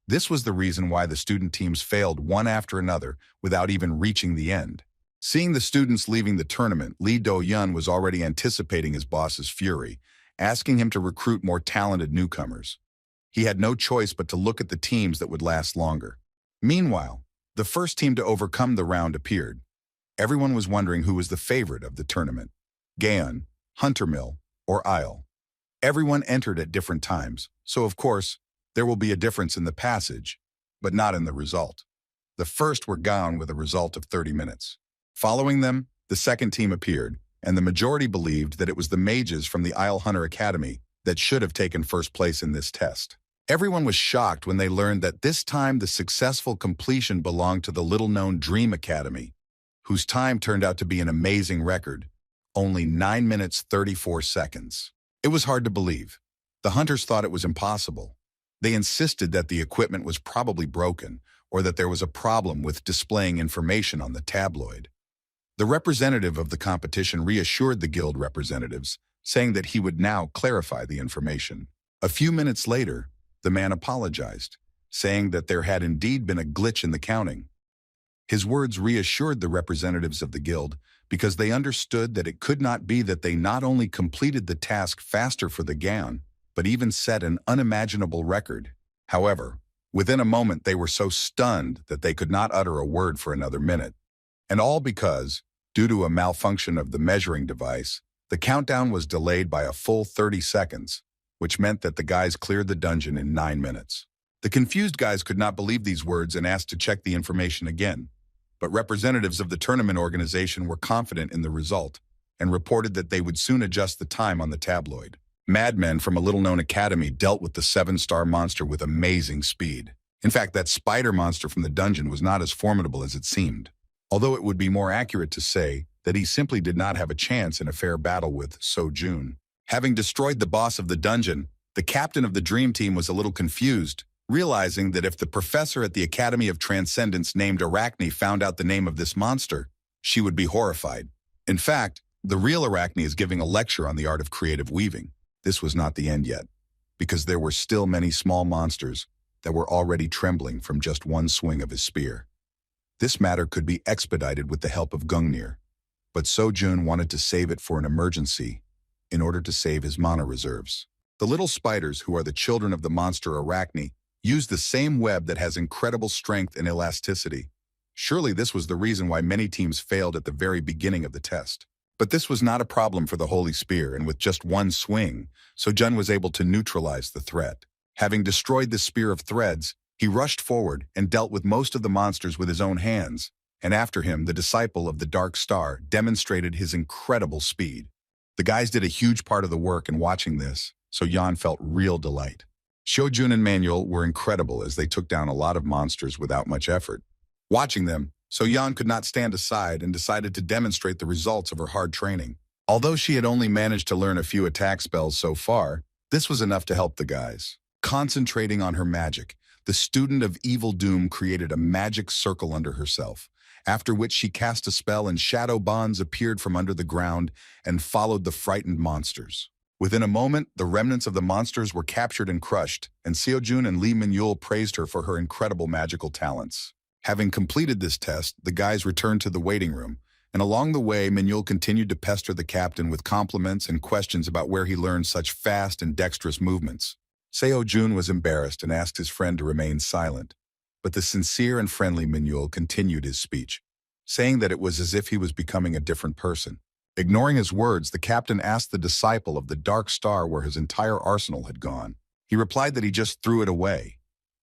This was the reason why the student teams failed one after another without even reaching the end. Seeing the students leaving the tournament, Lee Do-yeon was already anticipating his boss's fury, asking him to recruit more talented newcomers. He had no choice but to look at the teams that would last longer. Meanwhile, the first team to overcome the round appeared. Everyone was wondering who was the favorite of the tournament, Gaon, Hunter Mill, or Isle. Everyone entered at different times, so of course, there will be a difference in the passage, but not in the result. The first were gone with a result of 30 minutes. Following them, the second team appeared, and the majority believed that it was the mages from the Isle Hunter Academy that should have taken first place in this test. Everyone was shocked when they learned that this time the successful completion belonged to the little-known Dream Academy, whose time turned out to be an amazing record, only 9 minutes 34 seconds. It was hard to believe. The hunters thought it was impossible. They insisted that the equipment was probably broken or that there was a problem with displaying information on the tabloid. The representative of the competition reassured the guild representatives, saying that he would now clarify the information. A few minutes later, the man apologized, saying that there had indeed been a glitch in the counting. His words reassured the representatives of the guild because they understood that it could not be that they not only completed the task faster for the gown, but even set an unimaginable record. However, within a moment they were so stunned that they could not utter a word for another minute. And all because, due to a malfunction of the measuring device, the countdown was delayed by a full 30 seconds, which meant that the guys cleared the dungeon in 9 minutes. The confused guys could not believe these words and asked to check the information again, but representatives of the tournament organization were confident in the result and reported that they would soon adjust the time on the tabloid. Madmen from a little-known academy dealt with the 7-star monster with amazing speed. In fact, that spider monster from the dungeon was not as formidable as it seemed, although it would be more accurate to say that he simply did not have a chance in a fair battle with So-Jun. Having destroyed the boss of the dungeon, the captain of the Dream Team was a little confused, realizing that if the professor at the Academy of Transcendence named Arachne found out the name of this monster, she would be horrified. In fact, the real Arachne is giving a lecture on the art of creative weaving. This was not the end yet, because there were still many small monsters that were already trembling from just one swing of his spear. This matter could be expedited with the help of Gungnir, but So-Jun wanted to save it for an emergency in order to save his mana reserves. The little spiders, who are the children of the monster Arachne, use the same web that has incredible strength and elasticity. Surely this was the reason why many teams failed at the very beginning of the test. But this was not a problem for the Holy Spear, and with just one swing, So-Jun was able to neutralize the threat. Having destroyed the Spear of Threads, he rushed forward and dealt with most of the monsters with his own hands, and after him, the disciple of the Dark Star demonstrated his incredible speed. The guys did a huge part of the work, and watching this, So-Jun felt real delight. So-Jun and Manuel were incredible as they took down a lot of monsters without much effort. Watching them, So-Jun could not stand aside and decided to demonstrate the results of her hard training. Although she had only managed to learn a few attack spells so far, this was enough to help the guys. Concentrating on her magic, the student of Evil Doom created a magic circle under herself, after which she cast a spell and shadow bonds appeared from under the ground and followed the frightened monsters. Within a moment, the remnants of the monsters were captured and crushed, and So-Jun and Lee Min-yul praised her for her incredible magical talents. Having completed this test, the guys returned to the waiting room, and along the way, Min-yul continued to pester the captain with compliments and questions about where he learned such fast and dexterous movements. So-Jun was embarrassed and asked his friend to remain silent, but the sincere and friendly Min-yul continued his speech, saying that it was as if he was becoming a different person. Ignoring his words, the captain asked the disciple of the Dark Star where his entire arsenal had gone. He replied that he just threw it away,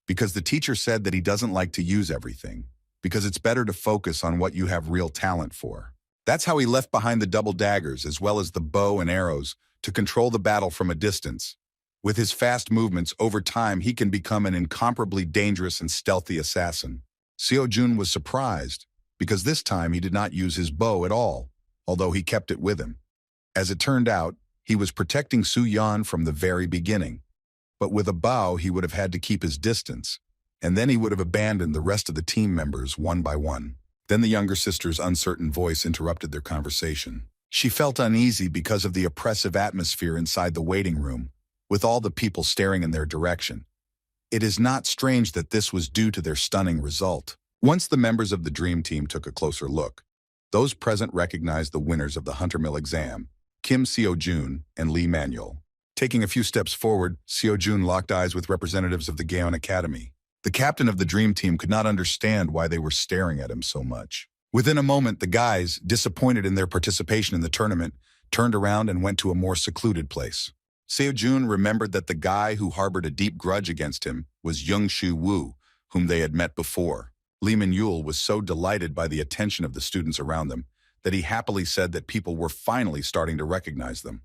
because the teacher said that he doesn't like to use everything, because it's better to focus on what you have real talent for. That's how he left behind the double daggers as well as the bow and arrows to control the battle from a distance. With his fast movements, over time he can become an incomparably dangerous and stealthy assassin. So-Jun was surprised, because this time he did not use his bow at all, although he kept it with him. As it turned out, he was protecting So-Jun from the very beginning. But with a bow, he would have had to keep his distance, and then he would have abandoned the rest of the team members one by one. Then the younger sister's uncertain voice interrupted their conversation. She felt uneasy because of the oppressive atmosphere inside the waiting room, with all the people staring in their direction. It is not strange that this was due to their stunning result. Once the members of the Dream Team took a closer look, those present recognized the winners of the Hunter Mill exam, Kim So-Jun and Lee Manuel. Taking a few steps forward, So-Jun locked eyes with representatives of the Gaon Academy. The captain of the Dream Team could not understand why they were staring at him so much. Within a moment, the guys, disappointed in their participation in the tournament, turned around and went to a more secluded place. Seo-jun remembered that the guy who harbored a deep grudge against him was Young-shu Woo, whom they had met before. Lee Min-yul was so delighted by the attention of the students around them that he happily said that people were finally starting to recognize them.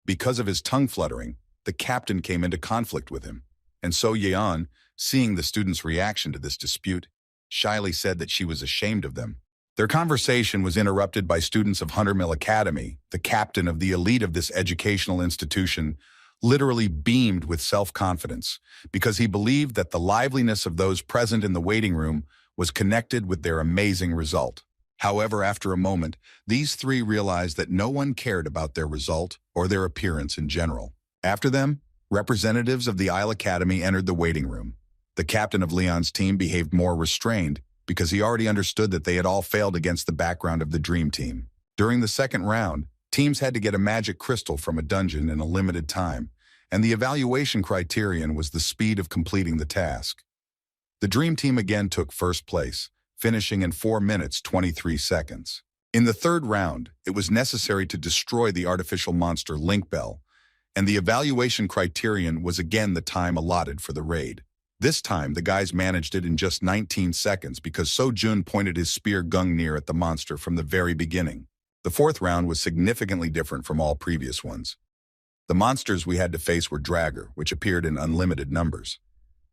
Because of his tongue fluttering, the captain came into conflict with him, and So Yeon, seeing the students' reaction to this dispute, shyly said that she was ashamed of them. Their conversation was interrupted by students of Hunter Mill Academy. The captain of the elite of this educational institution literally beamed with self-confidence because he believed that the liveliness of those present in the waiting room was connected with their amazing result. However, after a moment, these three realized that no one cared about their result or their appearance in general. After them, representatives of the Isle Academy entered the waiting room. The captain of Leon's team behaved more restrained because he already understood that they had all failed against the background of the Dream Team. During the second round, teams had to get a magic crystal from a dungeon in a limited time, and the evaluation criterion was the speed of completing the task. The Dream Team again took first place, finishing in 4 minutes 23 seconds. In the third round, it was necessary to destroy the artificial monster Link Bell, and the evaluation criterion was again the time allotted for the raid. This time, the guys managed it in just 19 seconds because So-jun pointed his spear Gungnir at the monster from the very beginning. The fourth round was significantly different from all previous ones. The monsters we had to face were Dragger, which appeared in unlimited numbers.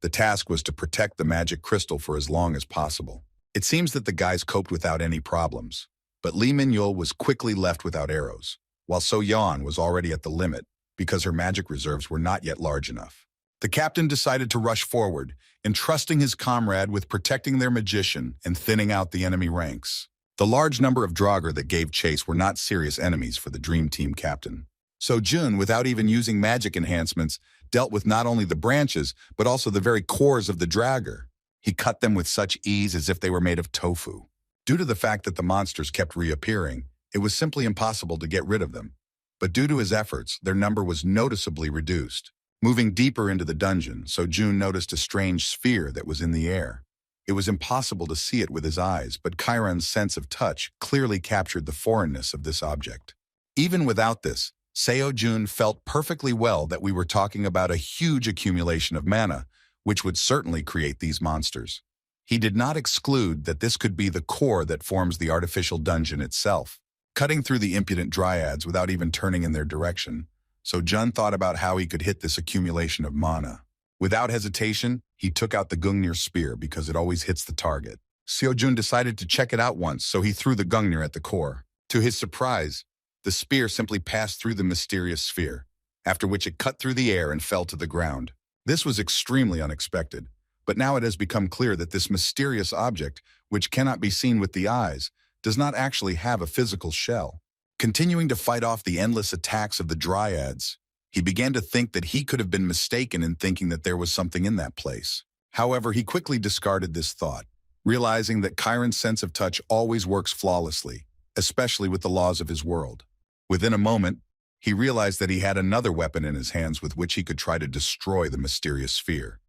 The task was to protect the magic crystal for as long as possible. It seems that the guys coped without any problems, but Lee Min-yul was quickly left without arrows, while So-yeon was already at the limit because her magic reserves were not yet large enough. The captain decided to rush forward, entrusting his comrade with protecting their magician and thinning out the enemy ranks. The large number of Draugr that gave chase were not serious enemies for the Dream Team captain. So-jun, without even using magic enhancements, dealt with not only the branches, but also the very cores of the Dragr. He cut them with such ease as if they were made of tofu. Due to the fact that the monsters kept reappearing, it was simply impossible to get rid of them. But due to his efforts, their number was noticeably reduced. Moving deeper into the dungeon, So-jun noticed a strange sphere that was in the air. It was impossible to see it with his eyes, but Chiron's sense of touch clearly captured the foreignness of this object. Even without this, Seo-jun felt perfectly well that we were talking about a huge accumulation of mana, which would certainly create these monsters. He did not exclude that this could be the core that forms the artificial dungeon itself. Cutting through the impudent dryads without even turning in their direction, So-jun thought about how he could hit this accumulation of mana. Without hesitation, he took out the Gungnir spear because it always hits the target. Seo-jun decided to check it out once, so he threw the Gungnir at the core. To his surprise, the spear simply passed through the mysterious sphere, after which it cut through the air and fell to the ground. This was extremely unexpected, but now it has become clear that this mysterious object, which cannot be seen with the eyes, does not actually have a physical shell. Continuing to fight off the endless attacks of the dryads, he began to think that he could have been mistaken in thinking that there was something in that place. However, he quickly discarded this thought, realizing that Chiron's sense of touch always works flawlessly, especially with the laws of his world. Within a moment, he realized that he had another weapon in his hands with which he could try to destroy the mysterious sphere.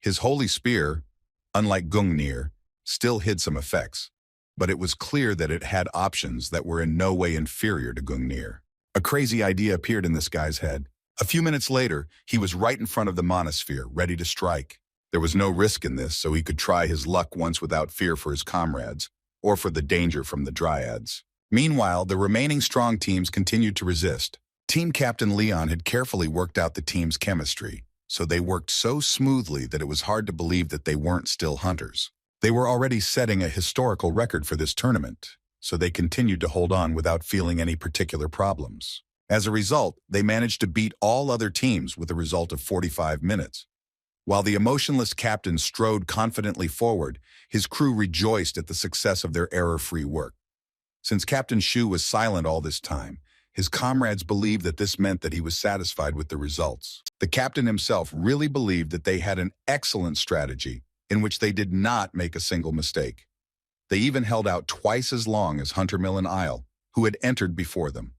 His holy spear, unlike Gungnir, still hid some effects, but it was clear that it had options that were in no way inferior to Gungnir. A crazy idea appeared in this guy's head. A few minutes later, he was right in front of the monosphere, ready to strike. There was no risk in this, so he could try his luck once without fear for his comrades, or for the danger from the dryads. Meanwhile, the remaining strong teams continued to resist. Team Captain Leon had carefully worked out the team's chemistry, so they worked so smoothly that it was hard to believe that they weren't still hunters. They were already setting a historical record for this tournament, so they continued to hold on without feeling any particular problems. As a result, they managed to beat all other teams with a result of 45 minutes. While the emotionless captain strode confidently forward, his crew rejoiced at the success of their error-free work. Since Captain Shu was silent all this time, his comrades believed that this meant that he was satisfied with the results. The captain himself really believed that they had an excellent strategy in which they did not make a single mistake. They even held out twice as long as Hunter Mill and Isle, who had entered before them.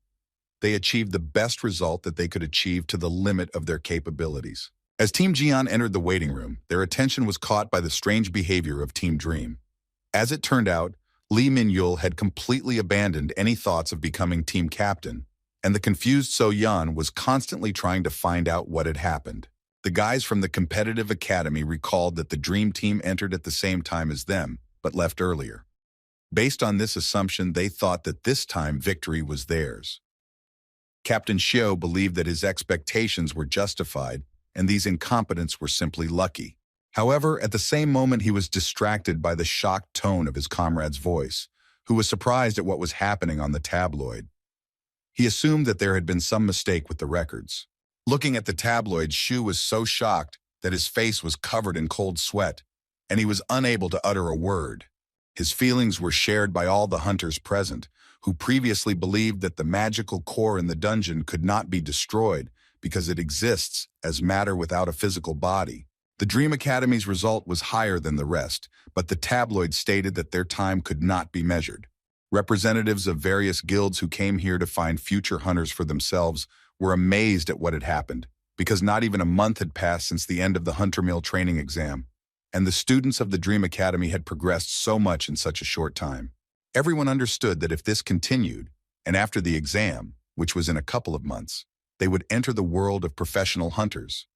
They achieved the best result that they could achieve to the limit of their capabilities. As Team Jian entered the waiting room, their attention was caught by the strange behavior of Team Dream. As it turned out, Lee Min-yul had completely abandoned any thoughts of becoming team captain, and the confused So-yeon was constantly trying to find out what had happened. The guys from the competitive academy recalled that the dream team entered at the same time as them, but left earlier. Based on this assumption, they thought that this time victory was theirs. Captain Shio believed that his expectations were justified, and these incompetents were simply lucky. However, at the same moment he was distracted by the shocked tone of his comrade's voice, who was surprised at what was happening on the tabloid. He assumed that there had been some mistake with the records. Looking at the tabloid, Shu was so shocked that his face was covered in cold sweat, and he was unable to utter a word. His feelings were shared by all the hunters present, who previously believed that the magical core in the dungeon could not be destroyed because it exists as matter without a physical body. The Dream Academy's result was higher than the rest, but the tabloid stated that their time could not be measured. Representatives of various guilds who came here to find future hunters for themselves were amazed at what had happened, because not even a month had passed since the end of the Hunter Mill training exam, and the students of the Dream Academy had progressed so much in such a short time. Everyone understood that if this continued, and after the exam, which was in a couple of months, they would enter the world of professional hunters.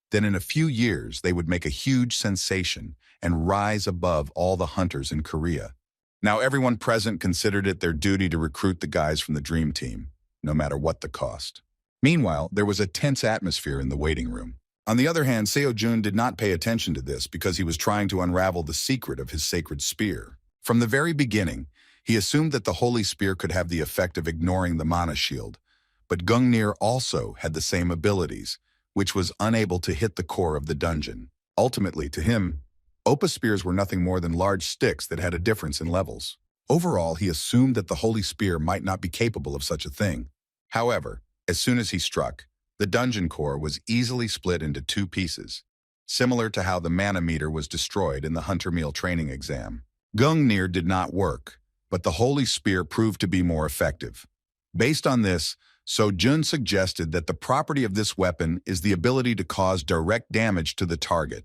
Then in a few years, they would make a huge sensation and rise above all the hunters in Korea. Now everyone present considered it their duty to recruit the guys from the Dream Team, no matter what the cost. Meanwhile, there was a tense atmosphere in the waiting room. On the other hand, Seo-jun did not pay attention to this because he was trying to unravel the secret of his sacred spear. From the very beginning, he assumed that the holy spear could have the effect of ignoring the mana shield, but Gungnir also had the same abilities, which was unable to hit the core of the dungeon. Ultimately, to him, Oppa spears were nothing more than large sticks that had a difference in levels. Overall, he assumed that the holy spear might not be capable of such a thing. However, as soon as he struck, the dungeon core was easily split into two pieces, similar to how the mana meter was destroyed in the Hunter Meal training exam. Gungnir did not work, but the holy spear proved to be more effective. Based on this, So-jun suggested that the property of this weapon is the ability to cause direct damage to the target.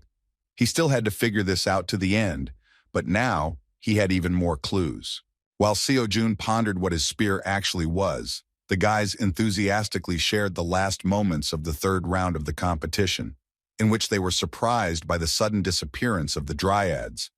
He still had to figure this out to the end, but now he had even more clues. While Seo-jun pondered what his spear actually was, the guys enthusiastically shared the last moments of the third round of the competition, in which they were surprised by the sudden disappearance of the dryads.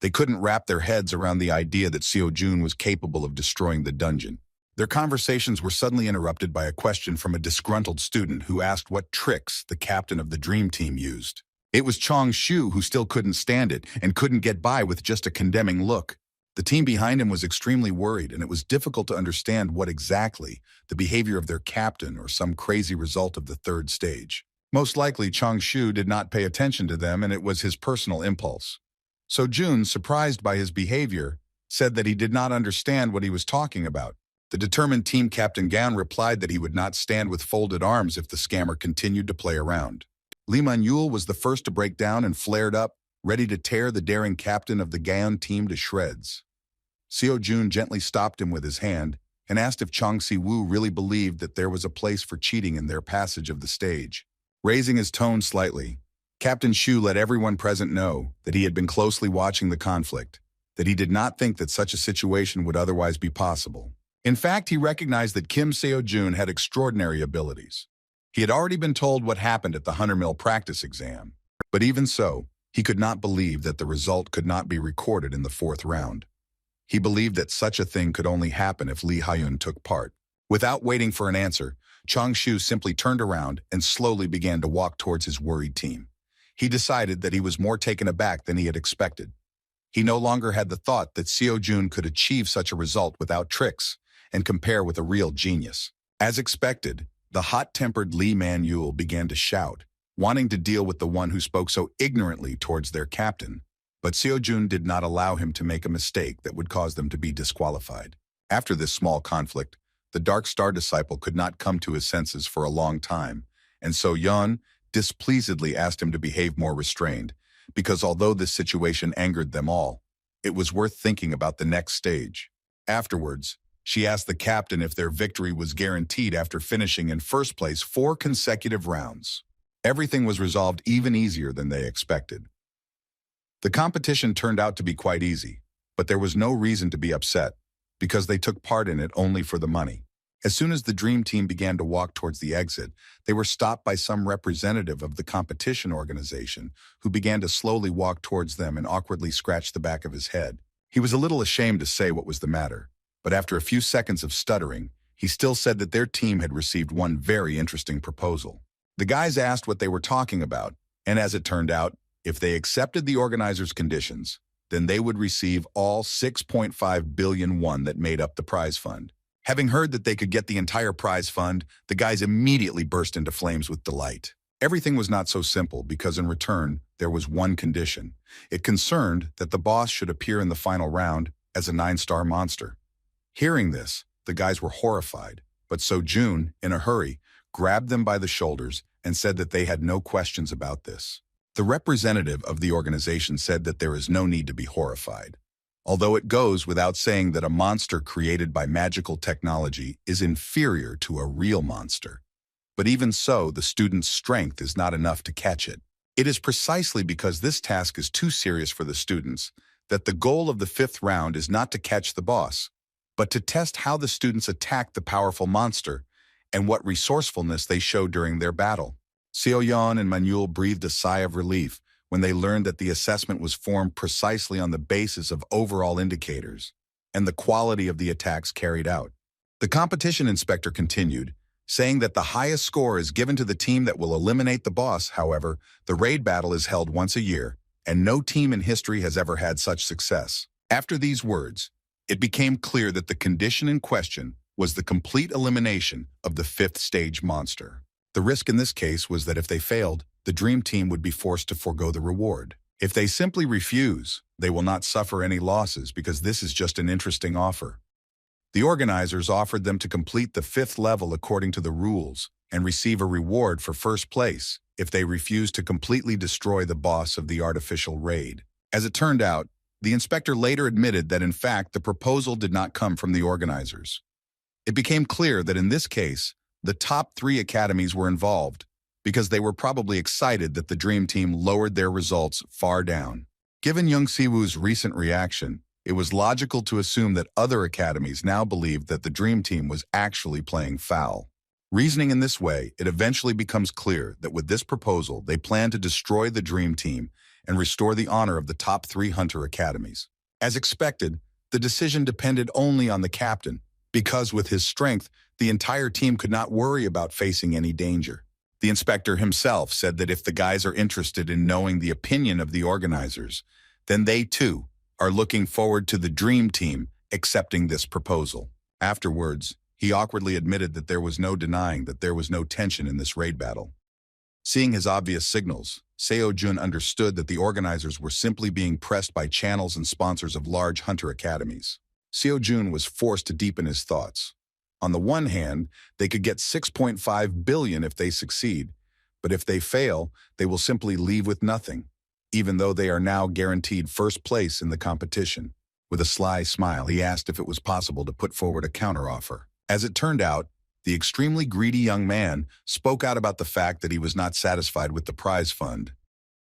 They couldn't wrap their heads around the idea that Seo-jun was capable of destroying the dungeon. Their conversations were suddenly interrupted by a question from a disgruntled student who asked what tricks the captain of the Dream Team used. It was Chong Shu who still couldn't stand it and couldn't get by with just a condemning look. The team behind him was extremely worried, and it was difficult to understand what exactly the behavior of their captain or some crazy result of the third stage. Most likely, Chong Shu did not pay attention to them, and it was his personal impulse. So Jun, surprised by his behavior, said that he did not understand what he was talking about. The determined team captain Gan replied that he would not stand with folded arms if the scammer continued to play around. Lee Man-yul was the first to break down and flared up, ready to tear the daring captain of the Gaon team to shreds. Seo-jun gently stopped him with his hand and asked if Chong Si-woo really believed that there was a place for cheating in their passage of the stage. Raising his tone slightly, Captain Shu let everyone present know that he had been closely watching the conflict, that he did not think that such a situation would otherwise be possible. In fact, he recognized that Kim Seo-jun had extraordinary abilities. He had already been told what happened at the Hunter Mill practice exam, but even so, he could not believe that the result could not be recorded in the fourth round. He believed that such a thing could only happen if Lee Ha-yun took part. Without waiting for an answer, Chong Shu simply turned around and slowly began to walk towards his worried team. He decided that he was more taken aback than he had expected. He no longer had the thought that Seo-jun could achieve such a result without tricks and compare with a real genius. As expected, the hot-tempered Lee Man-yul began to shout, wanting to deal with the one who spoke so ignorantly towards their captain. But Seo-jun did not allow him to make a mistake that would cause them to be disqualified. After this small conflict, the Dark Star disciple could not come to his senses for a long time, and so Yeon displeasedly asked him to behave more restrained, because although this situation angered them all, it was worth thinking about the next stage. Afterwards, she asked the captain if their victory was guaranteed after finishing in first place 4 consecutive rounds. Everything was resolved even easier than they expected. The competition turned out to be quite easy, but there was no reason to be upset, because they took part in it only for the money. As soon as the dream team began to walk towards the exit, they were stopped by some representative of the competition organization who began to slowly walk towards them and awkwardly scratch the back of his head. He was a little ashamed to say what was the matter, but after a few seconds of stuttering, he still said that their team had received one very interesting proposal. The guys asked what they were talking about, and as it turned out, if they accepted the organizers' conditions, then they would receive all 6.5 billion won that made up the prize fund. Having heard that they could get the entire prize fund, the guys immediately burst into flames with delight. Everything was not so simple because in return, there was one condition. It concerned that the boss should appear in the final round as a 9-star monster. Hearing this, the guys were horrified, but Sojun, in a hurry, grabbed them by the shoulders and said that they had no questions about this. The representative of the organization said that there is no need to be horrified. Although it goes without saying that a monster created by magical technology is inferior to a real monster. But even so, the student's strength is not enough to catch it. It is precisely because this task is too serious for the students that the goal of the 5th round is not to catch the boss, but to test how the students attack the powerful monster and what resourcefulness they show during their battle. Seoyeon and Manhwa breathed a sigh of relief when they learned that the assessment was formed precisely on the basis of overall indicators and the quality of the attacks carried out. The competition inspector continued, saying that the highest score is given to the team that will eliminate the boss. However, the raid battle is held once a year, and no team in history has ever had such success. After these words, it became clear that the condition in question was the complete elimination of the 5th stage monster. The risk in this case was that if they failed, the dream team would be forced to forego the reward. If they simply refuse, they will not suffer any losses because this is just an interesting offer. The organizers offered them to complete the 5th level according to the rules and receive a reward for first place if they refused to completely destroy the boss of the artificial raid. As it turned out, the inspector later admitted that in fact the proposal did not come from the organizers. It became clear that in this case, the top 3 academies were involved because they were probably excited that the dream team lowered their results far down. Given Young Siwoo's recent reaction, it was logical to assume that other academies now believed that the dream team was actually playing foul. Reasoning in this way, it eventually becomes clear that with this proposal, they plan to destroy the dream team and restore the honor of the top 3 hunter academies. As expected, the decision depended only on the captain, because with his strength, the entire team could not worry about facing any danger. The inspector himself said that if the guys are interested in knowing the opinion of the organizers, then they too are looking forward to the dream team accepting this proposal. Afterwards, he awkwardly admitted that there was no denying that there was no tension in this raid battle. Seeing his obvious signals, Seo-jun understood that the organizers were simply being pressed by channels and sponsors of large hunter academies. Seo-jun was forced to deepen his thoughts. On the one hand, they could get 6.5 billion if they succeed, but if they fail, they will simply leave with nothing, even though they are now guaranteed first place in the competition. With a sly smile, he asked if it was possible to put forward a counteroffer. As it turned out, the extremely greedy young man spoke out about the fact that he was not satisfied with the prize fund.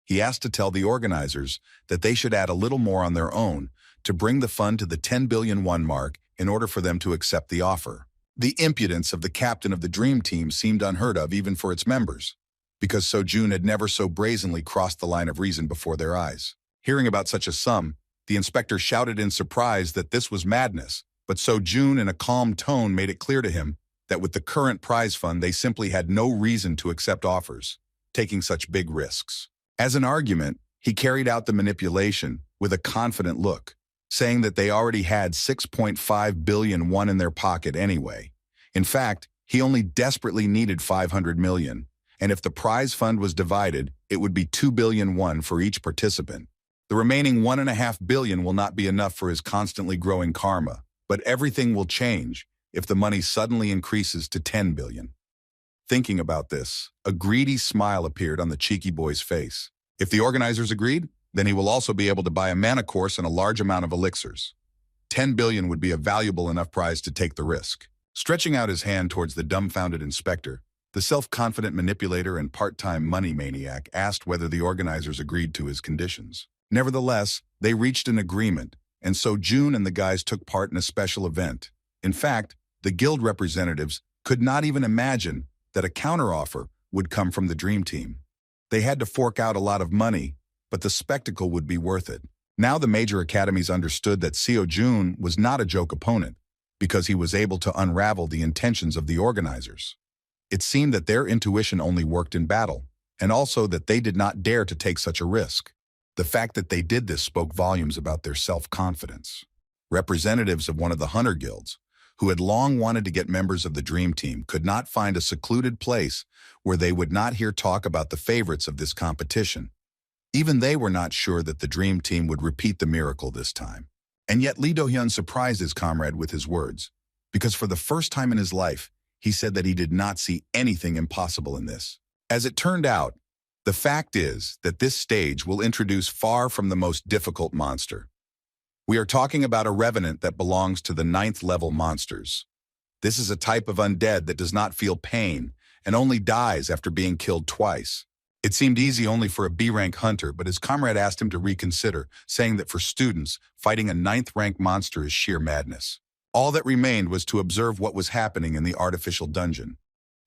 He asked to tell the organizers that they should add a little more on their own to bring the fund to the 10 billion won mark in order for them to accept the offer. The impudence of the captain of the dream team seemed unheard of even for its members, because Sojun had never so brazenly crossed the line of reason before their eyes. Hearing about such a sum, the inspector shouted in surprise that this was madness, but Sojun in a calm tone made it clear to him that with the current prize fund they simply had no reason to accept offers, taking such big risks. As an argument, he carried out the manipulation with a confident look, saying that they already had 6.5 billion won in their pocket anyway. In fact, he only desperately needed 500 million, and if the prize fund was divided, it would be 2 billion won for each participant. The remaining 1.5 billion will not be enough for his constantly growing karma, but everything will change if the money suddenly increases to 10 billion. Thinking about this, a greedy smile appeared on the cheeky boy's face. If the organizers agreed, then he will also be able to buy a mana course and a large amount of elixirs. 10 billion would be a valuable enough prize to take the risk. Stretching out his hand towards the dumbfounded inspector, the self-confident manipulator and part-time money maniac asked whether the organizers agreed to his conditions. Nevertheless, they reached an agreement, and so June and the guys took part in a special event. In fact, The guild representatives could not even imagine that a counteroffer would come from the Dream Team. They had to fork out a lot of money, but the spectacle would be worth it. Now the major academies understood that Seo Jun was not a joke opponent because he was able to unravel the intentions of the organizers. It seemed that their intuition only worked in battle, and also that they did not dare to take such a risk. The fact that they did this spoke volumes about their self-confidence. Representatives of one of the hunter guilds, who had long wanted to get members of the Dream Team, could not find a secluded place where they would not hear talk about the favorites of this competition. Even they were not sure that the Dream Team would repeat the miracle this time. And yet Lee Do-hyun surprised his comrade with his words, because for the first time in his life, he said that he did not see anything impossible in this. As it turned out, the fact is that this stage will introduce far from the most difficult monster. We are talking about a revenant that belongs to the 9th level monsters. This is a type of undead that does not feel pain and only dies after being killed twice. It seemed easy only for a B-rank hunter, but his comrade asked him to reconsider, saying that for students, fighting a 9th rank monster is sheer madness. All that remained was to observe what was happening in the artificial dungeon.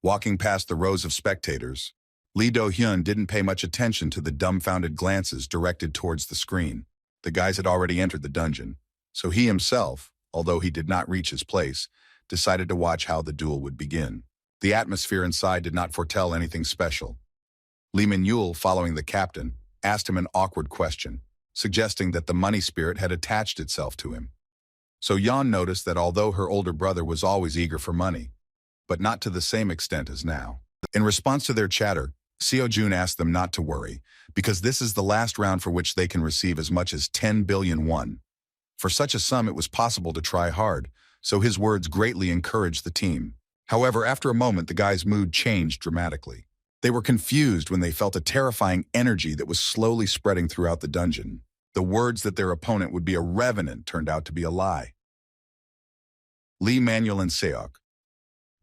Walking past the rows of spectators, Lee Do-hyun didn't pay much attention to the dumbfounded glances directed towards the screen. The guys had already entered the dungeon, so he himself, although he did not reach his place, decided to watch how the duel would begin. The atmosphere inside did not foretell anything special. Lee Min-yul, following the captain, asked him an awkward question, suggesting that the money spirit had attached itself to him. So Yeon noticed that although her older brother was always eager for money, but not to the same extent as now. In response to their chatter, Seo Jun asked them not to worry, because this is the last round for which they can receive as much as 10 billion won. For such a sum, it was possible to try hard, so his words greatly encouraged the team. However, after a moment, the guys' mood changed dramatically. They were confused when they felt a terrifying energy that was slowly spreading throughout the dungeon. The words that their opponent would be a revenant turned out to be a lie. Lee Manuel and Seok.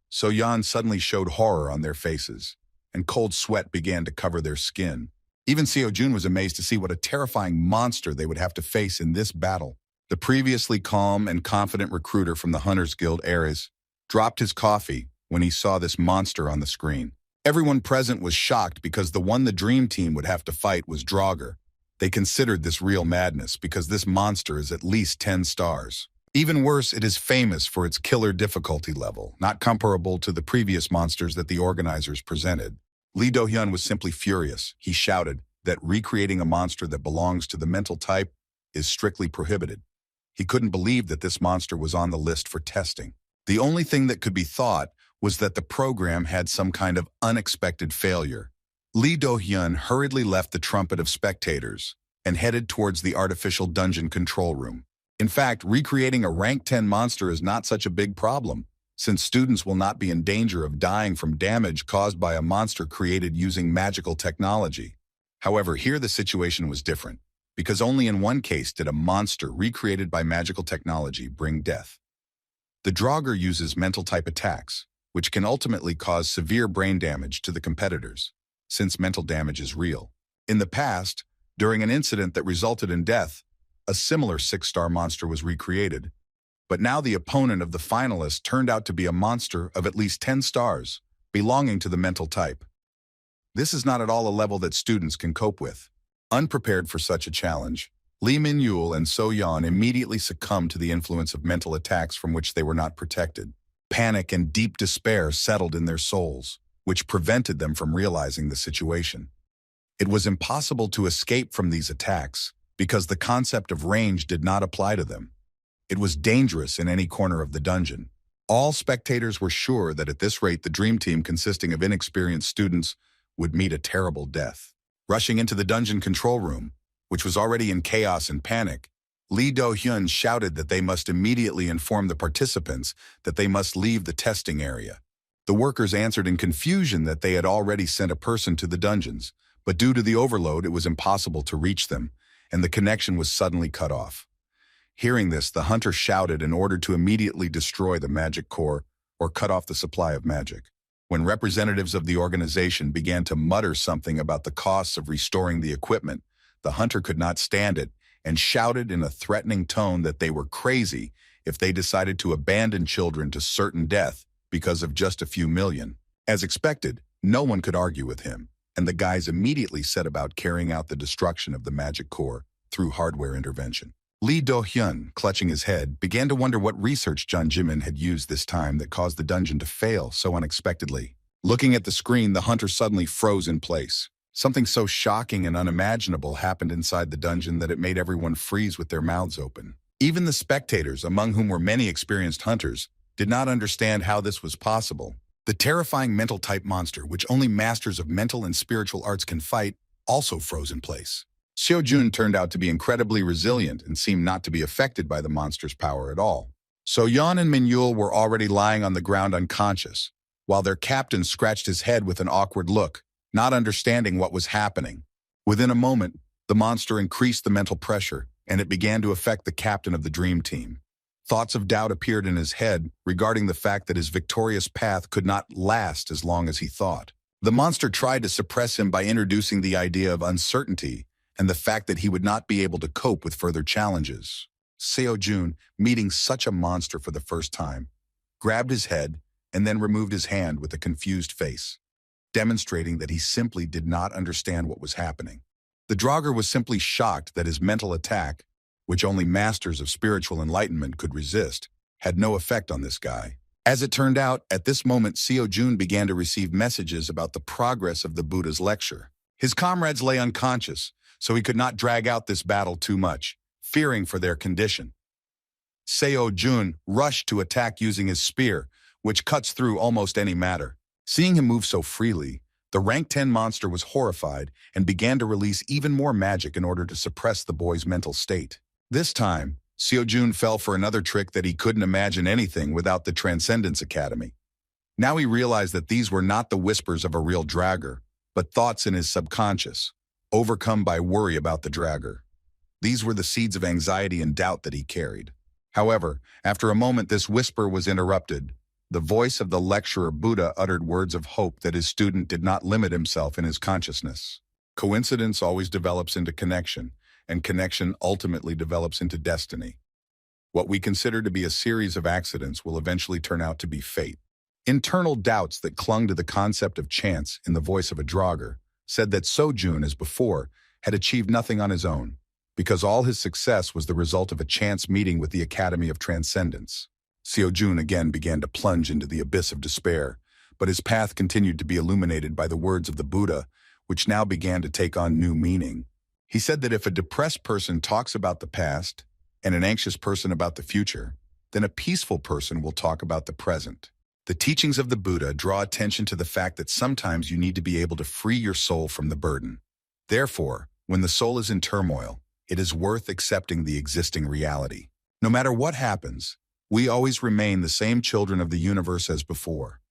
So-yeon suddenly showed horror on their faces, and cold sweat began to cover their skin. Even Seo Jun was amazed to see what a terrifying monster they would have to face in this battle. The previously calm and confident recruiter from the Hunters Guild, Ares, dropped his coffee when he saw this monster on the screen. Everyone present was shocked because the one the Dream Team would have to fight was Draugr. They considered this real madness because this monster is at least 10 stars. Even worse, it is famous for its killer difficulty level, not comparable to the previous monsters that the organizers presented. Lee Do-hyun was simply furious. He shouted that recreating a monster that belongs to the mental type is strictly prohibited. He couldn't believe that this monster was on the list for testing. The only thing that could be thought was that the program had some kind of unexpected failure. Lee Do-hyun hurriedly left the trumpet of spectators and headed towards the artificial dungeon control room. In fact, recreating a rank 10 monster is not such a big problem, since students will not be in danger of dying from damage caused by a monster created using magical technology. However, here the situation was different, because only in one case did a monster recreated by magical technology bring death. The Draugr uses mental type attacks, which can ultimately cause severe brain damage to the competitors, since mental damage is real. In the past, during an incident that resulted in death, a similar 6-star monster was recreated, but now the opponent of the finalists turned out to be a monster of at least 10 stars, belonging to the mental type. This is not at all a level that students can cope with. Unprepared for such a challenge, Lee Min-yul and So-yeon immediately succumbed to the influence of mental attacks from which they were not protected. Panic and deep despair settled in their souls, which prevented them from realizing the situation. It was impossible to escape from these attacks because the concept of range did not apply to them. It was dangerous in any corner of the dungeon. All spectators were sure that at this rate the Dream Team, consisting of inexperienced students, would meet a terrible death. Rushing into the dungeon control room, which was already in chaos and panic, Lee Do-hyun shouted that they must immediately inform the participants that they must leave the testing area. The workers answered in confusion that they had already sent a person to the dungeons, but due to the overload it was impossible to reach them, and the connection was suddenly cut off. Hearing this, the hunter shouted in order to immediately destroy the magic core or cut off the supply of magic. When representatives of the organization began to mutter something about the costs of restoring the equipment, the hunter could not stand it and shouted in a threatening tone that they were crazy if they decided to abandon children to certain death because of just a few million. As expected, no one could argue with him, and the guys immediately set about carrying out the destruction of the magic core through hardware intervention. Lee Do-hyun, clutching his head, began to wonder what research Jun Jimin had used this time that caused the dungeon to fail so unexpectedly. Looking at the screen, the hunter suddenly froze in place. Something so shocking and unimaginable happened inside the dungeon that it made everyone freeze with their mouths open. Even the spectators, among whom were many experienced hunters, did not understand how this was possible. The terrifying mental-type monster, which only masters of mental and spiritual arts can fight, also froze in place. Seo-jun turned out to be incredibly resilient and seemed not to be affected by the monster's power at all. So-yeon and Min-yul were already lying on the ground unconscious, while their captain scratched his head with an awkward look, not understanding what was happening. Within a moment, the monster increased the mental pressure, and it began to affect the captain of the dream team. Thoughts of doubt appeared in his head regarding the fact that his victorious path could not last as long as he thought. The monster tried to suppress him by introducing the idea of uncertainty and the fact that he would not be able to cope with further challenges. Seo-jun, meeting such a monster for the first time, grabbed his head and then removed his hand with a confused face, demonstrating that he simply did not understand what was happening. The Draugr was simply shocked that his mental attack, which only masters of spiritual enlightenment could resist, had no effect on this guy. As it turned out, at this moment Seo-jun began to receive messages about the progress of the Buddha's lecture. His comrades lay unconscious, so he could not drag out this battle too much, fearing for their condition. Seo-jun rushed to attack using his spear, which cuts through almost any matter. Seeing him move so freely, the rank 10 monster was horrified and began to release even more magic in order to suppress the boy's mental state. This time, Seo-jun fell for another trick that he couldn't imagine anything without the Transcendence Academy. Now he realized that these were not the whispers of a real Draugr, but thoughts in his subconscious, overcome by worry about the Draugr. These were the seeds of anxiety and doubt that he carried. However, after a moment this whisper was interrupted. The voice of the lecturer Buddha uttered words of hope that his student did not limit himself in his consciousness. Coincidence always develops into connection, and connection ultimately develops into destiny. What we consider to be a series of accidents will eventually turn out to be fate. Internal doubts that clung to the concept of chance in the voice of a Draugr said that Seo-jun, as before, had achieved nothing on his own, because all his success was the result of a chance meeting with the Academy of Transcendence. Seo-jun again began to plunge into the abyss of despair, but his path continued to be illuminated by the words of the Buddha, which now began to take on new meaning. He said that if a depressed person talks about the past and an anxious person about the future, then a peaceful person will talk about the present. The teachings of the Buddha draw attention to the fact that sometimes you need to be able to free your soul from the burden. Therefore, when the soul is in turmoil, it is worth accepting the existing reality. No matter what happens, we always remain the same children of the universe as before.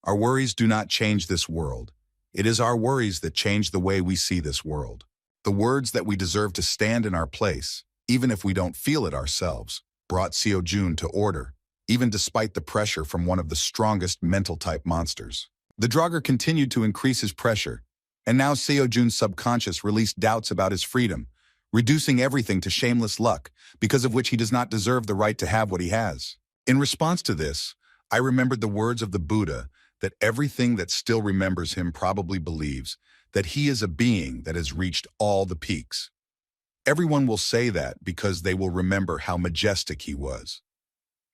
Our worries do not change this world. It is our worries that change the way we see this world. The words that we deserve to stand in our place, even if we don't feel it ourselves, brought Seo-jun to order, even despite the pressure from one of the strongest mental-type monsters. The Draugr continued to increase his pressure, and now Seo-jun's subconscious released doubts about his freedom, reducing everything to shameless luck, because of which he does not deserve the right to have what he has. In response to this, I remembered the words of the Buddha that everything that still remembers him probably believes that he is a being that has reached all the peaks. Everyone will say that because they will remember how majestic he was.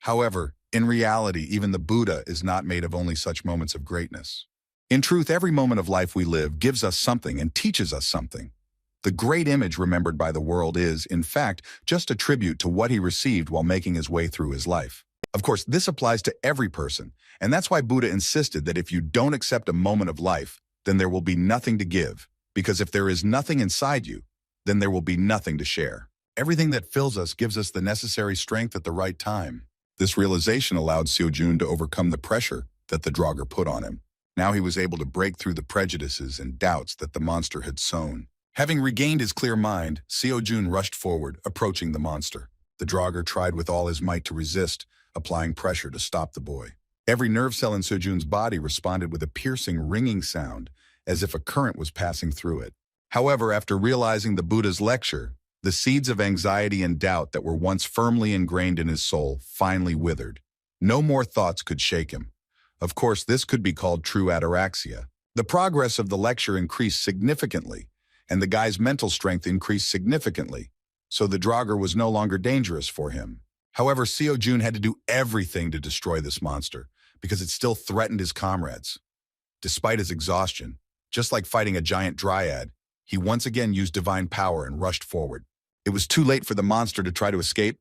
However, in reality, even the Buddha is not made of only such moments of greatness. In truth, every moment of life we live gives us something and teaches us something. The great image remembered by the world is, in fact, just a tribute to what he received while making his way through his life. Of course, this applies to every person, and that's why Buddha insisted that if you don't accept a moment of life, then there will be nothing to give, because if there is nothing inside you, then there will be nothing to share. Everything that fills us gives us the necessary strength at the right time. This realization allowed Seo-jun to overcome the pressure that the Draugr put on him. Now he was able to break through the prejudices and doubts that the monster had sown. Having regained his clear mind, Seo-jun rushed forward, approaching the monster. The Draugr tried with all his might to resist, applying pressure to stop the boy. Every nerve cell in Seo-jun's body responded with a piercing, ringing sound, as if a current was passing through it. However, after realizing the Buddha's lecture, The seeds of anxiety and doubt that were once firmly ingrained in his soul finally withered. No more thoughts could shake him. Of course, this could be called true ataraxia. The progress of the lecture increased significantly, and the guy's mental strength increased significantly, so the Draugr was no longer dangerous for him. However, Seo Jun had to do everything to destroy this monster, because it still threatened his comrades. Despite his exhaustion, just like fighting a giant dryad, he once again used divine power and rushed forward. It was too late for the monster to try to escape,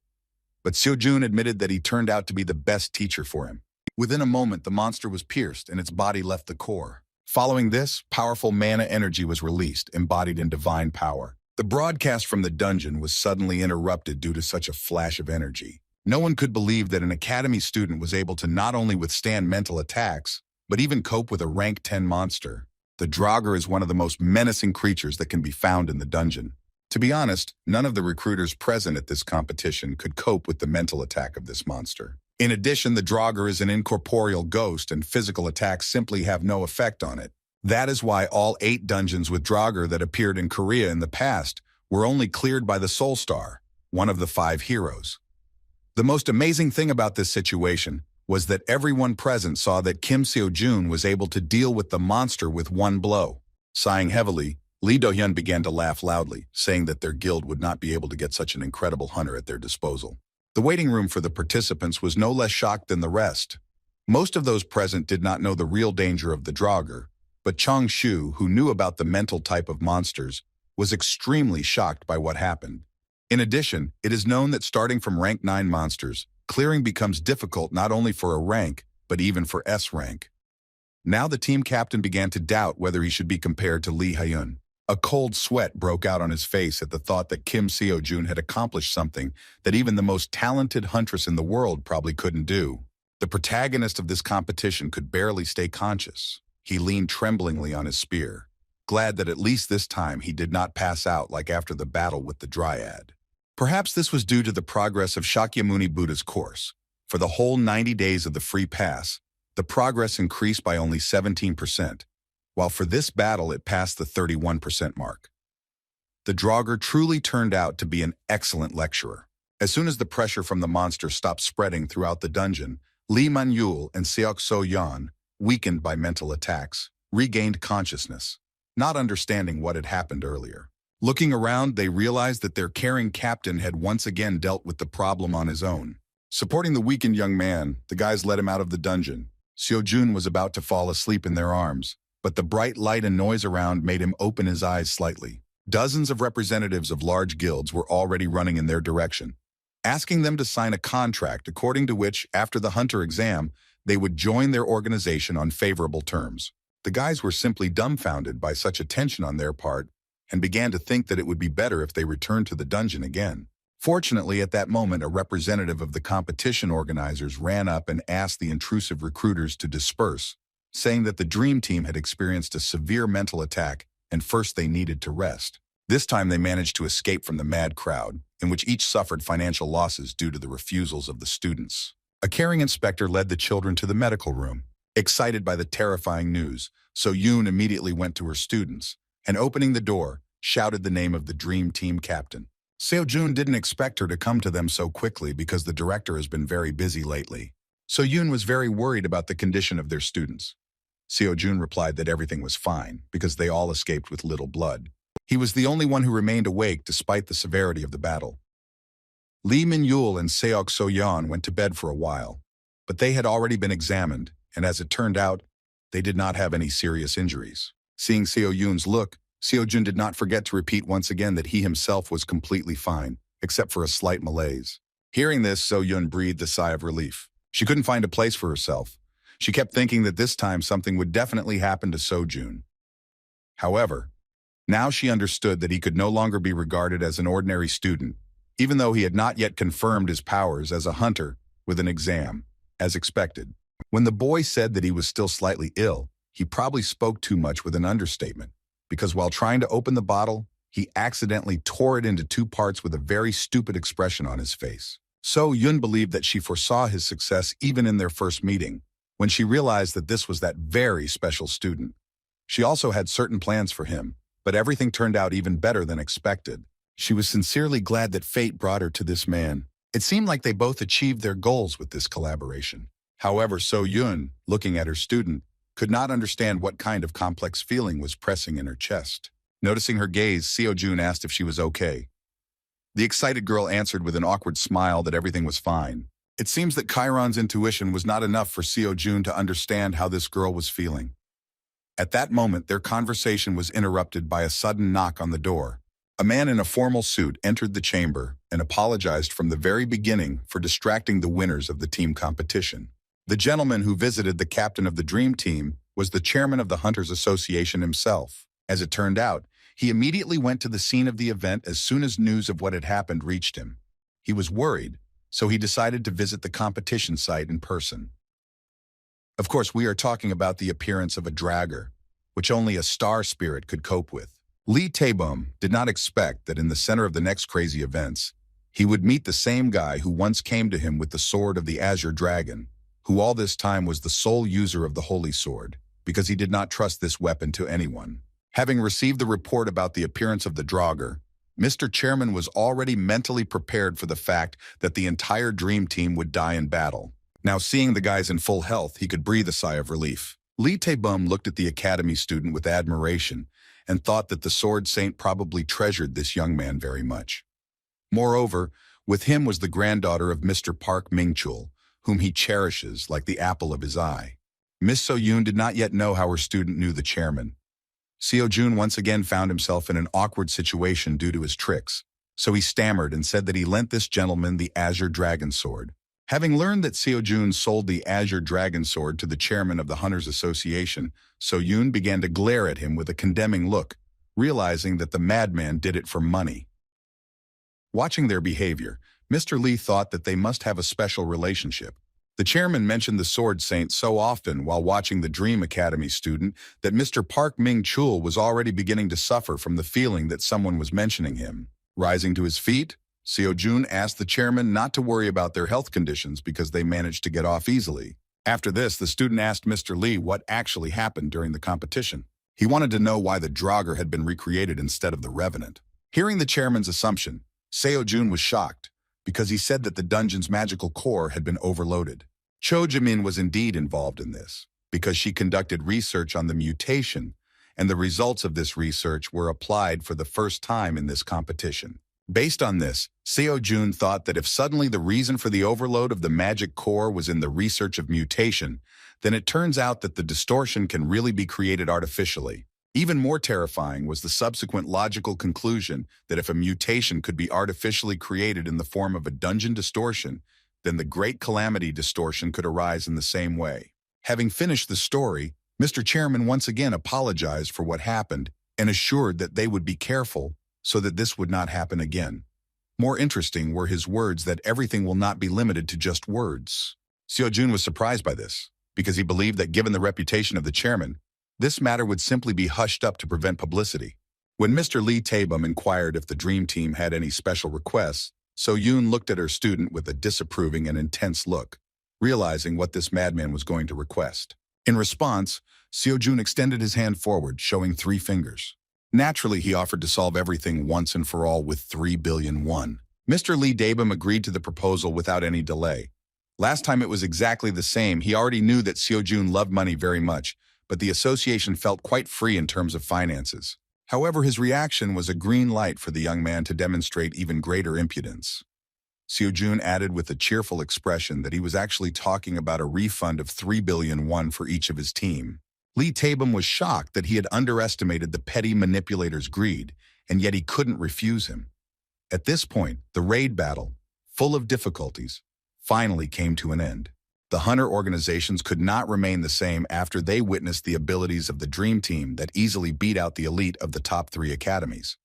but Seo Jun admitted that he turned out to be the best teacher for him. Within a moment, the monster was pierced and its body left the core. Following this, powerful mana energy was released, embodied in divine power. The broadcast from the dungeon was suddenly interrupted due to such a flash of energy. No one could believe that an academy student was able to not only withstand mental attacks, but even cope with a rank 10 monster. The Draugr is one of the most menacing creatures that can be found in the dungeon. To be honest, none of the recruiters present at this competition could cope with the mental attack of this monster. In addition, the Draugr is an incorporeal ghost and physical attacks simply have no effect on it. That is why all 8 dungeons with Draugr that appeared in Korea in the past were only cleared by the Soul Star, one of the 5 heroes. The most amazing thing about this situation was that everyone present saw that Kim Seo Jun was able to deal with the monster with one blow. Sighing heavily, Lee Do-hyun began to laugh loudly, saying that their guild would not be able to get such an incredible hunter at their disposal. The waiting room for the participants was no less shocked than the rest. Most of those present did not know the real danger of the Draugr, but Chong Shu, who knew about the mental type of monsters, was extremely shocked by what happened. In addition, it is known that starting from rank 9 monsters, clearing becomes difficult not only for a rank, but even for S rank. Now the team captain began to doubt whether he should be compared to Lee Hyun. A cold sweat broke out on his face at the thought that Kim Seo Jun had accomplished something that even the most talented huntress in the world probably couldn't do. The protagonist of this competition could barely stay conscious. He leaned tremblingly on his spear, glad that at least this time he did not pass out like after the battle with the Dryad. Perhaps this was due to the progress of Shakyamuni Buddha's course. For the whole 90 days of the free pass, the progress increased by only 17%, while for this battle it passed the 31% mark. The Draugr truly turned out to be an excellent lecturer. As soon as the pressure from the monster stopped spreading throughout the dungeon, Lee Man-yul and Seok So-yeon, weakened by mental attacks, regained consciousness, not understanding what had happened earlier. Looking around, they realized that their caring captain had once again dealt with the problem on his own. Supporting the weakened young man, the guys led him out of the dungeon. Seo Jun was about to fall asleep in their arms, but the bright light and noise around made him open his eyes slightly. Dozens of representatives of large guilds were already running in their direction, asking them to sign a contract according to which, after the hunter exam, they would join their organization on favorable terms. The guys were simply dumbfounded by such attention on their part and began to think that it would be better if they returned to the dungeon again. Fortunately, at that moment, a representative of the competition organizers ran up and asked the intrusive recruiters to disperse, saying that the Dream Team had experienced a severe mental attack and first they needed to rest. This time they managed to escape from the mad crowd, in which each suffered financial losses due to the refusals of the students. A caring inspector led the children to the medical room. Excited by the terrifying news, So Yoon immediately went to her students, and opening the door, shouted the name of the Dream Team captain. Seo Jun didn't expect her to come to them so quickly because the director has been very busy lately. So Yoon was very worried about the condition of their students. Seo Jun replied that everything was fine because they all escaped with little blood. He was the only one who remained awake despite the severity of the battle. Lee Min-yul and Seok So-yeon went to bed for a while, but they had already been examined, and as it turned out, they did not have any serious injuries. Seeing Seo Yoon's look, Seo Jun did not forget to repeat once again that he himself was completely fine, except for a slight malaise. Hearing this, So Yoon breathed a sigh of relief. She couldn't find a place for herself. She kept thinking that this time something would definitely happen to So Jun. However, now she understood that he could no longer be regarded as an ordinary student, even though he had not yet confirmed his powers as a hunter with an exam, as expected. When the boy said that he was still slightly ill, he probably spoke too much with an understatement, because while trying to open the bottle, he accidentally tore it into 2 parts with a very stupid expression on his face. So Yoon believed that she foresaw his success even in their first meeting, when she realized that this was that very special student. She also had certain plans for him, but everything turned out even better than expected. She was sincerely glad that fate brought her to this man. It seemed like they both achieved their goals with this collaboration. However, So-yoon, looking at her student, could not understand what kind of complex feeling was pressing in her chest. Noticing her gaze, Seo-jun asked if she was okay. The excited girl answered with an awkward smile that everything was fine. It seems that Chiron's intuition was not enough for Seo-jun to understand how this girl was feeling. At that moment, their conversation was interrupted by a sudden knock on the door. A man in a formal suit entered the chamber and apologized from the very beginning for distracting the winners of the team competition. The gentleman who visited the captain of the Dream Team was the chairman of the Hunters Association himself. As it turned out, he immediately went to the scene of the event as soon as news of what had happened reached him. He was worried, so he decided to visit the competition site in person. Of course, we are talking about the appearance of a dragger, which only a star spirit could cope with. Lee Tae-bum did not expect that in the center of the next crazy events, he would meet the same guy who once came to him with the sword of the Azure Dragon, who all this time was the sole user of the Holy Sword, because he did not trust this weapon to anyone. Having received the report about the appearance of the drogger, Mr. Chairman was already mentally prepared for the fact that the entire Dream Team would die in battle. Now seeing the guys in full health, he could breathe a sigh of relief. Lee Tae-bum looked at the academy student with admiration and thought that the Sword Saint probably treasured this young man very much. Moreover, with him was the granddaughter of Mr. Park Ming-chul, whom he cherishes like the apple of his eye. Miss So-yoon did not yet know how her student knew the chairman. Seo-jun once again found himself in an awkward situation due to his tricks, so he stammered and said that he lent this gentleman the Azure Dragon Sword. Having learned that Seo-jun sold the Azure Dragon Sword to the chairman of the Hunters Association, So-yoon began to glare at him with a condemning look, realizing that the madman did it for money. Watching their behavior, Mr. Lee thought that they must have a special relationship. The chairman mentioned the Sword Saint so often while watching the Dream Academy student that Mr. Park Ming-chul was already beginning to suffer from the feeling that someone was mentioning him. Rising to his feet, Seo-jun asked the chairman not to worry about their health conditions because they managed to get off easily. After this, the student asked Mr. Lee what actually happened during the competition. He wanted to know why the Draugr had been recreated instead of the Revenant. Hearing the chairman's assumption, Seo-jun was shocked because he said that the dungeon's magical core had been overloaded. Cho Jamin was indeed involved in this because she conducted research on the mutation, and the results of this research were applied for the first time in this competition. Based on this, Seo-jun thought that if suddenly the reason for the overload of the magic core was in the research of mutation, then it turns out that the distortion can really be created artificially. Even more terrifying was the subsequent logical conclusion that if a mutation could be artificially created in the form of a dungeon distortion, then the Great Calamity distortion could arise in the same way. Having finished the story, Mr. Chairman once again apologized for what happened and assured that they would be careful so that this would not happen again. More interesting were his words that everything will not be limited to just words. Seo-jun was surprised by this, because he believed that given the reputation of the chairman, this matter would simply be hushed up to prevent publicity. When Mr. Lee Tae-bum inquired if the Dream Team had any special requests, So-yoon looked at her student with a disapproving and intense look, realizing what this madman was going to request. In response, Seo-jun extended his hand forward, showing 3 fingers. Naturally, he offered to solve everything once and for all with 3 billion won. Mr. Lee Tae-bum agreed to the proposal without any delay. Last time it was exactly the same. He already knew that Seo-jun loved money very much, but the association felt quite free in terms of finances. However, his reaction was a green light for the young man to demonstrate even greater impudence. Seo-jun added with a cheerful expression that he was actually talking about a refund of 3 billion won for each of his team. Lee Tae-bum was shocked that he had underestimated the petty manipulator's greed, and yet he couldn't refuse him. At this point, the raid battle, full of difficulties, finally came to an end. The hunter organizations could not remain the same after they witnessed the abilities of the Dream Team that easily beat out the elite of the top 3 academies.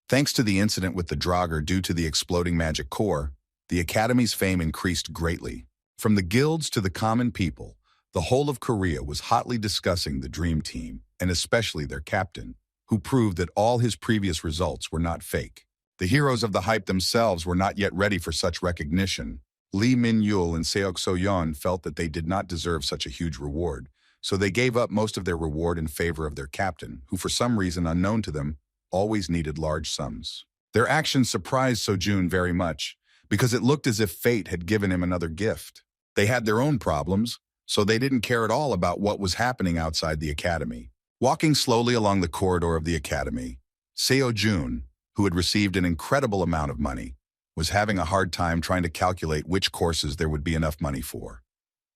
Thanks to the incident with the Draugr due to the exploding magic core, the academy's fame increased greatly. From the guilds to the common people, the whole of Korea was hotly discussing the Dream Team, and especially their captain, who proved that all his previous results were not fake. The heroes of the hype themselves were not yet ready for such recognition. Lee Min-yul and Seok So-yeon felt that they did not deserve such a huge reward, so they gave up most of their reward in favor of their captain, who for some reason unknown to them, always needed large sums. Their actions surprised Sojun very much, because it looked as if fate had given him another gift. They had their own problems, so they didn't care at all about what was happening outside the academy. Walking slowly along the corridor of the academy, Seo-jun, who had received an incredible amount of money, was having a hard time trying to calculate which courses there would be enough money for.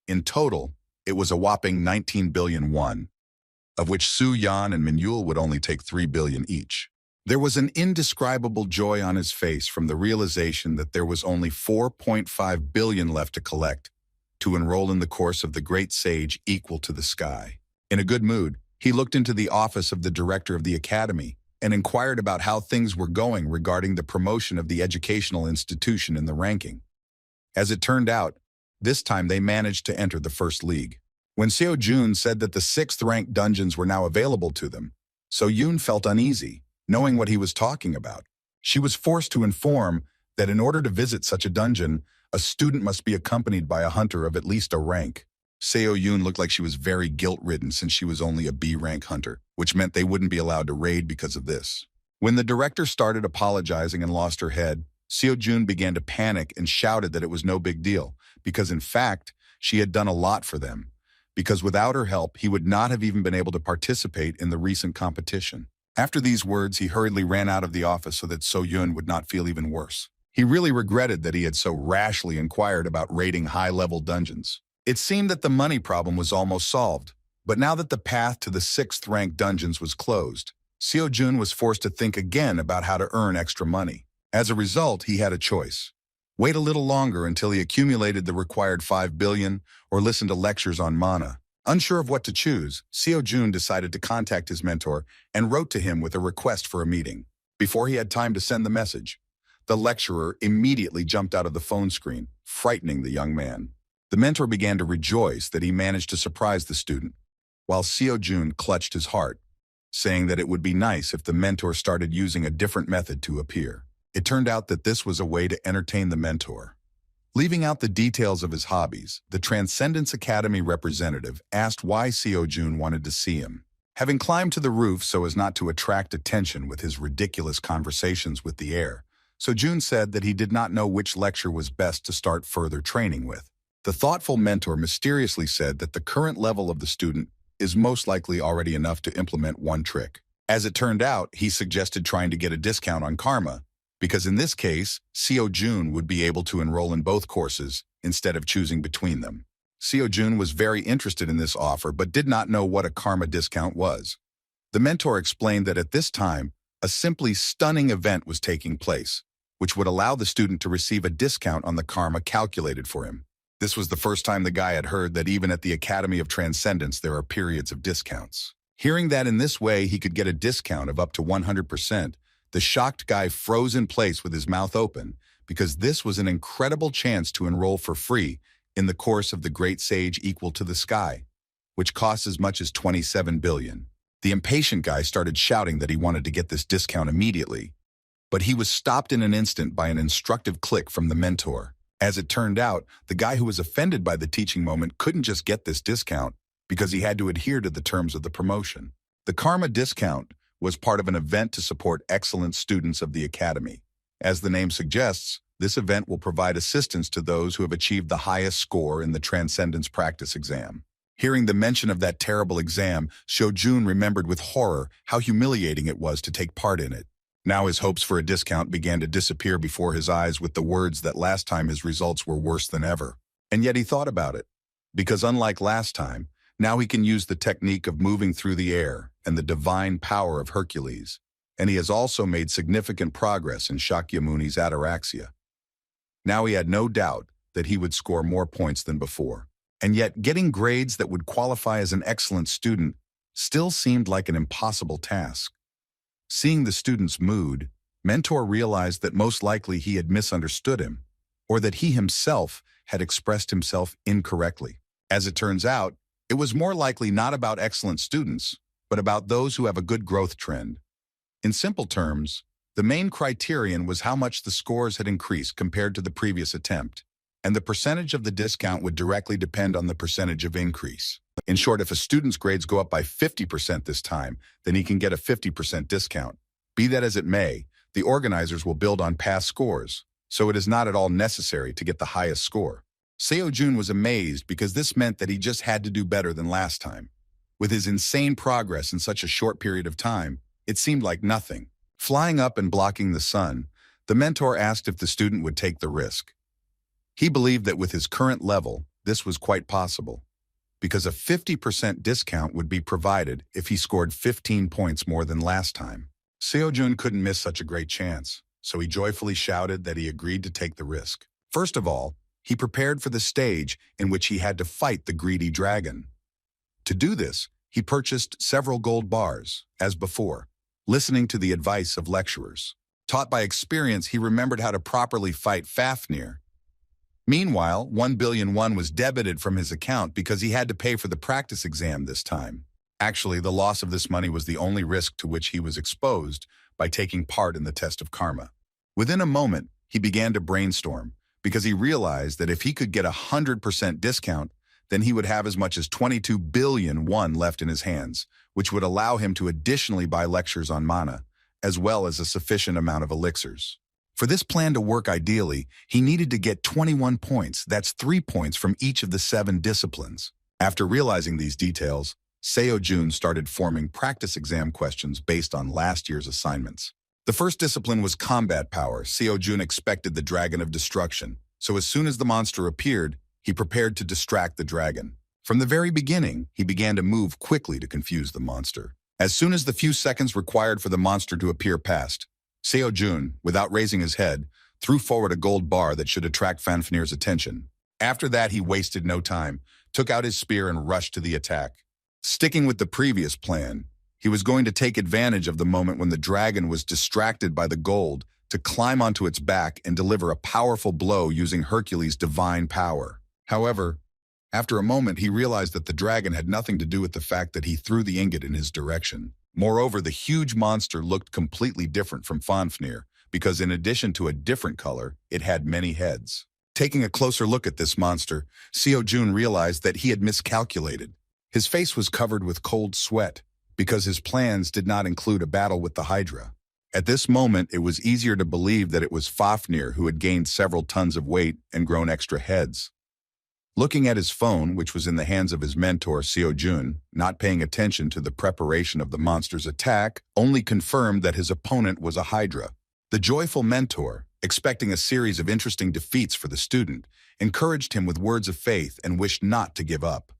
In total, it was a whopping 19 billion won, of which Su-yan and Min-yul would only take 3 billion each. There was an indescribable joy on his face from the realization that there was only 4.5 billion left to collect to enroll in the course of the great sage equal to the sky. In a good mood, he looked into the office of the director of the academy and inquired about how things were going regarding the promotion of the educational institution in the ranking. As it turned out, this time they managed to enter the first league. When Seo-jun said that the 6th-ranked dungeons were now available to them, So-yoon felt uneasy, knowing what he was talking about. She was forced to inform that in order to visit such a dungeon, a student must be accompanied by a hunter of at least a rank. Seo-yoon looked like she was very guilt-ridden since she was only a B-rank hunter, which meant they wouldn't be allowed to raid because of this. When the director started apologizing and lost her head, Seo-jun began to panic and shouted that it was no big deal, because in fact, she had done a lot for them, because without her help, he would not have even been able to participate in the recent competition. After these words, he hurriedly ran out of the office so that So-yoon would not feel even worse. He really regretted that he had so rashly inquired about raiding high-level dungeons. It seemed that the money problem was almost solved, but now that the path to the 6th-ranked dungeons was closed, Seo-jun was forced to think again about how to earn extra money. As a result, he had a choice. Wait a little longer until he accumulated the required 5 billion or listen to lectures on mana. Unsure of what to choose, Seo-jun decided to contact his mentor and wrote to him with a request for a meeting. Before he had time to send the message, the lecturer immediately jumped out of the phone screen, frightening the young man. The mentor began to rejoice that he managed to surprise the student, while Seo-jun clutched his heart, saying that it would be nice if the mentor started using a different method to appear. It turned out that this was a way to entertain the mentor. Leaving out the details of his hobbies, the Transcendence Academy representative asked why Seo-jun wanted to see him. Having climbed to the roof so as not to attract attention with his ridiculous conversations with the air, So-jun said that he did not know which lecture was best to start further training with. The thoughtful mentor mysteriously said that the current level of the student is most likely already enough to implement one trick. As it turned out, he suggested trying to get a discount on karma, because in this case, Seo-jun would be able to enroll in both courses instead of choosing between them. Seo-jun was very interested in this offer but did not know what a karma discount was. The mentor explained that at this time, a simply stunning event was taking place, which would allow the student to receive a discount on the karma calculated for him. This was the first time the guy had heard that even at the Academy of Transcendence there are periods of discounts. Hearing that in this way he could get a discount of up to 100%, the shocked guy froze in place with his mouth open, because this was an incredible chance to enroll for free in the course of the Great Sage Equal to the Sky, which costs as much as 27 billion. The impatient guy started shouting that he wanted to get this discount immediately, but he was stopped in an instant by an instructive click from the mentor. As it turned out, the guy who was offended by the teaching moment couldn't just get this discount because he had to adhere to the terms of the promotion. The karma discount was part of an event to support excellent students of the academy. As the name suggests, this event will provide assistance to those who have achieved the highest score in the Transcendence Practice exam. Hearing the mention of that terrible exam, Seo-jun remembered with horror how humiliating it was to take part in it. Now his hopes for a discount began to disappear before his eyes with the words that last time his results were worse than ever. And yet he thought about it, because unlike last time, now he can use the technique of moving through the air and the divine power of Hercules, and he has also made significant progress in Shakyamuni's ataraxia. Now he had no doubt that he would score more points than before, and yet getting grades that would qualify as an excellent student still seemed like an impossible task. Seeing the student's mood, Mentor realized that most likely he had misunderstood him, or that he himself had expressed himself incorrectly. As it turns out, it was more likely not about excellent students, but about those who have a good growth trend. In simple terms, the main criterion was how much the scores had increased compared to the previous attempt, and the percentage of the discount would directly depend on the percentage of increase. In short, if a student's grades go up by 50% this time, then he can get a 50% discount. Be that as it may, The organizers will build on past scores, so it is not at all necessary to get the highest score. Seo-jun was amazed because this meant that he just had to do better than last time. With his insane progress in such a short period of time, it seemed like nothing. Flying up and blocking the sun, the mentor asked if the student would take the risk. He believed that with his current level, this was quite possible, because a 50% discount would be provided if he scored 15 points more than last time. Seo-jun couldn't miss such a great chance, so he joyfully shouted that he agreed to take the risk. First of all, he prepared for the stage in which he had to fight the greedy dragon. To do this, he purchased several gold bars, as before, listening to the advice of lecturers. Taught by experience, he remembered how to properly fight Fafnir. Meanwhile, 1 billion won was debited from his account because he had to pay for the practice exam this time. Actually, the loss of this money was the only risk to which he was exposed by taking part in the test of karma. Within a moment, he began to brainstorm because he realized that if he could get a 100% discount, then he would have as much as 22 billion won left in his hands, which would allow him to additionally buy lectures on mana, as well as a sufficient amount of elixirs. For this plan to work ideally, he needed to get 21 points, that's 3 points from each of the 7 disciplines. After realizing these details, Seo-jun started forming practice exam questions based on last year's assignments. The first discipline was combat power. Seo-jun expected the Dragon of Destruction, so as soon as the monster appeared, he prepared to distract the dragon. From the very beginning, he began to move quickly to confuse the monster. As soon as the few seconds required for the monster to appear passed, Seo-jun, without raising his head, threw forward a gold bar that should attract Fafnir's attention. After that, he wasted no time, took out his spear and rushed to the attack. Sticking with the previous plan, he was going to take advantage of the moment when the dragon was distracted by the gold to climb onto its back and deliver a powerful blow using Hercules' divine power. However, after a moment, he realized that the dragon had nothing to do with the fact that he threw the ingot in his direction. Moreover, the huge monster looked completely different from Fafnir, because in addition to a different color, it had many heads. Taking a closer look at this monster, Seo-jun realized that he had miscalculated. His face was covered with cold sweat, because his plans did not include a battle with the Hydra. At this moment, it was easier to believe that it was Fafnir who had gained several tons of weight and grown extra heads. Looking at his phone, which was in the hands of his mentor, Seo-jun, not paying attention to the preparation of the monster's attack, only confirmed that his opponent was a Hydra. The joyful mentor, expecting a series of interesting defeats for the student, encouraged him with words of faith and wished not to give up.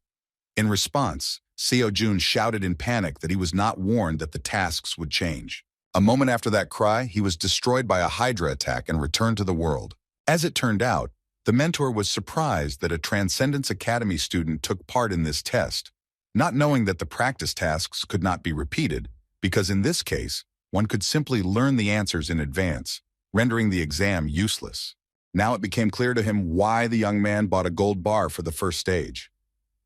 In response, Seo-jun shouted in panic that he was not warned that the tasks would change. A moment after that cry, he was destroyed by a Hydra attack and returned to the world. As it turned out, the mentor was surprised that a Transcendence Academy student took part in this test, not knowing that the practice tasks could not be repeated, because in this case, one could simply learn the answers in advance, rendering the exam useless. Now it became clear to him why the young man bought a gold bar for the first stage.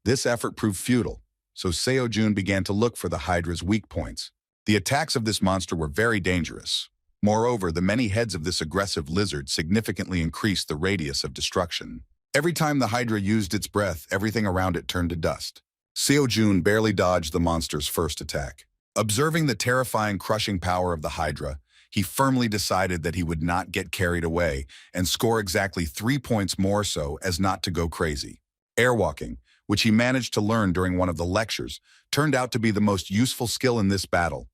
This effort proved futile, so Seo-jun began to look for the Hydra's weak points. The attacks of this monster were very dangerous. Moreover, the many heads of this aggressive lizard significantly increased the radius of destruction. Every time the Hydra used its breath, everything around it turned to dust. Seo-jun barely dodged the monster's first attack. Observing the terrifying crushing power of the Hydra, he firmly decided that he would not get carried away and score exactly 3 points more so as not to go crazy. Airwalking, which he managed to learn during one of the lectures, turned out to be the most useful skill in this battle.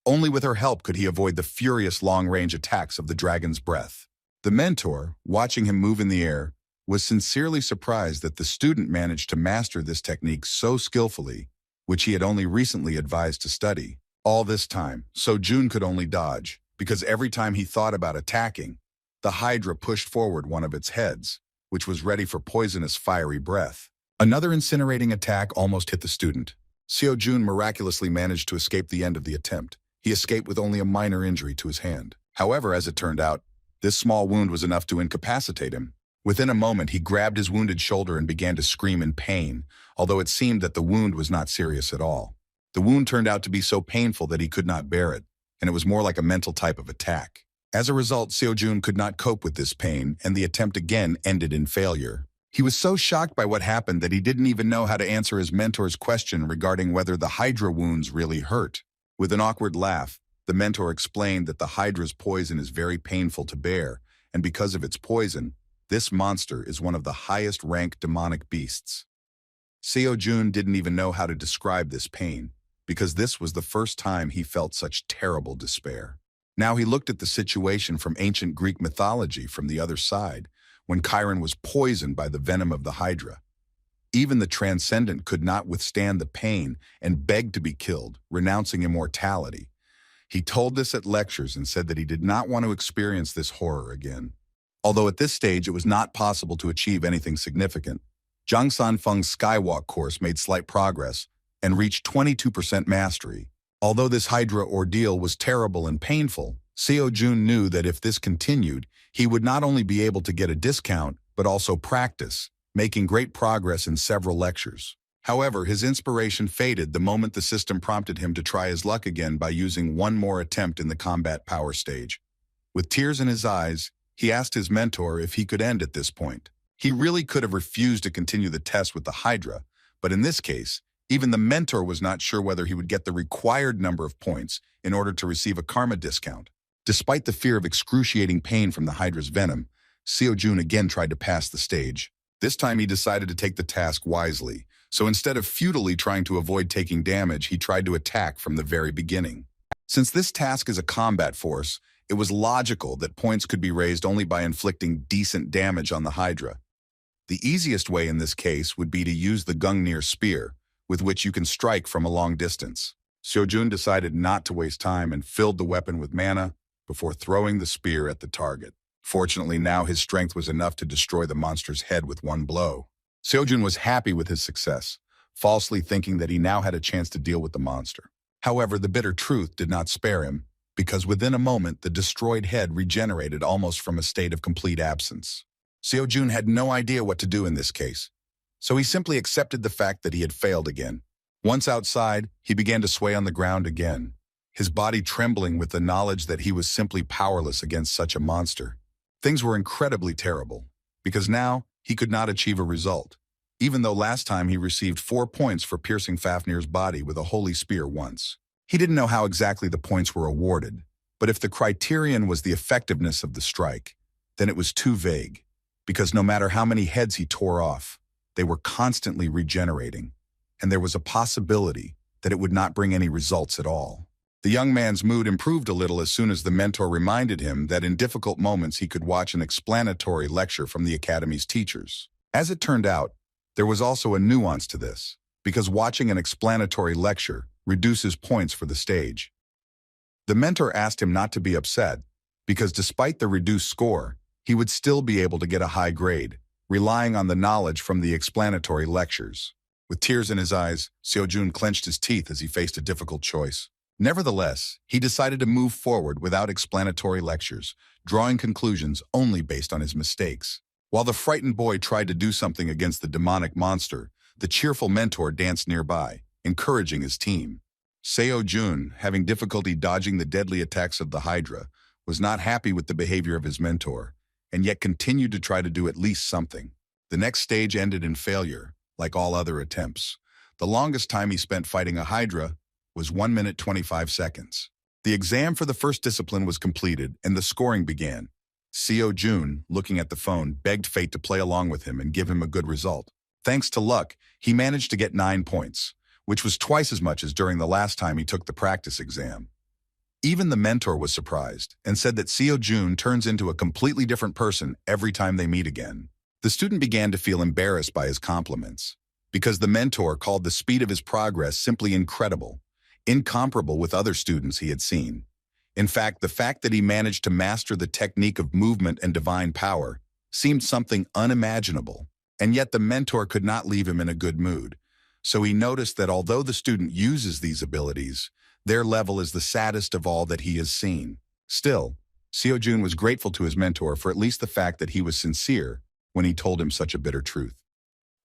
Only with her help could he avoid the furious long-range attacks of the dragon's breath. The mentor, watching him move in the air, was sincerely surprised that the student managed to master this technique so skillfully, which he had only recently advised to study. All this time, Seo-jun could only dodge, because every time he thought about attacking, the Hydra pushed forward one of its heads, which was ready for poisonous fiery breath. Another incinerating attack almost hit the student. Seo-jun miraculously managed to escape the end of the attempt. He escaped with only a minor injury to his hand. However, as it turned out, this small wound was enough to incapacitate him. Within a moment, he grabbed his wounded shoulder and began to scream in pain, although it seemed that the wound was not serious at all. The wound turned out to be so painful that he could not bear it, and it was more like a mental type of attack. As a result, Seo-jun could not cope with this pain, and the attempt again ended in failure. He was so shocked by what happened that he didn't even know how to answer his mentor's question regarding whether the Hydra wounds really hurt. With an awkward laugh, The mentor explained that the Hydra's poison is very painful to bear, and because of its poison, this monster is one of the highest-ranked demonic beasts. Seo-jun didn't even know how to describe this pain, because this was the first time he felt such terrible despair. Now he looked at the situation from ancient Greek mythology from the other side, when Chiron was poisoned by the venom of the Hydra. Even the transcendent could not withstand the pain and begged to be killed, renouncing immortality. He told this at lectures and said that he did not want to experience this horror again. Although at this stage it was not possible to achieve anything significant, Zhang Sanfeng's Skywalk course made slight progress and reached 22% mastery. Although this Hydra ordeal was terrible and painful, Seo-jun knew that if this continued, he would not only be able to get a discount, but also practice, making great progress in several lectures. However, his inspiration faded the moment the system prompted him to try his luck again by using one more attempt in the combat power stage. With tears in his eyes, he asked his mentor if he could end at this point. He really could have refused to continue the test with the Hydra, but in this case, even the mentor was not sure whether he would get the required number of points in order to receive a karma discount. Despite the fear of excruciating pain from the Hydra's venom, Seo-jun again tried to pass the stage. This time he decided to take the task wisely, so instead of futilely trying to avoid taking damage, he tried to attack from the very beginning. Since this task is a combat force, it was logical that points could be raised only by inflicting decent damage on the Hydra. The easiest way in this case would be to use the Gungnir spear, with which you can strike from a long distance. Seo-jun decided not to waste time and filled the weapon with mana before throwing the spear at the target. Fortunately, now his strength was enough to destroy the monster's head with one blow. Seo-jun was happy with his success, falsely thinking that he now had a chance to deal with the monster. However, the bitter truth did not spare him, because within a moment the destroyed head regenerated almost from a state of complete absence. Seo-jun had no idea what to do in this case, so he simply accepted the fact that he had failed again. Once outside, he began to sway on the ground again, his body trembling with the knowledge that he was simply powerless against such a monster. Things were incredibly terrible, because now he could not achieve a result, even though last time he received 4 points for piercing Fafnir's body with a holy spear once. He didn't know how exactly the points were awarded, but if the criterion was the effectiveness of the strike, then it was too vague, because no matter how many heads he tore off, they were constantly regenerating, and there was a possibility that it would not bring any results at all. The young man's mood improved a little as soon as the mentor reminded him that in difficult moments he could watch an explanatory lecture from the academy's teachers. As it turned out, there was also a nuance to this, because watching an explanatory lecture reduces points for the stage. The mentor asked him not to be upset, because despite the reduced score, he would still be able to get a high grade, relying on the knowledge from the explanatory lectures. With tears in his eyes, Seo-jun clenched his teeth as he faced a difficult choice. Nevertheless, he decided to move forward without explanatory lectures, drawing conclusions only based on his mistakes. While the frightened boy tried to do something against the demonic monster, the cheerful mentor danced nearby, encouraging his team. Seo-jun, having difficulty dodging the deadly attacks of the Hydra, was not happy with the behavior of his mentor, and yet continued to try to do at least something. The next stage ended in failure, like all other attempts. The longest time he spent fighting a Hydra was 1 minute 25 seconds. The exam for the first discipline was completed, and the scoring began. Seo-jun, looking at the phone, begged fate to play along with him and give him a good result. Thanks to luck, he managed to get 9 points, which was twice as much as during the last time he took the practice exam. Even the mentor was surprised and said that Seo-jun turns into a completely different person every time they meet again. The student began to feel embarrassed by his compliments, because the mentor called the speed of his progress simply incredible, incomparable with other students he had seen. In fact, the fact that he managed to master the technique of movement and divine power seemed something unimaginable, and yet the mentor could not leave him in a good mood. So he noticed that although the student uses these abilities, their level is the saddest of all that he has seen. Still, Seo-jun was grateful to his mentor for at least the fact that he was sincere when he told him such a bitter truth.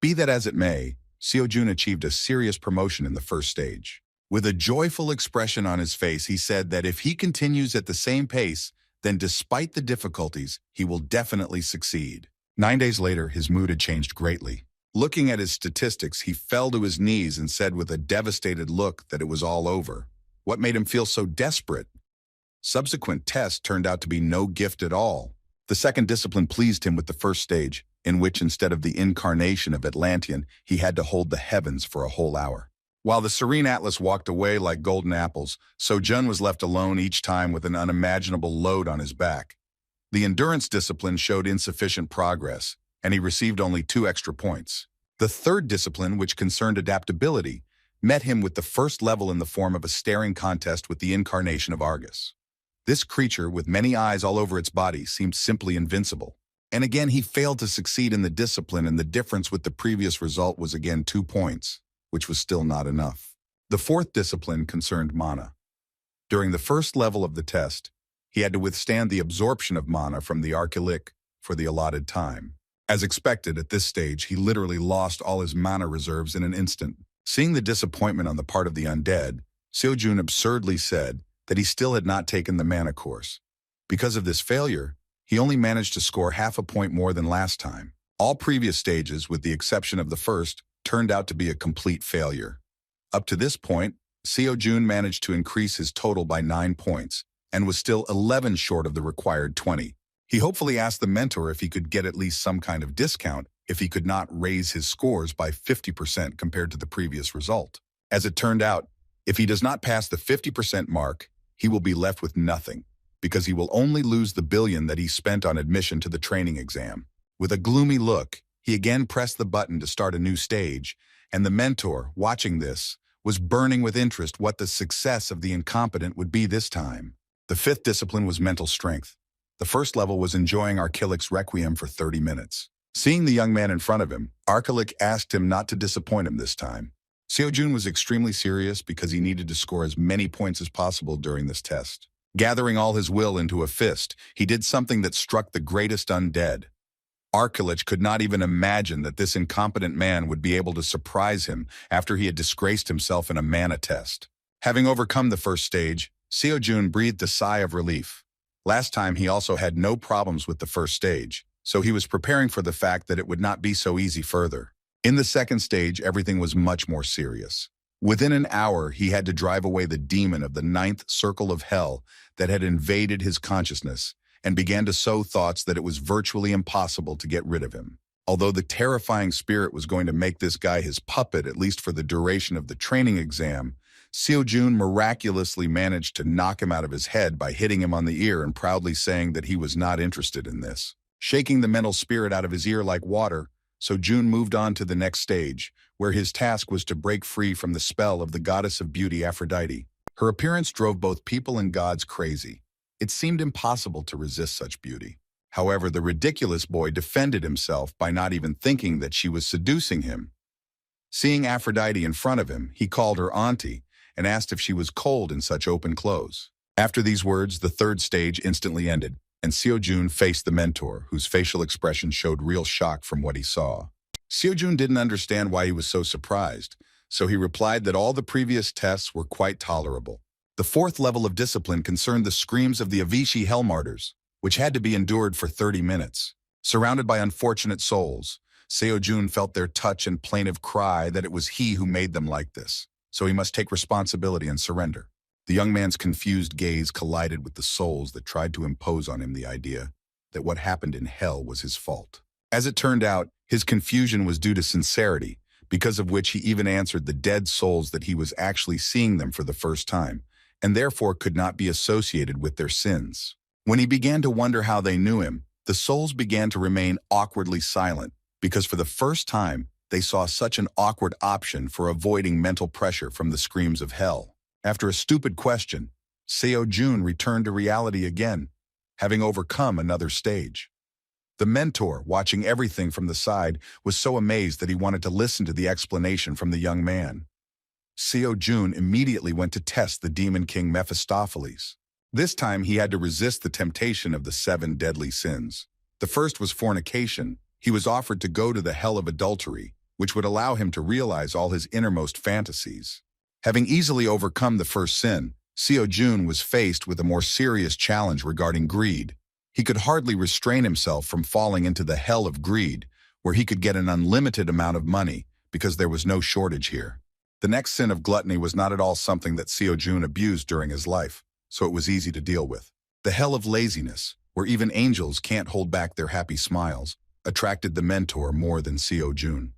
Be that as it may, Seo-jun achieved a serious promotion in the first stage. With a joyful expression on his face, he said that if he continues at the same pace, then despite the difficulties, he will definitely succeed. 9 days later, his mood had changed greatly. Looking at his statistics, he fell to his knees and said with a devastated look that it was all over. What made him feel so desperate? Subsequent tests turned out to be no gift at all. The second discipline pleased him with the first stage, in which instead of the incarnation of Atlantean, he had to hold the heavens for a whole hour. While the serene Atlas walked away like golden apples, Sojun was left alone each time with an unimaginable load on his back. The endurance discipline showed insufficient progress, and he received only 2 extra points. The third discipline, which concerned adaptability, met him with the first level in the form of a staring contest with the incarnation of Argus. This creature, with many eyes all over its body, seemed simply invincible. And again, he failed to succeed in the discipline, and the difference with the previous result was again 2 points, which was still not enough. The fourth discipline concerned mana. During the first level of the test, he had to withstand the absorption of mana from the Archilic for the allotted time. As expected, at this stage, he literally lost all his mana reserves in an instant. Seeing the disappointment on the part of the undead, Sojun absurdly said that he still had not taken the mana course. Because of this failure, he only managed to score half a point more than last time. All previous stages, with the exception of the first, turned out to be a complete failure. Up to this point, Sojun managed to increase his total by 9 points, and was still 11 short of the required 20. He hopefully asked the mentor if he could get at least some kind of discount if he could not raise his scores by 50% compared to the previous result. As it turned out, if he does not pass the 50% mark, he will be left with nothing, because he will only lose the billion that he spent on admission to the training exam. With a gloomy look, he again pressed the button to start a new stage, and the mentor, watching this, was burning with interest what the success of the incompetent would be this time. The fifth discipline was mental strength. The first level was enjoying Archilic's Requiem for 30 minutes. Seeing the young man in front of him, Archilic asked him not to disappoint him this time. Sojun was extremely serious because he needed to score as many points as possible during this test. Gathering all his will into a fist, he did something that struck the greatest undead. Archilic could not even imagine that this incompetent man would be able to surprise him after he had disgraced himself in a mana test. Having overcome the first stage, Sojun breathed a sigh of relief. Last time he also had no problems with the first stage, so he was preparing for the fact that it would not be so easy further. In the second stage, everything was much more serious. Within an hour, he had to drive away the demon of the 9th circle of hell that had invaded his consciousness, and began to sow thoughts that it was virtually impossible to get rid of him. Although the terrifying spirit was going to make this guy his puppet, at least for the duration of the training exam, Sojun miraculously managed to knock him out of his head by hitting him on the ear and proudly saying that he was not interested in this. Shaking the mental spirit out of his ear like water, Sojun moved on to the next stage, where his task was to break free from the spell of the goddess of beauty Aphrodite. Her appearance drove both people and gods crazy. It seemed impossible to resist such beauty. However, the ridiculous boy defended himself by not even thinking that she was seducing him. Seeing Aphrodite in front of him, he called her auntie and asked if she was cold in such open clothes. After these words, the third stage instantly ended, and Sojun faced the mentor, whose facial expression showed real shock from what he saw. Sojun didn't understand why he was so surprised, so he replied that all the previous tests were quite tolerable. The fourth level of discipline concerned the screams of the Avicii Hell Martyrs, which had to be endured for 30 minutes. Surrounded by unfortunate souls, Sojun felt their touch and plaintive cry that it was he who made them like this, so he must take responsibility and surrender. The young man's confused gaze collided with the souls that tried to impose on him the idea that what happened in hell was his fault. As it turned out, his confusion was due to sincerity, because of which he even answered the dead souls that he was actually seeing them for the first time, and therefore could not be associated with their sins. When he began to wonder how they knew him, the souls began to remain awkwardly silent, because for the first time, they saw such an awkward option for avoiding mental pressure from the screams of hell. After a stupid question, Sojun returned to reality again, having overcome another stage. The mentor, watching everything from the side, was so amazed that he wanted to listen to the explanation from the young man. Sojun immediately went to test the Demon King Mephistopheles. This time he had to resist the temptation of the 7 deadly sins. The first was fornication. He was offered to go to the hell of adultery, which would allow him to realize all his innermost fantasies. Having easily overcome the first sin, Sojun was faced with a more serious challenge regarding greed. He could hardly restrain himself from falling into the hell of greed, where he could get an unlimited amount of money because there was no shortage here. The next sin of gluttony was not at all something that Sojun abused during his life. so it was easy to deal with. The hell of laziness, where even angels can't hold back their happy smiles, attracted the mentor more than Seo Jun.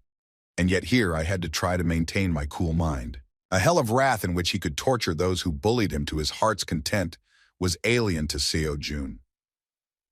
And yet here I had to try to maintain my cool mind. A hell of wrath in which he could torture those who bullied him to his heart's content was alien to Seo Jun.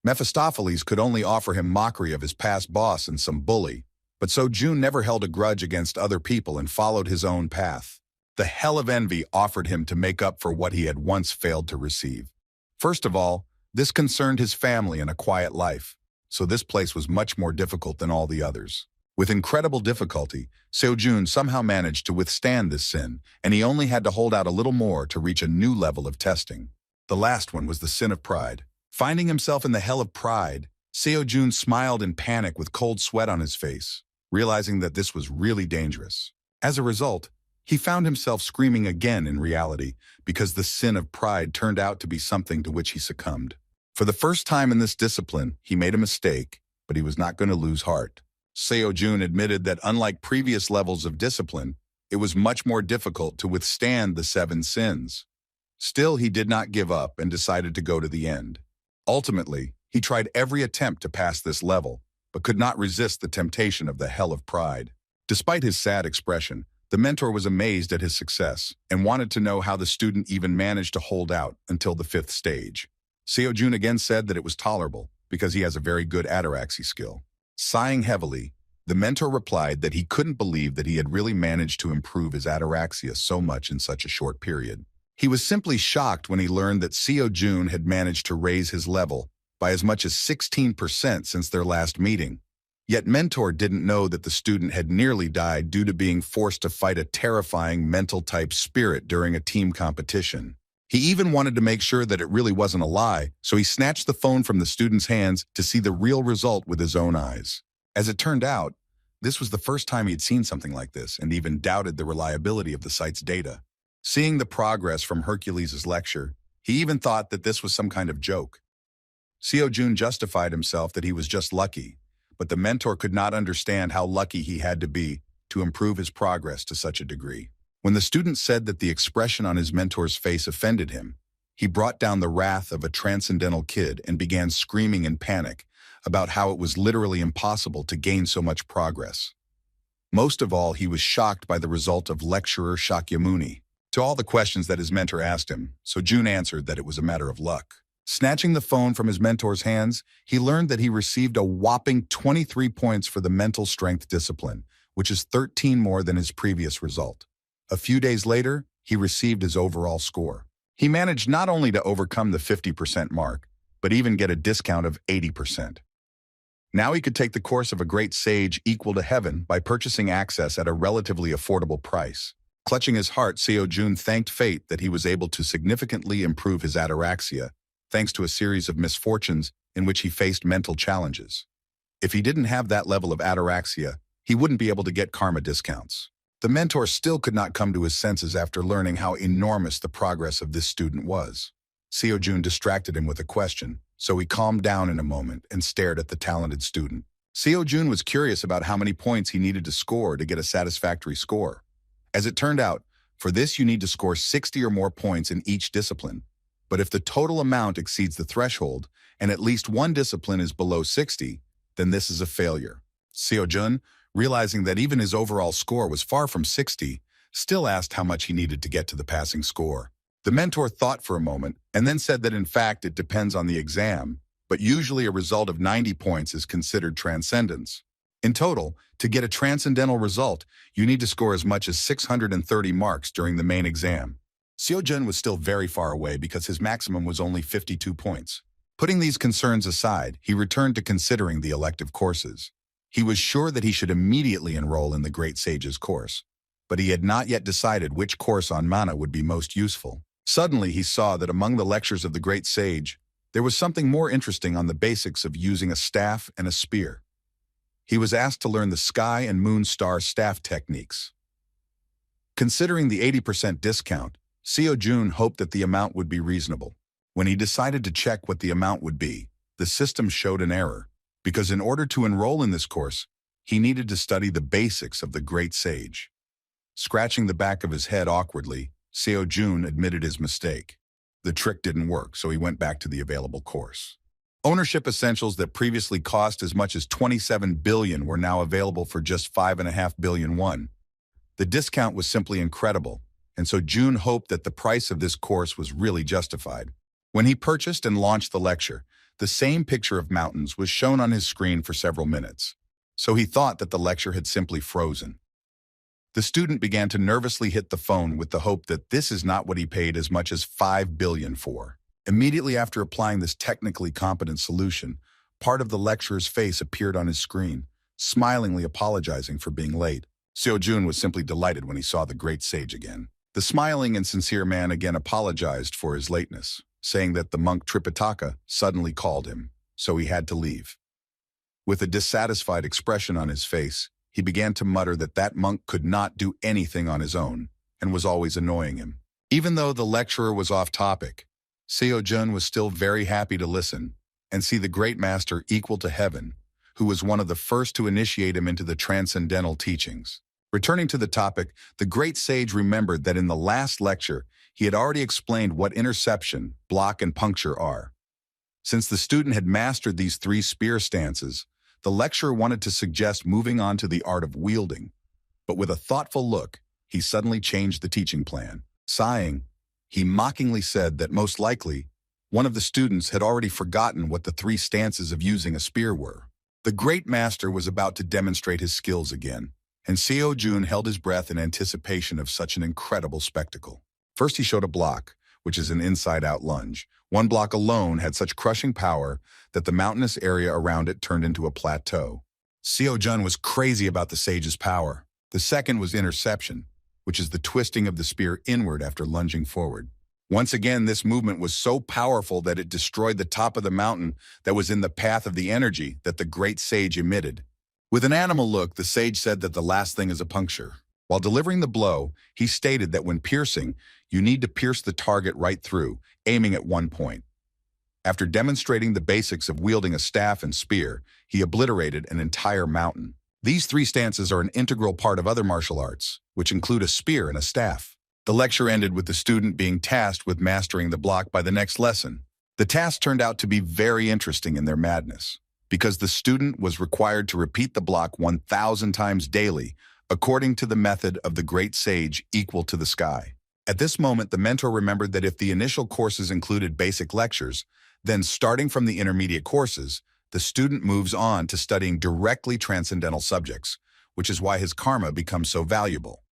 Mephistopheles could only offer him mockery of his past boss and some bully, but Seo Jun never held a grudge against other people and followed his own path. The hell of envy offered him to make up for what he had once failed to receive. First of all, this concerned his family and a quiet life, so this place was much more difficult than all the others. With incredible difficulty, Seo Jun somehow managed to withstand this sin, and he only had to hold out a little more to reach a new level of testing. The last one was the sin of pride. Finding himself in the hell of pride, Seo Jun smiled in panic with cold sweat on his face, realizing that this was really dangerous. As a result, he found himself screaming again in reality because the sin of pride turned out to be something to which he succumbed. For the first time in this discipline, he made a mistake, but he was not going to lose heart. Seo Jun admitted that unlike previous levels of discipline, it was much more difficult to withstand the 7 sins. Still, he did not give up and decided to go to the end. Ultimately, he tried every attempt to pass this level, but could not resist the temptation of the hell of pride. Despite his sad expression, the mentor was amazed at his success and wanted to know how the student even managed to hold out until the 5th stage. Seo Jun again said that it was tolerable because he has a very good ataraxy skill. Sighing heavily, the mentor replied that he couldn't believe that he had really managed to improve his ataraxia so much in such a short period. He was simply shocked when he learned that Seo Jun had managed to raise his level by as much as 16% since their last meeting. Yet mentor didn't know that the student had nearly died due to being forced to fight a terrifying mental-type spirit during a team competition. He even wanted to make sure that it really wasn't a lie, so he snatched the phone from the student's hands to see the real result with his own eyes. As it turned out, this was the first time he had seen something like this and even doubted the reliability of the site's data. Seeing the progress from Hercules' lecture, he even thought that this was some kind of joke. Seo Jun justified himself that he was just lucky, but the mentor could not understand how lucky he had to be to improve his progress to such a degree. When the student said that the expression on his mentor's face offended him, he brought down the wrath of a transcendental kid and began screaming in panic about how it was literally impossible to gain so much progress. Most of all, he was shocked by the result of lecturer Shakyamuni. To all the questions that his mentor asked him, Seo Jun answered that it was a matter of luck. Snatching the phone from his mentor's hands, he learned that he received a whopping 23 points for the mental strength discipline, which is 13 more than his previous result. A few days later, he received his overall score. He managed not only to overcome the 50% mark, but even get a discount of 80%. Now he could take the course of a great sage equal to heaven by purchasing access at a relatively affordable price. Clutching his heart, Seo Jun thanked fate that he was able to significantly improve his ataraxia, thanks to a series of misfortunes in which he faced mental challenges. If he didn't have that level of ataraxia, he wouldn't be able to get karma discounts. The mentor still could not come to his senses after learning how enormous the progress of this student was. Seo Jun distracted him with a question, so he calmed down in a moment and stared at the talented student. Seo Jun was curious about how many points he needed to score to get a satisfactory score. As it turned out, for this you need to score 60 or more points in each discipline. But if the total amount exceeds the threshold and at least one discipline is below 60, then this is a failure. Seo Jun, realizing that even his overall score was far from 60, still asked how much he needed to get to the passing score. The mentor thought for a moment and then said that in fact it depends on the exam, but usually a result of 90 points is considered transcendence. In total, to get a transcendental result, you need to score as much as 630 marks during the main exam. Seo Jun was still very far away because his maximum was only 52 points. Putting these concerns aside, he returned to considering the elective courses. He was sure that he should immediately enroll in the Great Sage's course, but he had not yet decided which course on mana would be most useful. Suddenly, he saw that among the lectures of the Great Sage, there was something more interesting on the basics of using a staff and a spear. He was asked to learn the sky and moon star staff techniques. Considering the 80% discount, Seo Jun hoped that the amount would be reasonable. When he decided to check what the amount would be, the system showed an error, because in order to enroll in this course, he needed to study the basics of the Great Sage. Scratching the back of his head awkwardly, Seo Jun admitted his mistake. The trick didn't work, so he went back to the available course. Ownership essentials that previously cost as much as 27 billion were now available for just 5.5 billion won. The discount was simply incredible, and so June hoped that the price of this course was really justified. When he purchased and launched the lecture, the same picture of mountains was shown on his screen for several minutes, so he thought that the lecture had simply frozen. The student began to nervously hit the phone with the hope that this is not what he paid as much as 5 billion for. Immediately after applying this technically competent solution, part of the lecturer's face appeared on his screen, smilingly apologizing for being late. Seo-jun was simply delighted when he saw the great sage again. The smiling and sincere man again apologized for his lateness, saying that the monk Tripitaka suddenly called him, so he had to leave. With a dissatisfied expression on his face, he began to mutter that that monk could not do anything on his own and was always annoying him. Even though the lecturer was off topic, Seo-jun was still very happy to listen and see the great master equal to heaven, who was one of the first to initiate him into the transcendental teachings. Returning to the topic, the great sage remembered that in the last lecture, he had already explained what interception, block, and puncture are. Since the student had mastered these 3 spear stances, the lecturer wanted to suggest moving on to the art of wielding, but with a thoughtful look, he suddenly changed the teaching plan. Sighing, he mockingly said that most likely, one of the students had already forgotten what the 3 stances of using a spear were. The great master was about to demonstrate his skills again, and Seo-jun held his breath in anticipation of such an incredible spectacle. First he showed a block, which is an inside-out lunge. One block alone had such crushing power that the mountainous area around it turned into a plateau. Seo-jun was crazy about the sage's power. The second was interception, which is the twisting of the spear inward after lunging forward. Once again, this movement was so powerful that it destroyed the top of the mountain that was in the path of the energy that the great sage emitted. With an animal look, the sage said that the last thing is a puncture. While delivering the blow, he stated that when piercing, you need to pierce the target right through, aiming at one point. After demonstrating the basics of wielding a staff and spear, he obliterated an entire mountain. These 3 stances are an integral part of other martial arts, which include a spear and a staff. The lecture ended with the student being tasked with mastering the block by the next lesson. The task turned out to be very interesting in their madness, because the student was required to repeat the block 1,000 times daily, according to the method of the great sage equal to the sky. At this moment, the mentor remembered that if the initial courses included basic lectures, then starting from the intermediate courses, the student moves on to studying directly transcendental subjects, which is why his karma becomes so valuable.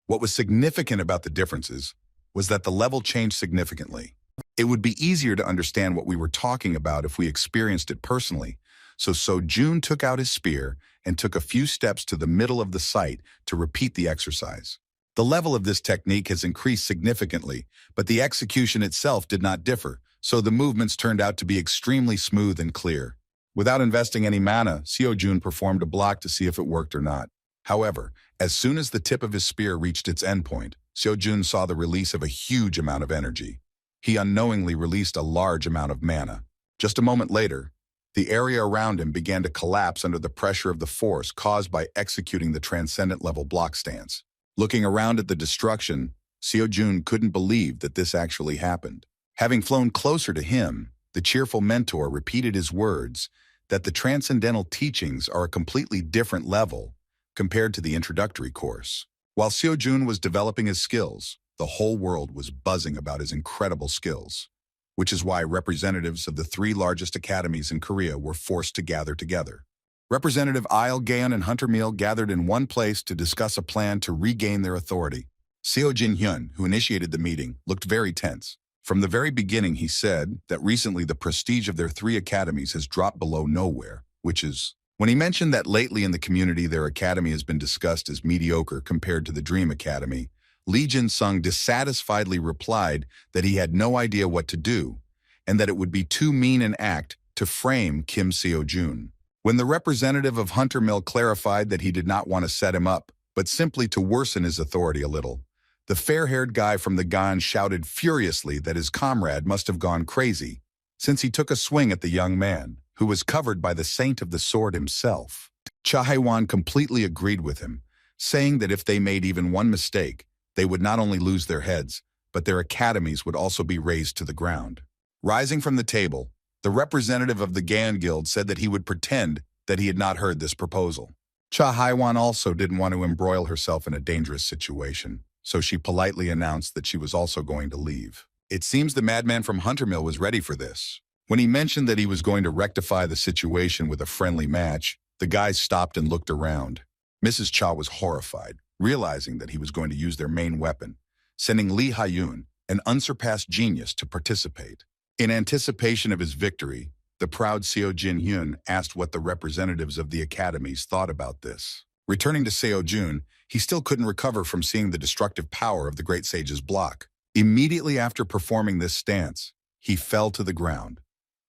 What was significant about the differences was that the level changed significantly. It would be easier to understand what we were talking about if we experienced it personally, so Seo-jun took out his spear and took a few steps to the middle of the site to repeat the exercise. The level of this technique has increased significantly, but the execution itself did not differ, so the movements turned out to be extremely smooth and clear. Without investing any mana, Seo-jun performed a block to see if it worked or not. However, as soon as the tip of his spear reached its endpoint, Seo-jun saw the release of a huge amount of energy. He unknowingly released a large amount of mana. Just a moment later, the area around him began to collapse under the pressure of the force caused by executing the transcendent level block stance. Looking around at the destruction, Seo-jun couldn't believe that this actually happened. Having flown closer to him, the cheerful mentor repeated his words that the transcendental teachings are a completely different level compared to the introductory course. While Seo-jun was developing his skills, the whole world was buzzing about his incredible skills, which is why representatives of the 3 largest academies in Korea were forced to gather together. Representative Il Gaon and Hunter Meal gathered in one place to discuss a plan to regain their authority. Seo Jin-hyun, who initiated the meeting, looked very tense. From the very beginning, he said that recently the prestige of their 3 academies has dropped below nowhere, which is... When he mentioned that lately in the community their academy has been discussed as mediocre compared to the Dream Academy, Lee Jin-sung dissatisfiedly replied that he had no idea what to do, and that it would be too mean an act to frame Kim Seo-jun. When the representative of Hunter Mill clarified that he did not want to set him up, but simply to worsen his authority a little, the fair-haired guy from the Gan shouted furiously that his comrade must have gone crazy, since he took a swing at the young man, who was covered by the Saint of the Sword himself. Cha Hae-won completely agreed with him, saying that if they made even one mistake, they would not only lose their heads, but their academies would also be razed to the ground. Rising from the table, the representative of the Gan Guild said that he would pretend that he had not heard this proposal. Cha Haiwan also didn't want to embroil herself in a dangerous situation, so she politely announced that she was also going to leave. It seems the madman from Huntermill was ready for this. When he mentioned that he was going to rectify the situation with a friendly match, the guys stopped and looked around. Mrs. Cha was horrified, realizing that he was going to use their main weapon, sending Li Haiyun, an unsurpassed genius, to participate. In anticipation of his victory, the proud Seo Jin Hyun asked what the representatives of the academies thought about this. Returning to Seo Jun, he still couldn't recover from seeing the destructive power of the great sage's block. Immediately after performing this stance, he fell to the ground.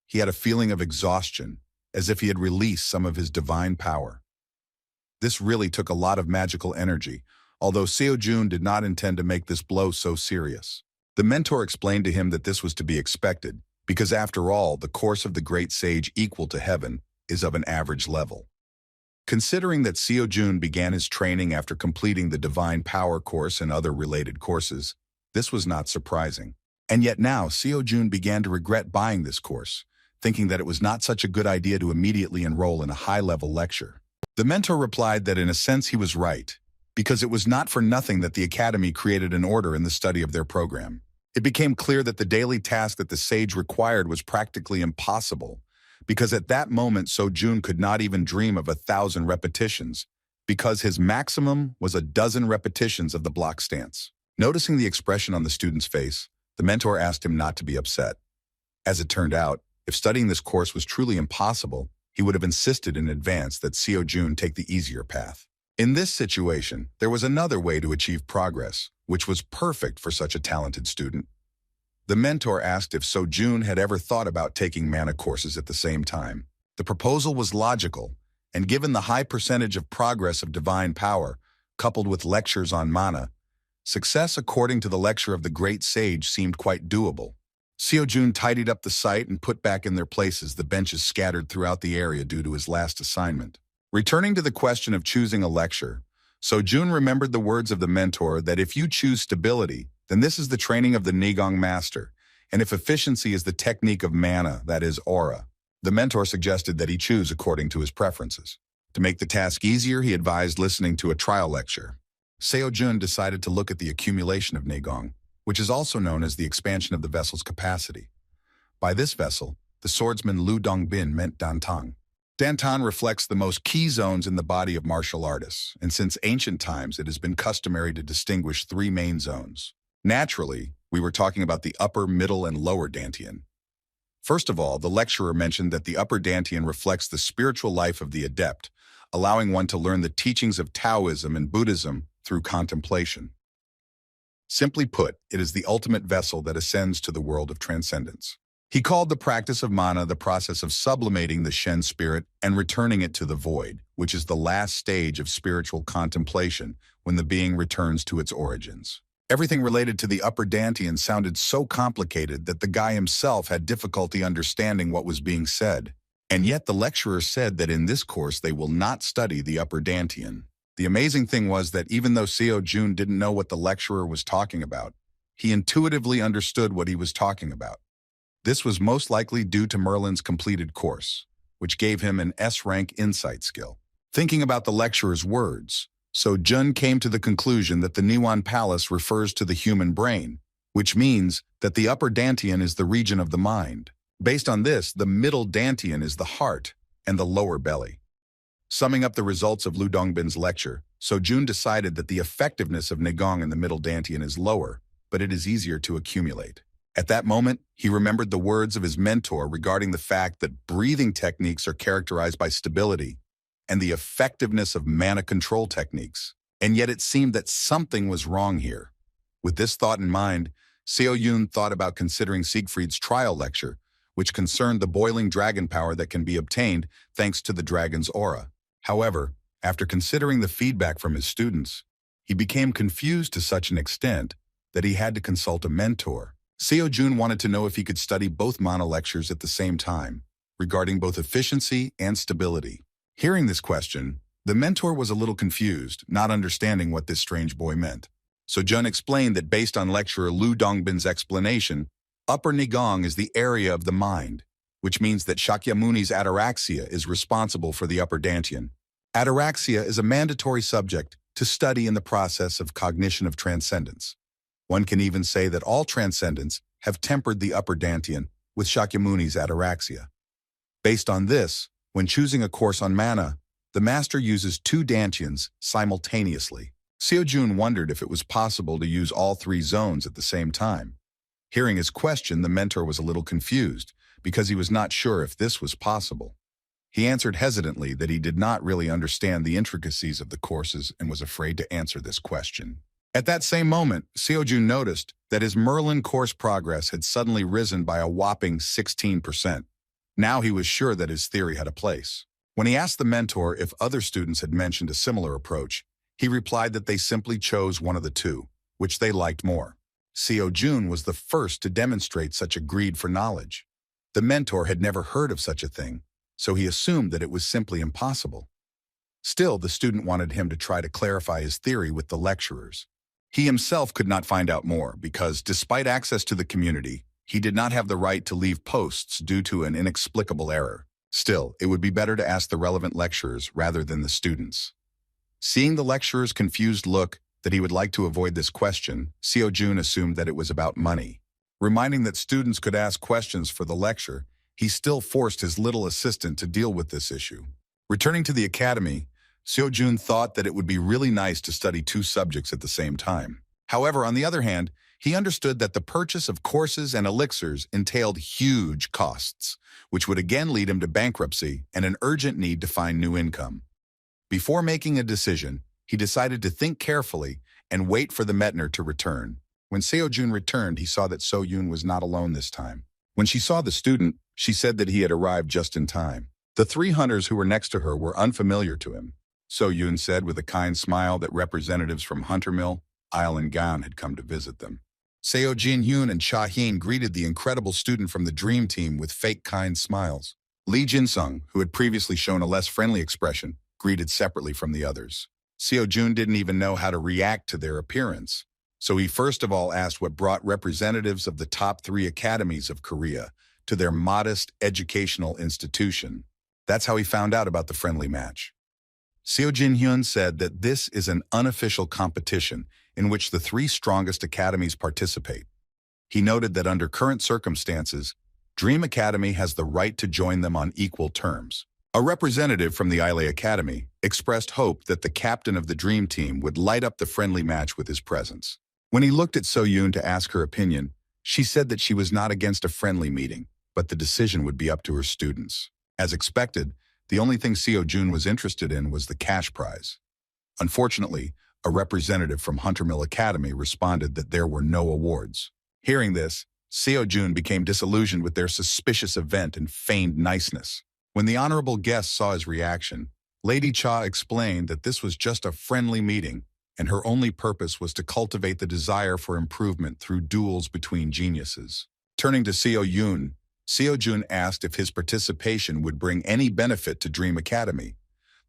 He had a feeling of exhaustion, as if he had released some of his divine power. This really took a lot of magical energy, although Seo Jun did not intend to make this blow so serious. The mentor explained to him that this was to be expected, because after all, the course of the great sage equal to heaven is of an average level. Considering that Seo Jun began his training after completing the Divine Power course and other related courses, this was not surprising. And yet now, Seo Jun began to regret buying this course, thinking that it was not such a good idea to immediately enroll in a high-level lecture. The mentor replied that in a sense he was right, because it was not for nothing that the academy created an order in the study of their program. It became clear that the daily task that the sage required was practically impossible, because at that moment Seo Jun could not even dream of 1,000 repetitions, because his maximum was 12 repetitions of the block stance. Noticing the expression on the student's face, the mentor asked him not to be upset. As it turned out, if studying this course was truly impossible, he would have insisted in advance that Seo Jun take the easier path. In this situation, there was another way to achieve progress, which was perfect for such a talented student. The mentor asked if Seo Jun had ever thought about taking mana courses at the same time. The proposal was logical, and given the high percentage of progress of divine power, coupled with lectures on mana, success according to the lecture of the great sage seemed quite doable. Seo Jun tidied up the site and put back in their places the benches scattered throughout the area due to his last assignment. Returning to the question of choosing a lecture, Seo Jun remembered the words of the mentor that if you choose stability, then this is the training of the Nigong master, and if efficiency is the technique of mana, that is aura. The mentor suggested that he choose according to his preferences. To make the task easier, he advised listening to a trial lecture. Seo Jun decided to look at the accumulation of Nigong, which is also known as the expansion of the vessel's capacity. By this vessel, the swordsman Lu Dongbin meant Dantang. Dantan reflects the most key zones in the body of martial artists, and since ancient times it has been customary to distinguish 3 main zones. Naturally, we were talking about the upper, middle, and lower Dantian. First of all, the lecturer mentioned that the upper Dantian reflects the spiritual life of the adept, allowing one to learn the teachings of Taoism and Buddhism through contemplation. Simply put, it is the ultimate vessel that ascends to the world of transcendence. He called the practice of mana the process of sublimating the Shen spirit and returning it to the void, which is the last stage of spiritual contemplation when the being returns to its origins. Everything related to the upper Dantian sounded so complicated that the guy himself had difficulty understanding what was being said. And yet the lecturer said that in this course they will not study the upper Dantian. The amazing thing was that even though Seo Jun didn't know what the lecturer was talking about, he intuitively understood what he was talking about. This was most likely due to Merlin's completed course, which gave him an S-rank insight skill. Thinking about the lecturer's words, Seo Jun came to the conclusion that the Niwan Palace refers to the human brain, which means that the upper Dantian is the region of the mind. Based on this, the middle Dantian is the heart and the lower belly. Summing up the results of Lu Dongbin's lecture, Seo Jun decided that the effectiveness of Nigong in the middle Dantian is lower, but it is easier to accumulate. At that moment, he remembered the words of his mentor regarding the fact that breathing techniques are characterized by stability and the effectiveness of mana control techniques. And yet it seemed that something was wrong here. With this thought in mind, Seo Jun thought about considering Siegfried's trial lecture, which concerned the boiling dragon power that can be obtained thanks to the dragon's aura. However, after considering the feedback from his students, he became confused to such an extent that he had to consult a mentor. Seo Jun wanted to know if he could study both mana lectures at the same time, regarding both efficiency and stability. Hearing this question, the mentor was a little confused, not understanding what this strange boy meant. Seo-jun explained that based on lecturer Lu Dongbin's explanation, upper Nigong is the area of the mind, which means that Shakyamuni's ataraxia is responsible for the upper dantian. Ataraxia is a mandatory subject to study in the process of cognition of transcendence. One can even say that all transcendents have tempered the upper dantian with Shakyamuni's ataraxia. Based on this, when choosing a course on mana, the master uses two dantians simultaneously. Seo-jun wondered if it was possible to use all three zones at the same time. Hearing his question, the mentor was a little confused because he was not sure if this was possible. He answered hesitantly that he did not really understand the intricacies of the courses and was afraid to answer this question. At that same moment, Seo-jun noticed that his Merlin course progress had suddenly risen by a whopping 16%. Now he was sure that his theory had a place. When he asked the mentor if other students had mentioned a similar approach, he replied that they simply chose one of the two, which they liked more. Seo-jun was the first to demonstrate such a greed for knowledge. The mentor had never heard of such a thing, so he assumed that it was simply impossible. Still, the student wanted him to try to clarify his theory with the lecturers. He himself could not find out more because, despite access to the community, he did not have the right to leave posts due to an inexplicable error. Still, it would be better to ask the relevant lecturers rather than the students. Seeing the lecturer's confused look that he would like to avoid this question, Seo-jun assumed that it was about money. Reminding that students could ask questions for the lecture, he still forced his little assistant to deal with this issue. Returning to the academy, Seo-jun thought that it would be really nice to study two subjects at the same time. However, on the other hand, he understood that the purchase of courses and elixirs entailed huge costs, which would again lead him to bankruptcy and an urgent need to find new income. Before making a decision, he decided to think carefully and wait for the Metner to return. When Seo-jun returned, he saw that So-yun was not alone this time. When she saw the student, she said that he had arrived just in time. The three hunters who were next to her were unfamiliar to him. So-yun said with a kind smile that representatives from Hunter Mill, Isle and Gown had come to visit them. Seo Jin-hyun and Cha Heen greeted the incredible student from the Dream Team with fake kind smiles. Lee Jin-sung, who had previously shown a less friendly expression, greeted separately from the others. Seo-jun didn't even know how to react to their appearance, so he first of all asked what brought representatives of the top 3 academies of Korea to their modest educational institution. That's how he found out about the friendly match. Seo Jin-hyun said that this is an unofficial competition in which the 3 strongest academies participate. He noted that under current circumstances, Dream Academy has the right to join them on equal terms. A representative from the Ile Academy expressed hope that the captain of the Dream Team would light up the friendly match with his presence. When he looked at So-yun to ask her opinion, she said that she was not against a friendly meeting, but the decision would be up to her students. As expected, the only thing Seo-jun was interested in was the cash prize. Unfortunately, a representative from Hunter Mill Academy responded that there were no awards. Hearing this, Seo-jun became disillusioned with their suspicious event and feigned niceness. When the honorable guest saw his reaction, Lady Cha explained that this was just a friendly meeting, and her only purpose was to cultivate the desire for improvement through duels between geniuses. Turning to Seo-yun, Seo-jun asked if his participation would bring any benefit to Dream Academy.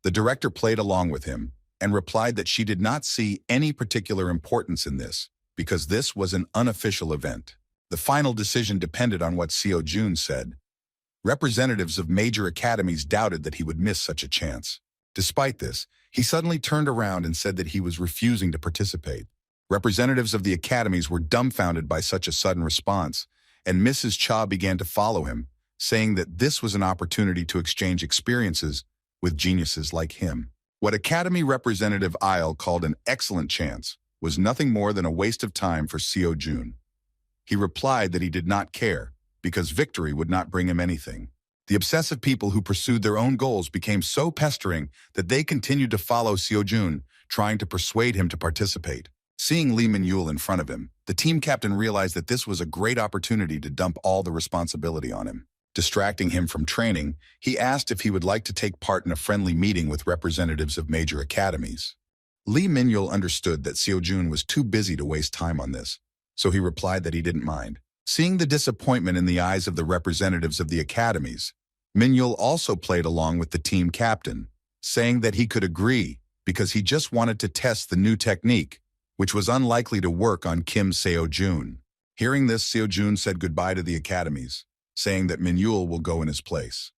The director played along with him and replied that she did not see any particular importance in this because this was an unofficial event. The final decision depended on what Seo-jun said. Representatives of major academies doubted that he would miss such a chance. Despite this, he suddenly turned around and said that he was refusing to participate. Representatives of the academies were dumbfounded by such a sudden response, and Mrs. Cha began to follow him, saying that this was an opportunity to exchange experiences with geniuses like him. What Academy Representative Isle called an excellent chance was nothing more than a waste of time for Seo-jun. He replied that he did not care, because victory would not bring him anything. The obsessive people who pursued their own goals became so pestering that they continued to follow Seo-jun, trying to persuade him to participate. Seeing Lee Min-yul in front of him, the team captain realized that this was a great opportunity to dump all the responsibility on him. Distracting him from training, he asked if he would like to take part in a friendly meeting with representatives of major academies. Lee Min-yul understood that Seo-jun was too busy to waste time on this, so he replied that he didn't mind. Seeing the disappointment in the eyes of the representatives of the academies, Min-yul also played along with the team captain, saying that he could agree because he just wanted to test the new technique, which was unlikely to work on Kim Seo-jun. Hearing this, Seo-jun said goodbye to the academies, saying that Min-yul will go in his place.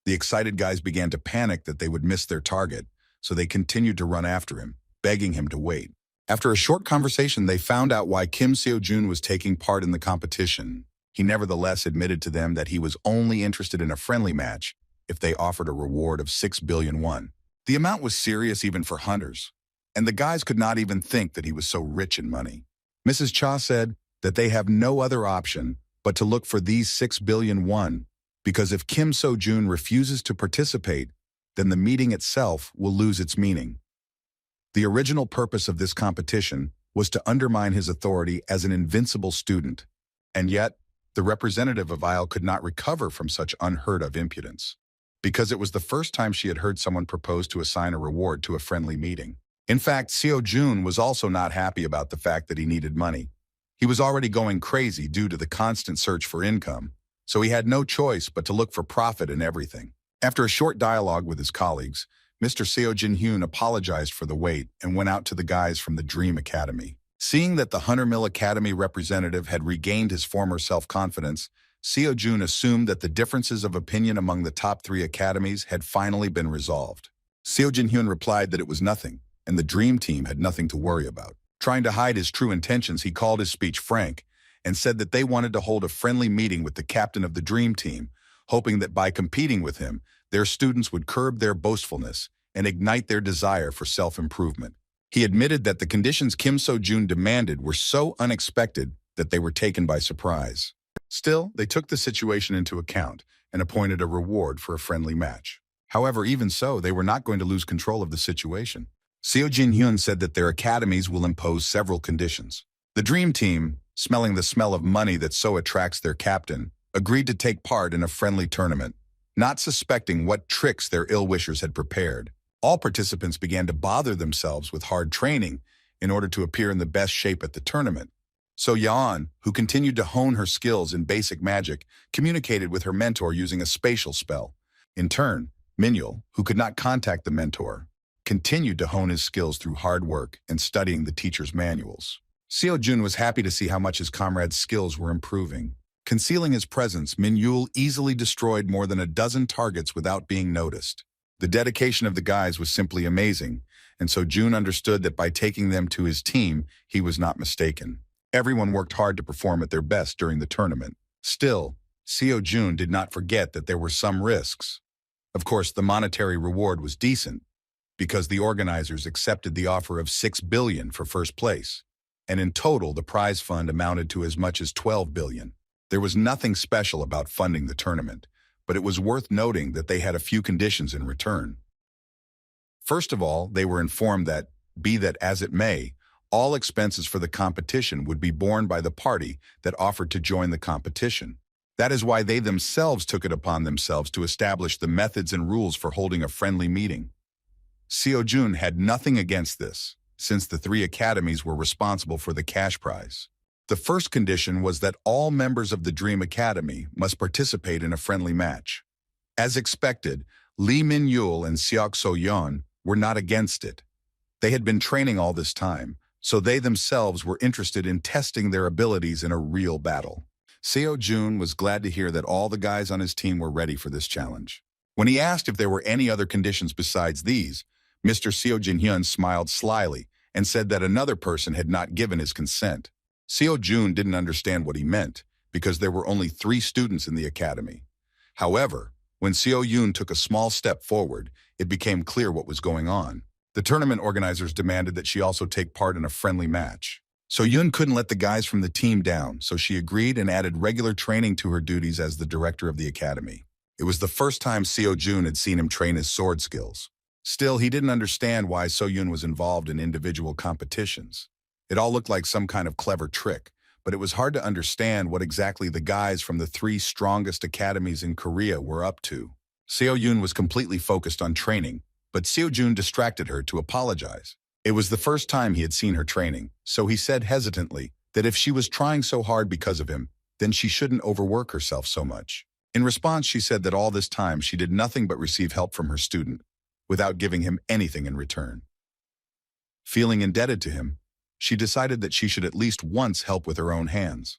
The excited guys began to panic that they would miss their target, so they continued to run after him, begging him to wait. After a short conversation, they found out why Kim Seo-jun was taking part in the competition. He nevertheless admitted to them that he was only interested in a friendly match if they offered a reward of 6 billion won. The amount was serious even for hunters, and the guys could not even think that he was so rich in money. Mrs. Cha said that they have no other option but to look for these 6 billion won, because if Kim Seo-jun refuses to participate, then the meeting itself will lose its meaning. The original purpose of this competition was to undermine his authority as an invincible student, and yet the representative of Isle could not recover from such unheard-of impudence, because it was the first time she had heard someone propose to assign a reward to a friendly meeting. In fact, Seo-jun was also not happy about the fact that he needed money. He was already going crazy due to the constant search for income, so he had no choice but to look for profit in everything. After a short dialogue with his colleagues, Mr. Seo Jin-hyun apologized for the wait and went out to the guys from the Dream Academy. Seeing that the Hunter Mill Academy representative had regained his former self-confidence, Seo-jun assumed that the differences of opinion among the top 3 academies had finally been resolved. Seo Jin-hyun replied that it was nothing, and the Dream Team had nothing to worry about. Trying to hide his true intentions, he called his speech frank and said that they wanted to hold a friendly meeting with the captain of the Dream Team, hoping that by competing with him, their students would curb their boastfulness and ignite their desire for self-improvement. He admitted that the conditions Kim Seo-jun demanded were so unexpected that they were taken by surprise. Still, they took the situation into account and appointed a reward for a friendly match. However, even so, they were not going to lose control of the situation. Seo Jin-hyun said that their academies will impose several conditions. The Dream Team, smelling the smell of money that so attracts their captain, agreed to take part in a friendly tournament, not suspecting what tricks their ill-wishers had prepared. All participants began to bother themselves with hard training in order to appear in the best shape at the tournament. So Yeon, who continued to hone her skills in basic magic, communicated with her mentor using a spatial spell. In turn, Min-yul, who could not contact the mentor, continued to hone his skills through hard work and studying the teacher's manuals. Seo-jun was happy to see how much his comrades' skills were improving. Concealing his presence, Min-yul easily destroyed more than a dozen targets without being noticed. The dedication of the guys was simply amazing, and so Jun understood that by taking them to his team, he was not mistaken. Everyone worked hard to perform at their best during the tournament. Still, Seo-jun did not forget that there were some risks. Of course, the monetary reward was decent, because the organizers accepted the offer of 6 billion for first place, and in total the prize fund amounted to as much as 12 billion. There was nothing special about funding the tournament, but it was worth noting that they had a few conditions in return. First of all, they were informed that, be that as it may, all expenses for the competition would be borne by the party that offered to join the competition. That is why they themselves took it upon themselves to establish the methods and rules for holding a friendly meeting. Seo-jun had nothing against this, since the 3 academies were responsible for the cash prize. The first condition was that all members of the Dream Academy must participate in a friendly match. As expected, Lee Min-yul and Seok So-yeon were not against it. They had been training all this time, so they themselves were interested in testing their abilities in a real battle. Seo-jun was glad to hear that all the guys on his team were ready for this challenge. When he asked if there were any other conditions besides these, Mr. Seo Jin-hyun smiled slyly and said that another person had not given his consent. Seo-jun didn't understand what he meant, because there were only 3 students in the academy. However, when Seo-yun took a small step forward, it became clear what was going on. The tournament organizers demanded that she also take part in a friendly match. So-yun couldn't let the guys from the team down, so she agreed and added regular training to her duties as the director of the academy. It was the first time Seo-jun had seen him train his sword skills. Still, he didn't understand why So-yun was involved in individual competitions. It all looked like some kind of clever trick, but it was hard to understand what exactly the guys from the 3 strongest academies in Korea were up to. Seo-yun was completely focused on training, but Seo-jun distracted her to apologize. It was the first time he had seen her training, so he said hesitantly that if she was trying so hard because of him, then she shouldn't overwork herself so much. In response, she said that all this time she did nothing but receive help from her student, without giving him anything in return. Feeling indebted to him, she decided that she should at least once help with her own hands.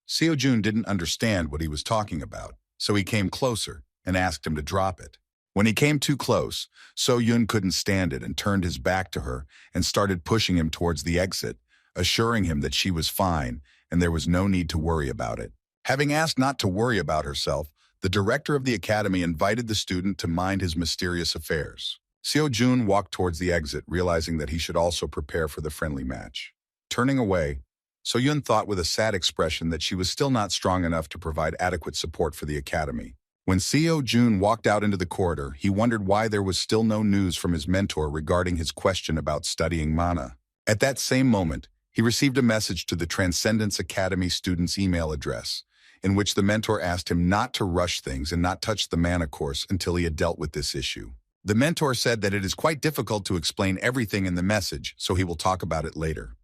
Seo-jun didn't understand what he was talking about, so he came closer and asked him to drop it. When he came too close, So-yun couldn't stand it and turned his back to her and started pushing him towards the exit, assuring him that she was fine and there was no need to worry about it. Having asked not to worry about herself, the director of the academy invited the student to mind his mysterious affairs. Seo-jun walked towards the exit, realizing that he should also prepare for the friendly match. Turning away, So-yun thought with a sad expression that she was still not strong enough to provide adequate support for the academy. When Seo-jun walked out into the corridor, he wondered why there was still no news from his mentor regarding his question about studying mana. At that same moment, he received a message to the Transcendence Academy student's email address, in which the mentor asked him not to rush things and not touch the mana course until he had dealt with this issue. The mentor said that it is quite difficult to explain everything in the message, so he will talk about it later.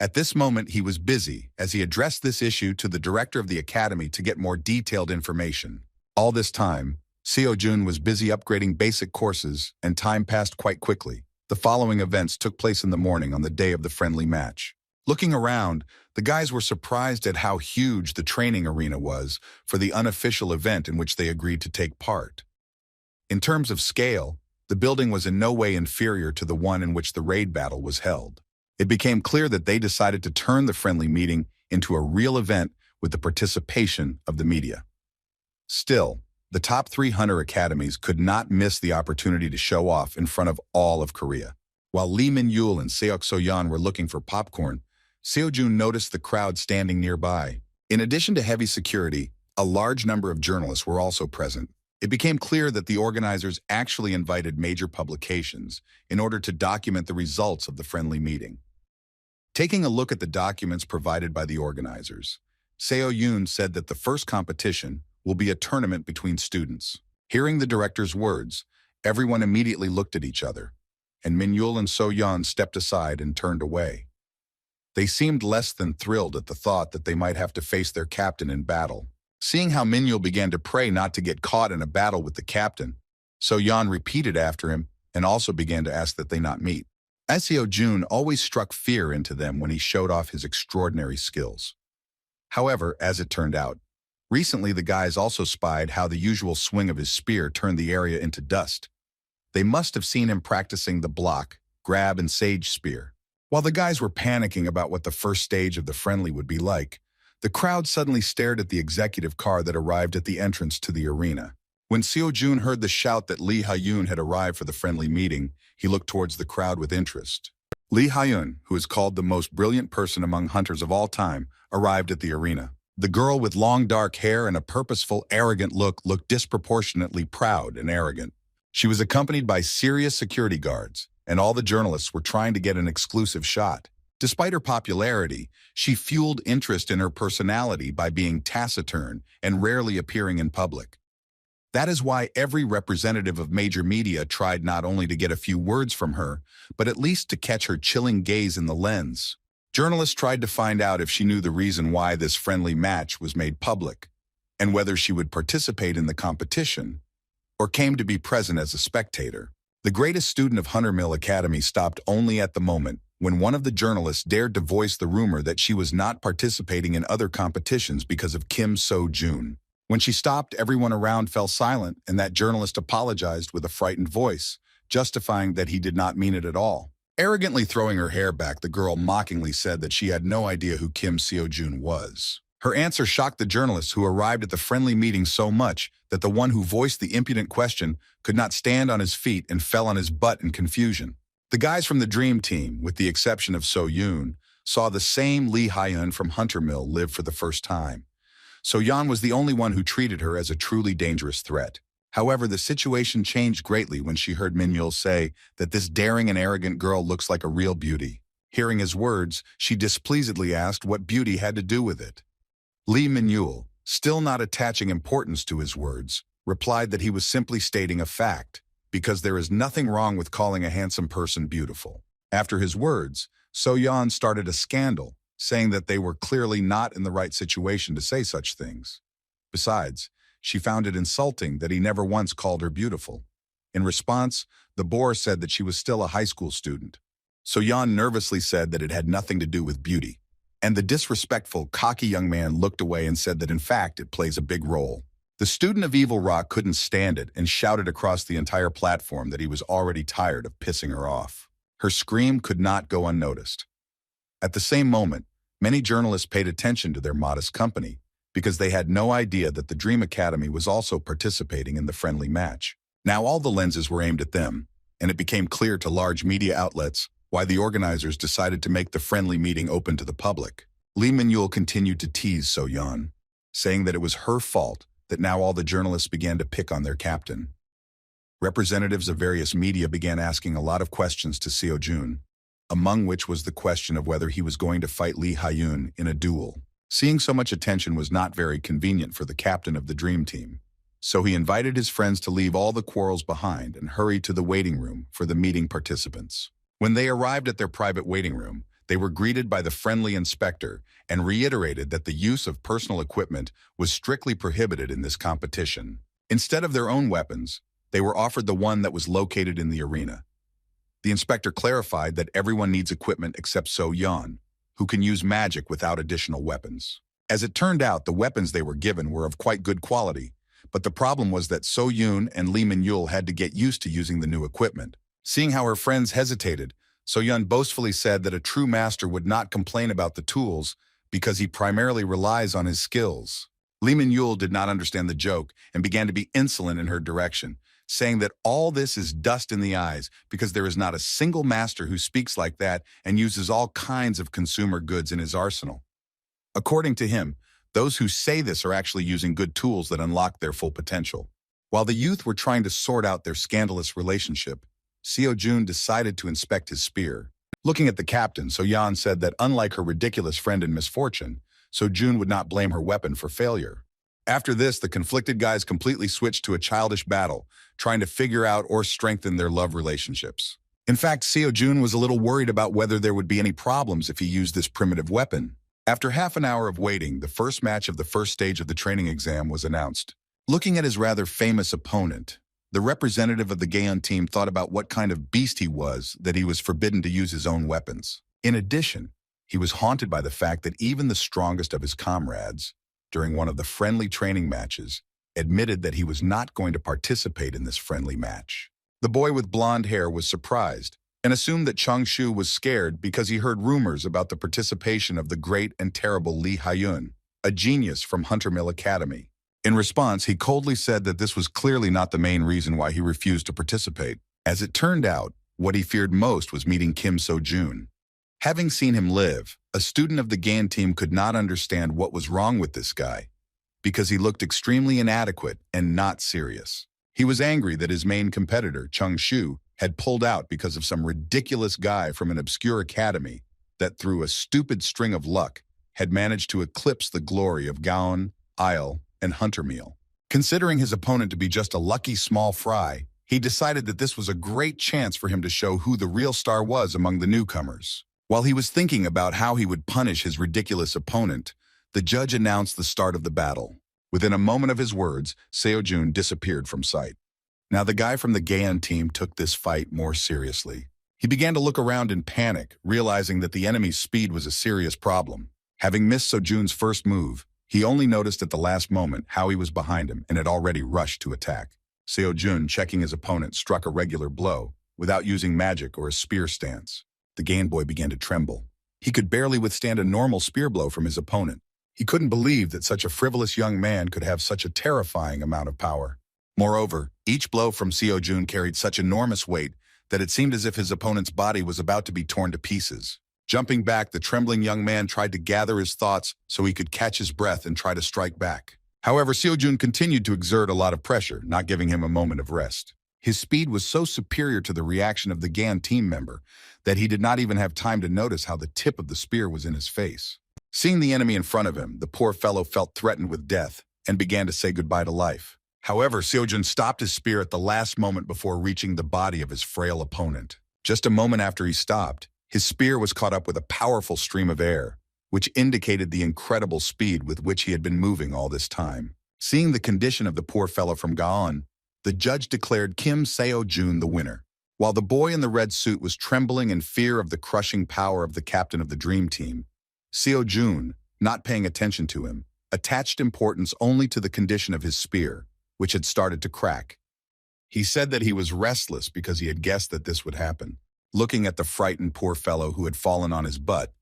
At this moment, he was busy as he addressed this issue to the director of the academy to get more detailed information. All this time, Seo-jun was busy upgrading basic courses, and time passed quite quickly. The following events took place in the morning on the day of the friendly match. Looking around, the guys were surprised at how huge the training arena was for the unofficial event in which they agreed to take part. In terms of scale, the building was in no way inferior to the one in which the raid battle was held. It became clear that they decided to turn the friendly meeting into a real event with the participation of the media. Still, the top 3 hunter academies could not miss the opportunity to show off in front of all of Korea. While Lee Min-yul and Seok So-yeon were looking for popcorn, Seo-jun noticed the crowd standing nearby. In addition to heavy security, a large number of journalists were also present. It became clear that the organizers actually invited major publications in order to document the results of the friendly meeting. Taking a look at the documents provided by the organizers, Seo-yun said that the first competition will be a tournament between students. Hearing the director's words, everyone immediately looked at each other, and Min-yul and So-yeon stepped aside and turned away. They seemed less than thrilled at the thought that they might have to face their captain in battle. Seeing how Min-yul began to pray not to get caught in a battle with the captain, So-yeon repeated after him and also began to ask that they not meet. Seo-jun always struck fear into them when he showed off his extraordinary skills. However, as it turned out, recently the guys also spied how the usual swing of his spear turned the area into dust. They must have seen him practicing the block, grab, and sage spear. While the guys were panicking about what the first stage of the friendly would be like, the crowd suddenly stared at the executive car that arrived at the entrance to the arena. When Seo-jun heard the shout that Lee Ha-yoon had arrived for the friendly meeting, he looked towards the crowd with interest. Lee Ha-yoon, who is called the most brilliant person among hunters of all time, arrived at the arena. The girl with long dark hair and a purposeful, arrogant look looked disproportionately proud and arrogant. She was accompanied by serious security guards, and all the journalists were trying to get an exclusive shot. Despite her popularity, she fueled interest in her personality by being taciturn and rarely appearing in public. That is why every representative of major media tried not only to get a few words from her, but at least to catch her chilling gaze in the lens. Journalists tried to find out if she knew the reason why this friendly match was made public, and whether she would participate in the competition, or came to be present as a spectator. The greatest student of Hunter Mill Academy stopped only at the moment when one of the journalists dared to voice the rumor that she was not participating in other competitions because of Kim So-jun. When she stopped, everyone around fell silent, and that journalist apologized with a frightened voice, justifying that he did not mean it at all. Arrogantly throwing her hair back, the girl mockingly said that she had no idea who Kim Seo-jun was. Her answer shocked the journalists who arrived at the friendly meeting so much that the one who voiced the impudent question could not stand on his feet and fell on his butt in confusion. The guys from the Dream Team, with the exception of So-yun, saw the same Lee Ha-yoon from Hunter Mill live for the first time. So-yeon was the only one who treated her as a truly dangerous threat. However, the situation changed greatly when she heard Min-yul say that this daring and arrogant girl looks like a real beauty. Hearing his words, she displeasedly asked what beauty had to do with it. Lee Min-yul, still not attaching importance to his words, replied that he was simply stating a fact, because there is nothing wrong with calling a handsome person beautiful. After his words, So-yeon started a scandal, saying that they were clearly not in the right situation to say such things. Besides, she found it insulting that he never once called her beautiful. In response, the boar said that she was still a high school student. So-yeon nervously said that it had nothing to do with beauty. And the disrespectful, cocky young man looked away and said that in fact it plays a big role. The student of Evil Rock couldn't stand it and shouted across the entire platform that he was already tired of pissing her off. Her scream could not go unnoticed. At the same moment, many journalists paid attention to their modest company because they had no idea that the Dream Academy was also participating in the friendly match. Now all the lenses were aimed at them, and it became clear to large media outlets why the organizers decided to make the friendly meeting open to the public. Lee Min-yul continued to tease So-yeon, saying that it was her fault that now all the journalists began to pick on their captain. Representatives of various media began asking a lot of questions to Seo-jun, among which was the question of whether he was going to fight Lee Ha-yoon in a duel. Seeing so much attention was not very convenient for the captain of the Dream Team, so he invited his friends to leave all the quarrels behind and hurried to the waiting room for the meeting participants. When they arrived at their private waiting room, they were greeted by the friendly inspector and reiterated that the use of personal equipment was strictly prohibited in this competition. Instead of their own weapons, they were offered the one that was located in the arena. The inspector clarified that everyone needs equipment except So-yeon, who can use magic without additional weapons. As it turned out, the weapons they were given were of quite good quality, but the problem was that So-yoon and Lee Min-yul had to get used to using the new equipment. Seeing how her friends hesitated, So-yeon boastfully said that a true master would not complain about the tools because he primarily relies on his skills. Lee Min-yul did not understand the joke and began to be insolent in her direction, saying that all this is dust in the eyes because there is not a single master who speaks like that and uses all kinds of consumer goods in his arsenal. According to him, those who say this are actually using good tools that unlock their full potential. While the youth were trying to sort out their scandalous relationship, Seo-jun decided to inspect his spear. Looking at the captain, So-yeon said that unlike her ridiculous friend in misfortune, So-jun would not blame her weapon for failure. After this, the conflicted guys completely switched to a childish battle, trying to figure out or strengthen their love relationships. In fact, Seo-jun was a little worried about whether there would be any problems if he used this primitive weapon. After half an hour of waiting, the first match of the first stage of the training exam was announced. Looking at his rather famous opponent, the representative of the Gaeon team thought about what kind of beast he was that he was forbidden to use his own weapons. In addition, he was haunted by the fact that even the strongest of his comrades, during one of the friendly training matches, admitted that he was not going to participate in this friendly match. The boy with blonde hair was surprised and assumed that Chung-shu was scared because he heard rumors about the participation of the great and terrible Lee Ha-yoon, a genius from Hunter Mill Academy. In response, he coldly said that this was clearly not the main reason why he refused to participate. As it turned out, what he feared most was meeting Kim So-jun. Having seen him live, a student of the Gaeon team could not understand what was wrong with this guy, because he looked extremely inadequate and not serious. He was angry that his main competitor, Chung-shu, had pulled out because of some ridiculous guy from an obscure academy that, through a stupid string of luck, had managed to eclipse the glory of Gaon, Isle, and Huntermeal. Considering his opponent to be just a lucky small fry, he decided that this was a great chance for him to show who the real star was among the newcomers. While he was thinking about how he would punish his ridiculous opponent, the judge announced the start of the battle. Within a moment of his words, Seo-jun disappeared from sight. Now the guy from the Gaeon team took this fight more seriously. He began to look around in panic, realizing that the enemy's speed was a serious problem. Having missed Seo-jun's first move, he only noticed at the last moment how he was behind him and had already rushed to attack. Seo-jun, checking his opponent, struck a regular blow, without using magic or a spear stance. The Gaeon boy began to tremble. He could barely withstand a normal spear blow from his opponent. He couldn't believe that such a frivolous young man could have such a terrifying amount of power. Moreover, each blow from Seo-jun carried such enormous weight that it seemed as if his opponent's body was about to be torn to pieces. Jumping back, the trembling young man tried to gather his thoughts so he could catch his breath and try to strike back. However, Seo-jun continued to exert a lot of pressure, not giving him a moment of rest. His speed was so superior to the reaction of the Gaeon team member that he did not even have time to notice how the tip of the spear was in his face. Seeing the enemy in front of him, the poor fellow felt threatened with death and began to say goodbye to life. However, Seo-jun stopped his spear at the last moment before reaching the body of his frail opponent. Just a moment after he stopped, his spear was caught up with a powerful stream of air, which indicated the incredible speed with which he had been moving all this time. Seeing the condition of the poor fellow from Gaon, the judge declared Kim Seo-jun the winner. While the boy in the red suit was trembling in fear of the crushing power of the captain of the Dream Team, Seo-jun, not paying attention to him, attached importance only to the condition of his spear, which had started to crack. He said that he was restless because he had guessed that this would happen. Looking at the frightened poor fellow who had fallen on his butt,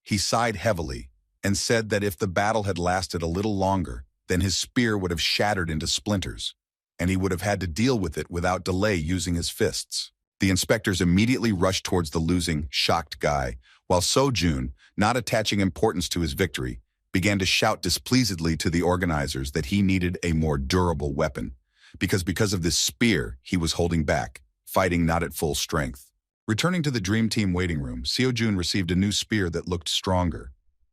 he sighed heavily and said that if the battle had lasted a little longer, then his spear would have shattered into splinters, and he would have had to deal with it without delay using his fists. The inspectors immediately rushed towards the losing, shocked guy, while Seo-jun, not attaching importance to his victory, began to shout displeasedly to the organizers that he needed a more durable weapon, because of this spear he was holding back, fighting not at full strength. Returning to the Dream Team waiting room, Seo-jun received a new spear that looked stronger,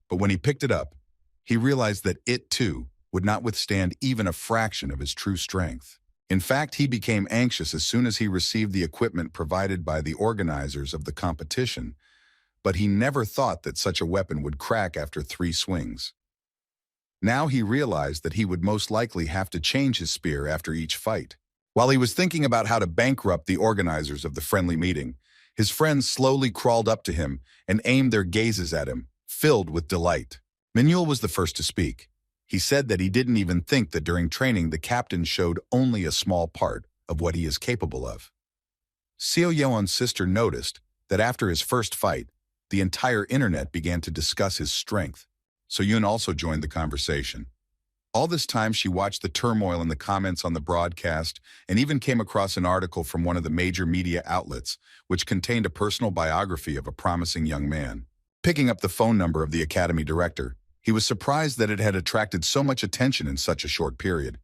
but when he picked it up, he realized that it, too, would not withstand even a fraction of his true strength. In fact, he became anxious as soon as he received the equipment provided by the organizers of the competition, but he never thought that such a weapon would crack after 3 swings. Now he realized that he would most likely have to change his spear after each fight. While he was thinking about how to bankrupt the organizers of the friendly meeting, his friends slowly crawled up to him and aimed their gazes at him, filled with delight. Minhyul was the first to speak. He said that he didn't even think that during training the captain showed only a small part of what he is capable of. Seo-yeon's sister noticed that after his first fight, the entire internet began to discuss his strength. So-yoon also joined the conversation. All this time she watched the turmoil in the comments on the broadcast and even came across an article from one of the major media outlets which contained a personal biography of a promising young man. Picking up the phone number of the academy director, he was surprised that it had attracted so much attention in such a short period.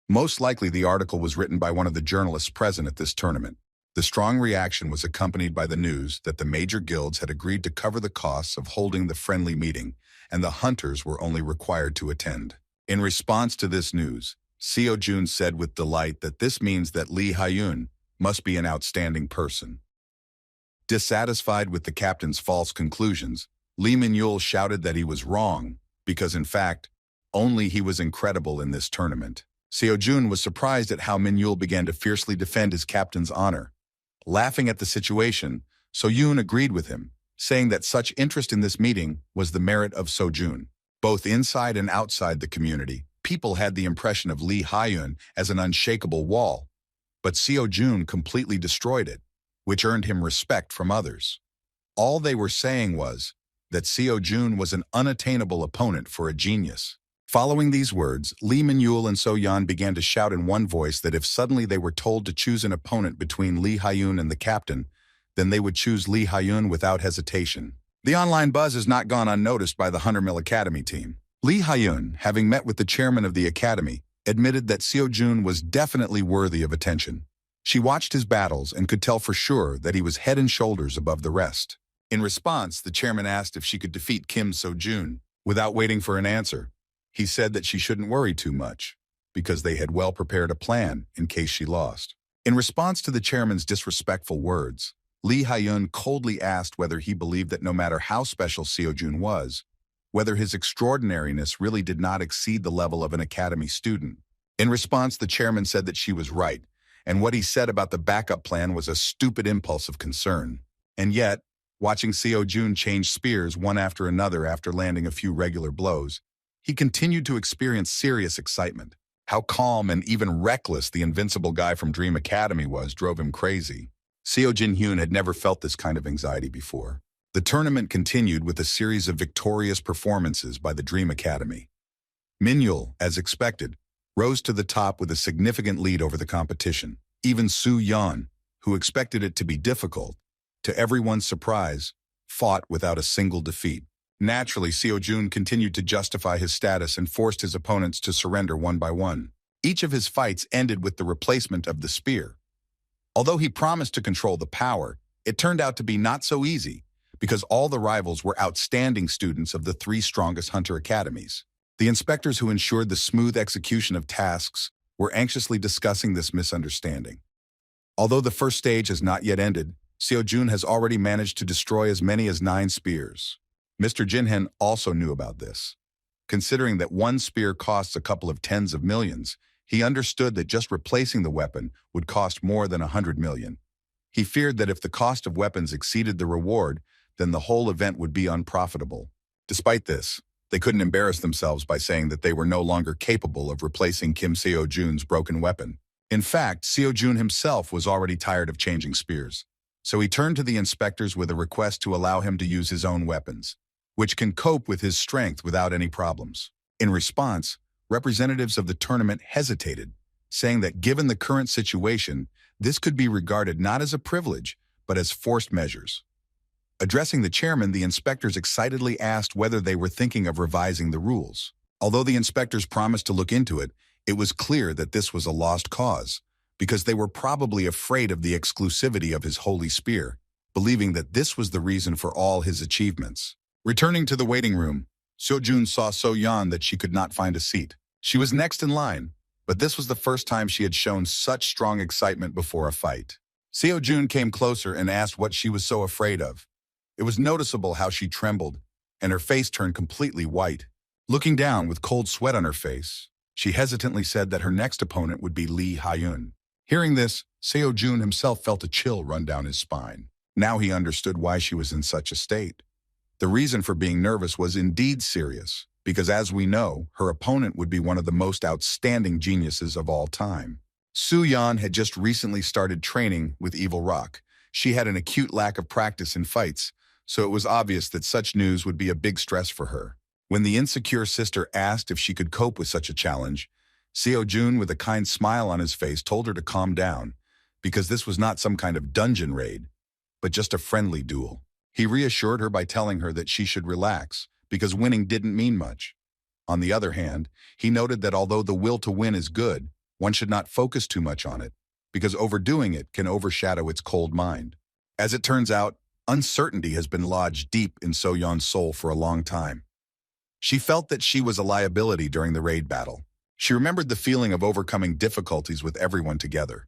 Most likely the article was written by one of the journalists present at this tournament. The strong reaction was accompanied by the news that the major guilds had agreed to cover the costs of holding the friendly meeting, and the hunters were only required to attend. In response to this news, Seo-jun said with delight that this means that Lee Ha-yoon must be an outstanding person. Dissatisfied with the captain's false conclusions, Lee Minhyul shouted that he was wrong, because in fact, only he was incredible in this tournament. Seo-jun was surprised at how Minhyul began to fiercely defend his captain's honor. Laughing at the situation, So-yoon agreed with him, saying that such interest in this meeting was the merit of So-jun. Both inside and outside the community, people had the impression of Lee Ha-yoon as an unshakable wall, but Seo-jun completely destroyed it, which earned him respect from others. All they were saying was that Seo-jun was an unattainable opponent for a genius. Following these words, Lee Minhyul and So-yeon began to shout in one voice that if suddenly they were told to choose an opponent between Lee Ha-yoon and the captain, then they would choose Lee Ha-yoon without hesitation. The online buzz has not gone unnoticed by the Hunter Mill Academy team. Lee Ha-yoon, having met with the chairman of the academy, admitted that Seo-jun was definitely worthy of attention. She watched his battles and could tell for sure that he was head and shoulders above the rest. In response, the chairman asked if she could defeat Kim So-jun. Without waiting for an answer, he said that she shouldn't worry too much, because they had well prepared a plan in case she lost. In response to the chairman's disrespectful words, Lee Ha-yoon coldly asked whether he believed that no matter how special Seo-jun was, whether his extraordinariness really did not exceed the level of an academy student. In response, the chairman said that she was right, and what he said about the backup plan was a stupid impulse of concern. And yet, watching Seo-jun change spears one after another after landing a few regular blows, he continued to experience serious excitement. How calm and even reckless the invincible guy from Dream Academy was drove him crazy. Seo Jin-hyun had never felt this kind of anxiety before. The tournament continued with a series of victorious performances by the Dream Academy. Minhyul, as expected, rose to the top with a significant lead over the competition. Even Soo-yeon, who expected it to be difficult, to everyone's surprise, fought without a single defeat. Naturally, Seo-jun continued to justify his status and forced his opponents to surrender one by one. Each of his fights ended with the replacement of the spear. Although he promised to control the power, it turned out to be not so easy, because all the rivals were outstanding students of the 3 strongest hunter academies. The inspectors who ensured the smooth execution of tasks were anxiously discussing this misunderstanding. Although the first stage has not yet ended, Seo-jun has already managed to destroy as many as 9 spears. Mr. Jinhen also knew about this. Considering that one spear costs a couple of tens of millions, he understood that just replacing the weapon would cost more than 100 million. He feared that if the cost of weapons exceeded the reward, then the whole event would be unprofitable. Despite this, they couldn't embarrass themselves by saying that they were no longer capable of replacing Kim Seo-jun's broken weapon. In fact, Seo-jun himself was already tired of changing spears. So he turned to the inspectors with a request to allow him to use his own weapons, which can cope with his strength without any problems. In response, representatives of the tournament hesitated, saying that given the current situation, this could be regarded not as a privilege, but as forced measures. Addressing the chairman, the inspectors excitedly asked whether they were thinking of revising the rules. Although the inspectors promised to look into it, it was clear that this was a lost cause, because they were probably afraid of the exclusivity of his holy spear, believing that this was the reason for all his achievements. Returning to the waiting room, Seo-jun saw So-yeon that she could not find a seat. She was next in line, but this was the first time she had shown such strong excitement before a fight. Seo-jun came closer and asked what she was so afraid of. It was noticeable how she trembled, and her face turned completely white. Looking down with cold sweat on her face, she hesitantly said that her next opponent would be Lee Ha-yun. Hearing this, Seo-jun himself felt a chill run down his spine. Now he understood why she was in such a state. The reason for being nervous was indeed serious, because as we know, her opponent would be one of the most outstanding geniuses of all time. Soo-yeon had just recently started training with Evil Rock. She had an acute lack of practice in fights, so it was obvious that such news would be a big stress for her. When the insecure sister asked if she could cope with such a challenge, Seo-jun, with a kind smile on his face, told her to calm down, because this was not some kind of dungeon raid, but just a friendly duel. He reassured her by telling her that she should relax, because winning didn't mean much. On the other hand, he noted that although the will to win is good, one should not focus too much on it, because overdoing it can overshadow its cold mind. As it turns out, uncertainty has been lodged deep in So-yeon's soul for a long time. She felt that she was a liability during the raid battle. She remembered the feeling of overcoming difficulties with everyone together.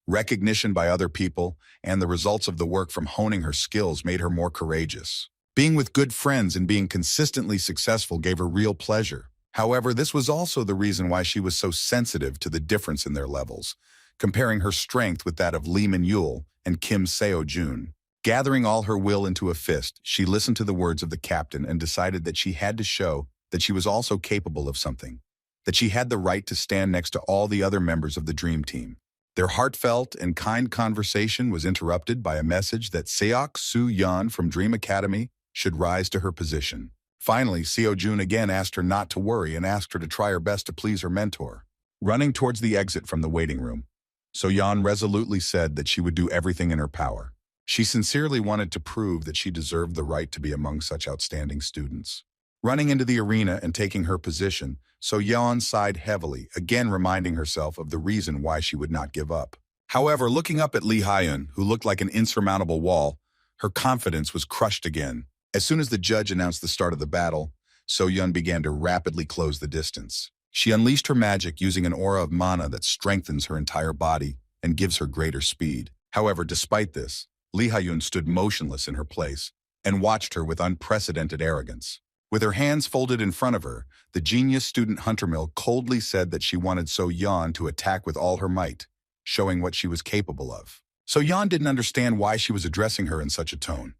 Recognition by other people and the results of the work from honing her skills made her more courageous. Being with good friends and being consistently successful gave her real pleasure. However, this was also the reason why she was so sensitive to the difference in their levels, comparing her strength with that of Lee Min-yul and Kim Seo-jun. Gathering all her will into a fist, she listened to the words of the captain and decided that she had to show that she was also capable of something, that she had the right to stand next to all the other members of the Dream Team. Their heartfelt and kind conversation was interrupted by a message that Seok Soo-yeon from Dream Academy should rise to her position. Finally, Seo-jun again asked her not to worry and asked her to try her best to please her mentor. Running towards the exit from the waiting room, So-yeon resolutely said that she would do everything in her power. She sincerely wanted to prove that she deserved the right to be among such outstanding students. Running into the arena and taking her position, So-yeon sighed heavily, again reminding herself of the reason why she would not give up. However, looking up at Lee Ha-yun, who looked like an insurmountable wall, her confidence was crushed again. As soon as the judge announced the start of the battle, So-yeon began to rapidly close the distance. She unleashed her magic using an aura of mana that strengthens her entire body and gives her greater speed. However, despite this, Lee Ha-yun stood motionless in her place and watched her with unprecedented arrogance. With her hands folded in front of her, the genius student Huntermill coldly said that she wanted So-yeon to attack with all her might, showing what she was capable of. So-yeon didn't understand why she was addressing her in such a tone.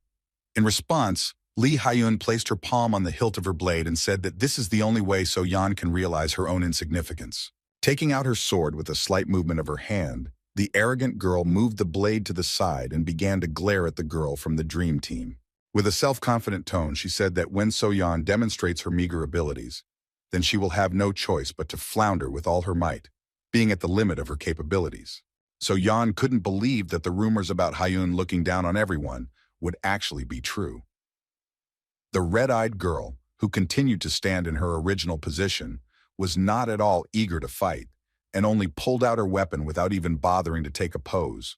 In response, Lee Ha-yun placed her palm on the hilt of her blade and said that this is the only way So-yeon can realize her own insignificance. Taking out her sword with a slight movement of her hand, the arrogant girl moved the blade to the side and began to glare at the girl from the Dream Team. With a self-confident tone, she said that when So-yeon demonstrates her meager abilities, then she will have no choice but to flounder with all her might, being at the limit of her capabilities. So-yeon couldn't believe that the rumors about Ha-yun looking down on everyone would actually be true. The red-eyed girl, who continued to stand in her original position, was not at all eager to fight, and only pulled out her weapon without even bothering to take a pose.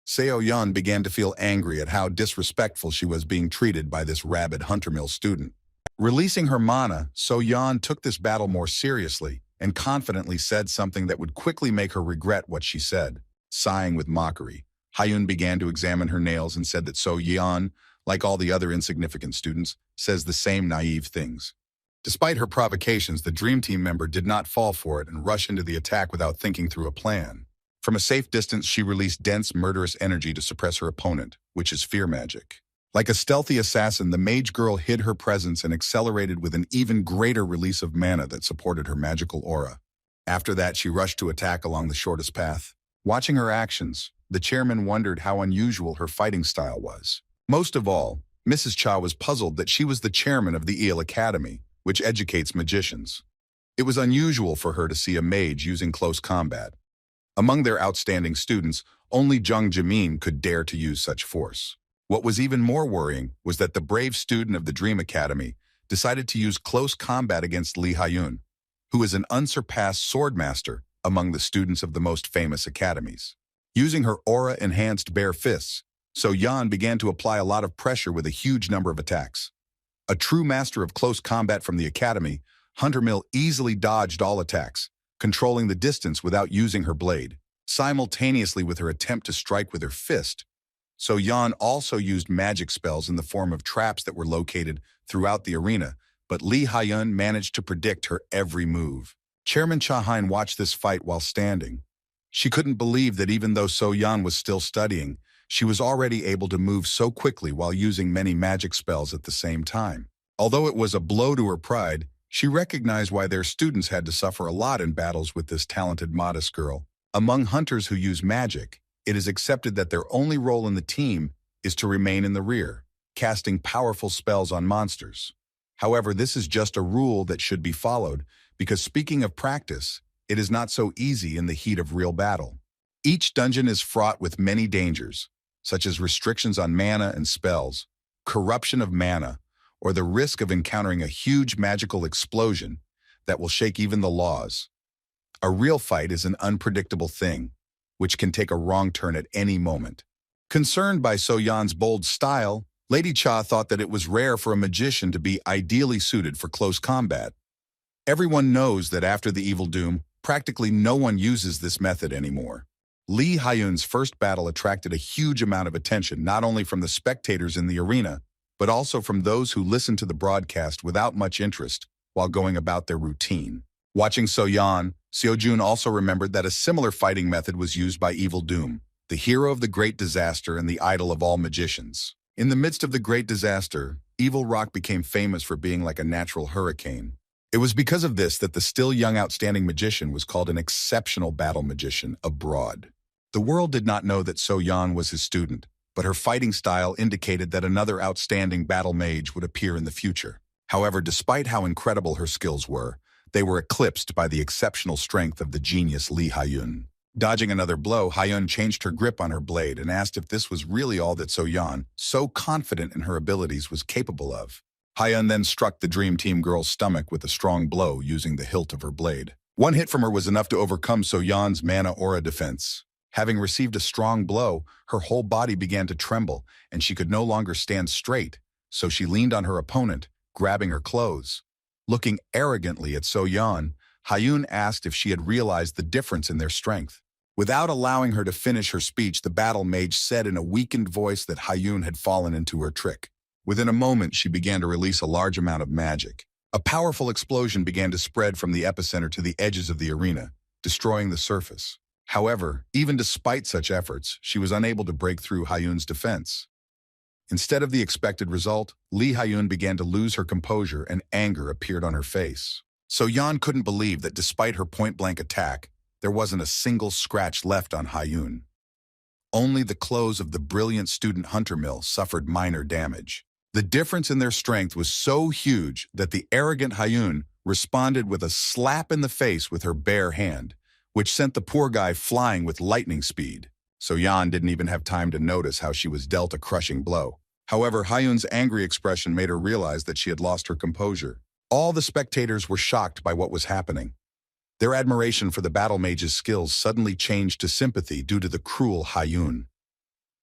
Seo-yeon began to feel angry at how disrespectful she was being treated by this rabid Huntermill student. Releasing her mana, So-yeon took this battle more seriously and confidently said something that would quickly make her regret what she said. Sighing with mockery, Ha-yun began to examine her nails and said that So-yeon, like all the other insignificant students, says the same naive things. Despite her provocations, the Dream Team member did not fall for it and rush into the attack without thinking through a plan. From a safe distance, she released dense, murderous energy to suppress her opponent, which is fear magic. Like a stealthy assassin, the mage girl hid her presence and accelerated with an even greater release of mana that supported her magical aura. After that, she rushed to attack along the shortest path. Watching her actions, the chairman wondered how unusual her fighting style was. Most of all, Mrs. Cha was puzzled that she was the chairman of the Eel Academy, which educates magicians. It was unusual for her to see a mage using close combat. Among their outstanding students, only Jung Jamin could dare to use such force. What was even more worrying was that the brave student of the Dream Academy decided to use close combat against Lee Hyun, who is an unsurpassed swordmaster among the students of the most famous academies. Using her aura-enhanced bare fists, So Yan began to apply a lot of pressure with a huge number of attacks. A true master of close combat from the academy, Hunter Mill easily dodged all attacks, controlling the distance without using her blade. Simultaneously with her attempt to strike with her fist, So Yan also used magic spells in the form of traps that were located throughout the arena, but Lee Hyun managed to predict her every move. Chairman Cha Hein watched this fight while standing. She couldn't believe that even though So Yan was still studying, she was already able to move so quickly while using many magic spells at the same time. Although it was a blow to her pride, she recognized why their students had to suffer a lot in battles with this talented, modest girl. Among hunters who use magic, it is accepted that their only role in the team is to remain in the rear, casting powerful spells on monsters. However, this is just a rule that should be followed, because speaking of practice, it is not so easy in the heat of real battle. Each dungeon is fraught with many dangers, such as restrictions on mana and spells, corruption of mana, or the risk of encountering a huge magical explosion that will shake even the laws. A real fight is an unpredictable thing, which can take a wrong turn at any moment. Concerned by So Yan's bold style, Lady Cha thought that it was rare for a magician to be ideally suited for close combat. Everyone knows that after the Evil Doom, practically no one uses this method anymore. Lee Hyun's first battle attracted a huge amount of attention, not only from the spectators in the arena, but also from those who listened to the broadcast without much interest while going about their routine. Watching So Yan, Seo-jun also remembered that a similar fighting method was used by Evil Doom, the hero of the Great Disaster and the idol of all magicians. In the midst of the Great Disaster, Evil Rock became famous for being like a natural hurricane. It was because of this that the still young outstanding magician was called an exceptional battle magician abroad. The world did not know that So Yan was his student, but her fighting style indicated that another outstanding battle mage would appear in the future. However, despite how incredible her skills were, they were eclipsed by the exceptional strength of the genius Lee Hyun. Dodging another blow, Hyun changed her grip on her blade and asked if this was really all that So Yan, so confident in her abilities, was capable of. Hyun then struck the Dream Team girl's stomach with a strong blow using the hilt of her blade. One hit from her was enough to overcome So Yan's mana aura defense. Having received a strong blow, her whole body began to tremble, and she could no longer stand straight, so she leaned on her opponent, grabbing her clothes. Looking arrogantly at So Yan, Hyun asked if she had realized the difference in their strength. Without allowing her to finish her speech, the battle mage said in a weakened voice that Hyun had fallen into her trick. Within a moment, she began to release a large amount of magic. A powerful explosion began to spread from the epicenter to the edges of the arena, destroying the surface. However, even despite such efforts, she was unable to break through Hyun's defense. Instead of the expected result, Lee Hyun began to lose her composure and anger appeared on her face. So Yan couldn't believe that despite her point-blank attack, there wasn't a single scratch left on Hyun. Only the clothes of the brilliant student Hunter Mill suffered minor damage. The difference in their strength was so huge that the arrogant Hyun responded with a slap in the face with her bare hand, which sent the poor guy flying with lightning speed. So Yan didn't even have time to notice how she was dealt a crushing blow. However, Hyun's angry expression made her realize that she had lost her composure. All the spectators were shocked by what was happening. Their admiration for the battle mage's skills suddenly changed to sympathy due to the cruel Hyun.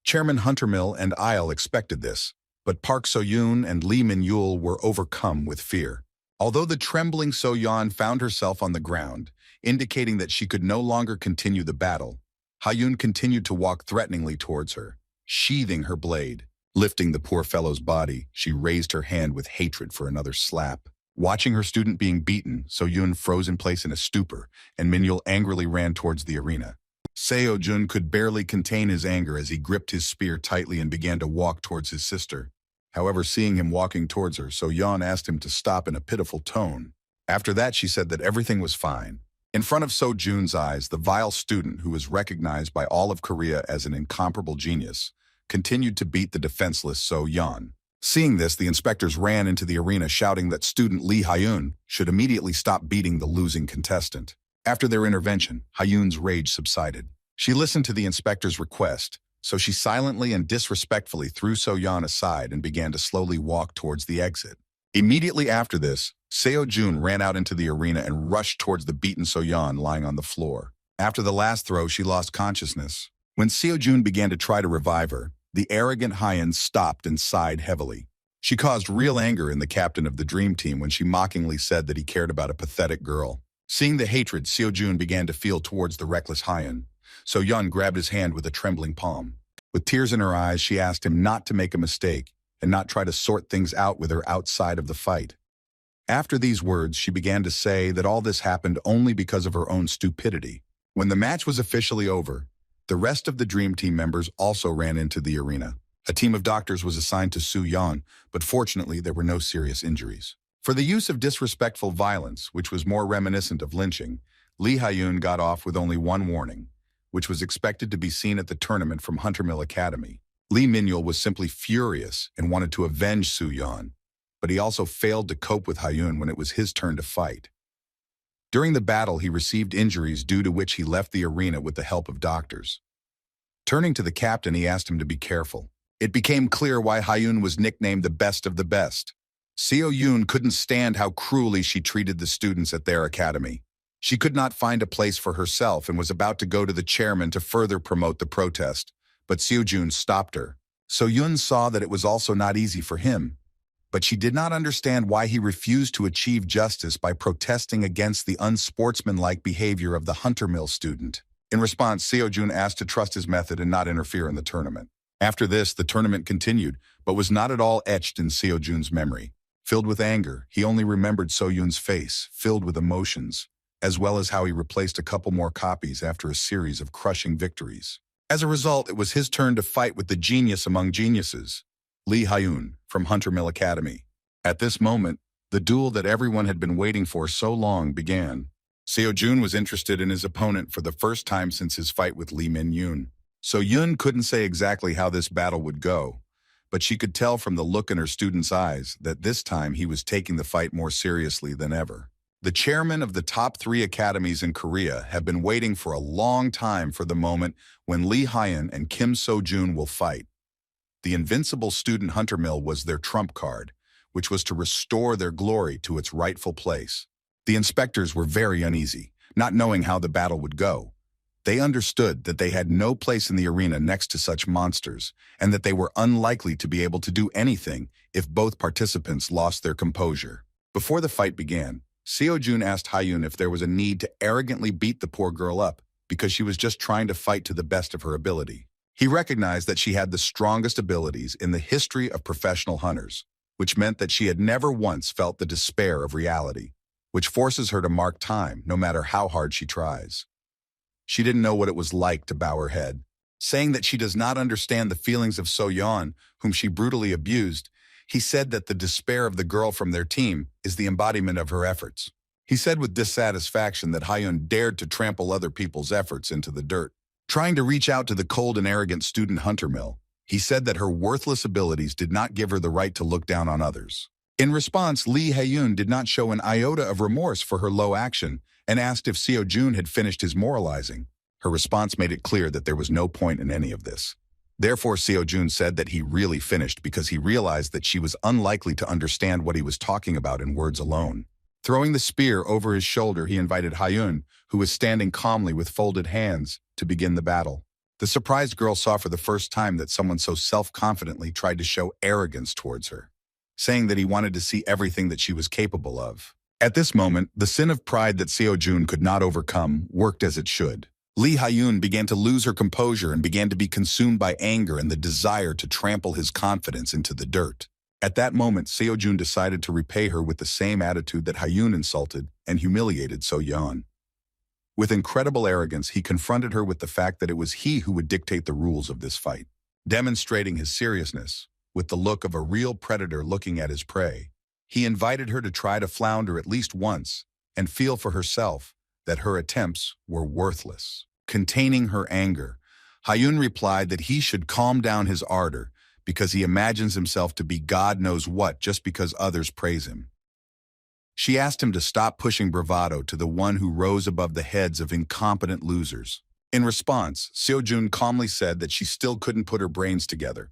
Chairman Hunter Mill and Isle expected this, but Park So-yoon and Lee Min-yul were overcome with fear. Although the trembling So Yan found herself on the ground, indicating that she could no longer continue the battle, Hyun continued to walk threateningly towards her, sheathing her blade. Lifting the poor fellow's body, she raised her hand with hatred for another slap. Watching her student being beaten, So Yun froze in place in a stupor, and Min-yul angrily ran towards the arena. Seo-jun could barely contain his anger as he gripped his spear tightly and began to walk towards his sister. However, seeing him walking towards her, So-yeon asked him to stop in a pitiful tone. After that, she said that everything was fine. In front of So-jun's eyes, the vile student, who was recognized by all of Korea as an incomparable genius, continued to beat the defenseless So-yeon. Seeing this, the inspectors ran into the arena shouting that student Lee Hyun should immediately stop beating the losing contestant. After their intervention, Hyun's rage subsided. She listened to the inspector's request, so she silently and disrespectfully threw So-yeon aside and began to slowly walk towards the exit. Immediately after this, Seo-jun ran out into the arena and rushed towards the beaten So-yeon lying on the floor. After the last throw, she lost consciousness. When Seo-jun began to try to revive her, the arrogant Hyun stopped and sighed heavily. She caused real anger in the captain of the Dream Team when she mockingly said that he cared about a pathetic girl. Seeing the hatred Seo-jun began to feel towards the reckless Hyun, So-yeon grabbed his hand with a trembling palm. With tears in her eyes, she asked him not to make a mistake and not try to sort things out with her outside of the fight. After these words, she began to say that all this happened only because of her own stupidity. When the match was officially over, the rest of the Dream Team members also ran into the arena. A team of doctors was assigned to Soo-yeon, but fortunately there were no serious injuries. For the use of disrespectful violence, which was more reminiscent of lynching, Lee Hyun got off with only one warning, which was expected to be seen at the tournament from Hunter Mill Academy. Lee Min-yul was simply furious and wanted to avenge Soo-yeon, but he also failed to cope with Hyun when it was his turn to fight. During the battle, he received injuries due to which he left the arena with the help of doctors. Turning to the captain, he asked him to be careful. It became clear why Hyun was nicknamed the best of the best. Seo-yoon couldn't stand how cruelly she treated the students at their academy. She could not find a place for herself and was about to go to the chairman to further promote the protest, but Seo-jun stopped her. So-yoon saw that it was also not easy for him, but she did not understand why he refused to achieve justice by protesting against the unsportsmanlike behavior of the Hunter Mill student. In response, Seo-jun asked to trust his method and not interfere in the tournament. After this, the tournament continued, but was not at all etched in Seo-jun's memory. Filled with anger, he only remembered So-yoon's face, filled with emotions, as well as how he replaced a couple more copies after a series of crushing victories. As a result, it was his turn to fight with the genius among geniuses, Lee Hyun, from Hunter Mill Academy. At this moment, the duel that everyone had been waiting for so long began. Seo-jun was interested in his opponent for the first time since his fight with Lee Min-yoon. So-yoon couldn't say exactly how this battle would go, but she could tell from the look in her student's eyes that this time he was taking the fight more seriously than ever. The chairman of the top 3 academies in Korea have been waiting for a long time for the moment when Lee Hyun and Kim So-jun will fight. The invincible student Hunter Mill was their trump card, which was to restore their glory to its rightful place. The inspectors were very uneasy, not knowing how the battle would go. They understood that they had no place in the arena next to such monsters, and that they were unlikely to be able to do anything if both participants lost their composure. Before the fight began, Seo-jun asked Hyun if there was a need to arrogantly beat the poor girl up because she was just trying to fight to the best of her ability. He recognized that she had the strongest abilities in the history of professional hunters, which meant that she had never once felt the despair of reality, which forces her to mark time no matter how hard she tries. She didn't know what it was like to bow her head. Saying that she does not understand the feelings of So-yeon, whom she brutally abused, he said that the despair of the girl from their team is the embodiment of her efforts. He said with dissatisfaction that Hyun dared to trample other people's efforts into the dirt. Trying to reach out to the cold and arrogant student Hunter Mill, he said that her worthless abilities did not give her the right to look down on others. In response, Lee Hyun did not show an iota of remorse for her low action and asked if Seo-jun had finished his moralizing. Her response made it clear that there was no point in any of this. Therefore, Seo-jun said that he really finished because he realized that she was unlikely to understand what he was talking about in words alone. Throwing the spear over his shoulder, he invited Hyun, who was standing calmly with folded hands, to begin the battle. The surprised girl saw for the first time that someone so self-confidently tried to show arrogance towards her, saying that he wanted to see everything that she was capable of. At this moment, the sin of pride that Seo-jun could not overcome worked as it should. Lee Hyun began to lose her composure and began to be consumed by anger and the desire to trample his confidence into the dirt. At that moment, Seo-jun decided to repay her with the same attitude that Hyun insulted and humiliated So-yeon. With incredible arrogance, he confronted her with the fact that it was he who would dictate the rules of this fight, demonstrating his seriousness with the look of a real predator looking at his prey. He invited her to try to flounder at least once and feel for herself that her attempts were worthless. Containing her anger, Hyun replied that he should calm down his ardor because he imagines himself to be God knows what just because others praise him. She asked him to stop pushing bravado to the one who rose above the heads of incompetent losers. In response, Seo-jun calmly said that she still couldn't put her brains together.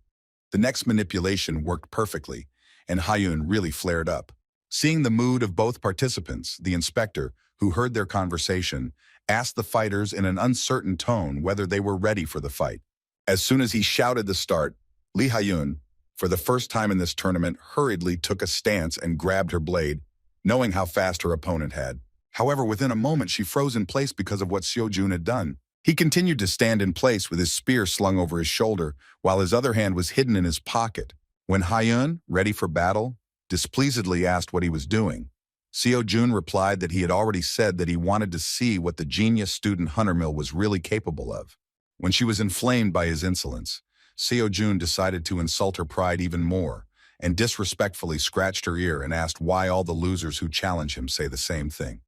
The next manipulation worked perfectly, and Hyun really flared up. Seeing the mood of both participants, the inspector, who heard their conversation, asked the fighters in an uncertain tone whether they were ready for the fight. As soon as he shouted the start, Lee Hyun, for the first time in this tournament, hurriedly took a stance and grabbed her blade, knowing how fast her opponent had. However, within a moment, she froze in place because of what Seo-jun had done. He continued to stand in place with his spear slung over his shoulder, while his other hand was hidden in his pocket. When Hyun, ready for battle, displeasedly asked what he was doing, Seo-jun replied that he had already said that he wanted to see what the genius student Huntermill was really capable of. When she was inflamed by his insolence, Seo-jun decided to insult her pride even more, and disrespectfully scratched her ear and asked why all the losers who challenge him say the same thing.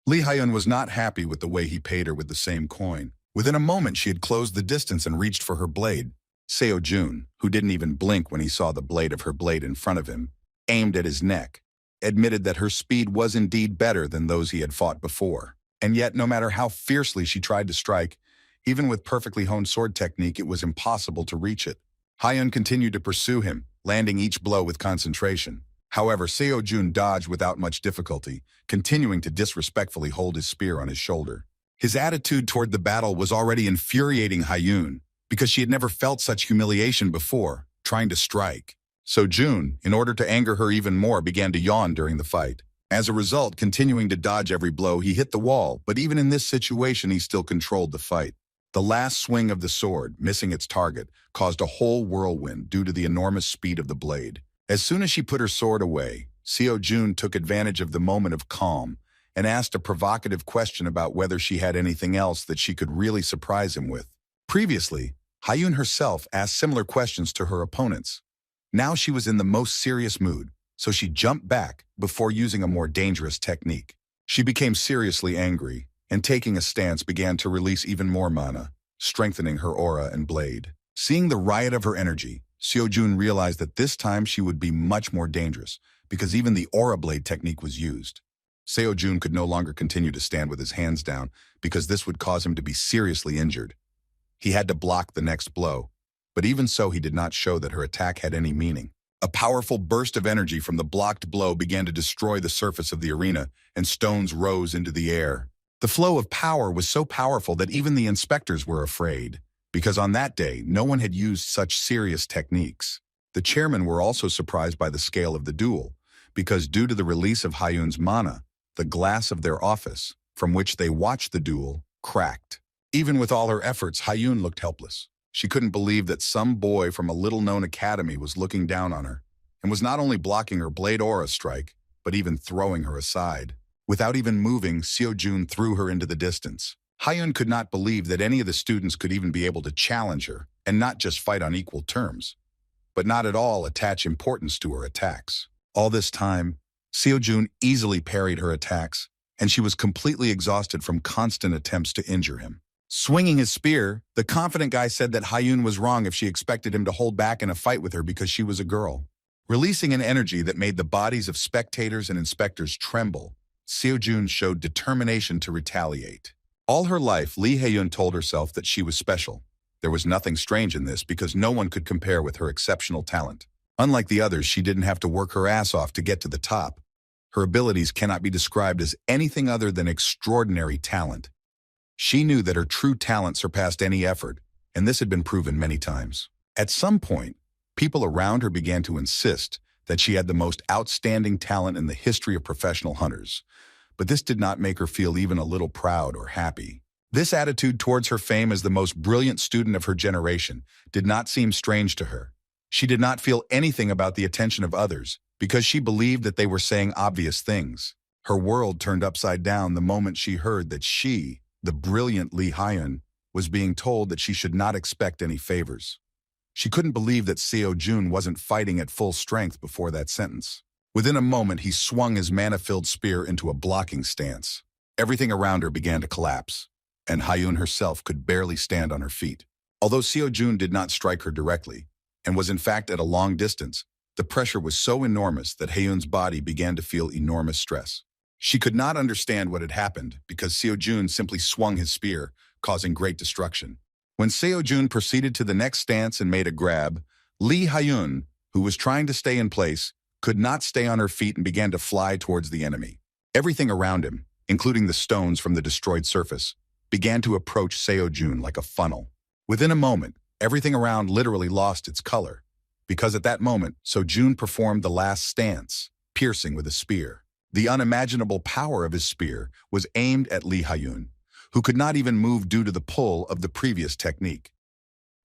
Lee Hyun was not happy with the way he paid her with the same coin. Within a moment, she had closed the distance and reached for her blade. Seo-jun, who didn't even blink when he saw the blade of her blade in front of him, aimed at his neck, admitted that her speed was indeed better than those he had fought before. And yet, no matter how fiercely she tried to strike, even with perfectly honed sword technique, it was impossible to reach it. Hyun continued to pursue him, landing each blow with concentration. However, Seo-jun dodged without much difficulty, continuing to disrespectfully hold his spear on his shoulder. His attitude toward the battle was already infuriating Hyun, because she had never felt such humiliation before, trying to strike. So Jun, in order to anger her even more, began to yawn during the fight. As a result, continuing to dodge every blow, he hit the wall, but even in this situation, he still controlled the fight. The last swing of the sword, missing its target, caused a whole whirlwind due to the enormous speed of the blade. As soon as she put her sword away, Seo-jun took advantage of the moment of calm and asked a provocative question about whether she had anything else that she could really surprise him with. Previously, Hyun herself asked similar questions to her opponents. Now she was in the most serious mood, so she jumped back before using a more dangerous technique. She became seriously angry, and taking a stance began to release even more mana, strengthening her aura and blade. Seeing the riot of her energy, Seo-jun realized that this time she would be much more dangerous, because even the aura blade technique was used. Seo-jun could no longer continue to stand with his hands down, because this would cause him to be seriously injured. He had to block the next blow, but even so he did not show that her attack had any meaning. A powerful burst of energy from the blocked blow began to destroy the surface of the arena, and stones rose into the air. The flow of power was so powerful that even the inspectors were afraid, because on that day, no one had used such serious techniques. The chairmen were also surprised by the scale of the duel, because due to the release of Hyun's mana, the glass of their office, from which they watched the duel, cracked. Even with all her efforts, Hyun looked helpless. She couldn't believe that some boy from a little-known academy was looking down on her, and was not only blocking her blade aura strike, but even throwing her aside. Without even moving, Seo-jun threw her into the distance. Hyun could not believe that any of the students could even be able to challenge her, and not just fight on equal terms, but not at all attach importance to her attacks. All this time, Seo-jun easily parried her attacks, and she was completely exhausted from constant attempts to injure him. Swinging his spear, the confident guy said that Hyun was wrong if she expected him to hold back in a fight with her because she was a girl. Releasing an energy that made the bodies of spectators and inspectors tremble, Seo-jun showed determination to retaliate. All her life, Lee Hyun told herself that she was special. There was nothing strange in this because no one could compare with her exceptional talent. Unlike the others, she didn't have to work her ass off to get to the top. Her abilities cannot be described as anything other than extraordinary talent. She knew that her true talent surpassed any effort, and this had been proven many times. At some point, people around her began to insist that she had the most outstanding talent in the history of professional hunters, but this did not make her feel even a little proud or happy. This attitude towards her fame as the most brilliant student of her generation did not seem strange to her. She did not feel anything about the attention of others because she believed that they were saying obvious things. Her world turned upside down the moment she heard that she the brilliant Lee Hyun, was being told that she should not expect any favors. She couldn't believe that Seo Jun wasn't fighting at full strength before that sentence. Within a moment, he swung his mana-filled spear into a blocking stance. Everything around her began to collapse, and Hyun herself could barely stand on her feet. Although Seo Jun did not strike her directly, and was in fact at a long distance, the pressure was so enormous that Hyun's body began to feel enormous stress. She could not understand what had happened because Seo Jun simply swung his spear, causing great destruction. When Seo Jun proceeded to the next stance and made a grab, Lee Hyun, who was trying to stay in place, could not stay on her feet and began to fly towards the enemy. Everything around him, including the stones from the destroyed surface, began to approach Seo Jun like a funnel. Within a moment, everything around literally lost its color, because at that moment, Seo Jun performed the last stance, piercing with a spear. The unimaginable power of his spear was aimed at Lee Hyun, who could not even move due to the pull of the previous technique.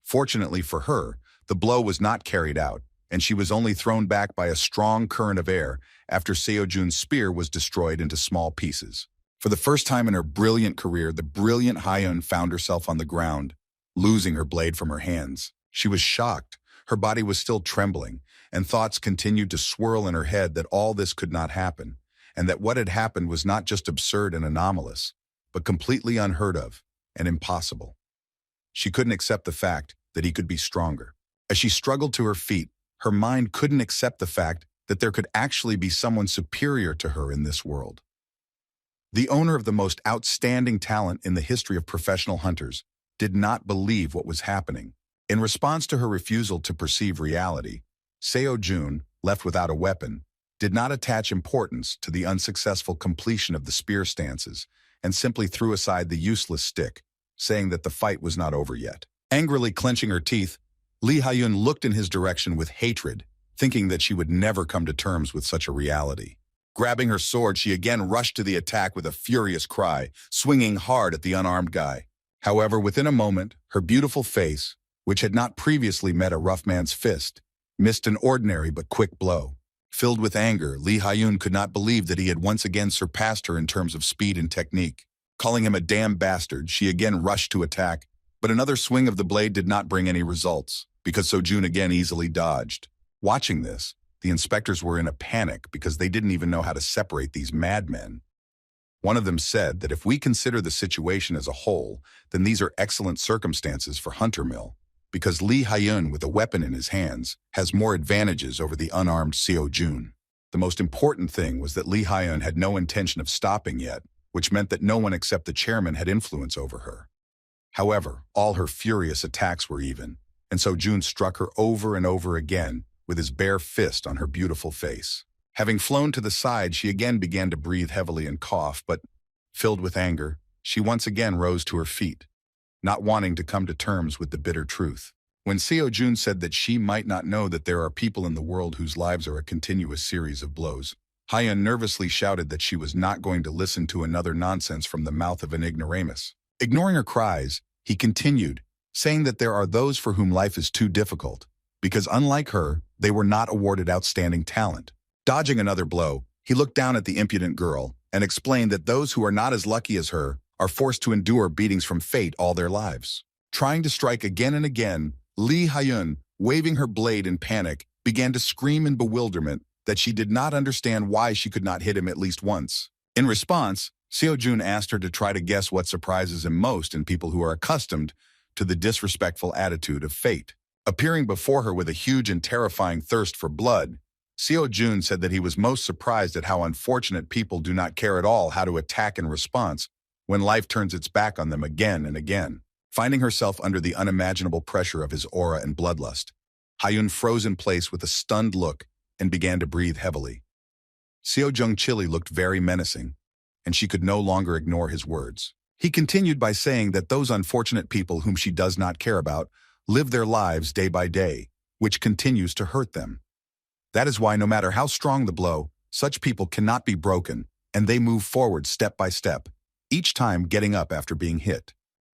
Fortunately for her, the blow was not carried out, and she was only thrown back by a strong current of air after Seo Jun's spear was destroyed into small pieces. For the first time in her brilliant career, the brilliant Hyun found herself on the ground, losing her blade from her hands. She was shocked. Her body was still trembling, and thoughts continued to swirl in her head that all this could not happen, and that what had happened was not just absurd and anomalous, but completely unheard of and impossible. She couldn't accept the fact that he could be stronger. As she struggled to her feet, her mind couldn't accept the fact that there could actually be someone superior to her in this world. The owner of the most outstanding talent in the history of professional hunters did not believe what was happening. In response to her refusal to perceive reality, Seo Jun, left without a weapon, did not attach importance to the unsuccessful completion of the spear stances and simply threw aside the useless stick, saying that the fight was not over yet. Angrily clenching her teeth, Lee Hyun looked in his direction with hatred, thinking that she would never come to terms with such a reality. Grabbing her sword, she again rushed to the attack with a furious cry, swinging hard at the unarmed guy. However, within a moment, her beautiful face, which had not previously met a rough man's fist, missed an ordinary but quick blow. Filled with anger, Lee Hyun could not believe that he had once again surpassed her in terms of speed and technique. Calling him a damn bastard, she again rushed to attack, but another swing of the blade did not bring any results, because Seo Jun again easily dodged. Watching this, the inspectors were in a panic because they didn't even know how to separate these madmen. One of them said that if we consider the situation as a whole, then these are excellent circumstances for Hunter Mill, because Lee Hyun, with a weapon in his hands, has more advantages over the unarmed Seo Jun. The most important thing was that Lee Hyun had no intention of stopping yet, which meant that no one except the chairman had influence over her. However, all her furious attacks were even, and Seo Jun struck her over and over again with his bare fist on her beautiful face. Having flown to the side, she again began to breathe heavily and cough, but, filled with anger, she once again rose to her feet, not wanting to come to terms with the bitter truth. When Seo Jun said that she might not know that there are people in the world whose lives are a continuous series of blows, Hyun nervously shouted that she was not going to listen to another nonsense from the mouth of an ignoramus. Ignoring her cries, he continued, saying that there are those for whom life is too difficult, because unlike her, they were not awarded outstanding talent. Dodging another blow, he looked down at the impudent girl and explained that those who are not as lucky as her are forced to endure beatings from fate all their lives. Trying to strike again and again, Lee Hyun, waving her blade in panic, began to scream in bewilderment that she did not understand why she could not hit him at least once. In response, Seo Jun asked her to try to guess what surprises him most in people who are accustomed to the disrespectful attitude of fate. Appearing before her with a huge and terrifying thirst for blood, Seo Jun said that he was most surprised at how unfortunate people do not care at all how to attack in response when life turns its back on them again and again. Finding herself under the unimaginable pressure of his aura and bloodlust, Hyun froze in place with a stunned look and began to breathe heavily. Seo Jung Chili looked very menacing, and she could no longer ignore his words. He continued by saying that those unfortunate people whom she does not care about live their lives day by day, which continues to hurt them. That is why no matter how strong the blow, such people cannot be broken, and they move forward step by step, each time getting up after being hit.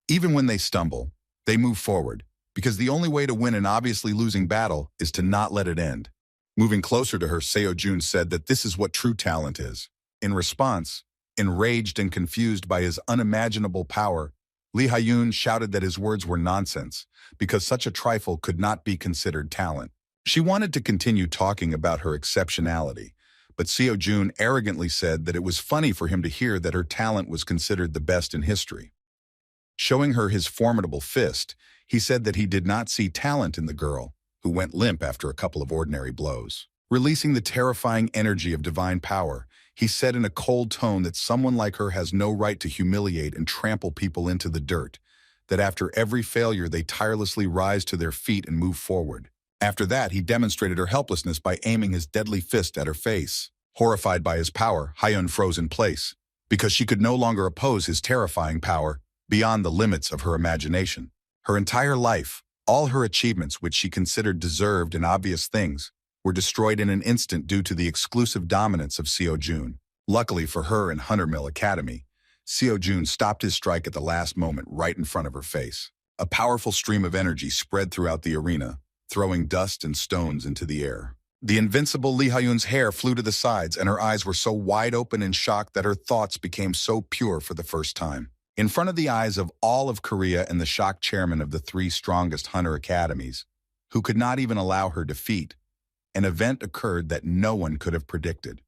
Even when they stumble, they move forward, because the only way to win an obviously losing battle is to not let it end. Moving closer to her, Seo Jun said that this is what true talent is. In response, Enraged and confused by his unimaginable power, Lee Hyun shouted that his words were nonsense, because such a trifle could not be considered talent. She wanted to continue talking about her exceptionality, but Seo-jun arrogantly said that it was funny for him to hear that her talent was considered the best in history. Showing her his formidable fist, he said that he did not see talent in the girl, who went limp after a couple of ordinary blows. Releasing the terrifying energy of divine power, he said in a cold tone that someone like her has no right to humiliate and trample people into the dirt, that after every failure they tirelessly rise to their feet and move forward. After that, he demonstrated her helplessness by aiming his deadly fist at her face. Horrified by his power, Hyun froze in place, because she could no longer oppose his terrifying power beyond the limits of her imagination. Her entire life, all her achievements which she considered deserved and obvious things, were destroyed in an instant due to the exclusive dominance of Seo-jun. Luckily for her and Hunter Mill Academy, Seo-jun stopped his strike at the last moment right in front of her face. A powerful stream of energy spread throughout the arena, throwing dust and stones into the air. The invincible Lee Hyun's hair flew to the sides, and her eyes were so wide open in shock that her thoughts became so pure for the first time. In front of the eyes of all of Korea and the shocked chairman of the 3 strongest Hunter Academies, who could not even allow her defeat, an event occurred that no one could have predicted.